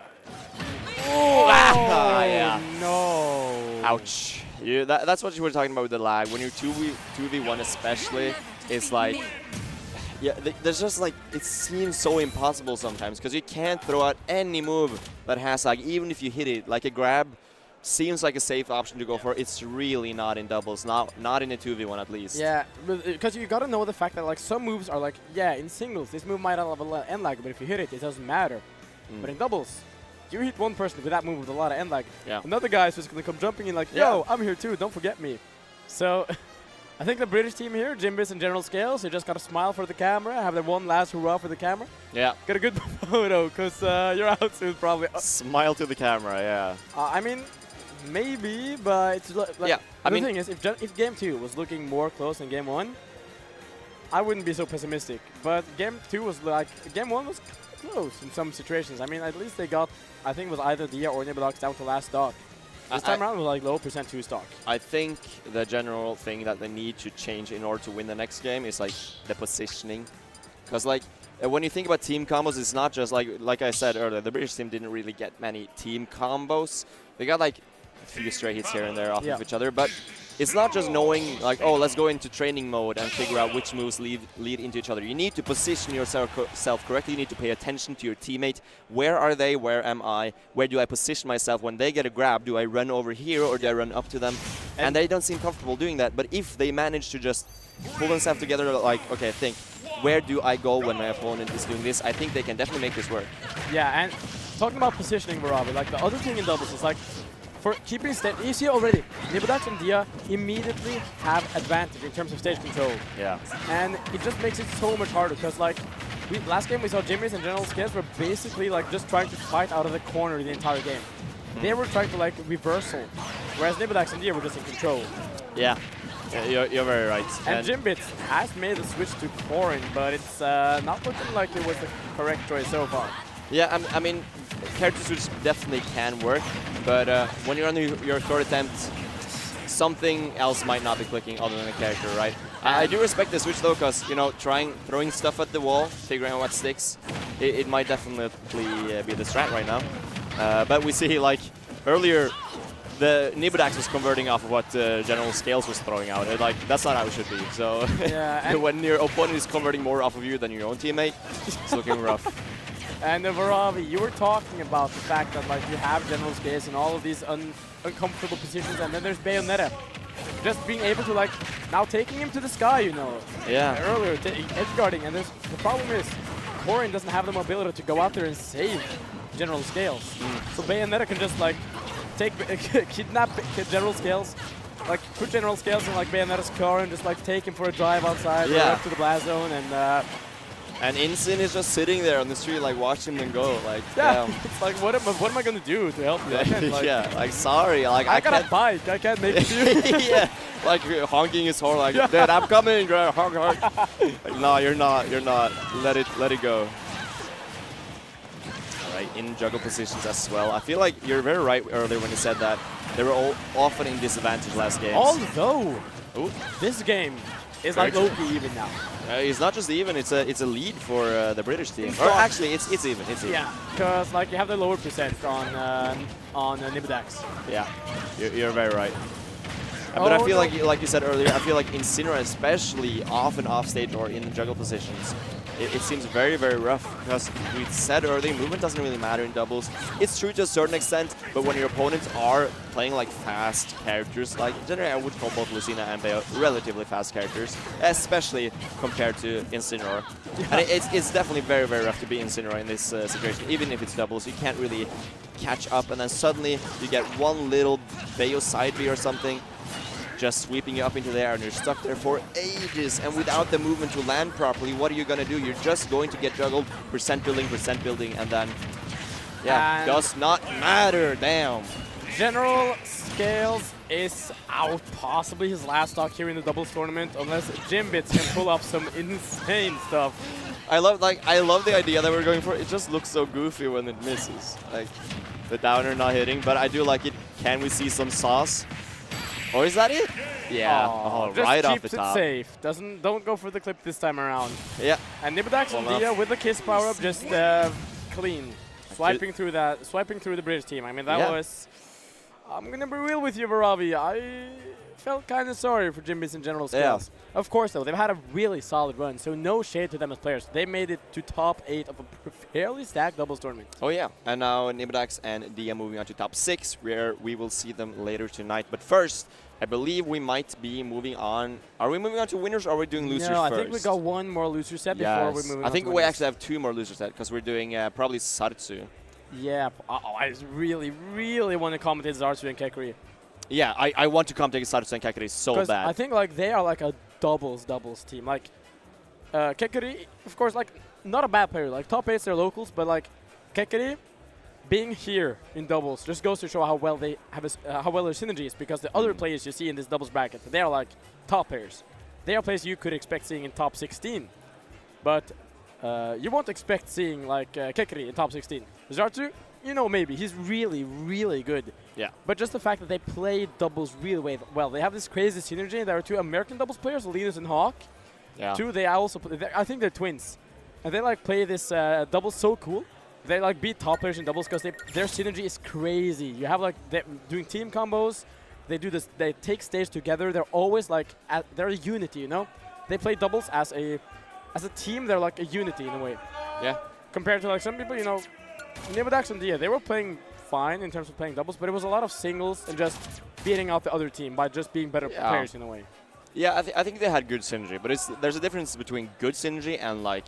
Oh, yeah. No. Ouch. That's what you were talking about with the lag. When you're 2v1 especially, it's like, yeah, there's just like, it seems so impossible sometimes because you can't throw out any move that has like, even if you hit it, like a grab, seems like a safe option to go for. It's really not in doubles, not in a 2v1 at least. Yeah, because you gotta know the fact that like some moves are like, yeah, in singles this move might not have a lot of end lag, but if you hit it, it doesn't matter. But in doubles, you hit one person with that move with a lot of end lag. Yeah. Another guy is just gonna come jumping in like, yo, I'm here too, don't forget me. So I think the British team here, Jimbits and General Scales, they just gotta smile for the camera, have their one last hurrah for the camera. Yeah. Get a good photo, because you're out soon probably. Smile to the camera, yeah. I mean, maybe, but it's like, yeah. I mean, the thing is, if Game 2 was looking more close than Game 1, I wouldn't be so pessimistic. But Game 2 was like, Game 1 was close in some situations. I mean, at least they got, I think it was either Dia or Nibodax down to last stock. This time around it was like low percent 2 stock. I think the general thing that they need to change in order to win the next game is like the positioning. Because like, when you think about team combos, it's not just like I said earlier, the British team didn't really get many team combos. They got like a few stray hits here and there off of each other, but it's not just knowing like, oh, let's go into training mode and figure out which moves lead into each other. You need to position yourself correctly. You need to pay attention to your teammate. Where are they? Where am I? Where do I position myself when they get a grab? Do I run over here or do I run up to them? And they don't seem comfortable doing that. But if they manage to just pull themselves together, like, okay, think, where do I go when my opponent is doing this? I think they can definitely make this work. Yeah, and talking about positioning, Vavi, like the other thing in doubles is like, for keeping stage, you see already, Nibidax and Dia immediately have advantage in terms of stage control. Yeah. And it just makes it so much harder because like, last game we saw Jimmy's and General Scales were basically like just trying to fight out of the corner the entire game. They were trying to like reversal, whereas Nibidax and Dia were just in control. Yeah. You're very right. And Jimbits has made the switch to Corin, but it's not looking like it was the correct choice so far. Yeah, I mean, character switch definitely can work, but when you're on your third attempt, something else might not be clicking other than a character, right? I do respect the switch though, because, you know, throwing stuff at the wall, figuring out what sticks, it might definitely be the strat right now. But we see, like, earlier, the Nibidax was converting off of what General Scales was throwing out. Like, that's not how it should be. So yeah, when your opponent is converting more off of you than your own teammate, it's looking rough. And Vavi, you were talking about the fact that like you have General Scales in all of these uncomfortable positions, and then there's Bayonetta. Just being able to like, now taking him to the sky, you know. Yeah. Earlier, edge guarding, and the problem is, Corin doesn't have the mobility to go out there and save General Scales. So Bayonetta can just like, kidnap General Scales, like put General Scales in like Bayonetta's car and just like take him for a drive outside, right up to the blast zone, and Insyn is just sitting there on the street, like watching them go, like yeah. It's like what am I gonna do to help you? Like, yeah, like sorry, like I got a bike, I can't make it. Yeah, like honking his horn, like Dad, I'm coming, honk, honk. Like, no, you're not. Let it go. Right, in juggle positions as well. I feel like you're very right earlier when you said that they were all often in disadvantage last game. Although, this game is like low-key even now. It's not just even; it's a lead for the British team. Or actually, it's even. It's even. Yeah, because like you have the lower percent on Nibidax. Yeah, you're very right. But I feel like you said earlier, I feel like Incineroar, especially often off stage or in juggle positions, it seems very, very rough, because we said earlier, movement doesn't really matter in doubles. It's true to a certain extent, but when your opponents are playing like fast characters, like generally I would call both Lucina and Bayo relatively fast characters, especially compared to Incineroar. And it's definitely very, very rough to be Incineroar in this situation. Even if it's doubles, you can't really catch up, and then suddenly you get one little Bayo side B or something, just sweeping you up into the air, and you're stuck there for ages. And without the movement to land properly, what are you going to do? You're just going to get juggled, percent building, and then, yeah, does not matter, damn. General Scales is out, possibly his last stock here in the doubles tournament, unless Jimbits can pull off some insane stuff. I love the idea that we're going for. It just looks so goofy when it misses. Like, the downer not hitting, but I do like it. Can we see some sauce? Or is that it? Yeah, right off the top. Just keeps it safe. Don't go for the clip this time around. Yeah. And Nibidax and Dia with the kiss power up, just clean, swiping through the British team. I mean that was. I'm gonna be real with you, Vavi. I felt kind of sorry for Jimbits and General Scales. Yeah. Of course, though, they've had a really solid run, so no shade to them as players. They made it to top 8 of a fairly stacked doubles tournament. Oh yeah, and now Nibidax and Dia moving on to top 6, where we will see them later tonight. But first, I believe we might be moving on. Are we moving on to winners, or are we doing losers first? No, I think we got one more loser set before we move on. I think we actually have 2 more loser sets, because we're doing probably Sartsu. Yeah, I really, really want to commentate Zartsu and Kekri. Yeah, I want to commentate Sartsu and Kekri so bad. I think like they are like a doubles team. Like Kekri, of course, like not a bad player. Like top 8s, they're locals, but like Kekri being here in doubles just goes to show how well they have how well their synergy is, because the other players you see in this doubles bracket, they are like top players. They are players you could expect seeing in top 16, but you won't expect seeing like Kekri in top 16. Zartsu, you know, maybe he's really, really good. Yeah. But just the fact that they play doubles really well, they have this crazy synergy. There are 2 American doubles players, Linus and Hawk. Yeah. 2, they also I think they're twins, and they like play this doubles so cool. They like beat top players in doubles because their synergy is crazy. You have like they're doing team combos, they do this. They take stage together. They're always like they're a unity, you know. They play doubles as a team. They're like a unity in a way. Yeah. Compared to like some people, you know, Nibodax and Dia, they were playing fine in terms of playing doubles, but it was a lot of singles and just beating out the other team by just being better players in a way. Yeah, I think they had good synergy, but there's a difference between good synergy and like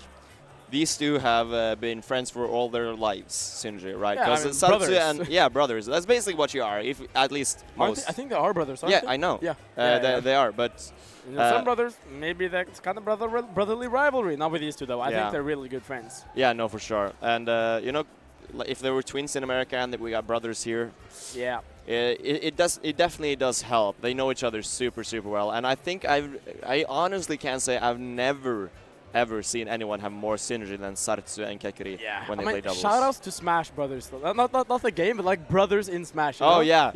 these two have been friends for all their lives, synergy, right? Yeah, I mean, brothers. And brothers. That's basically what you are, if at least most. I think they are brothers. Aren't Yeah, they? I know. Yeah, they are, but you know, some brothers, maybe that's kind of brotherly rivalry. Not with these two though. I think they're really good friends. Yeah, no, for sure. And you know, if there were twins in America and we got brothers here, yeah, it definitely does help. They know each other super well, and I think I honestly can say I've never ever seen anyone have more synergy than Sartsu and Kekiri when they play doubles. Shoutouts to Smash Brothers, though. Not the game, but like brothers in Smash. You Oh know? yeah.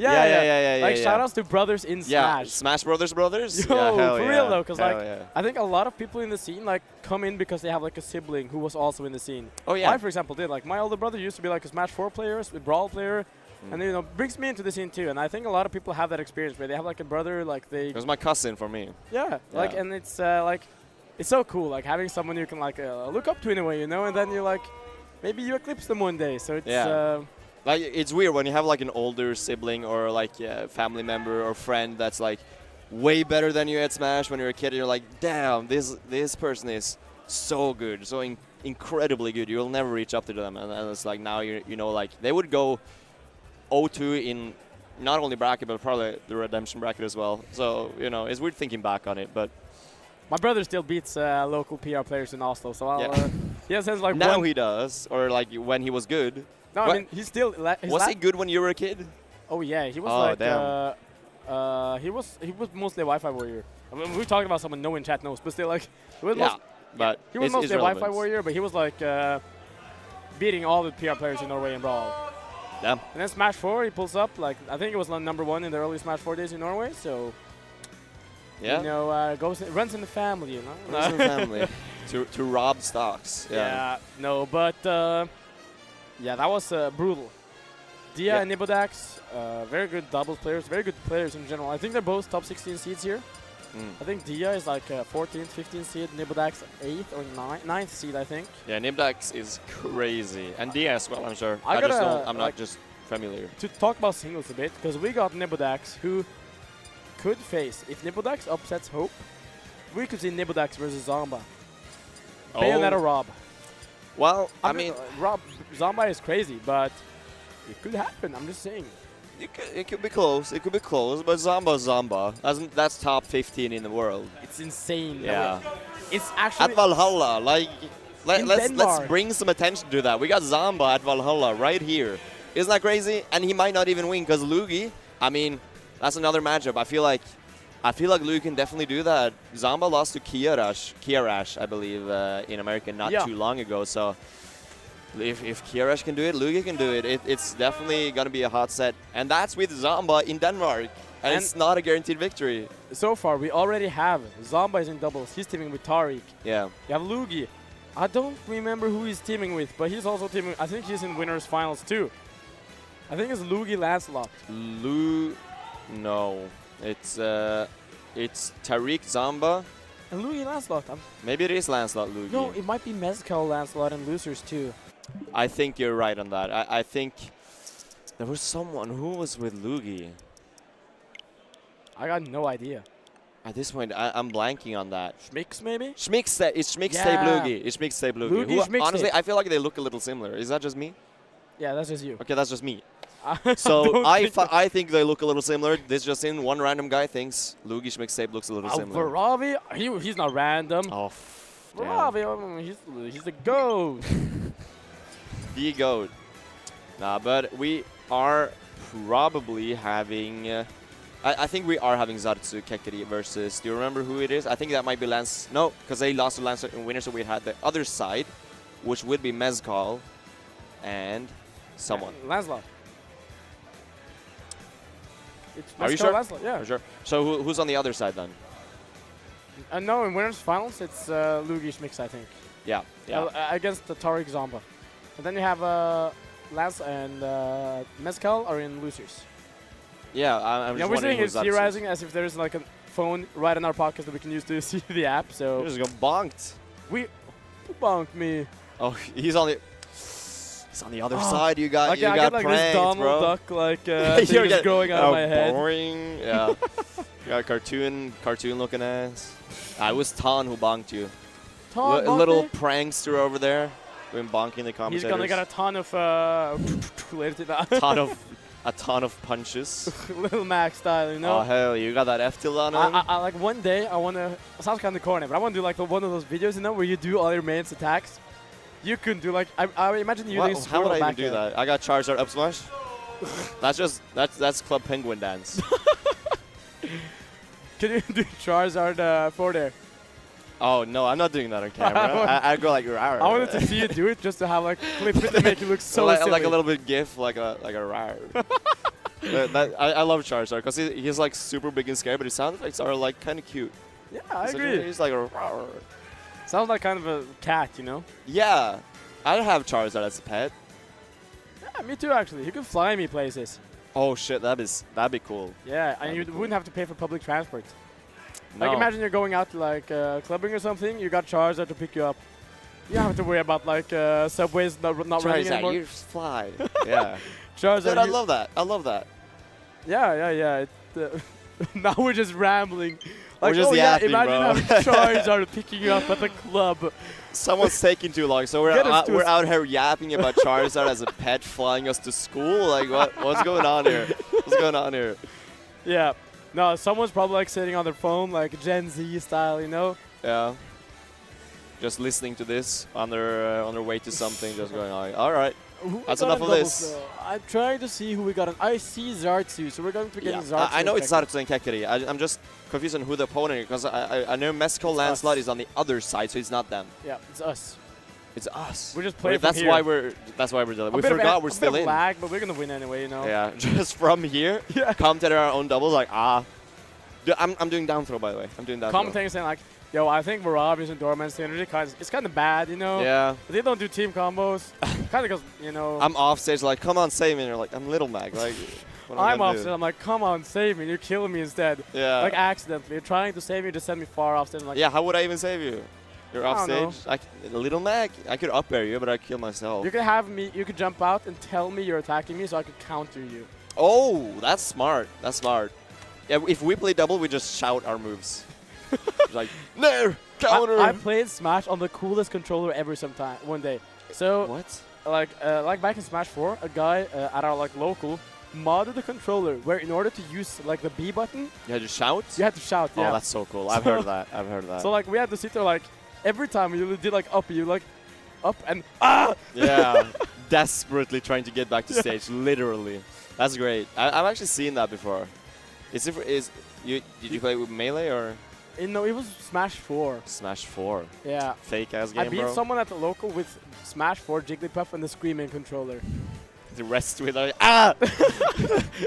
Like shoutouts to brothers in Smash. Smash Brothers. Yo, yeah, for real though, because like yeah. I think a lot of people in the scene like come in because they have like a sibling who was also in the scene. Oh yeah. I, for example, did. Like my older brother used to be like a Smash 4 player, a Brawl player, and you know brings me into the scene too. And I think a lot of people have that experience where they have like a brother, like they. It was my cousin for me. Yeah, like and it's like. It's so cool, like having someone you can like look up to in a way, you know, and then you're like, maybe you eclipse them one day. So it's like it's weird when you have like an older sibling or like a family member or friend that's like way better than you at Smash when you're a kid. And you're like, damn, this person is so good, so incredibly good. You'll never reach up to them, and it's like now you know like they would go 0-2 in not only bracket but probably the redemption bracket as well. So you know it's weird thinking back on it, but. My brother still beats local PR players in Oslo, so I'll, he has like now he does, or like when he was good. No, I mean he's still. Was he good when you were a kid? Oh yeah, he was he was mostly a Wi-Fi warrior. I mean, we're talking about someone no one in chat knows, but still like he was but he was mostly a Wi-Fi warrior, but he was like beating all the PR players in Norway in Brawl. Yeah. And then Smash 4, he pulls up like I think it was number 1 in the early Smash 4 days in Norway, so. Yeah. You know, runs in the family, you know. Runs in the family. to rob stocks. Yeah. No, but yeah, that was brutal. Dia and Nibodax, very good doubles players, very good players in general. I think they're both top 16 seeds here. I think Dia is like 14th, 15th seed, Nibodax 8th or 9th seed, I think. Yeah, Nibodax is crazy, and Dia as well, I'm sure. I'm not just familiar. To talk about singles a bit, because we got Nibodax, who could face, if Nibodax upsets Hope, we could see Nibodax versus Zomba. Bayonetta Rob. Well, I mean, Zomba is crazy, but it could happen. I'm just saying. It could be close. It could be close, but Zomba. That's top 15 in the world. It's insane. Yeah. It's actually at Valhalla. Like, let's bring some attention to that. We got Zomba at Valhalla right here. Isn't that crazy? And he might not even win because Lugi. I mean. That's another matchup. I feel like Lugi can definitely do that. Zomba lost to Kiarash, I believe, in America not too long ago. So if Kiarash can do it, Lugi can do it. It's definitely going to be a hot set. And that's with Zomba in Denmark. And it's not a guaranteed victory. So far, we already have Zomba is in doubles. He's teaming with Tariq. Yeah. You have Lugi. I don't remember who he's teaming with, but he's also teaming. I think he's in winners finals too. I think it's Lugi Lancelot. No, it's Tariq Zomba. And Lugi Lancelot. Maybe it is Lancelot Lugi. No, it might be Mezcal Lancelot and Losers too. I think you're right on that. I think there was someone who was with Lugi. I got no idea. At this point, I'm blanking on that. Schmix maybe? It's Schmixtape Lugi. It's Schmixtape Lugi. Honestly, I feel like they look a little similar. Is that just me? Yeah, that's just you. Okay, that's just me. So I think they look a little similar. This just in, one random guy thinks Lugi Schmixtape looks a little similar. Vavi, he's not random. Oh, Vavi, he's the GOAT. The GOAT. Nah, but we are probably having... I think we are having Zartsu Kekiri versus... Do you remember who it is? I think that might be Lance... No, because they lost to Lance in winner, so we had the other side, which would be Mezcal and someone. Lancelot. Are you sure? Lancelot, yeah. For sure. So who's on the other side then? No, in winners finals, it's Lugi Schmix, I think. Yeah. Against the Tariq Zomba. And then you have Lance and Mezcal are in losers. Yeah, I'm just we're wondering sitting here who's that. theorizing as if there's like a phone right in our pockets that we can use to see the app. So You just got bonked. who bonked me? Oh, he's on the other side. You got Like, you I got got like pranked, this Donald bro. Duck like You're thing is getting- growing out of my head. Boring. Yeah. You got a cartoon looking ass. I was Tan who bonked you. Tan A little bonked me? prankster over there. Been bonking the He's commentators. gonna get a ton of later to that. a ton of punches. Little Mac style, you know. Oh hell, you got that F tilt on him. I like one day I wanna. Sounds kind of corny, but I wanna do like one of those videos, you know, where you do all your mains attacks. You can do like I imagine you doing. How would I even back do air. that? I got Charizard up smash. that's Club Penguin dance. Can you do Charizard forward air? Oh no, I'm not doing that on camera. I go like rawr. I wanted to see you do it just to have like clip it to make it look so like, silly. like a little bit gif, like a rawr. I love Charizard because he's like super big and scary, but his sound effects are like kind of cute. Yeah, I agree. He's like a rawr. Sounds like kind of a cat, you know? Yeah, I'd have Charizard as a pet. Yeah, me too actually. He could fly me places. Oh shit, that'd be cool. Yeah, and you wouldn't have to pay for public transport. No. Like imagine you're going out to like clubbing or something, you got Charizard to pick you up. You don't have to worry about like subways not running anymore. You just fly. Yeah. Charizard. Dude, I love that. I love that. Yeah. Now we're just rambling. We're Like, just oh yapping, yeah, imagine bro. having Charizard picking you up at the club. Someone's taking too long, so we're out here yapping about Charizard as a pet flying us to school. Like what's going on here? What's going on here? Yeah. No, someone's probably like sitting on their phone, like Gen Z style, you know? Yeah. Just listening to this on their way to something, just going like, all right, that's enough of this. I'm trying to see who we got. I see Zartsu, so we're going to get Zartsu. I know it's Zartsu and Kekiri. I'm just confused on who the opponent is because I know Mescal Landslide is on the other side, so it's not them. Yeah, it's us. It's us. We're just playing that's from why here. that's why we're we forgot we're still in. Lag, but we're gonna win anyway, you know. Yeah, just from here, commentating our own doubles like Dude, I'm doing down throw by the way. I'm doing down throw. Commentating saying like, yo, I think Varabi's and Dorman's synergy it's kind of bad, you know. Yeah. But they don't do team combos. Kind of because you know. I'm off stage like, come on, save me. And you're like, I'm Little Mag. Like, what am I I'm gonna off do? stage. I'm like, come on, save me. You're killing me instead. Yeah. Like accidentally. You're trying to save me, just send me far off stage. I'm like, Yeah, how would I even save you? You're off I don't stage. Little Mag. I could up air you, but I kill myself. You could have me. You could jump out and tell me you're attacking me, so I could counter you. Oh, that's smart. That's smart. Yeah, if we play double, we just shout our moves. Like, no, counter. I played Smash on the coolest controller ever. One day. So what? Like back in Smash 4, a guy at our like local modded the controller where in order to use like the B button, You had to shout? you had to shout. Oh, Yeah. that's so cool. I've heard of that. I've heard of that. So like we had to sit there like every time you did like up, you like up and ah. Yeah, desperately trying to get back to stage, literally. That's great. I've actually seen that before. Did you play with Melee or? No, it was Smash 4. Smash 4. Yeah. Fake ass game, I beat bro. someone at the local with Smash 4, Jigglypuff, and the Screaming controller. The rest with ah!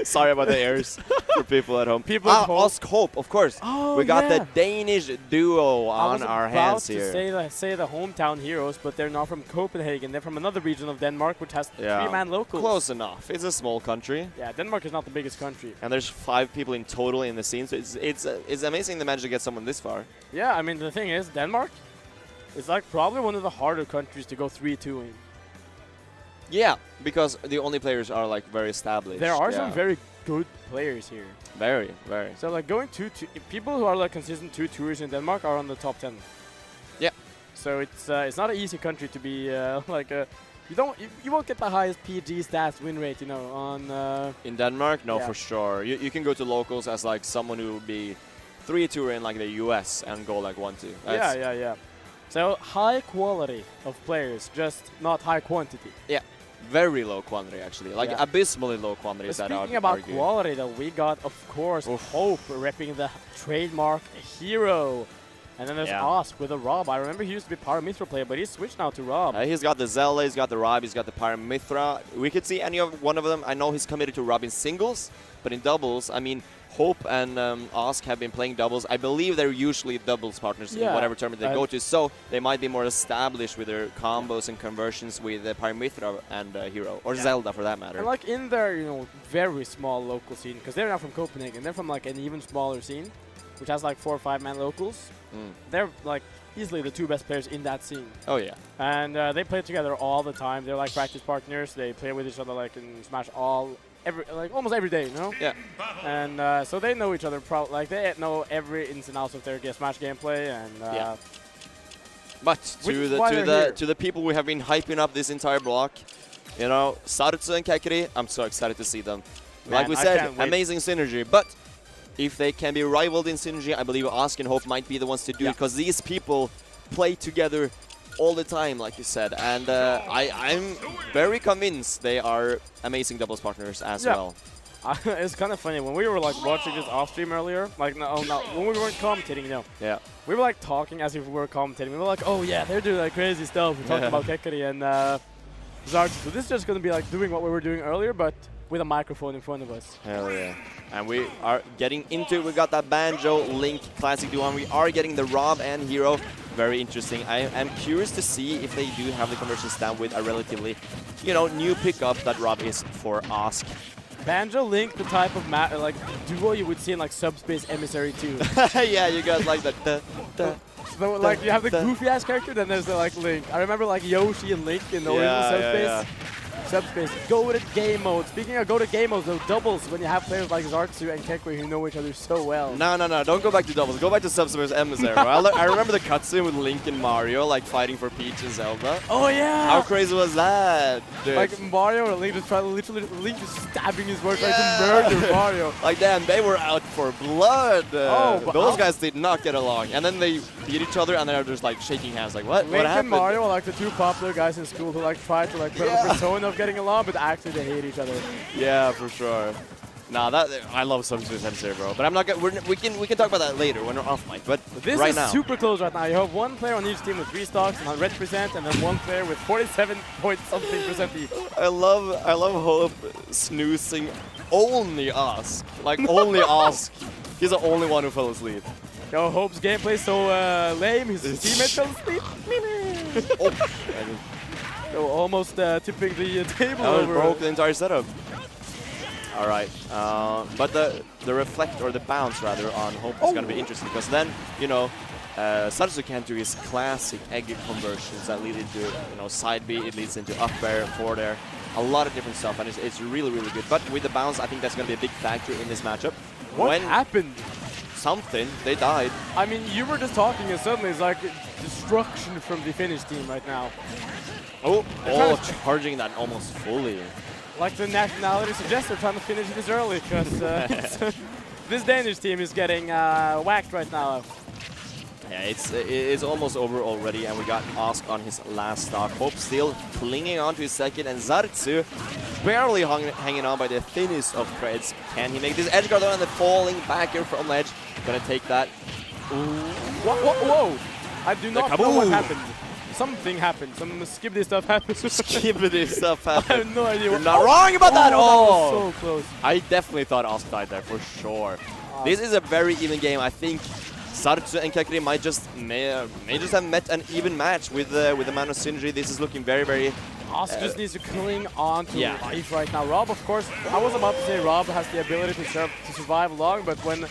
Sorry about the airs for people at home. People at home. Hope, of course. Oh, we got yeah. the Danish duo on our hands here. I was about to say the hometown heroes, but they're not from Copenhagen. They're from another region of Denmark, which has three-man locals. Close enough. It's a small country. Yeah, Denmark is not the biggest country. And there's 5 people in total in the scene, so it's amazing they managed to get someone this far. Yeah, I mean, the thing is, Denmark is like probably one of the harder countries to go 3-2 in. Yeah, because the only players are like very established. There are some very good players here. Very, very. So like going 2-2, people who are like consistent 2-2ers in Denmark are on the top 10. Yeah. So it's not an easy country to be you won't get the highest PG stats win rate, you know, on in Denmark, no, yeah. for sure. You can go to locals as like someone who would be 3-2 in like the US and go like 1-2. Yeah. So high quality of players, just not high quantity. Yeah. Very low quantity, actually. Like, abysmally low quantity. Speaking about quality, though, we got, of course, Hope repping the trademark hero. And then there's Osk with a Rob. I remember he used to be Paramithra player, but he's switched now to Rob. He's got the Zelda, he's got the Rob, he's got the Paramithra. We could see any of one of them. I know he's committed to Rob in singles, but in doubles, I mean, Hope and Ask have been playing doubles. I believe they're usually doubles partners in whatever tournament they go to, so they might be more established with their combos and conversions with Paramithra and Hero, or Zelda for that matter. And like in their, you know, very small local scene, because they're not from Copenhagen, they're from like an even smaller scene, which has like 4 or 5 man locals. They're like easily the 2 best players in that scene. Oh yeah. And they play together all the time. They're like practice partners. They play with each other like in Smash almost every day, you know? Yeah. And so they know each other. Like they know every ins and outs of their Smash gameplay. And but to the people we have been hyping up this entire block, you know, Sarutsu and Kekri, I'm so excited to see them. Man, like we said, amazing synergy. But if they can be rivaled in synergy, I believe Ask and Hope might be the ones to do it, because these people play together all the time, like you said, and I'm very convinced they are amazing doubles partners as well. It's kind of funny when we were like watching this off stream earlier, like when we weren't commentating, you know. Yeah. We were like talking as if we were commentating. We were like, oh yeah, they're doing like crazy stuff. We're talking about Kekri and Zartsu. So this is just gonna be like doing what we were doing earlier, but with a microphone in front of us. Hell yeah. And we are getting into it. We got that Banjo Link Classic Duo, and we are getting the Rob and Hero. Very interesting. I am curious to see if they do have the conversions down with a relatively, you know, new pickup that Rob is for Ask. Banjo Link, the type of like duo you would see in like Subspace Emissary 2. Yeah, you got like the So like you have the goofy ass character, then there's the like Link. I remember like Yoshi and Link in the original Subspace. Subspace. Go to game mode. Speaking of go to game modes, though, doubles when you have players like Zartsu and Kekri who know each other so well. No. Don't go back to doubles. Go back to Subspace Emissary. I remember the cutscene with Link and Mario, like fighting for Peach and Zelda. Oh yeah! How crazy was that, dude? Like Mario and Link just Link just stabbing his work trying to murder Mario. Like damn, they were out for blood. Those guys did not get along, and then they beat each other, and they're just like shaking hands, like what? Link what happened? and Mario are like the 2 popular guys in school who like try to like put a persona of getting along, but actually they hate each other. Yeah, for sure. Nah, I love Subspace Emissary, bro. But I'm not gonna. We can talk about that later when we're off mic. But this right is now, super close right now. You have 1 player on each team with 3 stocks and 100%, and then 1 player with 47-point-something% each. I love Hope snoozing only Ask. Like only Ask. He's the only one who fell asleep. Yo, Hope's gameplay is so lame. His teammate fell asleep. So almost tipping the table over. Broke the entire setup. All right, but the reflect or the bounce rather on Hope is going to be interesting, because then you know Sarutsu can't do his classic egg conversions that lead into side B. It leads into up air, forward air, a lot of different stuff, and it's really good. But with the bounce, I think that's going to be a big factor in this matchup. What happened? Something. They died. I mean, you were just talking, and suddenly it's like destruction from the Finnish team right now. Oh, charging that almost fully. Like the nationality suggests, they're trying to finish this early, because this Danish team is getting whacked right now. Yeah, it's almost over already, and we got Ask on his last stock. Hope still clinging on to his second, and Zartsu barely hanging on by the thinnest of threads. Can he make this edge guard on the falling back here from ledge? Gonna take that. Whoa! I do not know what happened. Something happened. Some skibbity stuff happened. Skibbity stuff happened. I have no idea. You're not wrong about that. That was so close. I definitely thought Ask died there for sure. This is a very even game. I think Sarutsu and Kekri may just have met an even match with the amount of synergy. This is looking very. Ask just needs to cling on to life right now. Rob, of course, I was about to say Rob has the ability to survive long, but when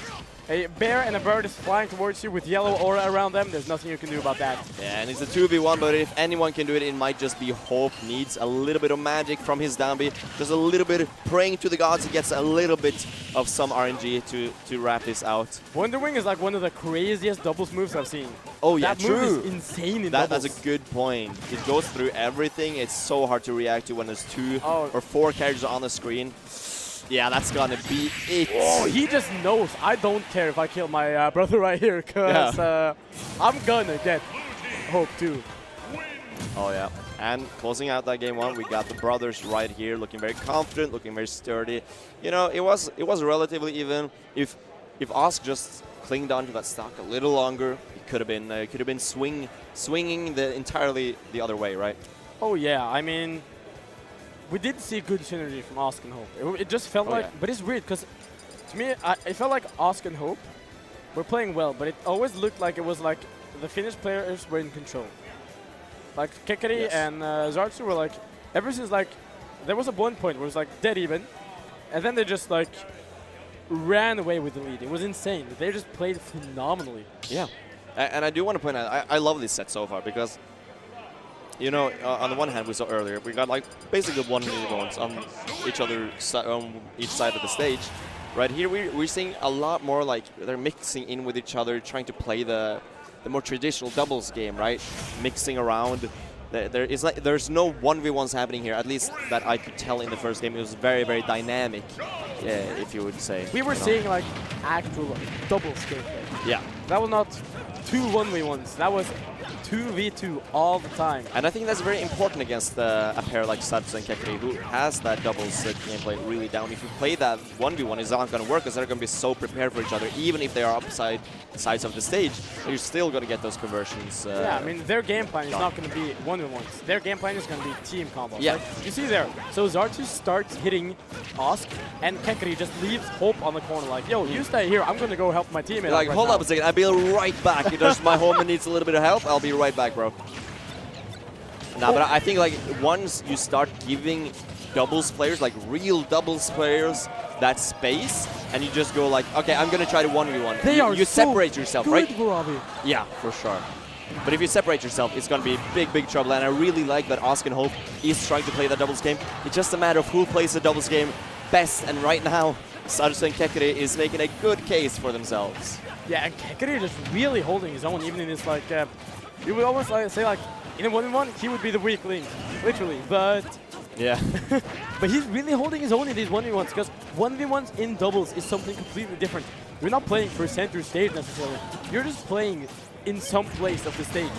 a bear and a bird is flying towards you with yellow aura around them, there's nothing you can do about that. Yeah, and it's a 2v1, but if anyone can do it, it might just be Hope. Needs a little bit of magic from his down B. Just a little bit praying to the gods. He gets a little bit of some RNG to wrap this out. Wonder Wing is like one of the craziest doubles moves I've seen. Oh yeah, that move is insane in doubles. That's a good point. It goes through everything. It's so hard to react to when there's 2 or 4 characters on the screen. Yeah, that's gonna be it. Oh, he just knows. I don't care if I kill my brother right here, because I'm gonna get Hope too. Oh yeah, and closing out that game 1, we got the brothers right here, looking very confident, looking very sturdy. You know, it was relatively even. If Ask just clinged onto that stock a little longer, it could have been swinging entirely the other way, right? Oh yeah, I mean, we did see good synergy from Ask and Hope. It just felt like, but it's weird because To me, it felt like Osk and Hope were playing well, but it always looked like it was like the Finnish players were in control. Like Kekari and Zartsu were like, ever since like, there was a one point where it was like dead even, and then they just like ran away with the lead. It was insane. They just played phenomenally. Yeah, and I do want to point out, I love this set so far because, you know, on the one hand we saw earlier, we got like basically 1v1s on each side of the stage. Right here we're seeing a lot more like they're mixing in with each other, trying to play the more traditional doubles game, right? Mixing around. There's no 1v1s happening here, at least that I could tell in the first game. It was very, very dynamic, if you would say. We were seeing like actual doubles gameplay. Yeah. That was not 2 1v1s. That was 2v2 all the time. And I think that's very important against a pair like Satsu and Kekari, who has that doubles gameplay really down. If you play that 1v1, it's not going to work because they're going to be so prepared for each other. Even if they are upside sides of the stage, you're still going to get those conversions. Yeah, I mean, their game plan is not going to be 1v1s. Their game plan is going to be team combos. Yeah. Like, you see there, so Zartu starts hitting Osk, and Kekari just leaves Hope on the corner like, yo, you stay here, I'm going to go help my teammate. Like, hold up a second, I'll be right back. Just my homie needs a little bit of help, I'll be right back, bro. Nah, but I think like once you start giving doubles players, like real doubles players, that space, and you just go like, okay, I'm gonna try to 1v1. You separate yourself, right? Vavi. Yeah, for sure. But if you separate yourself, it's gonna be big, big trouble. And I really like that Osk and Hope is trying to play the doubles game. It's just a matter of who plays the doubles game best. And right now, Satsu and Kekari is making a good case for themselves. Yeah, and Kekari just really holding his own, even in this like, you would almost like say like, in a 1v1, he would be the weak link, literally, but... Yeah. But he's really holding his own in these 1v1s, because 1v1s in doubles is something completely different. You're not playing for center stage necessarily. You're just playing in some place of the stage.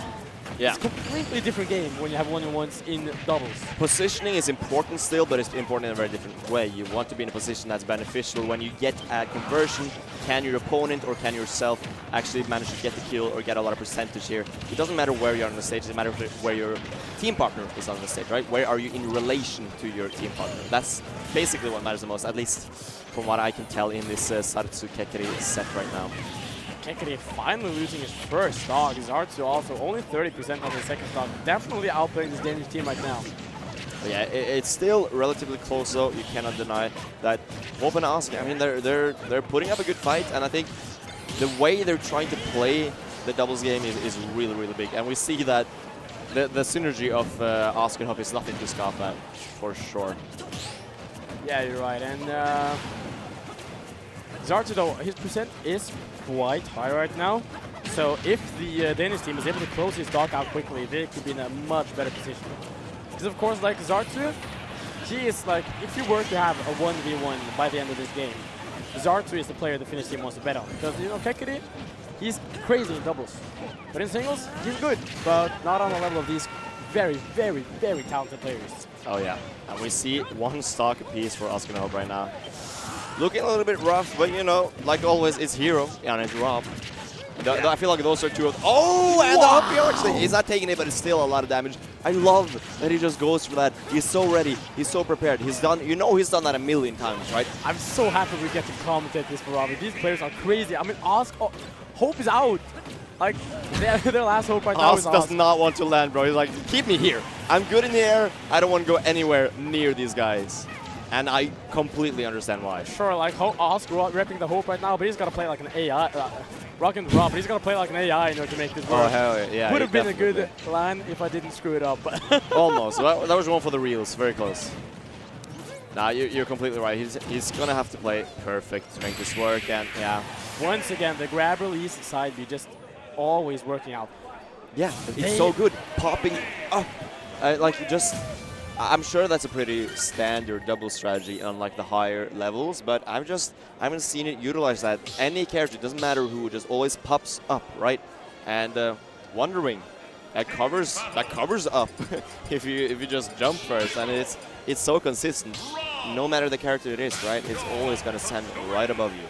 Yeah. It's a completely different game when you have 1v1s in doubles. Positioning is important still, but it's important in a very different way. You want to be in a position that's beneficial when you get a conversion. Can your opponent or can yourself actually manage to get the kill or get a lot of percentage here? It doesn't matter where you're on the stage, it matters where your team partner is on the stage, right? Where are you in relation to your team partner? That's basically what matters the most, at least from what I can tell in this Satsu Kekari set right now. Kekari finally losing his first stock. Zartsu also only 30% on his second stock. Definitely outplaying this Danish team right now. Yeah, it's still relatively close though. You cannot deny that. Hope and Osk, I mean, they're putting up a good fight, and I think the way they're trying to play the doubles game is really, really big. And we see that the synergy of Osk and Hope is nothing to scoff at, for sure. Yeah, you're right. And Zartsu though, his percent is quite high right now. So if the Danish team is able to close his stock out quickly, they could be in a much better position. Because of course, like Zartsu, he is like, if you were to have a 1v1 by the end of this game, Zartsu is the player the Finnish team wants to bet on. Because, you know, Kekari, he's crazy in doubles. But in singles, he's good, but not on the level of these very, very, very talented players. Oh yeah, and we see one stock apiece for Osk and Hope right now. Looking a little bit rough, but you know, like always, it's Hero and it's Rob. I feel like those are two of... Oh, and the up air actually. He's not taking it, but it's still a lot of damage. I love that he just goes for that. He's so ready. He's so prepared. He's done... You know he's done that a million times, right? I'm so happy we get to commentate this for Vavi. These players are crazy. I mean, Osk... Oh, Hope is out. Like, their last hope right now is Osk does not want to land, bro. He's like, keep me here. I'm good in the air. I don't want to go anywhere near these guys. And I completely understand why. Sure, like Osk repping the Hope right now, but he's got to play like an AI. Rocking the Rob, but he's got to play like an AI in order to make this work. Oh, hell yeah. Would have been a good plan if I didn't screw it up. Almost. That was one for the reels. Very close. Nah, you're completely right. He's going to have to play perfect to make this work. And yeah. Once again, the grab release side B just always working out. Yeah, it's so good. Popping up. I'm sure that's a pretty standard double strategy on like the higher levels, but I haven't seen it utilize that. Any character, doesn't matter who, just always pops up, right? And Wondering, that covers up if you just jump first, and it's so consistent. No matter the character it is, right? It's always gonna send right above you.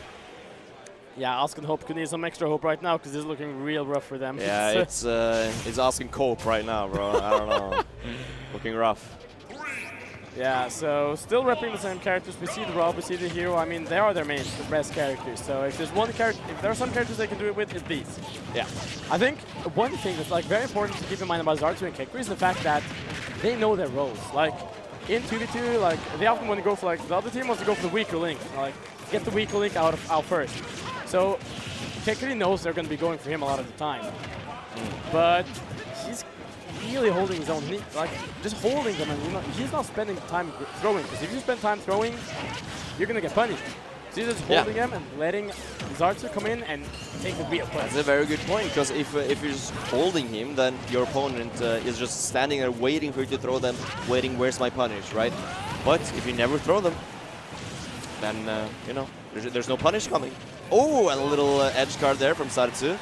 Yeah, Osk and Hope could need some extra hope right now because it's looking real rough for them. Yeah, it's Osk and Cope right now, bro. I don't know. Looking rough. Yeah, so still repping the same characters. We see the Rob, we see the hero. I mean, they are their main, the best characters. So if there's one character, if there are some characters they can do it with, it's these. Yeah. I think one thing that's like very important to keep in mind about Zartu and Kekri is the fact that they know their roles. Like in 2v2, like they often want to go for like the other team wants to go for the weaker link, like get the weaker link out first. So Kekri knows they're going to be going for him a lot of the time, but he's really holding his own. Like just holding them, and he's not spending time throwing. Because if you spend time throwing, you're going to get punished. So he's just holding them and letting Zartu come in and take the real punch. That's a very good point, because if you're just holding him, then your opponent is just standing there waiting for you to throw them, waiting, where's my punish, right? But if you never throw them, then, you know, there's no punish coming. Oh, and a little edge guard there from Zartu.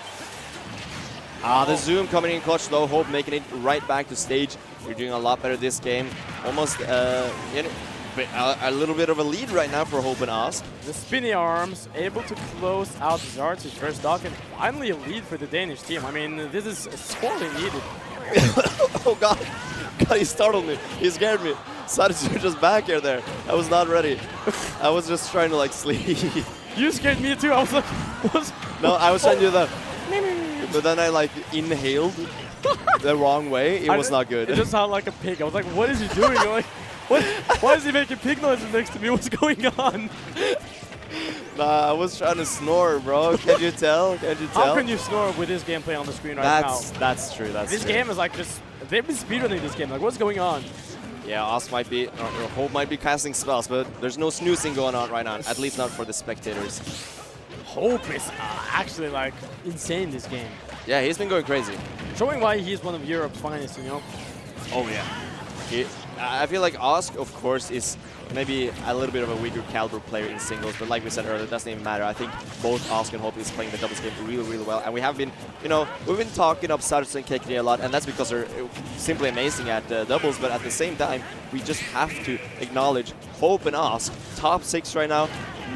The zoom coming in clutch though, Hope making it right back to stage. You're doing a lot better this game. Almost, you know, a little bit of a lead right now for Hope and Ask. The spinny arms able to close out Zartu's first stock, and finally a lead for the Danish team. I mean, this is sorely needed. Oh God, God, he startled me. He scared me. Zartu just back here there. I was not ready. I was just trying to like sleep. You scared me too. I was like, what? No, I was trying to do that. But then I like inhaled the wrong way. It was not good. It just sounded like a pig. I was like, what is he doing? Like, what? Why is he making pig noises next to me? What's going on? Nah, I was trying to snore, bro. Can you tell? Can you tell? How can you snore with this gameplay on the screen right now? That's true. That's this true. game is like just, they've been speedrunning this game. Like, what's going on? Yeah, Ask might be, or Hope might be casting spells, but there's no snoozing going on right now. At least not for the spectators. Hope is actually like insane this game. Yeah, he's been going crazy. Showing why he's one of Europe's finest, you know? Oh yeah. I feel like Ask, of course, is maybe a little bit of a weaker caliber player in singles, but like we said earlier, it doesn't even matter. I think both Ask and Hope is playing the doubles game really, really well, and we have been, you know, we've been talking up Zartu and Kekri a lot, and that's because they're simply amazing at doubles, but at the same time, we just have to acknowledge Hope and Ask, top 6 right now,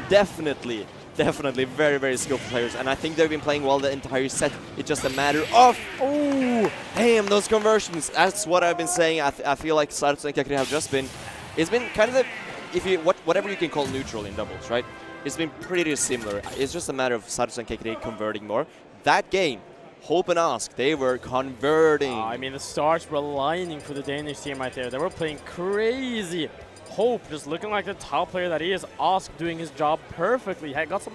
definitely very, very skillful players, and I think they've been playing well the entire set. It's just a matter of, oh, damn, those conversions. That's what I've been saying. I feel like Zartu and Kekri have just been, it's been kind of the, whatever you can call neutral in doubles, right? It's been pretty similar. It's just a matter of Zartu and Kekri converting more. That game, Hope and Ask, they were converting. I mean, the stars were aligning for the Danish team right there. They were playing crazy. Hope just looking like the top player that he is. Ask doing his job perfectly. He got some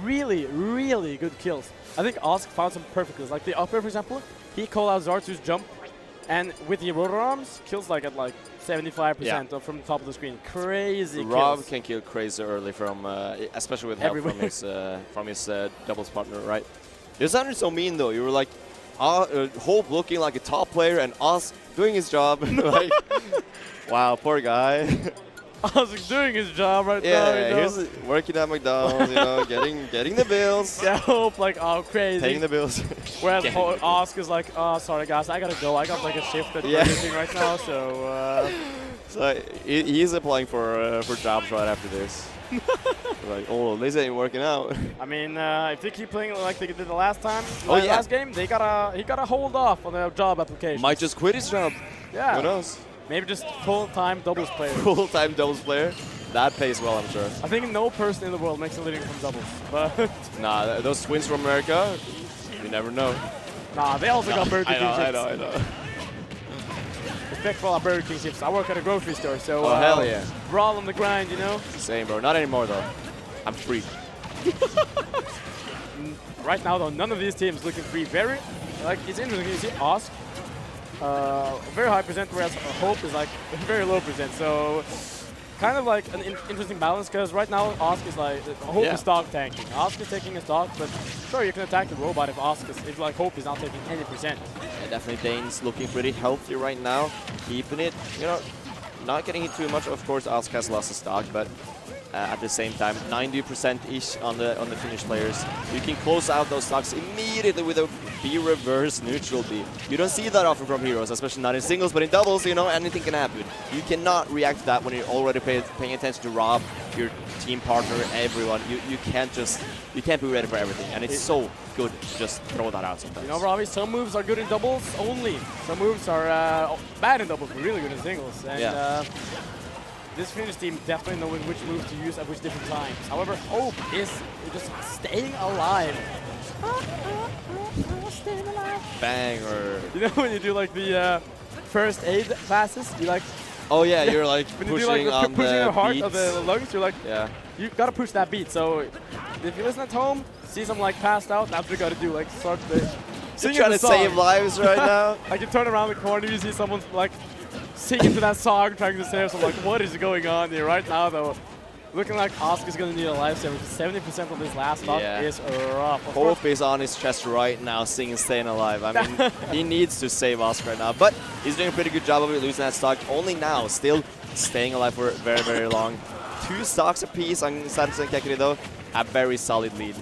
really, really good kills. I think Ask found some perfect kills. Like the upper, for example, he called out Zartu's jump, and with the rotor arms, kills like at like 75% from the top of the screen. Crazy Rob kills. can kill crazy early from, especially with help from his doubles partner, right? It sounded so mean though. You were like, Hope looking like a top player and Ask doing his job. Like, wow, poor guy. Ask doing his job right now. Yeah, he's working at McDonald's, you know, getting the bills. Yeah, Hope like, oh, crazy. Paying the bills. Whereas Ask is like, oh, sorry guys, I gotta go. I got like a shift at everything right now, so. So he's applying for jobs right after this. Like, oh, this ain't working out. I mean, if they keep playing like they did the last time, last game, he gotta hold off on their job application. Might just quit his job. Yeah. Who knows? Maybe just full-time doubles player. Full-time doubles player. That pays well, I'm sure. I think no person in the world makes a living from doubles, but nah, those twins from America, you never know. Nah, they also got Burger King chips. I know. Respect for all our Burger King chips. I work at a grocery store, so hell yeah. We're all on the grind, you know. Same, bro. Not anymore though. I'm free. Right now, though, none of these teams looking free. Very, like, it's interesting. You see Ask, very high percent, whereas Hope is like very low percent. So kind of like an interesting balance, because right now Ask is like, Hope is stock tanking. Ask is taking a stock, but sure, you can attack the robot if like Hope is not taking any percent. Yeah, definitely Dane's looking pretty healthy right now, keeping it, you know, not getting hit too much. Of course, Ask has lost his stock, but at the same time. 90%-ish on the Finnish players. You can close out those stocks immediately with a B reverse neutral B. You don't see that often from heroes, especially not in singles, but in doubles, you know, anything can happen. You cannot react to that when you're already paying attention to Rob, your team partner, everyone. You can't be ready for everything, and it's so good to just throw that out sometimes. You know, Vavi, some moves are good in doubles only. Some moves are bad in doubles, but really good in singles. And this Finnish team definitely knowing which moves to use at which different times. However, Hope is just staying alive. Staying alive. Banger. You know when you do like the first aid passes, you like. Oh yeah, you're like when pushing you do like on pushing the the heart beats. of the lungs, you're like, you gotta push that beat. So if you listen at home, see someone like passed out, that's what you gotta do. Like start the. You're trying to save lives right now. Like you turn around the corner, you see someone like singing to that song, trying to save. So I'm like, what is going on here right now? Though, looking like Oscar's gonna need a lifesaver. 70% of this last stock is rough. Hope is on his chest right now, singing "Staying Alive." I mean, he needs to save Oscar right now, but he's doing a pretty good job of it, losing that stock. Only now, still staying alive for very, very long. 2 stocks apiece on Saturday and Kekri though, a very solid lead.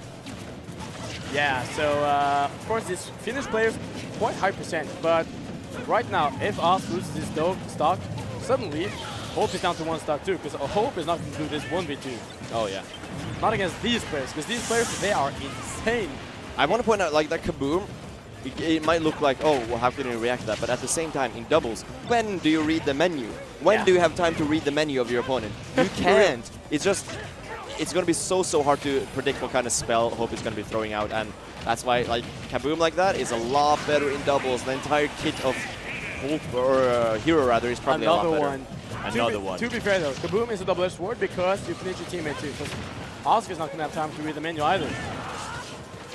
Yeah, so of course this Finnish players quite high percent, but right now if Oscar loses his stock, suddenly Hope is down to 1 stock too, because Hope is not going to do this 1v2. Oh yeah. Not against these players, because these players, they are insane. I want to point out, like, that Kaboom, it might look like, oh, well, how can you react to that? But at the same time, in doubles, when do you read the menu? When do you have time to read the menu of your opponent? You can't. It's just, it's going to be so hard to predict what kind of spell Hope is going to be throwing out. And that's why, like, Kaboom like that is a lot better in doubles. The entire kit of Hope, or Hero rather, is probably a lot better. Another one. To be fair though, Kaboom is a double-edged sword because you finish your teammate too. Because Oscar's not going to have time to read the menu either.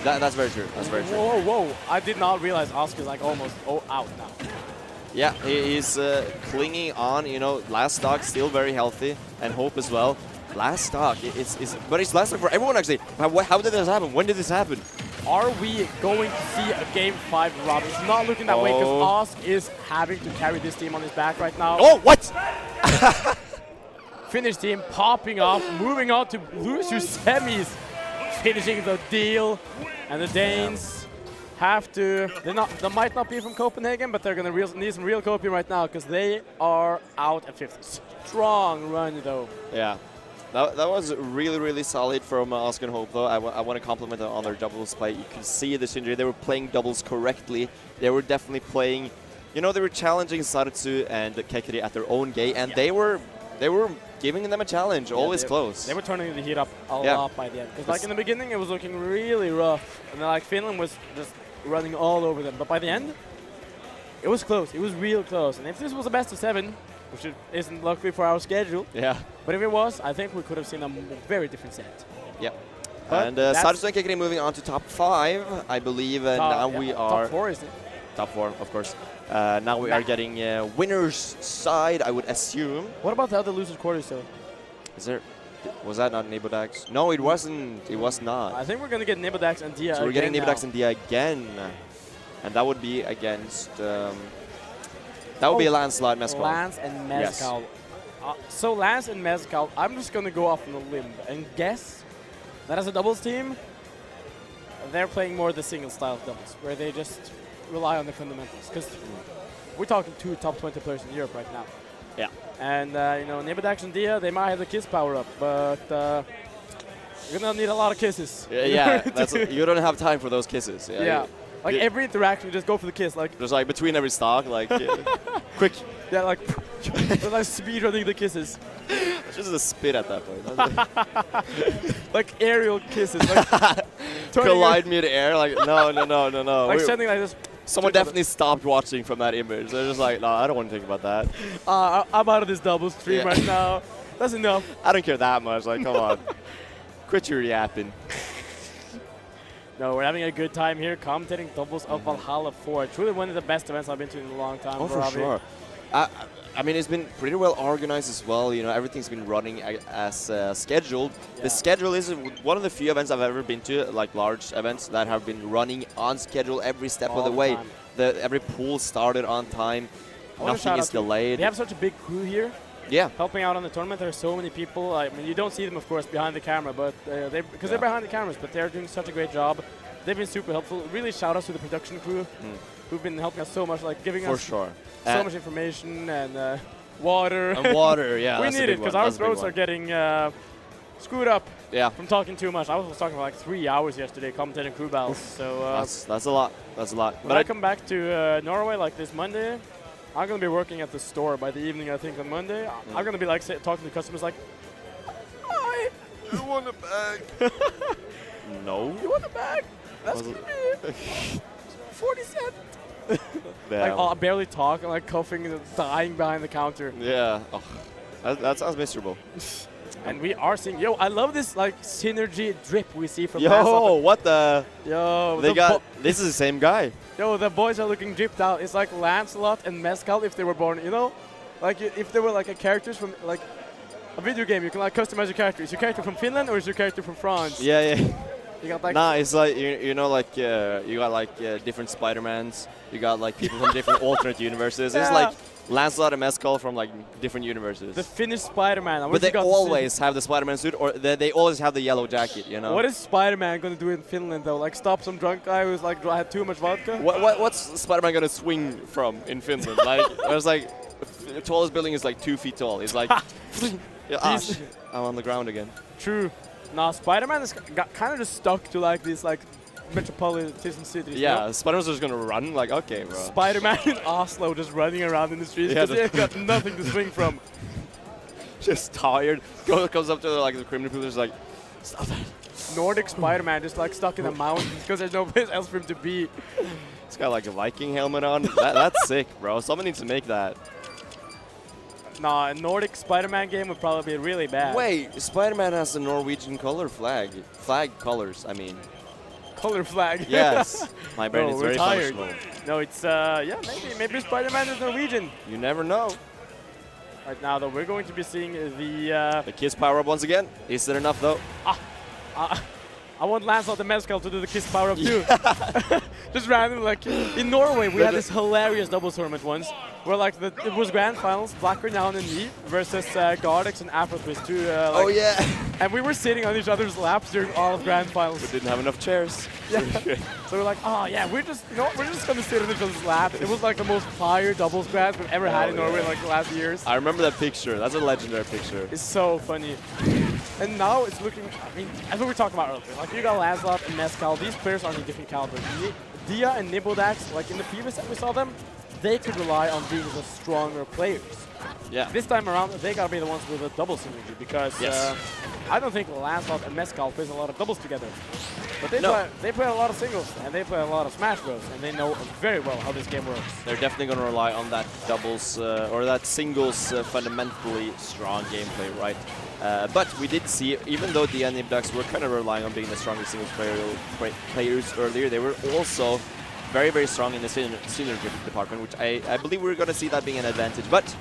That's very true. That's very true. Whoa. I did not realize Oscar's like almost out now. Yeah, he's clinging on, you know, last stock still very healthy, and Hope as well. Last stock, but it's last stock for everyone actually. How did this happen? When did this happen? Are we going to see a Game 5 Rob? It's not looking that way because Osk is having to carry this team on his back right now. Oh, what? Finnish team popping off, moving on to lose to semis, finishing the deal. And the Danes have to, they might not be from Copenhagen, but they're going to need some real coping right now because they are out at 5th. Strong run though. Yeah. That was really solid from Oscar and Hope, though. I want to compliment them on their doubles play. You can see the synergy. They were playing doubles correctly. They were definitely playing, you know, they were challenging Saratsu and Kekri at their own game, and they were giving them a challenge, always close. They were turning the heat up a lot by the end. Because like in the beginning, it was looking really rough, and then, like Finland was just running all over them. But by the end, it was close. It was real close. And if this was a best of 7, which isn't luckily for our schedule. Yeah. But if it was, I think we could have seen a very different set. Yeah. But and Saratsu and Kekri moving on to top 5, I believe. And now we are... Top 4, isn't it? Top 4, of course. Now we are getting winner's side, I would assume. What about the other loser's quarters, though? Is there... Was that not Nibodax? No, it wasn't. It was not. I think we're going to get Nibodax and Dia. So we're getting Nibodax and Dia again. And that would be against... that would be a landslide Mezcal. Lance and Mezcal. Yes. So Lance and Mezcal, I'm just going to go off on a limb and guess that as a doubles team, they're playing more the single style of doubles, where they just rely on the fundamentals. Because we're talking 2 top 20 players in Europe right now. Yeah. And, you know, Nibodax and Dia, they might have the kiss power up, but you're going to need a lot of kisses. Yeah, you don't have time for those kisses. Yeah. Like every interaction, just go for the kiss. Like just like between every stock, like quick. Yeah, like speed running the kisses. Just a spit at that point. Like aerial kisses. Like collide mid-air. Like no. Like something like this. Someone definitely stopped watching from that image. They're just like, no, I don't want to think about that. I'm out of this double stream right now. That's enough. I don't care that much. Like, come on, quit your yapping. No, we're having a good time here, commentating doubles of Valhalla 4. Truly one of the best events I've been to in a long time. Oh, for sure. I mean, it's been pretty well organized as well. You know, everything's been running as scheduled. Yeah. The schedule is one of the few events I've ever been to, like large events, that have been running on schedule every step of the way. Every pool started on time. Nothing is delayed. They have such a big crew here Yeah. Helping out on the tournament. There are so many people. I mean, you don't see them, of course, behind the camera, but because they're behind the cameras, but they're doing such a great job. They've been super helpful. Really shout out to the production crew who've been helping us so much, like giving us so much information and water. And water, yeah. We need it because our throats are getting screwed up from talking too much. I was talking for like 3 hours yesterday commentating crew battles. So that's a lot. That's a lot. When I come back to Norway like this Monday, I'm going to be working at the store by the evening, I think, on Monday. I'm going to be like talking to customers like, hi. You want a bag? No. You want a bag? That's good. 40 cents. Like, I barely talk. I'm like coughing and dying behind the counter. Yeah. Oh, that sounds miserable. And we are seeing, I love this like synergy drip we see from what the? This is the same guy. The boys are looking dripped out. It's like Lancelot and Mezcal if they were born, like if they were like characters from like a video game. You can like customize your character. Is your character from Finland or is your character from France? Yeah. You got like it's like you got like different Spider-Mans. You got like people from different alternate universes. It's like Lancelot and Mezcal from like different universes. The Finnish Spider-Man. But they always have the Spider-Man suit, or they always have the yellow jacket. What is Spider-Man gonna do in Finland though? Like stop some drunk guy who's like had too much vodka? What's Spider-Man gonna swing from in Finland? Like I was like, the tallest building is like 2 feet tall. It's like, I'm on the ground again. True. Nah, Spider-Man is kind of just stuck to like these like metropolitan cities. Yeah, Spider-Man's just gonna run. Like, okay, bro. Spider-Man in Oslo just running around in the streets because they've got nothing to swing from. Just tired. Comes up to like the criminal people, just like, stop that. Nordic Spider-Man just like stuck in the mountains because there's no place else for him to be. He's got like a Viking helmet on. That's sick, bro. Someone needs to make that. Nah, a Nordic Spider-Man game would probably be really bad. Wait, Spider-Man has the Norwegian color flag. Flag colors, I mean. Color flag? Yes. My brain is very functional. No, it's, maybe Spider-Man is Norwegian. You never know. Right now, though, we're going to be seeing the... The Kiss power-up once again. Is it enough, though? I want Lancelot the Mezcal to do the Kiss power-up, too. Just random, like, in Norway, we had this hilarious doubles tournament once, where, like, it was grand finals, Black Renown and me, versus Gardex and Afrotwist, too. And we were sitting on each other's laps during all of grand finals. We didn't have enough chairs. Yeah. So we're like, we're just going to sit on each other's laps. It was, like, the most fire doubles grands we've ever had in Norway, like, the last years. I remember that picture. That's a legendary picture. It's so funny. And now it's looking, as what we talked about earlier, like you got Lancelot and Mezcal, these players are in a different caliber. Dia and Nibodax, like in the previous time we saw them, they could rely on being the stronger players. Yeah. This time around, they gotta be the ones with a double synergy because I don't think Lancelot and Mezcal plays a lot of doubles together. But they play a lot of singles and they play a lot of Smash Bros. And they know very well how this game works. They're definitely going to rely on that doubles or that singles fundamentally strong gameplay, right? But we did see, even though the Nibducks were kind of relying on being the strongest singles players earlier, they were also very, very strong in the synergy department, which I believe we're going to see that being an advantage. But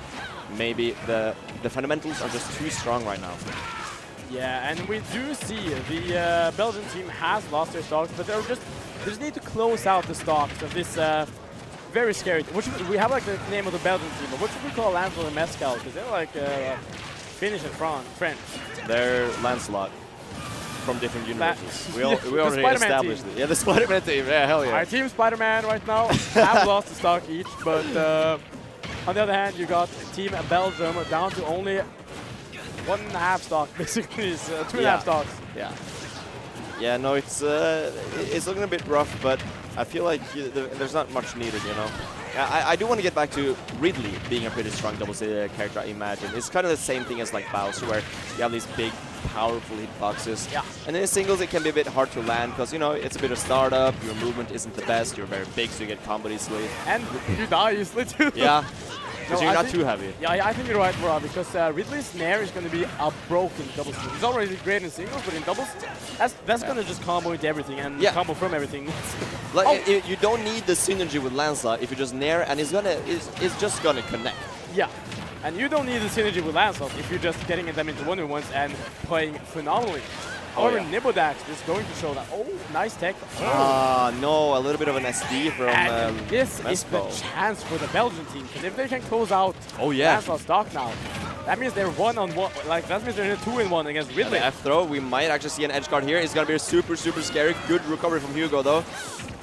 maybe the fundamentals are just too strong right now. Yeah, and we do see the Belgian team has lost their stocks, but they just need to close out the stocks of this very scary. We have like the name of the Belgian team, but what should we call Lancelot and Mezcal? Because they're like Finnish and French. They're Lancelot from different universes. We already established it. Yeah, the Spider-Man team. Yeah, hell yeah. Our team Spider-Man right now have lost a stock each, but on the other hand, you got Team Belgium down to only 1.5 stock, basically. It's 2.5 stocks. Yeah. Yeah, no, it's looking a bit rough, but I feel like there's not much needed, you know. I do want to get back to Ridley being a pretty strong doubles character, I imagine. It's kind of the same thing as like Bowser, where you have these big, powerful hitboxes. Yeah. And in singles, it can be a bit hard to land because, you know, it's a bit of startup, your movement isn't the best, you're very big, so you get combo easily. And you die easily too. Yeah. Because you're not too heavy. Yeah, I think you're right, Bro, because Ridley's Nair is going to be a broken doubles. He's already great in singles, but in doubles, that's going to just combo into everything and combo from everything. Like, you don't need the synergy with Lancelot if you just Nair, and it's just going to connect. Yeah, and you don't need the synergy with Lancelot if you're just getting them into 1v1s and playing phenomenally. However, Nibodax is going to show that. Oh, nice tech. No, a little bit of an SD from this is the chance for the Belgian team, because if they can close out Lancelot's stock now, That means they're 1-on-1. Like, that means they're in a 2-in-1 against Ridley. F throw, we might actually see an edge guard here. It's going to be super, super scary. Good recovery from Hugo, though.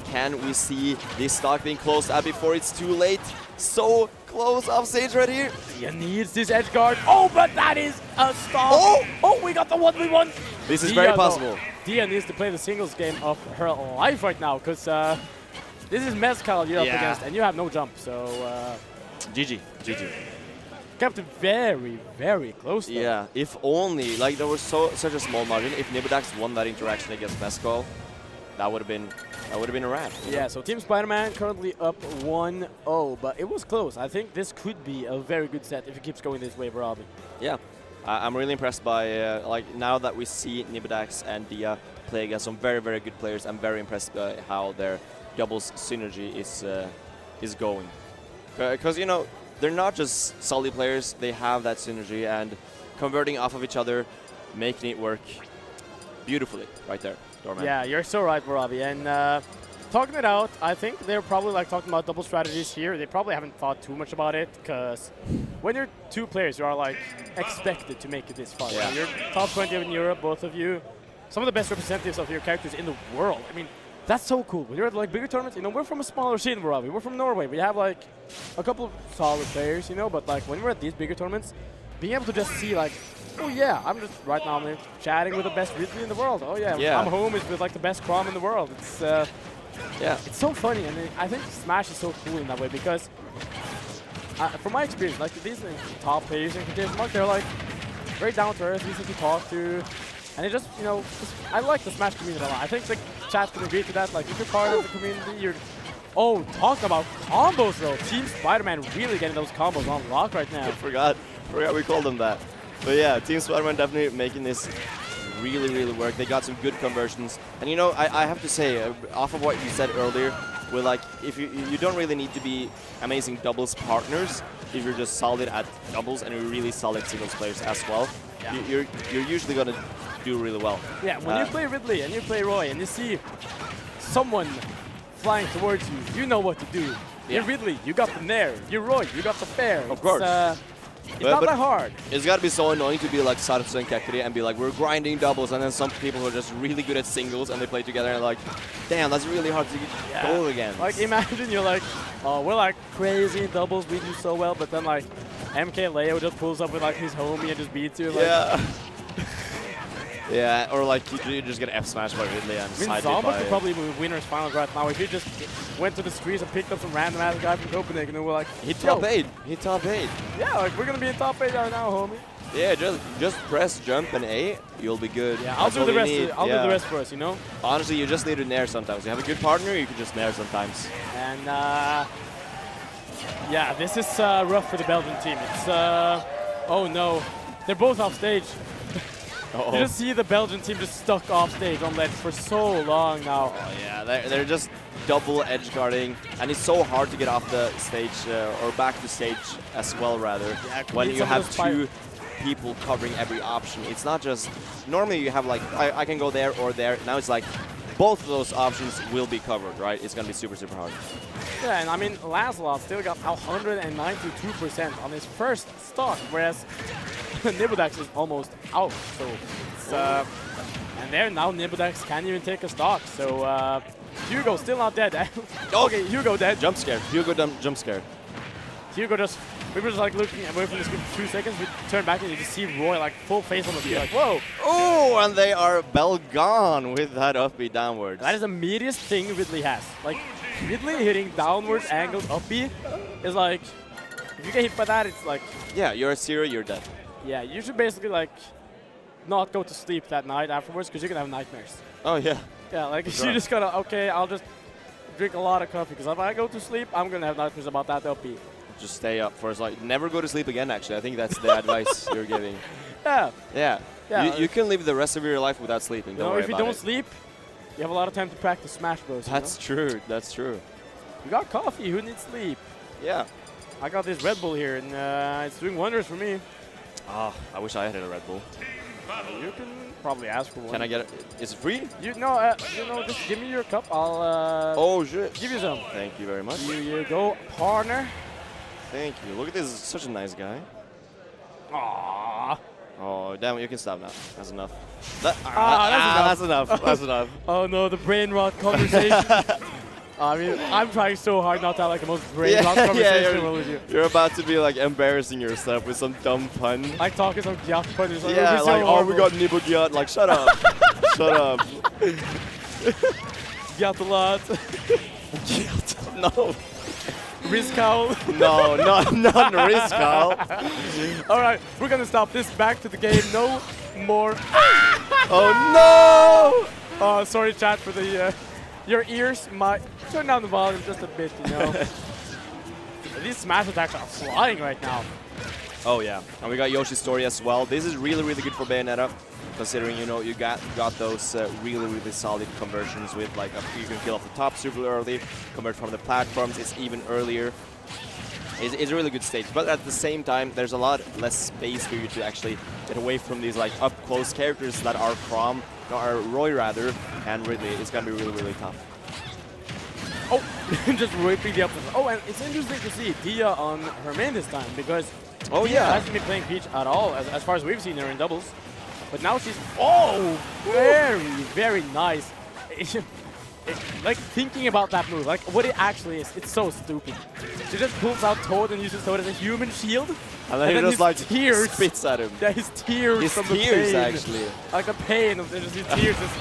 Can we see this stock being closed out before it's too late? So close off stage right here. He needs this edge guard. Oh, but that is a stop. Oh, we got the 1v1. This is very possible. Dia needs to play the singles game of her life right now, because this is Mezcal you're up against, and you have no jump, so... GG. Kept it very, very close, though. Yeah, if only, like, there was such a small margin. If Nibidax won that interaction against Mezcal, that would have been a wrap. Yeah, so Team Spider-Man currently up 1-0, but it was close. I think this could be a very good set if it keeps going this way, Vavi. Yeah, I'm really impressed by, like, now that we see Nibidax and Dia play against some very, very good players. I'm very impressed by how their doubles synergy is going. Because, you know, they're not just solid players, they have that synergy, and converting off of each other, making it work beautifully right there. Doorman. Yeah, you're so right, Vavi. And talking it out, I think they're probably like talking about double strategies here. They probably haven't thought too much about it, because when you're two players, you are like expected to make it this far. Yeah. You're top 20 in Europe, both of you. Some of the best representatives of your characters in the world. I mean, that's so cool. When you're at like bigger tournaments, you know, we're from a smaller scene, Vavi. We're from Norway. We have like a couple of solid players, you know, but like when we're at these bigger tournaments, being able to just see like, oh yeah, I'm just right now I'm chatting with the best Ridley in the world. Oh yeah, I'm home is with like the best Crom in the world. It's it's so funny, and I think Smash is so cool in that way, because from my experience, like these top players in Mark, they're like very down to earth, easy to talk to, and it just, you know, I like the Smash community a lot. I think the chat can agree to that. Like if you're part of the community, you're talk about combos though. Team Spider-Man really getting those combos on lock right now. I forgot we called them that. But yeah, Team Spider-Man definitely making this really, really work. They got some good conversions. And you know, I have to say, off of what you said earlier, with like, if you don't really need to be amazing doubles partners if you're just solid at doubles and you're really solid singles players as well. Yeah. You're usually going to do really well. Yeah, when you play Ridley and you play Roy and you see someone flying towards you, you know what to do. Yeah. You're Ridley, you got the nair. You're Roy, you got the fair. Of course. It's not that hard. It's got to be so annoying to be like Sarsu and Kekri and be like, we're grinding doubles, and then some people who are just really good at singles and they play together and like, damn, that's really hard to go against. Like imagine you're like, oh, we're like crazy in doubles, we do so well, but then like MK Leo just pulls up with like his homie and just beats you. Like, yeah. Yeah, or like you just get F smashed by Ridley and Zomba could probably win winners finals right now if he just went to the streets and picked up some random ass guy from Copenhagen and we're like, he top 8. He top 8. Yeah, like we're gonna be in top 8 right now, homie. Yeah, just press jump and A, you'll be good. Yeah, I'll do the rest. I'll do the rest for us, you know. Honestly, you just need to nair sometimes. You have a good partner, you can just nair sometimes. And yeah, this is rough for the Belgian team. It's oh no, they're both off stage. You just see the Belgian team just stuck off stage on ledge for so long now. Oh yeah, they're just double edge guarding, and it's so hard to get off the stage or back to stage as well, rather. Yeah, when you have two people covering every option. It's not just, normally you have like, I can go there or there. Now it's like, both of those options will be covered, right? It's going to be super, super hard. Yeah, and I mean, Lazlot still got 192% on his first stock, whereas Nibidax is almost out. So it's, and there now Nibidax can't even take a stock. So Hugo still not dead. Okay, Hugo dead. Jump scared. Hugo jump scared. Hugo just, we were just like looking away from the screen for 2 seconds. We turn back and you just see Roy like full face on the field. Like, whoa. Oh, and they are gone with that upbeat downwards. That is the meatiest thing Ridley has. Like, Ridley hitting downwards angled upbeat is like, if you get hit by that, it's like... Yeah, you're a 0, you're dead. Yeah, you should basically like not go to sleep that night afterwards because you're going to have nightmares. Oh, yeah. Yeah, like you just got to, okay, I'll just drink a lot of coffee because if I go to sleep, I'm going to have nightmares about that upbeat. Just stay up for as long. Never go to sleep again, actually. I think that's the advice you're giving. Yeah. Yeah. You can live the rest of your life without sleeping. Don't worry if you don't sleep, you have a lot of time to practice Smash Bros. That's true. That's true. You got coffee. Who needs sleep? Yeah. I got this Red Bull here, and it's doing wonders for me. Ah, I wish I had a Red Bull. You can probably ask for one. Can I get it? Is it free? You know, just give me your cup. I'll oh shit. Give you some. Thank you very much. Here you go, partner. Thank you. Look at this. Such a nice guy. Aww. Oh, damn it, you can stop now. That's enough. That's enough. That's enough. Oh no, the brain rot conversation. I mean, I'm trying so hard not to have like the most brain rot conversation with you. You're about to be like embarrassing yourself with some dumb pun. Like talking some gyat punches. Yeah, like, oh, we got Nibble Gyat. Like, shut up. Shut up. Gyat a lot. Gyat. No. Rizcal. No, not Rizcal. All right, we're gonna stop this. Back to the game. No more. Oh no! Oh, sorry, chat, for the. Your ears might turn down the volume just a bit, you know. These smash attacks are flying right now. Oh yeah, and we got Yoshi's story as well. This is really, really good for Bayonetta, considering you got those really, really solid conversions with like you can kill off the top super early, convert from the platforms. It's even earlier. It's a really good stage, but at the same time, there's a lot less space for you to actually get away from these like up close characters that are from, or Roy rather, and really, it's gonna be really, really tough. Oh, just ripping the up. Oh, and it's interesting to see Dia on her main this time because Dia hasn't been playing Peach at all as far as we've seen her in doubles. But now she's very, very nice. Like thinking about that move, like what it actually is, it's so stupid. She just pulls out Toad and uses Toad as a human shield. And then he just like tears spits at him. Yeah, his tears his from tears, the pain. actually. Like the pain of his tears just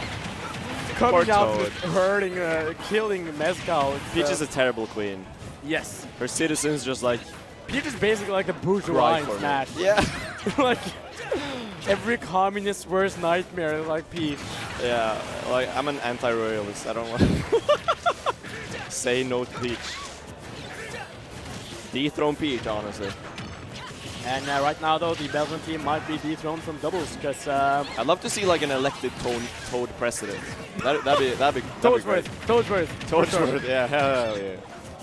coming out, just hurting, killing Mezcal. Peach is a terrible queen. Yes. Her citizens just like... Peach is basically like a bourgeois in Smash. Yeah. Like every communist's worst nightmare, like Peach. Yeah, like I'm an anti-royalist. I don't want to say no to Peach. Dethrone Peach, honestly. And right now, though, the Belgian team might be dethroned from doubles because I'd love to see like an elected Toad president. That'd be Toadsworth. Toadsworth, yeah, hell yeah.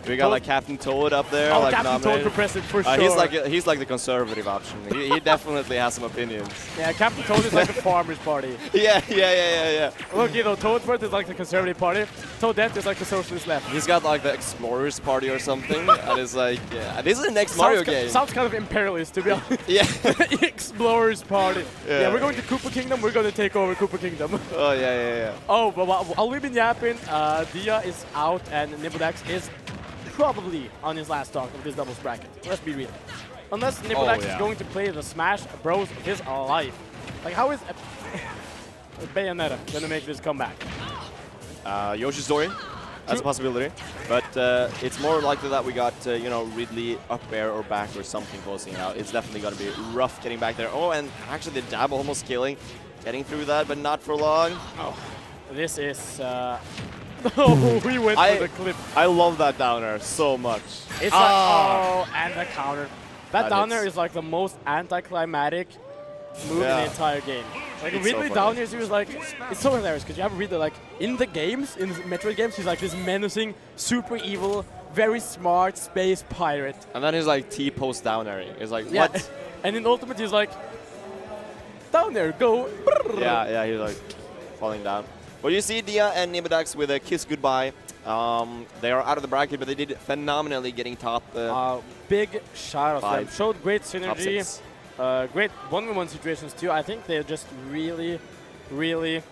We got like Captain Toad up there. Oh, like Captain Toad for president for sure. He's like the conservative option. He definitely has some opinions. Yeah, Captain Toad is like the farmers' party. Yeah. Look, you know, Toadsworth is like the conservative party. Toadette is like the socialist left. He's got like the explorers party or something. And it's like, yeah, this is the next Mario game. Sounds kind of imperialist, to be honest. Yeah. Explorers party. Yeah, we're going to Koopa Kingdom. We're going to take over Koopa Kingdom. Oh yeah. Oh, but while we've been yapping, Dia is out and Nibodax is probably on his last stock of this doubles bracket. Let's be real. Unless Nibodax is going to play the Smash Bros of his life. Like, how is Bayonetta going to make this comeback? Yoshi's story, that's a possibility. But it's more likely that we got, Ridley up air or back or something closing out. It's definitely going to be rough getting back there. Oh, and actually the jab almost killing. Getting through that, but not for long. Oh, this is... Oh, we went for the clip. I love that down air so much. It's like, and the counter. That down air is like the most anticlimactic move in the entire game. Like Ridley so down here, he was like, it's so hilarious because you have Ridley like in the games, in the Metroid games, he's like this menacing, super evil, very smart space pirate. And then he's like T-post down air. It's like, yeah. what? And in Ultimate, he's like, down there, go. Yeah, he's like falling down. Well, you see Dia and Nibodax with a kiss goodbye. They are out of the bracket, but they did phenomenally getting top. Big shout out to them. Showed great synergy, great 1v1 situations too. I think they just really, really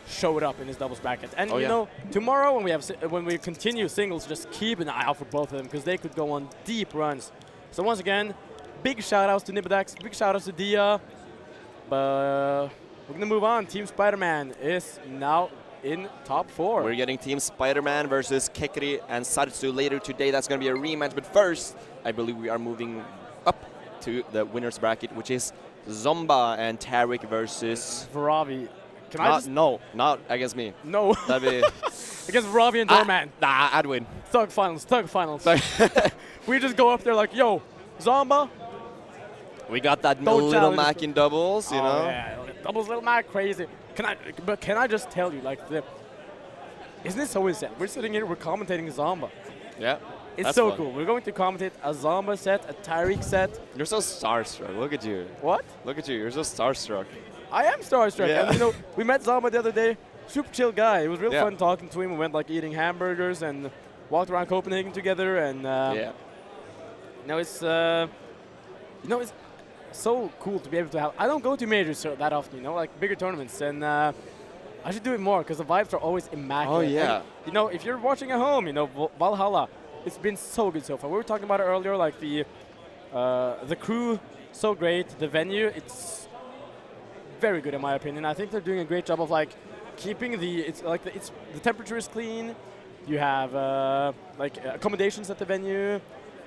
showed up in this doubles bracket. And you know, tomorrow when we continue singles, just keep an eye out for both of them because they could go on deep runs. So once again, big shout outs to Nibodax, big shout outs to Dia. But we're gonna move on. Team Spider-Man is now in top 4. We're getting Team Spider-Man versus Kekri and Satsu later today. That's going to be a rematch. But first, I believe we are moving up to the winner's bracket, which is Zomba and Tariq versus... Vavi. No, not against me. No. That'd be... against Vavi and Doorman. Nah, I'd win. Thug finals. We just go up there like, yo, Zomba. We got that Little Mac in doubles, you know? Yeah. Doubles Little Mac, crazy. Can I just tell you, like, isn't it so insane? We're sitting here, we're commentating Zomba. Yeah. It's so cool. We're going to commentate a Zomba set, a Tariq set. You're so starstruck. Look at you. What? Look at you. You're so starstruck. I am starstruck. Yeah. And, you know, we met Zomba the other day. Super chill guy. It was real fun talking to him. We went, like, eating hamburgers and walked around Copenhagen together. And, yeah. You know, it's so cool to be able to have. I don't go to majors that often, you know, like bigger tournaments, and I should do it more because the vibes are always immaculate. Oh yeah. And, you know, if you're watching at home, you know, Valhalla, it's been so good so far. We were talking about it earlier, like the crew, so great. The venue, it's very good in my opinion. I think they're doing a great job of like keeping the temperature is clean. You have like accommodations at the venue.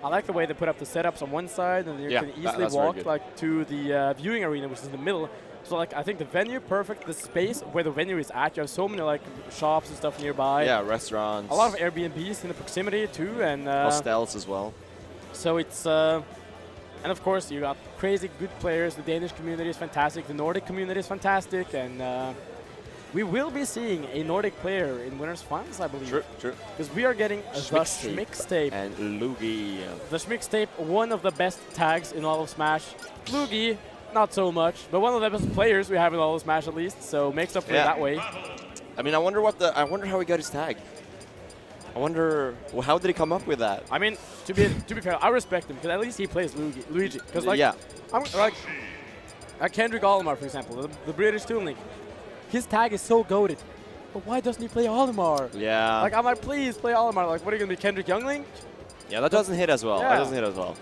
I like the way they put up the setups on one side, and you can easily walk like to the viewing arena, which is in the middle. So like I think the venue perfect. The space where the venue is at, you have so many like shops and stuff nearby. Yeah, restaurants. A lot of Airbnbs in the proximity too, and hostels as well. So it's and of course you got crazy good players. The Danish community is fantastic. The Nordic community is fantastic, and we will be seeing a Nordic player in winners finals, I believe. True. Because we are getting the Schmixtape. And Lugi. The Schmixtape, one of the best tags in all of Smash. Lugi, not so much, but one of the best players we have in all of Smash at least. So makes up for it that way. I mean, I wonder how he got his tag. I wonder how did he come up with that? I mean, to be fair, I respect him because at least he plays Luigi. Because like, I'm like Kendrick Olimar, for example, the British Toon Link. His tag is so goated, but why doesn't he play Olimar? Yeah. Like I'm like, please play Olimar. Like, what are you gonna be, Kendrick Youngling? Yeah, that doesn't hit as well. Yeah. That doesn't hit as well.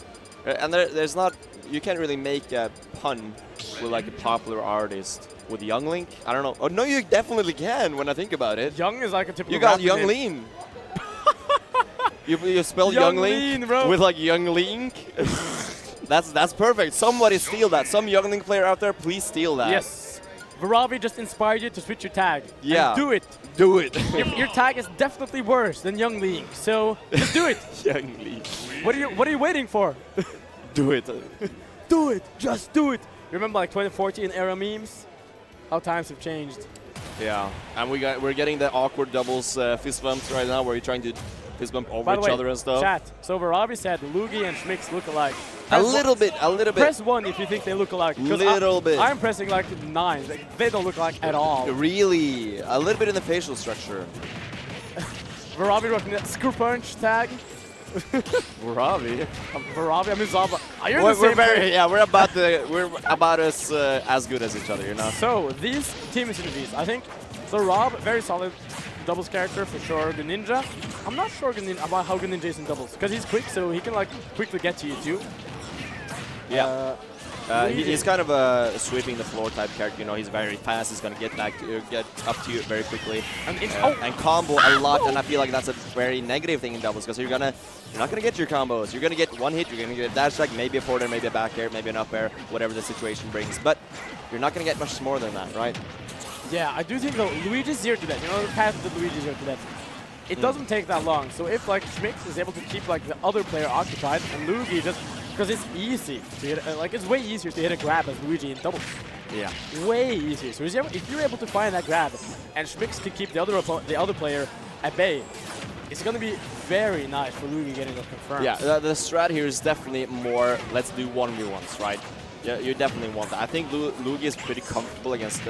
And there's not, you can't really make a pun with like a popular artist with Young Link. I don't know. Oh no, you definitely can when I think about it. Young is like a typical. You got rap Young name. Lean. you spell Young Link with like Young Link. That's perfect. Somebody steal that. Some Young Link player out there, please steal that. Yes. Vavi just inspired you to switch your tag. Yeah. And do it. Do it. your tag is definitely worse than Young Link, so just do it. Young Link. What are you waiting for? Do it. Do it. Just do it. Remember like 2014 era memes? How times have changed. Yeah. And we're getting the awkward doubles fist bumps right now where you're trying to fist bump over By the each way, other and stuff. Chat. So Vavi said Lugi and Schmix look alike. A little bit. Press 1 if you think they look alike. Little bit. I'm pressing like 9. Like, they don't look alike at all. Really? A little bit in the facial structure. Vavi rocking that screw punch tag. Vavi? Vavi, I mean Zomba. We're about as good as each other, you know? So, these team synergies, I think. So Rob, very solid doubles character for sure. Greninja. I'm not sure about how Greninja is in doubles. Because he's quick, so he can like quickly get to you too. Yeah. He's kind of a sweeping the floor type character. You know, he's very fast. He's gonna get up to you very quickly, and combo a lot. And I feel like that's a very negative thing in doubles because you're not gonna get your combos. You're gonna get one hit. You're gonna get a dash attack, maybe a forward air, maybe a back air, maybe an up air, whatever the situation brings. But you're not gonna get much more than that, right? Yeah, I do think though Luigi's 0 to that. You know, the path to Luigi's 0 to that. It doesn't take that long. So if like Schmix is able to keep like the other player occupied and Luigi just. Because it's easy to hit, it's way easier to hit a grab as Luigi in doubles. Yeah. Way easier. So if you're able to find that grab and Schmix can keep the other player at bay, it's going to be very nice for Luigi getting those confirmed. Yeah, the strat here is definitely more, let's do 1v1s, right? Yeah, you definitely want that. I think Luigi is pretty comfortable against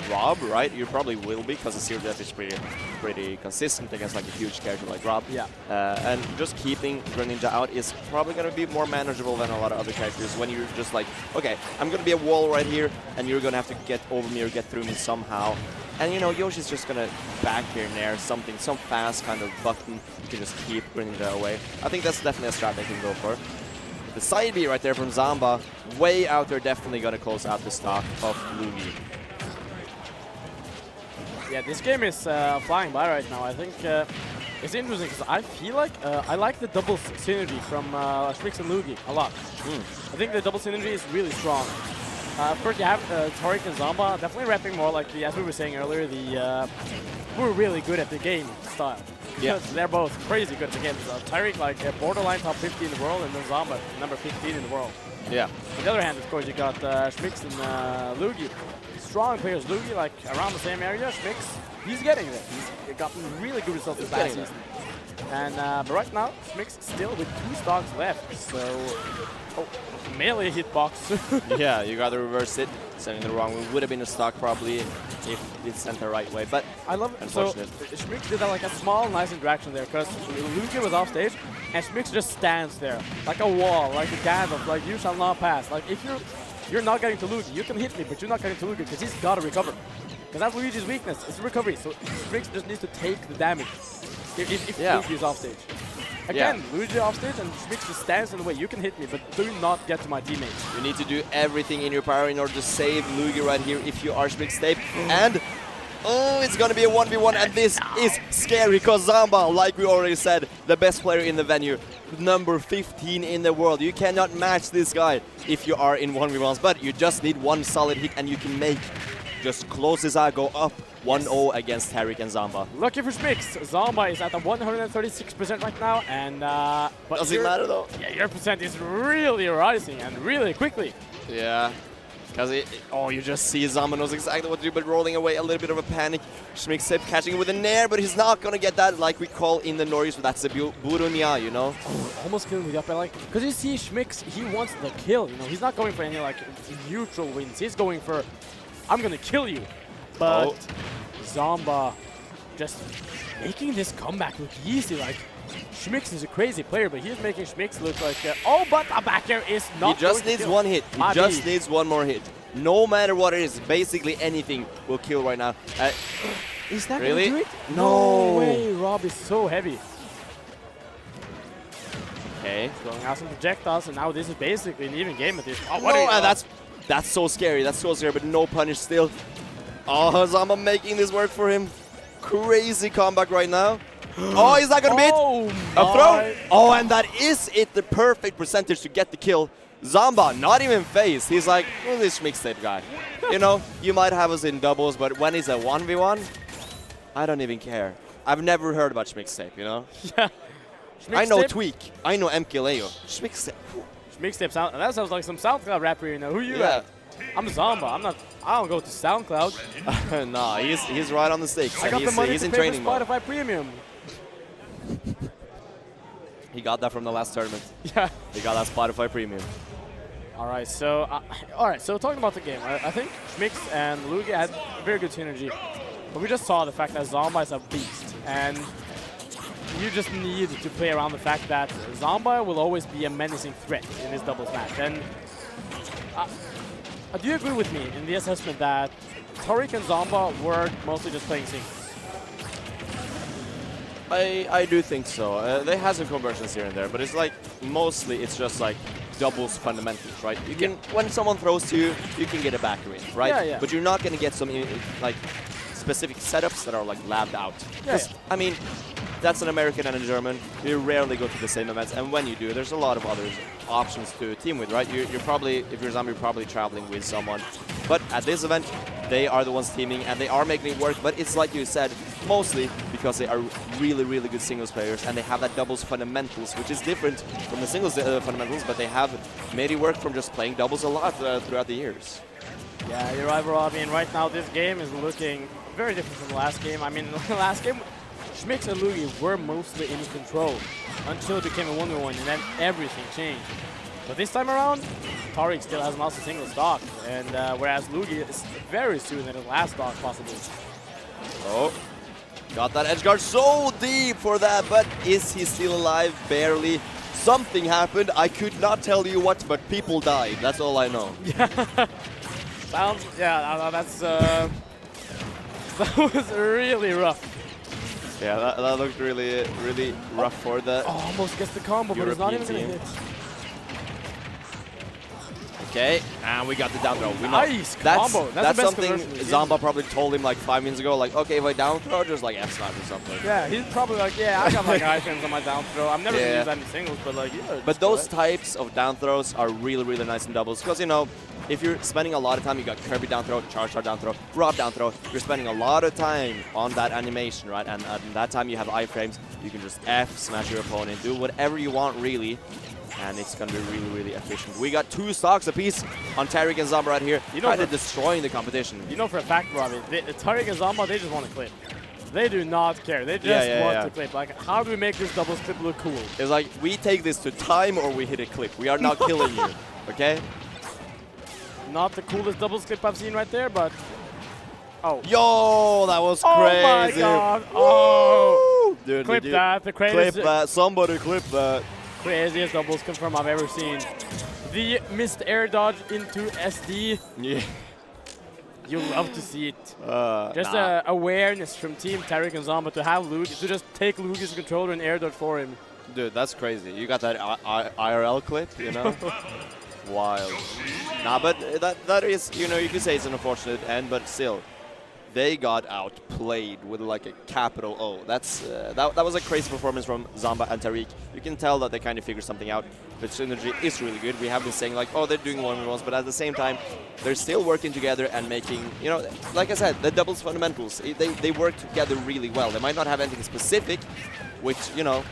Rob, right? You probably will be because the zero death is pretty consistent against like a huge character like Rob. Yeah. And just keeping Greninja out is probably going to be more manageable than a lot of other characters when you're just like, okay, I'm going to be a wall right here and you're going to have to get over me or get through me somehow. And you know, Yoshi's just going to back here and there, some fast kind of button. You can just keep Greninja away. I think that's definitely a strat they can go for. The side B right there from Zomba, way out there, definitely going to close out the stock of Lugi. Yeah, this game is flying by right now. I think it's interesting because I feel like I like the double synergy from Schmix and Lugi a lot. I think the double synergy is really strong. First, you have Tariq and Zomba definitely rapping more like as we were saying earlier, we're really good at the game style. Yeah. They're both crazy good at the game. Tariq like borderline top 50 in the world, and then Zomba number 15 in the world. Yeah. On the other hand, of course, you got Schmix and Lugi. Strong players. Lugi like around the same area. Schmix, he's getting there. He's gotten really good results this last season. And but right now, Schmix still with 2 stocks left. So, melee hitbox. Yeah, you got to reverse it. Sending it wrong. It would have been a stock probably if it sent the right way, but I love it. So Schmix did like a small, nice interaction there because Lugi was off stage and Schmix just stands there like a wall, like a Gandalf, like you shall not pass. Like if you're you're not getting to Luigi. You can hit me, but you're not getting to Luigi because he's got to recover. Because that's Luigi's weakness, it's recovery. So Smix just needs to take the damage if Luigi is off stage. Again, Luigi off stage and Smix just stands in the way. You can hit me, but do not get to my teammates. You need to do everything in your power in order to save Luigi right here if you are Smix Tape. And oh, it's going to be a 1v1, and this is scary because Zomba, like we already said, the best player in the venue, number 15 in the world. You cannot match this guy if you are in 1v1s, but you just need one solid hit and you can make just close his eye, go up 1-0 against Tarik and Zomba. Lucky for Smix, Zomba is at a 136% right now, and but does it matter though? Yeah, your percent is really rising and really quickly. Yeah, because you just see Zomba knows exactly what to do, but rolling away a little bit of a panic. Smix catching it with a nair, but he's not gonna get that like we call in the Nordics, but that's the Burunia, you know? Oh, almost killing with the up air, like, because you see Smix, he wants the kill, you know, he's not going for any like neutral wins, he's going for, I'm gonna kill you. But Zomba just making this comeback look easy. Like, Smix is a crazy player, but he's making Smix look like, oh, but a back air is not. He just needs one hit. He just needs one more hit. No matter what it is, basically anything will kill right now. Is that really? gonna do it? No way. Rob is so heavy. Okay. Throwing out some projectiles, and now this is basically an even game at this. Oh, that's so scary. That's so scary, but no punish still. Oh, Zomba making this work for him. Crazy comeback right now. Oh, is that going to be it? A throw? Oh, and that is it. The perfect percentage to get the kill. Zomba, not even phased. He's like, well, this mixtape guy. You know, you might have us in doubles, but when it's a 1v1, I don't even care. I've never heard about Schmixtape, you know? Yeah. I know Tweak. I know MKLeo. Schmixtape. Schmixtape sound. That sounds like some SoundCloud rapper, you know. Who you at? I'm Zomba. I don't go to SoundCloud. Nah, he's right on the stakes. I got the money he's to in pay training for Spotify mode. Premium. He got that from the last tournament. Yeah. He got that Spotify Premium. All right, so talking about the game, I think Schmix and Lugi had very good synergy, but we just saw the fact that Zomba is a beast, and you just need to play around the fact that Zomba will always be a menacing threat in this doubles match. And do you agree with me in the assessment that Tarik and Zomba were mostly just playing singles? I do think so. They have some conversions here and there, but it's like mostly it's just like doubles fundamentals, right? You can when someone throws to you, you can get a back in, right? Yeah, yeah. But you're not going to get some like specific setups that are like labbed out. Yeah, I mean, that's an American and a German. You rarely go to the same events, and when you do, there's a lot of other options to team with, right? You're probably, if you're Zombie, you're probably traveling with someone. But at this event, they are the ones teaming, and they are making it work. But it's like you said, mostly because they are really, really good singles players, and they have that doubles fundamentals, which is different from the singles fundamentals, but they have made it work from just playing doubles a lot throughout the years. Yeah, you're right, bro. I mean, right now this game is looking very different from the last game. I mean, the last game, Schmix and Lugi were mostly in control until it became a 1v1, and then everything changed. But this time around, Tarik still has mouse single stock, and whereas Lugi is very soon at his last stock, possibly. Oh, got that edge guard so deep for that, but is he still alive? Barely. Something happened. I could not tell you what, but people died. That's all I know. Yeah. Sounds, yeah, that's, that was really rough. Yeah, that looked really, really rough for the almost gets the combo, but it's not even going to hit. Okay, and we got the down throw. We nice know. combo. That's something Zomba probably told him like 5 minutes ago, like, okay, if I down throw, just like F-snap or something. Yeah, he's probably like, yeah, I got like items on my down throw. I'm never going to use any singles, but like, yeah. But those types of down throws are really, really nice in doubles, because, you know, if you're spending a lot of time, you got Kirby down throw, Charge down throw, Rob down throw, you're spending a lot of time on that animation, right? And at that time you have iframes, you can just F, smash your opponent, do whatever you want, really. And it's going to be really, really efficient. We got 2 stocks apiece on Tarik and Zomba right here, kind of destroying the competition. You know for a fact, Robbie, Tarik and Zomba, they just want to clip. They do not care. They just want to clip. Like, how do we make this doubles clip look cool? It's like, we take this to time or we hit a clip. We are not killing you, okay? Not the coolest doubles clip I've seen right there, but... Oh. Yo, that was crazy. Oh my god. Oh. Dude, clip that. The craziest. Clip that. Somebody clip that. Craziest doubles confirm I've ever seen. the missed air dodge into SD. Yeah. You love to see it. Just Nah. awareness from Team Tariq and Zomba to have Lugi, to just take Lugi's controller and air dodge for him. Dude, that's crazy. You got that IRL clip, you know? Wild. Nah, but that is, you know, you could say it's an unfortunate end, but still, they got outplayed with like a capital O. That's that was a crazy performance from Zomba and Tariq. You can tell that they kind of figured something out. The synergy is really good. We have been saying like, oh, they're doing 1v1s, but at the same time, they're still working together and making, you know, like I said, the doubles fundamentals. They work together really well. They might not have anything specific, which, you know,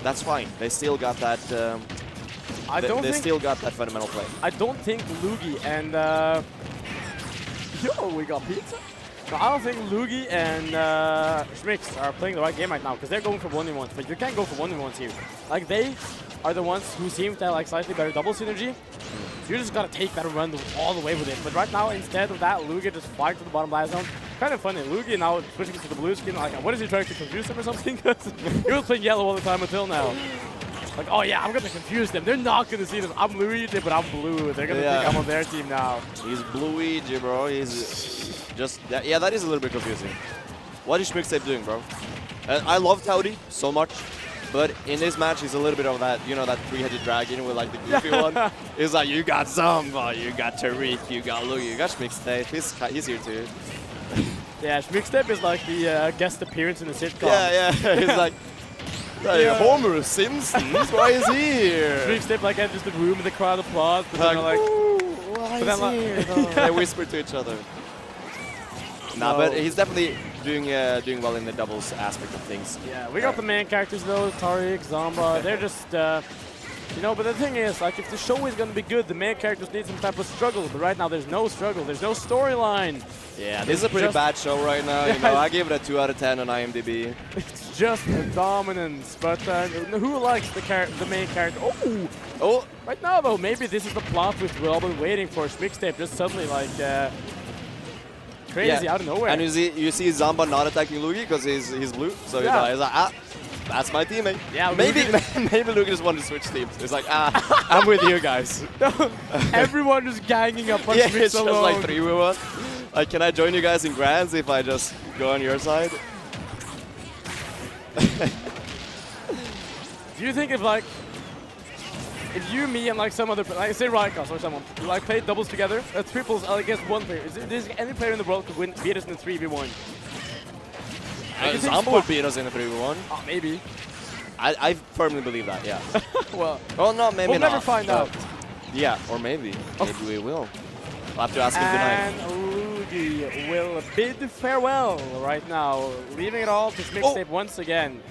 that's fine. They still got that. They still got that fundamental play. I don't think Lugi and yo, we got pizza. No, I don't think Lugi and Schmix are playing the right game right now because they're going for 1v1s, but you can't go for 1v1s here. Like, they are the ones who seem to have like slightly better double synergy. So you just gotta take that and run all the way with it. But right now, instead of that, Lugi just flying to the bottom blast zone. Kind of funny. Lugi now switching to the blue skin. Like, what is he trying to confuse them or something? He was playing yellow all the time until now. Like, oh yeah, I'm gonna confuse them. They're not gonna see this. I'm Luigi, but I'm blue. They're gonna think I'm on their team now. He's Bluigi, bro. He's just yeah. That is a little bit confusing. What is Schmixtape doing, bro? I love Tauri so much, but in this match, he's a little bit of that, you know, that three-headed dragon with like the goofy one. He's like, you got Zomba, you got Tariq, you got Lugi, you got Schmixtape. He's here too. Yeah, Schmixtape is like the guest appearance in the sitcom. Yeah. He's like. Hey, Homer Simpsons, why is he here? Schmixtape like enters the room and the crowd applauds, but like, then like, why is he here? They whisper to each other. Nah, but he's definitely doing well in the doubles aspect of things. Yeah, we got the main characters though, Tariq, Zomba. They're just, you know, but the thing is, like, if the show is going to be good, the main characters need some type of struggle. But right now, there's no struggle. There's no storyline. Yeah, this is a pretty bad show right now. You know, I give it a 2 out of 10 on IMDb. It's just a dominance. But who likes the main character? Oh! Right now, though, maybe this is the plot which we've all been waiting for. Schmixtape just suddenly, like, crazy out of nowhere. And you see Zomba not attacking Lugi because he's blue. So he's like, that's my teammate. Yeah, maybe Lugi just wanted to switch teams. It's like, I'm with you guys. Everyone just ganging up on Schmix it's alone. Just like 3v1. Like, can I join you guys in Grands if I just go on your side? Do you think if you, me, and like some other, like say Rykos or someone, like play doubles together, triples against one player, is any player in the world could beat us in a 3v1? Zomba would beat us in a 3v1. Oh, maybe. I firmly believe that, yeah. Well, no, maybe we'll not. Never find out. Yeah, or maybe. Maybe we will. We'll have to ask him tonight. And Lugi will bid farewell right now, leaving it all to Schmixtape once again.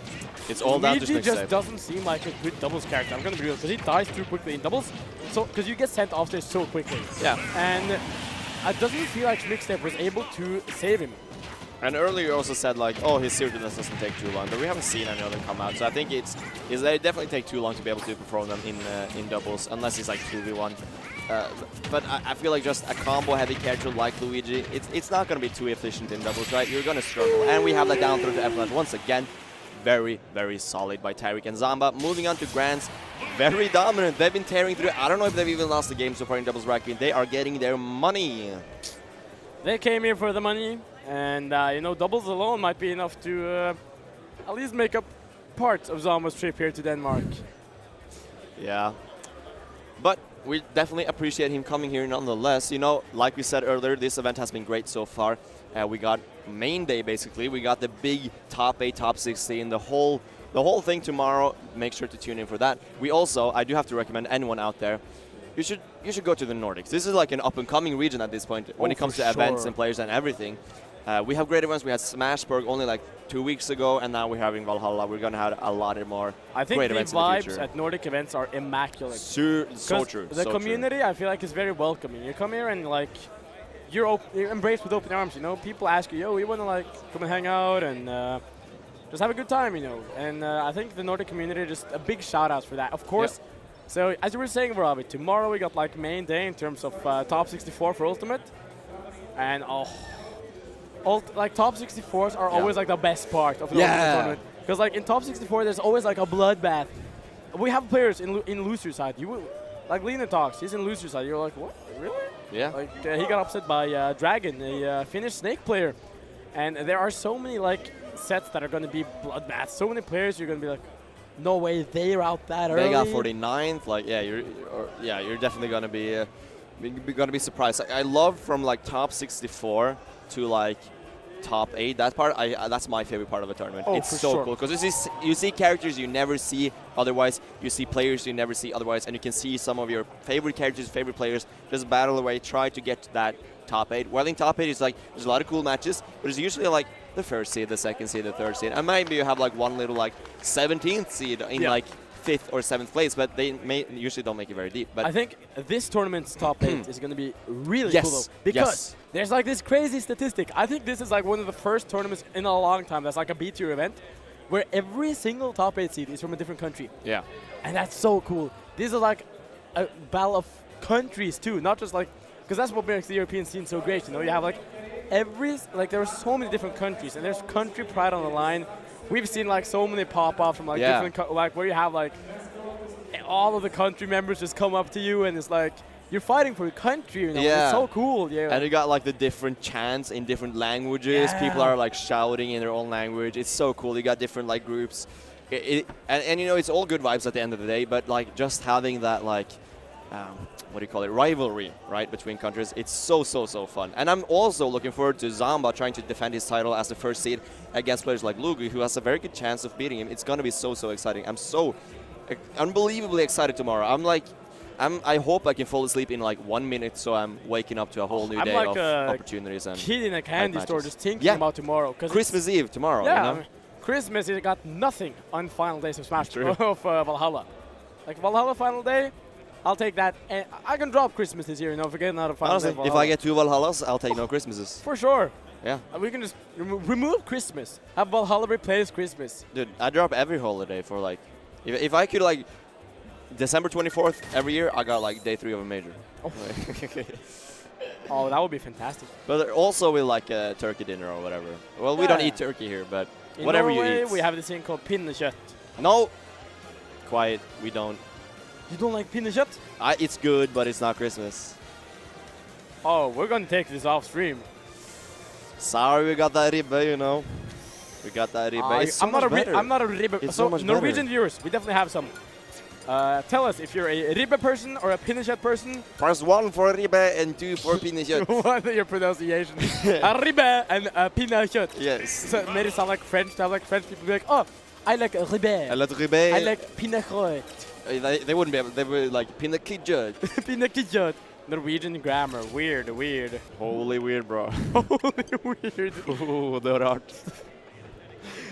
It's all down to Luigi Schmixtape. just doesn't seem like a good doubles character. I'm gonna be real, because he dies too quickly in doubles. So, because you get sent off there so quickly. Yeah. And it doesn't feel like Schmixtape was able to save him. And earlier you also said like, oh, his seriousness doesn't take too long, but we haven't seen any of them come out. So I think they definitely take too long to be able to perform them in doubles, unless it's like 2v1. But I feel like just a combo-heavy character like Luigi, it's not going to be too efficient in doubles, right? You're going to struggle. And we have that down throw to F-Flash once again. Very, very solid by Tariq and Zomba. Moving on to Grands, very dominant. They've been tearing through. I don't know if they've even lost the game so far in doubles ranking. They are getting their money. They came here for the money, and you know, doubles alone might be enough to at least make up part of Zomba's trip here to Denmark. Yeah, but we definitely appreciate him coming here nonetheless. You know, like we said earlier, this event has been great so far. We got main day basically. We got the big top 8, top 16, the whole thing tomorrow. Make sure to tune in for that. We also, I do have to recommend anyone out there, you should go to the Nordics. This is like an up-and-coming region at this point when it comes to events and players and everything. We have great events. We had Smashburg only like 2 weeks ago, and now we're having Valhalla. We're going to have a lot more great events in the future. I think the vibes at Nordic events are immaculate. So true. The community, I feel like, is very welcoming. You come here and like, you're embraced with open arms. You know, people ask you, yo, we want to like come and hang out and just have a good time. You know, and I think the Nordic community, just a big shout out for that. Of course. Yep. So, as you were saying, Vavi, tomorrow we got like main day in terms of top 64 for Ultimate. And like top 64s are always like the best part of the Ultimate tournament. Because like in top 64 there's always like a bloodbath. We have players in loser side. like Linox, he's in loser side. You're like, what? Really? Yeah. Like he got upset by Dragon, a Finnish Snake player, and there are so many like sets that are going to be bloodbaths. So many players you're going to be like, no way they're out that early. They got 49th. Like you're definitely going to be surprised. I love from like top 64 to like top 8. That part, that's my favorite part of a tournament. Oh, it's so cool because you see characters you never see otherwise. You see players you never see otherwise, and you can see some of your favorite characters, favorite players just battle away, try to get to that top 8. Well, in top 8 is like there's a lot of cool matches, but it's usually like the first seed, the second seed, the third seed, and maybe you have like one little like 17th seed in like 5th or 7th place, but they usually don't make it very deep. But I think this tournament's top 8 is going to be really cool though, because there's like this crazy statistic. I think this is like one of the first tournaments in a long time that's like a B-tier event where every single top 8 seed is from a different country. Yeah. And that's so cool. This is like a battle of countries too, not just like, because that's what makes the European scene so great, you know? You have like there are so many different countries and there's country pride on the line. We've seen like so many pop up from like different, like where you have like all of the country members just come up to you and it's like you're fighting for your country. You know? It's so cool. Yeah. And you got like the different chants in different languages. People are like shouting in their own language. It's so cool. You got different like groups, and you know it's all good vibes at the end of the day. But like just having that like. What do you call it? Rivalry, right, between countries. It's so fun. And I'm also looking forward to Zomba trying to defend his title as the first seed against players like Lugu, who has a very good chance of beating him. It's going to be so exciting. I'm so unbelievably excited tomorrow. I hope I can fall asleep in like 1 minute, so I'm waking up to a whole new day like of opportunities and kid in a candy store just thinking about tomorrow. Christmas Eve tomorrow. Yeah, you know? I mean, Christmas it got nothing on final days of Smash of Valhalla. Like Valhalla final day, I'll take that. And I can drop Christmas this year, you know, forget another final Honestly, day. If I get 2 Valhallas, I'll take no Christmases. For sure. Yeah. We can just remove Christmas. Have Valhalla replace Christmas. Dude, I drop every holiday for like, if I could like, December 24th every year, I got like day 3 of a major. Oh, oh that would be fantastic. But also with like a turkey dinner or whatever. Well, we don't eat turkey here, but in whatever Norway, you eat. we have this thing called pinnekjøtt. No. Quiet, we don't. You don't like pinnekjøtt? It's good, but it's not Christmas. Oh, we're going to take this off stream. Sorry, we got that ribbe, you know. We got that ribbe. I'm not a ribbe. It's so much Norwegian better. viewers, we definitely have some. Tell us if you're a ribbe person or a pinnekjøtt person. Press 1 for ribbe and 2 for pinnekjøtt. What are your pronunciation? A ribbe and a pinnekjøtt. Yes. So it made it sound like French. To have like French people be like, oh, I like a ribbe. I like ribbe. I like pinnekjøtt. They wouldn't be able. They were like pinnekjøtt. Pinnekjøtt. Norwegian grammar. Weird. Holy weird, bro. Holy weird. Oh, the art.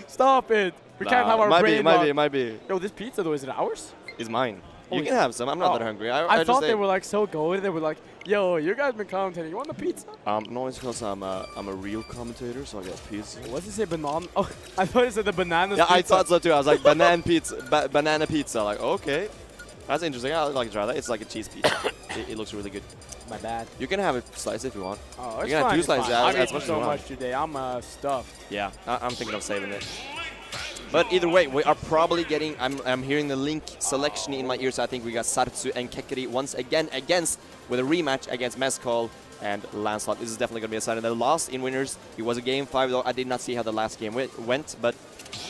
Stop it. We can't have our brain might be. Yo, this pizza though, is it ours? It's mine. Oh, You can have some. I'm not that hungry. I thought they were like so good. They were like, yo, you guys been commentating. You want a pizza? No, it's because I'm a real commentator, so I get pizza. What does it say, banana? Oh, I thought it said the bananas Yeah, pizza. I thought so too. I was like, banana pizza. Banana pizza. Like, okay. That's interesting. I'd like to try that. It's like a cheese pizza. it looks really good. My bad. You can have a slice if you want. Oh, it's you can fine. have 2 slices. I've As eaten much as so you want. much today. I'm stuffed. Yeah, I'm thinking of saving it. But either way, we are probably getting. I'm hearing the Link selection in my ears. So I think we got Sartsu and Kekeri once again with a rematch against Mezcal and Lancelot. This is definitely going to be a sign. And the lost in winners. It was a game 5, though. I did not see how the last game went, but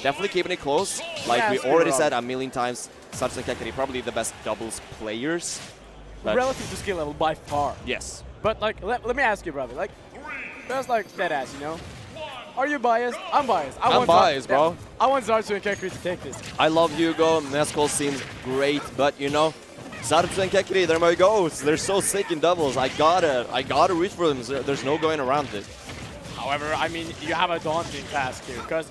definitely keeping it close. Like yeah, we already said a million times, Sartsu and Kekeri probably the best doubles players. Relative to skill level, by far. Yes. But like, let me ask you, brother. Like, that's like dead ass, you know. Are you biased? I'm biased. I'm biased, bro. I want Zartsu and Kekri to take this. I love Hugo. Mezcal seems great, but you know, Zartsu and Kekri, they're my goats. They're so sick in doubles. I gotta reach for them. There's no going around it. However, I mean, you have a daunting task here because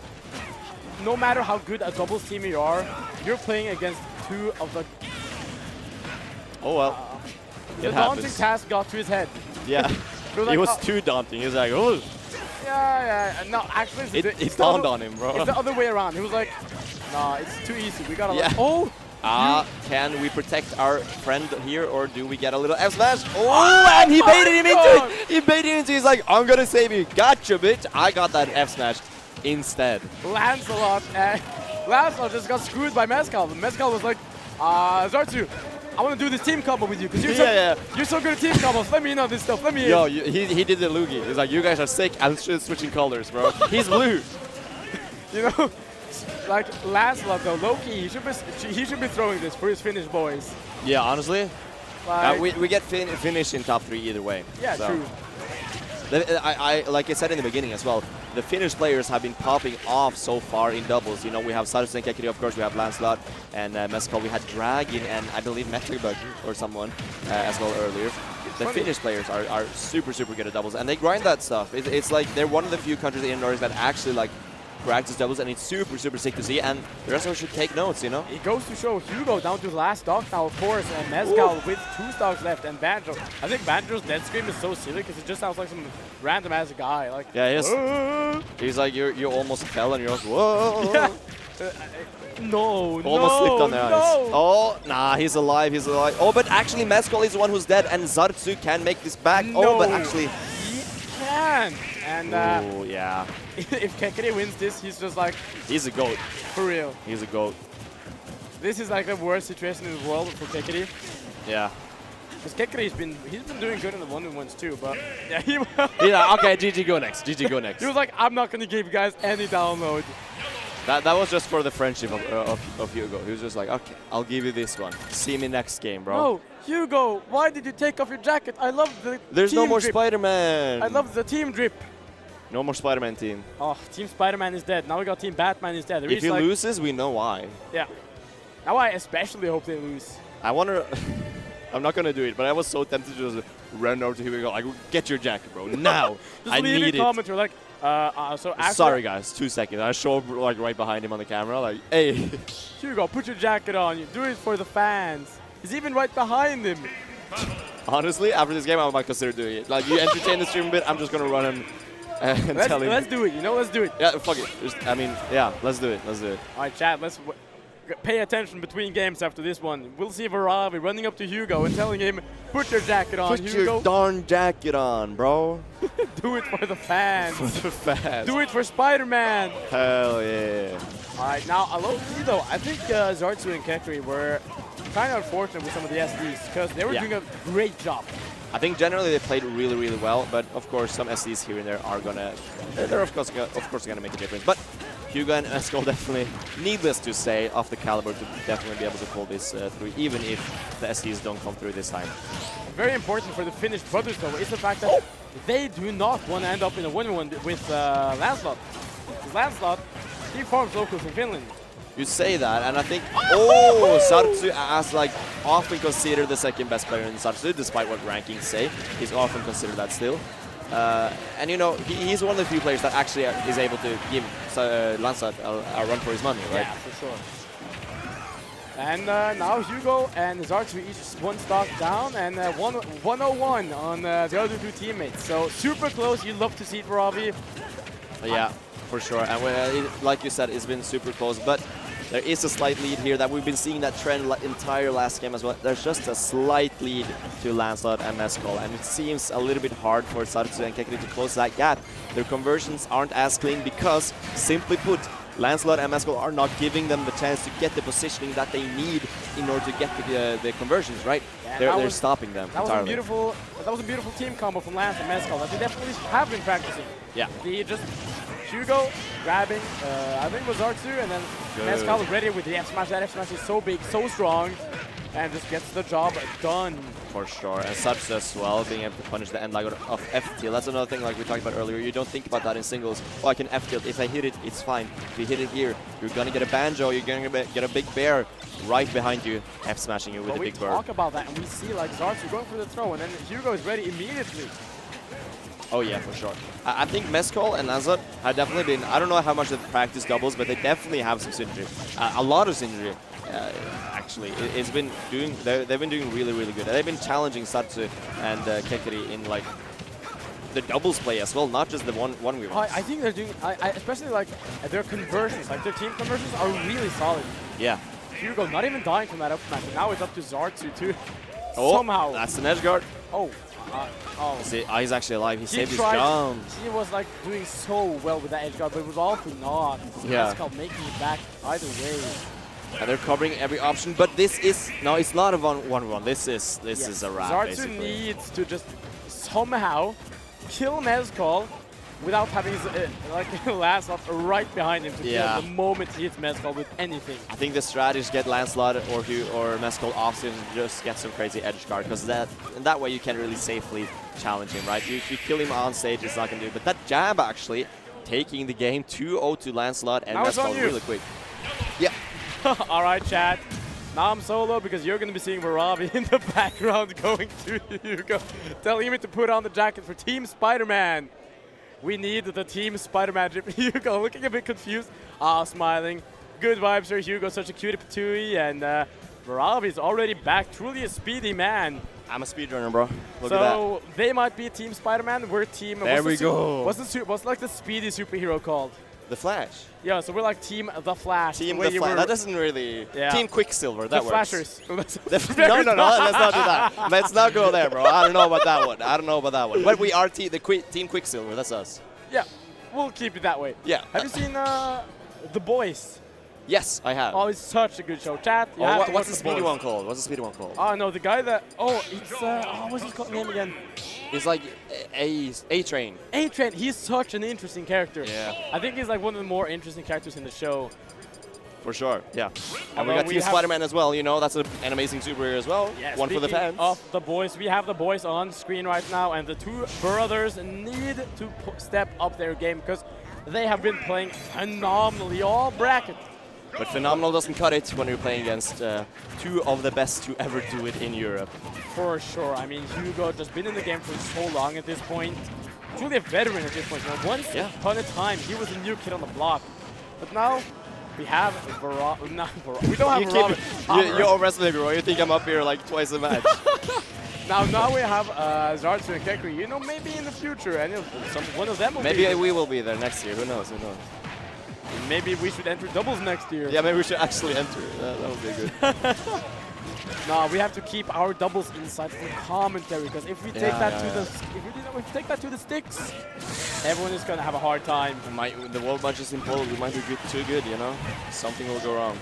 no matter how good a doubles team you are, you're playing against 2 of the. Oh well. The daunting task got to his head. Yeah. Like, it was too daunting. He was like, oh. Yeah. No, actually, it dawned on him, bro. It's the other way around. He was like, nah, it's too easy. We gotta yeah. like, oh. Can we protect our friend here, or do we get a little F smash? Oh, and he baited him into it. He baited him into it. He's like, I'm gonna save you. Gotcha, bitch. I got that F smash instead. Lancelot just got screwed by Mezcal. Mezcal was like, Zartsu, I want to do this team combo with you because you're so good at team combos. Let me in on this stuff. Let me in. Yo, he did the loogie. He's like, you guys are sick. I'm switching colors, bro. He's blue. You know, like Lancelot though, Loki, he should be throwing this for his Finnish boys. Yeah, honestly, like we get finish in top 3 either way. Yeah, so. true. I like I said in the beginning as well, the Finnish players have been popping off so far in doubles. You know, we have Sarsu and Kekiri, of course, we have Lancelot and Meskal, we had Dragon and I believe Metabug or someone as well earlier. The Finnish players are super good at doubles and they grind that stuff. It's like they're one of the few countries in Nordics that actually like practice doubles, and it's super sick to see, and the rest of us should take notes, you know? It goes to show Hugo down to the last stock now, of course, and Mezcal with 2 stocks left, and Banjo. I think Banjo's dead scream is so silly because it just sounds like some random ass guy. Like, yeah, he's like, you almost fell and you're like, whoa. Yeah. No, almost slipped on the ice. Oh, nah, he's alive. Oh, but actually Mezcal is the one who's dead, and Zartsu can make this back. No. Oh, but actually... He can! And oh, yeah. if Kekiri wins this, he's just like... He's a GOAT. For real. He's a GOAT. This is like the worst situation in the world for Kekiri. Yeah. Because Kekiri's been doing good in the 1v1s too, but... Yeah, yeah, okay, GG go next. GG go next. He was like, I'm not going to give you guys any download. That was just for the friendship of Hugo. He was just like, okay, I'll give you this one. See me next game, bro. No, Hugo, why did you take off your jacket? I love the There's team no more drip. Spider-Man. I love the team drip. No more Spider-Man team. Oh, Team Spider-Man is dead. Now we got Team Batman is dead. If he loses, we know why. Yeah. Now I especially hope they lose. I wonder... I'm not going to do it, but I was so tempted to just run over to Hugo and go, like, get your jacket, bro, now. I need it. Just leave a comment or like, so after sorry, guys, 2 seconds. I show up like right behind him on the camera, like, hey. Hugo, put your jacket on. You do it for the fans. He's even right behind him. Honestly, after this game, I might consider doing it. Like, you entertain the stream a bit, I'm just going to run him and tell him. Let's do it, you know, let's do it. Yeah, fuck it. I mean, yeah, let's do it. Let's do it. All right, chat, let's pay attention between games after this one. We'll see Vavi running up to Hugo and telling him, put your jacket on, Put Hugo. your darn jacket on, bro. Do it for the fans. For the fans. Do it for Spider-Man. Hell yeah. All right, now, low-key though, I think Zartsu and Kekiri were kind of unfortunate with some of the SDs because they were doing a great job. I think generally they played really well, but of course some SDs here and there are gonna, they're of course gonna make a difference. But Hugo and Meskal definitely, needless to say, off the caliber to definitely be able to pull this through, even if the SDs don't come through this time. Very important for the Finnish brothers though is the fact that they do not want to end up in a 1v1 with Lancelot. Because Lancelot, he farms locals in Finland. You say that, and I think, oh, Zartsu has like often considered the second best player in Zartsu, despite what rankings say. He's often considered that still. And you know, he's one of the few players that actually is able to give Lancelot a run for his money, right? Yeah, for sure. And now Hugo and Zartsu each 1 stock down, and 101 on the other 2 teammates. So super close. You'd love to see it, Vavi. Yeah, for sure. And like you said, it's been super close, but there is a slight lead here that we've been seeing that trend entire last game as well. There's just a slight lead to Lancelot and Meskal, and it seems a little bit hard for Zartsu and Kekiri to close that gap. Their conversions aren't as clean because, simply put, Lancelot and Meskal are not giving them the chance to get the positioning that they need in order to get the conversions, right? Yeah, they're stopping them entirely. That was a beautiful team combo from Lance and Meskal that they definitely have been practicing. Yeah. They just Hugo grabbing, I think it was Zartsu, and then Meskal ready with the F smash. That F smash is so big, so strong, and just gets the job done. For sure, and Zartsu as well, being able to punish the end lag of F-tilt. That's another thing like we talked about earlier. You don't think about that in singles. Oh, I can F-tilt. If I hit it, it's fine. If you hit it here, you're gonna get a Banjo, you're gonna get a big bear right behind you, F-smashing you with a big bird. We talk about that, and we see like Zartsu going for the throw, and then Hugo is ready immediately. Oh yeah, for sure. I think Meskal and Lancelot have definitely been, I don't know how much they've practiced doubles, but they definitely have some synergy. A lot of synergy, actually. They've been doing really good. They've been challenging Zartsu and Kekiri in like the doubles play as well, not just the one we want. I think they're doing, especially like their conversions, like their team conversions are really solid. Yeah. Hugo not even dying from that up smash, and now it's up to Zartsu too. Oh, somehow. That's an edge guard. Oh. See, he's actually alive. He saved his jump. He was like doing so well with that edge guard, but it was also not. Yeah. Meskal making it back either way. And they're covering every option, but this is no, it's not a 1-1. This is a wrap. Zartsu basically. needs to just somehow kill Mezcal without having his Lancelot right behind him to kill the moment he hits Mezcal with anything. I think the strategy is get Lancelot or Mezcal off and just get some crazy edge guard, because that way you can really safely challenge him, right? If you kill him on stage, it's not going to do it. But that jab actually taking the game 2-0 to Lancelot and Mezcal really quick. Yeah. All right, chat. Now I'm solo because you're going to be seeing Vavi in the background going to Hugo, telling him to put on the jacket for Team Spider-Man. We need the Team Spider-Man. Hugo looking a bit confused. Smiling. Good vibes here, Hugo. Such a cutie patooey. And Vavi's already back. Truly a speedy man. I'm a speedrunner, bro. Look at that. So they might be Team Spider-Man. We're Team... There we go. What's like the speedy superhero called? The Flash. Yeah, so we're like Team The Flash. Team The Flash. That doesn't really... Yeah. Team Quicksilver. That works. Flashers. No, let's not do that. Let's not go there, bro. I don't know about that one. But we are Team Quicksilver. That's us. Yeah, we'll keep it that way. Yeah. Have you seen The Boys? Yes, I have. Oh, it's such a good show. Chat, what's the speedy one called? What's the speedy one called? Oh, no, the guy that... Oh, it's... what's his name again? He's like A-Train. A-Train, he's such an interesting character. Yeah. I think he's like one of the more interesting characters in the show. For sure, yeah. And we got Team Spider-Man as well, you know, that's an amazing superhero as well. Yeah, one for the fans. Of The Boys, we have The Boys on screen right now, and the two brothers need to step up their game because they have been playing phenomenally all bracket. But phenomenal doesn't cut it when you're playing against two of the best to ever do it in Europe. For sure. I mean, Hugo just been in the game for so long at this point. Truly a veteran at this point. You know, once upon a time, he was a new kid on the block. But now, we have Vavi. We don't have Vavi. You overestimate me, bro. You think I'm up here like twice a match. Now we have Zartsu and Kekri. You know, maybe in the future, and one of them will maybe we will be there next year. Who knows? Who knows? Maybe we should enter doubles next year. Yeah, maybe we should actually enter. That would be good. No, we have to keep our doubles inside for commentary, because if we take that to the sticks, everyone is gonna have a hard time. The world match is in Poland. We might be too good, you know. Something will go wrong.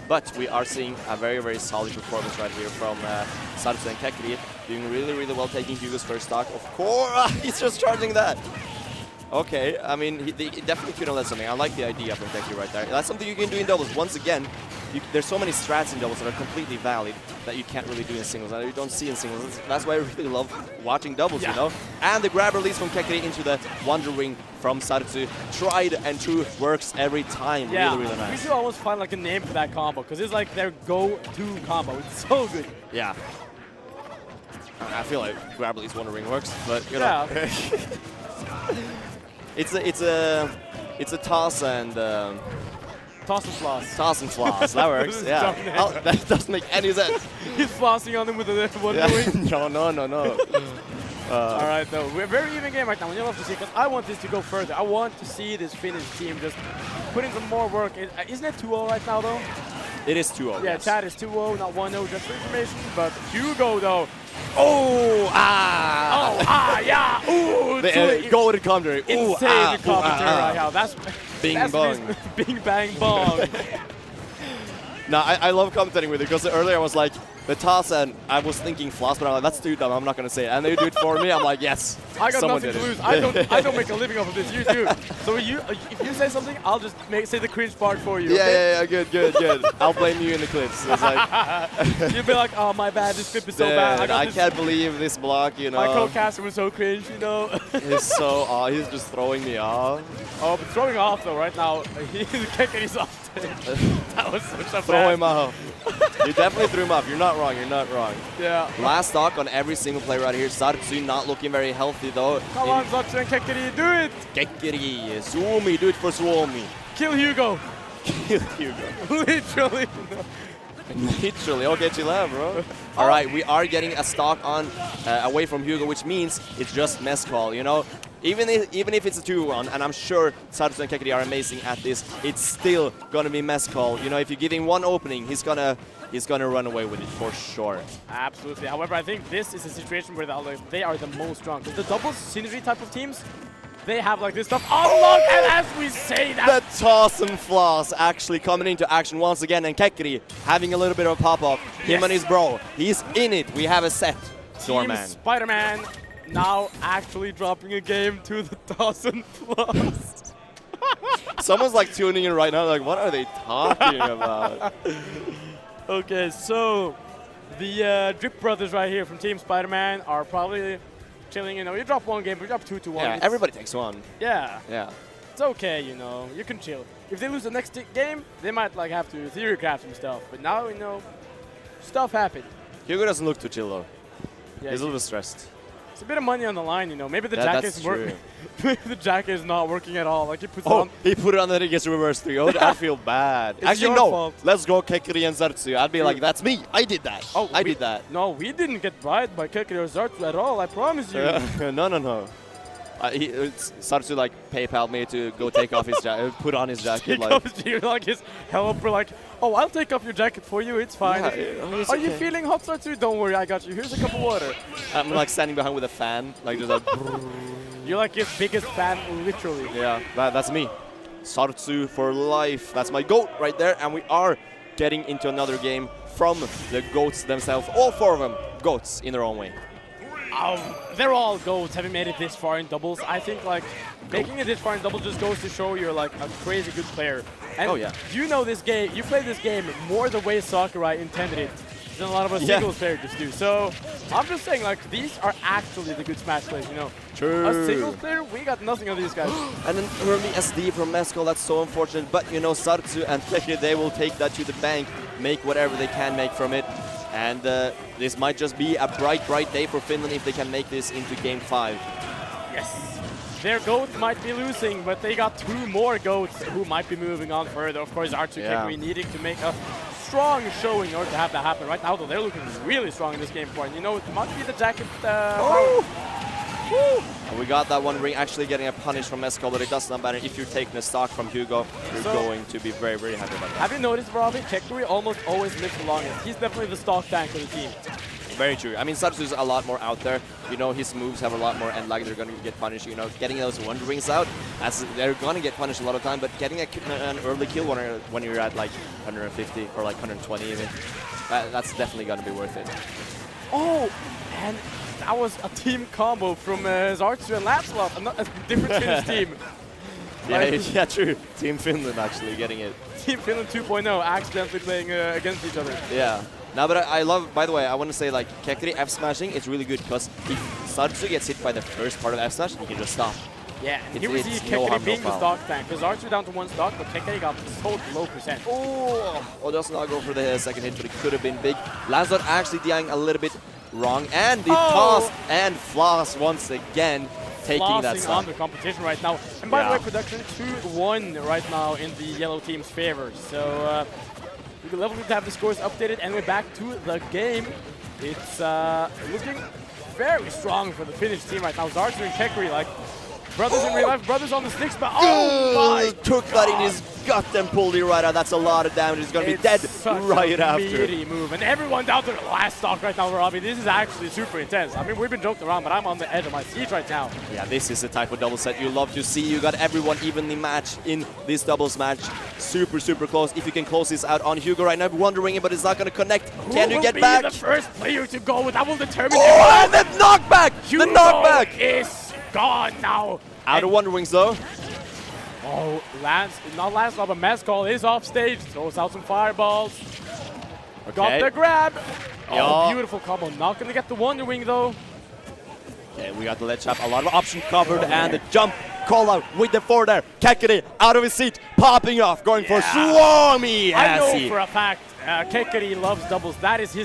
But we are seeing a very, very solid performance right here from Zartsu and Kekri, doing really, really well, taking Hugo's first stock. Of course, he's just charging that. Okay, I mean, he definitely could have led something. I like the idea from Kekri right there. That's something you can do in doubles. Once again, there's so many strats in doubles that are completely valid that you can't really do in singles, and you don't see in singles. That's why I really love watching doubles, you know? And the grab release from Kekri into the Wonder Ring from Zartsu. Tried and true, works every time. Yeah, really, really nice. We should almost find like a name for that combo, because it's like their go-to combo. It's so good. Yeah. I feel like grab release Wonder Ring works, but you know. It's a toss and toss and floss. Toss and floss. That works. Yeah. That doesn't make any sense. He's flossing on him with the Wonder Ring. No. All right, though. We're a very even game right now. You'll have to see, because I want this to go further. I want to see this Finnish team just put in some more work. Isn't it 2-0 right now, though? It is 2-0. Yeah, chat is 2-0, not 1-0, just for information. But Hugo, though. Yeah. Ooh, the golden commentary. Insane commentary right now. That's Bing bong. Bing bang bong. No, I love commentating with it, because earlier I was like, the toss, and I was thinking floss, but I'm like, that's too dumb, I'm not going to say it. And they do it for me, I'm like, yes. I got nothing to lose. I don't make a living off of this, you do. So if you say something, I'll just say the cringe part for you. Yeah, good. I'll blame you in the clips. It's like you'll be like, oh, my bad, this clip is so bad. I can't believe this block, you know. My co-caster was so cringe, you know. He's just throwing me off. Oh, but throwing off though, right now, he's off. That was such a Throw him off. You definitely threw him off. You're not wrong. Yeah. Last stock on every single play right here. Zartsu not looking very healthy though. Come on, Zartsu and Kekri, do it! Kekri, Suomi, do it for Suomi. Kill Hugo. Kill Hugo. Literally. Literally. Okay, chill out, bro. All right, we are getting a stock on away from Hugo, which means it's just Mezcal, you know. Even if it's a 2-1, and I'm sure Zartsu and Kekri are amazing at this, it's still gonna be Mezcal. You know, if you give him one opening, he's gonna run away with it for sure. Absolutely. However, I think this is a situation where they are the most strong. Because the doubles synergy type of teams, they have like this stuff unlocked, and as we say that, The toss and floss actually coming into action once again, and Kekri having a little bit of a pop-off. Him and his bro, he's in it. We have a set. Team Doorman. Spider-Man now actually dropping a game to the toss and floss. Someone's like tuning in right now, like, what are they talking about? Okay, so the Drip brothers right here from Team Spider-Man are probably chilling. You know, you drop one game, but you drop 2-1. Yeah, everybody takes one. Yeah. Yeah. It's okay, you know, you can chill. If they lose the next game, they might like have to theory craft some stuff. But now, you know, stuff happened. Hugo doesn't look too chill though. Yeah, He's a little bit stressed. It's a bit of money on the line, you know. Maybe the jacket that's is working. Maybe the jacket is not working at all. Like he puts it Oh, on. he put it on, then he gets reverse 3. Oh, I feel bad. It's Actually, your no. fault. Let's go Kekri and Zartsu. I'd be like, that's me. I did that. Oh, I did that. No, we didn't get bribed by Kekri or Zartsu at all. I promise you. No. Sartsu like PayPal me to go take off his jacket, put on his jacket. Like his helper, like, oh, I'll take off your jacket for you. It's fine. Yeah, Are you feeling hot, Sartsu? Don't worry, I got you. Here's a cup of water. I'm like standing behind with a fan, like just like. You're like his biggest fan, literally. Yeah, that's me. Sartsu for life. That's my GOAT right there, and we are getting into another game from the GOATs themselves. All 4 of them GOATs in their own way. They're all GOATs, having made it this far in doubles. I think like making it this far in doubles just goes to show you're like a crazy good player. And you know this game, you play this game more the way Sakurai intended it than a lot of us singles players just do. So I'm just saying like these are actually the good Smash players, you know. True. A singles player, we got nothing on these guys. And then early SD from Mescal, that's so unfortunate. But you know, Sartsu and Kekri, they will take that to the bank, make whatever they can make from it. And this might just be a bright day for Finland if they can make this into Game 5. Yes. Their GOAT might be losing, but they got 2 more GOATs who might be moving on further. Of course, R2 Kekri needing to make a strong showing in order to have that happen. Right now, though, they're looking really strong in this game for it. You know, it might be the jacket. And we got that one ring actually getting a punish from Mescal, but it does not matter. If you're taking a stock from Hugo, you're going to be very, very happy about that. Have you noticed, Vavi? Kekri almost always lives the longest. He's definitely the stock tank of the team. Very true. I mean, Sartsu's a lot more out there. You know, his moves have a lot more end lag. They're going to get punished. You know, getting those Wonder Rings out, as they're going to get punished a lot of time, but getting an early kill when you're at like 150 or like 120 even, that's definitely going to be worth it. Oh, and that was a team combo from Zartsu and Lapslot, a different Finnish team. Yeah, true. Team Finland actually getting it. Team Finland 2.0 accidentally playing against each other. Yeah. No, but I love, by the way, I want to say like Kekri F-smashing is really good because if Sartsu gets hit by the first part of F-smash, he can just stop. Yeah, and here we see Kekri being the stock tank because Zartsu down to 1 stock, but Kekri got so low percent. Oh, does not go for the second hit, but it could have been big. Lancelot actually dying a little bit wrong, and the toss and floss once again. Taking that stock. On the competition right now. And by the way, production 2-1 right now in the yellow team's favor. So we will level to have the scores updated, and we're back to the game. It's looking very strong for the Finnish team right now. Zartsu and Kekri, like brothers in real life, brothers on the sticks, but oh my took that in his gut and pulled it right out. That's a lot of damage. He's going to be dead right after. Meaty move, and everyone down to the last stock right now, Robbie. This is actually super intense. I mean, we've been joking around, but I'm on the edge of my seat right now. Yeah, this is the type of double set you love to see. You got everyone evenly matched in this doubles match. Super, super close. If you can close this out on Hugo right now, wondering, but it's not going to connect. Can you get back? Who will be the first player to go? That will determine. Oh, and the knockback! Hugo the knockback is gone now. Out of Wonder Wings though. Oh, not Lancelot, but Mescal is off stage. Throws out some fireballs. Okay. Got the grab. Oh, beautiful combo. Not going to get the Wonder Wing though. Okay, we got the ledge trap. A lot of options covered, and the jump call out with the 4 there. Kekri out of his seat, popping off, going for Swami. I know for a fact Kekri loves doubles. That is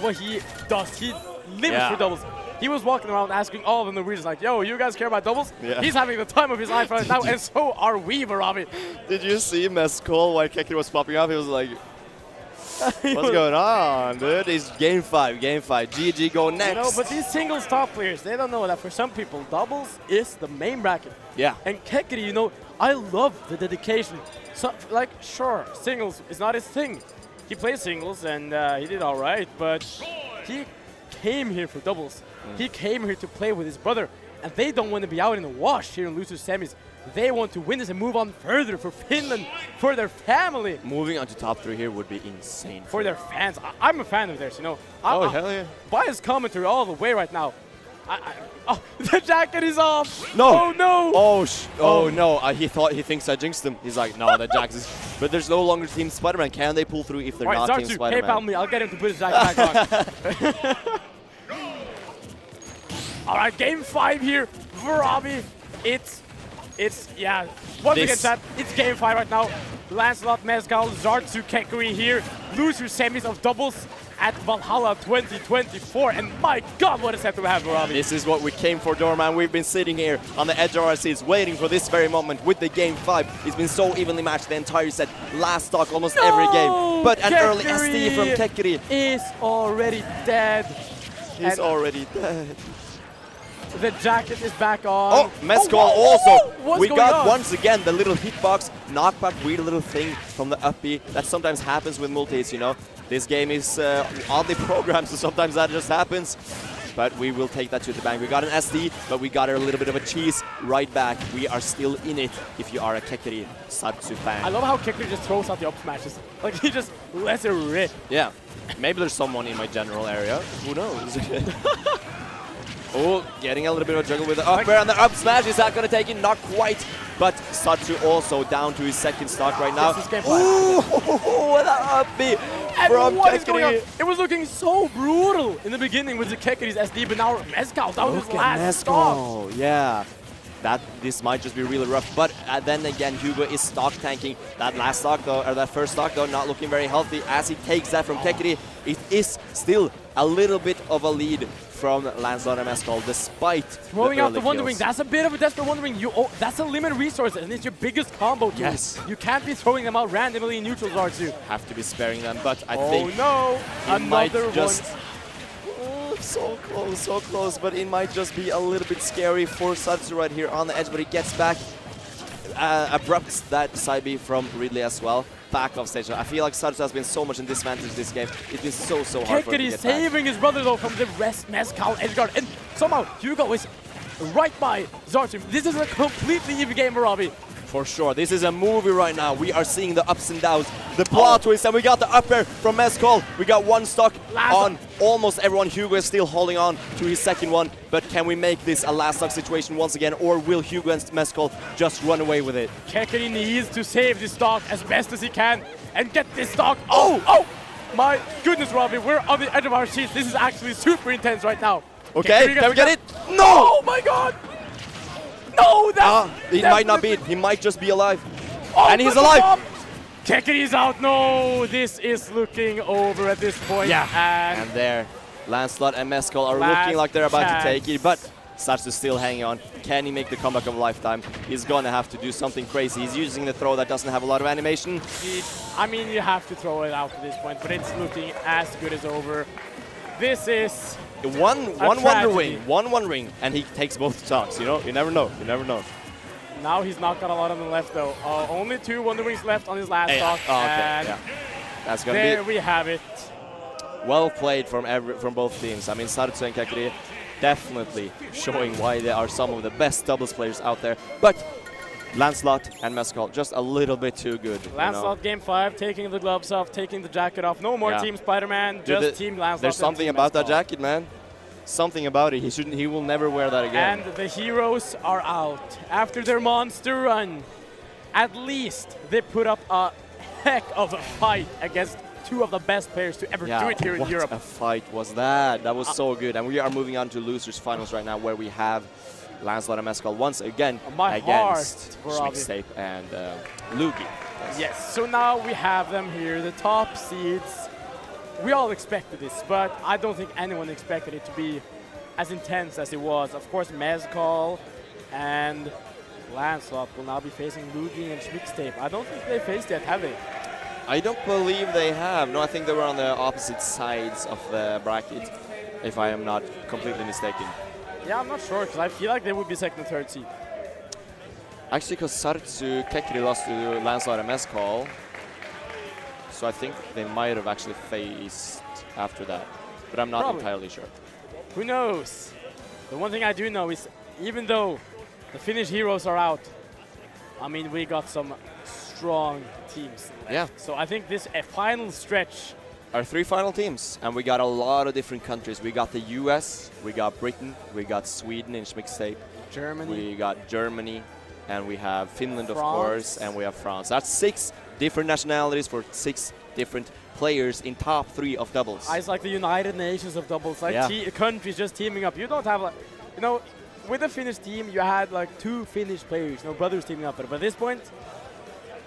what he does. He lives for doubles. He was walking around asking all of the Norwegians like, yo, you guys care about doubles? Yeah. He's having the time of his life right now, and so are we, Vavi. Did you see Mescal while Kekri was popping off? He was like, what's going on, dude? It's game 5. GG, go next. You know, but these singles top players, they don't know that for some people, doubles is the main bracket. Yeah. And Kekri, you know, I love the dedication. So, like, sure, singles is not his thing. He plays singles, and he did all right, but he came here for doubles. He came here to play with his brother. and they don't want to be out in the wash here in losers semis. They want to win this and move on further for Finland, for their family. Moving on to top 3 here would be insane. For their fans. I'm a fan of theirs, you know. Hell yeah. Biased commentary all the way right now. Oh, the jacket is off. No. Oh, no. Oh no. He thinks I jinxed him. He's like, no, the jacket is... But there's no longer Team Spider-Man. Can they pull through if they're not Team Spider-Man? PayPal me. I'll get him to put his jacket back on. All right, game 5 here. Vavi. Once again, chat, it's game 5 right now. Lancelot, Mezcal, Zartsu, Kekuri here. Loser semis of doubles at Valhalla 2024. And my God, what a set we have, Vavi. This is what we came for, Doorman. We've been sitting here on the edge of our seats waiting for this very moment with the game 5. It's been so evenly matched the entire set. Last stock almost every game. But an early SD from Kekuri is already dead. He's already dead. The jacket is back on. Oh, Mezcal also. What's we going got on? once again the little hitbox, knockback, weird little thing from the uppy that sometimes happens with multis, you know. This game is oddly programmed, so sometimes that just happens. But we will take that to the bank. We got an SD, but we got a little bit of a cheese right back. We are still in it if you are a Kekuri Zartsu fan. I love how Kekuri just throws out the up smashes. Like, he just lets it rip. Yeah. Maybe there's someone in my general area. Who knows? Oh, getting a little bit of a juggle with the up air, and the up smash. Is that going to take it? Not quite. But Zartsu also down to his second stock right now. Ooh, what an up B from what is Kekuri. going on? It was looking so brutal in the beginning with the Kekuri's SD, but now Mezcal down his last stock. Oh, yeah. This might just be really rough, but then again, Hugo is stock tanking. That last stock though, or that first stock though, not looking very healthy as he takes that from Kekuri. It is still a little bit of a lead from Lancelot and Mezcal, despite throwing out the Wonder Wing. That's a bit of a desperate Wonder Wing. That's a limited resource, and it's your biggest combo tool. Yes. You can't be throwing them out randomly in neutral Zartsu. Have to be sparing them, but I think no, another one. So close, but it might just be a little bit scary for Zartsu right here on the edge, but he gets back. Abrupts that side B from Ridley as well. Back off stage. I feel like Zartsu has been so much in disadvantage this game. It's been so hard for him to Kekuri get saving his brother though from the Mezcal edgeguard, and somehow Hugo is right by Zartsu. This is a completely even game for Vavi. For sure. This is a movie right now. We are seeing the ups and downs, the plot twist, and we got the up air from Mezcal. We got one stock on almost everyone. Hugo is still holding on to his second one, but can we make this a last stock situation once again, or will Hugo and Mezcal just run away with it? Kekuri needs to save this stock as best as he can and get this stock. Oh! My goodness, Vavi, we're on the edge of our seats. This is actually super intense right now. Okay, can we get it? No! Oh my God! No, he might not be it. He might just be alive. Oh, and he's alive! Kekuri's out. No, this is looking over at this point. Yeah. And there, Lancelot and Mezcal are looking like they're about to take it, but Zartsu still hanging on. Can he make the comeback of a lifetime? He's gonna have to do something crazy. He's using the throw that doesn't have a lot of animation. I mean, you have to throw it out at this point, but it's looking as good as over. This is one Wonder Wing, and he takes both stocks. You know, you never know. Now he's not got a lot on the left though. Only 2 Wonder Wings left on his last stock. Okay, yeah. That's gonna there we have it. Well played from both teams. I mean, Zartsu and Kekuri definitely showing why they are some of the best doubles players out there. But Lancelot and Mezcal just a little bit too good. Lancelot game 5, taking the gloves off, taking the jacket off. No more Team Spider-Man, just Team Lancelot. There's something about that jacket, man. Something about it. He will never wear that again. And the heroes are out. After their monster run, at least they put up a heck of a fight against 2 of the best players to ever do it here in Europe. What a fight was that. That was so good. And we are moving on to losers finals right now, where we have Lancelot and Mezcal once again against Schmixtape and Lugi. Yes, so now we have them here, the top seeds. We all expected this, but I don't think anyone expected it to be as intense as it was. Of course, Mezcal and Lancelot will now be facing Lugi and Schmixtape. I don't think they faced yet, have they? I don't believe they have. No, I think they were on the opposite sides of the bracket, if I am not completely mistaken. Yeah, I'm not sure, because I feel like they would be second and third seed. Actually, because Zartsu, Kekuri lost to Lancelot and Mezcal, so I think they might have actually faced after that, but I'm not entirely sure. Who knows? The one thing I do know is even though the Finnish heroes are out, I mean, we got some strong teams left. Yeah. So I think this final stretch. Our 3 final teams, and we got a lot of different countries. We got the US, we got Britain, we got Sweden in Schmickstape, Germany. we got Germany, and we have Finland, France. of course, and we have France. That's 6 different nationalities for 6 different players in top 3 of doubles. It's like the United Nations of doubles, like Yeah. countries just teaming up. You don't have like, you know, with the Finnish team, you had like 2 Finnish players, brothers teaming up. But at this point,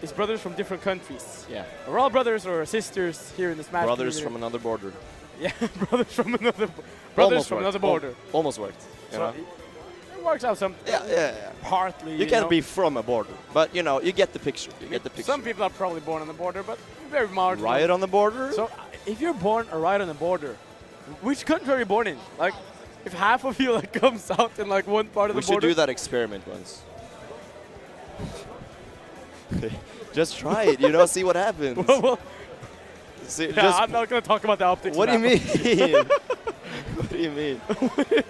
it's brothers from different countries. Yeah. We're all brothers or sisters here in the Smash Brothers community. from another border. Yeah, brothers from another Almost from worked. another border. Almost worked. You So know? it works out some partly. You can't know. be from a border, but you know, you get the picture. You get the picture. Some people are probably born on the border, but very marginal. Right on the border? So if you're born right on the border, which country are you born in? Like, if half of you like comes out in like one part of We the should border. do that experiment once. Just try it, you know, see what happens. Well, See, yeah, just I'm not going to talk about the optics. What do of you that. mean? What do you mean?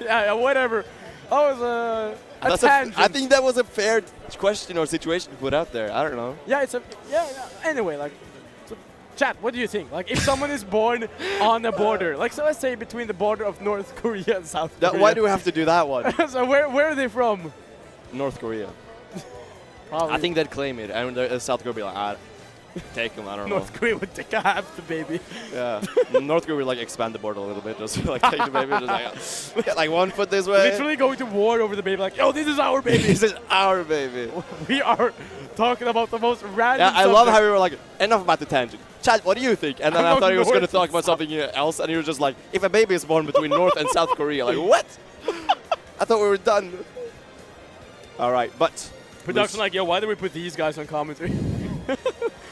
Yeah, whatever. That was a That's tangent. I think that was a fair question or situation to put out there. I don't know. Yeah, it's a anyway, like, so, chat. What do you think? Like, if someone is born on a border, like, so let's say between the border of North Korea and South Korea. Why do we have to do that one? So where are they from? North Korea. Probably. I think they'd claim it, and South Korea would be like, take them. I don't know. North Korea would take half the baby. Yeah. North Korea would like expand the border a little bit, just like take the baby, just like get like 1 foot this way. Literally going to war over the baby, like, yo, this is our baby. This is our baby. We are talking about the most random. Yeah, I love how we were like, enough about the tangent. Chad, what do you think? And then I thought he was going to talk about South. something else, and he was just like, if a baby is born between North and South Korea, like what? I thought we were done. All right, but Production like, yo, why did we put these guys on commentary?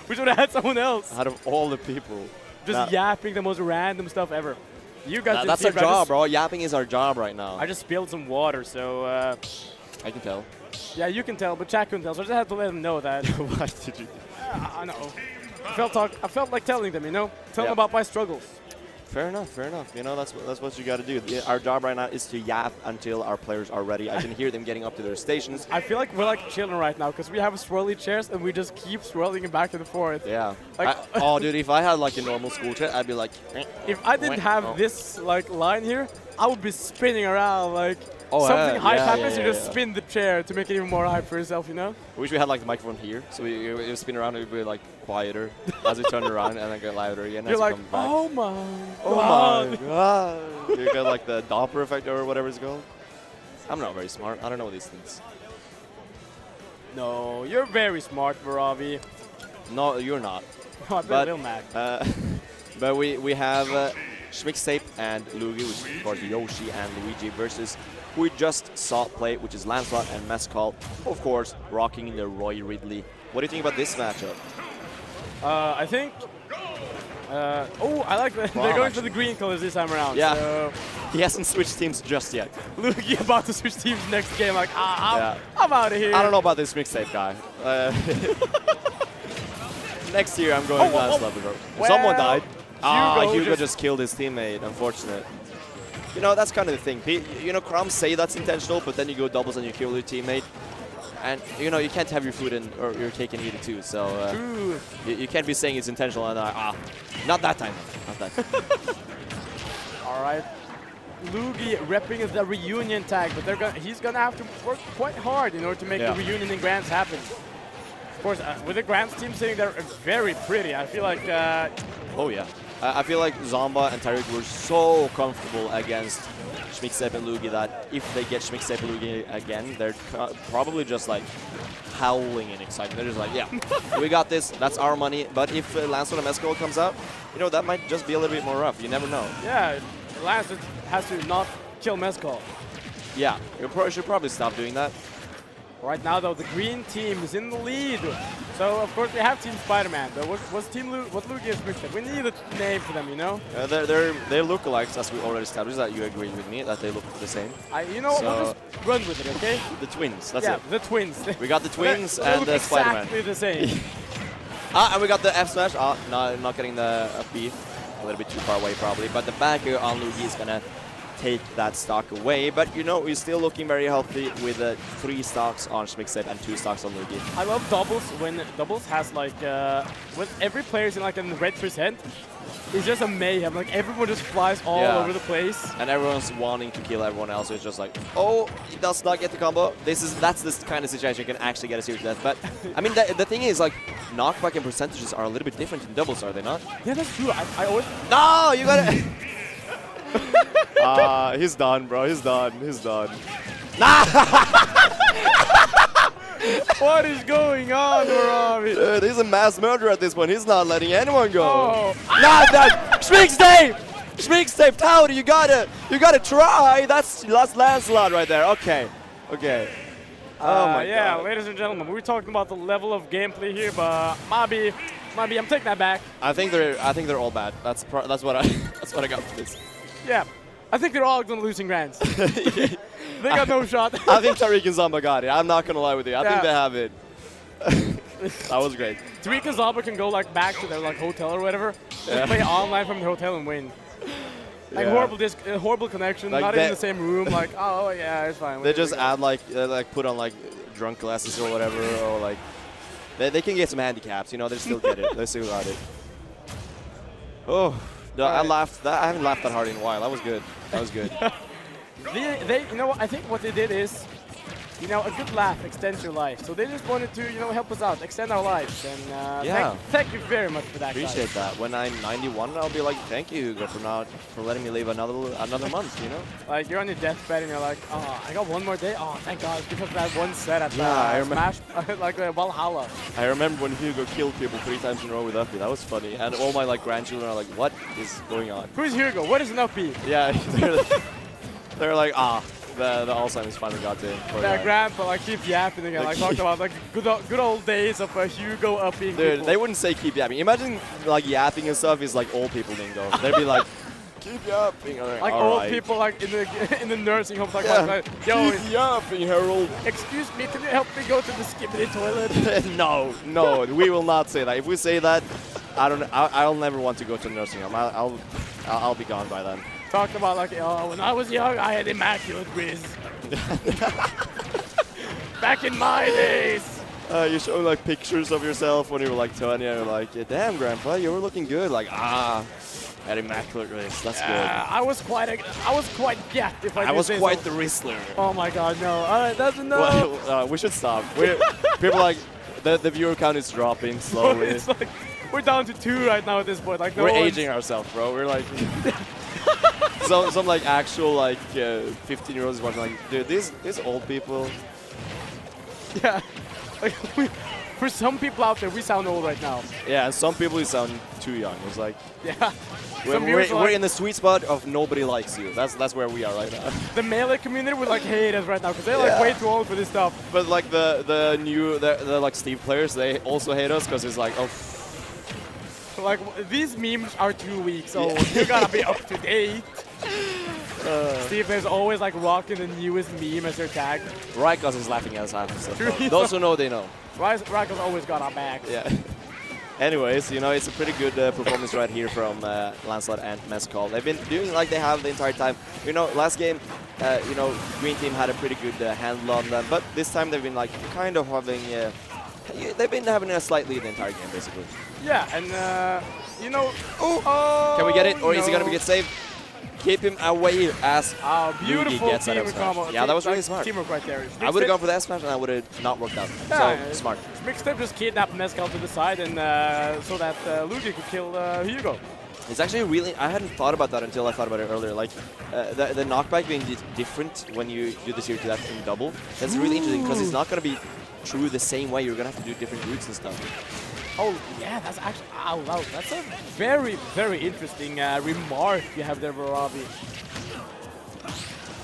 We should have had someone else. Out of all the people, Just yapping the most random stuff ever. You guys didn't that's see our it, but job, bro. Yapping is our job right now. I just spilled some water, so I can tell. yeah, you can tell, but Jack couldn't tell, so I just had to let them know that. Why did you? I know. I felt like telling them, tell them about my struggles. Fair enough, fair enough. You know, that's what you got to do. Our job right now is to yap until our players are ready. I can hear them getting up to their stations. I feel like we're like chilling right now because we have swirly chairs and we just keep swirling it back and forth. Yeah. Like oh, dude, if I had like a normal school chair, I'd be like. If I didn't have this like line here, I would be spinning around like something hype happens. You just spin the chair to make it even more hype for yourself. I wish we had like the microphone here, so you spin around, it would be like quieter as you turn around and then get louder again. You're as like, you come back. oh my God. You got like the Doppler effect or whatever it's called. I'm not very smart. I don't know these things. No, you're very smart, Vavi. No, you're not. Oh, I've been a little mad. But we have Schmicksape and Luigi, which is of course Yoshi and Luigi versus who we just saw play, which is Lancelot and Mescal, of course, rocking the Roy Ridley. What do you think about this matchup? I think. I like that. They're going for the green colors this time around. Yeah. So He hasn't switched teams just yet. Luigi about to switch teams next game. Like, I'm out of here. I don't know about this Schmicksape guy. Next year, I'm going Lancelot. Well, Someone died. Hugo just killed his teammate. Unfortunate. That's kind of the thing. Crumbs say that's intentional, but then you go doubles and you kill your teammate. And, you can't have your food or your cake and eat it too. So you can't be saying it's intentional and not that time. Not that time. All right. Luigi repping the reunion tag, but he's going to have to work quite hard in order to make the reunion in Grands happen. Of course, with the Grands team sitting there very pretty, I feel like... oh, yeah. I feel like Zomba and Tyreek were so comfortable against Schmicksape and Luigi that if they get Schmicksape and Luigi again, they're probably just like howling in excitement. They're just like, yeah, we got this, that's our money. But if Lancelot and Mescal comes out, that might just be a little bit more rough. You never know. Yeah, Lancelot has to not kill Mescal. Yeah, you should probably stop doing that. Right now, though, the green team is in the lead. So, of course, we have Team Spider-Man. But what's Luigi and Schmicksape? We need a name for them, They look alikes, as we already established. That you agree with me that they look the same. We'll just run with it, okay? The twins, that's it. it. The twins. We got the twins and the Spider-Man. Exactly the same. And we got the F smash. No, not getting the B. A little bit too far away, probably. But the back here on Luigi is gonna take that stock away. But you know, he's still looking very healthy with 3 stocks on Schmixtape and 2 stocks on Lugi. I love doubles when doubles has like when every player's in like a red %. It's just a mayhem. Like everyone just flies all over the place, and everyone's wanting to kill everyone else. So it's just like, oh, he does not get the combo. That's this kind of situation you can actually get a serious death. But I mean, the thing is, like, knockback and percentages are a little bit different in doubles, are they not? Yeah, that's true. I always. No, you gotta. He's done, bro. He's done. He's done. What is going on, Vavi? Dude, he's a mass murderer at this point. He's not letting anyone go. Oh. Not that. Schmixtape! Schmixtape, Towdy, you gotta try. That's Lancelot right there. Okay. Okay. Oh my yeah, God. ladies and gentlemen, we're talking about the level of gameplay here, but maybe I'm taking that back. I think they're all bad. That's what I got for this. Yeah, I think they're all gonna losing grands. They got no shot. I think Tariq and Zomba got it. I'm not gonna lie with you. I think they have it. That was great. Tariq and Zomba can go like back to their like hotel or whatever. Just play online from the hotel and win. Like horrible connection, like not even in the same room. Like, oh yeah, it's fine. They just add like put on like drunk glasses or whatever, or like they can get some handicaps. You know, they still get it. They still got it. Oh, no, I laughed. I haven't laughed that hard in a while. That was good. That was good. They, you know what? I think what they did is, you know, a good laugh extends your life. So they just wanted to, you know, help us out, extend our lives. And thank you very much for that. Appreciate that. When I'm 91, I'll be like, thank you, Hugo, for letting me live another month. You know. Like you're on your deathbed and you're like, oh, I got one more day. Oh, thank God, because of that one set at Smash, like Valhalla. I remember when Hugo killed people 3 times in a row with Uppy. That was funny. And all my like grandchildren are like, what is going on? Who's Hugo? What is an Uppy? Yeah. They're like, the Alzheimer's finally got to him. Yeah, grandpa like keep yapping again. Like talked about like good old days of Hugo upping. Dude, people. They wouldn't say keep yapping. Imagine like yapping and stuff is like old people lingo. They'd be like, keep yapping. Like old people like in the nursing home like, yo, keep yapping, Harold. Excuse me, can you help me go to the skippity toilet? No, we will not say that. If we say that, I'll never want to go to the nursing home. I'll be gone by then. Talked about like, oh, when I was young, I had immaculate whiz. Back in my days. You show like pictures of yourself when you were like 20, and you're like, yeah, damn, Grandpa, you were looking good. Like, had immaculate whiz. That's good. I was quite gapped if I was say quite so. the wrestler. Oh my God, no. All right, that's enough. Well, we should stop. People like the viewer count is dropping slowly. It's like we're down to 2 right now at this point. Like we're aging ourselves, bro. We're like. Some like actual like 15-year-olds watching like, dude, these old people. Yeah, like for some people out there, we sound old right now. Yeah, and some people we sound too young. It's like, yeah, we're in the sweet spot of nobody likes you. That's where we are right now. The melee community would like hate us right now because they're like way too old for this stuff. But like the like Steve players, they also hate us because it's like, oh. Like these memes are 2 weeks old. You gotta be up to date. Steve is always like rocking the newest meme as their tag. Rykos is laughing at us. Those who know, they know. Rykos always got our backs. Yeah. Anyways, you know, it's a pretty good performance right here from Lancelot and Mescal. They've been doing like they have the entire time. You know, last game, you know, Green Team had a pretty good handle on them, but this time they've been like kind of having. They've been having a slight lead the entire game, basically. Yeah, and you know. Can we get it, or is he gonna get saved? Keep him away as beautiful gets team combo. Yeah, that was really smart. Teamwork right there. I would have gone for the S-Smash and I would have not worked out. Yeah, so smart. Mixtape just kidnapped Mescal to the side and so that Lugi could kill Hugo. It's actually really, I hadn't thought about that until I thought about it earlier. Like the knockback being different when you do the series to that in double. That's really interesting because it's not going to be true the same way. You're going to have to do different routes and stuff. Oh, yeah, that's actually, wow, that's a very, very interesting remark you have there, Vavi.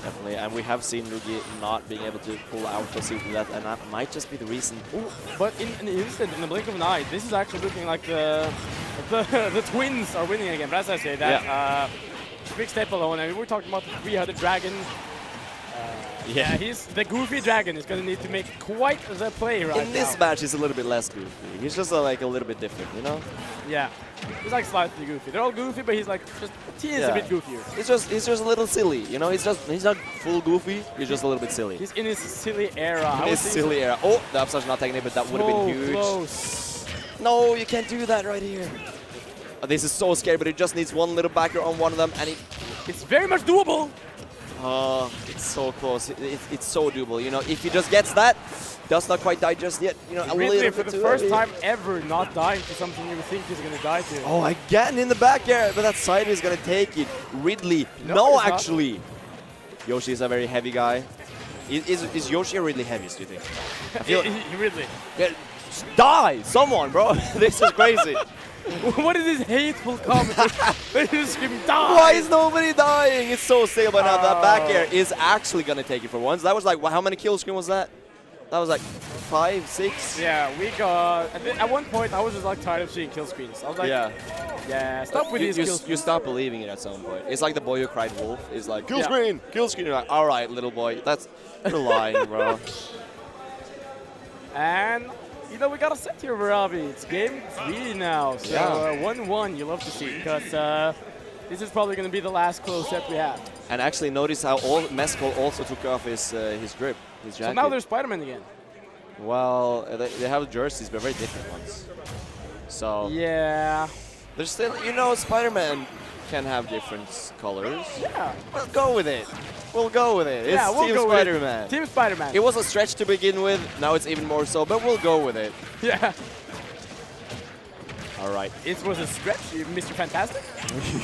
Definitely, and we have seen Lugi not being able to pull out the suit with that, and that might just be the reason. Ooh, but in an instant, in the blink of an eye, this is actually looking like the twins are winning again. But as I say, that Mixtape alone, I mean, we're talking about the 300 Dragon. Yeah, he's the goofy dragon. Is going to need to make quite the play right now. In this match, he's a little bit less goofy. He's just like a little bit different, you know? Yeah, he's like slightly goofy. They're all goofy, but he's like just he is a bit goofier. He's just a little silly, you know? He's not full goofy. He's just a little bit silly. He's in his silly era. In his silly era. Oh, the upstage not taking it, but that would have been huge. Close. No, you can't do that right here. Oh, this is so scary, but it just needs one little backer on one of them, and it's very much doable. It's so close. It's so doable. You know, if he just gets that, does not quite die just yet. You know, a Ridley little for bit the too first early. time ever not dying to something you would think he's going to die to. Oh, again in the back air, but that side is going to take it. Ridley, no actually. Yoshi is a very heavy guy. Is Yoshi or Ridley heaviest, do you think? I feel Ridley. Yeah, die, someone, bro. This is crazy. What is this hateful comment? They're just screaming, die! Why is nobody dying? It's so stable, but now that back air is actually going to take it for once. That was like, how many kill screen was that? That was like 5, 6? Yeah, we got... At one point, I was just like tired of seeing kill screens. I was like, yeah, stop with these kill screens. You stop believing it at some point. It's like the boy who cried wolf. It's like, kill screen, kill screen. You're like, all right, little boy, you're lying, bro. And... you know, we got a set here, Vavi. It's game 3 now, so 1-1 you love to see, because this is probably going to be the last close set we have. And actually notice how Mescal also took off his drip, his jacket. So now there's Spider-Man again. Well, they have jerseys, but very different ones. So yeah, there's still, you know, Spider-Man can have different colors. Yeah. We'll go with it. We'll go with it. It's we'll Team go Spider-Man. With Team Spider-Man. It was a stretch to begin with. Now it's even more so, but we'll go with it. Yeah. All right. It was a stretch, Mr. Fantastic.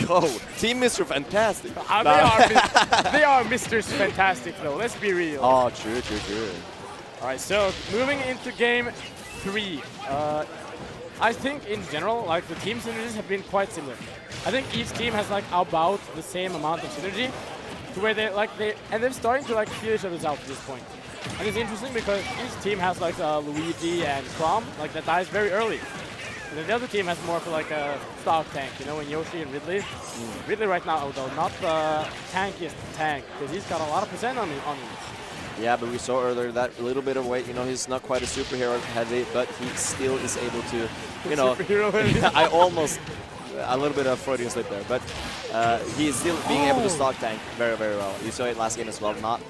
Yo, Team Mr. Fantastic. They are Mr. Fantastic, though. Let's be real. Oh, true. All right, so moving into game 3. I think in general, like the team synergies have been quite similar. I think each team has like about the same amount of synergy, to where they're starting to like feel each other's out at this point. And it's interesting because each team has like Luigi and Chrom, like that dies very early. And then the other team has more of like a stock tank, you know, in Yoshi and Ridley. Ridley right now, although not the tankiest tank, because he's got a lot of percent on him. Yeah, but we saw earlier that little bit of weight, you know, he's not quite a superhero heavy, but he still is able to, you know, I almost, a little bit of Freudian slip there, but he is still being able to stock tank very, very well. You saw it last game as well, not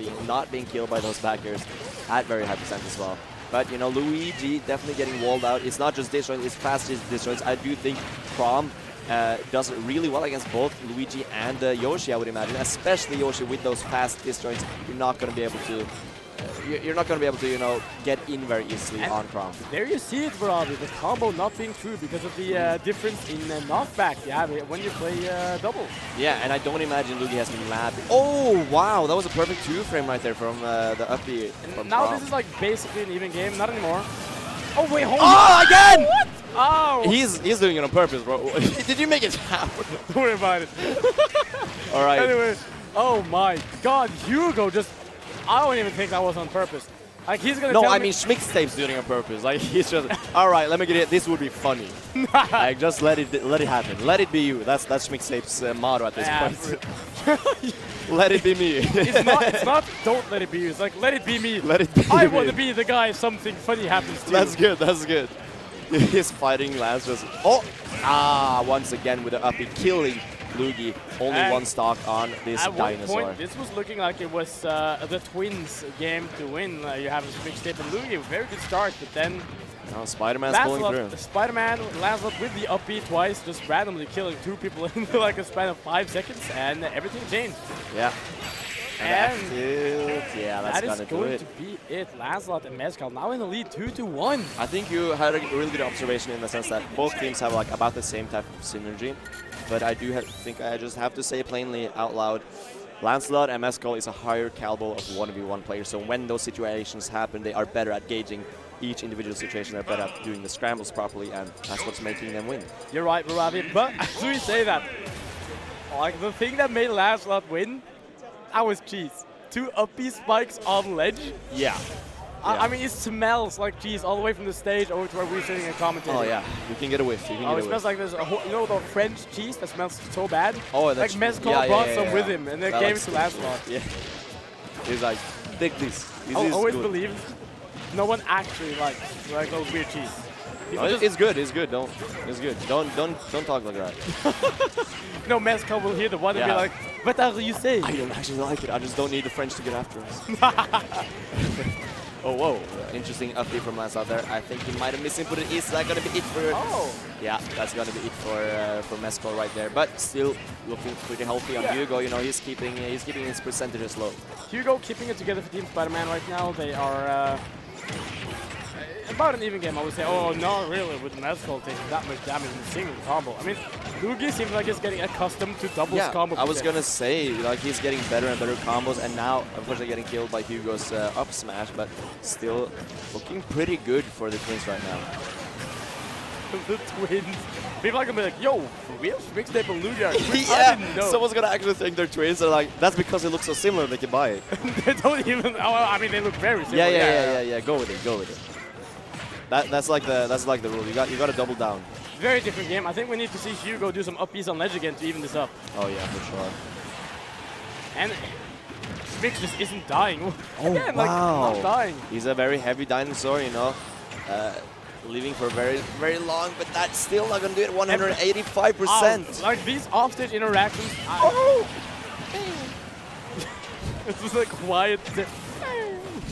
being killed by those backers at very high percent as well. But, you know, Luigi definitely getting walled out. It's not just disjoints, it's fast disjoints. I do think Chrom does it really well against both Luigi and Yoshi, I would imagine. Especially Yoshi with those fast disjoints. You're not going to be able to, you know, get in very easily and on Chrom. There you see it, Vavi, the combo not being true because of the difference in knockback you have when you play double. Yeah, and I don't imagine Luigi has been mad. Oh, wow, that was a perfect 2-frame right there from the up B. Now this is like basically an even game, not anymore. Oh, wait, hold on! Again! What? Oh! He's doing it on purpose, bro. Did you make it happen? Don't worry about it. All right. Anyway, oh my god, Hugo just... I don't even think that was on purpose. Like, he's gonna No, I mean, Schmickstape's doing it on purpose. Like, he's just... all right, let me get it. This would be funny. Like, just let it happen. Let it be you. That's Schmickstape's motto at this point. Let it be me. it's not don't let it be you. It's like, let it be me. Let it be I me. want to be the guy if something funny happens to That's good, that's good. His fighting last just... Oh! Once again with the uppy, killing Luigi. Only and one stock on this at dinosaur. One point, this was looking like it was the Twins game to win. You have Schmickstape and Luigi. Very good start, but then... Oh, Spider-Man's pulling through. Spider-Man lands up with the up B twice, just randomly killing 2 people in like a span of 5 seconds, and everything changed. Yeah. And yeah, that's that is gonna do going it. to be it. Lancelot and Mezcal now in the lead 2-1. I think you had a really good observation in the sense that both teams have like about the same type of synergy, but I do think I just have to say plainly out loud, Lancelot and Mezcal is a higher caliber of 1v1 players, so when those situations happen, they are better at gauging each individual situation. They're better at doing the scrambles properly, and that's what's making them win. You're right, Vavi, but as we say that, like the thing that made Lancelot win, that was cheese. 2 up B spikes on ledge. Yeah. I mean, it smells like cheese all the way from the stage over to where we're sitting and commentating. Oh yeah, you can get a whiff. You can get a it whiff. smells like there's you know the French cheese that smells so bad? Oh, like Mezcal brought some with him and then that gave like it to Lancelot. Yeah. He's like, take this. This I'll is always good. believe no one actually likes like those weird cheese. No, it's good. It's good. It's good. Don't talk like that. No, Mezcal will hear the one and be like, "What are you saying?" I don't actually like it. I just don't need the French to get after us. Oh, whoa. Interesting update from Lance out there. I think he might have misinputted. Is that going to be it for... Oh. Yeah, that's going to be it for Mezcal right there. But still looking pretty healthy on Hugo. You know, he's keeping his percentages low. Hugo keeping it together for Team Spider-Man right now. They are about an even game, I would say. Oh, not really with Mezcal taking that much damage in a single combo. I mean, Luigi seems like he's getting accustomed to doubles combo. I was going to say, like, he's getting better and better combos, and now, unfortunately, getting killed by Hugo's up smash, but still looking pretty good for the Twins right now. The Twins. People are going to be like, yo, for real? Mixtape and Luigi are twins? Yeah, I didn't know. someone's going to actually think they're twins, and like, that's because they look so similar, they can buy it. They don't even, I mean, they look very similar. Yeah, go with it. That's like the rule. You got to double down. Very different game. I think we need to see Hugo do some up-Bs on ledge again to even this up. Oh yeah, for sure. And Schmix just isn't dying. Oh again, wow! Like, not dying. He's a very heavy dinosaur, you know. Living for very, very long, but that's still not gonna do it. 185%. Like these offstage interactions. It was like quiet.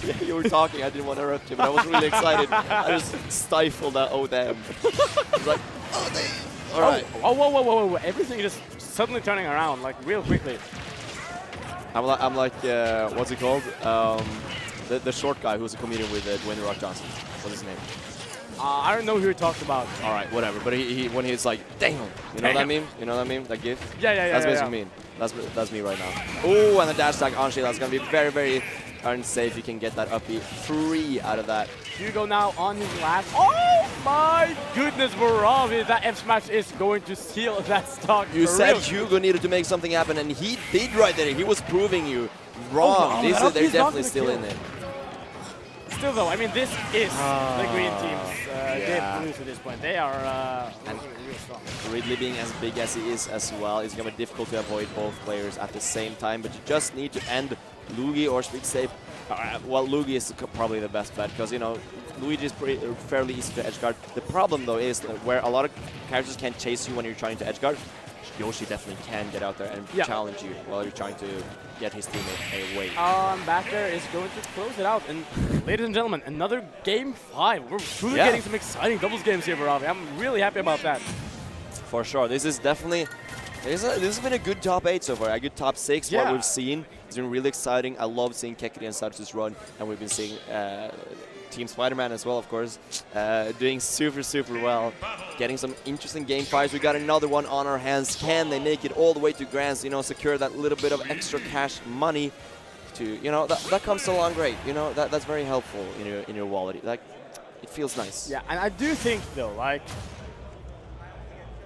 Yeah, you were talking, I didn't want to interrupt you, but I was really excited. I just stifled that oh damn. I was like, oh damn. Alright. Oh, whoa. Everything is suddenly turning around, like real quickly. I'm like what's it called? The short guy who's a comedian with Dwayne The Rock Johnson. What's his name? I don't know who you're talking about. Alright, whatever. But he when he's like, damn. You know what I mean? You know what I mean? That gif? Yeah. That's basically me. That's me right now. Oh, and the dash attack on Sheila. That's going to be very, very unsafe. You can get that up B 3 out of that. Hugo now on his last. Oh my goodness, Vavi. That F smash is going to seal that stock. You said Hugo needed to make something happen, and he did right there. He was proving you wrong. Oh, They're definitely still in it. Still though, I mean, this is the green team's game to this point. They are real strong. Ridley being as big as he is as well, it's going to be difficult to avoid both players at the same time, but you just need to end Luigi or Speak Safe. Well, Luigi is probably the best bet because, you know, Luigi is fairly easy to edgeguard. The problem, though, is that where a lot of characters can't chase you when you're trying to edgeguard, Yoshi definitely can get out there and challenge you while you're trying to get his teammate away. Back there is going to close it out. And ladies and gentlemen, another game 5. We're truly getting some exciting doubles games here, Vavi. I'm really happy about that. For sure. This is definitely... This has been a good top 8 so far, a good top 6. What we've seen has been really exciting. I love seeing Kekri and Sartus run, and we've been seeing Team Spider-Man as well, of course, doing super, super well. Getting some interesting game 5s. We got another one on our hands. Can they make it all the way to Grands, you know, secure that little bit of extra cash money to, you know, that comes along great. You know, that's very helpful in your wallet. Like, it feels nice. Yeah, and I do think, though, like,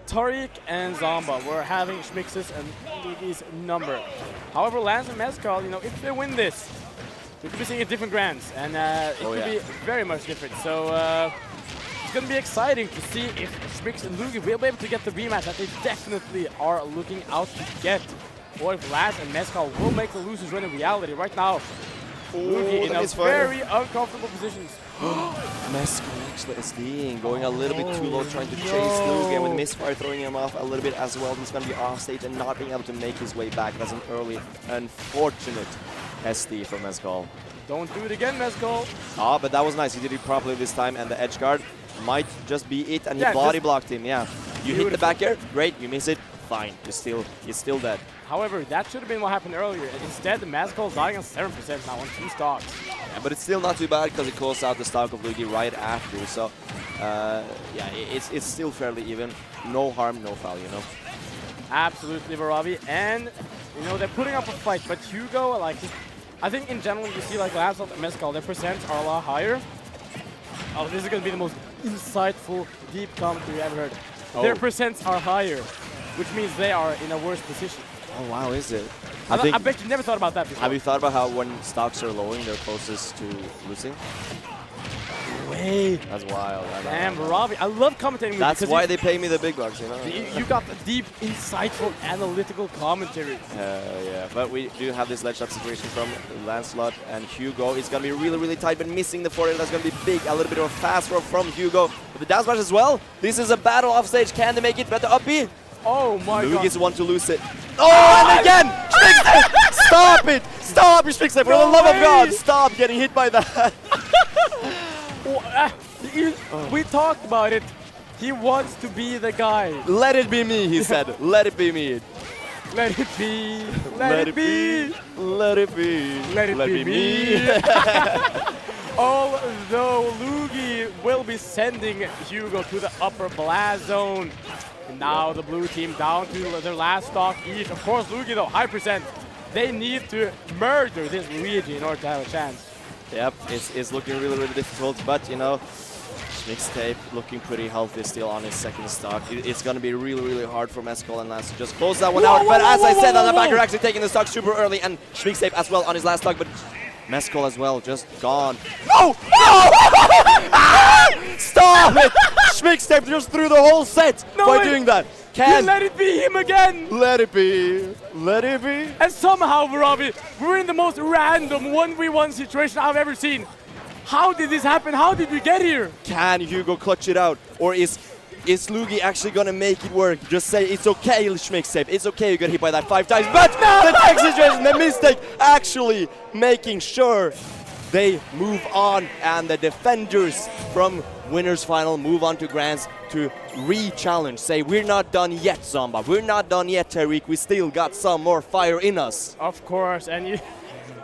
Tariq and Zomba were having Schmix's and Luigi's number. However, Lance and Mezcal, you know, if they win this, we could be seeing a different Grands, and it could be very much different. So it's going to be exciting to see if Schmix and Luigi will be able to get the rematch that they definitely are looking out to get, or if Lance and Mezcal will make the losers win in reality. Right now, Luigi in a very uncomfortable position. Mezcal actually SDing, going a little bit too low, trying to chase Luigi, and with Misfire throwing him off a little bit as well. He's going to be off stage and not being able to make his way back. That's an early, unfortunate SD from Mezcal. Don't do it again, Mezcal. Ah, but that was nice. He did it properly this time, and the edge guard might just be it, and he body blocked him. Yeah, you hit the back air, great. You miss it, fine. He's still dead. However, that should have been what happened earlier. And instead, the Mezcal is dying on 7% now on 2 stocks. Yeah, but it's still not too bad because it calls out the stock of Luigi right after. So, yeah, it's still fairly even. No harm, no foul, you know. Absolutely, Vavi. And, you know, they're putting up a fight. But Hugo, like, I think in general, you see, like, Lancelot and Mezcal, their percents are a lot higher. Oh, this is going to be the most insightful, deep comment you ever heard. Their percents are higher, which means they are in a worse position. Oh, wow, is it? I bet you never thought about that before. Have you thought about how when stocks are lowering, they're closest to losing? way. That's wild. Damn, Vavi. I love commentating with you. That's why they pay me the big bucks, you know? You got the deep, insightful, analytical commentary. Yeah, but we do have this ledge up situation from Lancelot and Hugo. It's going to be really, really tight, but missing the forward. That's going to be big. A little bit of a fast roll from Hugo. But the down smash as well. This is a battle off stage. Can they make it? Better up B. Oh my god. Luke is one to lose it. Oh, and again! Schmixtape! Stop it! Stop, Schmixtape! For the love of God, stop getting hit by that. We talked about it. He wants to be the guy. Let it be me, he said. Let it be me. Let it be. Let it be. Let it be. Let it be me. Although Lugi will be sending Hugo to the upper blast zone. And now the blue team down to their last stock each. Of course, Lugi though, high percent. They need to murder this Luigi in order to have a chance. Yep, it's looking really, really difficult, but you know, Schmixtape looking pretty healthy still on his second stock. It's going to be really, really hard for Mescal and Lance to just close that one out. But as I said, the backer actually taking the stock super early, and Schmixtape as well on his last stock, but Mescal as well, just gone. No! No! Stop it! Schmixtape just threw the whole set by doing that. You let it be him again! Let it be. Let it be. And somehow, Vavi, we're in the most random 1v1 situation I've ever seen. How did this happen? How did we get here? Can Hugo clutch it out? Or is Lugi actually gonna make it work? Just say it's okay, Schmixtape. It's okay you got hit by that 5 times. But the tech situation, the mistake, actually making sure they move on, and the defenders from winners final move on to grands to re-challenge. Say, we're not done yet, Zomba. We're not done yet, Tariq. We still got some more fire in us. Of course, and you,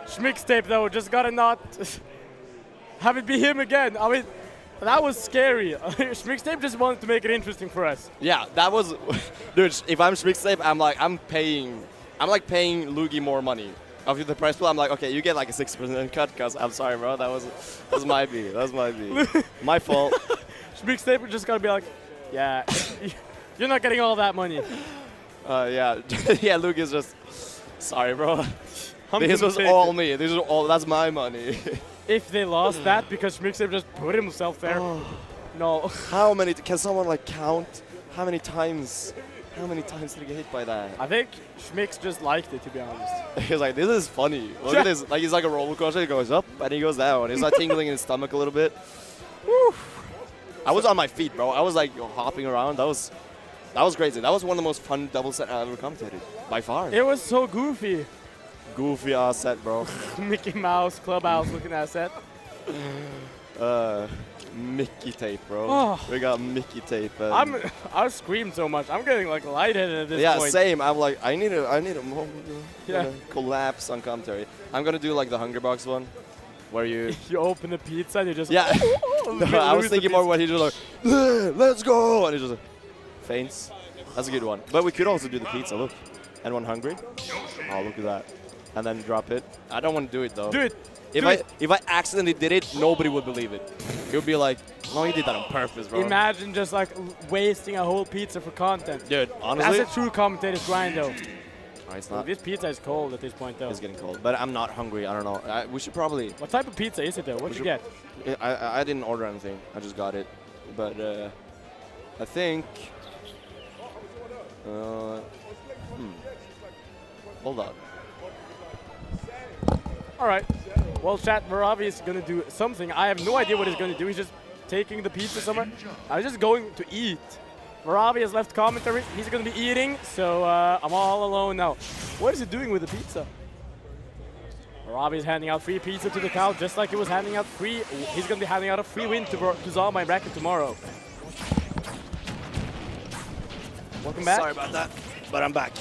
Schmixtape though, just gotta not have it be him again. I mean, that was scary. Schmixtape just wanted to make it interesting for us. Yeah, that was, dude. If I'm Schmixtape, I'm paying Lugi more money. Of the price pool, I'm like, okay, you get like a 6% cut, because I'm sorry, bro. That was my B. That was my B. My fault. Schmixtape just gotta be like, yeah, you're not getting all that money. Yeah, yeah. Luke is just, sorry, bro. This was all me. This is all. That's my money. If they lost that because Schmixtape just put himself there, no. How many? Can someone like count? How many times? How many times did he get hit by that? I think Schmix just liked it, to be honest. He's like, this is funny. Look at this. Like, he's like a roller coaster. He goes up and he goes down. He's like tingling in his stomach a little bit. Woo. I was on my feet, bro. I was like hopping around. That was crazy. That was one of the most fun double set I ever commentated, by far. It was so goofy. Goofy ass set, bro. Mickey Mouse Clubhouse looking at set. Mickey tape, bro. Oh. We got Mickey tape. I screamed so much. I'm getting like lightheaded at this point. Yeah, same. I'm like, I need a moment. Yeah. Collapse on commentary. I'm gonna do like the Hunger Box one, where you you open the pizza and you just no, I was thinking more what he just like, let's go, and he just faints. That's a good one. But we could also do the pizza. Look, anyone hungry? Oh, look at that. And then drop it. I don't want to do it though. Do it. If I accidentally did it, nobody would believe it. It would be like, no, you did that on purpose, bro. Imagine just like wasting a whole pizza for content. Dude, honestly. That's a true commentator's grind, though. Oh, it's not. This pizza is cold at this point, though. It's getting cold, but I'm not hungry. I don't know. We should probably. What type of pizza is it, though? What'd you get? I didn't order anything. I just got it. But I think. Hold on. All right. Well, chat, Vavi is going to do something. I have no idea what he's going to do. He's just taking the pizza somewhere. I'm just going to eat. Vavi has left commentary. He's going to be eating, so I'm all alone now. What is he doing with the pizza? Vavi is handing out free pizza to the crowd, just like he was handing out free. He's going to be handing out a free win to Zomba in bracket tomorrow. Welcome back. Sorry about that, but I'm back.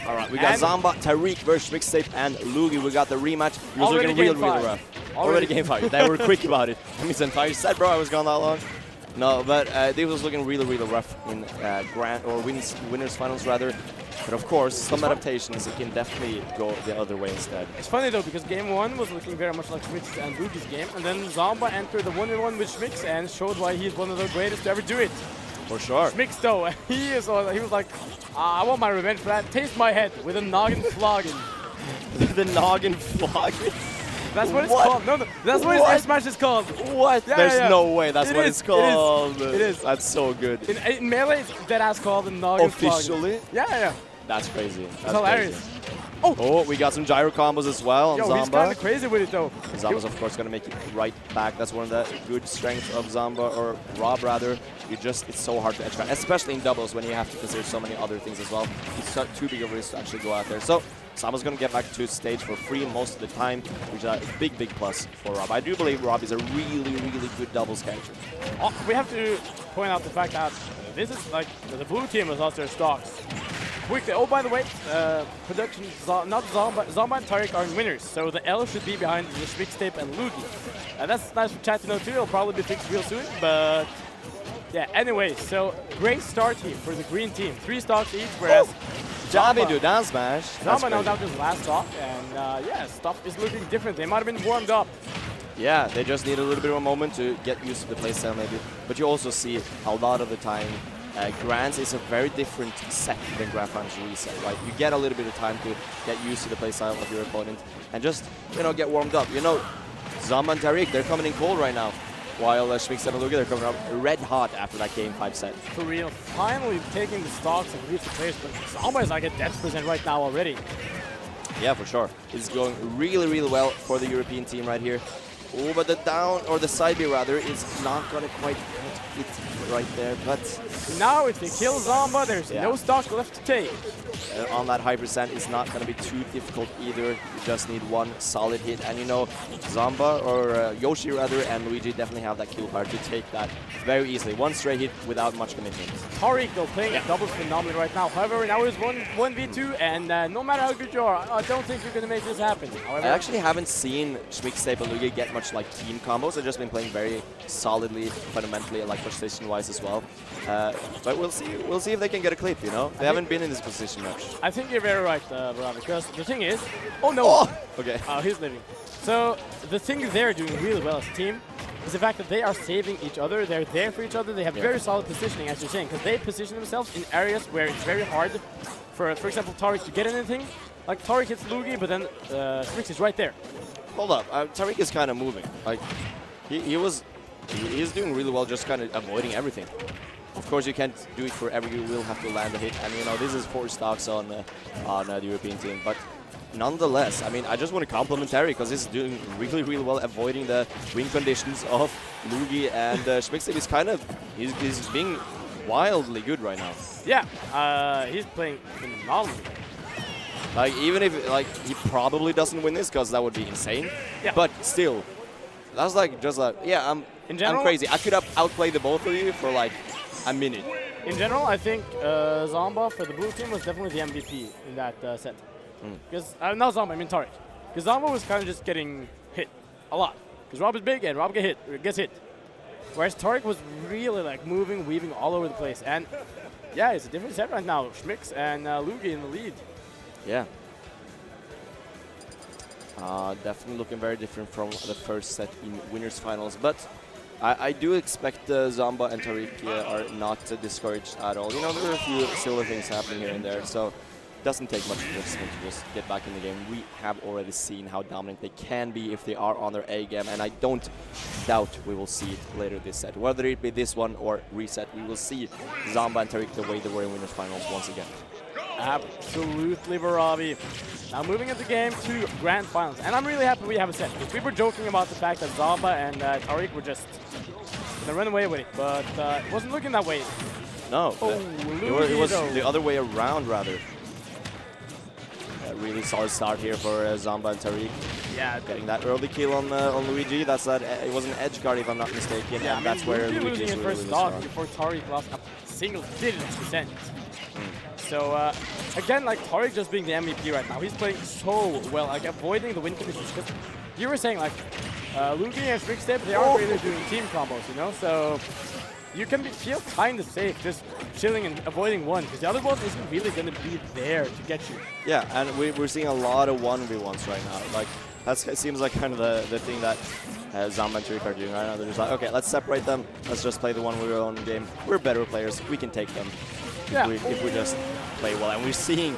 All right, we got Zomba, Tariq versus Schmixtape, and Lugi. We got the rematch. It was looking really rough. Already game 5. They were quick about it. I mean, entire set, bro. I was gone that long. No, but this was looking really, really rough in winners finals rather. But of course, some adaptations, it can definitely go the other way instead. It's funny though, because game 1 was looking very much like Schmix and Lugi's game, and then Zomba entered the 1v1 with Schmix and showed why he's one of the greatest to ever do it. For sure. Schmix though, he was like, I want my revenge for that. Taste my head with a noggin flogging. The noggin flogging? That's what it's called. No, that's what his F smash is called. What? Yeah, There's yeah. no way that's It what is, it's called. It is. That's so good. In Melee, it's deadass called the Noggin Officially? Yeah, yeah. That's crazy. That's hilarious. Crazy. Oh, we got some gyro combos as well on Yo, he's Zomba. kind of crazy with it though. Zomba's of course going to make it right back. That's one of the good strengths of Zomba, or Rob rather. It's so hard to edge guard, especially in doubles when you have to consider so many other things as well. It's too big of a risk to actually go out there. So Zomba's going to get back to stage for free most of the time, which is a big plus for Rob. I do believe Rob is a really good doubles character. We have to point out the fact that this is like the blue team has lost their stocks. Quickly. Oh, by the way, production, not Zomba and Tariq are winners, so the L should be behind the Mixtape and Lugi. That's nice for chat to know too. It'll probably be fixed real soon, but yeah. Anyway, so great start here for the green team. 3 stocks each, whereas Bambi do down smash. Zomba now down to his last stock, and yeah, stuff is looking different. They might have been warmed up. Yeah, they just need a little bit of a moment to get used to the playstyle maybe. But you also see a lot of the time. Grands is a very different set than Grand Finals Reset, right? You get a little bit of time to get used to the playstyle of your opponent and just, get warmed up. Zomba and Tariq, they're coming in cold right now, while Schmix and Lugi, they're coming up red hot after that game 5 set. For real, finally taking the stocks and reach the players, but Zomba is like at death percent right now already. Yeah, for sure. It's going really well for the European team right here. Oh, but the down, or the side B rather, is not going to quite cut it right there, but... Now if they kill Zomba, there's no stock left to take. On that high percent, it's not going to be too difficult either. You just need one solid hit, and Zomba, or Yoshi rather, and Luigi definitely have that kill power to take that very easily. One straight hit without much commitment. Tariq though playing a doubles phenomenally right now. However, now it's 1v2, and no matter how good you are, I don't think you're going to make this happen. However, I actually haven't seen Schmixtape and Luigi get much like team combos. They've just been playing very solidly, fundamentally, like position-wise as well. But we'll see. We'll see if they can get a clip. They haven't been in this position much. I think you're very right, Brad, because the thing is, oh no, okay, he's living. So the thing they're doing really well as a team is the fact that they are saving each other. They're there for each other. They have very solid positioning, as you're saying, because they position themselves in areas where it's very hard for example, Tariq to get anything. Like Tariq hits Lugi, but then Schmix is right there. Hold up, Tariq is kind of moving. Like he's doing really well, just kind of avoiding everything. Of course, you can't do it forever. You will have to land a hit, and this is 4 stocks on the European team. But nonetheless, I just want to compliment Tariq because he's doing really well, avoiding the win conditions of Lugi, and Schmixtape is he's being wildly good right now. Yeah, he's playing phenomenally. Like even if he probably doesn't win this because that would be insane. Yeah. But still, that's I'm crazy. I could have outplayed the both of you for like a minute. In general, I think Zomba for the blue team was definitely the MVP in that set. Because not Zomba, I mean Tariq. Because Zomba was kind of just getting hit a lot. Because Rob is big and Rob gets hit. Whereas Tariq was really like moving, weaving all over the place. And yeah, it's a different set right now. Schmix and Lugi in the lead. Yeah. Definitely looking very different from the first set in winners finals, but I do expect Zomba and Tariq are not discouraged at all. There are a few silly things happening here and there, so it doesn't take much adjustment to just get back in the game. We have already seen how dominant they can be if they are on their A game, and I don't doubt we will see it later this set. Whether it be this one or reset, we will see Zomba and Tariq the way they were in winners finals once again. Absolutely, Vavi. Now moving into game 2, grand finals. And I'm really happy we have a set. Because we were joking about the fact that Zomba and Tariq were just going to run away with it. But it wasn't looking that way. No, it was the other way around, rather. A really solid start here for Zomba and Tariq. Yeah, getting that early kill on Luigi. That's that. It was an edge guard, if I'm not mistaken. Yeah, and that's where Luigi Luigi losing his first stock before Tariq lost a single digit percent. So again, like Tariq just being the MVP right now, he's playing so well, like avoiding the win conditions. Because you were saying like Luigi and Schmixtape, they aren't really doing team combos, so you can feel kind of safe just chilling and avoiding one, because the other one isn't really going to be there to get you. Yeah, and we're seeing a lot of 1v1s right now. Like that seems like kind of the thing that Zomba and Tariq are doing right now. They're just like, okay, let's separate them. Let's just play the 1v1 game. We're better players. We can take them. Yeah. If we just play well. And we're seeing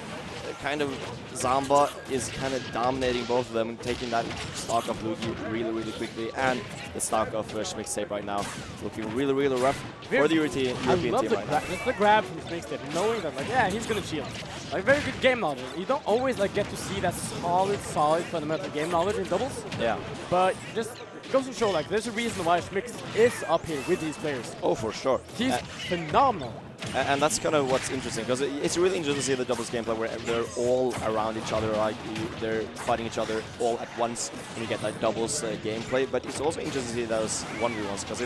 kind of Zomba is kind of dominating both of them and taking that stock of Lugi really, really quickly, and the stock of Schmixtape right now looking really, really rough for the European team right now. Just the grab from Schmixtape, knowing that like, yeah, he's gonna shield. Like very good game knowledge. You don't always like get to see that solid fundamental game knowledge in doubles. Yeah. But just goes to show like there's a reason why Schmix is up here with these players. Oh, for sure. He's phenomenal. And that's kind of what's interesting, because it's really interesting to see the doubles gameplay where they're all around each other, like they're fighting each other all at once, and you get that doubles gameplay. But it's also interesting to see those 1v1s, because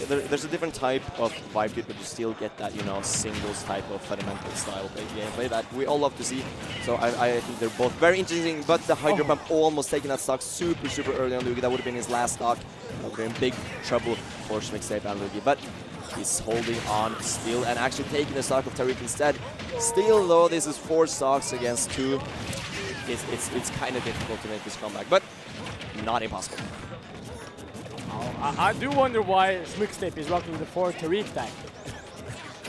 there's a different type of vibe to it, but you still get that, you know, singles type of fundamental style gameplay that we all love to see. So I think they're both very interesting, but the Hydro Pump almost taking that stock super, super early on Lugi. That would have been his last stock. That would have been big trouble for Schmixtape and Lugi. But he's holding on still and actually taking the stock of Tariq instead. Still, though, this is 4 stocks against 2. It's kind of difficult to make this comeback, but not impossible. I do wonder why Schmixtape is rocking the 4 Tariq tag.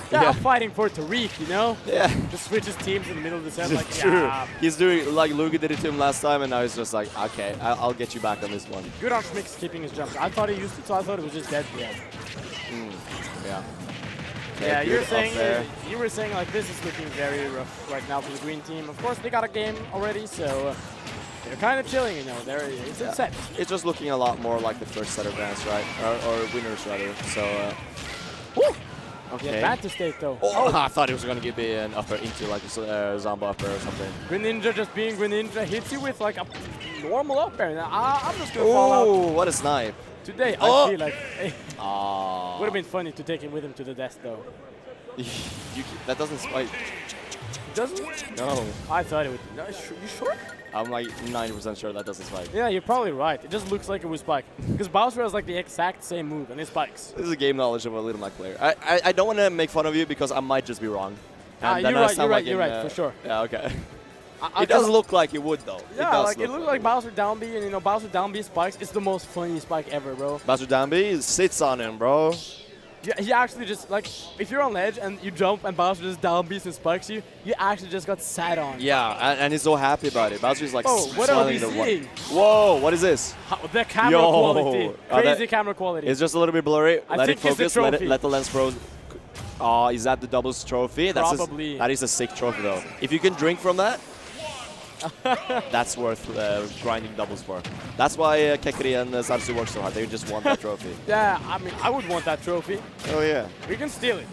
Yeah, I'm fighting for Tariq, you know? Yeah. Just switches teams in the middle of the set, like, true. yeah. He's doing like Lugi did it to him last time, and now he's just like, okay, I'll get you back on this one. Good on Schmix keeping his jumps. I thought he used it, so I thought it was just dead. Yeah. Yeah. Yeah, you were saying like this is looking very rough right now for the green team. Of course, they got a game already, so they're kind of chilling, you know. It's a set. It's just looking a lot more like the first set of rounds, right? Or winners, rather. So, okay. Yeah, bad to state, though. Oh, I thought he was going to give me an upper into like a Zomba upper or something. Greninja just being Greninja hits you with like a normal up air. I'm just going to fall out. Oh, what a snipe. Today, I feel like would have been funny to take him with him to the desk, though. That doesn't spike. Doesn't? No. I thought it would. No, you sure? I'm like 90% sure that doesn't spike. Yeah, you're probably right. It just looks like it would spike. Because Bowser has like the exact same move, and it spikes. This is a game knowledge of a Little Mac player. I don't want to make fun of you because I might just be wrong. You're right, for sure. Yeah, okay. It does look like it would, though. Yeah, it looks like Bowser down B, and you know, Bowser down B spikes. It's the most funny spike ever, bro. Bowser down B sits on him, bro. Yeah, he actually just, like, if you're on ledge and you jump and Bowser just down B's and spikes you, you actually just got sat on. Yeah, and he's so happy about it. Bowser's like, what are we seeing? Whoa, what is this? The camera quality. Crazy camera quality. It's just a little bit blurry. Let it focus. Let the lens pros. Oh, is that the doubles trophy? Probably. That is a sick trophy, though. If you can drink from that, that's worth grinding doubles for. That's why Kekri and Sarsu work so hard. They just want that trophy. Yeah, I mean, I would want that trophy. Oh, yeah. We can steal it.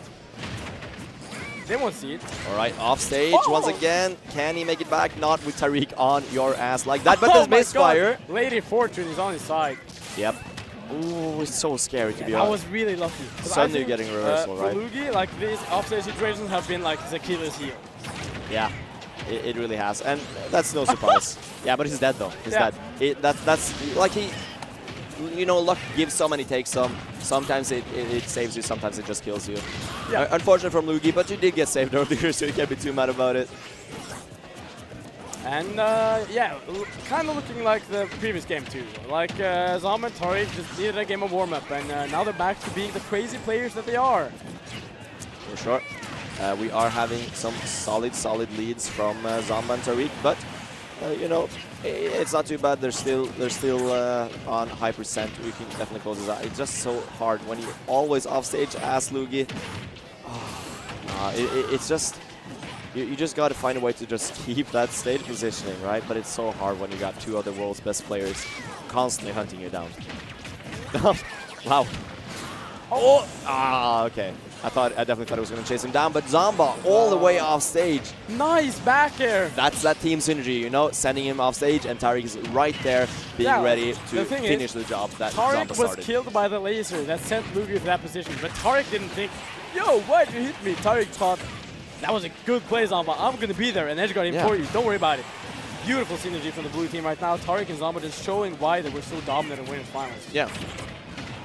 They won't see it. All right, off stage once again. Can he make it back? Not with Tariq on your ass like that, but there's misfire. Lady Fortune is on his side. Yep. Ooh, it's so scary to be honest. honest. I was really lucky. Suddenly getting a reversal, right? For Lugi, like these offstage situations have been like his Achilles heel. Yeah. It really has, and that's no surprise. Yeah, but he's dead though. He's dead. That's like you know, luck gives some and he takes some. Sometimes it saves you, sometimes it just kills you. Yeah. Unfortunate from Lugi, but you did get saved earlier, so you can't be too mad about it. And yeah, kind of looking like the previous game too. Like Zomba and Tariq just needed a game of warm-up, and now they're back to being the crazy players that they are. For sure. We are having some solid leads from Zomba and Tariq, but you know, it's not too bad. They're still on high percent. We can definitely close this out. It's just so hard when you're always off stage as Lugi. It's just you just got to find a way to just keep that stage positioning, right? But it's so hard when you got 2 other world's best players constantly hunting you down. Wow. Oh. Okay. I definitely thought I was going to chase him down, but Zomba all the way off stage. Nice back air. That's that team synergy, you know, sending him off stage, and Tariq is right there being ready to finish the job that Zomba started. Tariq was killed by the laser that sent Lugi to that position, but Tariq didn't think, yo, why'd you hit me? Tariq thought, that was a good play, Zomba. I'm going to be there and edge guard him for you. Don't worry about it. Beautiful synergy from the blue team right now. Tariq and Zomba just showing why they were so dominant in winners finals. Yeah.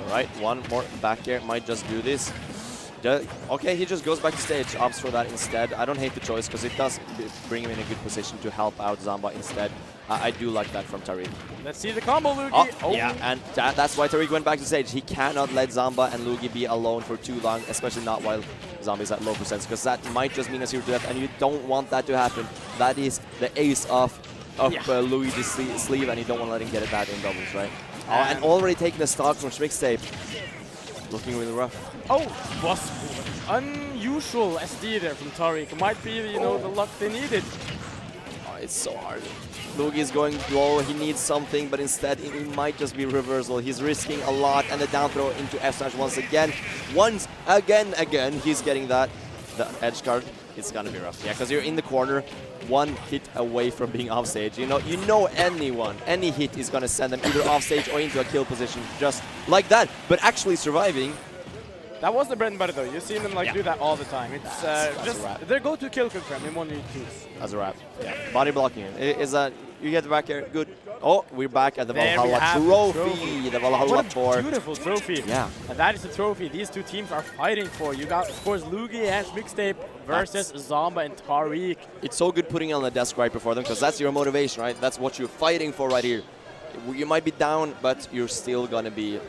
All right, one more back air might just do this. Okay, he just goes back to stage, opts for that instead. I don't hate the choice because it does bring him in a good position to help out Zomba instead. I do like that from Tariq. Let's see the combo, Lugi. Yeah, and that's why Tariq went back to stage. He cannot let Zomba and Lugi be alone for too long, especially not while Zomba is at low percents, because that might just mean a 0 to death, and you don't want that to happen. that is the ace of Luigi's sleeve, and you don't want to let him get it that in doubles, right? And already taking the stock from Schmixtape. Looking really rough. Oh, was unusual SD there from Tariq. Might be, you know, the luck they needed. Oh, it's so hard. Luigi is going low, he needs something, but instead it might just be reversal. He's risking a lot, and the down throw into F smash once again. Again, he's getting that. The edge guard, it's gonna be rough. Yeah, because you're in the corner, one hit away from being off stage. You know any hit is gonna send them either off stage or into a kill position, just like that. But actually surviving. That was the bread and butter though. You see them like do that all the time. It's just their go-to kill confirm in 1v2s. As a wrap. Yeah. Body blocking is that you get back here. Good. Oh, we're back at the Valhalla trophy. The Valhalla IV. What a beautiful trophy. Yeah. And that is the trophy these two teams are fighting for. You got, of course, Luigi and Schmixtape versus Zomba and Tariq. It's so good putting it on the desk right before them, because that's your motivation, right? That's what you're fighting for right here. You might be down, but you're still going to be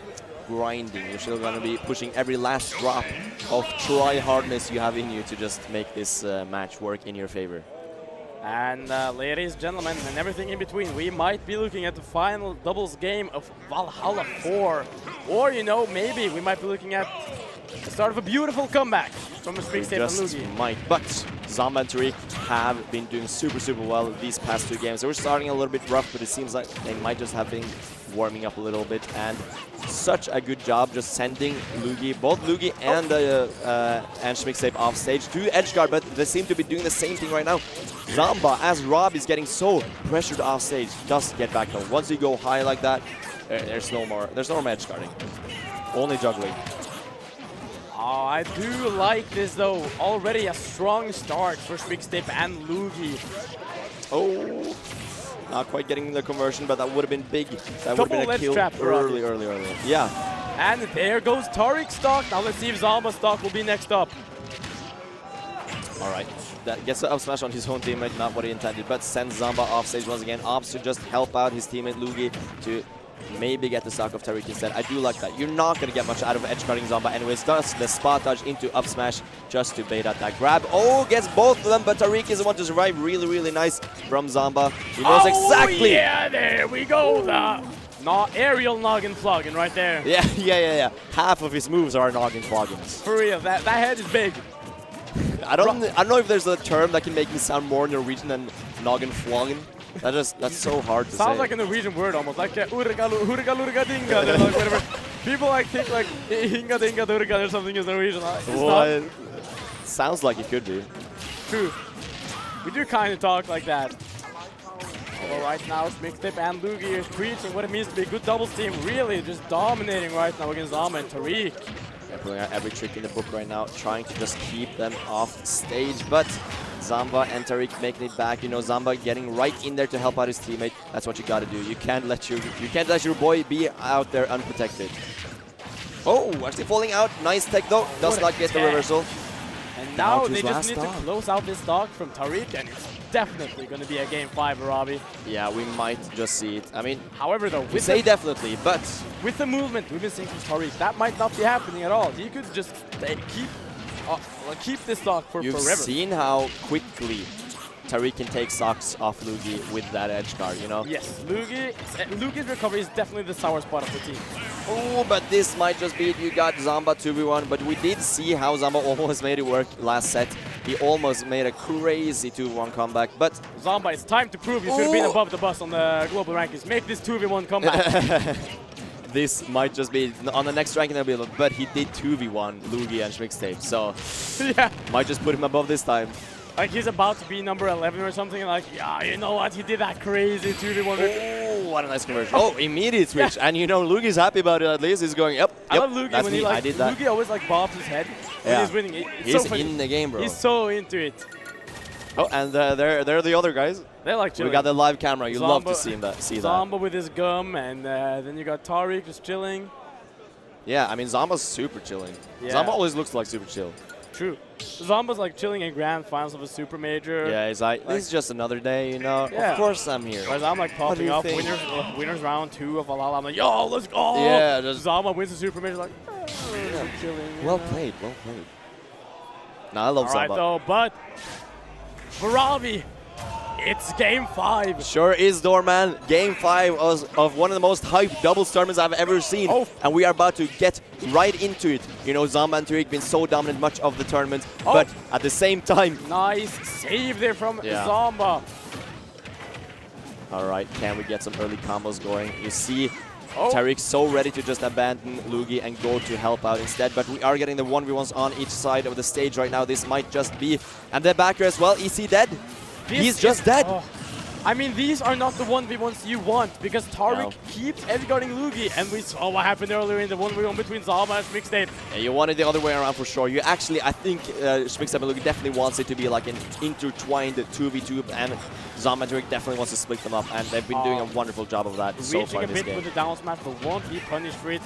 grinding. You're still going to be pushing every last drop of try-hardness you have in you to just make this match work in your favor. And ladies, gentlemen, and everything in between, we might be looking at the final doubles game of Valhalla IV. Or, you know, maybe we might be looking at the start of a beautiful comeback from a Schmixtape and Luigi. Might, but Zomba and Tariq have been doing super well these past two games. They were starting a little bit rough, but it seems like they might just have been warming up a little bit, and such a good job just sending both Luigi and Schmixtape off stage to edge guard, but they seem to be doing the same thing right now. Zomba, as Rob is getting so pressured off stage, just get back home. Once you go high like that, there's no more edge guarding, only juggling. Oh, I do like this though. Already a strong start for Schmixtape and Luigi. Oh. Not quite getting the conversion, but that would have been big. That would have been a kill early. Yeah. And there goes Tariq's stock. Now let's see if Zomba's stock will be next up. All right. That gets the up smash on his own teammate, not what he intended, but sends Zomba off stage once again. Opts to just help out his teammate Luigi to maybe get the stock of Tariq instead. I do like that. You're not going to get much out of edge guarding Zomba anyways. Does the spot dodge into up smash just to bait out that grab. Oh, gets both of them, but Tariq is the one to survive. Really nice from Zomba. He knows exactly. Yeah, there we go. The aerial noggin flogging right there. Yeah. Half of his moves are noggin floggings. For real, that head is big. I don't know if there's a term that can make me sound more Norwegian than noggin flogging. That's so hard to say. Sounds like a Norwegian word almost, like urga dinga, like whatever. People like think like hinga dinga durga or something is Norwegian. It sounds like it could be. True. We do kind of talk like that. Although right now, Schmixtape and Luigi is preaching what it means to be a good doubles team. Really just dominating right now against Zomba and Tariq. They're pulling out every trick in the book right now, trying to just keep them off stage, but Zomba and Tariq making it back. You know, Zomba getting right in there to help out his teammate. That's what you got to do. You can't let your boy be out there unprotected. Oh, actually falling out. Nice tech though. Does not get the reversal. And now they just need to close out this stock from Tariq, and it's definitely going to be a game 5, Robbie. Yeah, we might just see it. I mean, however though, we say definitely, but with the movement we've been seeing from Tariq, that might not be happening at all. He could just keep this stock for forever. You've seen how quickly Tariq can take stocks off Luigi with that edge guard, you know? Yes, Luigi's recovery is definitely the sour spot of the team. Oh, but this might just be it. You got Zomba 2v1, but we did see how Zomba almost made it work last set. He almost made a crazy 2v1 comeback, but Zomba, it's time to prove you should have been above the bus on the global rankings. Make this 2v1 comeback. This might just be on the next ranking, but he did 2v1 Luigi and Schmixtape, so yeah, might just put him above this time. Like he's about to be number 11 or something, like, yeah, you know what, he did that crazy 2v1. Oh, what a nice conversion. Oh, immediate switch. Yeah. And you know, Luigi's happy about it at least. He's going, yep, I love Luigi when he, I did that. Luigi always like bobs his head when he's winning. He's so in the game, bro. He's so into it. Oh, and they're the other guys. They're like chilling. We got the live camera. You love to see that. Zomba with his gum, and then you got Tariq just chilling. Yeah, I mean, Zomba's super chilling. Yeah. Zomba always looks like super chill. True. Zomba's like chilling in grand finals of a super major. Yeah, he's like, this is just another day, you know. Yeah. Of course I'm here. Whereas I'm like popping up winners round 2 of Valhalla. I'm like, yo, let's go. Yeah, Zomba wins the super major, like, chilling. Well played, well played. No, I love Zomba. All right, though, but Vavi, It's game 5. Sure is, Doorman. Game 5 of one of the most hyped doubles tournaments I've ever seen. And we are about to get right into it. You know, Zomba and Tariq been so dominant much of the tournament, but at the same time... Nice save there from Zomba. All right, can we get some early combos going? You see Tariq so ready to just abandon Lugi and go to help out instead, but we are getting the 1v1s on each side of the stage right now. This might just be... And the backer as well, is he dead? He's just dead. I mean, these are not the 1v1s you want, because Tariq keeps edgeguarding Lugi, and we saw what happened earlier in the 1v1 between Zomba and Schmixtape. Yeah, you want it the other way around for sure. You actually, I think Schmixtape and Lugi definitely wants it to be like an intertwined 2v2, and Zomba and Tariq definitely wants to split them up, and they've been doing a wonderful job of that so far in this game. Reaching a bit with the down smash, but won't be punished for it.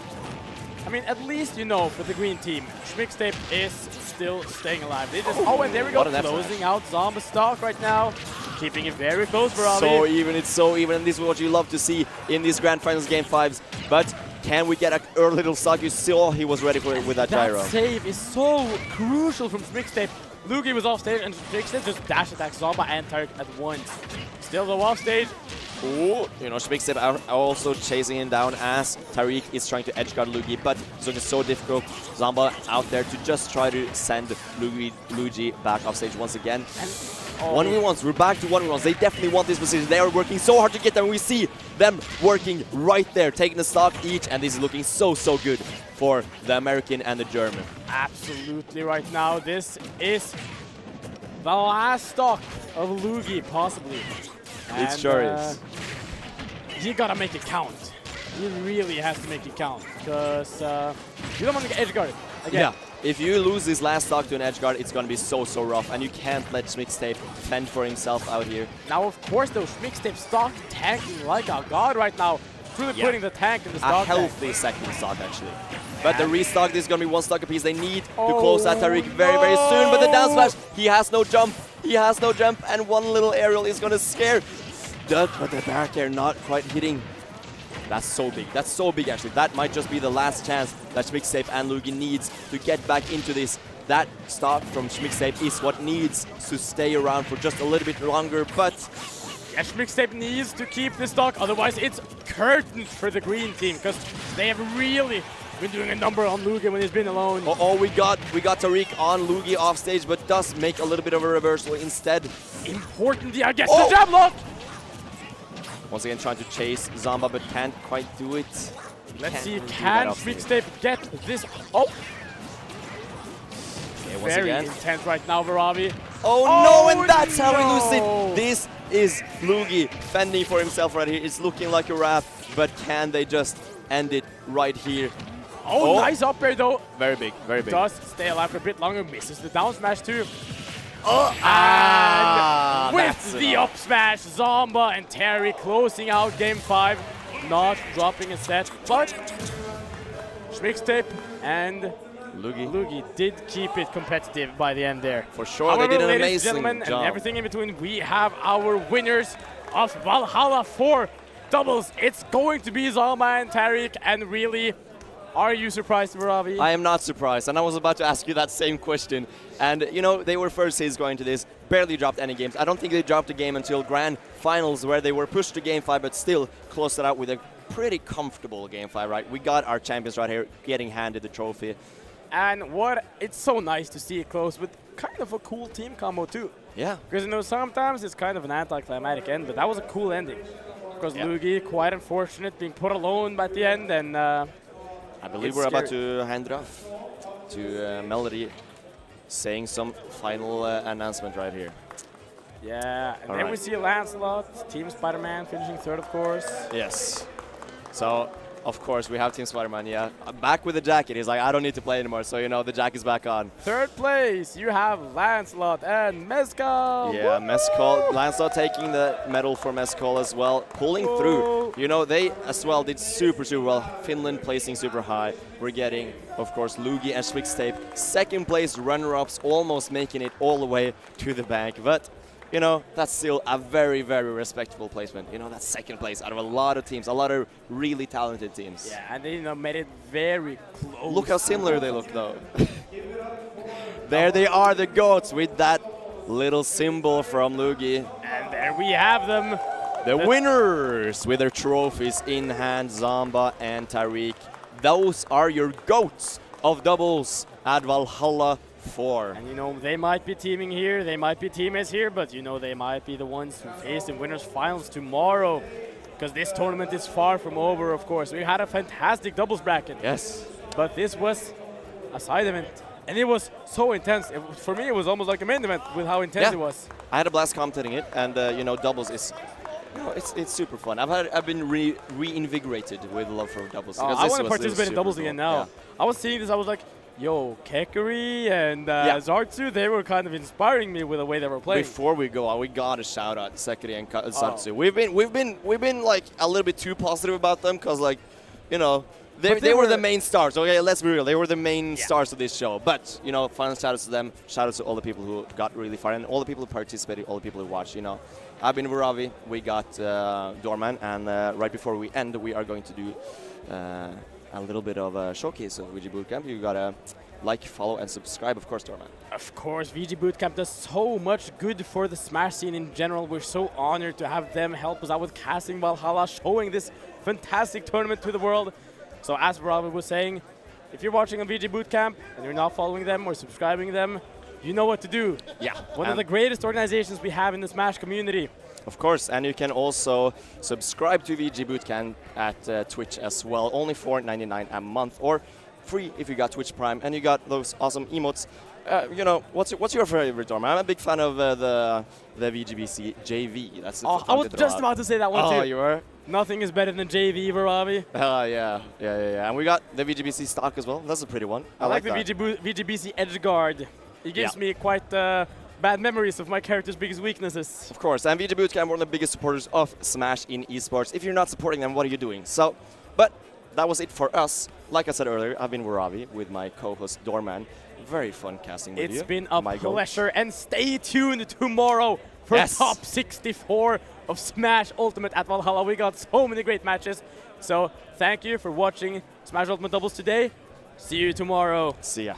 I mean, at least, you know, for the green team, Schmixtape is still staying alive. They just, and there we go, closing out Zomba's stock right now. Keeping it very close for Vavi. So even, it's so even, and this is what you love to see in these Grand Finals Game 5s. But can we get an early little stock? You saw he was ready for it with that gyro. That save is so crucial from Schmixtape. Lugi was off stage, and Schmixtape just dash attacks Zomba and Tariq at once. Still though off stage. Ooh, you know, Schmixtape are also chasing him down as Tariq is trying to edgeguard Lugi, but it's looking so difficult. Zomba out there to just try to send Luigi back off stage once again. 1v1s, we're back to 1v1s. They definitely want this position. They are working so hard to get there. We see them working right there, taking the stock each, and this is looking so good for the American and the German. Absolutely right now. This is the last stock of Lugi, possibly. It sure is. You gotta make it count. He really has to make it count, because you don't want to get edgeguarded again. Yeah. If you lose this last stock to an edgeguard, it's going to be so rough, and you can't let Schmixtape fend for himself out here. Now, of course, though, Schmixtape stock tanking like a god right now, truly putting the tank in the stock. A healthy second stock, actually. But the restock, this is going to be 1 stock apiece. They need to close that Tariq very soon, but the down smash, he has no jump. He has no jump, and one little aerial is going to scare. But the back air not quite hitting. That's so big. That's so big, actually. That might just be the last chance that Schmixtape and Lugi needs to get back into this. That stock from Schmixtape is what needs to stay around for just a little bit longer, but... Yeah, Schmixtape needs to keep this stock, otherwise it's curtains for the green team, because they have really been doing a number on Lugi when he's been alone. We got Tariq on Lugi off stage, but does make a little bit of a reversal instead. Important, yeah, gets the jab lock! Once again, trying to chase Zomba, but can't quite do it. Let's see, can Schmixtape get this? Okay, very intense right now, Vavi. No, and that's how we lose it. This is Lugi fending for himself right here. It's looking like a wrap, but can they just end it right here? Nice up air though. Very big, very big. Does stay alive for a bit longer, misses the down smash too. And with the up smash, Zomba and Terry closing out game 5, not dropping a set, but Schmixtape and Lugi did keep it competitive by the end there. For sure, they did an amazing gentlemen, job. And everything in between, we have our winners of Valhalla IV doubles. It's going to be Zomba and Tariq, and really, are you surprised, Vavi? I am not surprised, and I was about to ask you that same question. And, you know, they were first seeds going to this, barely dropped any games. I don't think they dropped a game until Grand Finals, where they were pushed to Game 5, but still closed it out with a pretty comfortable Game 5, right? We got our champions right here getting handed the trophy. And it's so nice to see it close with kind of a cool team combo, too. Yeah. Because, you know, sometimes it's kind of an anticlimactic end, but that was a cool ending. Because Lugi, quite unfortunate, being put alone by the end, and... I believe we're about to hand it off to Melody, saying some final announcement right here. Yeah, and then we see Lancelot, Team Spider-Man finishing 3rd, of course. Yes. So, of course, we have Team Spider-Man, yeah. Back with the jacket. He's like, I don't need to play anymore, so, you know, the jacket's back on. 3rd place, you have Lancelot and Mezcal. Yeah, Mezcal. Lancelot taking the medal for Mezcal as well, pulling through. You know, they as well did super well. Finland placing super high. We're getting, of course, Lugi and Schmixtape 2nd place runner-ups, almost making it all the way to the bank. But, you know, that's still a very respectable placement. You know, that's 2nd place out of a lot of teams, a lot of really talented teams. Yeah, and they, you know, made it very close. Look how similar they look, though. There they are, the GOATs, with that little symbol from Lugi. And there we have them. The winners with their trophies in hand, Zomba and Tariq. Those are your GOATs of doubles at Valhalla 4. And you know, they might be teaming here, they might be teammates here, but you know, they might be the ones who face in winners finals tomorrow. Because this tournament is far from over, of course. We had a fantastic doubles bracket. Yes. But this was a side event. And it was so intense. For me, it was almost like a main event with how intense it was. I had a blast commentating it, and you know, doubles is, you know, it's super fun. I've been reinvigorated with love for doubles. I want to participate in doubles again now. Yeah. I was seeing this, I was like, yo, Kekuri and Zartsu, they were kind of inspiring me with the way they were playing. Before we go on, we gotta shout out Sekiri and Zartsu. We've been like a little bit too positive about them, because like, you know, they were the main stars. Okay, let's be real. They were the main stars of this show. But, you know, final shout outs to them. Shout outs to all the people who got really far, and all the people who participated, all the people who watched, you know. I've been Vavi. We got Dorman. And right before we end, we are going to do a little bit of a showcase of VGBootCamp. You got to like, follow, and subscribe, of course, Dorman. Of course, VGBootCamp does so much good for the Smash scene in general. We're so honored to have them help us out with casting Valhalla, showing this fantastic tournament to the world. So as Vavi was saying, if you're watching on VGBootCamp and you're not following them or subscribing them, you know what to do. Yeah. One of the greatest organizations we have in the Smash community. Of course, and you can also subscribe to VGBootCamp at Twitch as well. Only $4.99 a month, or free if you got Twitch Prime and you got those awesome emotes. You know, what's your favorite, Dorman? I'm a big fan of the VGBC JV. That's I was just about to say that one too. Oh, you were? Nothing is better than JV, Vavi. Yeah. And we got the VGBC stock as well. That's a pretty one. I like the VGBC Edgeguard. It gives me quite bad memories of my character's biggest weaknesses. Of course, and VGBootCamp, one of the biggest supporters of Smash in esports. If you're not supporting them, what are you doing? So, but that was it for us. Like I said earlier, I've been Vavi with my co-host Dorman. Very fun casting with you. It's been a pleasure, and stay tuned tomorrow for top 64 of Smash Ultimate at Valhalla. We got so many great matches. So thank you for watching Smash Ultimate Doubles today. See you tomorrow. See ya.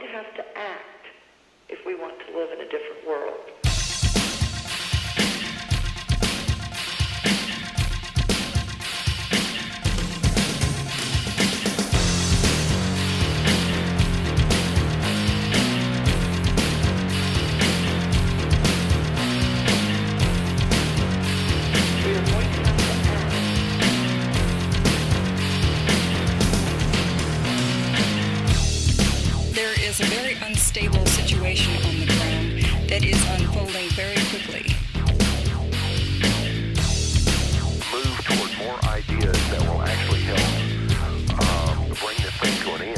to have to act if we want to live in a different world. There is a very unstable situation on the ground that is unfolding very quickly. Move toward more ideas that will actually help bring this thing to an end.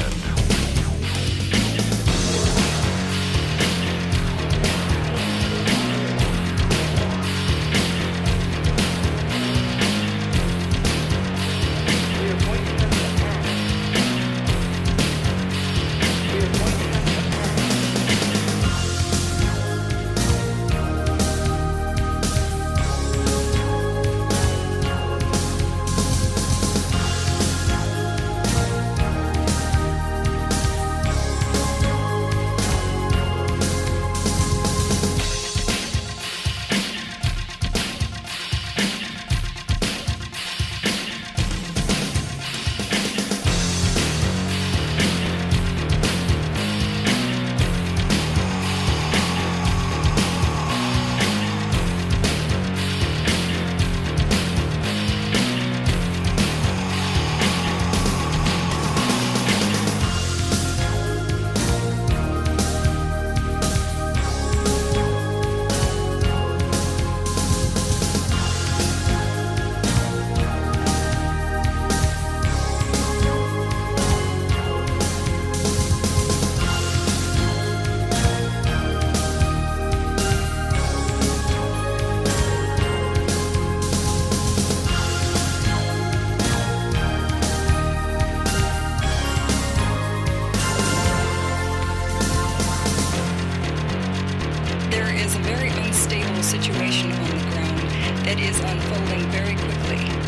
There is a very unstable situation on the ground that is unfolding very quickly.